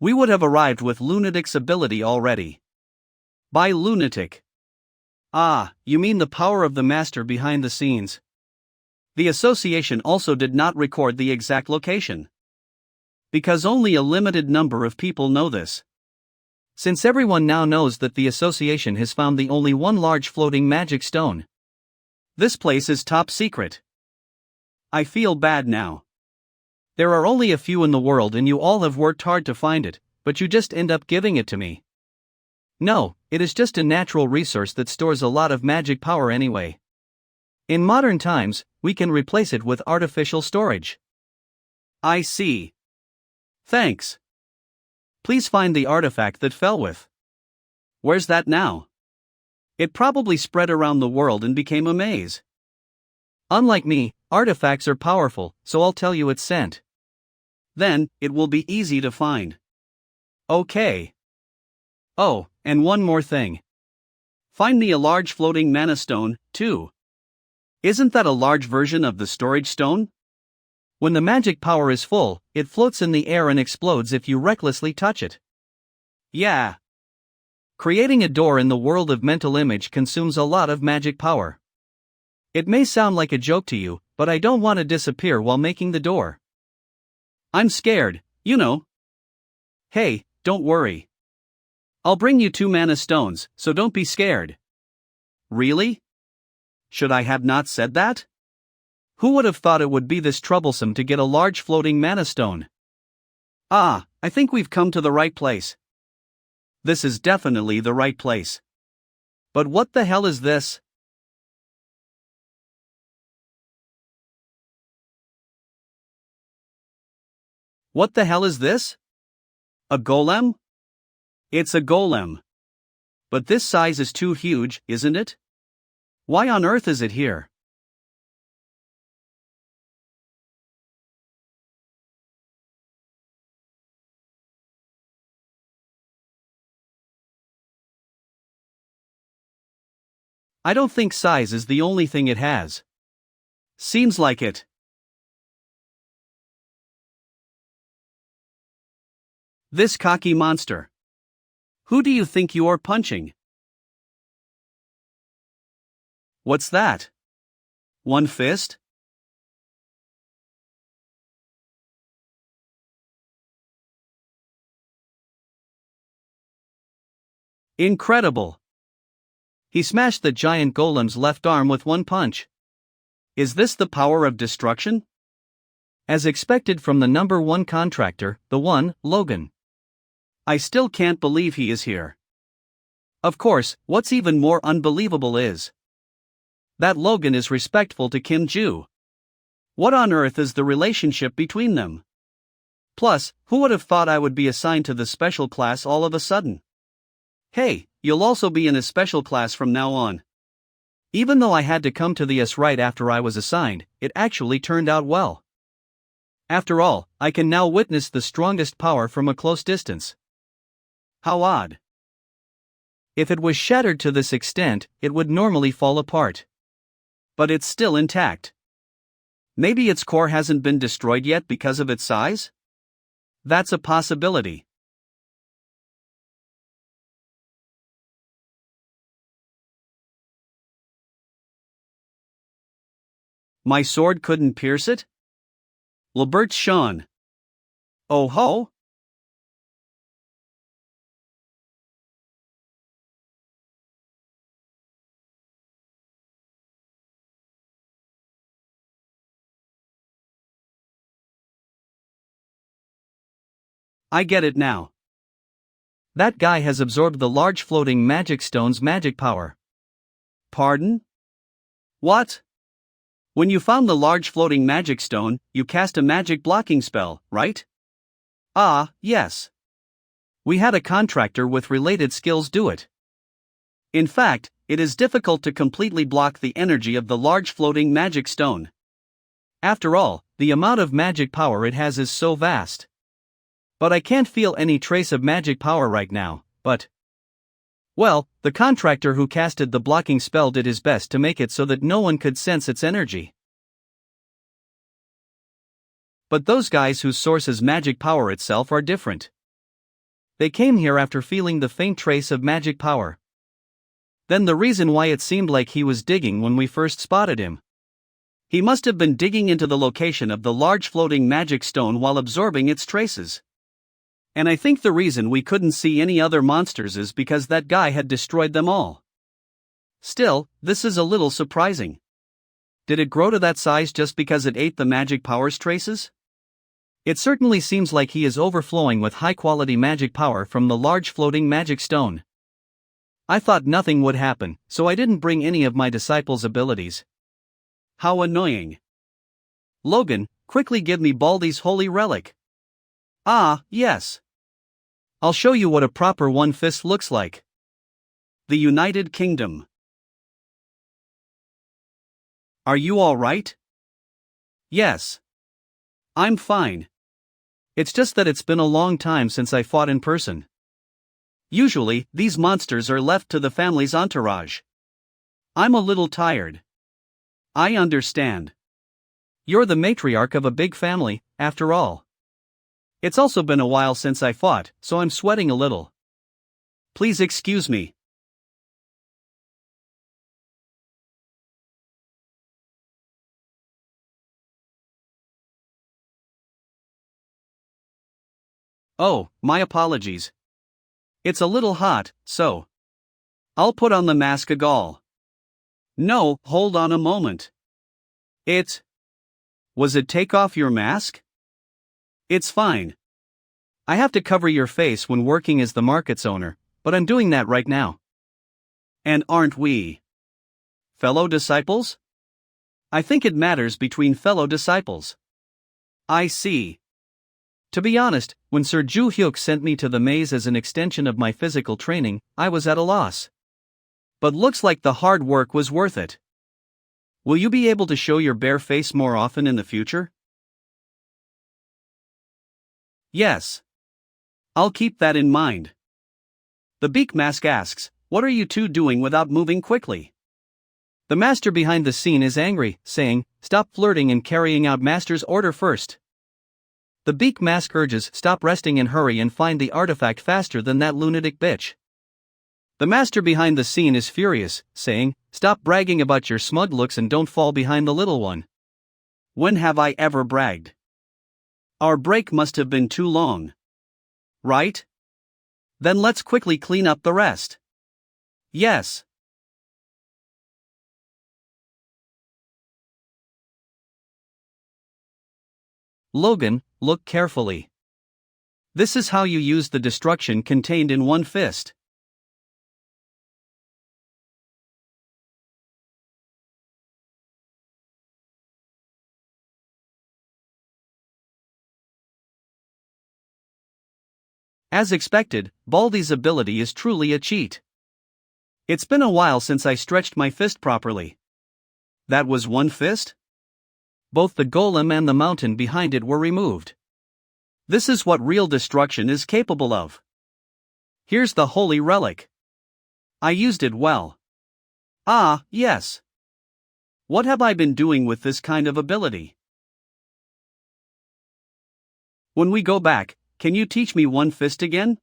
we would have arrived with Lunatic's ability already. By lunatic. Ah, you mean the power of the master behind the scenes. The association also did not record the exact location. Because only a limited number of people know this. Since everyone now knows that the association has found the only one large floating magic stone. This place is top secret. I feel bad now. There are only a few in the world and you all have worked hard to find it, but you just end up giving it to me. No, it is just a natural resource that stores a lot of magic power anyway. In modern times, we can replace it with artificial storage. I see. Thanks. Please find the artifact that fell with. Where's that now? It probably spread around the world and became a maze. Unlike me, artifacts are powerful, so I'll tell you it's sent. Then, it will be easy to find. Okay. Oh, and one more thing. Find me a large floating mana stone, too. Isn't that a large version of the storage stone? When the magic power is full, it floats in the air and explodes if you recklessly touch it. Yeah. Creating a door in the world of mental image consumes a lot of magic power. It may sound like a joke to you, but I don't want to disappear while making the door. I'm scared, you know. Hey, don't worry. I'll bring you 2 mana stones, so don't be scared. Really? Should I have not said that? Who would have thought it would be this troublesome to get a large floating mana stone? Ah, I think we've come to the right place. This is definitely the right place. But what the hell is this? What the hell is this? A golem? It's a golem. But this size is too huge, isn't it? Why on earth is it here? I don't think size is the only thing it has. Seems like it. This cocky monster. Who do you think you're punching? What's that? One fist? Incredible! He smashed the giant golem's left arm with one punch. Is this the power of destruction? As expected from the number 1 contractor, the one, Logan. I still can't believe he is here. Of course, what's even more unbelievable is that Logan is respectful to Kim Ju. What on earth is the relationship between them? Plus, who would have thought I would be assigned to the special class all of a sudden? Hey, you'll also be in a special class from now on. Even though I had to come to the S right after I was assigned, it actually turned out well. After all, I can now witness the strongest power from a close distance. How odd. If it was shattered to this extent, it would normally fall apart. But it's still intact. Maybe its core hasn't been destroyed yet because of its size? That's a possibility. My sword couldn't pierce it? Lebert Sean. Oh ho? I get it now. That guy has absorbed the large floating magic stone's magic power. Pardon? What? When you found the large floating magic stone, you cast a magic blocking spell, right? Ah, yes. We had a contractor with related skills do it. In fact, it is difficult to completely block the energy of the large floating magic stone. After all, the amount of magic power it has is so vast. But I can't feel any trace of magic power right now, but... Well, the contractor who casted the blocking spell did his best to make it so that no one could sense its energy. But those guys whose source is magic power itself are different. They came here after feeling the faint trace of magic power. Then the reason why it seemed like he was digging when we first spotted him. He must have been digging into the location of the large floating magic stone while absorbing its traces. And I think the reason we couldn't see any other monsters is because that guy had destroyed them all. Still, this is a little surprising. Did it grow to that size just because it ate the magic power's traces? It certainly seems like he is overflowing with high-quality magic power from the large floating magic stone. I thought nothing would happen, so I didn't bring any of my disciples' abilities. How annoying. Logan, quickly give me Baldy's holy relic. Ah, yes. I'll show you what a proper one fist looks like. The United Kingdom. Are you all right? Yes. I'm fine. It's just that it's been a long time since I fought in person. Usually, these monsters are left to the family's entourage. I'm a little tired. I understand. You're the matriarch of a big family, after all. It's also been a while since I fought, so I'm sweating a little. Please excuse me. Oh, my apologies. It's a little hot, so I'll put on the mask again. No, hold on a moment. Was it take off your mask? It's fine. I have to cover your face when working as the market's owner, but I'm doing that right now. And aren't we fellow disciples? I think it matters between fellow disciples. I see. To be honest, when Sir Ju Hyuk sent me to the maze as an extension of my physical training, I was at a loss. But looks like the hard work was worth it. Will you be able to show your bare face more often in the future? Yes. I'll keep that in mind. The Beak Mask asks, "What are you two doing without moving quickly?" The master behind the scene is angry, saying, "Stop flirting and carrying out master's order first." The Beak Mask urges, "Stop resting and hurry and find the artifact faster than that lunatic bitch." The master behind the scene is furious, saying, "Stop bragging about your smug looks and don't fall behind the little one." When have I ever bragged? Our break must have been too long. Right? Then let's quickly clean up the rest. Yes. Logan, look carefully. This is how you use the destruction contained in one fist. As expected, Baldy's ability is truly a cheat. It's been a while since I stretched my fist properly. That was one fist? Both the golem and the mountain behind it were removed. This is what real destruction is capable of. Here's the holy relic. I used it well. Ah, yes. What have I been doing with this kind of ability? When we go back, can you teach me one fist again?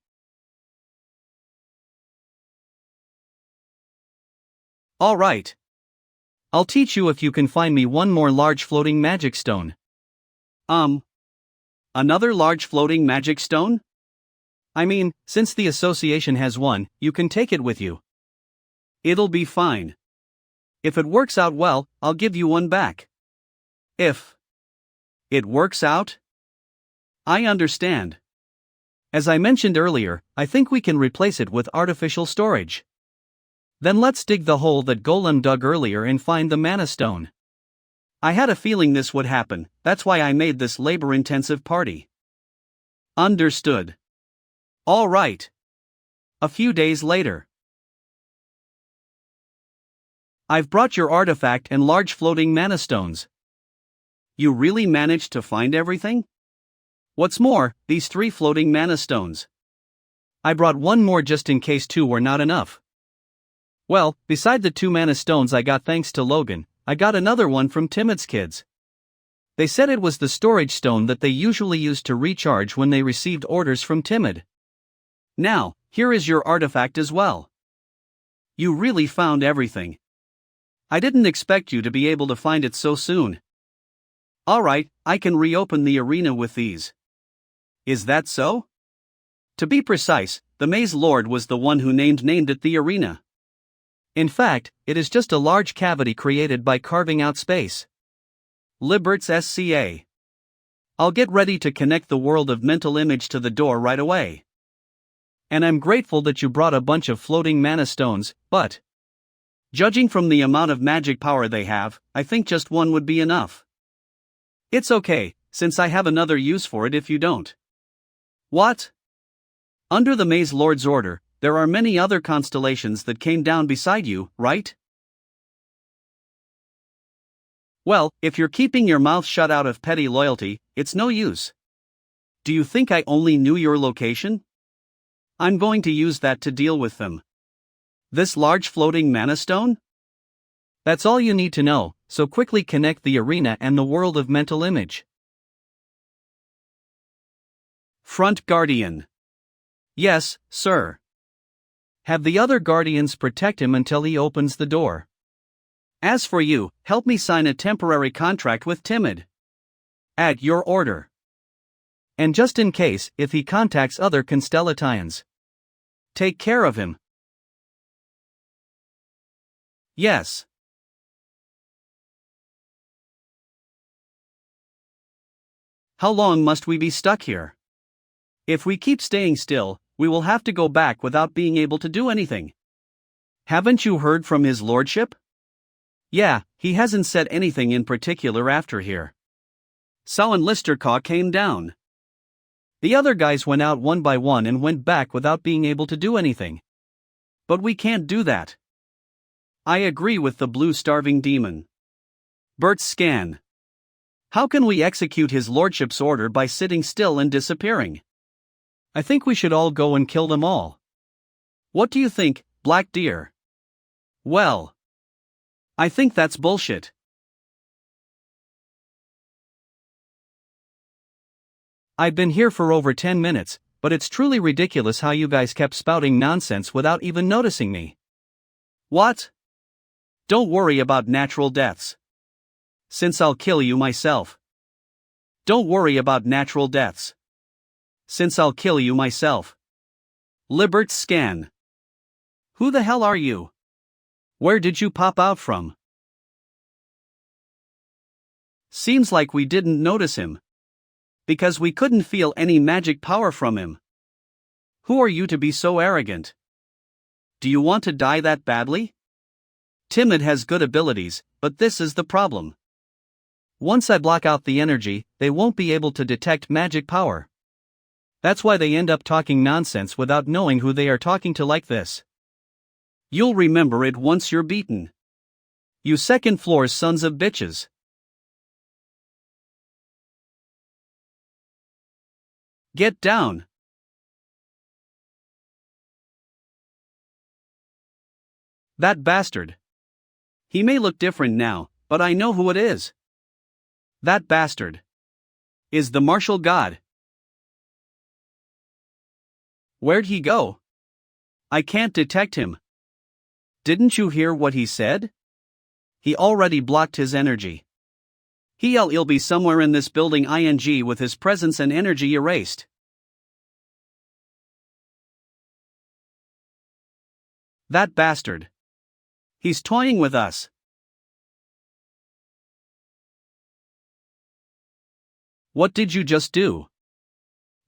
All right. I'll teach you if you can find me one more large floating magic stone. Another large floating magic stone? I mean, since the association has one, you can take it with you. It'll be fine. If it works out well, I'll give you one back. If it works out? I understand. As I mentioned earlier, I think we can replace it with artificial storage. Then let's dig the hole that Golem dug earlier and find the mana stone. I had a feeling this would happen, that's why I made this labor-intensive party. Understood. All right. A few days later. I've brought your artifact and large floating mana stones. You really managed to find everything? What's more, these 3 floating mana stones. I brought one more just in case 2 were not enough. Well, beside the 2 mana stones I got thanks to Logan, I got another one from Timid's kids. They said it was the storage stone that they usually used to recharge when they received orders from Timid. Now, here is your artifact as well. You really found everything. I didn't expect you to be able to find it so soon. Alright, I can reopen the arena with these. Is that so? To be precise, the Maze Lord was the one who named it the arena. In fact, it is just a large cavity created by carving out space. Liberts SCA. I'll get ready to connect the world of mental image to the door right away. And I'm grateful that you brought a bunch of floating mana stones, but judging from the amount of magic power they have, I think just one would be enough. It's okay, since I have another use for it if you don't. What? Under the Maze Lord's order, there are many other constellations that came down beside you, right? Well, if you're keeping your mouth shut out of petty loyalty, it's no use. Do you think I only knew your location? I'm going to use that to deal with them. This large floating mana stone? That's all you need to know, so quickly connect the arena and the world of mental image. Front Guardian. Yes, sir. Have the other guardians protect him until he opens the door. As for you, help me sign a temporary contract with Timid. At your order. And just in case, if he contacts other Constellatians. Take care of him. Yes. How long must we be stuck here? If we keep staying still, we will have to go back without being able to do anything. Haven't you heard from his lordship? Yeah, he hasn't said anything in particular after here. Sao and Listercaw came down. The other guys went out one by one and went back without being able to do anything. But we can't do that. I agree with the blue starving demon. Bert's scan. How can we execute his lordship's order by sitting still and disappearing? I think we should all go and kill them all. What do you think, Black Deer? Well, I think that's bullshit. I've been here for over 10 minutes, but it's truly ridiculous how you guys kept spouting nonsense without even noticing me. What? Don't worry about natural deaths. Since I'll kill you myself. Don't worry about natural deaths. Since I'll kill you myself. Libert's scan. Who the hell are you? Where did you pop out from? Seems like we didn't notice him. Because we couldn't feel any magic power from him. Who are you to be so arrogant? Do you want to die that badly? Timid has good abilities, but this is the problem. Once I block out the energy, they won't be able to detect magic power. That's why they end up talking nonsense without knowing who they are talking to like this. You'll remember it once you're beaten. You second floor sons of bitches. Get down. That bastard. He may look different now, but I know who it is. That bastard is the martial god. Where'd he go? I can't detect him. Didn't you hear what he said? He already blocked his energy. He'll be somewhere in this building ing with his presence and energy erased. That bastard. He's toying with us. What did you just do?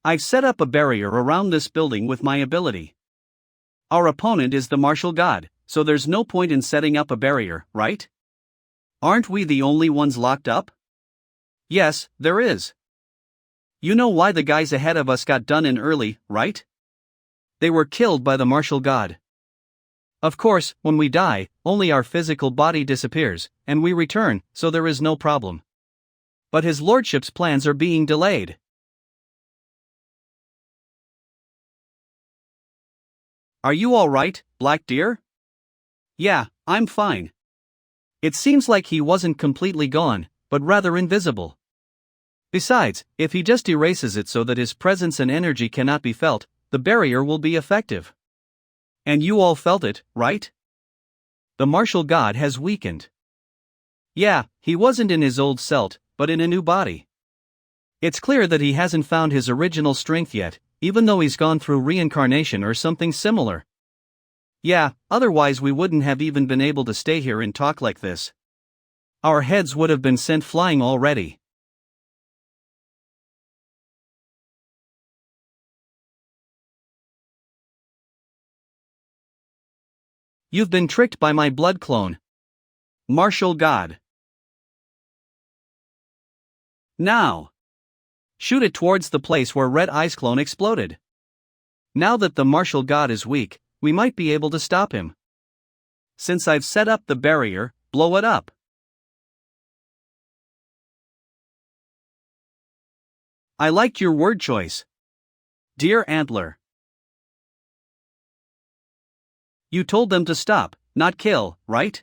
I've set up a barrier around this building with my ability. Our opponent is the martial god, so there's no point in setting up a barrier, right? Aren't we the only ones locked up? Yes, there is. You know why the guys ahead of us got done in early, right? They were killed by the martial god. Of course, when we die, only our physical body disappears, and we return, so there is no problem. But his lordship's plans are being delayed. Are you alright, Black Deer? Yeah, I'm fine. It seems like he wasn't completely gone, but rather invisible. Besides, if he just erases it so that his presence and energy cannot be felt, the barrier will be effective. And you all felt it, right? The martial god has weakened. Yeah, he wasn't in his old self, but in a new body. It's clear that he hasn't found his original strength yet, even though he's gone through reincarnation or something similar. Yeah, otherwise we wouldn't have even been able to stay here and talk like this. Our heads would have been sent flying already. You've been tricked by my blood clone. Martial god. Now. Shoot it towards the place where Red Eye's clone exploded. Now that the martial god is weak, we might be able to stop him. Since I've set up the barrier, blow it up. I liked your word choice. Dear Antler. You told them to stop, not kill, right?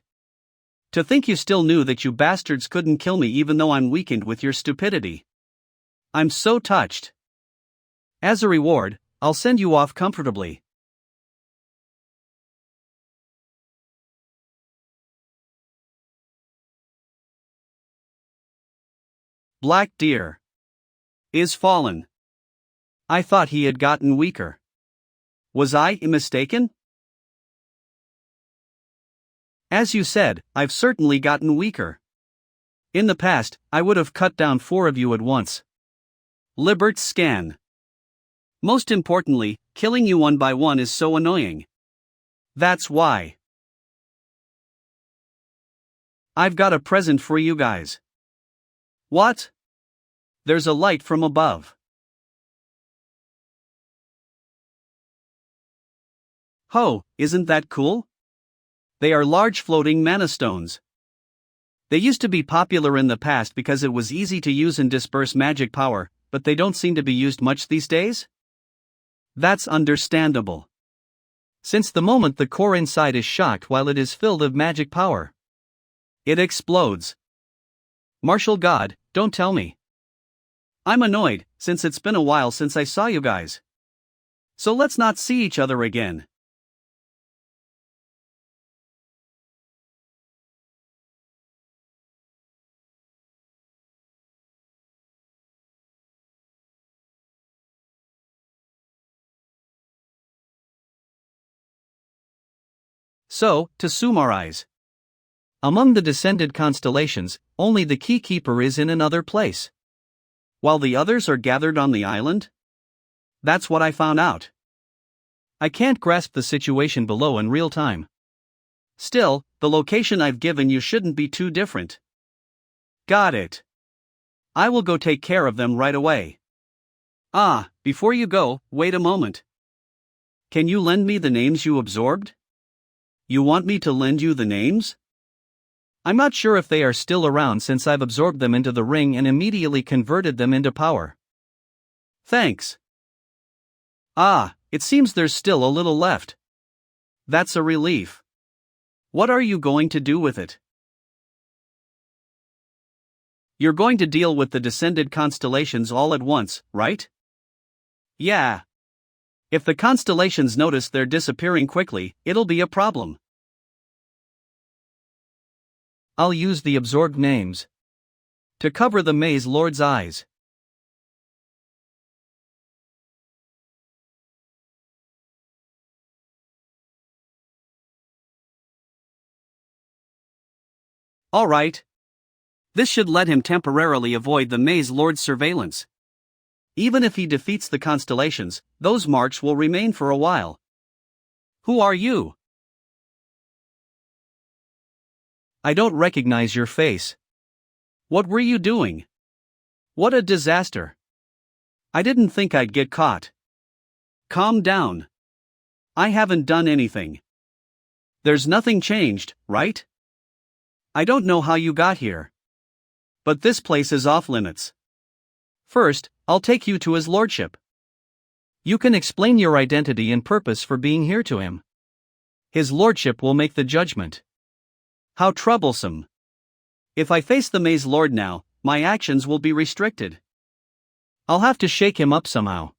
To think you still knew that you bastards couldn't kill me even though I'm weakened with your stupidity. I'm so touched. As a reward, I'll send you off comfortably. Black Deer is fallen. I thought he had gotten weaker. Was I mistaken? As you said, I've certainly gotten weaker. In the past, I would have cut down 4 of you at once. Libert's scan. Most importantly, killing you one by one is so annoying. That's why. I've got a present for you guys. What? There's a light from above. Ho, isn't that cool? They are large floating mana stones. They used to be popular in the past because it was easy to use and disperse magic power, but they don't seem to be used much these days? That's understandable. Since the moment the core inside is shocked while it is filled of magic power, it explodes. Martial God, don't tell me. I'm annoyed, since it's been a while since I saw you guys. So let's not see each other again. So, to summarize. Among the descended constellations, only the Keykeeper is in another place, while the others are gathered on the island? That's what I found out. I can't grasp the situation below in real time. Still, the location I've given you shouldn't be too different. Got it. I will go take care of them right away. Ah, before you go, wait a moment. Can you lend me the names you absorbed? You want me to lend you the names? I'm not sure if they are still around since I've absorbed them into the ring and immediately converted them into power. Thanks. Ah, it seems there's still a little left. That's a relief. What are you going to do with it? You're going to deal with the descended constellations all at once, right? Yeah. If the constellations notice they're disappearing quickly, it'll be a problem. I'll use the absorbed names to cover the Maze Lord's eyes. Alright. This should let him temporarily avoid the Maze Lord's surveillance. Even if he defeats the constellations, those marks will remain for a while. Who are you? I don't recognize your face. What were you doing? What a disaster. I didn't think I'd get caught. Calm down. I haven't done anything. There's nothing changed, right? I don't know how you got here. But this place is off limits. First, I'll take you to his lordship. You can explain your identity and purpose for being here to him. His lordship will make the judgment. How troublesome. If I face the Maze Lord now, my actions will be restricted. I'll have to shake him up somehow.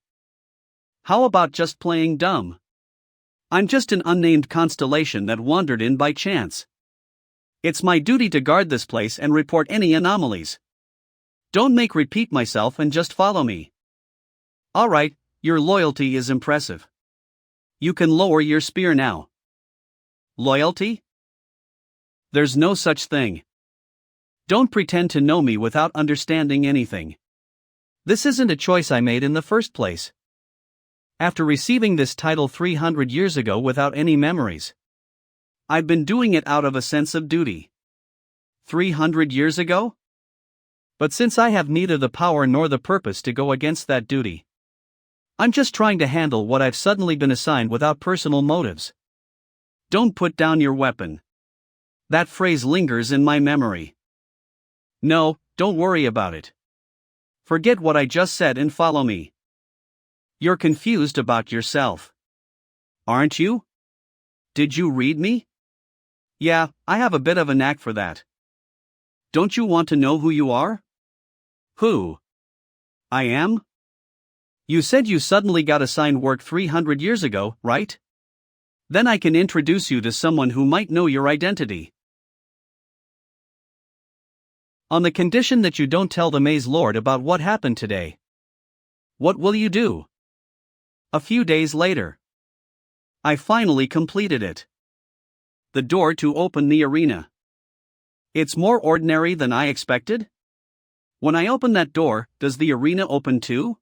How about just playing dumb? I'm just an unnamed constellation that wandered in by chance. It's my duty to guard this place and report any anomalies. Don't make repeat myself and just follow me. Alright, your loyalty is impressive. You can lower your spear now. Loyalty? There's no such thing. Don't pretend to know me without understanding anything. This isn't a choice I made in the first place. After receiving this title 300 years ago without any memories, I've been doing it out of a sense of duty. 300 years ago? But since I have neither the power nor the purpose to go against that duty, I'm just trying to handle what I've suddenly been assigned without personal motives. Don't put down your weapon. That phrase lingers in my memory. No, don't worry about it. Forget what I just said and follow me. You're confused about yourself. Aren't you? Did you read me? Yeah, I have a bit of a knack for that. Don't you want to know who you are? Who? I am? You said you suddenly got assigned work 300 years ago, right? Then I can introduce you to someone who might know your identity. On the condition that you don't tell the Maze Lord about what happened today. What will you do? A few days later. I finally completed it. The door to open the arena. It's more ordinary than I expected? When I open that door, does the arena open too?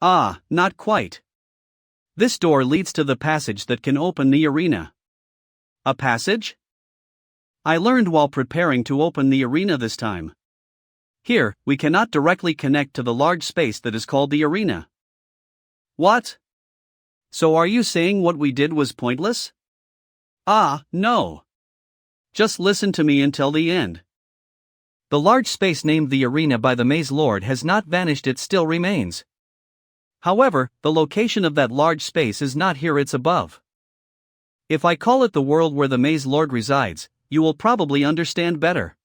Ah, not quite. This door leads to the passage that can open the arena. A passage? I learned while preparing to open the arena this time. Here, we cannot directly connect to the large space that is called the arena. What? So are you saying what we did was pointless? Ah, no. Just listen to me until the end. The large space named the arena by the Maze Lord has not vanished, it still remains. However, the location of that large space is not here, it's above. If I call it the world where the Maze Lord resides, you will probably understand better.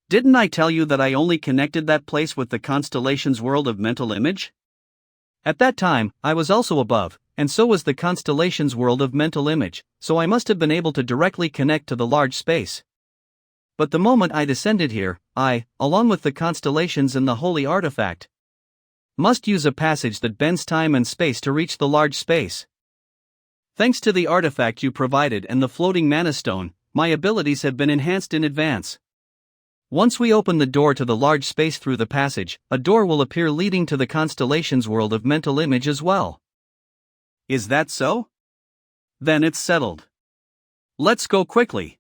Didn't I tell you that I only connected that place with the constellation's world of mental image? At that time, I was also above, and so was the constellation's world of mental image, so I must have been able to directly connect to the large space. But the moment I descended here, I, along with the constellations and the holy artifact, must use a passage that bends time and space to reach the large space. Thanks to the artifact you provided and the floating mana stone, my abilities have been enhanced in advance. Once we open the door to the large space through the passage, a door will appear leading to the constellation's world of mental image as well. Is that so? Then it's settled. Let's go quickly.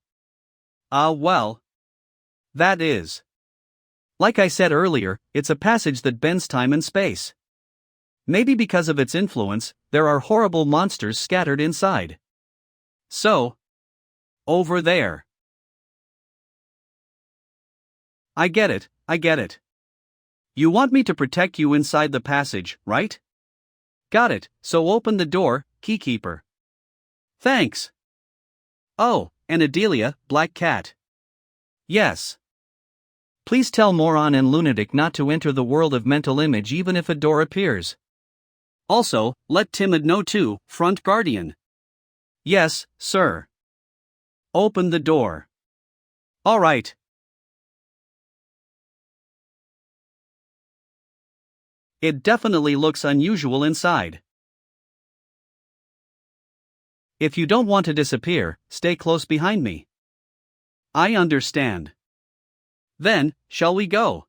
Well. That is. Like I said earlier, it's a passage that bends time and space. Maybe because of its influence, there are horrible monsters scattered inside. So, over there. I get it. You want me to protect you inside the passage, right? Got it, so open the door, Keykeeper. Thanks. Oh, and Adelia, Black Cat. Yes. Please tell Moron and Lunatic not to enter the world of mental image even if a door appears. Also, let Timid know too, Front Guardian. Yes, sir. Open the door. All right. It definitely looks unusual inside. If you don't want to disappear, stay close behind me. I understand. Then, shall we go?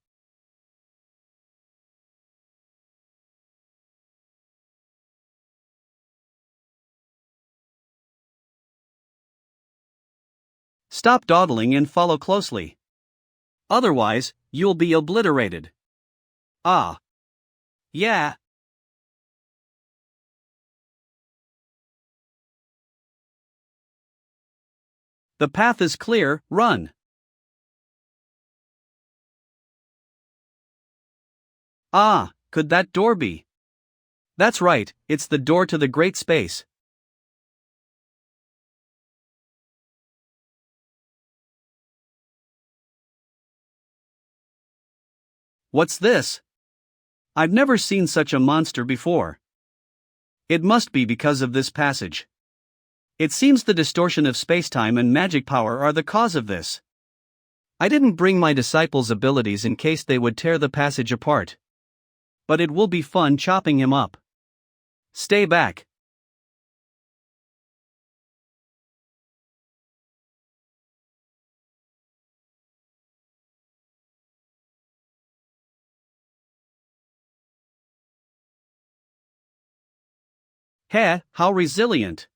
Stop dawdling and follow closely. Otherwise, you'll be obliterated. Ah. Yeah. The path is clear, run. Ah, could that door be? That's right, it's the door to the great space. What's this? I've never seen such a monster before. It must be because of this passage. It seems the distortion of spacetime and magic power are the cause of this. I didn't bring my disciples' abilities in case they would tear the passage apart. But it will be fun chopping him up. Stay back. Heh, how resilient.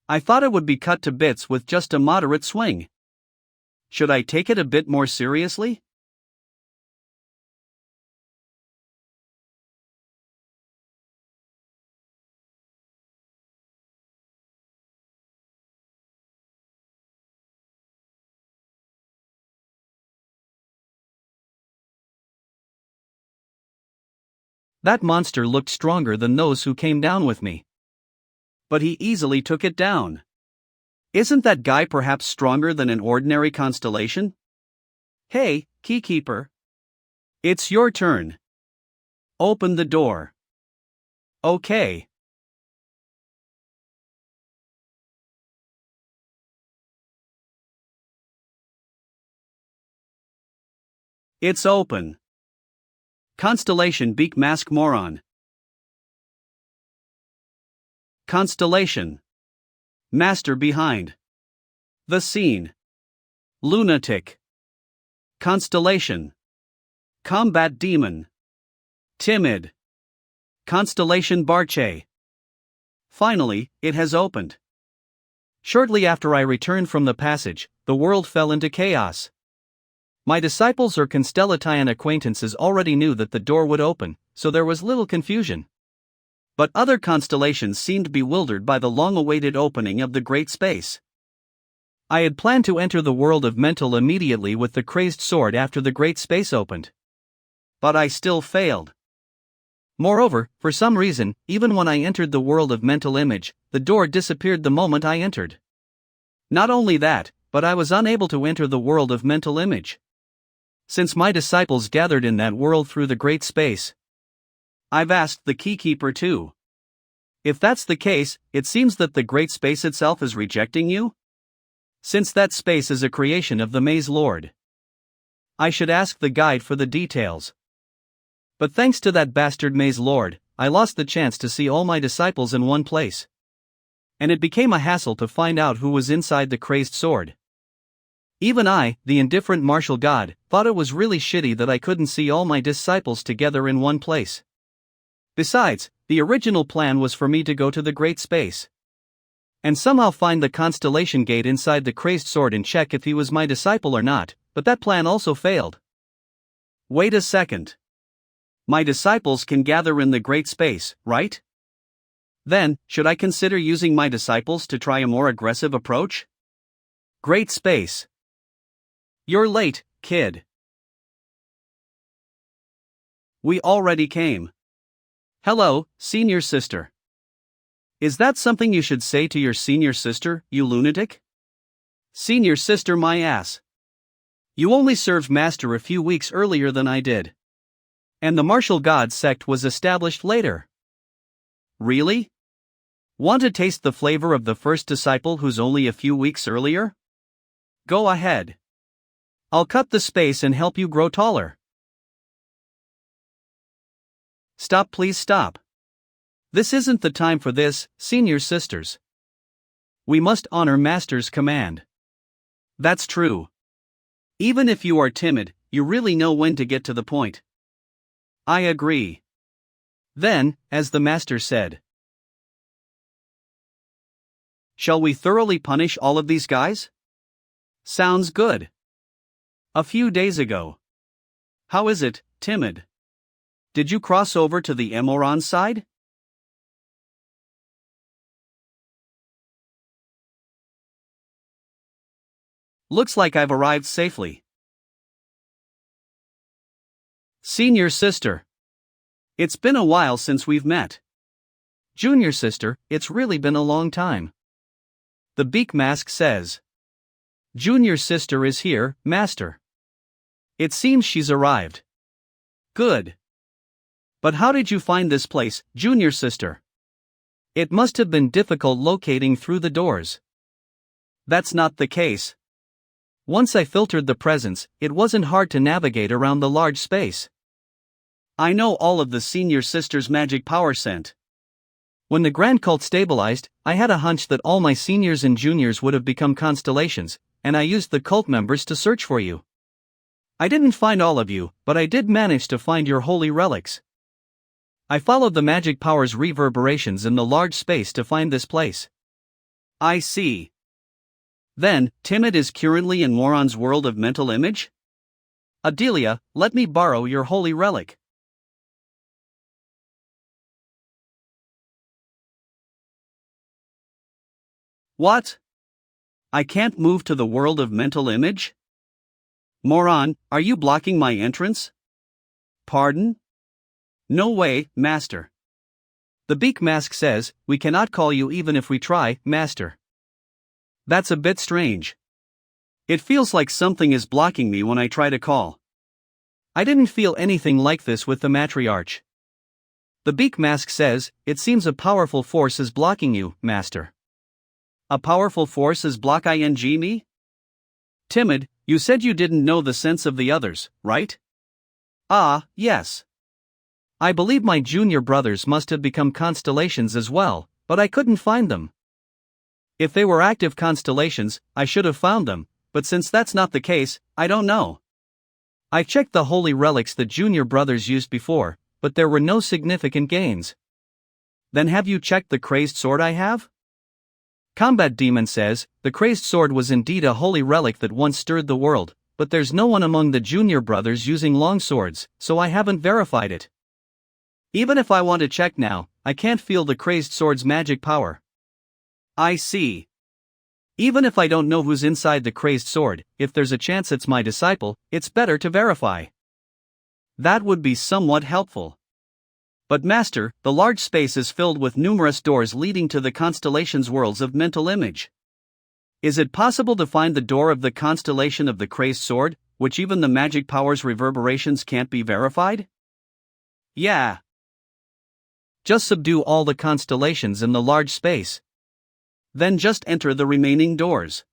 I thought it would be cut to bits with just a moderate swing. Should I take it a bit more seriously? That monster looked stronger than those who came down with me. But he easily took it down. Isn't that guy perhaps stronger than an ordinary constellation? Hey, Keykeeper. It's your turn. Open the door. Okay. It's open. Constellation Beak Mask Moron. Constellation. Master behind. The scene. Lunatic. Constellation. Combat Demon. Timid. Constellation Barche. Finally, it has opened. Shortly after I returned from the passage, the world fell into chaos. My disciples or Constellation acquaintances already knew that the door would open, so there was little confusion. But other constellations seemed bewildered by the long-awaited opening of the great space. I had planned to enter the world of mental immediately with the crazed sword after the great space opened. But I still failed. Moreover, for some reason, even when I entered the world of mental image, the door disappeared the moment I entered. Not only that, but I was unable to enter the world of mental image. Since my disciples gathered in that world through the great space, I've asked the Keykeeper too. If that's the case, it seems that the great space itself is rejecting you? Since that space is a creation of the Maze Lord. I should ask the guide for the details. But thanks to that bastard Maze Lord, I lost the chance to see all my disciples in one place. And it became a hassle to find out who was inside the crazed sword. Even I, the indifferent martial god, thought it was really shitty that I couldn't see all my disciples together in one place. Besides, the original plan was for me to go to the great space and somehow find the constellation gate inside the crazed sword and check if he was my disciple or not, but that plan also failed. Wait a second. My disciples can gather in the great space, right? Then, should I consider using my disciples to try a more aggressive approach? Great space. You're late, kid. We already came. Hello, senior sister. Is that something you should say to your senior sister, you lunatic? Senior sister my ass. You only served master a few weeks earlier than I did. And the martial god sect was established later. Really? Want to taste the flavor of the first disciple who's only a few weeks earlier? Go ahead. I'll cut the space and help you grow taller. Stop, please stop. This isn't the time for this, senior sisters. We must honor master's command. That's true. Even if you are timid, you really know when to get to the point. I agree. Then, as the master said, shall we thoroughly punish all of these guys? Sounds good. A few days ago. How is it, timid? Did you cross over to the Emoron side? Looks like I've arrived safely. Senior sister. It's been a while since we've met. Junior sister, it's really been a long time. The beak mask says. Junior sister is here, master. It seems she's arrived. Good. But how did you find this place, junior sister? It must have been difficult locating through the doors. That's not the case. Once I filtered the presence, it wasn't hard to navigate around the large space. I know all of the senior sister's magic power scent. When the grand cult stabilized, I had a hunch that all my seniors and juniors would have become constellations, and I used the cult members to search for you. I didn't find all of you, but I did manage to find your holy relics. I followed the magic power's reverberations in the large space to find this place. I see. Then, Timid is currently in Moron's world of mental image? Adelia, let me borrow your holy relic. What? I can't move to the world of mental image? Moron, are you blocking my entrance? Pardon? No way, Master. The beak mask says, we cannot call you even if we try, Master. That's a bit strange. It feels like something is blocking me when I try to call. I didn't feel anything like this with the matriarch. The beak mask says, it seems a powerful force is blocking you, Master. A powerful force is blocking me? Timid, you said you didn't know the sense of the others, right? Ah, yes. I believe my junior brothers must have become constellations as well, but I couldn't find them. If they were active constellations, I should have found them, but since that's not the case, I don't know. I checked the holy relics the junior brothers used before, but there were no significant gains. Then have you checked the crazed sword I have? Combat Demon says, the crazed sword was indeed a holy relic that once stirred the world, but there's no one among the junior brothers using long swords, so I haven't verified it. Even if I want to check now, I can't feel the crazed sword's magic power. I see. Even if I don't know who's inside the crazed sword, if there's a chance it's my disciple, it's better to verify. That would be somewhat helpful. But Master, the large space is filled with numerous doors leading to the constellation's worlds of mental image. Is it possible to find the door of the constellation of the crazed sword, which even the magic power's reverberations can't be verified? Yeah. Just subdue all the constellations in the large space. Then just enter the remaining doors.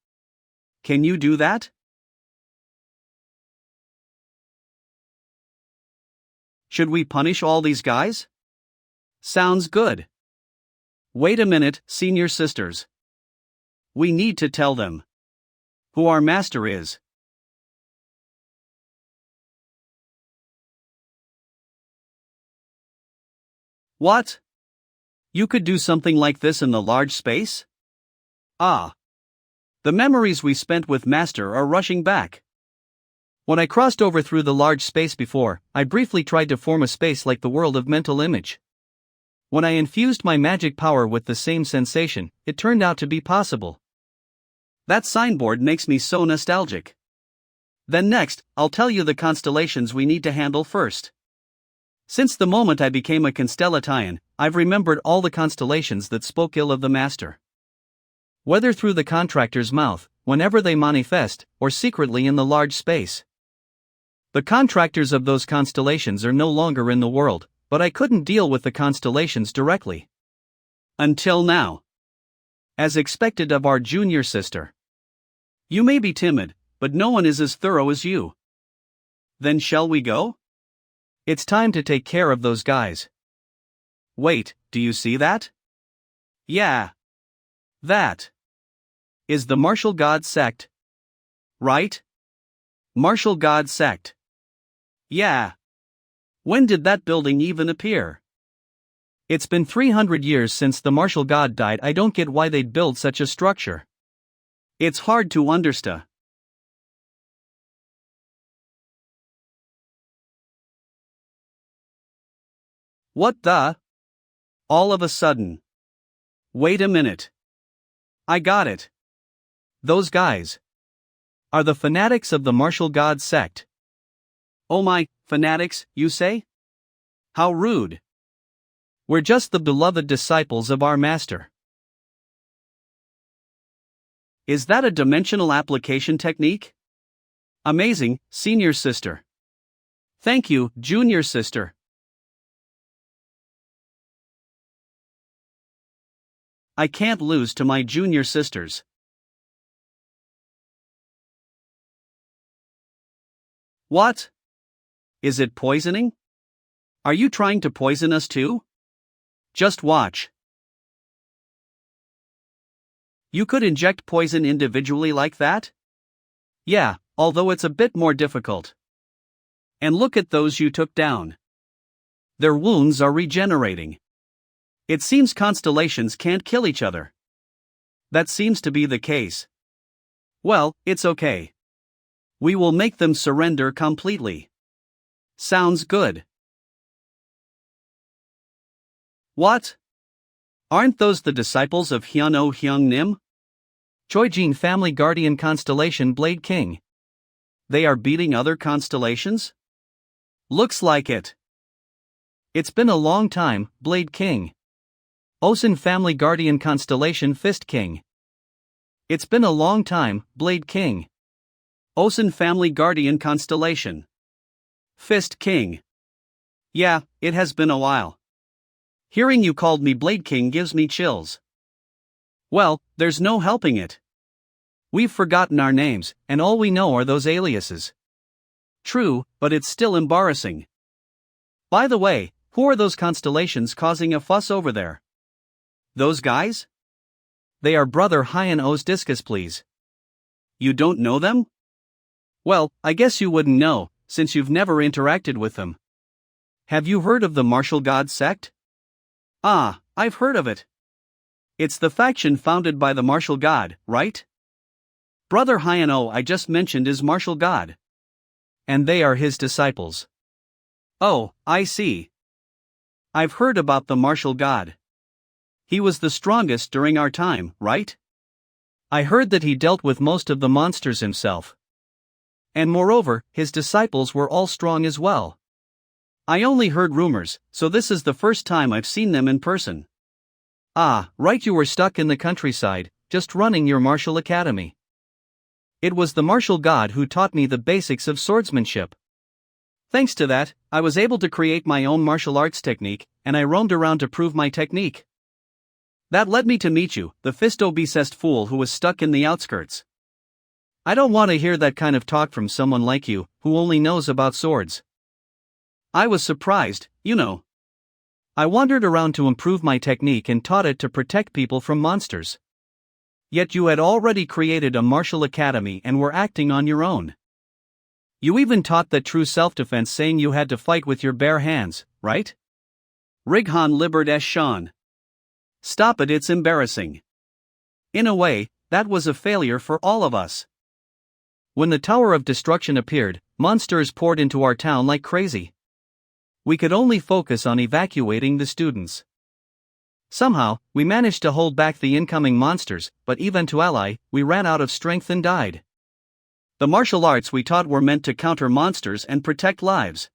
Can you do that? Should we punish all these guys? Sounds good. Wait a minute, senior sisters. We need to tell them who our master is. What? You could do something like this in the large space? Ah. The memories we spent with Master are rushing back. When I crossed over through the large space before, I briefly tried to form a space like the world of mental image. When I infused my magic power with the same sensation, it turned out to be possible. That signboard makes me so nostalgic. Then next, I'll tell you the constellations we need to handle first. Since the moment I became a constellation, I've remembered all the constellations that spoke ill of the Master. Whether through the contractor's mouth, whenever they manifest, or secretly in the large space. The contractors of those constellations are no longer in the world, but I couldn't deal with the constellations directly. Until now. As expected of our junior sister. You may be timid, but no one is as thorough as you. Then shall we go? It's time to take care of those guys. Wait, do you see that? Yeah. That is the martial god sect. Right? Martial god sect. Yeah. When did that building even appear? It's been 300 years since the martial god died. I don't get why they'd build such a structure. It's hard to understand. What the? All of a sudden. Wait a minute. I got it. Those guys are the fanatics of the martial god sect. Oh my, fanatics, you say? How rude. We're just the beloved disciples of our master. Is that a dimensional application technique? Amazing, senior sister. Thank you, junior sister. I can't lose to my junior sisters. What? Is it poisoning? Are you trying to poison us too? Just watch. You could inject poison individually like that? Yeah, although it's a bit more difficult. And look at those you took down. Their wounds are regenerating. It seems constellations can't kill each other. That seems to be the case. Well, it's okay. We will make them surrender completely. Sounds good. What? Aren't those the disciples of Hyun-Oh Hyung-Nim? Choijin Family Guardian Constellation Blade King. They are beating other constellations? Looks like it. It's been a long time, Blade King. Osin Family Guardian Constellation Fist King. It's been a long time, Blade King. Osin Family Guardian Constellation Fist King. Yeah, it has been a while. Hearing you called me Blade King gives me chills. Well, there's no helping it. We've forgotten our names, and all we know are those aliases. True, but it's still embarrassing. By the way, who are those constellations causing a fuss over there? Those guys? They are Brother Hyan O's discus, please. You don't know them? Well, I guess you wouldn't know, since you've never interacted with them. Have you heard of the Martial God sect? Ah, I've heard of it. It's the faction founded by the Martial God, right? Brother Hyan O I just mentioned is Martial God. And they are his disciples. Oh, I see. I've heard about the Martial God. He was the strongest during our time, right? I heard that he dealt with most of the monsters himself. And moreover, his disciples were all strong as well. I only heard rumors, so this is the first time I've seen them in person. Ah, right, you were stuck in the countryside, just running your martial academy. It was the martial god who taught me the basics of swordsmanship. Thanks to that, I was able to create my own martial arts technique, and I roamed around to prove my technique. That led me to meet you, the fisto-obsessed fool who was stuck in the outskirts. I don't want to hear that kind of talk from someone like you, who only knows about swords. I was surprised, you know. I wandered around to improve my technique and taught it to protect people from monsters. Yet you had already created a martial academy and were acting on your own. You even taught that true self-defense, saying you had to fight with your bare hands, right? Righan Libert S. Sean. Stop it, it's embarrassing. In a way, that was a failure for all of us. When the Tower of Destruction appeared, monsters poured into our town like crazy. We could only focus on evacuating the students. Somehow, we managed to hold back the incoming monsters, but eventually, we ran out of strength and died. The martial arts we taught were meant to counter monsters and protect lives.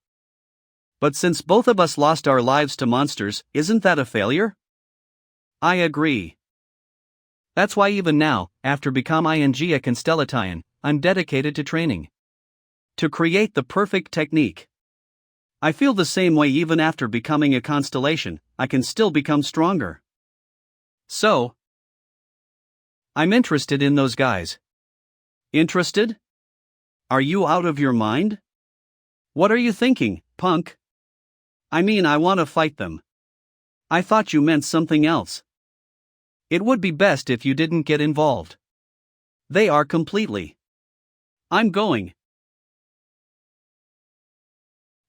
But since both of us lost our lives to monsters, isn't that a failure? I agree. That's why even now, after become ing a constellation, I'm dedicated to training. To create the perfect technique. I feel the same way. Even after becoming a constellation, I can still become stronger. So, I'm interested in those guys. Interested? Are you out of your mind? What are you thinking, punk? I mean, I want to fight them. I thought you meant something else. It would be best if you didn't get involved. They are completely. I'm going.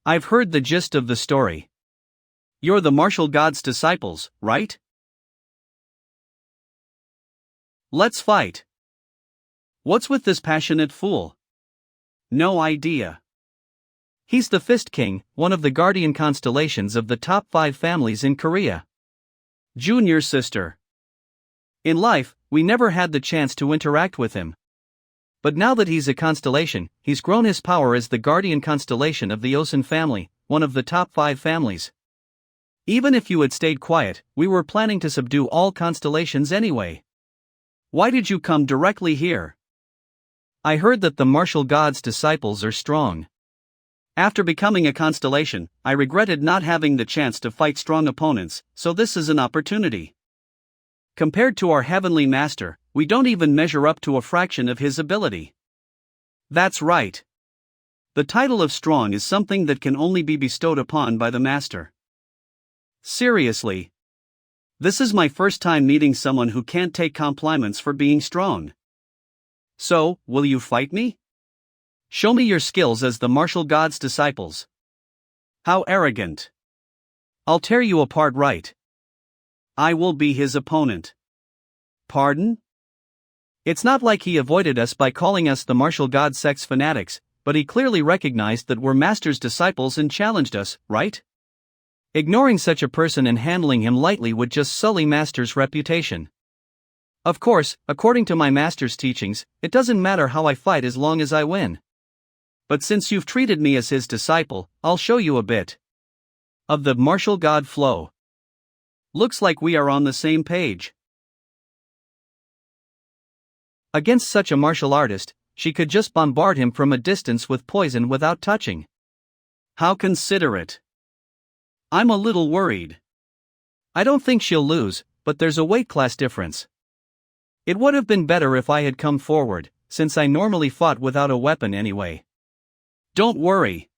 I've heard the gist of the story. You're the martial god's disciples, right? Let's fight. What's with this passionate fool? No idea. He's the Fist King, one of the guardian constellations of the top 5 families in Korea. Junior sister. In life, we never had the chance to interact with him. But now that he's a constellation, he's grown his power as the guardian constellation of the Osin family, one of the top 5 families. Even if you had stayed quiet, we were planning to subdue all constellations anyway. Why did you come directly here? I heard that the martial god's disciples are strong. After becoming a constellation, I regretted not having the chance to fight strong opponents, so this is an opportunity. Compared to our heavenly master, we don't even measure up to a fraction of his ability. That's right. The title of strong is something that can only be bestowed upon by the master. Seriously. This is my first time meeting someone who can't take compliments for being strong. So, will you fight me? Show me your skills as the martial god's disciples. How arrogant. I'll tear you apart, right? I will be his opponent. Pardon? It's not like he avoided us by calling us the martial god sect's fanatics, but he clearly recognized that we're master's disciples and challenged us, right? Ignoring such a person and handling him lightly would just sully master's reputation. Of course, according to my master's teachings, it doesn't matter how I fight as long as I win. But since you've treated me as his disciple, I'll show you a bit. of the martial god flow. Looks like we are on the same page. Against such a martial artist, she could just bombard him from a distance with poison without touching. How considerate. I'm a little worried. I don't think she'll lose, but there's a weight class difference. It would have been better if I had come forward, since I normally fought without a weapon anyway. Don't worry.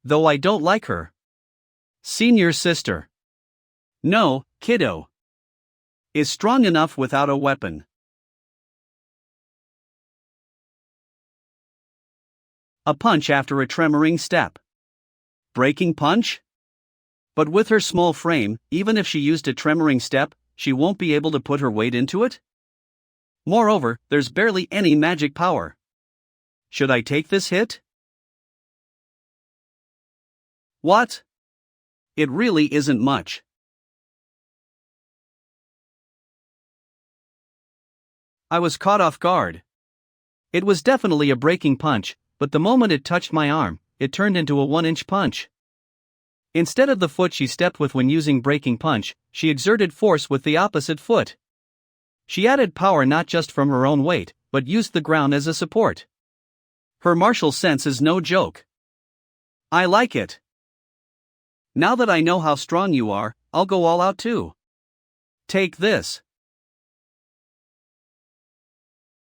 Though I don't like her. Senior sister. No, kiddo. Is strong enough without a weapon. A punch after a tremoring step. Breaking punch? But with her small frame, even if she used a tremoring step, she won't be able to put her weight into it? Moreover, there's barely any magic power. Should I take this hit? What? It really isn't much. I was caught off guard. It was definitely a breaking punch, but the moment it touched my arm, it turned into a 1-inch punch. Instead of the foot she stepped with when using breaking punch, she exerted force with the opposite foot. She added power not just from her own weight, but used the ground as a support. Her martial sense is no joke. I like it. Now that I know how strong you are, I'll go all out too. Take this.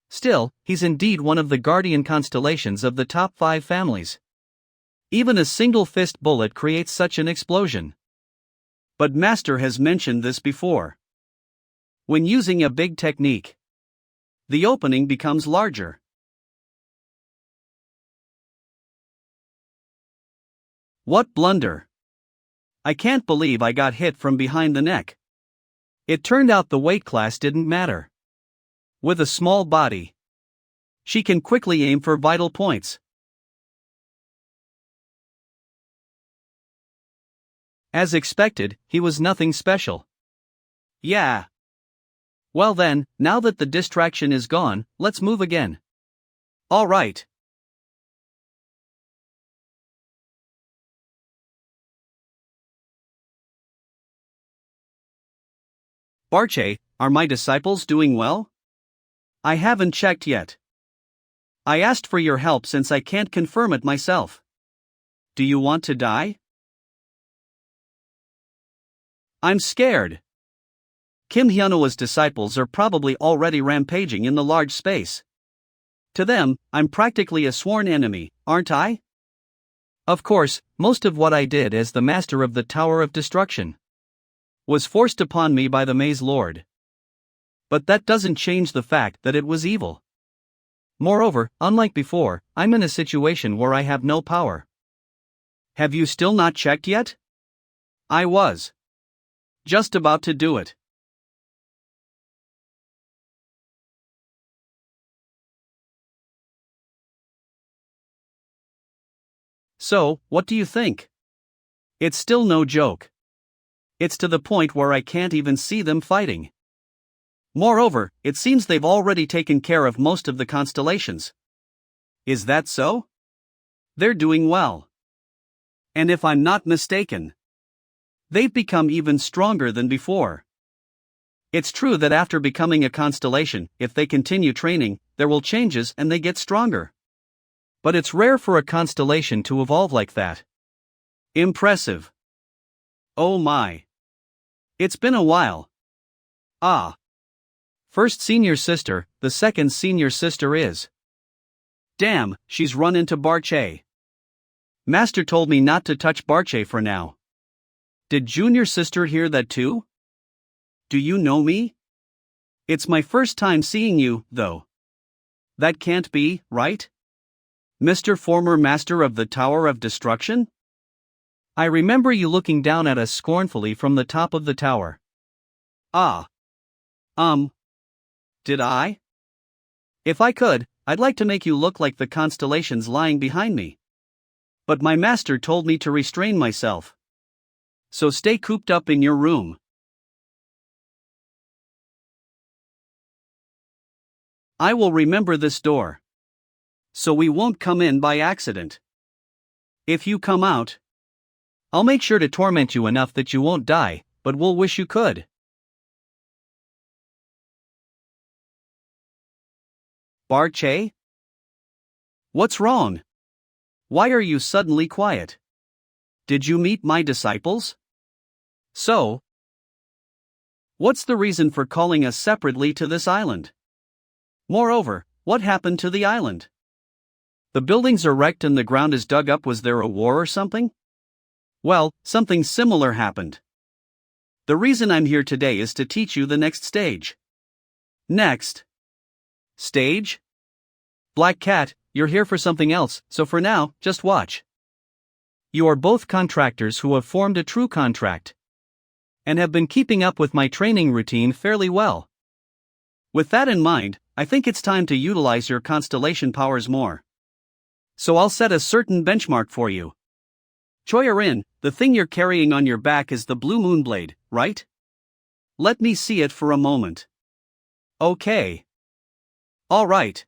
Still, he's indeed one of the guardian constellations of the top 5 families. Even a single fist bullet creates such an explosion. But Master has mentioned this before. When using a big technique, the opening becomes larger. What blunder! I can't believe I got hit from behind the neck. It turned out the weight class didn't matter. With a small body, she can quickly aim for vital points. As expected, he was nothing special. Yeah. Well then, now that the distraction is gone, let's move again. All right. Barche, are my disciples doing well? I haven't checked yet. I asked for your help since I can't confirm it myself. Do you want to die? I'm scared. Kim Hyunoa's disciples are probably already rampaging in the large space. To them, I'm practically a sworn enemy, aren't I? Of course, most of what I did as the master of the Tower of Destruction was forced upon me by the Maze Lord. But that doesn't change the fact that it was evil. Moreover, unlike before, I'm in a situation where I have no power. Have you still not checked yet? I was just about to do it. So, what do you think? It's still no joke. It's to the point where I can't even see them fighting. Moreover, it seems they've already taken care of most of the constellations. Is that so? They're doing well. And if I'm not mistaken, they've become even stronger than before. It's true that after becoming a constellation, if they continue training, there will changes and they get stronger. But it's rare for a constellation to evolve like that. Impressive. Oh my. It's been a while. Ah. First senior sister, the second senior sister is. Damn, she's run into Barche. Master told me not to touch Barche for now. Did junior sister hear that too? Do you know me? It's my first time seeing you, though. That can't be, right? Mr. Former Master of the Tower of Destruction? I remember you looking down at us scornfully from the top of the tower. Ah. Did I? If I could, I'd like to make you look like the constellations lying behind me. But my master told me to restrain myself. So stay cooped up in your room. I will remember this door. So we won't come in by accident. If you come out, I'll make sure to torment you enough that you won't die, but we'll wish you could. Barche? What's wrong? Why are you suddenly quiet? Did you meet my disciples? So, what's the reason for calling us separately to this island? Moreover, what happened to the island? The buildings are wrecked and the ground is dug up. Was there a war or something? Well, something similar happened. The reason I'm here today is to teach you the next stage. Next stage? Black Cat, you're here for something else, so for now, just watch. You are both contractors who have formed a true contract and have been keeping up with my training routine fairly well. With that in mind, I think it's time to utilize your constellation powers more. So I'll set a certain benchmark for you. Choyarin, the thing you're carrying on your back is the Blue Moon Blade, right? Let me see it for a moment. Okay. All right.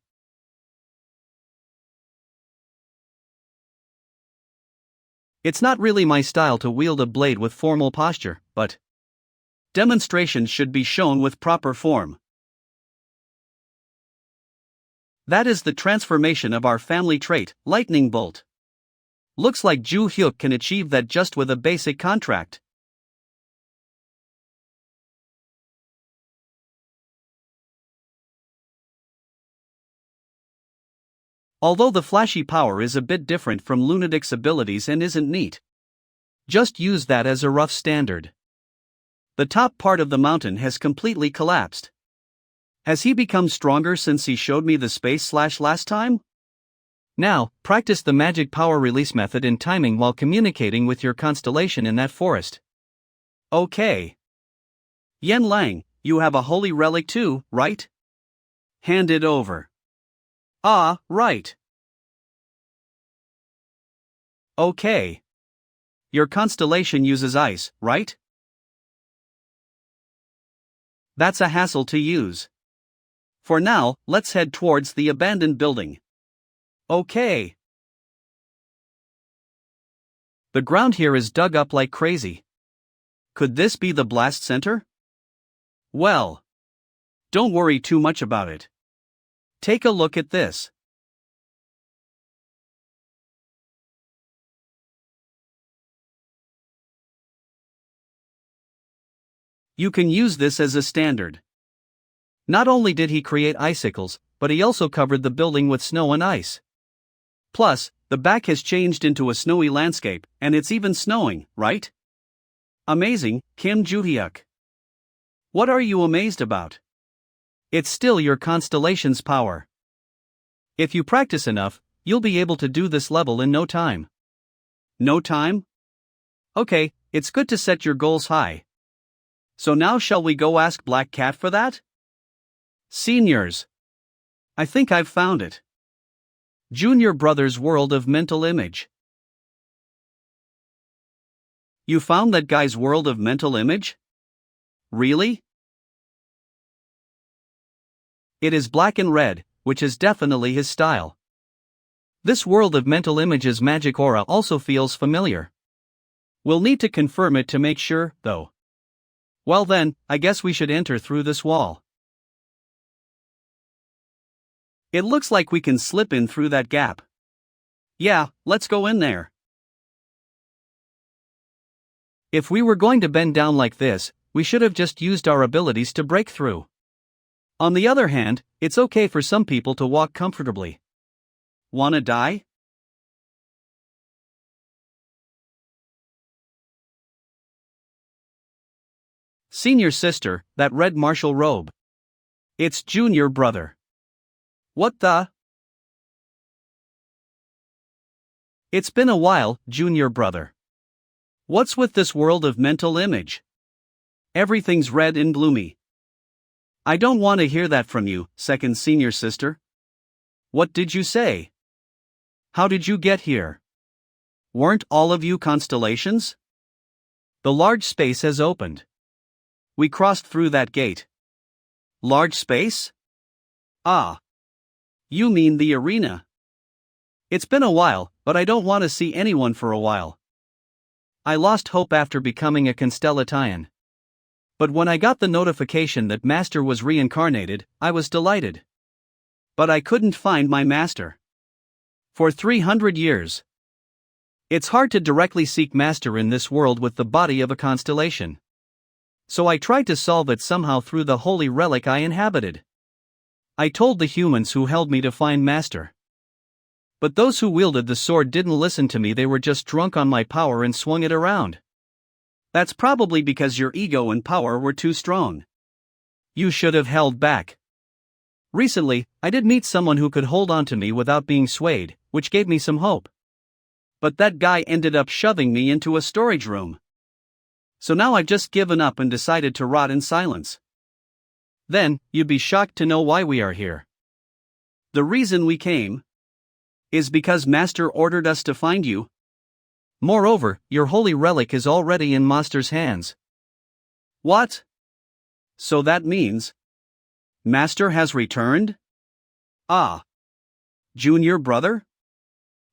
It's not really my style to wield a blade with formal posture, but demonstrations should be shown with proper form. That is the transformation of our family trait, Lightning Bolt. Looks like Ju Hyuk can achieve that just with a basic contract. Although the flashy power is a bit different from Lunatic's abilities and isn't neat. Just use that as a rough standard. The top part of the mountain has completely collapsed. Has he become stronger since he showed me the space slash last time? Now, practice the magic power release method in timing while communicating with your constellation in that forest. Okay. Yen Lang, you have a holy relic too, right? Hand it over. Ah, right. Okay. Your constellation uses ice, right? That's a hassle to use. For now, let's head towards the abandoned building. Okay. The ground here is dug up like crazy. Could this be the blast center? Well, don't worry too much about it. Take a look at this. You can use this as a standard. Not only did he create icicles, but he also covered the building with snow and ice. Plus, the back has changed into a snowy landscape, and it's even snowing, right? Amazing, Kim Ju-hyuk. What are you amazed about? It's still your constellation's power. If you practice enough, you'll be able to do this level in no time. No time? Okay, it's good to set your goals high. So now shall we go ask Black Cat for that? Seniors. I think I've found it. Junior Brother's World of Mental Image. You found that guy's world of mental image? Really? It is black and red, which is definitely his style. This world of mental image's magic aura also feels familiar. We'll need to confirm it to make sure, though. Well then, I guess we should enter through this wall. It looks like we can slip in through that gap. Yeah, let's go in there. If we were going to bend down like this, we should have just used our abilities to break through. On the other hand, it's okay for some people to walk comfortably. Wanna die? Senior sister, that red martial robe. It's junior brother. What the? It's been a while, junior brother. What's with this world of mental image? Everything's red and gloomy. I don't want to hear that from you, second senior sister. What did you say? How did you get here? Weren't all of you constellations? The large space has opened. We crossed through that gate. Large space? Ah. You mean the arena. It's been a while, but I don't want to see anyone for a while. I lost hope after becoming a constellation. But when I got the notification that Master was reincarnated, I was delighted. But I couldn't find my Master. For 300 years. It's hard to directly seek Master in this world with the body of a constellation. So I tried to solve it somehow through the holy relic I inhabited. I told the humans who held me to find Master. But those who wielded the sword didn't listen to me, they were just drunk on my power and swung it around. That's probably because your ego and power were too strong. You should have held back. Recently, I did meet someone who could hold on to me without being swayed, which gave me some hope. But that guy ended up shoving me into a storage room. So now I've just given up and decided to rot in silence. Then, you'd be shocked to know why we are here. The reason we came is because Master ordered us to find you. Moreover, your holy relic is already in Master's hands. What? So that means Master has returned? Ah. Junior brother?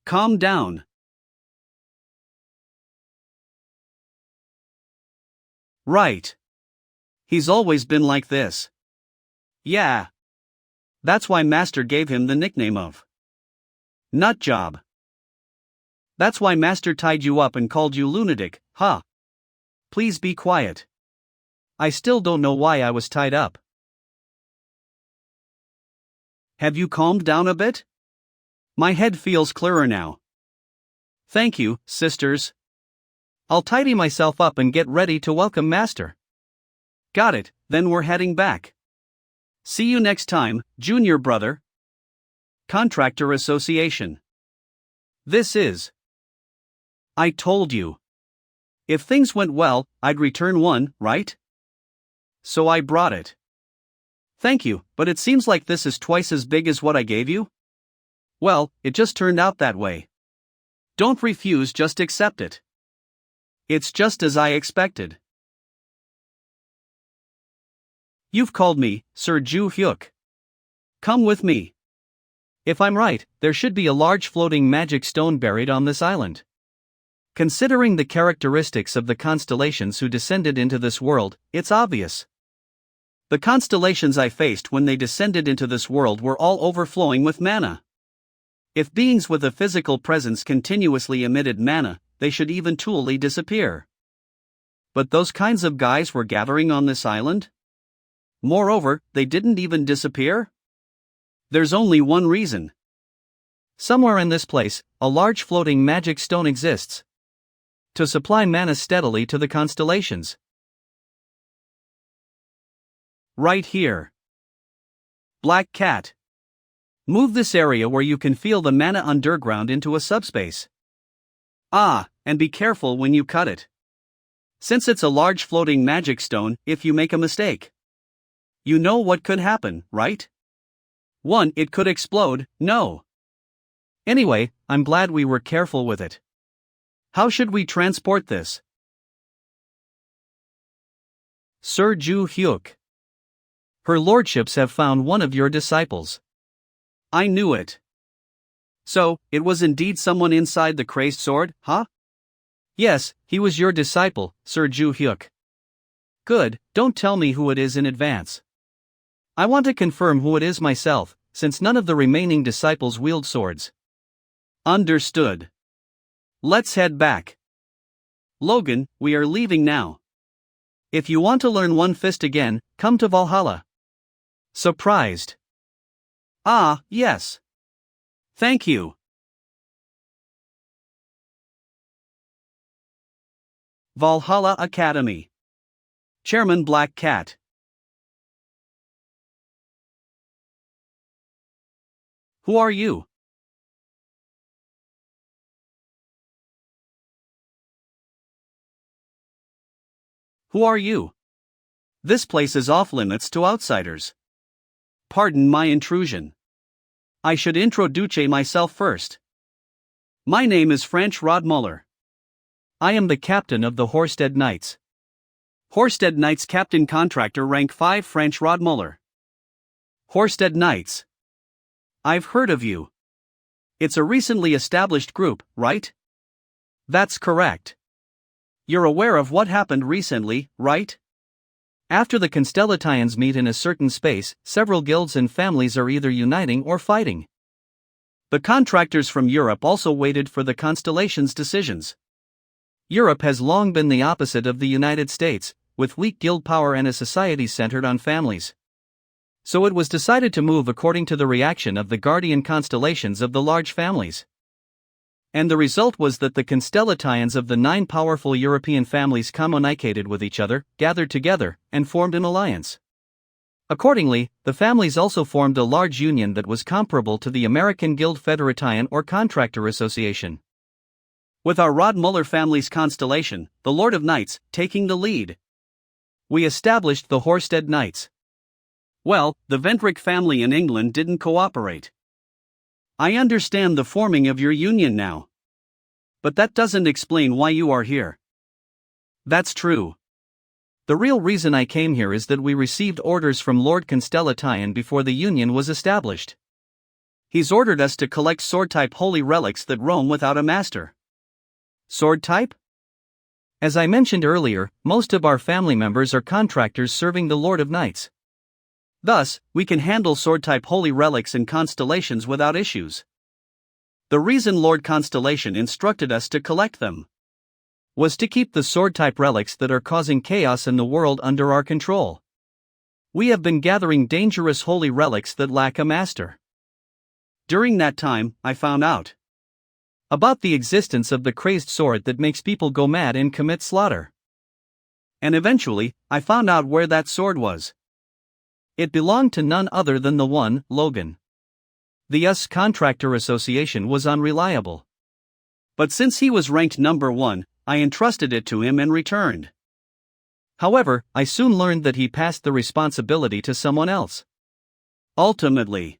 Calm down. Right. He's always been like this. Yeah. That's why Master gave him the nickname of Nut Job. That's why Master tied you up and called you lunatic, huh? Please be quiet. I still don't know why I was tied up. Have you calmed down a bit? My head feels clearer now. Thank you, sisters. I'll tidy myself up and get ready to welcome Master. Got it, then we're heading back. See you next time, Junior brother. Contractor Association. This is. I told you. If things went well, I'd return one, right? So I brought it. Thank you, but it seems like this is twice as big as what I gave you? Well, it just turned out that way. Don't refuse, just accept it. It's just as I expected. You've called me, Sir Ju Hyuk. Come with me. If I'm right, there should be a large floating magic stone buried on this island. Considering the characteristics of the constellations who descended into this world, it's obvious. The constellations I faced when they descended into this world were all overflowing with mana. If beings with a physical presence continuously emitted mana, they should eventually disappear. But those kinds of guys were gathering on this island? Moreover, they didn't even disappear? There's only one reason. Somewhere in this place, a large floating magic stone exists to supply mana steadily to the constellations. Right here. Black Cat. Move this area where you can feel the mana underground into a subspace. Ah, and be careful when you cut it. Since it's a large floating magic stone, if you make a mistake, you know what could happen, right? 1. It could explode, no. Anyway, I'm glad we were careful with it. How should we transport this? Sir Ju Hyuk. Her lordships have found one of your disciples. I knew it. So, it was indeed someone inside the crazed sword, huh? Yes, he was your disciple, Sir Ju Hyuk. Good, don't tell me who it is in advance. I want to confirm who it is myself, since none of the remaining disciples wield swords. Understood. Let's head back. Logan, we are leaving now. If you want to learn One Fist again, come to Valhalla. Surprised. Ah, yes. Thank you. Valhalla Academy. Chairman Black Cat. Who are you? Who are you? This place is off limits to outsiders. Pardon my intrusion. I should introduce myself first. My name is Franch Rodmuller. I am the captain of the Horsted Knights. Horsted Knights Captain Contractor Rank 5 Franch Rodmuller. Horsted Knights. I've heard of you. It's a recently established group, right? That's correct. You're aware of what happened recently, right? After the Constellatians meet in a certain space, several guilds and families are either uniting or fighting. The contractors from Europe also waited for the Constellations' decisions. Europe has long been the opposite of the United States, with weak guild power and a society centered on families. So it was decided to move according to the reaction of the guardian constellations of the large families. And the result was that the Constellations of the 9 powerful European families communicated with each other, gathered together, and formed an alliance. Accordingly, the families also formed a large union that was comparable to the American Guild Federation or Contractor Association. With our Rodmuller family's constellation, the Lord of Knights, taking the lead, we established the Horsted Knights. Well, the Ventric family in England didn't cooperate. I understand the forming of your union now. But that doesn't explain why you are here. That's true. The real reason I came here is that we received orders from Lord Constellation before the union was established. He's ordered us to collect sword-type holy relics that roam without a master. Sword-type? As I mentioned earlier, most of our family members are contractors serving the Lord of Knights. Thus, we can handle sword-type holy relics and constellations without issues. The reason Lord Constellation instructed us to collect them was to keep the sword-type relics that are causing chaos in the world under our control. We have been gathering dangerous holy relics that lack a master. During that time, I found out about the existence of the crazed sword that makes people go mad and commit slaughter. And eventually, I found out where that sword was. It belonged to none other than the one, Logan. The US Contractor Association was unreliable. But since he was ranked number 1, I entrusted it to him and returned. However, I soon learned that he passed the responsibility to someone else. Ultimately,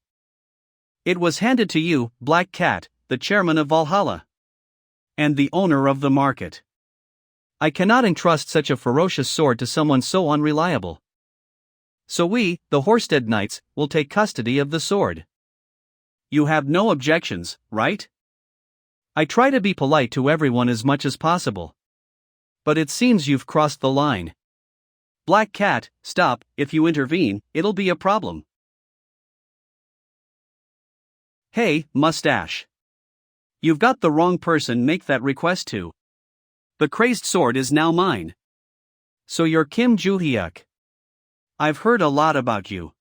it was handed to you, Black Cat, the chairman of Valhalla, and the owner of the market. I cannot entrust such a ferocious sword to someone so unreliable. So we, the Horsted Knights, will take custody of the sword. You have no objections, right? I try to be polite to everyone as much as possible. But it seems you've crossed the line. Black Cat, stop, if you intervene, it'll be a problem. Hey, Mustache. You've got the wrong person make that request to. The crazed sword is now mine. So you're Kim Joo-hyuk. I've heard a lot about you.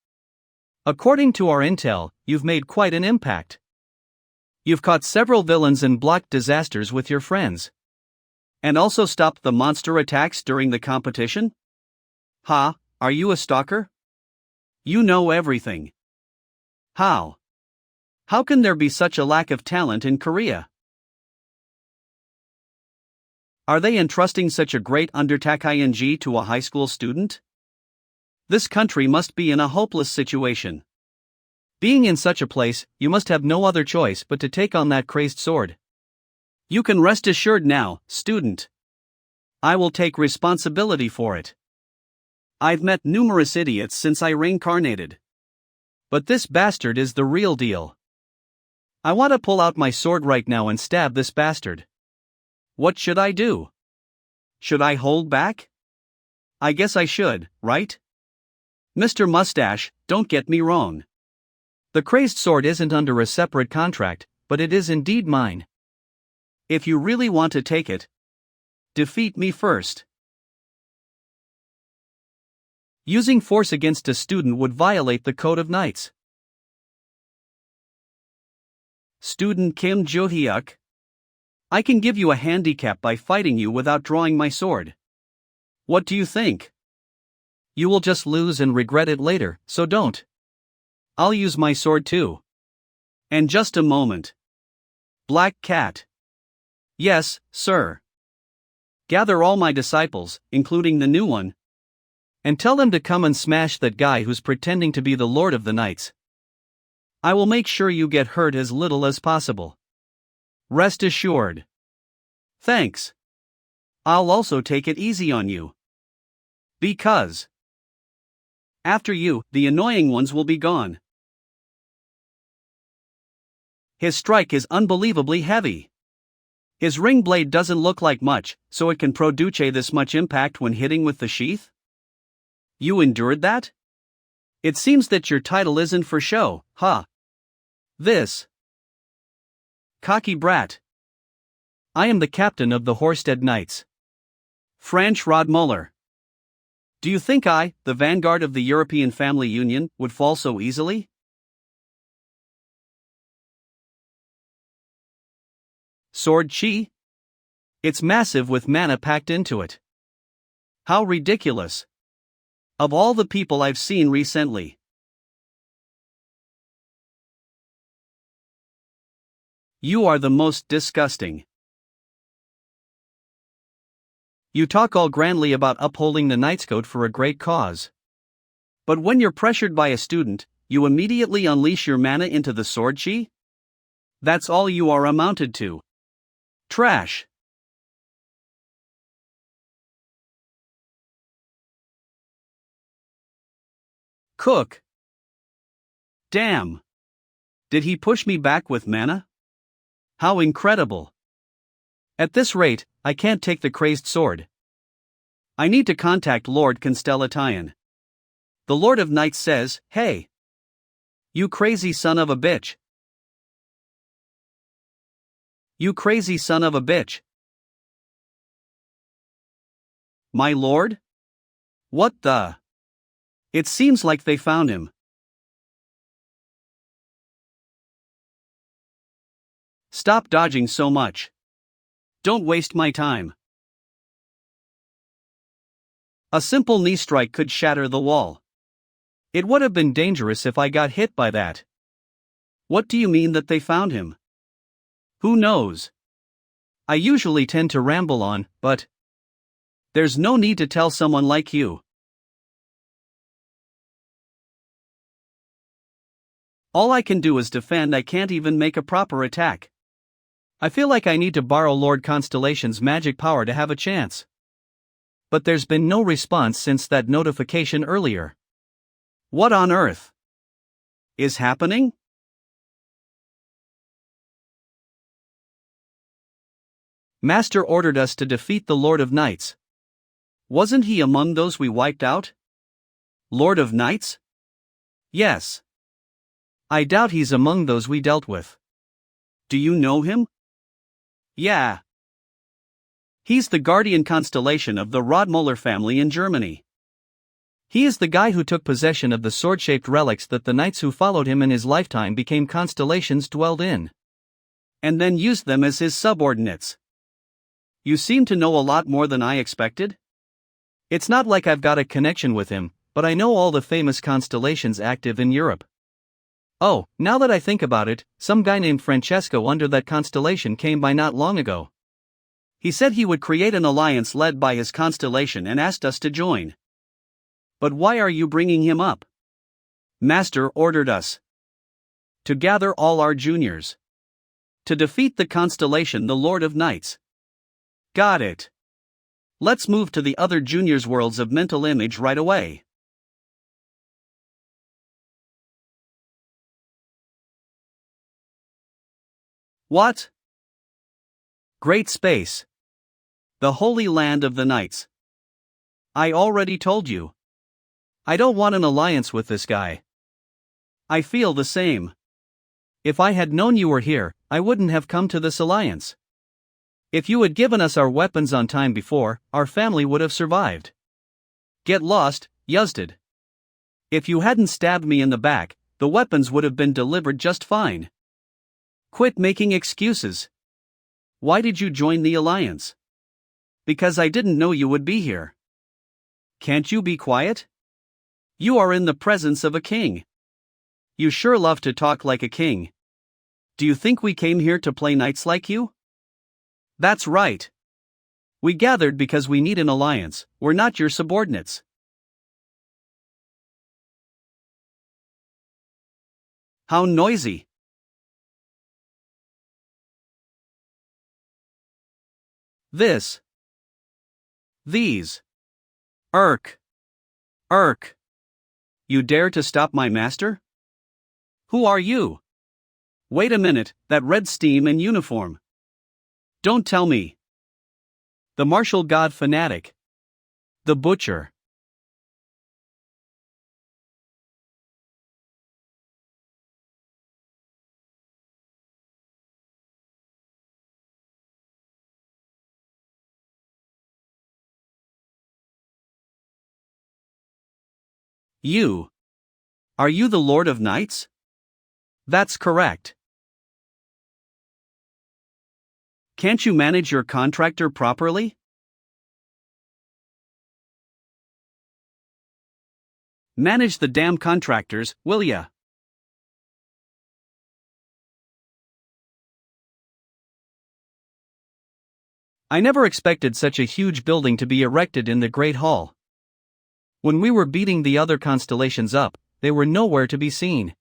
According to our intel, you've made quite an impact. You've caught several villains and blocked disasters with your friends. And also stopped the monster attacks during the competition? Ha, are you a stalker? You know everything. How? How can there be such a lack of talent in Korea? Are they entrusting such a great undertaking to a high school student? This country must be in a hopeless situation. Being in such a place, you must have no other choice but to take on that crazed sword. You can rest assured now, student. I will take responsibility for it. I've met numerous idiots since I reincarnated. But this bastard is the real deal. I want to pull out my sword right now and stab this bastard. What should I do? Should I hold back? I guess I should, right? Mr. Mustache, don't get me wrong. The crazed sword isn't under a separate contract, but it is indeed mine. If you really want to take it, defeat me first. Using force against a student would violate the Code of Knights. Student Kim Joo-hyuk, I can give you a handicap by fighting you without drawing my sword. What do you think? You will just lose and regret it later, so don't. I'll use my sword too. And just a moment. Black Cat. Yes, sir. Gather all my disciples, including the new one, and tell them to come and smash that guy who's pretending to be the Lord of the Knights. I will make sure you get hurt as little as possible. Rest assured. Thanks. I'll also take it easy on you. Because after you, the annoying ones will be gone. His strike is unbelievably heavy. His ring blade doesn't look like much, so it can produce this much impact when hitting with the sheath? You endured that? It seems that your title isn't for show, huh? This cocky brat. I am the captain of the Horsted Knights. Franz Rodmuller. Do you think I, the vanguard of the European family union, would fall so easily? Sword chi? It's massive with mana packed into it. How ridiculous. Of all the people I've seen recently. You are the most disgusting. You talk all grandly about upholding the Knight's Code for a great cause. But when you're pressured by a student, you immediately unleash your mana into the sword chi? That's all you are amounted to. Trash. Cook. Damn. Did he push me back with mana? How incredible. At this rate, I can't take the crazed sword. I need to contact Lord Constellation. The Lord of Knights says, "Hey, you crazy son of a bitch. You crazy son of a bitch." My lord? What the? It seems like they found him. Stop dodging so much. Don't waste my time. A simple knee strike could shatter the wall. It would have been dangerous if I got hit by that. What do you mean that they found him? Who knows? I usually tend to ramble on, but there's no need to tell someone like you. All I can do is defend. I can't even make a proper attack. I feel like I need to borrow Lord Constellation's magic power to have a chance. But there's been no response since that notification earlier. What on earth is happening? Master ordered us to defeat the Lord of Knights. Wasn't he among those we wiped out? Lord of Knights? Yes. I doubt he's among those we dealt with. Do you know him? Yeah. He's the guardian constellation of the Rodmuller family in Germany. He is the guy who took possession of the sword-shaped relics that the knights who followed him in his lifetime became constellations dwelled in. And then used them as his subordinates. You seem to know a lot more than I expected? It's not like I've got a connection with him, but I know all the famous constellations active in Europe. Oh, now that I think about it, some guy named Francesco under that constellation came by not long ago. He said he would create an alliance led by his constellation and asked us to join. But why are you bringing him up? Master ordered us to gather all our juniors. To defeat the constellation the Lord of Knights. Got it. Let's move to the other juniors' worlds of mental image right away. What? Great space. The holy land of the knights. I already told you. I don't want an alliance with this guy. I feel the same. If I had known you were here, I wouldn't have come to this alliance. If you had given us our weapons on time before, our family would have survived. Get lost, Yuzded. If you hadn't stabbed me in the back, the weapons would have been delivered just fine. Quit making excuses. Why did you join the alliance? Because I didn't know you would be here. Can't you be quiet? You are in the presence of a king. You sure love to talk like a king. Do you think we came here to play knights like you? That's right. We gathered because we need an alliance, we're not your subordinates. How noisy. This. These. Irk. Irk. You dare to stop my master? Who are you? Wait a minute, that red steam and uniform. Don't tell me. The martial god fanatic. The butcher. You. Are you the Lord of Knights? That's correct. Can't you manage your contractor properly? Manage the damn contractors, will ya? I never expected such a huge building to be erected in the Great Hall. When we were beating the other constellations up, they were nowhere to be seen.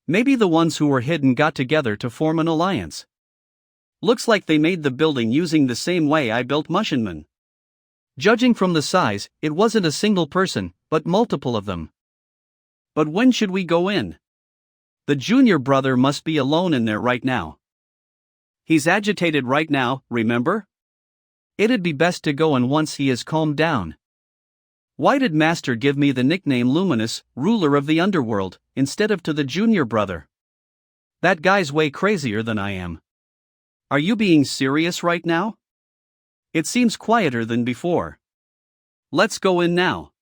Maybe the ones who were hidden got together to form an alliance. Looks like they made the building using the same way I built Mushinman. Judging from the size, it wasn't a single person, but multiple of them. But when should we go in? The junior brother must be alone in there right now. He's agitated right now, remember? It'd be best to go in once he is calmed down. Why did Master give me the nickname Luminous, ruler of the underworld, instead of to the junior brother? That guy's way crazier than I am. Are you being serious right now? It seems quieter than before. Let's go in now.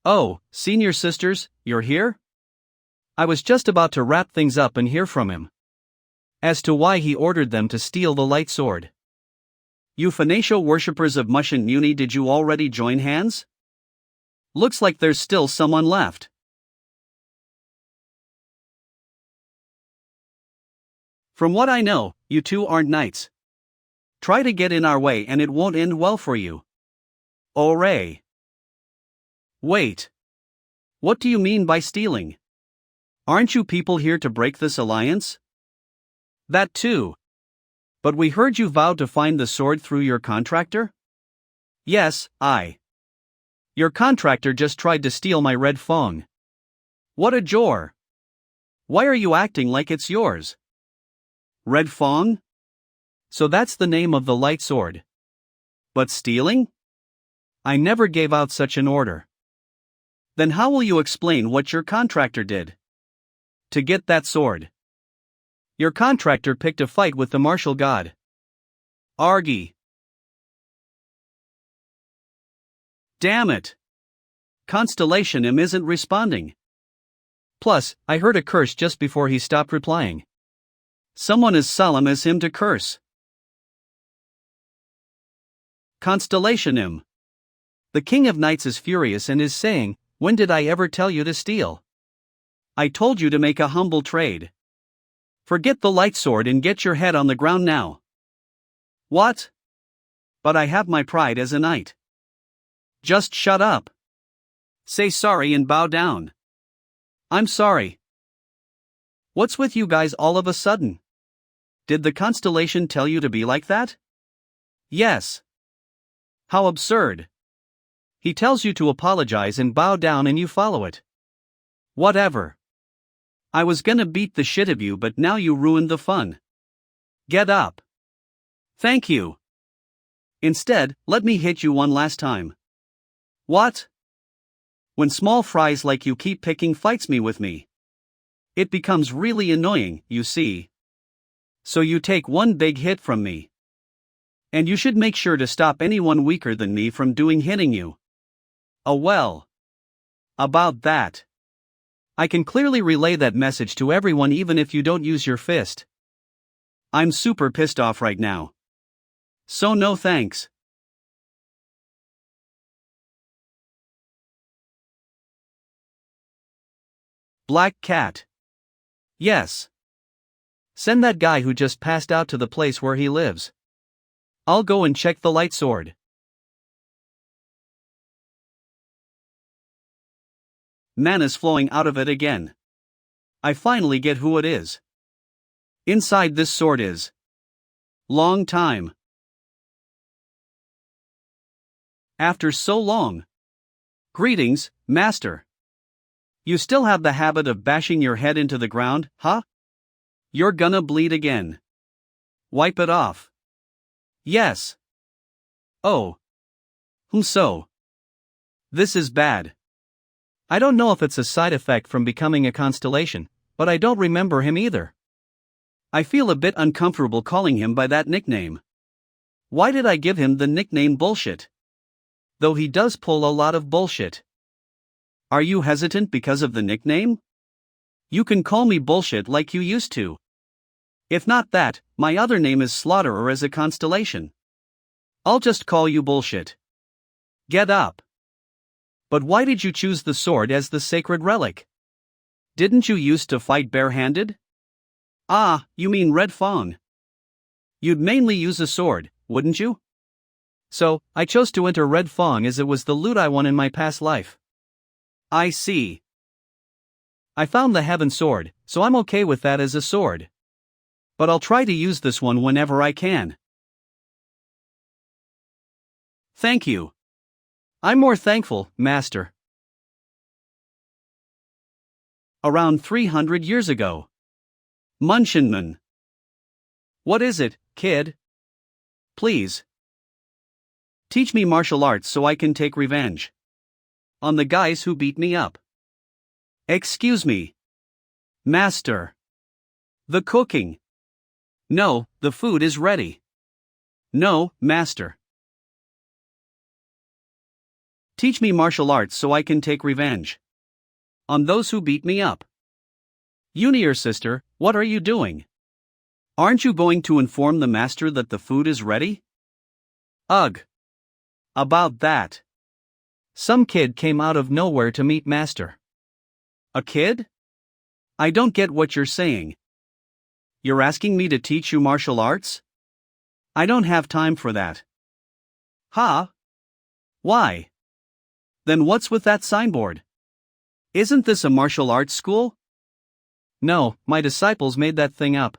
Oh, senior sisters, you're here? I was just about to wrap things up and hear from him. As to why he ordered them to steal the light sword. You Phoenicia worshippers of Mushin Muni, did you already join hands? Looks like there's still someone left. From what I know, you two aren't knights. Try to get in our way and it won't end well for you. Oray. Wait. What do you mean by stealing? Aren't you people here to break this alliance? That too. But we heard you vowed to find the sword through your contractor? Yes, Your contractor just tried to steal my red phone. What a jor. Why are you acting like it's yours? Red Fong? So that's the name of the light sword. But stealing? I never gave out such an order. Then how will you explain what your contractor did? To get that sword. Your contractor picked a fight with the martial god. Argy. Damn it. Constellation M isn't responding. Plus, I heard a curse just before he stopped replying. Someone as solemn as him to curse. Constellation M. The King of Knights is furious and is saying, when did I ever tell you to steal? I told you to make a humble trade. Forget the light sword and get your head on the ground now. What? But I have my pride as a knight. Just shut up. Say sorry and bow down. I'm sorry. What's with you guys all of a sudden? Did the constellation tell you to be like that? Yes. How absurd. He tells you to apologize and bow down and you follow it. Whatever. I was gonna beat the shit of you, but now you ruined the fun. Get up. Thank you. Instead, let me hit you one last time. What? When small fries like you keep picking fights with me. It becomes really annoying, you see. So you take one big hit from me. And you should make sure to stop anyone weaker than me from hitting you. Oh well. About that. I can clearly relay that message to everyone even if you don't use your fist. I'm super pissed off right now. So no thanks. Black Cat. Yes. Send that guy who just passed out to the place where he lives. I'll go and check the light sword. Mana's flowing out of it again. I finally get who it is. Inside this sword is. Long time. After so long. Greetings, Master. You still have the habit of bashing your head into the ground, huh? You're gonna bleed again. Wipe it off. Yes. Oh. So. This is bad. I don't know if it's a side effect from becoming a constellation, but I don't remember him either. I feel a bit uncomfortable calling him by that nickname. Why did I give him the nickname Bullshit? Though he does pull a lot of bullshit. Are you hesitant because of the nickname? You can call me Bullshit like you used to. If not that, my other name is Slaughterer as a constellation. I'll just call you Bullshit. Get up. But why did you choose the sword as the sacred relic? Didn't you used to fight barehanded? Ah, you mean Red Fawn. You'd mainly use a sword, wouldn't you? So, I chose to enter Red Fawn as it was the loot I won in my past life. I see. I found the Heaven Sword, so I'm okay with that as a sword. But I'll try to use this one whenever I can. Thank you. I'm more thankful, Master. Around 300 years ago. Munchenman. What is it, kid? Please. Teach me martial arts so I can take revenge. On the guys who beat me up. Excuse me. Master. The cooking. No, the food is ready. No, Master. Teach me martial arts so I can take revenge. On those who beat me up. Junior sister, what are you doing? Aren't you going to inform the master that the food is ready? Ugh. About that. Some kid came out of nowhere to meet master. A kid? I don't get what you're saying. You're asking me to teach you martial arts? I don't have time for that. Huh? Why? Then what's with that signboard? Isn't this a martial arts school? No, my disciples made that thing up.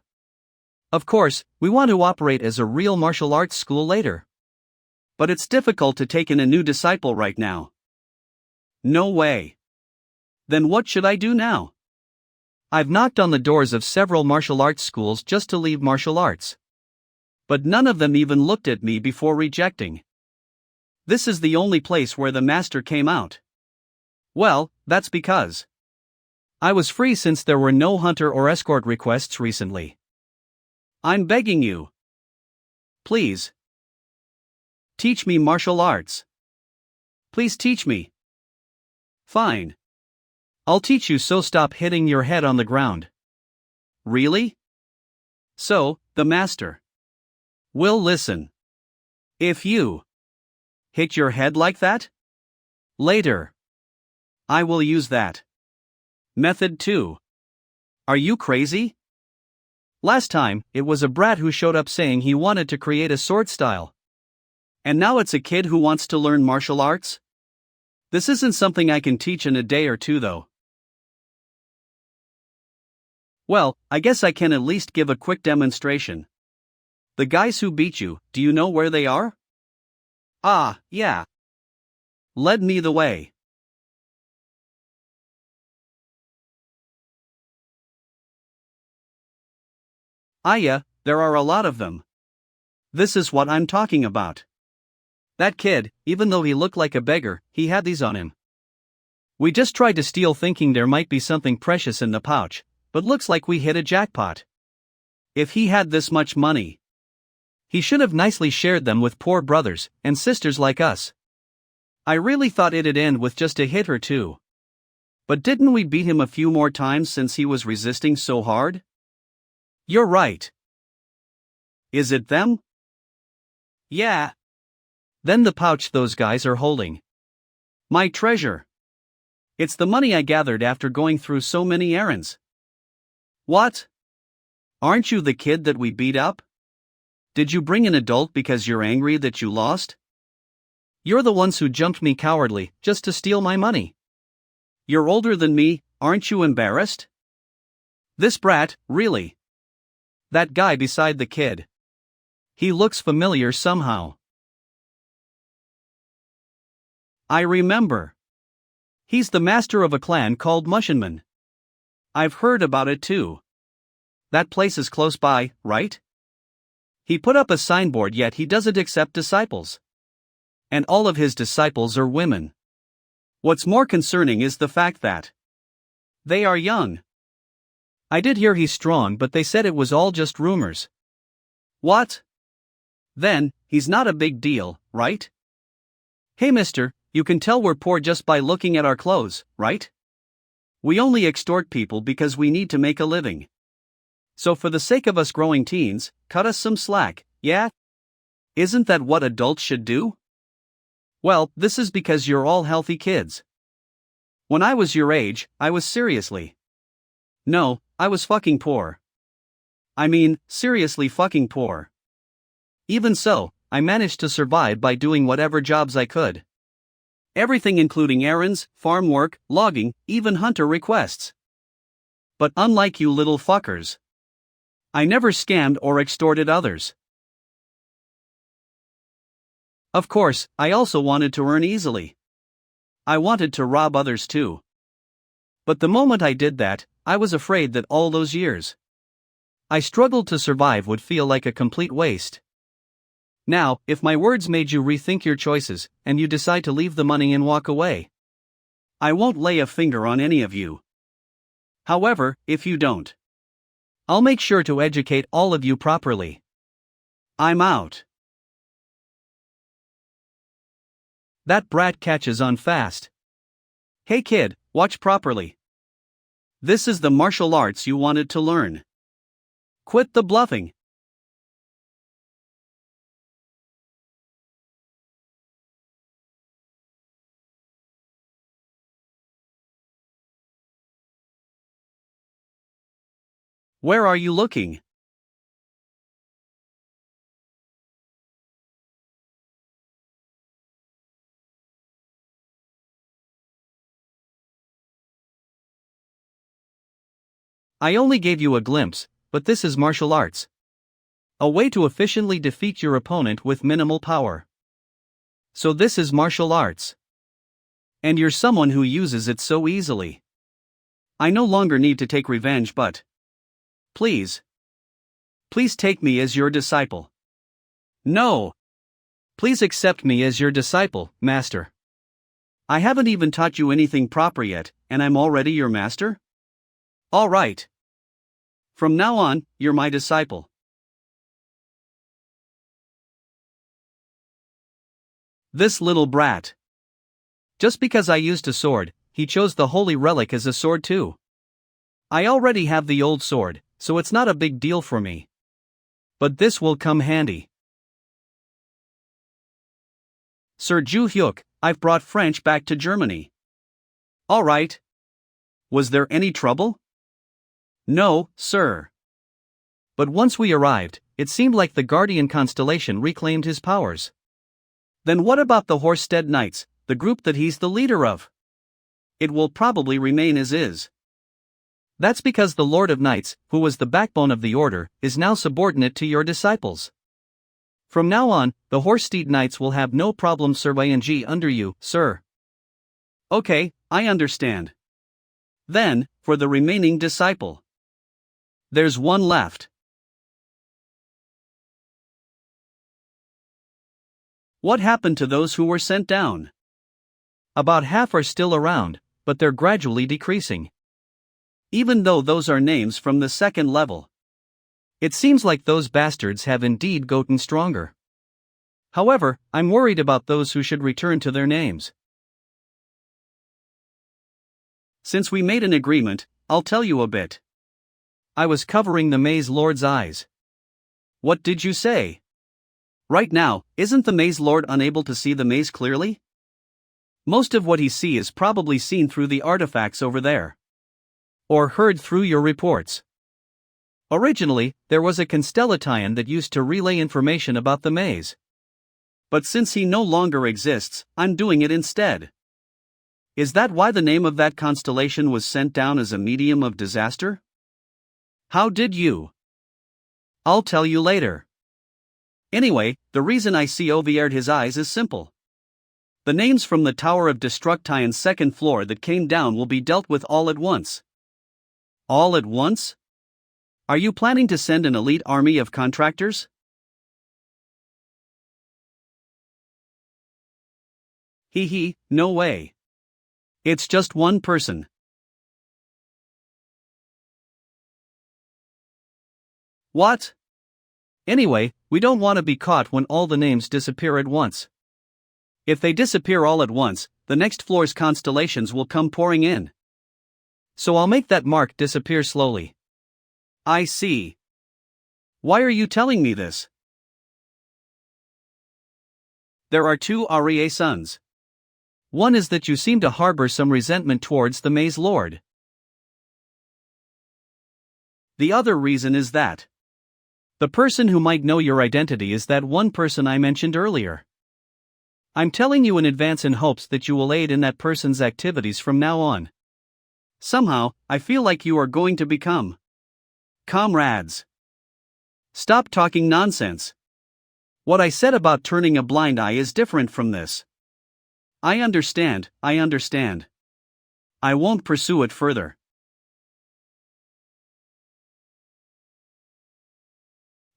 Of course, we want to operate as a real martial arts school later. But it's difficult to take in a new disciple right now. No way. Then what should I do now? I've knocked on the doors of several martial arts schools just to leave martial arts. But none of them even looked at me before rejecting. This is the only place where the master came out. Well, that's because I was free since there were no hunter or escort requests recently. I'm begging you. Please. Teach me martial arts. Please teach me. Fine. I'll teach you, so stop hitting your head on the ground. Really? So, the master will listen. If you hit your head like that? Later. I will use that method too. Are you crazy? Last time, it was a brat who showed up saying he wanted to create a sword style. And now it's a kid who wants to learn martial arts? This isn't something I can teach in a day or two though. Well, I guess I can at least give a quick demonstration. The guys who beat you, do you know where they are? Ah, yeah. Led me the way. Yeah, there are a lot of them. This is what I'm talking about. That kid, even though he looked like a beggar, he had these on him. We just tried to steal thinking there might be something precious in the pouch, but looks like we hit a jackpot. If he had this much money, he should have nicely shared them with poor brothers and sisters like us. I really thought it'd end with just a hit or two. But didn't we beat him a few more times since he was resisting so hard? You're right. Is it them? Yeah. Then the pouch those guys are holding. My treasure. It's the money I gathered after going through so many errands. What? Aren't you the kid that we beat up? Did you bring an adult because you're angry that you lost? You're the ones who jumped me cowardly just to steal my money. You're older than me, aren't you embarrassed? This brat, really? That guy beside the kid. He looks familiar somehow. I remember. He's the master of a clan called Munchenman. I've heard about it too. That place is close by, right? He put up a signboard, yet he doesn't accept disciples. And all of his disciples are women. What's more concerning is the fact that they are young. I did hear he's strong, but they said it was all just rumors. What? Then, he's not a big deal, right? Hey mister, you can tell we're poor just by looking at our clothes, right? We only extort people because we need to make a living. So for the sake of us growing teens, cut us some slack, yeah? Isn't that what adults should do? Well, this is because you're all healthy kids. When I was your age, I was seriously. No, I was fucking poor. I mean, seriously fucking poor. Even so, I managed to survive by doing whatever jobs I could. Everything including errands, farm work, logging, even hunter requests. But unlike you little fuckers, I never scammed or extorted others. Of course, I also wanted to earn easily. I wanted to rob others too. But the moment I did that, I was afraid that all those years I struggled to survive would feel like a complete waste. Now, if my words made you rethink your choices, and you decide to leave the money and walk away, I won't lay a finger on any of you. However, if you don't, I'll make sure to educate all of you properly. I'm out. That brat catches on fast. Hey kid, watch properly. This is the martial arts you wanted to learn. Quit the bluffing. Where are you looking? I only gave you a glimpse, but this is martial arts. A way to efficiently defeat your opponent with minimal power. So this is martial arts. And you're someone who uses it so easily. I no longer need to take revenge, but please take me as your disciple. No. Please accept me as your disciple, master. I haven't even taught you anything proper yet, and I'm already your master? All right. From now on, you're my disciple. This little brat. Just because I used a sword, he chose the holy relic as a sword too. I already have the old sword, so it's not a big deal for me. But this will come handy. Sir Ju Hyuk, I've brought French back to Germany. All right. Was there any trouble? No, sir. But once we arrived, it seemed like the Guardian constellation reclaimed his powers. Then what about the Horstead Knights, the group that he's the leader of? It will probably remain as is. That's because the Lord of Knights, who was the backbone of the order, is now subordinate to your disciples. From now on, the Horstead Knights will have no problem surveying under you, sir. Okay, I understand. Then, for the remaining disciple. There's one left. What happened to those who were sent down? About half are still around, but they're gradually decreasing. Even though those are names from the second level. It seems like those bastards have indeed gotten stronger. However, I'm worried about those who should return to their names. Since we made an agreement, I'll tell you a bit. I was covering the Maze Lord's eyes. What did you say? Right now, isn't the Maze Lord unable to see the maze clearly? Most of what he sees is probably seen through the artifacts over there. Or heard through your reports. Originally, there was a constellation that used to relay information about the maze. But since he no longer exists, I'm doing it instead. Is that why the name of that constellation was sent down as a medium of disaster? How did you? I'll tell you later. Anyway, the reason I see overed his eyes is simple. The names from the Tower of Destruction's second floor that came down will be dealt with all at once. All at once? Are you planning to send an elite army of contractors? Hee hee, no way. It's just one person. What? Anyway, we don't want to be caught when all the names disappear at once. If they disappear all at once, the next floor's constellations will come pouring in. So I'll make that mark disappear slowly. I see. Why are you telling me this? There are two reasons. One is that you seem to harbor some resentment towards the Maze Lord. The other reason is that the person who might know your identity is that one person I mentioned earlier. I'm telling you in advance in hopes that you will aid in that person's activities from now on. Somehow, I feel like you are going to become comrades. Stop talking nonsense. What I said about turning a blind eye is different from this. I understand. I won't pursue it further.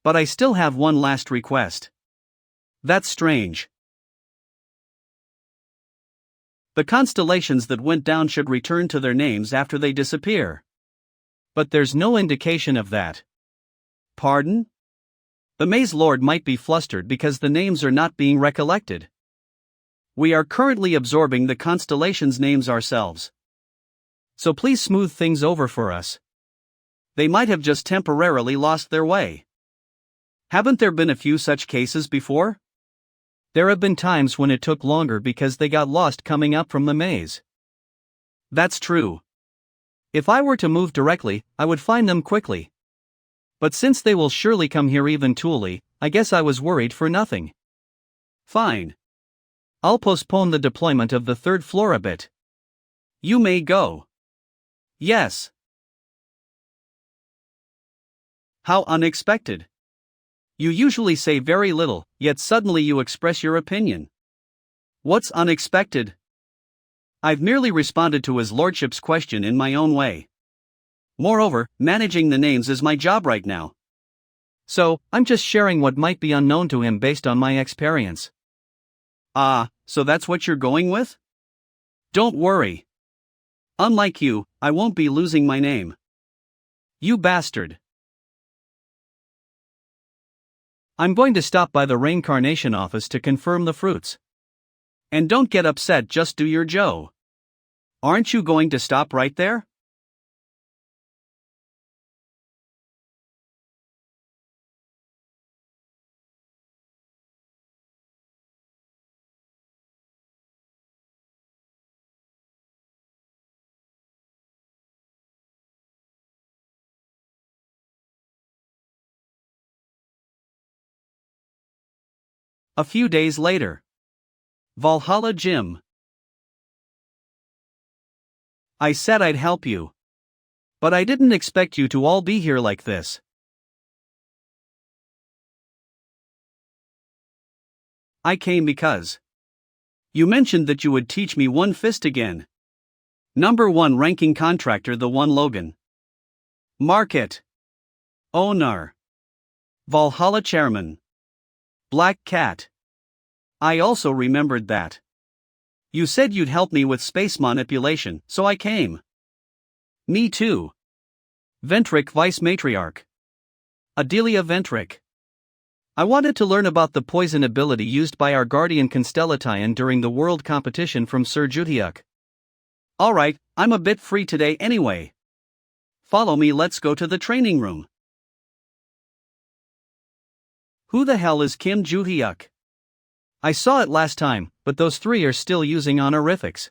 But I still have one last request. That's strange. The constellations that went down should return to their names after they disappear. But there's no indication of that. Pardon? The Maze Lord might be flustered because the names are not being recollected. We are currently absorbing the constellations' names ourselves. So please smooth things over for us. They might have just temporarily lost their way. Haven't there been a few such cases before? There have been times when it took longer because they got lost coming up from the maze. That's true. If I were to move directly, I would find them quickly. But since they will surely come here eventually, I guess I was worried for nothing. Fine. I'll postpone the deployment of the third floor a bit. You may go. Yes. How unexpected. You usually say very little, yet suddenly you express your opinion. What's unexpected? I've merely responded to his lordship's question in my own way. Moreover, managing the names is my job right now. So, I'm just sharing what might be unknown to him based on my experience. Ah, so that's what you're going with? Don't worry. Unlike you, I won't be losing my name. You bastard. I'm going to stop by the Reincarnation office to confirm the fruits. And don't get upset, just do your Joe. Aren't you going to stop right there? A few days later. Valhalla Gym. I said I'd help you. But I didn't expect you to all be here like this. I came because you mentioned that you would teach me one fist again. Number 1 ranking contractor, the one Logan. Market owner. Valhalla chairman. Black Cat. I also remembered that. You said you'd help me with space manipulation, so I came. Me too. Ventric Vice Matriarch. Adelia Ventric. I wanted to learn about the poison ability used by our guardian Constellation during the world competition from Sir Jutiuk. Alright, I'm a bit free today anyway. Follow me, let's go to the training room. Who the hell is Kim Jutiuk? I saw it last time, but those three are still using honorifics.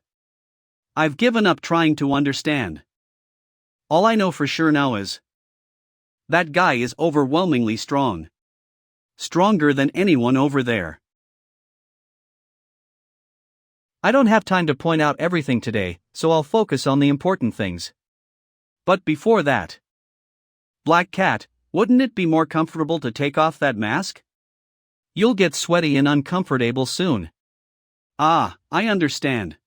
I've given up trying to understand. All I know for sure now is that guy is overwhelmingly strong. Stronger than anyone over there. I don't have time to point out everything today, so I'll focus on the important things. But before that, Black Cat, wouldn't it be more comfortable to take off that mask? You'll get sweaty and uncomfortable soon. Ah, I understand.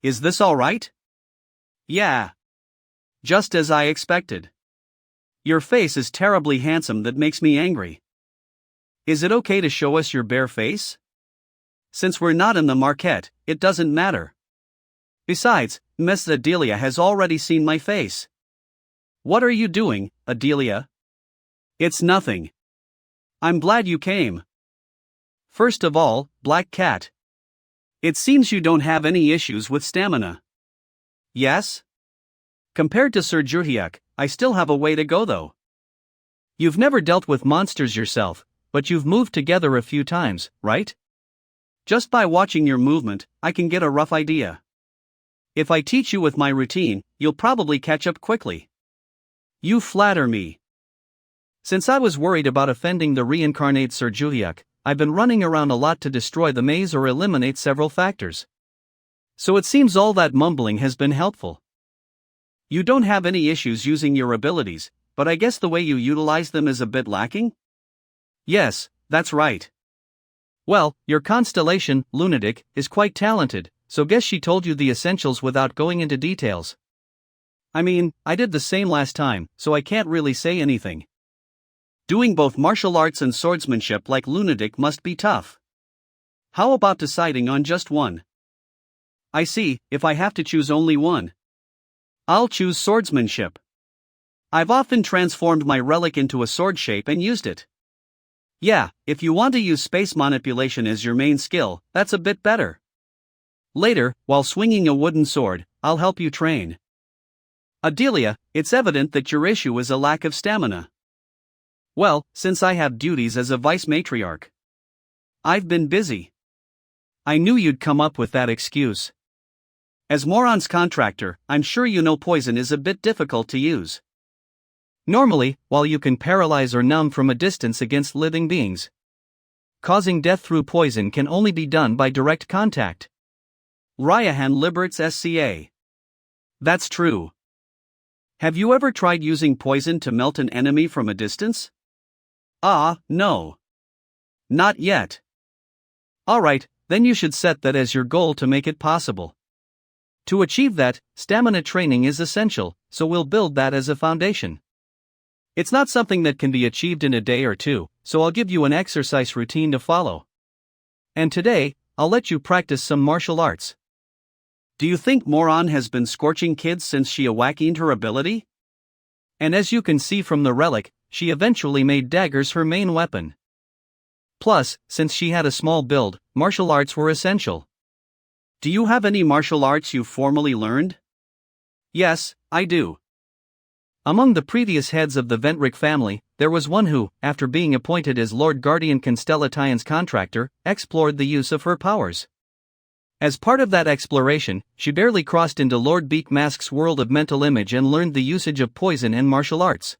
Is this all right? Yeah. Just as I expected. Your face is terribly handsome, that makes me angry. Is it okay to show us your bare face? Since we're not in the market, it doesn't matter. Besides, Miss Adelia has already seen my face. What are you doing, Adelia? It's nothing. I'm glad you came. First of all, Black Cat. It seems you don't have any issues with stamina. Yes? Compared to Sir Juhyuk, I still have a way to go though. You've never dealt with monsters yourself, but you've moved together a few times, right? Just by watching your movement, I can get a rough idea. If I teach you with my routine, you'll probably catch up quickly. You flatter me. Since I was worried about offending the reincarnate Sir Juhyuk, I've been running around a lot to destroy the maze or eliminate several factors. So it seems all that mumbling has been helpful. You don't have any issues using your abilities, but I guess the way you utilize them is a bit lacking? Yes, that's right. Well, your constellation, Lunatic, is quite talented, so guess she told you the essentials without going into details. I mean, I did the same last time, so I can't really say anything. Doing both martial arts and swordsmanship like Lunatic must be tough. How about deciding on just one? I see, if I have to choose only one. I'll choose swordsmanship. I've often transformed my relic into a sword shape and used it. Yeah, if you want to use space manipulation as your main skill, that's a bit better. Later, while swinging a wooden sword, I'll help you train. Adelia, it's evident that your issue is a lack of stamina. Well, since I have duties as a vice matriarch, I've been busy. I knew you'd come up with that excuse. As Moron's contractor, I'm sure you know poison is a bit difficult to use. Normally, while you can paralyze or numb from a distance against living beings, causing death through poison can only be done by direct contact. Ryahan Liberts SCA. That's true. Have you ever tried using poison to melt an enemy from a distance? No. Not yet. Alright, then you should set that as your goal to make it possible. To achieve that, stamina training is essential, so we'll build that as a foundation. It's not something that can be achieved in a day or two, so I'll give you an exercise routine to follow. And today, I'll let you practice some martial arts. Do you think Moron has been scorching kids since she awakened her ability? And as you can see from the relic, she eventually made daggers her main weapon. Plus, since she had a small build, martial arts were essential. Do you have any martial arts you've formally learned? Yes, I do. Among the previous heads of the Ventric family, there was one who, after being appointed as Lord Guardian Constellatian's contractor, explored the use of her powers. As part of that exploration, she barely crossed into Lord Beakmask's world of mental image and learned the usage of poison and martial arts.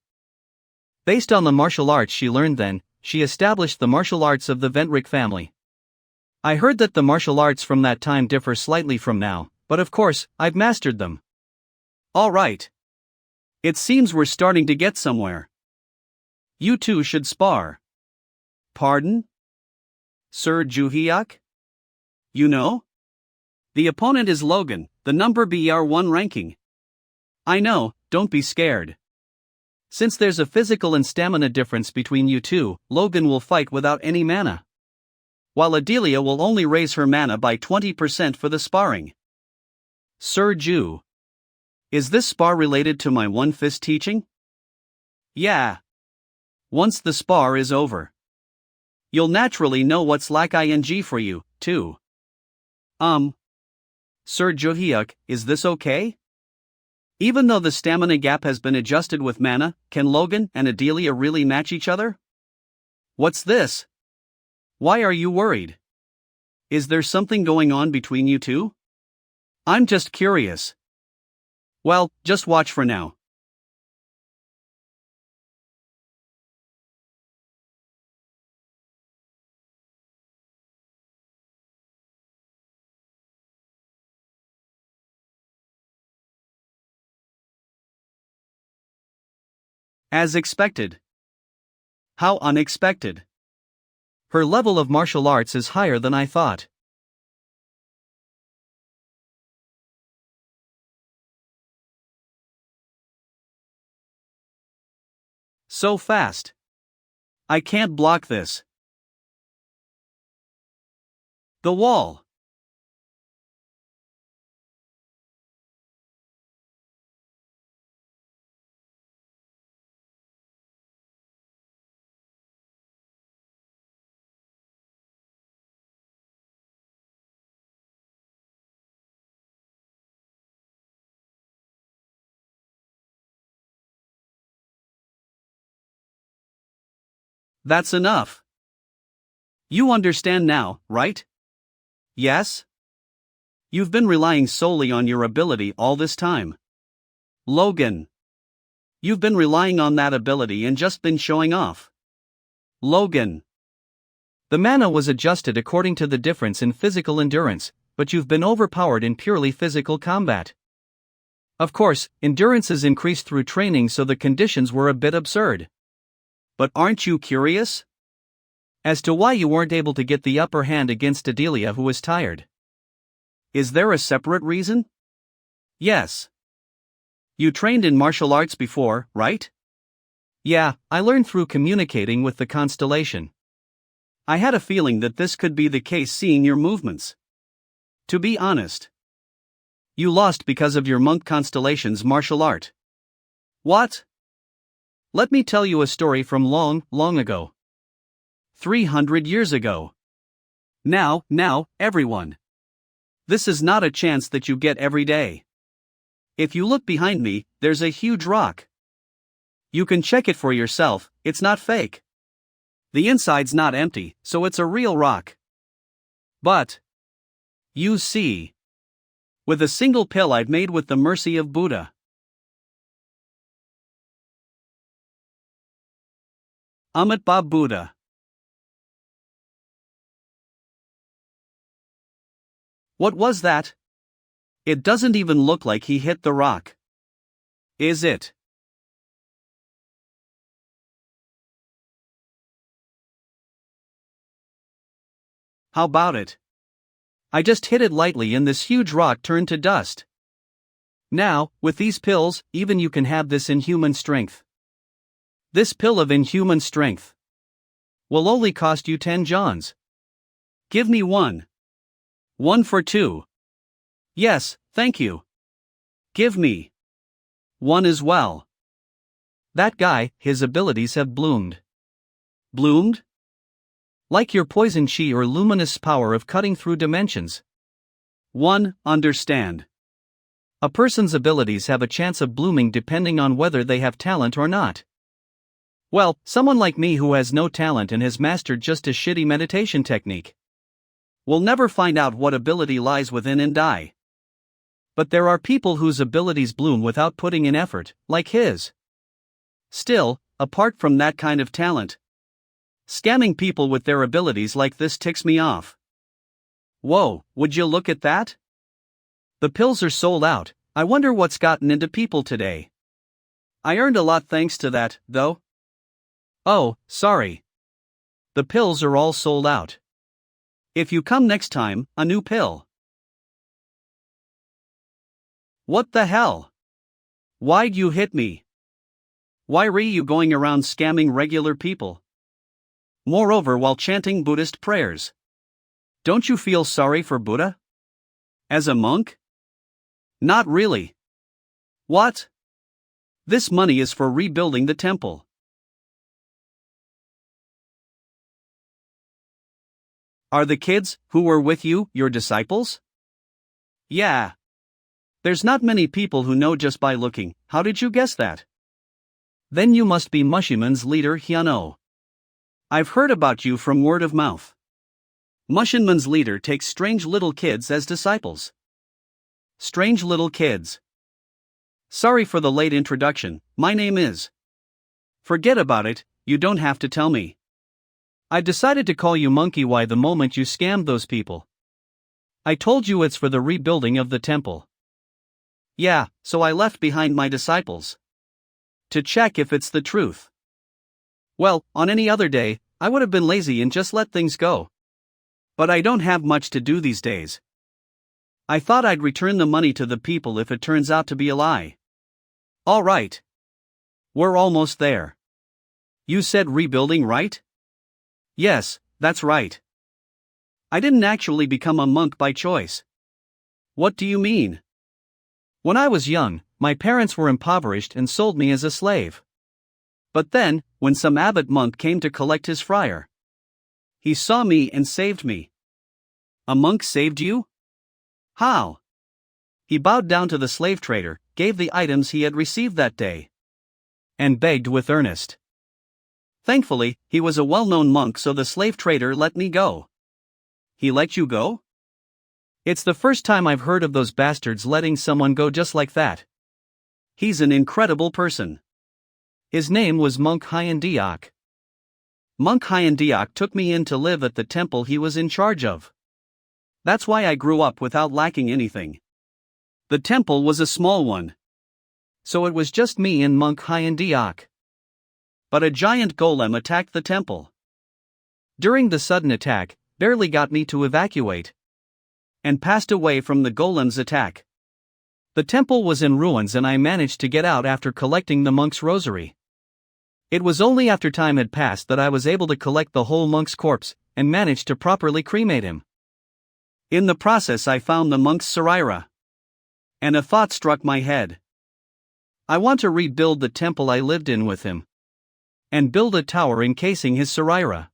Based on the martial arts she learned then, she established the martial arts of the Ventric family. I heard that the martial arts from that time differ slightly from now, but of course, I've mastered them. Alright. It seems we're starting to get somewhere. You two should spar. Pardon? Sir Juhyuk? You know? The opponent is Logan, the number BR1 ranking. I know, don't be scared. Since there's a physical and stamina difference between you two, Logan will fight without any mana, while Adelia will only raise her mana by 20% for the sparring. Sir Ju. Is this spar related to my One Fist teaching? Yeah. Once the spar is over, you'll naturally know what's like ing for you, too. Sir Juhyuk, is this okay? Even though the stamina gap has been adjusted with mana, can Logan and Adelia really match each other? What's this? Why are you worried? Is there something going on between you two? I'm just curious. Well, just watch for now. As expected. How unexpected. Her level of martial arts is higher than I thought. So fast. I can't block this. The wall. That's enough. You understand now, right? Yes? You've been relying solely on your ability all this time. Logan. You've been relying on that ability and just been showing off. Logan. The mana was adjusted according to the difference in physical endurance, but you've been overpowered in purely physical combat. Of course, endurance is increased through training, so the conditions were a bit absurd. But aren't you curious as to why you weren't able to get the upper hand against Adelia, who was tired? Is there a separate reason? Yes. You trained in martial arts before, right? Yeah, I learned through communicating with the constellation. I had a feeling that this could be the case seeing your movements. To be honest, you lost because of your monk constellation's martial art. What? Let me tell you a story from long, long ago. 300 years ago. Now, everyone. This is not a chance that you get every day. If you look behind me, there's a huge rock. You can check it for yourself, it's not fake. The inside's not empty, so it's a real rock. But, you see, with a single pill I've made with the mercy of Buddha. Amitabha Buddha. What was that? It doesn't even look like he hit the rock. Is it? How about it? I just hit it lightly and this huge rock turned to dust. Now, with these pills, even you can have this inhuman strength. This pill of inhuman strength will only cost you 10 Johns. Give me one. One for 2. Yes, thank you. Give me one as well. That guy, his abilities have bloomed. Bloomed? Like your poison chi or luminous power of cutting through dimensions. 1. Understand. A person's abilities have a chance of blooming depending on whether they have talent or not. Well, someone like me who has no talent and has mastered just a shitty meditation technique will never find out what ability lies within and die. But there are people whose abilities bloom without putting in effort, like his. Still, apart from that kind of talent, scamming people with their abilities like this ticks me off. Whoa, would you look at that? The pills are sold out. I wonder what's gotten into people today. I earned a lot thanks to that, though. Oh, sorry. The pills are all sold out. If you come next time, a new pill. What the hell? Why'd you hit me? Why are you going around scamming regular people? Moreover, while chanting Buddhist prayers. Don't you feel sorry for Buddha? As a monk? Not really. What? This money is for rebuilding the temple. Are the kids who were with you your disciples? Yeah. There's not many people who know just by looking. How did you guess that? Then you must be Mushiman's leader Hyuno. I've heard about you from word of mouth. Mushinman's leader takes strange little kids as disciples. Strange little kids. Sorry for the late introduction, my name is. Forget about it, you don't have to tell me. I decided to call you Monkey Y the moment you scammed those people. I told you it's for the rebuilding of the temple. Yeah, so I left behind my disciples. To check if it's the truth. Well, on any other day, I would have been lazy and just let things go. But I don't have much to do these days. I thought I'd return the money to the people if it turns out to be a lie. All right. We're almost there. You said rebuilding, right? Yes, that's right. I didn't actually become a monk by choice. What do you mean? When I was young, my parents were impoverished and sold me as a slave. But then, when some abbot monk came to collect his friar, he saw me and saved me. A monk saved you? How? He bowed down to the slave trader, gave the items he had received that day, and begged with earnest. Thankfully, he was a well-known monk, so the slave trader let me go. He let you go? It's the first time I've heard of those bastards letting someone go just like that. He's an incredible person. His name was Monk Hyundeok. Monk Hyundeok took me in to live at the temple he was in charge of. That's why I grew up without lacking anything. The temple was a small one, so it was just me and Monk Hyundeok. But a giant golem attacked the temple. During the sudden attack, barely got me to evacuate, and passed away from the golem's attack. The temple was in ruins and I managed to get out after collecting the monk's rosary. It was only after time had passed that I was able to collect the whole monk's corpse, and managed to properly cremate him. In the process I found the monk's sarira, and a thought struck my head. I want to rebuild the temple I lived in with him, and build a tower encasing his sarira.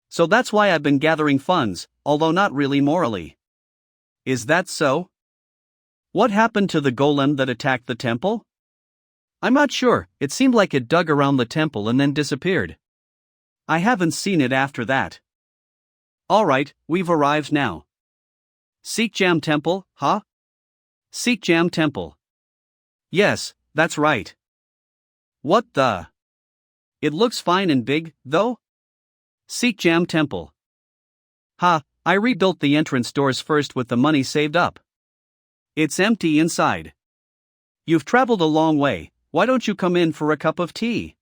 So that's why I've been gathering funds, although not really morally. Is that so? What happened to the golem that attacked the temple? I'm not sure, it seemed like it dug around the temple and then disappeared. I haven't seen it after that. Alright, we've arrived now. Sikjam Temple, huh? Sikjam Temple. Yes, that's right. What the? It looks fine and big, though? Sikjam Temple. Ha, I rebuilt the entrance doors first with the money saved up. It's empty inside. You've traveled a long way, why don't you come in for a cup of tea?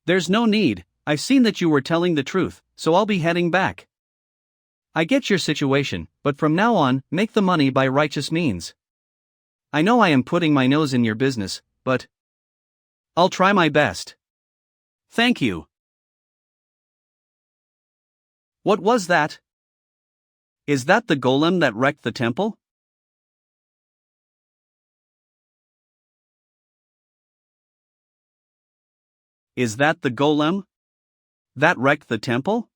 There's no need, I've seen that you were telling the truth, so I'll be heading back. I get your situation, but from now on, make the money by righteous means. I know I am putting my nose in your business, but I'll try my best. Thank you. What was that? Is that the golem that wrecked the temple? Is that the golem that wrecked the temple?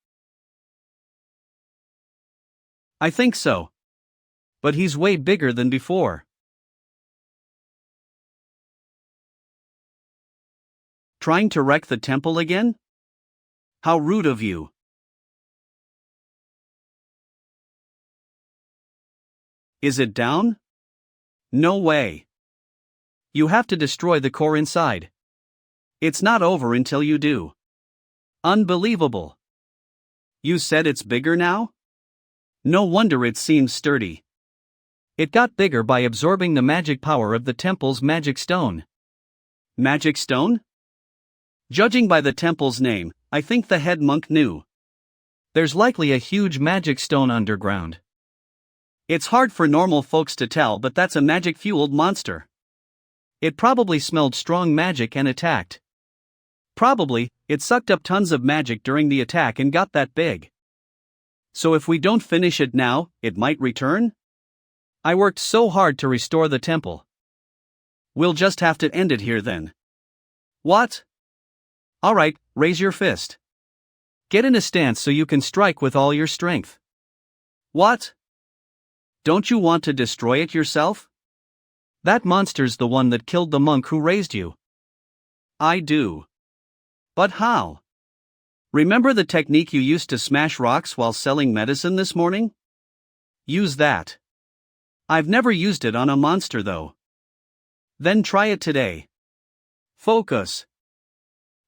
I think so. But he's way bigger than before. Trying to wreck the temple again? How rude of you. Is it down? No way. You have to destroy the core inside. It's not over until you do. Unbelievable. You said it's bigger now? No wonder it seems sturdy. It got bigger by absorbing the magic power of the temple's magic stone. Magic stone? Judging by the temple's name, I think the head monk knew. There's likely a huge magic stone underground. It's hard for normal folks to tell, but that's a magic-fueled monster. It probably smelled strong magic and attacked. Probably, it sucked up tons of magic during the attack and got that big. So if we don't finish it now, it might return? I worked so hard to restore the temple. We'll just have to end it here then. What? Alright, raise your fist. Get in a stance so you can strike with all your strength. What? Don't you want to destroy it yourself? That monster's the one that killed the monk who raised you. I do. But how? Remember the technique you used to smash rocks while selling medicine this morning? Use that. I've never used it on a monster though. Then try it today. Focus.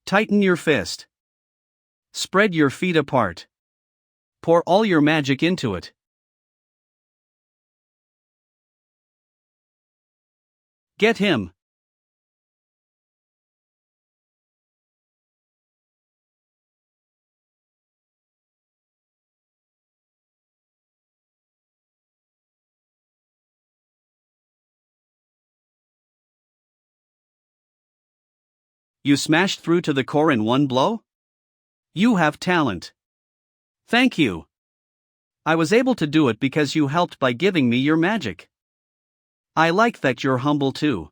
Tighten your fist. Spread your feet apart. Pour all your magic into it. Get him. You smashed through to the core in one blow? You have talent. Thank you. I was able to do it because you helped by giving me your magic. I like that you're humble too.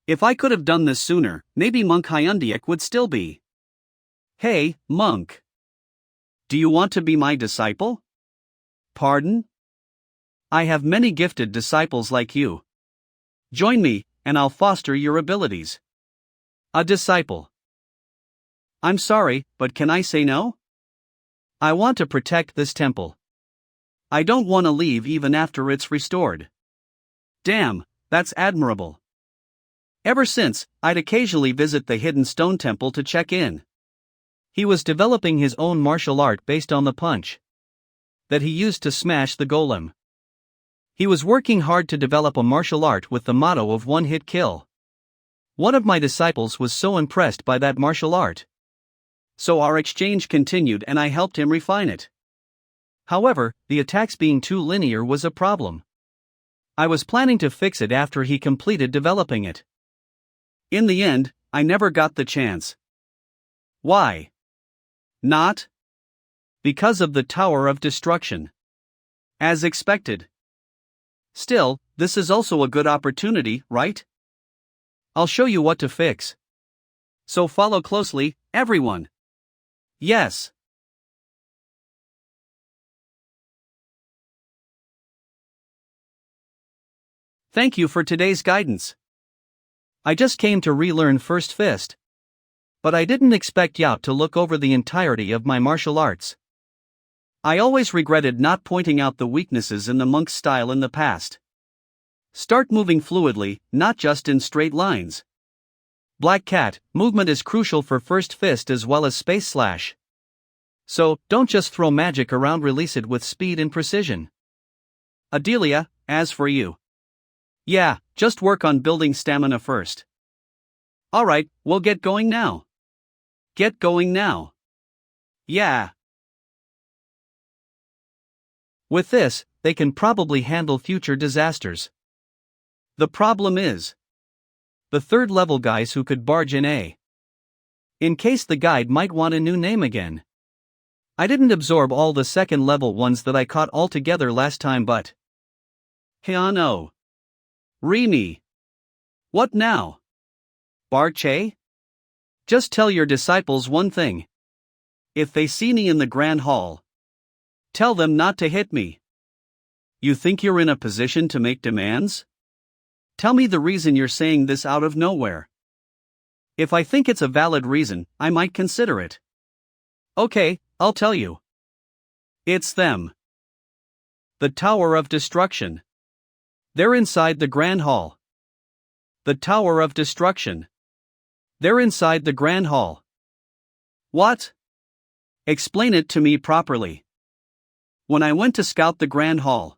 If I could have done this sooner, maybe Monk Hyundiek would still be. Hey, Monk. Do you want to be my disciple? Pardon? I have many gifted disciples like you. Join me, and I'll foster your abilities. A disciple. I'm sorry, but can I say no? I want to protect this temple. I don't want to leave even after it's restored. Damn, that's admirable. Ever since, I'd occasionally visit the Hidden Stone Temple to check in. He was developing his own martial art based on the punch that he used to smash the golem. He was working hard to develop a martial art with the motto of one-hit kill. One of my disciples was so impressed by that martial art. So our exchange continued and I helped him refine it. However, the attacks being too linear was a problem. I was planning to fix it after he completed developing it. In the end, I never got the chance. Why? Not? Because of the Tower of Destruction. As expected. Still, this is also a good opportunity, right? I'll show you what to fix. So follow closely, everyone. Yes. Thank you for today's guidance. I just came to relearn First Fist. But I didn't expect Yao to look over the entirety of my martial arts. I always regretted not pointing out the weaknesses in the monk's style in the past. Start moving fluidly, not just in straight lines. Black Cat, movement is crucial for First Fist as well as Space Slash. So, don't just throw magic around, release it with speed and precision. Adelia, as for you. Yeah, just work on building stamina first. Alright, we'll get going now. Get going now. Yeah. With this, they can probably handle future disasters. The problem is the third level guys who could barge in in case the guide might want a new name again. I didn't absorb all the second level ones that I caught altogether last time, but Hyano. Remy. What now? Barche? Just tell your disciples one thing. If they see me in the Grand Hall, tell them not to hit me. You think you're in a position to make demands? Tell me the reason you're saying this out of nowhere. If I think it's a valid reason, I might consider it. Okay, I'll tell you. It's them. The Tower of Destruction. They're inside the Grand Hall. The Tower of Destruction. They're inside the Grand Hall. What? Explain it to me properly. When I went to scout the Grand Hall,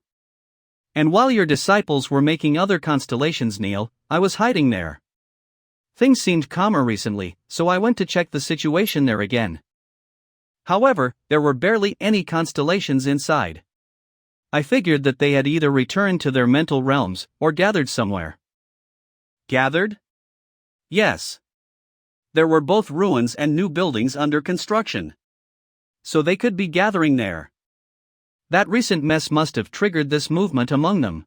and while your disciples were making other constellations, Neil, I was hiding there. Things seemed calmer recently, so I went to check the situation there again. However, there were barely any constellations inside. I figured that they had either returned to their mental realms or gathered somewhere. Gathered? Yes. There were both ruins and new buildings under construction. So they could be gathering there. That recent mess must have triggered this movement among them.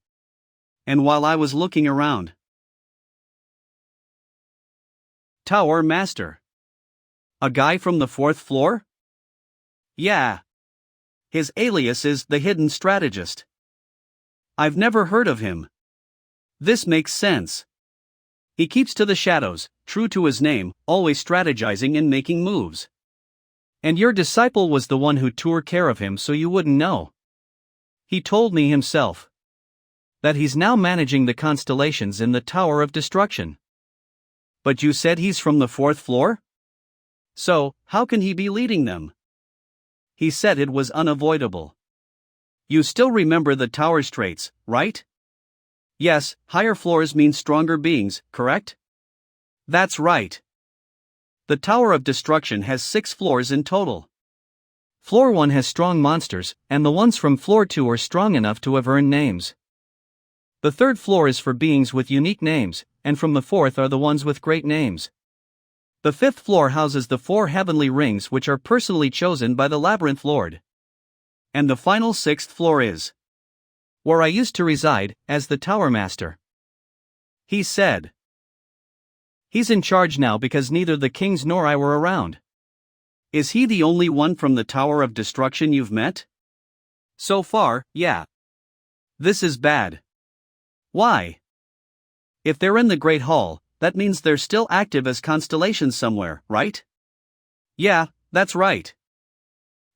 And while I was looking around, Tower Master. A guy from the 4th floor? Yeah. His alias is the Hidden Strategist. I've never heard of him. This makes sense. He keeps to the shadows, true to his name, always strategizing and making moves. And your disciple was the one who took care of him so you wouldn't know. He told me himself that he's now managing the constellations in the Tower of Destruction. But you said he's from the 4th floor? So, how can he be leading them? He said it was unavoidable. You still remember the tower's traits, right? Yes, higher floors mean stronger beings, correct? That's right. The Tower of Destruction has 6 floors in total. Floor 1 has strong monsters, and the ones from Floor 2 are strong enough to have earned names. The 3rd floor is for beings with unique names, and from the 4th are the ones with great names. The 5th floor houses the 4 heavenly rings, which are personally chosen by the Labyrinth Lord. And the final 6th floor is where I used to reside, as the Tower Master. He said. He's in charge now because neither the kings nor I were around. Is he the only one from the Tower of Destruction you've met? So far, yeah. This is bad. Why? If they're in the Great Hall, that means they're still active as constellations somewhere, right? Yeah, that's right.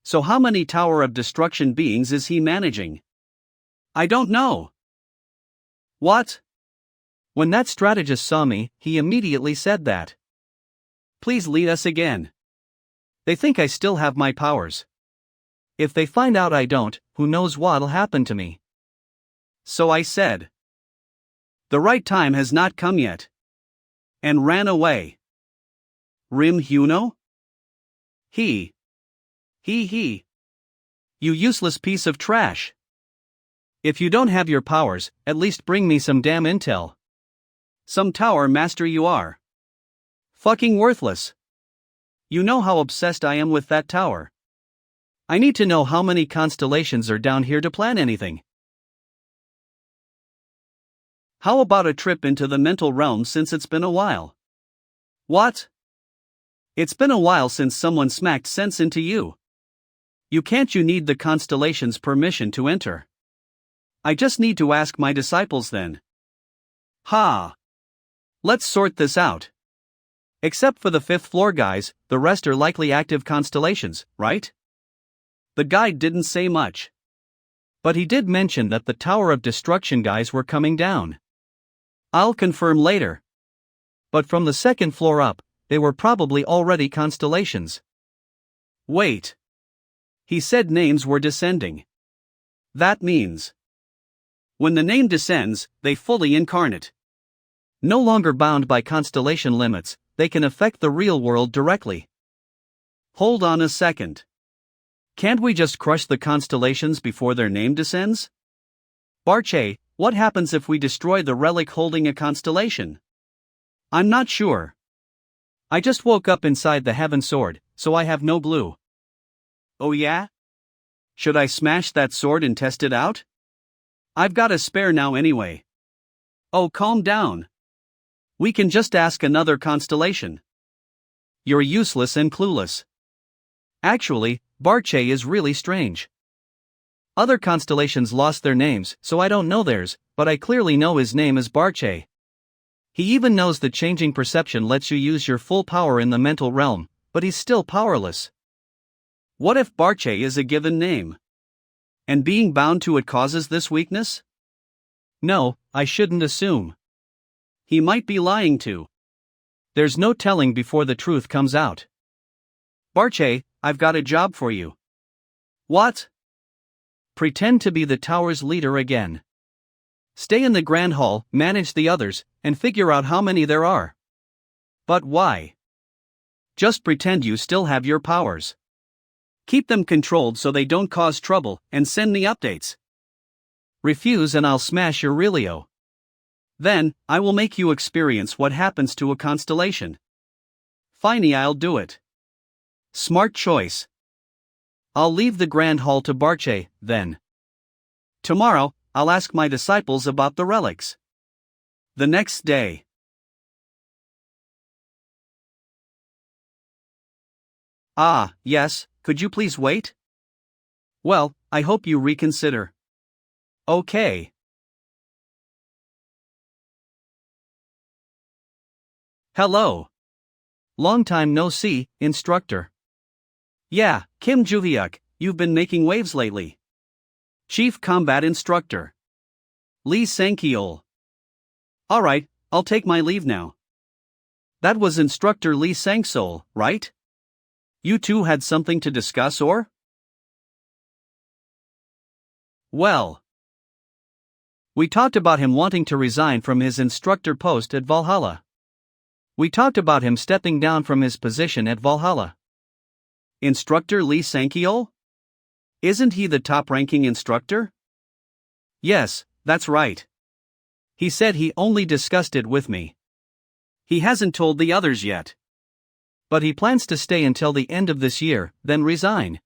So how many Tower of Destruction beings is he managing? I don't know. What? When that strategist saw me, he immediately said that. Please lead us again. They think I still have my powers. If they find out I don't, who knows what'll happen to me. So I said. The right time has not come yet. And ran away. Rim Huno? He. You useless piece of trash. If you don't have your powers, at least bring me some damn intel. Some Tower Master you are. Fucking worthless. You know how obsessed I am with that tower. I need to know how many constellations are down here to plan anything. How about a trip into the mental realm since it's been a while? What? It's been a while since someone smacked sense into you. You need the constellation's permission to enter. I just need to ask my disciples then. Ha! Let's sort this out. Except for the 5th floor guys, the rest are likely active constellations, right? The guide didn't say much. But he did mention that the Tower of Destruction guys were coming down. I'll confirm later. But from the 2nd floor up, they were probably already constellations. Wait. He said names were descending. That means when the name descends, they fully incarnate. No longer bound by constellation limits, they can affect the real world directly. Hold on a second. Can't we just crush the constellations before their name descends? Barche, what happens if we destroy the relic holding a constellation? I'm not sure. I just woke up inside the Heaven Sword, so I have no clue. Oh yeah? Should I smash that sword and test it out? I've got a spare now anyway. Oh, calm down. We can just ask another constellation. You're useless and clueless. Actually, Barche is really strange. Other constellations lost their names, so I don't know theirs, but I clearly know his name is Barche. He even knows that changing perception lets you use your full power in the mental realm, but he's still powerless. What if Barche is a given name? And being bound to it causes this weakness? No, I shouldn't assume. He might be lying too. There's no telling before the truth comes out. Barche, I've got a job for you. What? Pretend to be the tower's leader again. Stay in the Grand Hall, manage the others, and figure out how many there are. But why? Just pretend you still have your powers. Keep them controlled so they don't cause trouble, and send me updates. Refuse and I'll smash your Relio. Then, I will make you experience what happens to a constellation. Finally, I'll do it. Smart choice. I'll leave the Grand Hall to Barche, then. Tomorrow, I'll ask my disciples about the relics. The next day. Ah, yes, could you please wait? Well, I hope you reconsider. Okay. Hello. Long time no see, instructor. Yeah, Kim Juhyuk, you've been making waves lately. Chief Combat Instructor. Lee Sang-keol. Alright, I'll take my leave now. That was Instructor Lee Sang-sol, right? You two had something to discuss or? Well. We talked about him wanting to resign from his instructor post at Valhalla. We talked about him stepping down from his position at Valhalla. Instructor Lee Sang-keol? Isn't he the top-ranking instructor? Yes, that's right. He said he only discussed it with me. He hasn't told the others yet. But he plans to stay until the end of this year, then resign.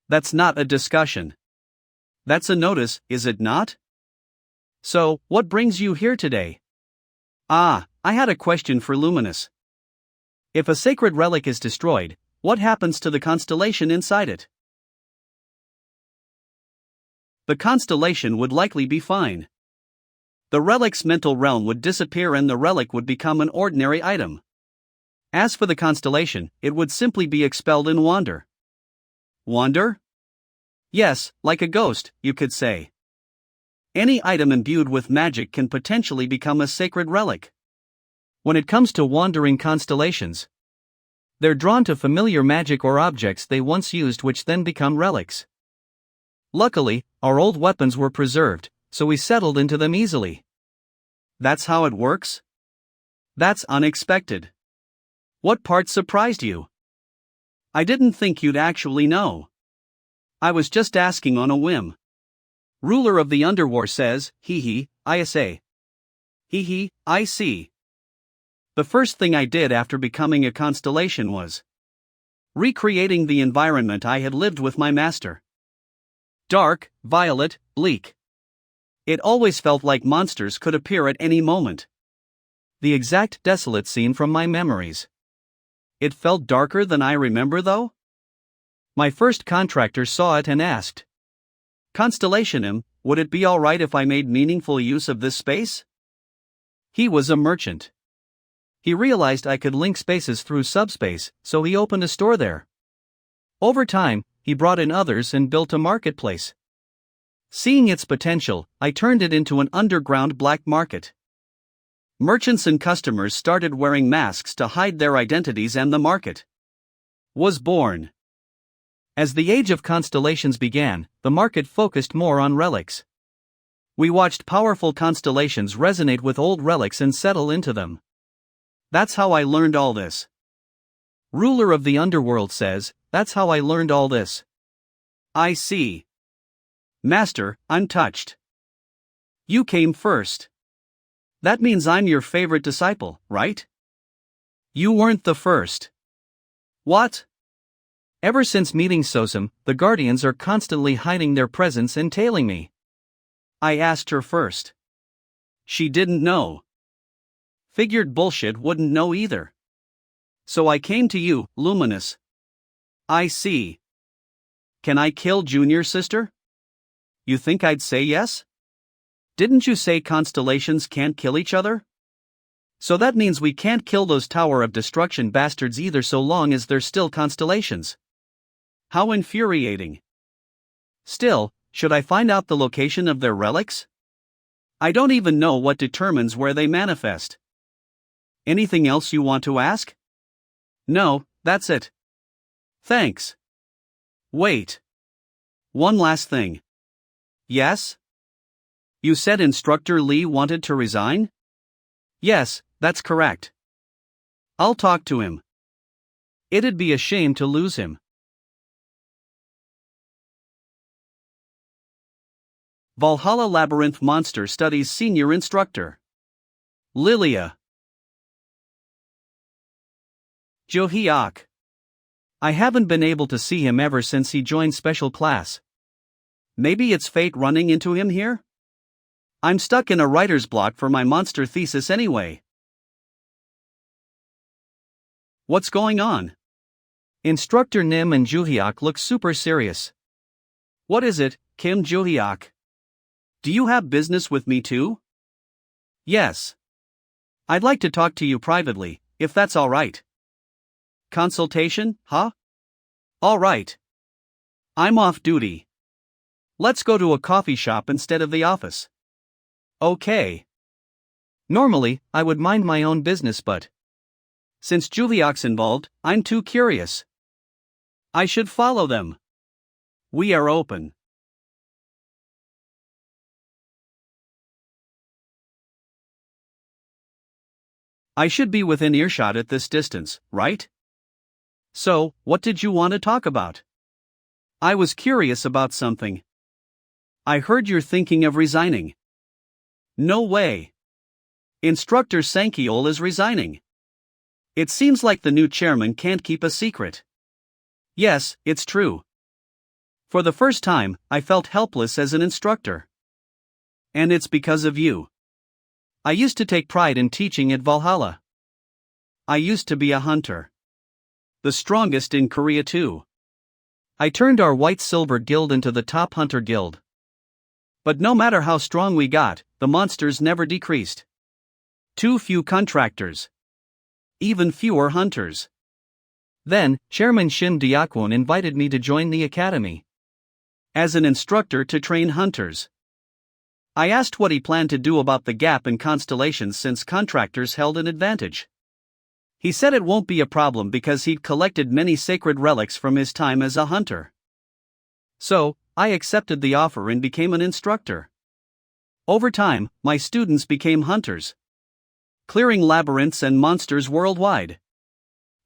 That's not a discussion. That's a notice, is it not? So, what brings you here today? I had a question for Luminous. If a sacred relic is destroyed, what happens to the constellation inside it? The constellation would likely be fine. The relic's mental realm would disappear and the relic would become an ordinary item. As for the constellation, it would simply be expelled and wander. Wander? Yes, like a ghost, you could say. Any item imbued with magic can potentially become a sacred relic. When it comes to wandering constellations, they're drawn to familiar magic or objects they once used which then become relics. Luckily, our old weapons were preserved, so we settled into them easily. That's how it works? That's unexpected. What part surprised you? I didn't think you'd actually know. I was just asking on a whim. Ruler of the Underworld says, I say. I see. The first thing I did after becoming a constellation was recreating the environment I had lived with my master. Dark, violet, bleak. It always felt like monsters could appear at any moment. The exact desolate scene from my memories. It felt darker than I remember though? My first contractor saw it and asked, Constellation, would it be alright if I made meaningful use of this space? He was a merchant. He realized I could link spaces through subspace, so he opened a store there. Over time, he brought in others and built a marketplace. Seeing its potential, I turned it into an underground black market. Merchants and customers started wearing masks to hide their identities and the market was born. As the age of constellations began, the market focused more on relics. We watched powerful constellations resonate with old relics and settle into them. That's how I learned all this. Ruler of the Underworld says, that's how I learned all this. I see. Master, I'm touched. You came first. That means I'm your favorite disciple, right? You weren't the first. What? Ever since meeting Sosum, the Guardians are constantly hiding their presence and tailing me. I asked her first. She didn't know. Figured bullshit wouldn't know either. So I came to you, Luminous. I see. Can I kill Junior Sister? You think I'd say yes? Didn't you say constellations can't kill each other? So that means we can't kill those Tower of Destruction bastards either so long as they're still constellations. How infuriating. Still, should I find out the location of their relics? I don't even know what determines where they manifest. Anything else you want to ask? No, that's it. Thanks. Wait. One last thing. Yes? You said Instructor Lee wanted to resign? Yes, that's correct. I'll talk to him. It'd be a shame to lose him. Valhalla Labyrinth Monster Studies Senior Instructor. Lilia. Jo-hyuk. I haven't been able to see him ever since he joined special class. Maybe it's fate running into him here? I'm stuck in a writer's block for my monster thesis anyway. What's going on? Instructor Nim and Jo-hyuk look super serious. What is it, Kim Jo-hyuk? Do you have business with me too? Yes. I'd like to talk to you privately, if that's alright. Consultation, huh? Alright. I'm off duty. Let's go to a coffee shop instead of the office. Okay. Normally, I would mind my own business, but since Jo-hyuk's involved, I'm too curious. I should follow them. We are open. I should be within earshot at this distance, right? So, what did you want to talk about? I was curious about something. I heard you're thinking of resigning. No way. Instructor Sankiol is resigning. It seems like the new chairman can't keep a secret. Yes, it's true. For the first time, I felt helpless as an instructor. And it's because of you. I used to take pride in teaching at Valhalla. I used to be a hunter. The strongest in Korea too. I turned our white-silver guild into the top hunter guild. But no matter how strong we got, the monsters never decreased. Too few contractors. Even fewer hunters. Then, Chairman Shim Dyakwon invited me to join the academy. As an instructor to train hunters. I asked what he planned to do about the gap in constellations since contractors held an advantage. He said it won't be a problem because he'd collected many sacred relics from his time as a hunter. So, I accepted the offer and became an instructor. Over time, my students became hunters, clearing labyrinths and monsters worldwide.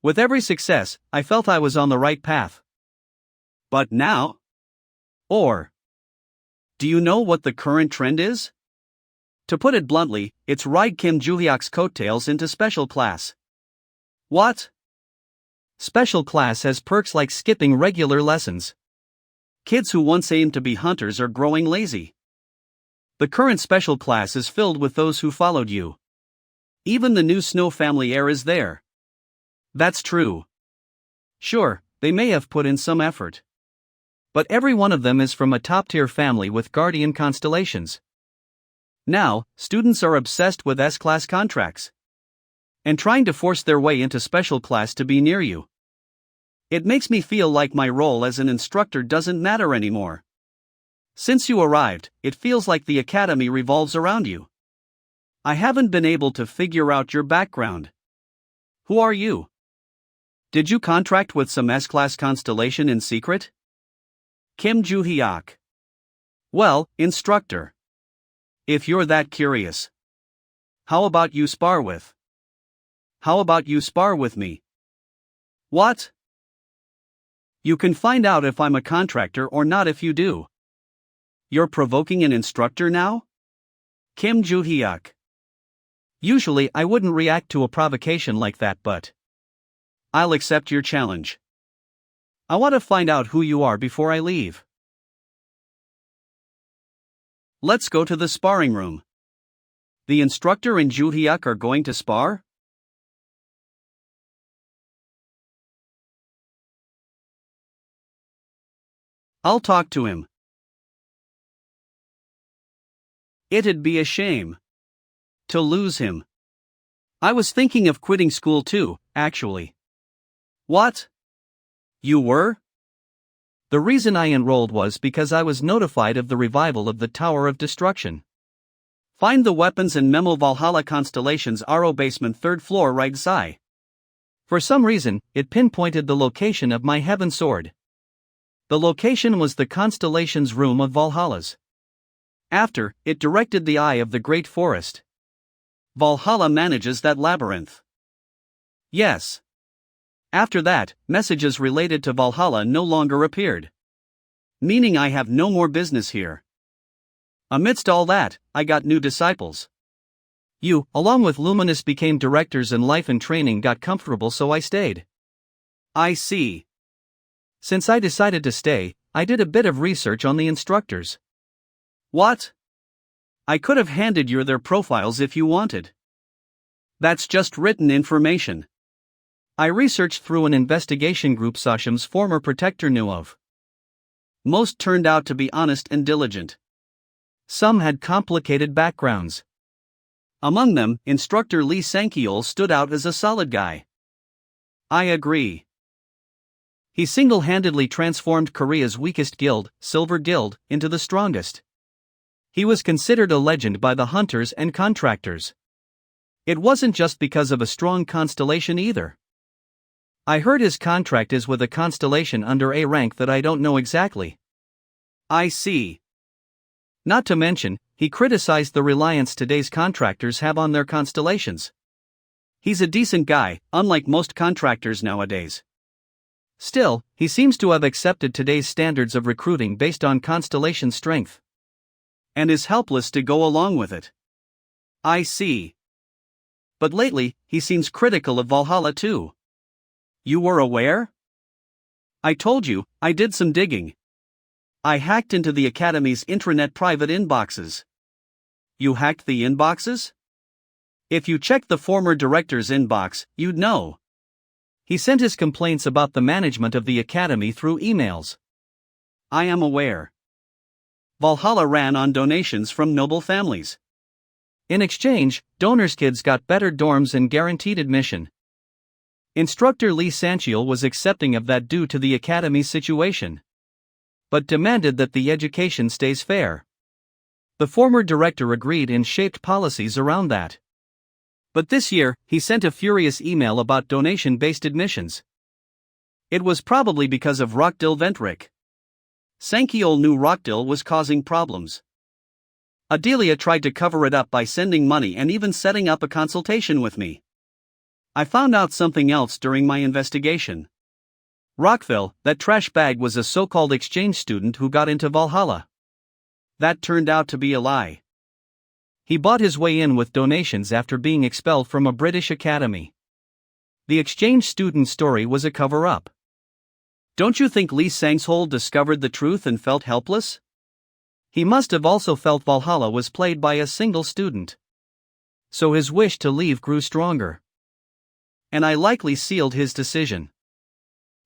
With every success, I felt I was on the right path. But now? Do you know what the current trend is? To put it bluntly, it's ride Kim Joo-hyuk's coattails into special class. What? Special class has perks like skipping regular lessons. Kids who once aimed to be hunters are growing lazy. The current special class is filled with those who followed you. Even the new Snow family heir is there. That's true. Sure, they may have put in some effort. But every one of them is from a top-tier family with guardian constellations. Now, students are obsessed with S-class contracts. And trying to force their way into special class to be near you. It makes me feel like my role as an instructor doesn't matter anymore. Since you arrived, it feels like the academy revolves around you. I haven't been able to figure out your background. Who are you? Did you contract with some S-class constellation in secret? Kim Joo-hyuk. Well, instructor. If you're that curious. How about you spar with? How about you spar with me? What? You can find out if I'm a contractor or not if you do. You're provoking an instructor now? Kim Joo-hyuk. Usually I wouldn't react to a provocation like that, but I'll accept your challenge. I want to find out who you are before I leave. Let's go to the sparring room. The instructor and Joo-hyuk are going to spar? I'll talk to him. It'd be a shame to lose him. I was thinking of quitting school too, actually. What? You were? The reason I enrolled was because I was notified of the revival of the Tower of Destruction. Find the weapons and Memo Valhalla Constellation's RO basement 3rd floor right side. For some reason, it pinpointed the location of my heaven sword. The location was the constellation's room of Valhalla's. After, it directed the eye of the Great Forest. Valhalla manages that labyrinth. Yes. After that, messages related to Valhalla no longer appeared. Meaning I have no more business here. Amidst all that, I got new disciples. You, along with Luminous, became directors and life and training got comfortable, so I stayed. I see. Since I decided to stay, I did a bit of research on the instructors. What? I could have handed you their profiles if you wanted. That's just written information. I researched through an investigation group Sashim's former protector knew of. Most turned out to be honest and diligent. Some had complicated backgrounds. Among them, instructor Lee Sang-keol stood out as a solid guy. I agree. He single-handedly transformed Korea's weakest guild, Silver Guild, into the strongest. He was considered a legend by the hunters and contractors. It wasn't just because of a strong constellation either. I heard his contract is with a constellation under A rank that I don't know exactly. I see. Not to mention, he criticized the reliance today's contractors have on their constellations. He's a decent guy, unlike most contractors nowadays. Still, he seems to have accepted today's standards of recruiting based on constellation strength. And is helpless to go along with it. I see. But lately, he seems critical of Valhalla too. You were aware? I told you, I did some digging. I hacked into the Academy's intranet private inboxes. You hacked the inboxes? If you checked the former director's inbox, you'd know. He sent his complaints about the management of the Academy through emails. I am aware. Valhalla ran on donations from noble families. In exchange, donors' kids got better dorms and guaranteed admission. Instructor Lee Sancheol was accepting of that due to the Academy's situation, but demanded that the education stays fair. The former director agreed and shaped policies around that. But this year, he sent a furious email about donation-based admissions. It was probably because of Rockdil Ventrik. Sancheol knew Rockdil was causing problems. Adelia tried to cover it up by sending money and even setting up a consultation with me. I found out something else during my investigation. Rockville, that trash bag, was a so-called exchange student who got into Valhalla. That turned out to be a lie. He bought his way in with donations after being expelled from a British academy. The exchange student story was a cover-up. Don't you think Lee Sancheol discovered the truth and felt helpless? He must have also felt Valhalla was played by a single student. So his wish to leave grew stronger. And I likely sealed his decision.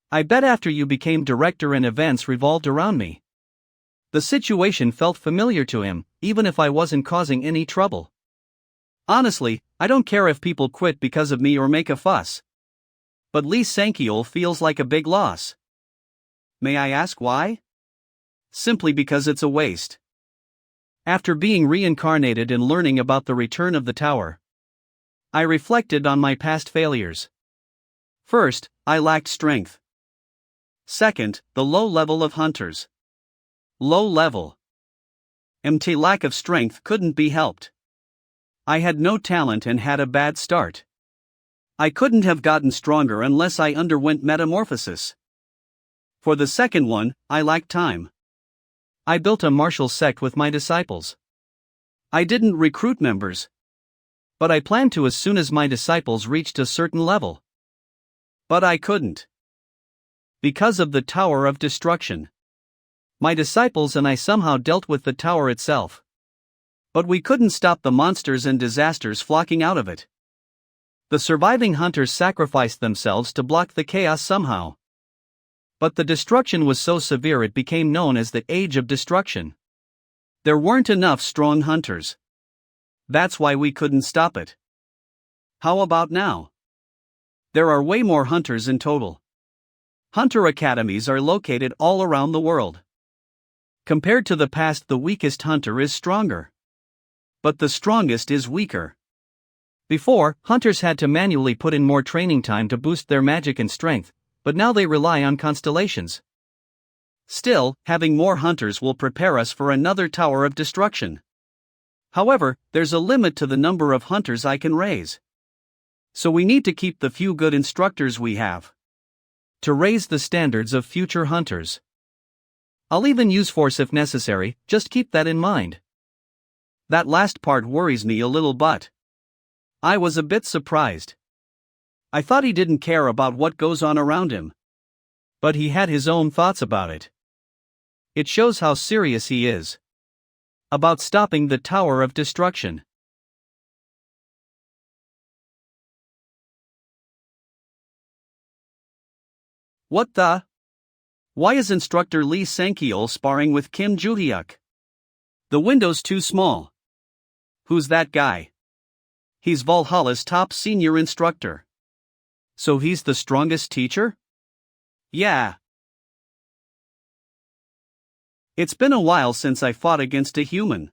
I bet after you became director and events revolved around me. The situation felt familiar to him, even if I wasn't causing any trouble. Honestly, I don't care if people quit because of me or make a fuss. But Lee Sancheol feels like a big loss. May I ask why? Simply because it's a waste. After being reincarnated and learning about the return of the tower, I reflected on my past failures. First, I lacked strength. Second, the low level of hunters. Low level. Lack of strength couldn't be helped. I had no talent and had a bad start. I couldn't have gotten stronger unless I underwent metamorphosis. For the second one, I lacked time. I built a martial sect with my disciples. I didn't recruit members, but I planned to as soon as my disciples reached a certain level. But I couldn't. Because of the Tower of Destruction. My disciples and I somehow dealt with the tower itself. But we couldn't stop the monsters and disasters flocking out of it. The surviving hunters sacrificed themselves to block the chaos somehow. But the destruction was so severe it became known as the Age of Destruction. There weren't enough strong hunters. That's why we couldn't stop it. How about now? There are way more hunters in total. Hunter academies are located all around the world. Compared to the past, the weakest hunter is stronger. But the strongest is weaker. Before, hunters had to manually put in more training time to boost their magic and strength, but now they rely on constellations. Still, having more hunters will prepare us for another Tower of Destruction. However, there's a limit to the number of hunters I can raise. So we need to keep the few good instructors we have. To raise the standards of future hunters. I'll even use force if necessary, just keep that in mind. That last part worries me a little, but I was a bit surprised. I thought he didn't care about what goes on around him. But he had his own thoughts about it. It shows how serious he is about stopping the Tower of Destruction. What the? Why is Instructor Lee Sancheol sparring with Kim Joo-hyuk? The window's too small. Who's that guy? He's Valhalla's top senior instructor. So he's the strongest teacher? Yeah. It's been a while since I fought against a human.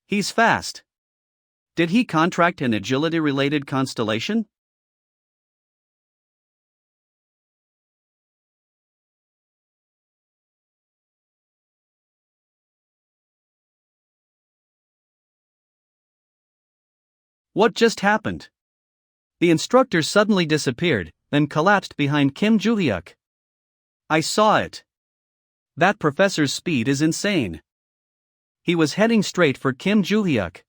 He's fast. Did he contract an agility-related constellation? What just happened? The instructor suddenly disappeared, then collapsed behind Kim Joo-hyuk. I saw it. That professor's speed is insane. He was heading straight for Kim Joo-hyuk.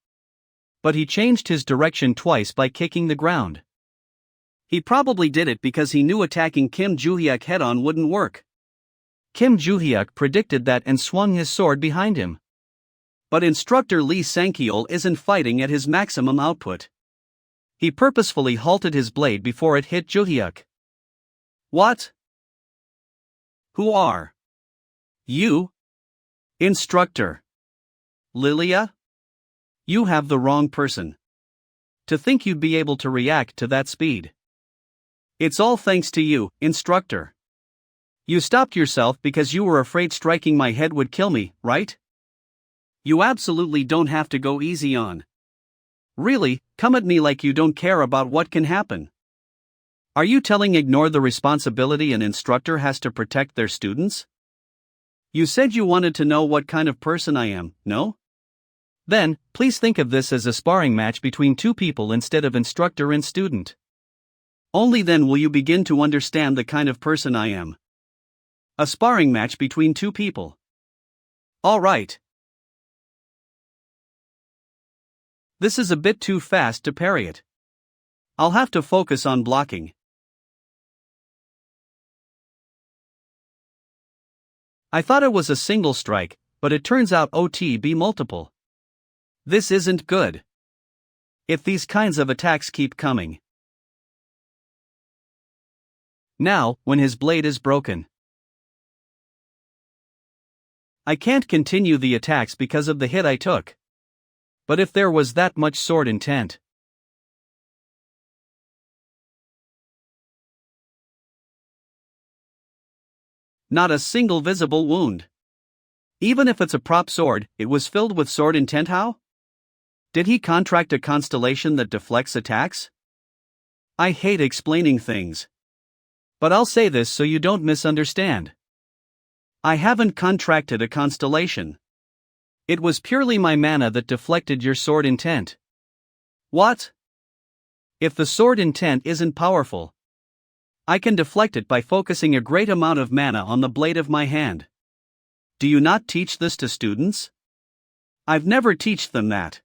But he changed his direction twice by kicking the ground. He probably did it because he knew attacking Kim Joo-hyuk head-on wouldn't work. Kim Joo-hyuk predicted that and swung his sword behind him. But instructor Lee Sang-keol isn't fighting at his maximum output. He purposefully halted his blade before it hit Joo-hyuk. What? Who are you? Instructor Lilia? You have the wrong person. To think you'd be able to react to that speed. It's all thanks to you, instructor. You stopped yourself because you were afraid striking my head would kill me, right? You absolutely don't have to go easy on. Really, come at me like you don't care about what can happen. Are you telling ignore the responsibility an instructor has to protect their students? You said you wanted to know what kind of person I am, no? Then, please think of this as a sparring match between two people instead of instructor and student. Only then will you begin to understand the kind of person I am. A sparring match between two people. All right. This is a bit too fast to parry it. I'll have to focus on blocking. I thought it was a single strike, but it turns out OTB multiple. This isn't good. If these kinds of attacks keep coming. Now, when his blade is broken. I can't continue the attacks because of the hit I took. But if there was that much sword intent. Not a single visible wound. Even if it's a prop sword, it was filled with sword intent. How? Did he contract a constellation that deflects attacks? I hate explaining things. But I'll say this so you don't misunderstand. I haven't contracted a constellation. It was purely my mana that deflected your sword intent. What? If the sword intent isn't powerful, I can deflect it by focusing a great amount of mana on the blade of my hand. Do you not teach this to students? I've never taught them that.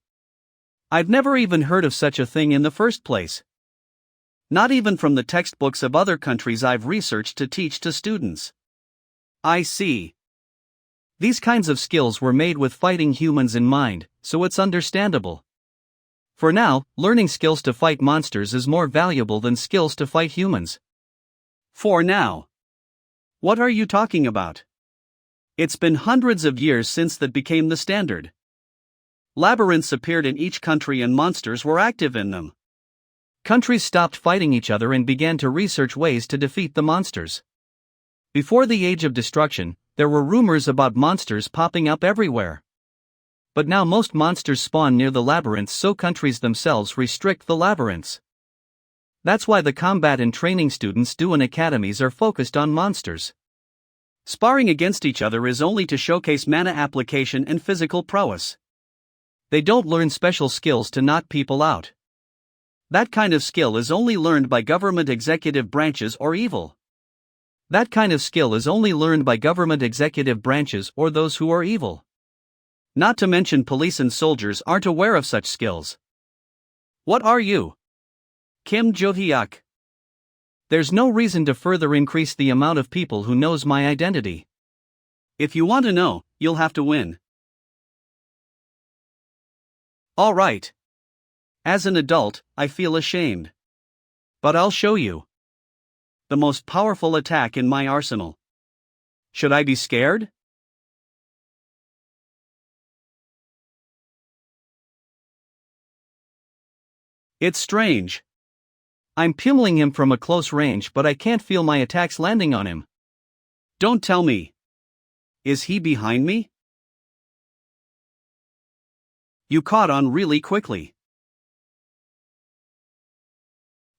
I've never even heard of such a thing in the first place. Not even from the textbooks of other countries I've researched to teach to students. I see. These kinds of skills were made with fighting humans in mind, so it's understandable. For now, learning skills to fight monsters is more valuable than skills to fight humans. For now. What are you talking about? It's been hundreds of years since that became the standard. Labyrinths appeared in each country and monsters were active in them. Countries stopped fighting each other and began to research ways to defeat the monsters. Before the Age of Destruction, there were rumors about monsters popping up everywhere. But now most monsters spawn near the labyrinths, so countries themselves restrict the labyrinths. That's why the combat and training students do in academies are focused on monsters. Sparring against each other is only to showcase mana application and physical prowess. They don't learn special skills to knock people out. That kind of skill is only learned by government executive branches or evil. That kind of skill is only learned by government executive branches or those who are evil. Not to mention police and soldiers aren't aware of such skills. What are you? Kim Joo-hyuk. There's no reason to further increase the amount of people who knows my identity. If you want to know, you'll have to win. All right. As an adult, I feel ashamed. But I'll show you. The most powerful attack in my arsenal. Should I be scared? It's strange. I'm pummeling him from a close range, but I can't feel my attacks landing on him. Don't tell me. Is he behind me? You caught on really quickly.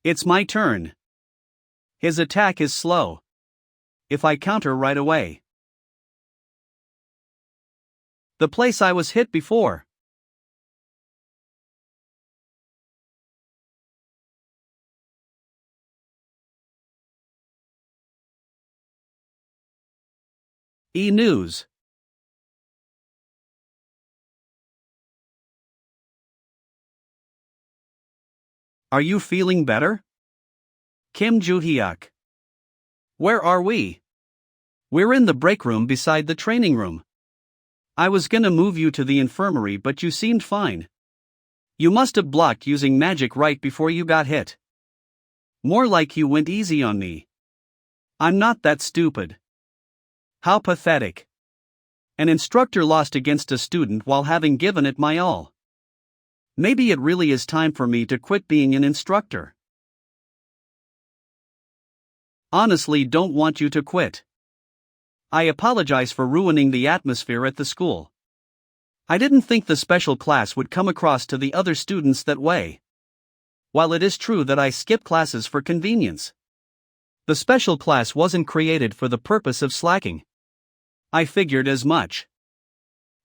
It's my turn. His attack is slow. If I counter right away. The place I was hit before. E-News. Are you feeling better? Kim Joo-hyuk. Where are we? We're in the break room beside the training room. I was gonna move you to the infirmary, but you seemed fine. You must have blocked using magic right before you got hit. More like you went easy on me. I'm not that stupid. How pathetic. An instructor lost against a student while having given it my all. Maybe it really is time for me to quit being an instructor. Honestly, don't want you to quit. I apologize for ruining the atmosphere at the school. I didn't think the special class would come across to the other students that way. While it is true that I skip classes for convenience, the special class wasn't created for the purpose of slacking. I figured as much.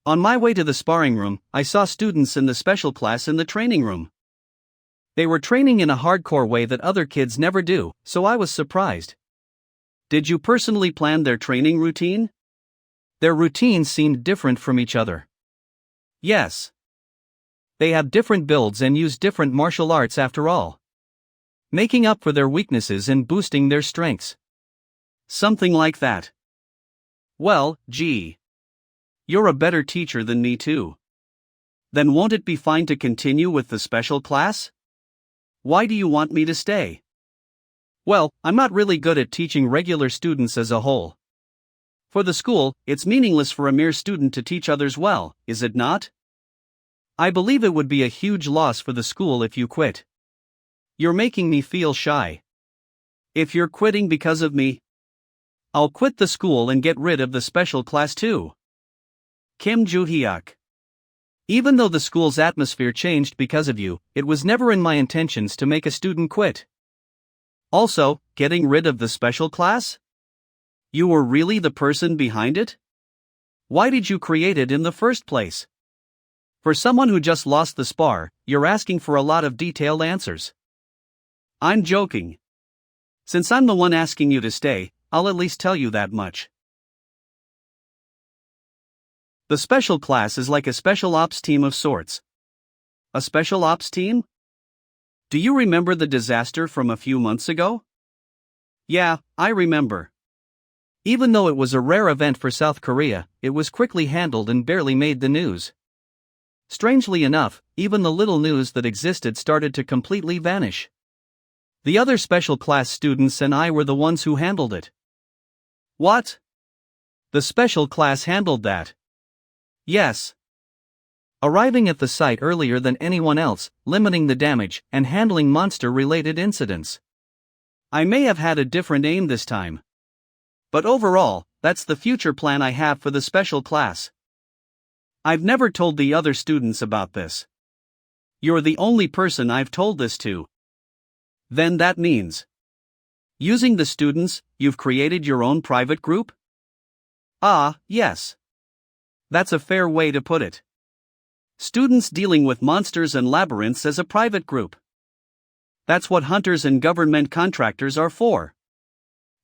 On my way to the sparring room, I saw students in the special class in the training room. They were training in a hardcore way that other kids never do, so I was surprised. Did you personally plan their training routine? Their routines seemed different from each other. Yes. They have different builds and use different martial arts after all, making up for their weaknesses and boosting their strengths. Something like that. Well, gee. You're a better teacher than me too. Then won't it be fine to continue with the special class? Why do you want me to stay? Well, I'm not really good at teaching regular students as a whole. For the school, it's meaningless for a mere student to teach others well, is it not? I believe it would be a huge loss for the school if you quit. You're making me feel shy. If you're quitting because of me, I'll quit the school and get rid of the special class too. Kim Joo-hyuk. Even though the school's atmosphere changed because of you, it was never in my intentions to make a student quit. Also, getting rid of the special class? You were really the person behind it? Why did you create it in the first place? For someone who just lost the spar, you're asking for a lot of detailed answers. I'm joking. Since I'm the one asking you to stay, I'll at least tell you that much. The special class is like a special ops team of sorts. A special ops team? Do you remember the disaster from a few months ago? Yeah, I remember. Even though it was a rare event for South Korea, it was quickly handled and barely made the news. Strangely enough, even the little news that existed started to completely vanish. The other special class students and I were the ones who handled it. What? The special class handled that? Yes. Arriving at the site earlier than anyone else, limiting the damage, and handling monster-related incidents. I may have had a different aim this time. But overall, that's the future plan I have for the special class. I've never told the other students about this. You're the only person I've told this to. Then that means, using the students, you've created your own private group? Ah, yes. That's a fair way to put it. Students dealing with monsters and labyrinths as a private group. That's what hunters and government contractors are for.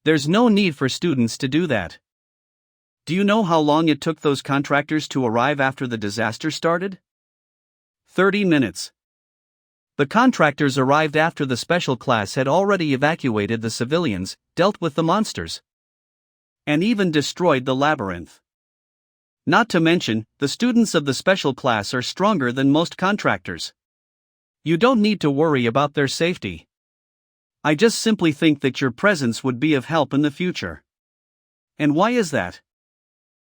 There's no need for students to do that. Do you know how long it took those contractors to arrive after the disaster started? 30 minutes. The contractors arrived after the special class had already evacuated the civilians, dealt with the monsters, and even destroyed the labyrinth. Not to mention, the students of the special class are stronger than most contractors. You don't need to worry about their safety. I just simply think that your presence would be of help in the future. And why is that?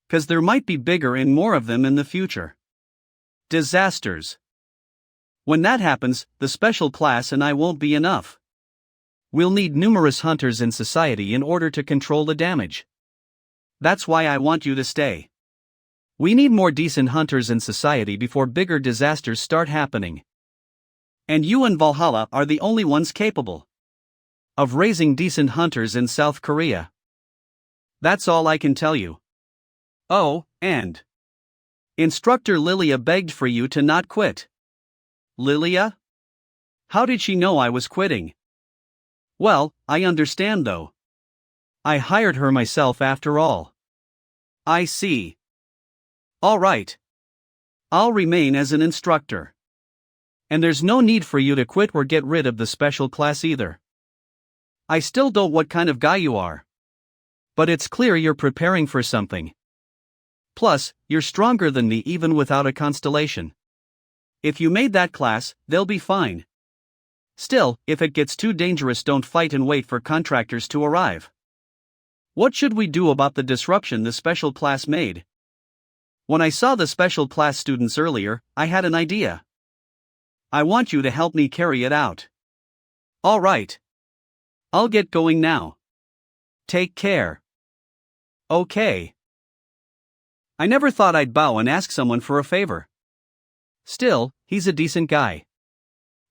'Cause there might be bigger and more of them in the future. Disasters. When that happens, the special class and I won't be enough. We'll need numerous hunters in society in order to control the damage. That's why I want you to stay. We need more decent hunters in society before bigger disasters start happening. And you and Valhalla are the only ones capable of raising decent hunters in South Korea. That's all I can tell you. Oh, and Instructor Lilia begged for you to not quit. Lilia? How did she know I was quitting? Well, I understand though. I hired her myself after all. I see. All right. I'll remain as an instructor. And there's no need for you to quit or get rid of the special class either. I still don't know what kind of guy you are. But it's clear you're preparing for something. Plus, you're stronger than me even without a constellation. If you made that class, they'll be fine. Still, if it gets too dangerous, don't fight and wait for contractors to arrive. What should we do about the disruption the special class made? When I saw the special class students earlier, I had an idea. I want you to help me carry it out. All right. I'll get going now. Take care. Okay. I never thought I'd bow and ask someone for a favor. Still, he's a decent guy.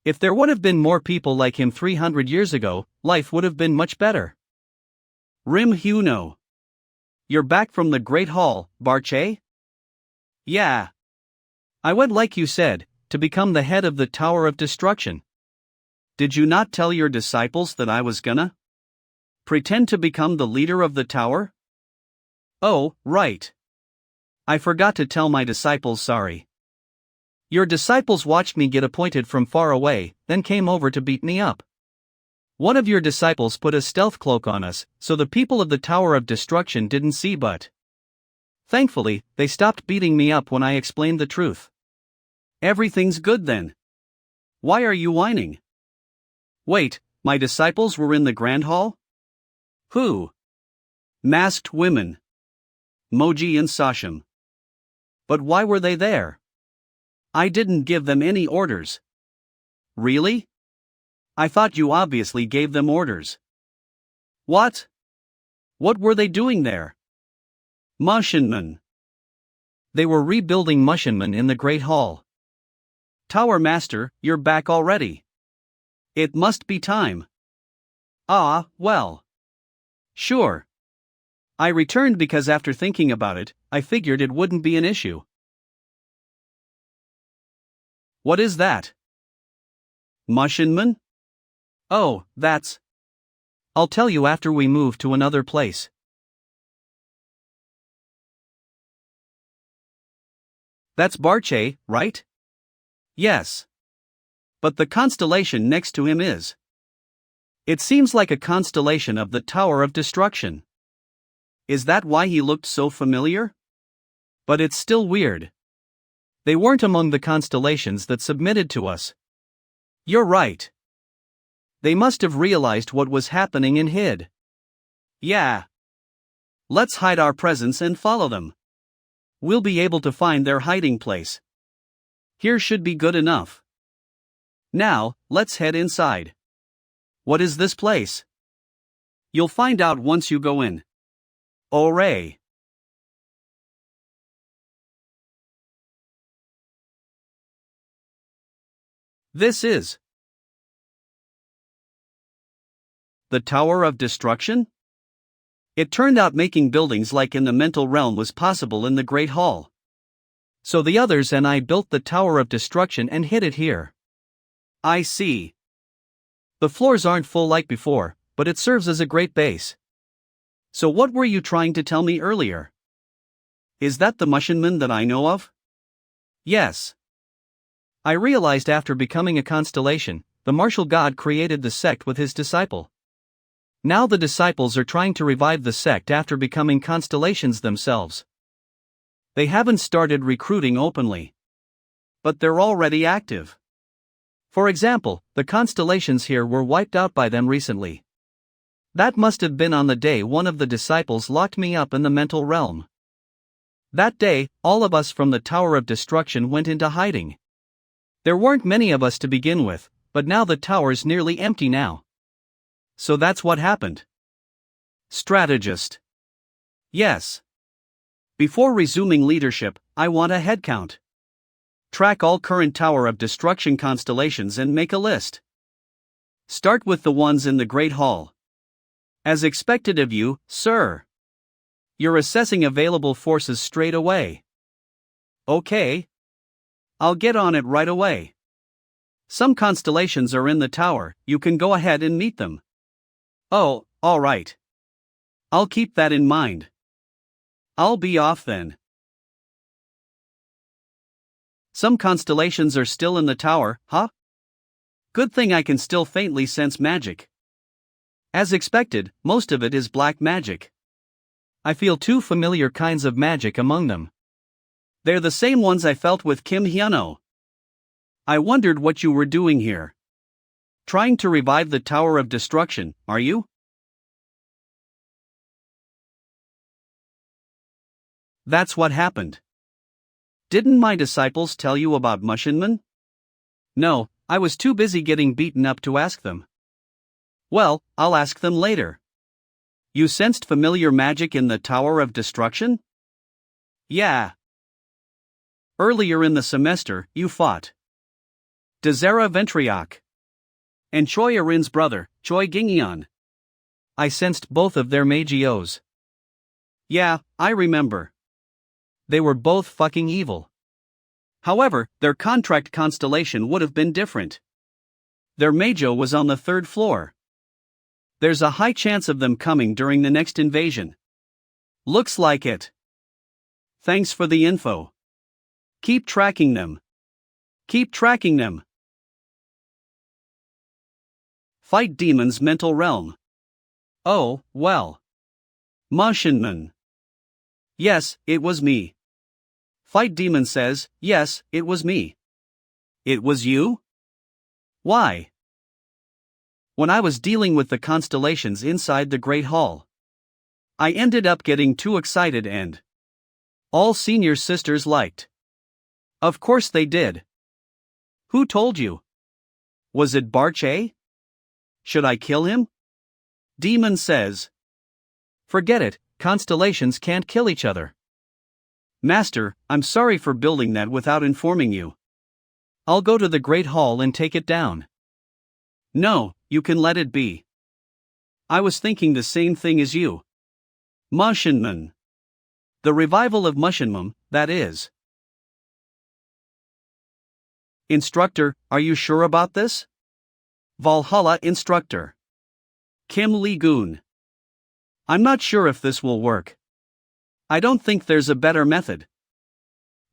If there would have been more people like him 300 years ago, life would have been much better. Rim Huno. You're back from the Great Hall, Barche? Yeah. I went like you said, to become the head of the Tower of Destruction. Did you not tell your disciples that I was gonna pretend to become the leader of the tower? Oh, right. I forgot to tell my disciples, sorry. Your disciples watched me get appointed from far away, then came over to beat me up. One of your disciples put a stealth cloak on us, so the people of the Tower of Destruction didn't see, but thankfully, they stopped beating me up when I explained the truth. Everything's good then. Why are you whining? Wait, my disciples were in the Grand Hall? Who? Masked women. Moji and Sasham. But why were they there? I didn't give them any orders. Really? I thought you obviously gave them orders. What? What were they doing there? Mushinman. They were rebuilding Mushinman in the Great Hall. Tower Master, you're back already. It must be time. Ah, well. Sure. I returned because after thinking about it, I figured it wouldn't be an issue. What is that? Mushinman? Oh, that's... I'll tell you after we move to another place. That's Barche, right? Yes. But the constellation next to him is... It seems like a constellation of the Tower of Destruction. Is that why he looked so familiar? But it's still weird. They weren't among the constellations that submitted to us. You're right. They must have realized what was happening and hid. Yeah. Let's hide our presence and follow them. We'll be able to find their hiding place. Here should be good enough. Now, let's head inside. What is this place? You'll find out once you go in. Hooray! This is the Tower of Destruction? It turned out making buildings like in the mental realm was possible in the Great Hall. So the others and I built the Tower of Destruction and hid it here. I see. The floors aren't full like before, but it serves as a great base. So what were you trying to tell me earlier? Is that the Mushinman that I know of? Yes. I realized after becoming a constellation, the martial god created the sect with his disciple. Now the disciples are trying to revive the sect after becoming constellations themselves. They haven't started recruiting openly. But they're already active. For example, the constellations here were wiped out by them recently. That must have been on the day one of the disciples locked me up in the mental realm. That day, all of us from the Tower of Destruction went into hiding. There weren't many of us to begin with, but now the tower's nearly empty now. So that's what happened. Strategist. Yes. Before resuming leadership, I want a headcount. Track all current Tower of Destruction constellations and make a list. Start with the ones in the Great Hall. As expected of you, sir. You're assessing available forces straight away. Okay. I'll get on it right away. Some constellations are in the tower, you can go ahead and meet them. Oh, alright. I'll keep that in mind. I'll be off then. Some constellations are still in the tower, huh? Good thing I can still faintly sense magic. As expected, most of it is black magic. I feel two familiar kinds of magic among them. They're the same ones I felt with Kim Hyuno. I wondered what you were doing here. Trying to revive the Tower of Destruction, are you? That's what happened. Didn't my disciples tell you about Mushinman? No, I was too busy getting beaten up to ask them. Well, I'll ask them later. You sensed familiar magic in the Tower of Destruction? Yeah. Earlier in the semester, you fought Dezera Ventriok and Choi Arin's brother, Choi Gingyeon. I sensed both of their magios. Yeah, I remember. They were both fucking evil. However, their contract constellation would have been different. Their Majo was on the 3rd floor. There's a high chance of them coming during the next invasion. Looks like it. Thanks for the info. Keep tracking them. Keep tracking them. Fight demons mental realm. Oh, well. Mushinman. Yes, it was me. Fight demon says, yes, it was me. It was you? Why? When I was dealing with the constellations inside the Great Hall, I ended up getting too excited and all senior sisters liked. Of course they did. Who told you? Was it Barche? Should I kill him? Demon says. Forget it, constellations can't kill each other. Master, I'm sorry for building that without informing you. I'll go to the Great Hall and take it down. No, you can let it be. I was thinking the same thing as you. Mushinman. The revival of Mushinman, that is. Instructor, are you sure about this? Valhalla Instructor. Kim Lee-gun. I'm not sure if this will work. I don't think there's a better method.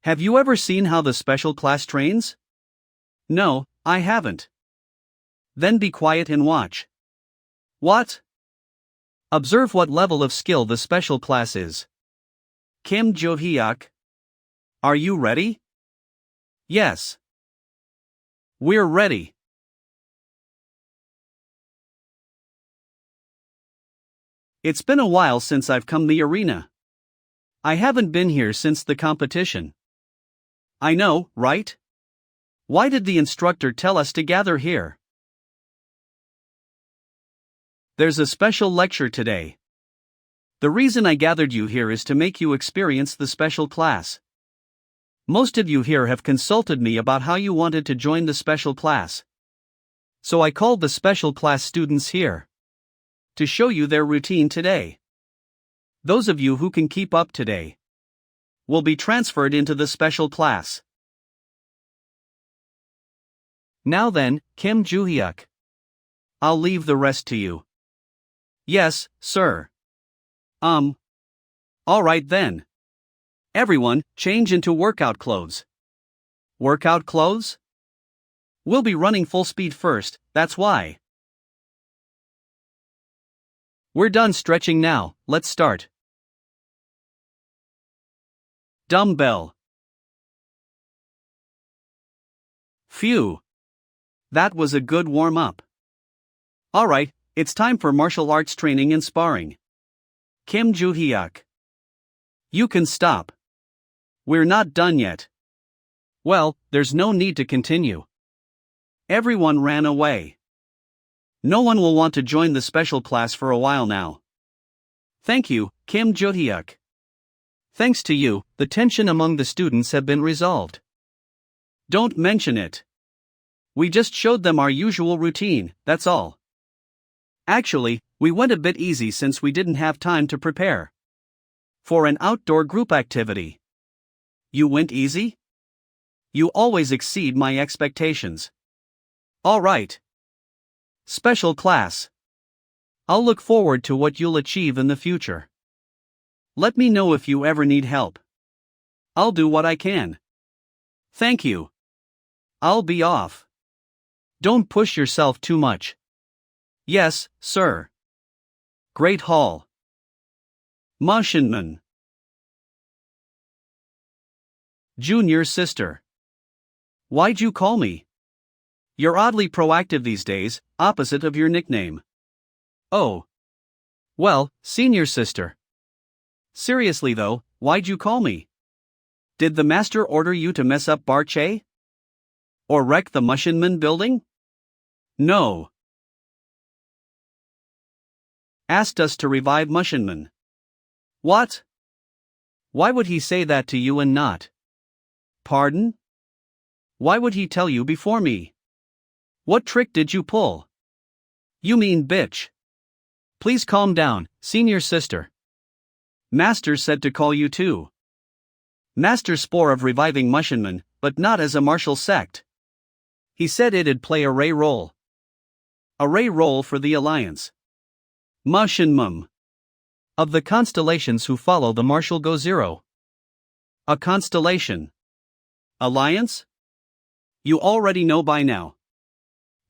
Have you ever seen how the special class trains? No, I haven't. Then be quiet and watch. What? Observe what level of skill the special class is. Kim Jo-hyuk. Are you ready? Yes. We're ready. It's been a while since I've come the arena. I haven't been here since the competition. I know, right? Why did the instructor tell us to gather here? There's a special lecture today. The reason I gathered you here is to make you experience the special class. Most of you here have consulted me about how you wanted to join the special class. So I called the special class students here to show you their routine today. Those of you who can keep up today will be transferred into the special class. Now then, Kim Jo-hyuk. I'll leave the rest to you. Yes, sir. Alright then. Everyone, change into workout clothes. Workout clothes? We'll be running full speed first, that's why. We're done stretching now, let's start. Dumbbell. Phew. That was a good warm-up. Alright, it's time for martial arts training and sparring. Kim Jo-hyuk. You can stop. We're not done yet. Well, there's no need to continue. Everyone ran away. No one will want to join the special class for a while now. Thank you, Kim Jo-hyuk. Thanks to you, the tension among the students have been resolved. Don't mention it. We just showed them our usual routine, that's all. Actually, we went a bit easy since we didn't have time to prepare for an outdoor group activity. You went easy? You always exceed my expectations. Alright. Special class. I'll look forward to what you'll achieve in the future. Let me know if you ever need help. I'll do what I can. Thank you. I'll be off. Don't push yourself too much. Yes, sir. Great Hall. Maschinenmann. Junior sister. Why'd you call me? You're oddly proactive these days, opposite of your nickname. Oh. Well, senior sister. Seriously though, why'd you call me? Did the master order you to mess up Barche? Or wreck the Maschinenmann building? No. Asked us to revive Maschinenmann. What? Why would he say that to you and not? Pardon? Why would he tell you before me? What trick did you pull? You mean bitch. Please calm down, senior sister. Master said to call you too. Master spore of reviving Maschinenmann, but not as a martial sect. He said it'd play a Ray role. A Ray role for the Alliance. Maschinenmann. Of the constellations who follow the Marshal Go Zero. A constellation. Alliance? You already know by now.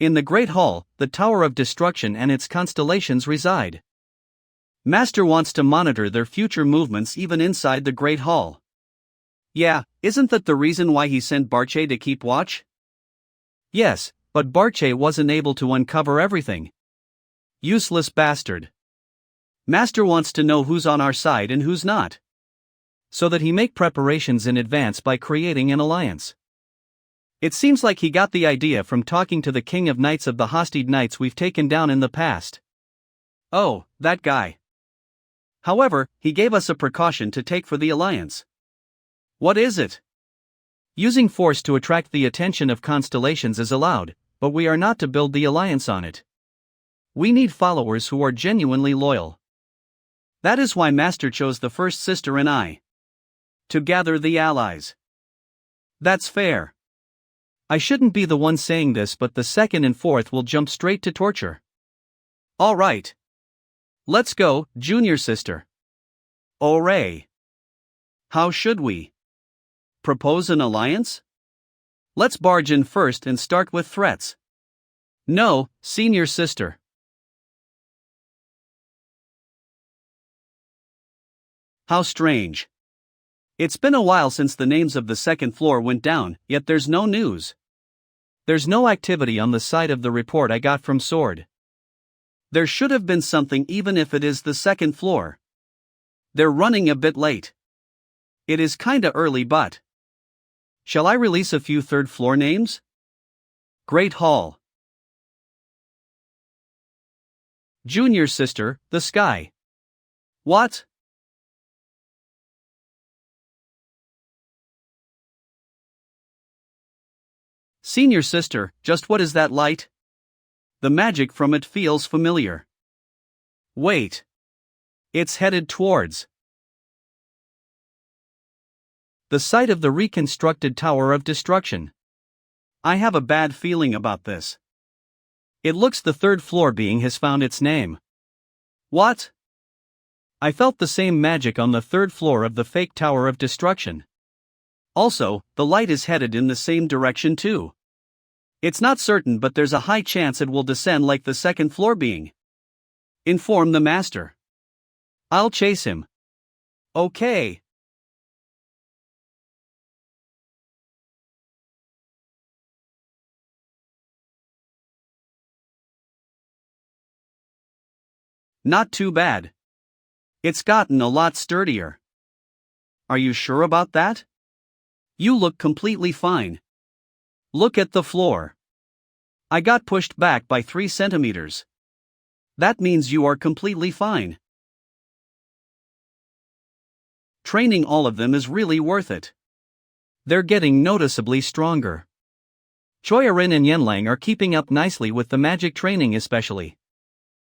In the Great Hall, the Tower of Destruction and its constellations reside. Master wants to monitor their future movements even inside the Great Hall. Yeah, isn't that the reason why he sent Barche to keep watch? Yes, but Barche wasn't able to uncover everything. Useless bastard. Master wants to know who's on our side and who's not, so that he make preparations in advance by creating an alliance. It seems like he got the idea from talking to the King of Knights of the Hostile Knights we've taken down in the past. Oh, that guy. However, he gave us a precaution to take for the alliance. What is it? Using force to attract the attention of constellations is allowed, but we are not to build the alliance on it. We need followers who are genuinely loyal. That is why Master chose the first sister and I. To gather the allies. That's fair. I shouldn't be the one saying this, but the second and fourth will jump straight to torture. All right. Let's go, junior sister. Hooray. How should we? Propose an alliance? Let's barge in first and start with threats. No, senior sister. How strange. It's been a while since the names of the second floor went down, yet there's no news. There's no activity on the side of the report I got from Sword. There should have been something even if it is the second floor. They're running a bit late. It is kinda early, but... Shall I release a few third floor names? Great Hall. Junior sister, the sky. What? Senior sister, just what is that light? The magic from it feels familiar. Wait. It's headed towards the site of the reconstructed Tower of Destruction. I have a bad feeling about this. It looks the third floor being has found its name. What? I felt the same magic on the third floor of the fake Tower of Destruction. Also, the light is headed in the same direction too. It's not certain, but there's a high chance it will descend like the second floor being. Inform the master. I'll chase him. Okay. Not too bad. It's gotten a lot sturdier. Are you sure about that? You look completely fine. Look at the floor. I got pushed back by 3 centimeters. That means you are completely fine. Training all of them is really worth it. They're getting noticeably stronger. Choyarin and Yenlang are keeping up nicely with the magic training especially.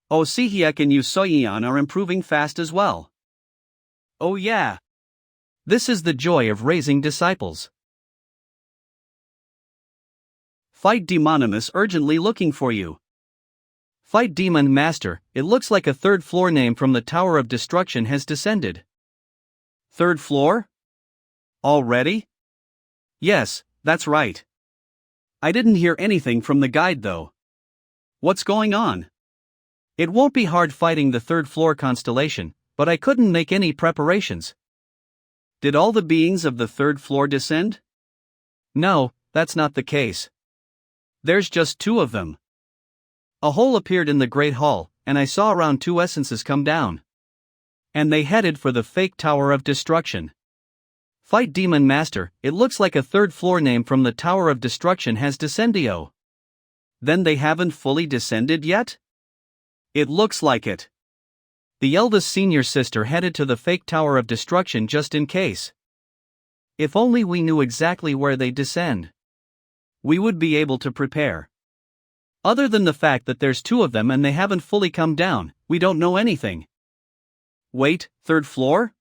Oh, Sihyek and Yusoyan are improving fast as well. Oh yeah. This is the joy of raising disciples. Fight Demonimus urgently looking for you. Fight Demon Master, it looks like a third floor name from the Tower of Destruction has descended. Third floor? Already? Yes, that's right. I didn't hear anything from the guide though. What's going on? It won't be hard fighting the third floor constellation, but I couldn't make any preparations. Did all the beings of the third floor descend? No, that's not the case. There's just two of them. A hole appeared in the Great Hall, and I saw around two essences come down. And they headed for the fake Tower of Destruction. Fight Demon Master, it looks like a third floor name from the Tower of Destruction has descendio. Then they haven't fully descended yet? It looks like it. The eldest senior sister headed to the fake Tower of Destruction just in case. If only we knew exactly where they descend. We would be able to prepare. Other than the fact that there's two of them and they haven't fully come down, we don't know anything. Wait, third floor?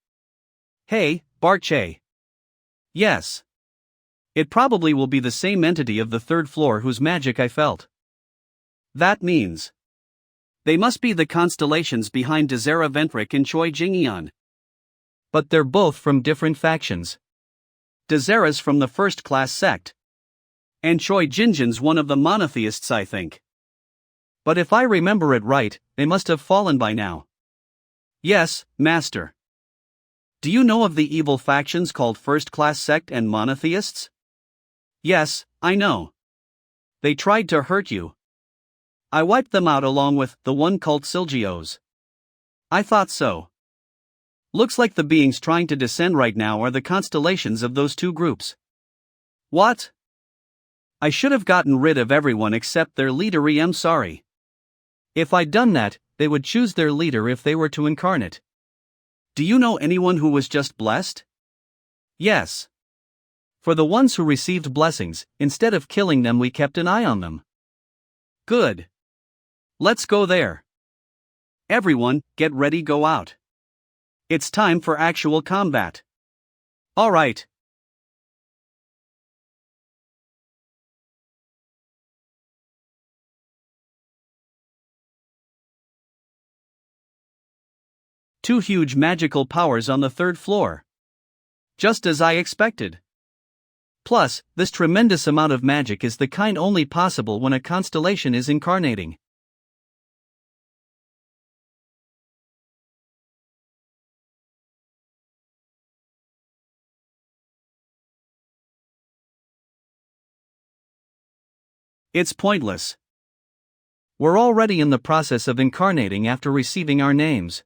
Hey, Barche. Yes. It probably will be the same entity of the third floor whose magic I felt. That means they must be the constellations behind Dezera Ventric and Choi Jingyeon. But they're both from different factions. Dezera's from the first-class sect. And Choi Jinjin's one of the monotheists, I think. But if I remember it right, they must have fallen by now. Yes, Master. Do you know of the evil factions called first-class sect and monotheists? Yes, I know. They tried to hurt you. I wiped them out along with the one cult Silgios. I thought so. Looks like the beings trying to descend right now are the constellations of those two groups. What? I should have gotten rid of everyone except their leader. I'm sorry. If I'd done that, they would choose their leader if they were to incarnate. Do you know anyone who was just blessed? Yes. For the ones who received blessings, instead of killing them, we kept an eye on them. Good. Let's go there. Everyone, get ready, go out. It's time for actual combat. All right. Two huge magical powers on the third floor. Just as I expected. Plus, this tremendous amount of magic is the kind only possible when a constellation is incarnating. It's pointless. We're already in the process of incarnating after receiving our names.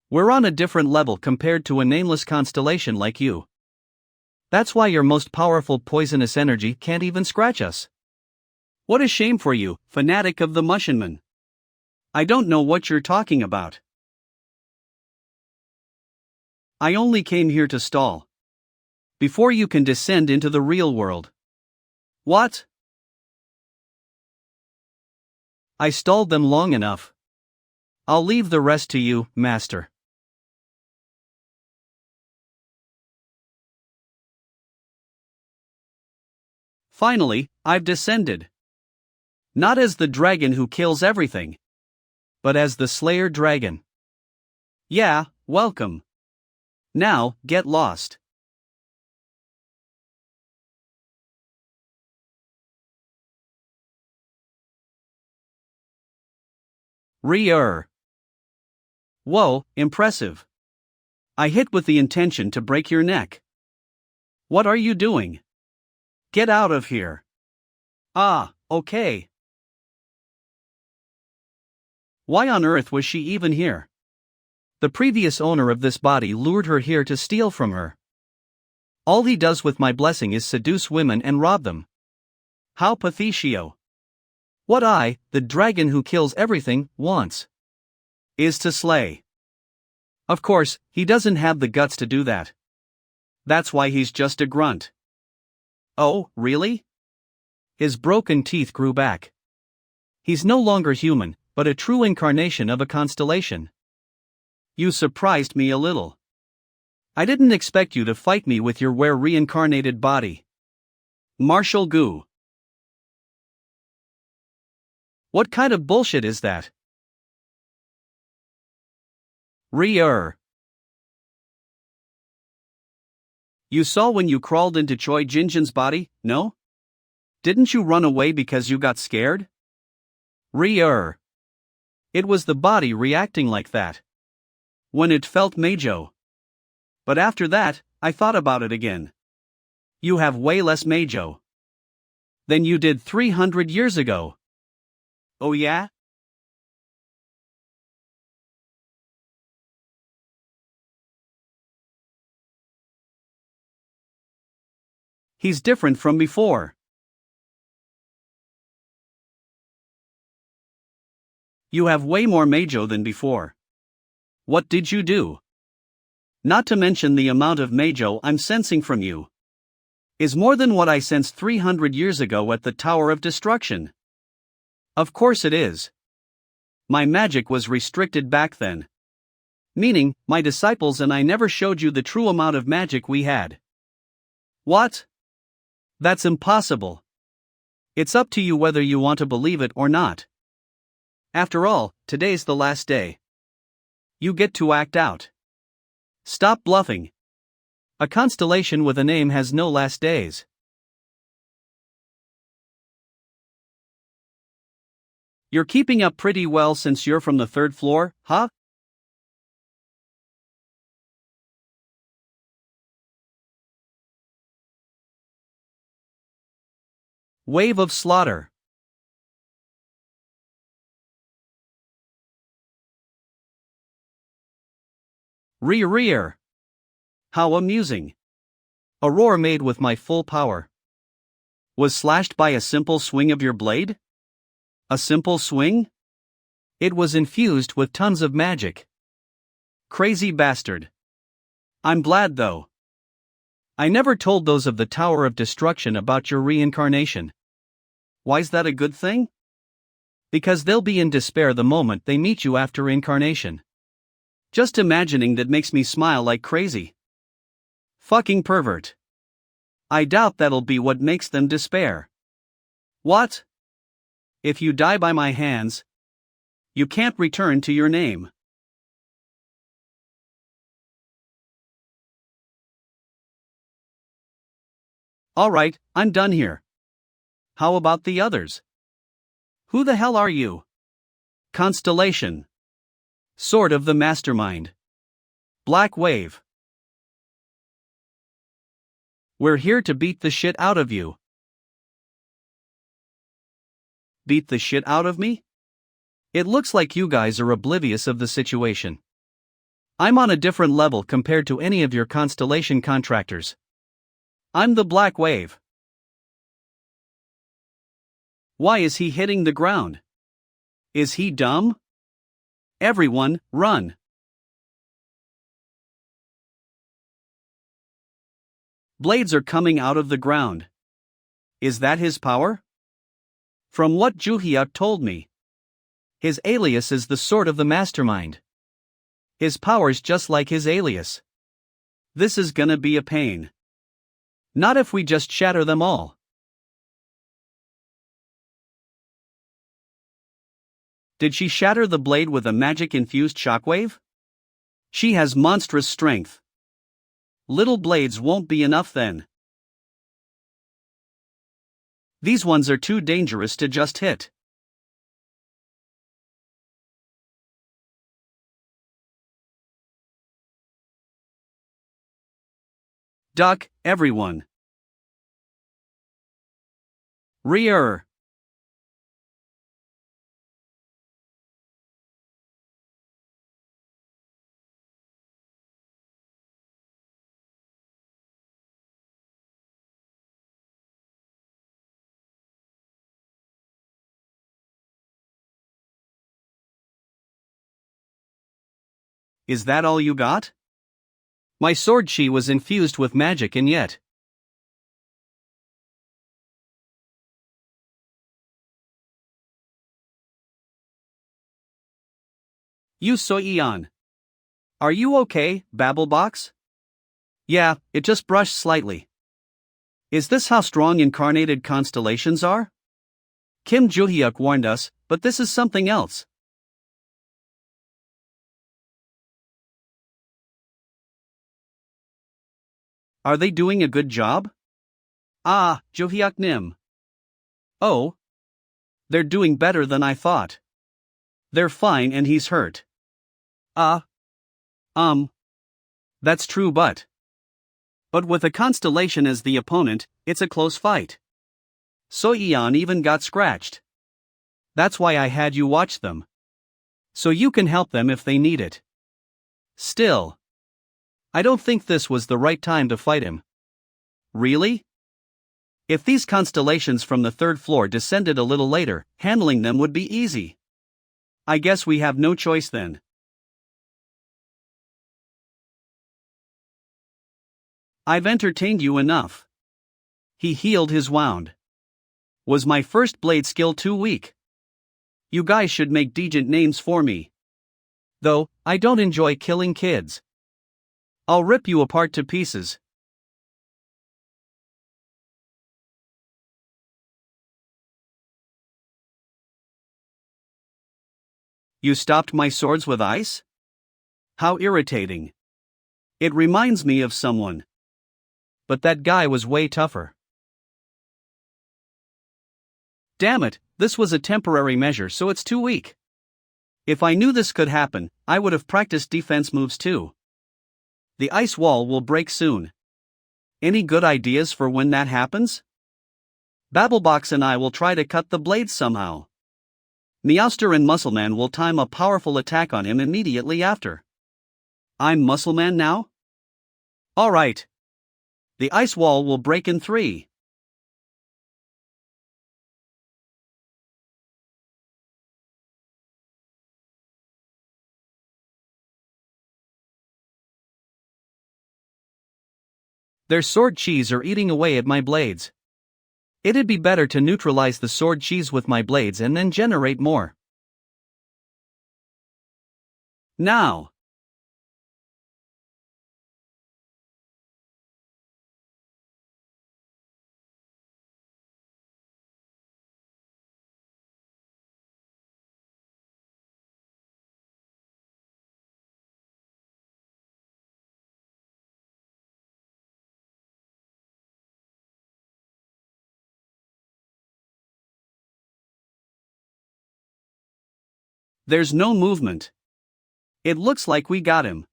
We're on a different level compared to a nameless constellation like you. That's why your most powerful poisonous energy can't even scratch us. What a shame for you, fanatic of the Mushinman. I don't know what you're talking about. I only came here to stall. Before you can descend into the real world. What? I stalled them long enough. I'll leave the rest to you, Master. Finally, I've descended. Not as the dragon who kills everything, but as the Slayer Dragon. Yeah, welcome. Now, get lost. Re-er. Whoa, impressive. I hit with the intention to break your neck. What are you doing? Get out of here. Ah, okay. Why on earth was she even here? The previous owner of this body lured her here to steal from her. All he does with my blessing is seduce women and rob them. How pathetic. What I, the dragon who kills everything, wants is to slay. Of course, he doesn't have the guts to do that. That's why he's just a grunt. Oh, really? His broken teeth grew back. He's no longer human, but a true incarnation of a constellation. You surprised me a little. I didn't expect you to fight me with your reincarnated body. Marshall Gu. What kind of bullshit is that? Re-er. You saw when you crawled into Choi Jinjin's body, no? Didn't you run away because you got scared? Re-er. It was the body reacting like that. When it felt Meijo. But after that, I thought about it again. You have way less Meijo than you did 300 years ago. Oh yeah? He's different from before. You have way more Meijo than before. What did you do? Not to mention the amount of Meijo I'm sensing from you is more than what I sensed 300 years ago at the Tower of Destruction. Of course it is. My magic was restricted back then. Meaning, my disciples and I never showed you the true amount of magic we had. What? That's impossible. It's up to you whether you want to believe it or not. After all, today's the last day. You get to act out. Stop bluffing. A constellation with a name has no last days. You're keeping up pretty well since you're from the third floor, huh? Wave of slaughter. Rear. How amusing. A roar made with my full power was slashed by a simple swing of your blade? A simple swing? It was infused with tons of magic. Crazy bastard. I'm glad though. I never told those of the Tower of Destruction about your reincarnation. Why's that a good thing? Because they'll be in despair the moment they meet you after incarnation. Just imagining that makes me smile like crazy. Fucking pervert. I doubt that'll be what makes them despair. What? If you die by my hands, you can't return to your name. Alright, I'm done here. How about the others? Who the hell are you? Constellation. Sword of the Mastermind. Black Wave. We're here to beat the shit out of you. Beat the shit out of me? It looks like you guys are oblivious of the situation. I'm on a different level compared to any of your constellation contractors. I'm the Black Wave. Why is he hitting the ground? Is he dumb? Everyone, run. Blades are coming out of the ground. Is that his power? From what Juhyuk told me, his alias is the Sword of the Mastermind. His power's just like his alias. This is gonna be a pain. Not if we just shatter them all. Did she shatter the blade with a magic-infused shockwave? She has monstrous strength. Little blades won't be enough then. These ones are too dangerous to just hit. Duck, everyone. Rear. Is that all you got? My sword chi was infused with magic and yet. You Soyeon. Are you okay, Babblebox? Yeah, it just brushed slightly. Is this how strong incarnated constellations are? Kim Juhyuk warned us, but this is something else. Are they doing a good job? Ah, Johyuk Nim. Oh. They're doing better than I thought. They're fine and he's hurt. That's true but with a constellation as the opponent, it's a close fight. Soyeon even got scratched. That's why I had you watch them. So you can help them if they need it. Still, I don't think this was the right time to fight him. Really? If these constellations from the third floor descended a little later, handling them would be easy. I guess we have no choice then. I've entertained you enough. He healed his wound. Was my first blade skill too weak? You guys should make decent names for me. Though, I don't enjoy killing kids. I'll rip you apart to pieces. You stopped my swords with ice? How irritating. It reminds me of someone. But that guy was way tougher. Damn it, this was a temporary measure so it's too weak. If I knew this could happen, I would have practiced defense moves too. The ice wall will break soon. Any good ideas for when that happens? Babblebox and I will try to cut the blades somehow. Meowster and Muscleman will time a powerful attack on him immediately after. I'm Muscleman now? Alright. The ice wall will break in 3. Their sword cheese are eating away at my blades. It'd be better to neutralize the sword cheese with my blades and then generate more. Now. There's no movement. It looks like we got him.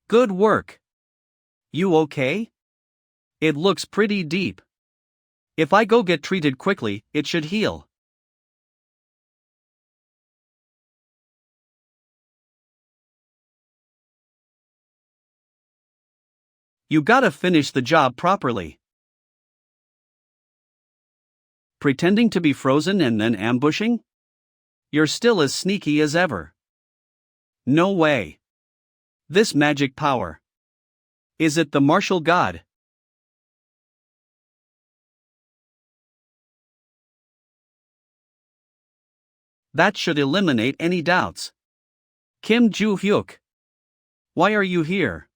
Good work. You okay? It looks pretty deep. If I go get treated quickly, it should heal. You gotta finish the job properly. Pretending to be frozen and then ambushing? You're still as sneaky as ever. No way. This magic power. Is it the martial god? That should eliminate any doubts. Kim Joo-hyuk. Why are you here?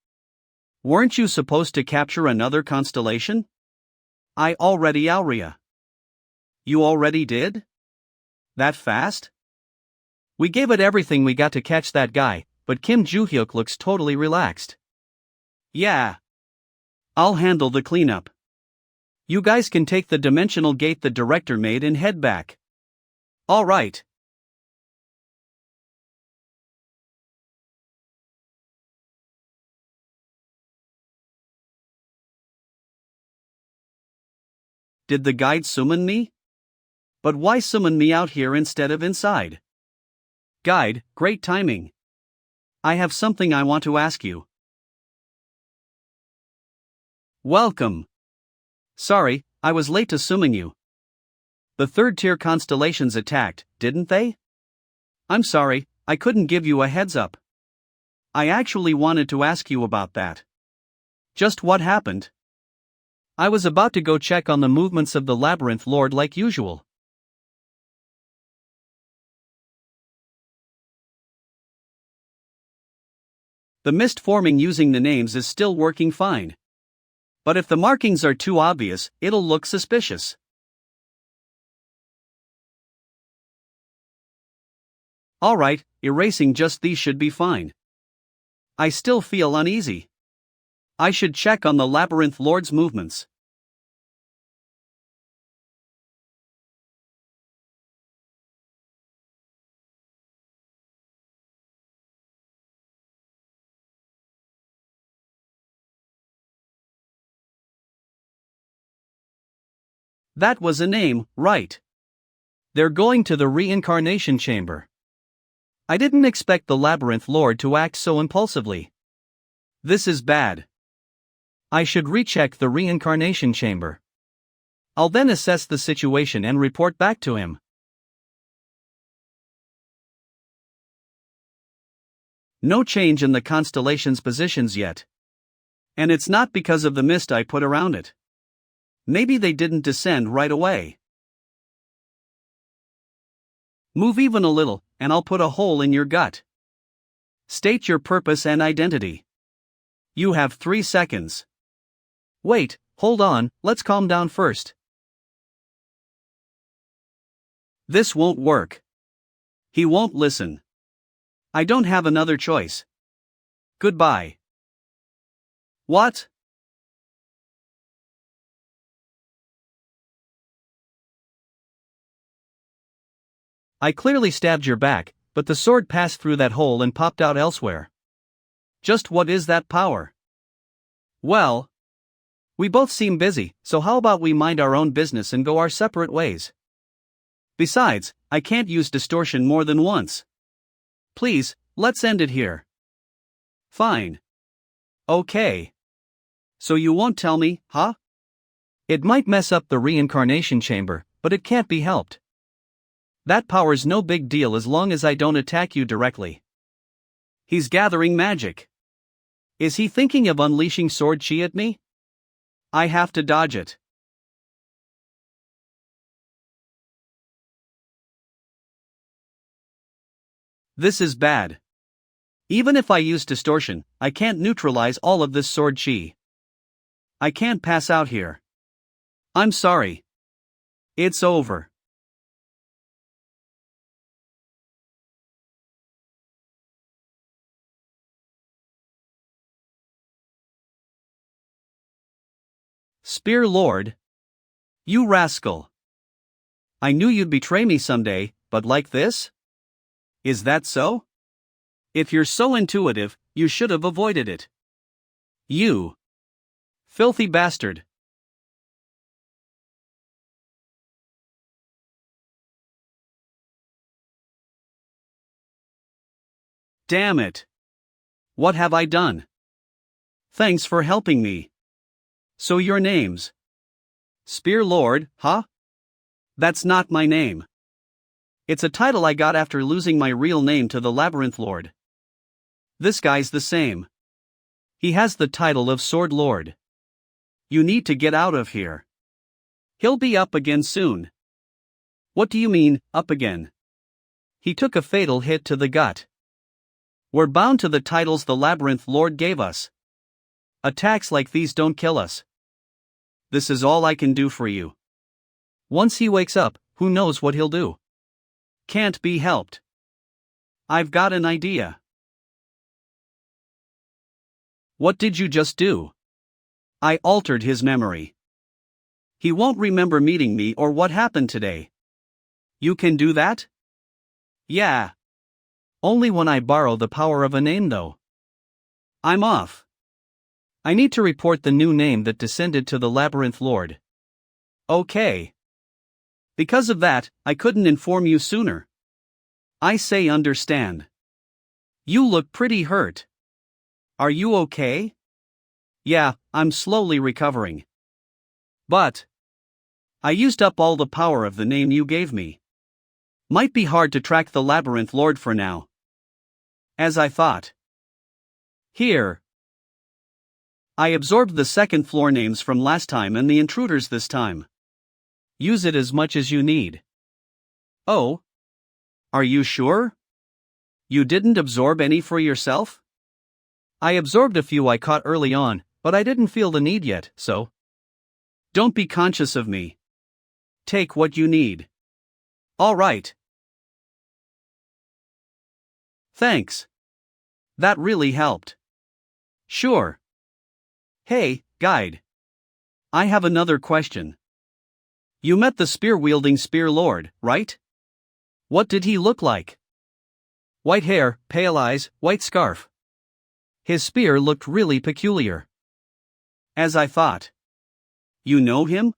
Weren't you supposed to capture another constellation? I already Aurea. You already did? That fast? We gave it everything we got to catch that guy, but Kim Joo-hyuk looks totally relaxed. Yeah. I'll handle the cleanup. You guys can take the dimensional gate the director made and head back. All right. Did the guide summon me? But why summon me out here instead of inside? Guide, great timing. I have something I want to ask you. Welcome. Sorry, I was late to summon you. The third-tier constellations attacked, didn't they? I'm sorry, I couldn't give you a heads up. I actually wanted to ask you about that. Just what happened? I was about to go check on the movements of the Labyrinth Lord like usual. The mist forming using the names is still working fine. But if the markings are too obvious, it'll look suspicious. Alright, erasing just these should be fine. I still feel uneasy. I should check on the Labyrinth Lord's movements. That was a name, right? They're going to the Reincarnation chamber. I didn't expect the Labyrinth Lord to act so impulsively. This is bad. I should recheck the Reincarnation chamber. I'll then assess the situation and report back to him. No change in the constellation's positions yet. And it's not because of the mist I put around it. Maybe they didn't descend right away. Move even a little, and I'll put a hole in your gut. State your purpose and identity. You have 3 seconds. Wait, hold on, let's calm down first. This won't work. He won't listen. I don't have another choice. Goodbye. What? I clearly stabbed your back, but the sword passed through that hole and popped out elsewhere. Just what is that power? Well, we both seem busy, so how about we mind our own business and go our separate ways? Besides, I can't use distortion more than once. Please, let's end it here. Fine. Okay. So you won't tell me, huh? It might mess up the reincarnation chamber, but it can't be helped. That power's no big deal as long as I don't attack you directly. He's gathering magic. Is he thinking of unleashing sword chi at me? I have to dodge it. This is bad. Even if I use distortion, I can't neutralize all of this sword chi. I can't pass out here. I'm sorry. It's over. Spear Lord? You rascal. I knew you'd betray me someday, but like this? Is that so? If you're so intuitive, you should have avoided it. You filthy bastard. Damn it. What have I done? Thanks for helping me. So your name's Spear Lord, huh? That's not my name. It's a title I got after losing my real name to the Labyrinth Lord. This guy's the same. He has the title of Sword Lord. You need to get out of here. He'll be up again soon. What do you mean, up again? He took a fatal hit to the gut. We're bound to the titles the Labyrinth Lord gave us. Attacks like these don't kill us. This is all I can do for you. Once he wakes up, who knows what he'll do? Can't be helped. I've got an idea. What did you just do? I altered his memory. He won't remember meeting me or what happened today. You can do that? Yeah. Only when I borrow the power of a name though. I'm off. I need to report the new name that descended to the Labyrinth Lord. Okay. Because of that, I couldn't inform you sooner. I say understand. You look pretty hurt. Are you okay? Yeah, I'm slowly recovering. But I used up all the power of the name you gave me. Might be hard to track the Labyrinth Lord for now. As I thought. Here. I absorbed the second floor names from last time and the intruders this time. Use it as much as you need. Oh? Are you sure? You didn't absorb any for yourself? I absorbed a few I caught early on, but I didn't feel the need yet, so. Don't be conscious of me. Take what you need. All right. Thanks. That really helped. Sure. Hey, guide. I have another question. You met the spear-wielding spear lord, right? What did he look like? White hair, pale eyes, white scarf. His spear looked really peculiar. As I thought. You know him?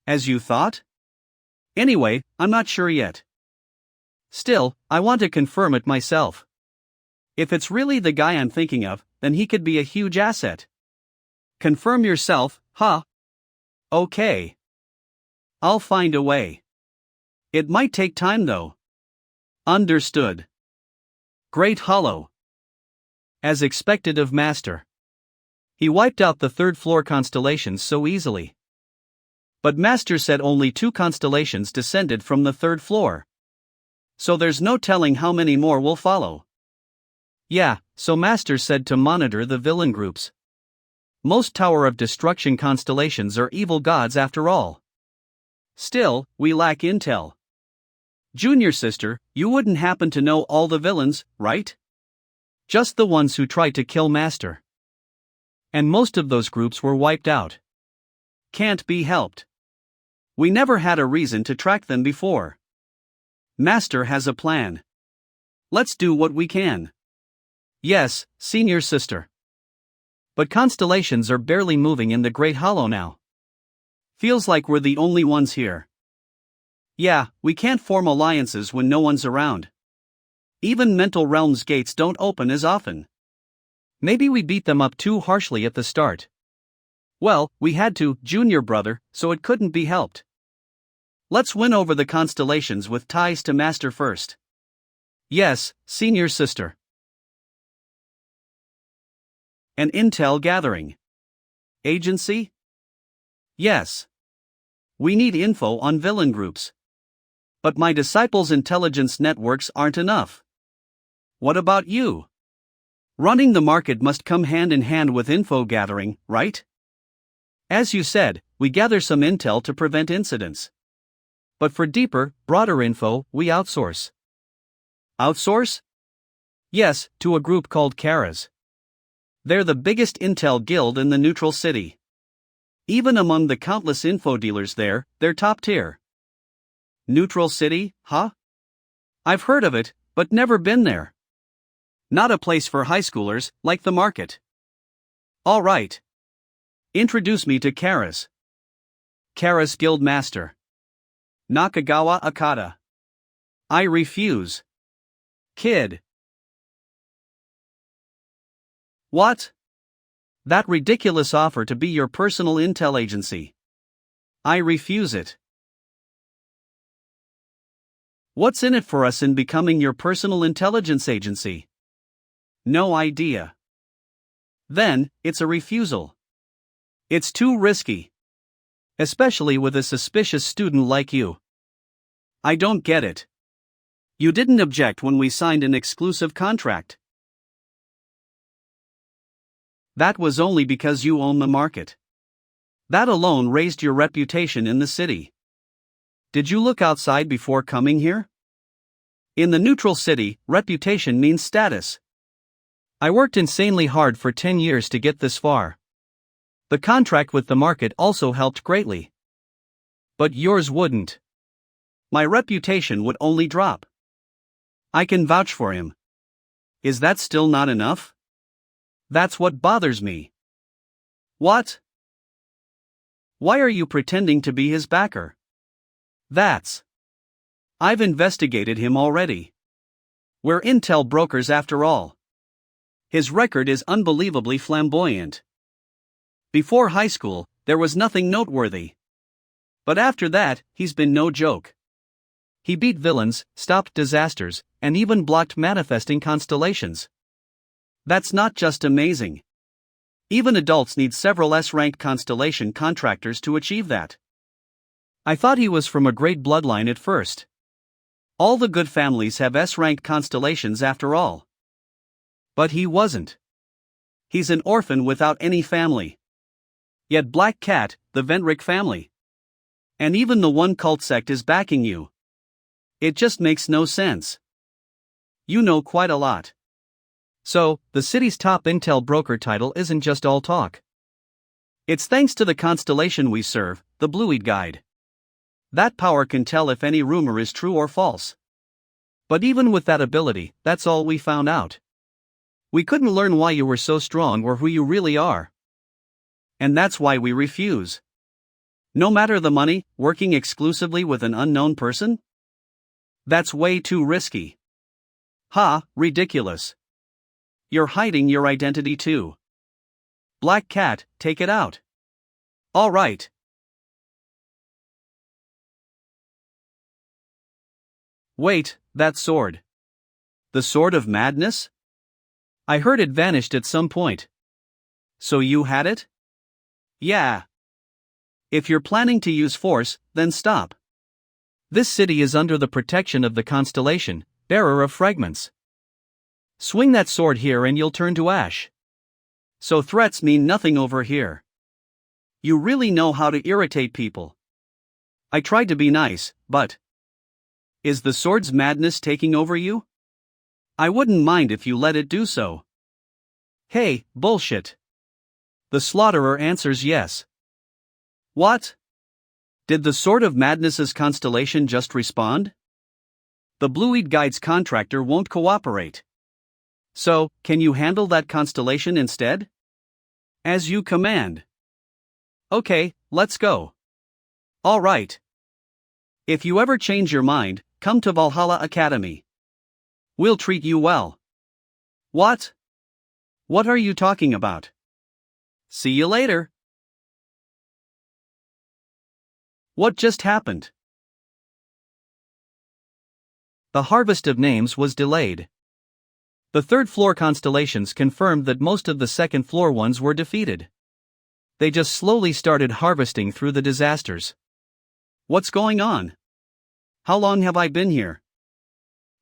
As you thought? Anyway, I'm not sure yet. Still, I want to confirm it myself. If it's really the guy I'm thinking of, then he could be a huge asset. Confirm yourself, huh? Okay. I'll find a way. It might take time though. Understood. Great Hollow. As expected of Master. He wiped out the third-floor constellations so easily. But Master said only 2 constellations descended from the third floor. So there's no telling how many more will follow. Yeah, so Master said to monitor the villain groups. Most Tower of Destruction constellations are evil gods after all. Still, we lack intel. Junior sister, you wouldn't happen to know all the villains, right? Just the ones who tried to kill Master. And most of those groups were wiped out. Can't be helped. We never had a reason to track them before. Master has a plan. Let's do what we can. Yes, senior sister. But constellations are barely moving in the Great Hollow now. Feels like we're the only ones here. Yeah, we can't form alliances when no one's around. Even mental realms gates don't open as often. Maybe we beat them up too harshly at the start. Well, we had to, junior brother, so it couldn't be helped. Let's win over the constellations with ties to Master first. Yes, senior sister. An intel gathering. Agency? Yes. We need info on villain groups. But my disciples' intelligence networks aren't enough. What about you? Running the market must come hand in hand with info gathering, right? As you said, we gather some intel to prevent incidents. But for deeper, broader info, we outsource. Outsource? Yes, to a group called Karas. They're the biggest intel guild in the neutral city. Even among the countless info dealers there, they're top tier. Neutral city, huh? I've heard of it, but never been there. Not a place for high schoolers, like the market. All right. Introduce me to Karas. Karas Guild Master. Nakagawa Akata. I refuse. Kid. What? That ridiculous offer to be your personal intel agency. I refuse it. What's in it for us in becoming your personal intelligence agency? No idea. Then, it's a refusal. It's too risky. Especially with a suspicious student like you. I don't get it. You didn't object when we signed an exclusive contract. That was only because you own the market. That alone raised your reputation in the city. Did you look outside before coming here? In the neutral city, reputation means status. I worked insanely hard for 10 years to get this far. The contract with the market also helped greatly. But yours wouldn't. My reputation would only drop. I can vouch for him. Is that still not enough? That's what bothers me. What? Why are you pretending to be his backer? I've investigated him already. We're intel brokers after all. His record is unbelievably flamboyant. Before high school, there was nothing noteworthy. But after that, he's been no joke. He beat villains, stopped disasters, and even blocked manifesting constellations. That's not just amazing. Even adults need several S-ranked constellation contractors to achieve that. I thought he was from a great bloodline at first. All the good families have S-ranked constellations after all. But he wasn't. He's an orphan without any family. Yet Black Cat, the Ventric family. And even the one cult sect is backing you. It just makes no sense. You know quite a lot. So, the city's top intel broker title isn't just all talk. It's thanks to the constellation we serve, the Blueid Guide. That power can tell if any rumor is true or false. But even with that ability, that's all we found out. We couldn't learn why you were so strong or who you really are. And that's why we refuse. No matter the money, working exclusively with an unknown person? That's way too risky. Ha, ridiculous. You're hiding your identity too. Black Cat, take it out. All right. Wait, that sword. The Sword of Madness? I heard it vanished at some point. So you had it? Yeah. If you're planning to use force, then stop. This city is under the protection of the constellation, bearer of fragments. Swing that sword here and you'll turn to ash. So threats mean nothing over here. You really know how to irritate people. I tried to be nice, but... Is the sword's madness taking over you? I wouldn't mind if you let it do so. Hey, bullshit. The slaughterer answers yes. What? Did the Sword of Madness's constellation just respond? The Blueid Guide's contractor won't cooperate. So, can you handle that constellation instead? As you command. Okay, let's go. All right. If you ever change your mind, come to Valhalla Academy. We'll treat you well. What? What are you talking about? See you later. What just happened? The harvest of names was delayed. The third floor constellations confirmed that most of the second floor ones were defeated. They just slowly started harvesting through the disasters. What's going on? How long have I been here?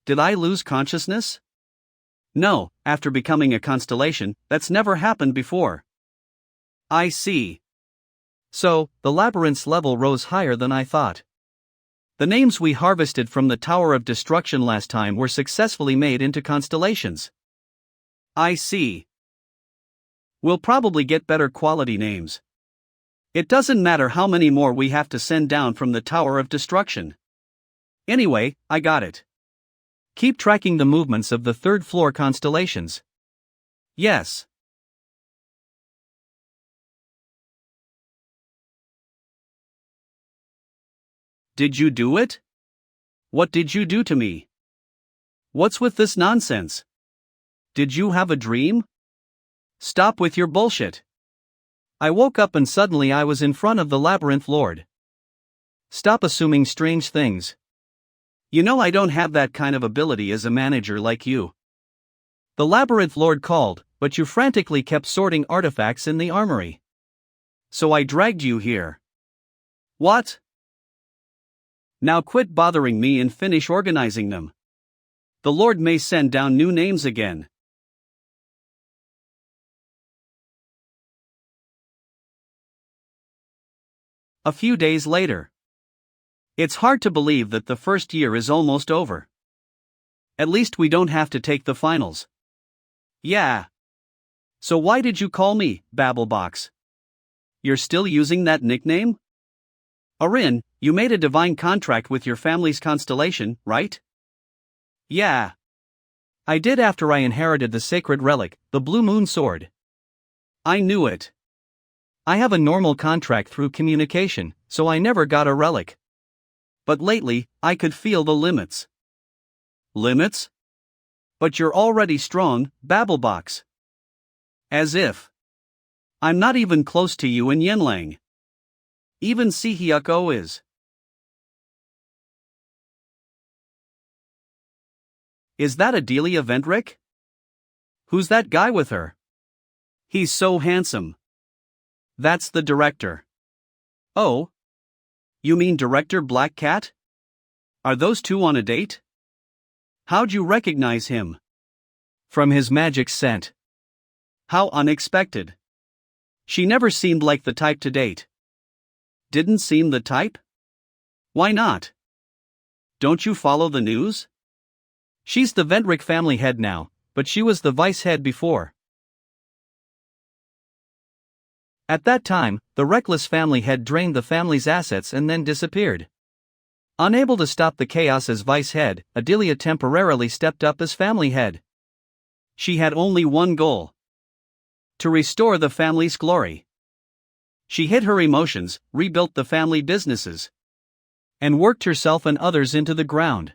Did I lose consciousness? No, after becoming a constellation, that's never happened before. I see. So, the labyrinth's level rose higher than I thought. The names we harvested from the Tower of Destruction last time were successfully made into constellations. I see. We'll probably get better quality names. It doesn't matter how many more we have to send down from the Tower of Destruction. Anyway, I got it. Keep tracking the movements of the third floor constellations. Yes. Did you do it? What did you do to me? What's with this nonsense? Did you have a dream? Stop with your bullshit. I woke up and suddenly I was in front of the Labyrinth Lord. Stop assuming strange things. You know I don't have that kind of ability as a manager like you. The Labyrinth Lord called, but you frantically kept sorting artifacts in the armory. So I dragged you here. What? Now quit bothering me and finish organizing them. The Lord may send down new names again. A few days later. It's hard to believe that the first year is almost over. At least we don't have to take the finals. Yeah. So why did you call me, Babblebox? You're still using that nickname? Arin, you made a divine contract with your family's constellation, right? Yeah. I did after I inherited the sacred relic, the Blue Moon Sword. I knew it. I have a normal contract through communication, so I never got a relic. But lately, I could feel the limits. Limits? But you're already strong, Babblebox. As if. I'm not even close to you in Yenlang. Even Sihyuko is. Is that Adelia Ventrick? Who's that guy with her? He's so handsome. That's the director. Oh? You mean Director Black Cat? Are those two on a date? How'd you recognize him? From his magic scent. How unexpected. She never seemed like the type to date. Didn't seem the type? Why not? Don't you follow the news? She's the Ventrick family head now, but she was the vice head before. At that time, the reckless family head drained the family's assets and then disappeared. Unable to stop the chaos as vice head, Adelia temporarily stepped up as family head. She had only one goal: to restore the family's glory. She hid her emotions, rebuilt the family businesses, and worked herself and others into the ground.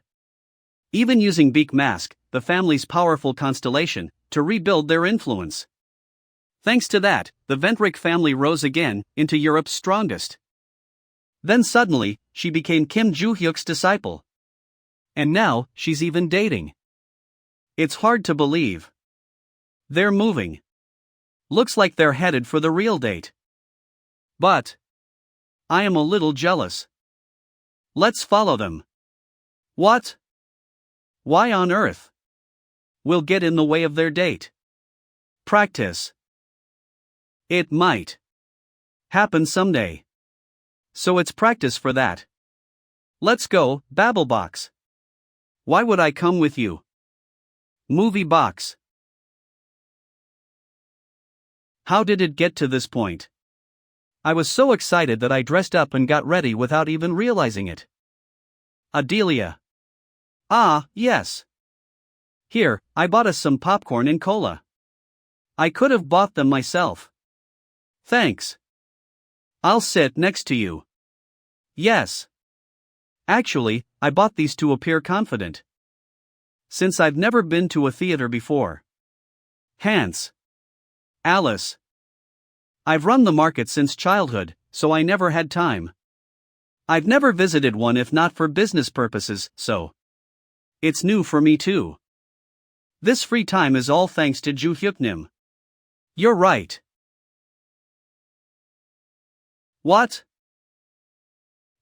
Even using Beak Mask, the family's powerful constellation, to rebuild their influence. Thanks to that, the Ventric family rose again, into Europe's strongest. Then suddenly, she became Kim Joo-hyuk's disciple. And now, she's even dating. It's hard to believe. They're moving. Looks like they're headed for the real date. But I am a little jealous. Let's follow them. What? Why on earth? We'll get in the way of their date. Practice. It might happen someday. So it's practice for that. Let's go, Babblebox. Why would I come with you? Movie box. How did it get to this point? I was so excited that I dressed up and got ready without even realizing it. Adelia. Ah, yes. Here, I bought us some popcorn and cola. I could have bought them myself. Thanks. I'll sit next to you. Yes. Actually, I bought these to appear confident. Since I've never been to a theater before. Hans. Alice. I've run the market since childhood, so I never had time. I've never visited one if not for business purposes, so it's new for me too. This free time is all thanks to Joo-hyuknim. You're right. What?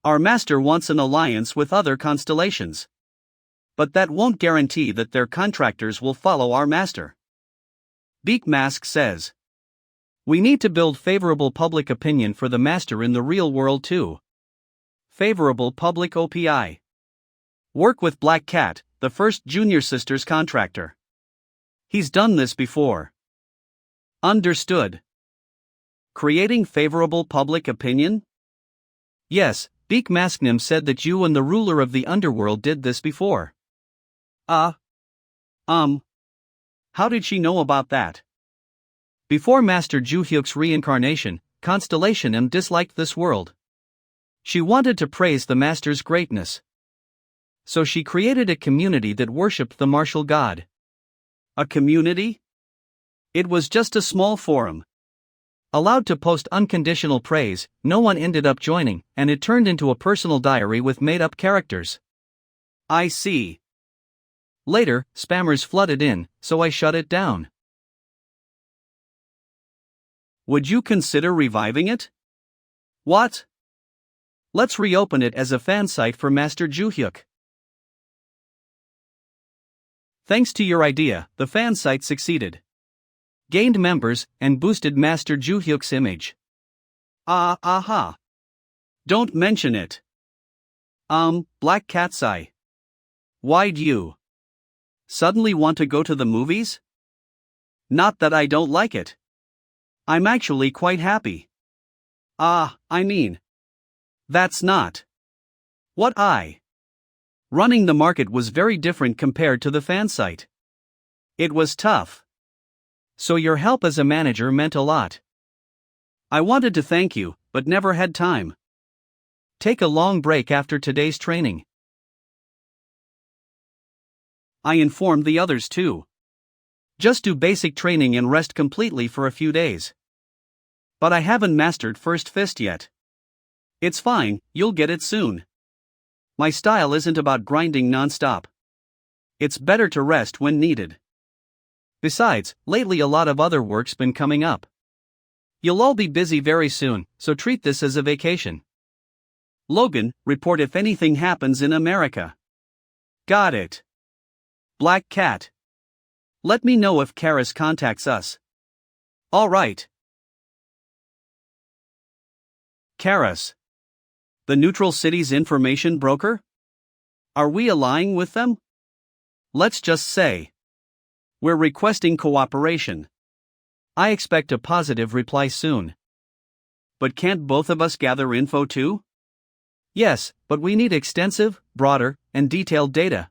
Our master wants an alliance with other constellations. But that won't guarantee that their contractors will follow our master. Beak Mask says. We need to build favorable public opinion for the master in the real world too. Favorable public OPI. Work with Black Cat, the first Junior Sisters contractor. He's done this before. Understood. Creating favorable public opinion? Yes, Beak Masknim said that you and the ruler of the underworld did this before. How did she know about that? Before Master Joo-hyuk's reincarnation, Constellation M disliked this world. She wanted to praise the master's greatness. So she created a community that worshipped the martial god. A community? It was just a small forum. Allowed to post unconditional praise, no one ended up joining, and it turned into a personal diary with made-up characters. I see. Later, spammers flooded in, so I shut it down. Would you consider reviving it? What? Let's reopen it as a fan site for Master Joo-hyuk. Thanks to your idea, the fan site succeeded. Gained members, and boosted Master Joo-hyuk's image. Aha. Don't mention it. Black Cat's Eye. Why'd you suddenly want to go to the movies? Not that I don't like it. I'm actually quite happy. That's not what running the market was very different compared to the fan site. It was tough. So your help as a manager meant a lot. I wanted to thank you, but never had time. Take a long break after today's training. I informed the others too. Just do basic training and rest completely for a few days. But I haven't mastered First Fist yet. It's fine, you'll get it soon. My style isn't about grinding non-stop. It's better to rest when needed. Besides, lately a lot of other work's been coming up. You'll all be busy very soon, so treat this as a vacation. Logan, report if anything happens in America. Got it. Black Cat. Let me know if Karis contacts us. All right. Karis. The Neutral City's information broker? Are we allying with them? Let's just say we're requesting cooperation. I expect a positive reply soon. But can't both of us gather info too? Yes, but we need extensive, broader, and detailed data.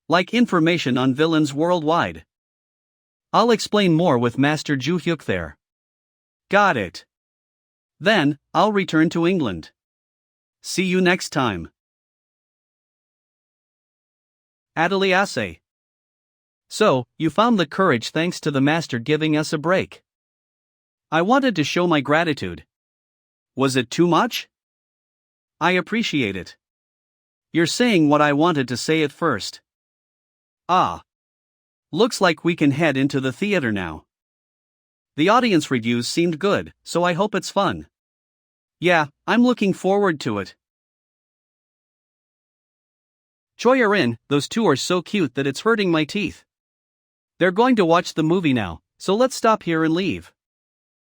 Like information on villains worldwide. I'll explain more with Master Ju Hyuk there. Got it. Then, I'll return to England. See you next time. Adeliase. So, you found the courage thanks to the master giving us a break. I wanted to show my gratitude. Was it too much? I appreciate it. You're saying what I wanted to say at first. Ah. Looks like we can head into the theater now. The audience reviews seemed good, so I hope it's fun. Yeah, I'm looking forward to it. Choi Erin, those two are so cute that it's hurting my teeth. They're going to watch the movie now, so let's stop here and leave.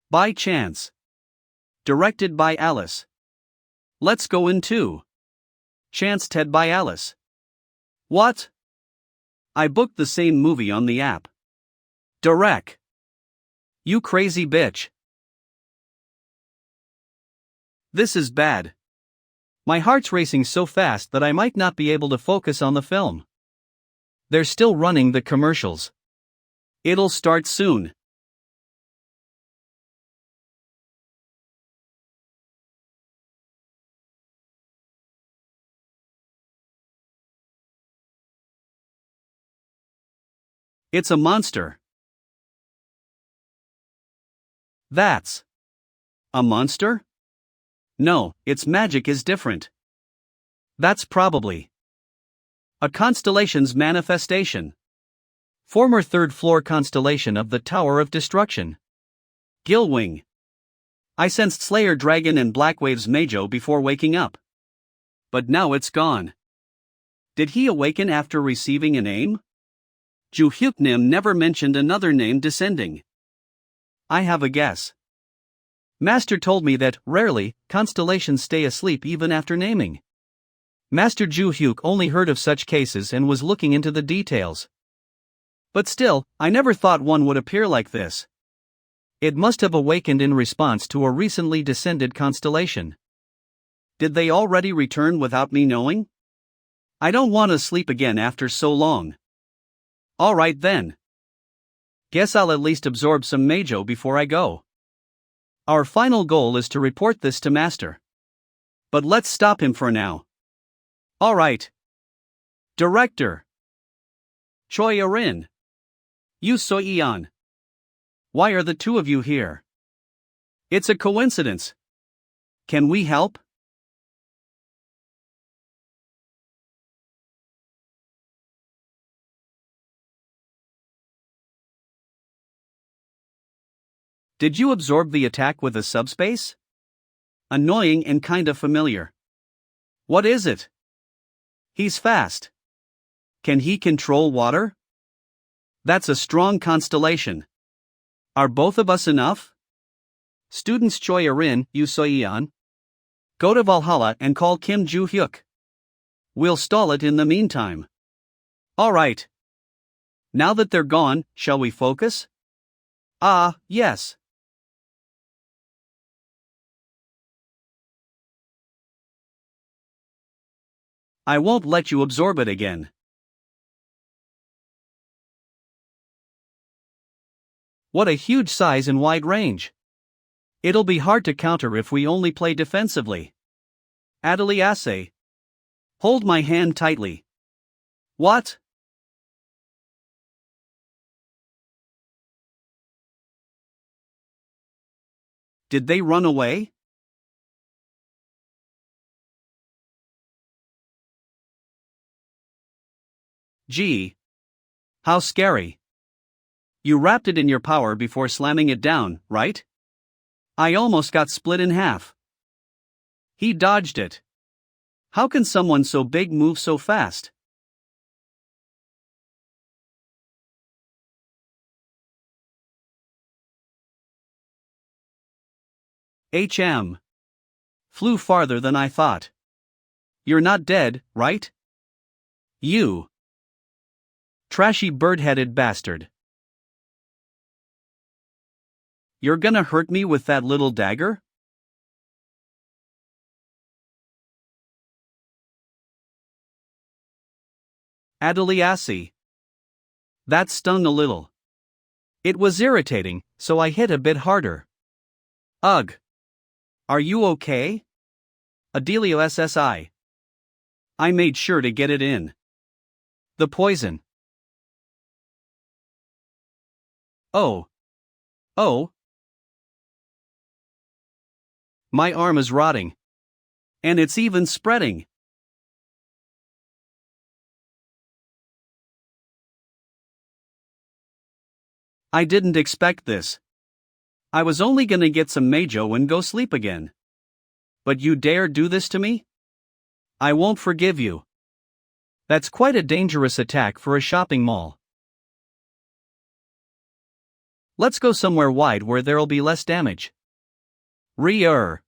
By chance. Directed by Alice. Let's go in too. Chance Ted by Alice. What? I booked the same movie on the app. Direct. You crazy bitch. This is bad. My heart's racing so fast that I might not be able to focus on the film. They're still running the commercials. It'll start soon. It's a monster. That's a monster? No, its magic is different. That's probably a constellation's manifestation. Former third-floor constellation of the Tower of Destruction. Gilwing. I sensed Slayer Dragon and Blackwave's Majo before waking up. But now it's gone. Did he awaken after receiving a name? Ju Hyuk Nim never mentioned another name descending. I have a guess. Master told me that, rarely, constellations stay asleep even after naming. Master Ju Hyuk only heard of such cases and was looking into the details. But still, I never thought one would appear like this. It must have awakened in response to a recently descended constellation. Did they already return without me knowing? I don't want to sleep again after so long. Alright then. Guess I'll at least absorb some Majo before I go. Our final goal is to report this to Master. But let's stop him for now. Alright. Director. Choi Erin. Yoo So-yeon. Why are the two of you here? It's a coincidence. Can we help? Did you absorb the attack with a subspace? Annoying and kinda familiar. What is it? He's fast. Can he control water? That's a strong constellation. Are both of us enough? Students Choi Erin, Yoo So-yeon. Go to Valhalla and call Kim Ju Hyuk. We'll stall it in the meantime. Alright. Now that they're gone, shall we focus? Ah, yes. I won't let you absorb it again. What a huge size and wide range. It'll be hard to counter if we only play defensively. Adeliase. Hold my hand tightly. What? Did they run away? Gee. How scary. You wrapped it in your power before slamming it down, right? I almost got split in half. He dodged it. How can someone so big move so fast? Flew farther than I thought. You're not dead, right? You. Trashy bird-headed bastard. You're gonna hurt me with that little dagger? Adeliasi. That stung a little. It was irritating, so I hit a bit harder. Ugh. Are you okay? Adelio SSI. I made sure to get it in. The poison. Oh. Oh. My arm is rotting. And it's even spreading. I didn't expect this. I was only gonna get some Majo and go sleep again. But you dare do this to me? I won't forgive you. That's quite a dangerous attack for a shopping mall. Let's go somewhere wide where there'll be less damage. Re-er.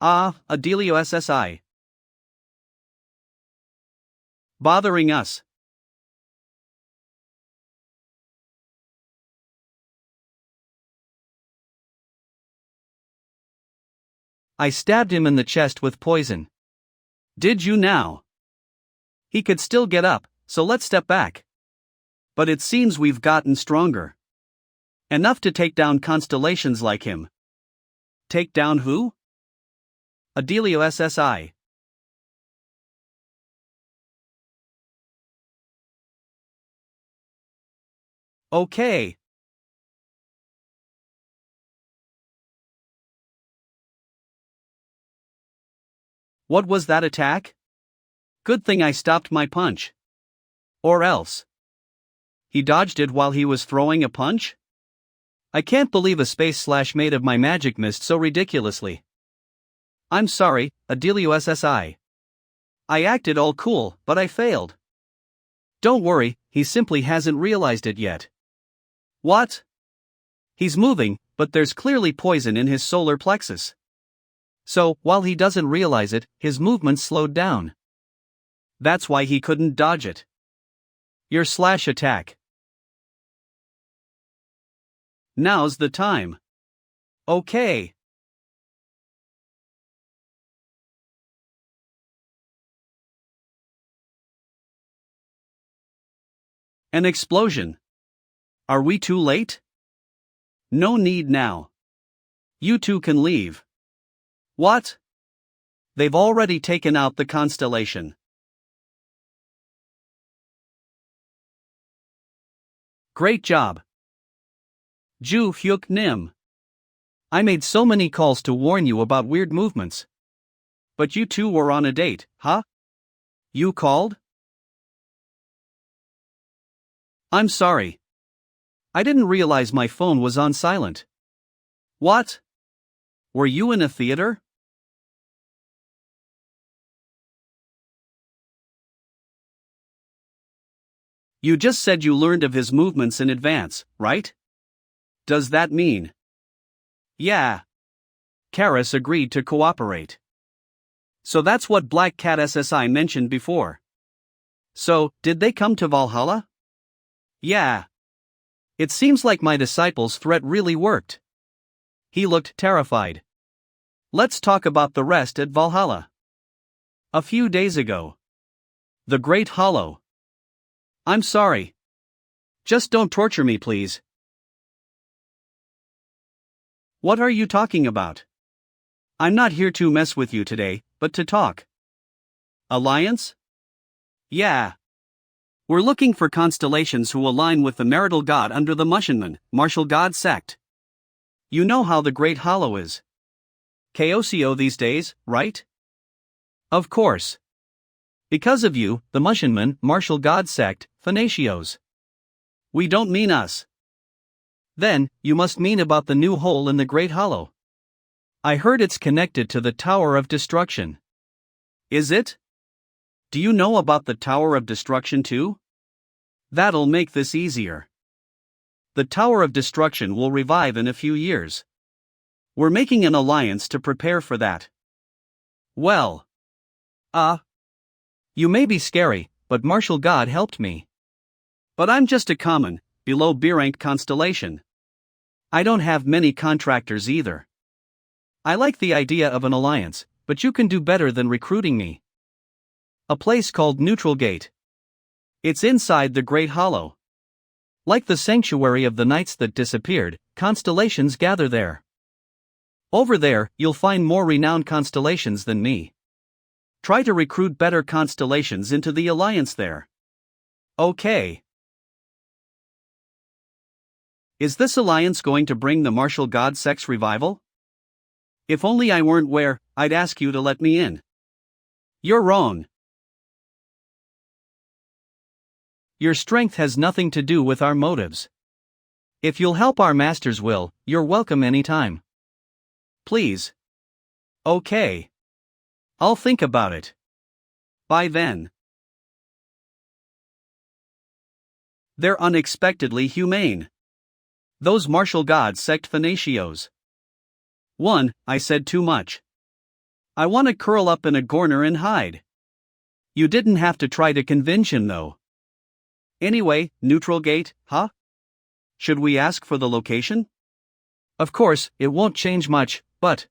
Adelio SSI. Bothering us. I stabbed him in the chest with poison. Did you now? He could still get up, so let's step back. But it seems we've gotten stronger. Enough to take down constellations like him. Take down who? Adelio SSI. Okay. What was that attack? Good thing I stopped my punch. Or else. He dodged it while he was throwing a punch? I can't believe a space slash made of my magic missed so ridiculously. I'm sorry, Adelio SSI. I acted all cool, but I failed. Don't worry, he simply hasn't realized it yet. What? He's moving, but there's clearly poison in his solar plexus. So, while he doesn't realize it, his movement slowed down. That's why he couldn't dodge it. Your slash attack. Now's the time. Okay. An explosion. Are we too late? No need now. You two can leave. What? They've already taken out the constellation. Great job. Ju Hyuk Nim. I made so many calls to warn you about weird movements. But you two were on a date, huh? You called? I'm sorry. I didn't realize my phone was on silent. What? Were you in a theater? You just said you learned of his movements in advance, right? Does that mean? Yeah. Karis agreed to cooperate. So that's what Black Cat SSI mentioned before. So, did they come to Valhalla? Yeah. It seems like my disciple's threat really worked. He looked terrified. Let's talk about the rest at Valhalla. A few days ago. The Great Hollow. I'm sorry. Just don't torture me, please. What are you talking about? I'm not here to mess with you today, but to talk. Alliance? Yeah. We're looking for constellations who align with the marital god under the Mushinman, martial god sect. You know how the Great Hollow is. Chaosio these days, right? Of course. Because of you, the Mushinman, martial god sect, Phanatios. We don't mean us. Then, you must mean about the new hole in the Great Hollow. I heard it's connected to the Tower of Destruction. Is it? Do you know about the Tower of Destruction too? That'll make this easier. The Tower of Destruction will revive in a few years. We're making an alliance to prepare for that. Well. You may be scary, but martial god helped me. But I'm just a common, below B-rank constellation. I don't have many contractors either. I like the idea of an alliance, but you can do better than recruiting me. A place called Neutral Gate. It's inside the Great Hollow. Like the sanctuary of the knights that disappeared, constellations gather there. Over there, you'll find more renowned constellations than me. Try to recruit better constellations into the alliance there. Okay. Is this alliance going to bring the martial god sex revival? If only I weren't where, I'd ask you to let me in. You're wrong. Your strength has nothing to do with our motives. If you'll help our master's will, you're welcome anytime. Please. Okay. I'll think about it. Bye then. They're unexpectedly humane. Those martial god sect finatios. 1. I said too much. I want to curl up in a corner and hide. You didn't have to try to convince him though. Anyway, Neutral Gate, huh? Should we ask for the location? Of course, it won't change much, but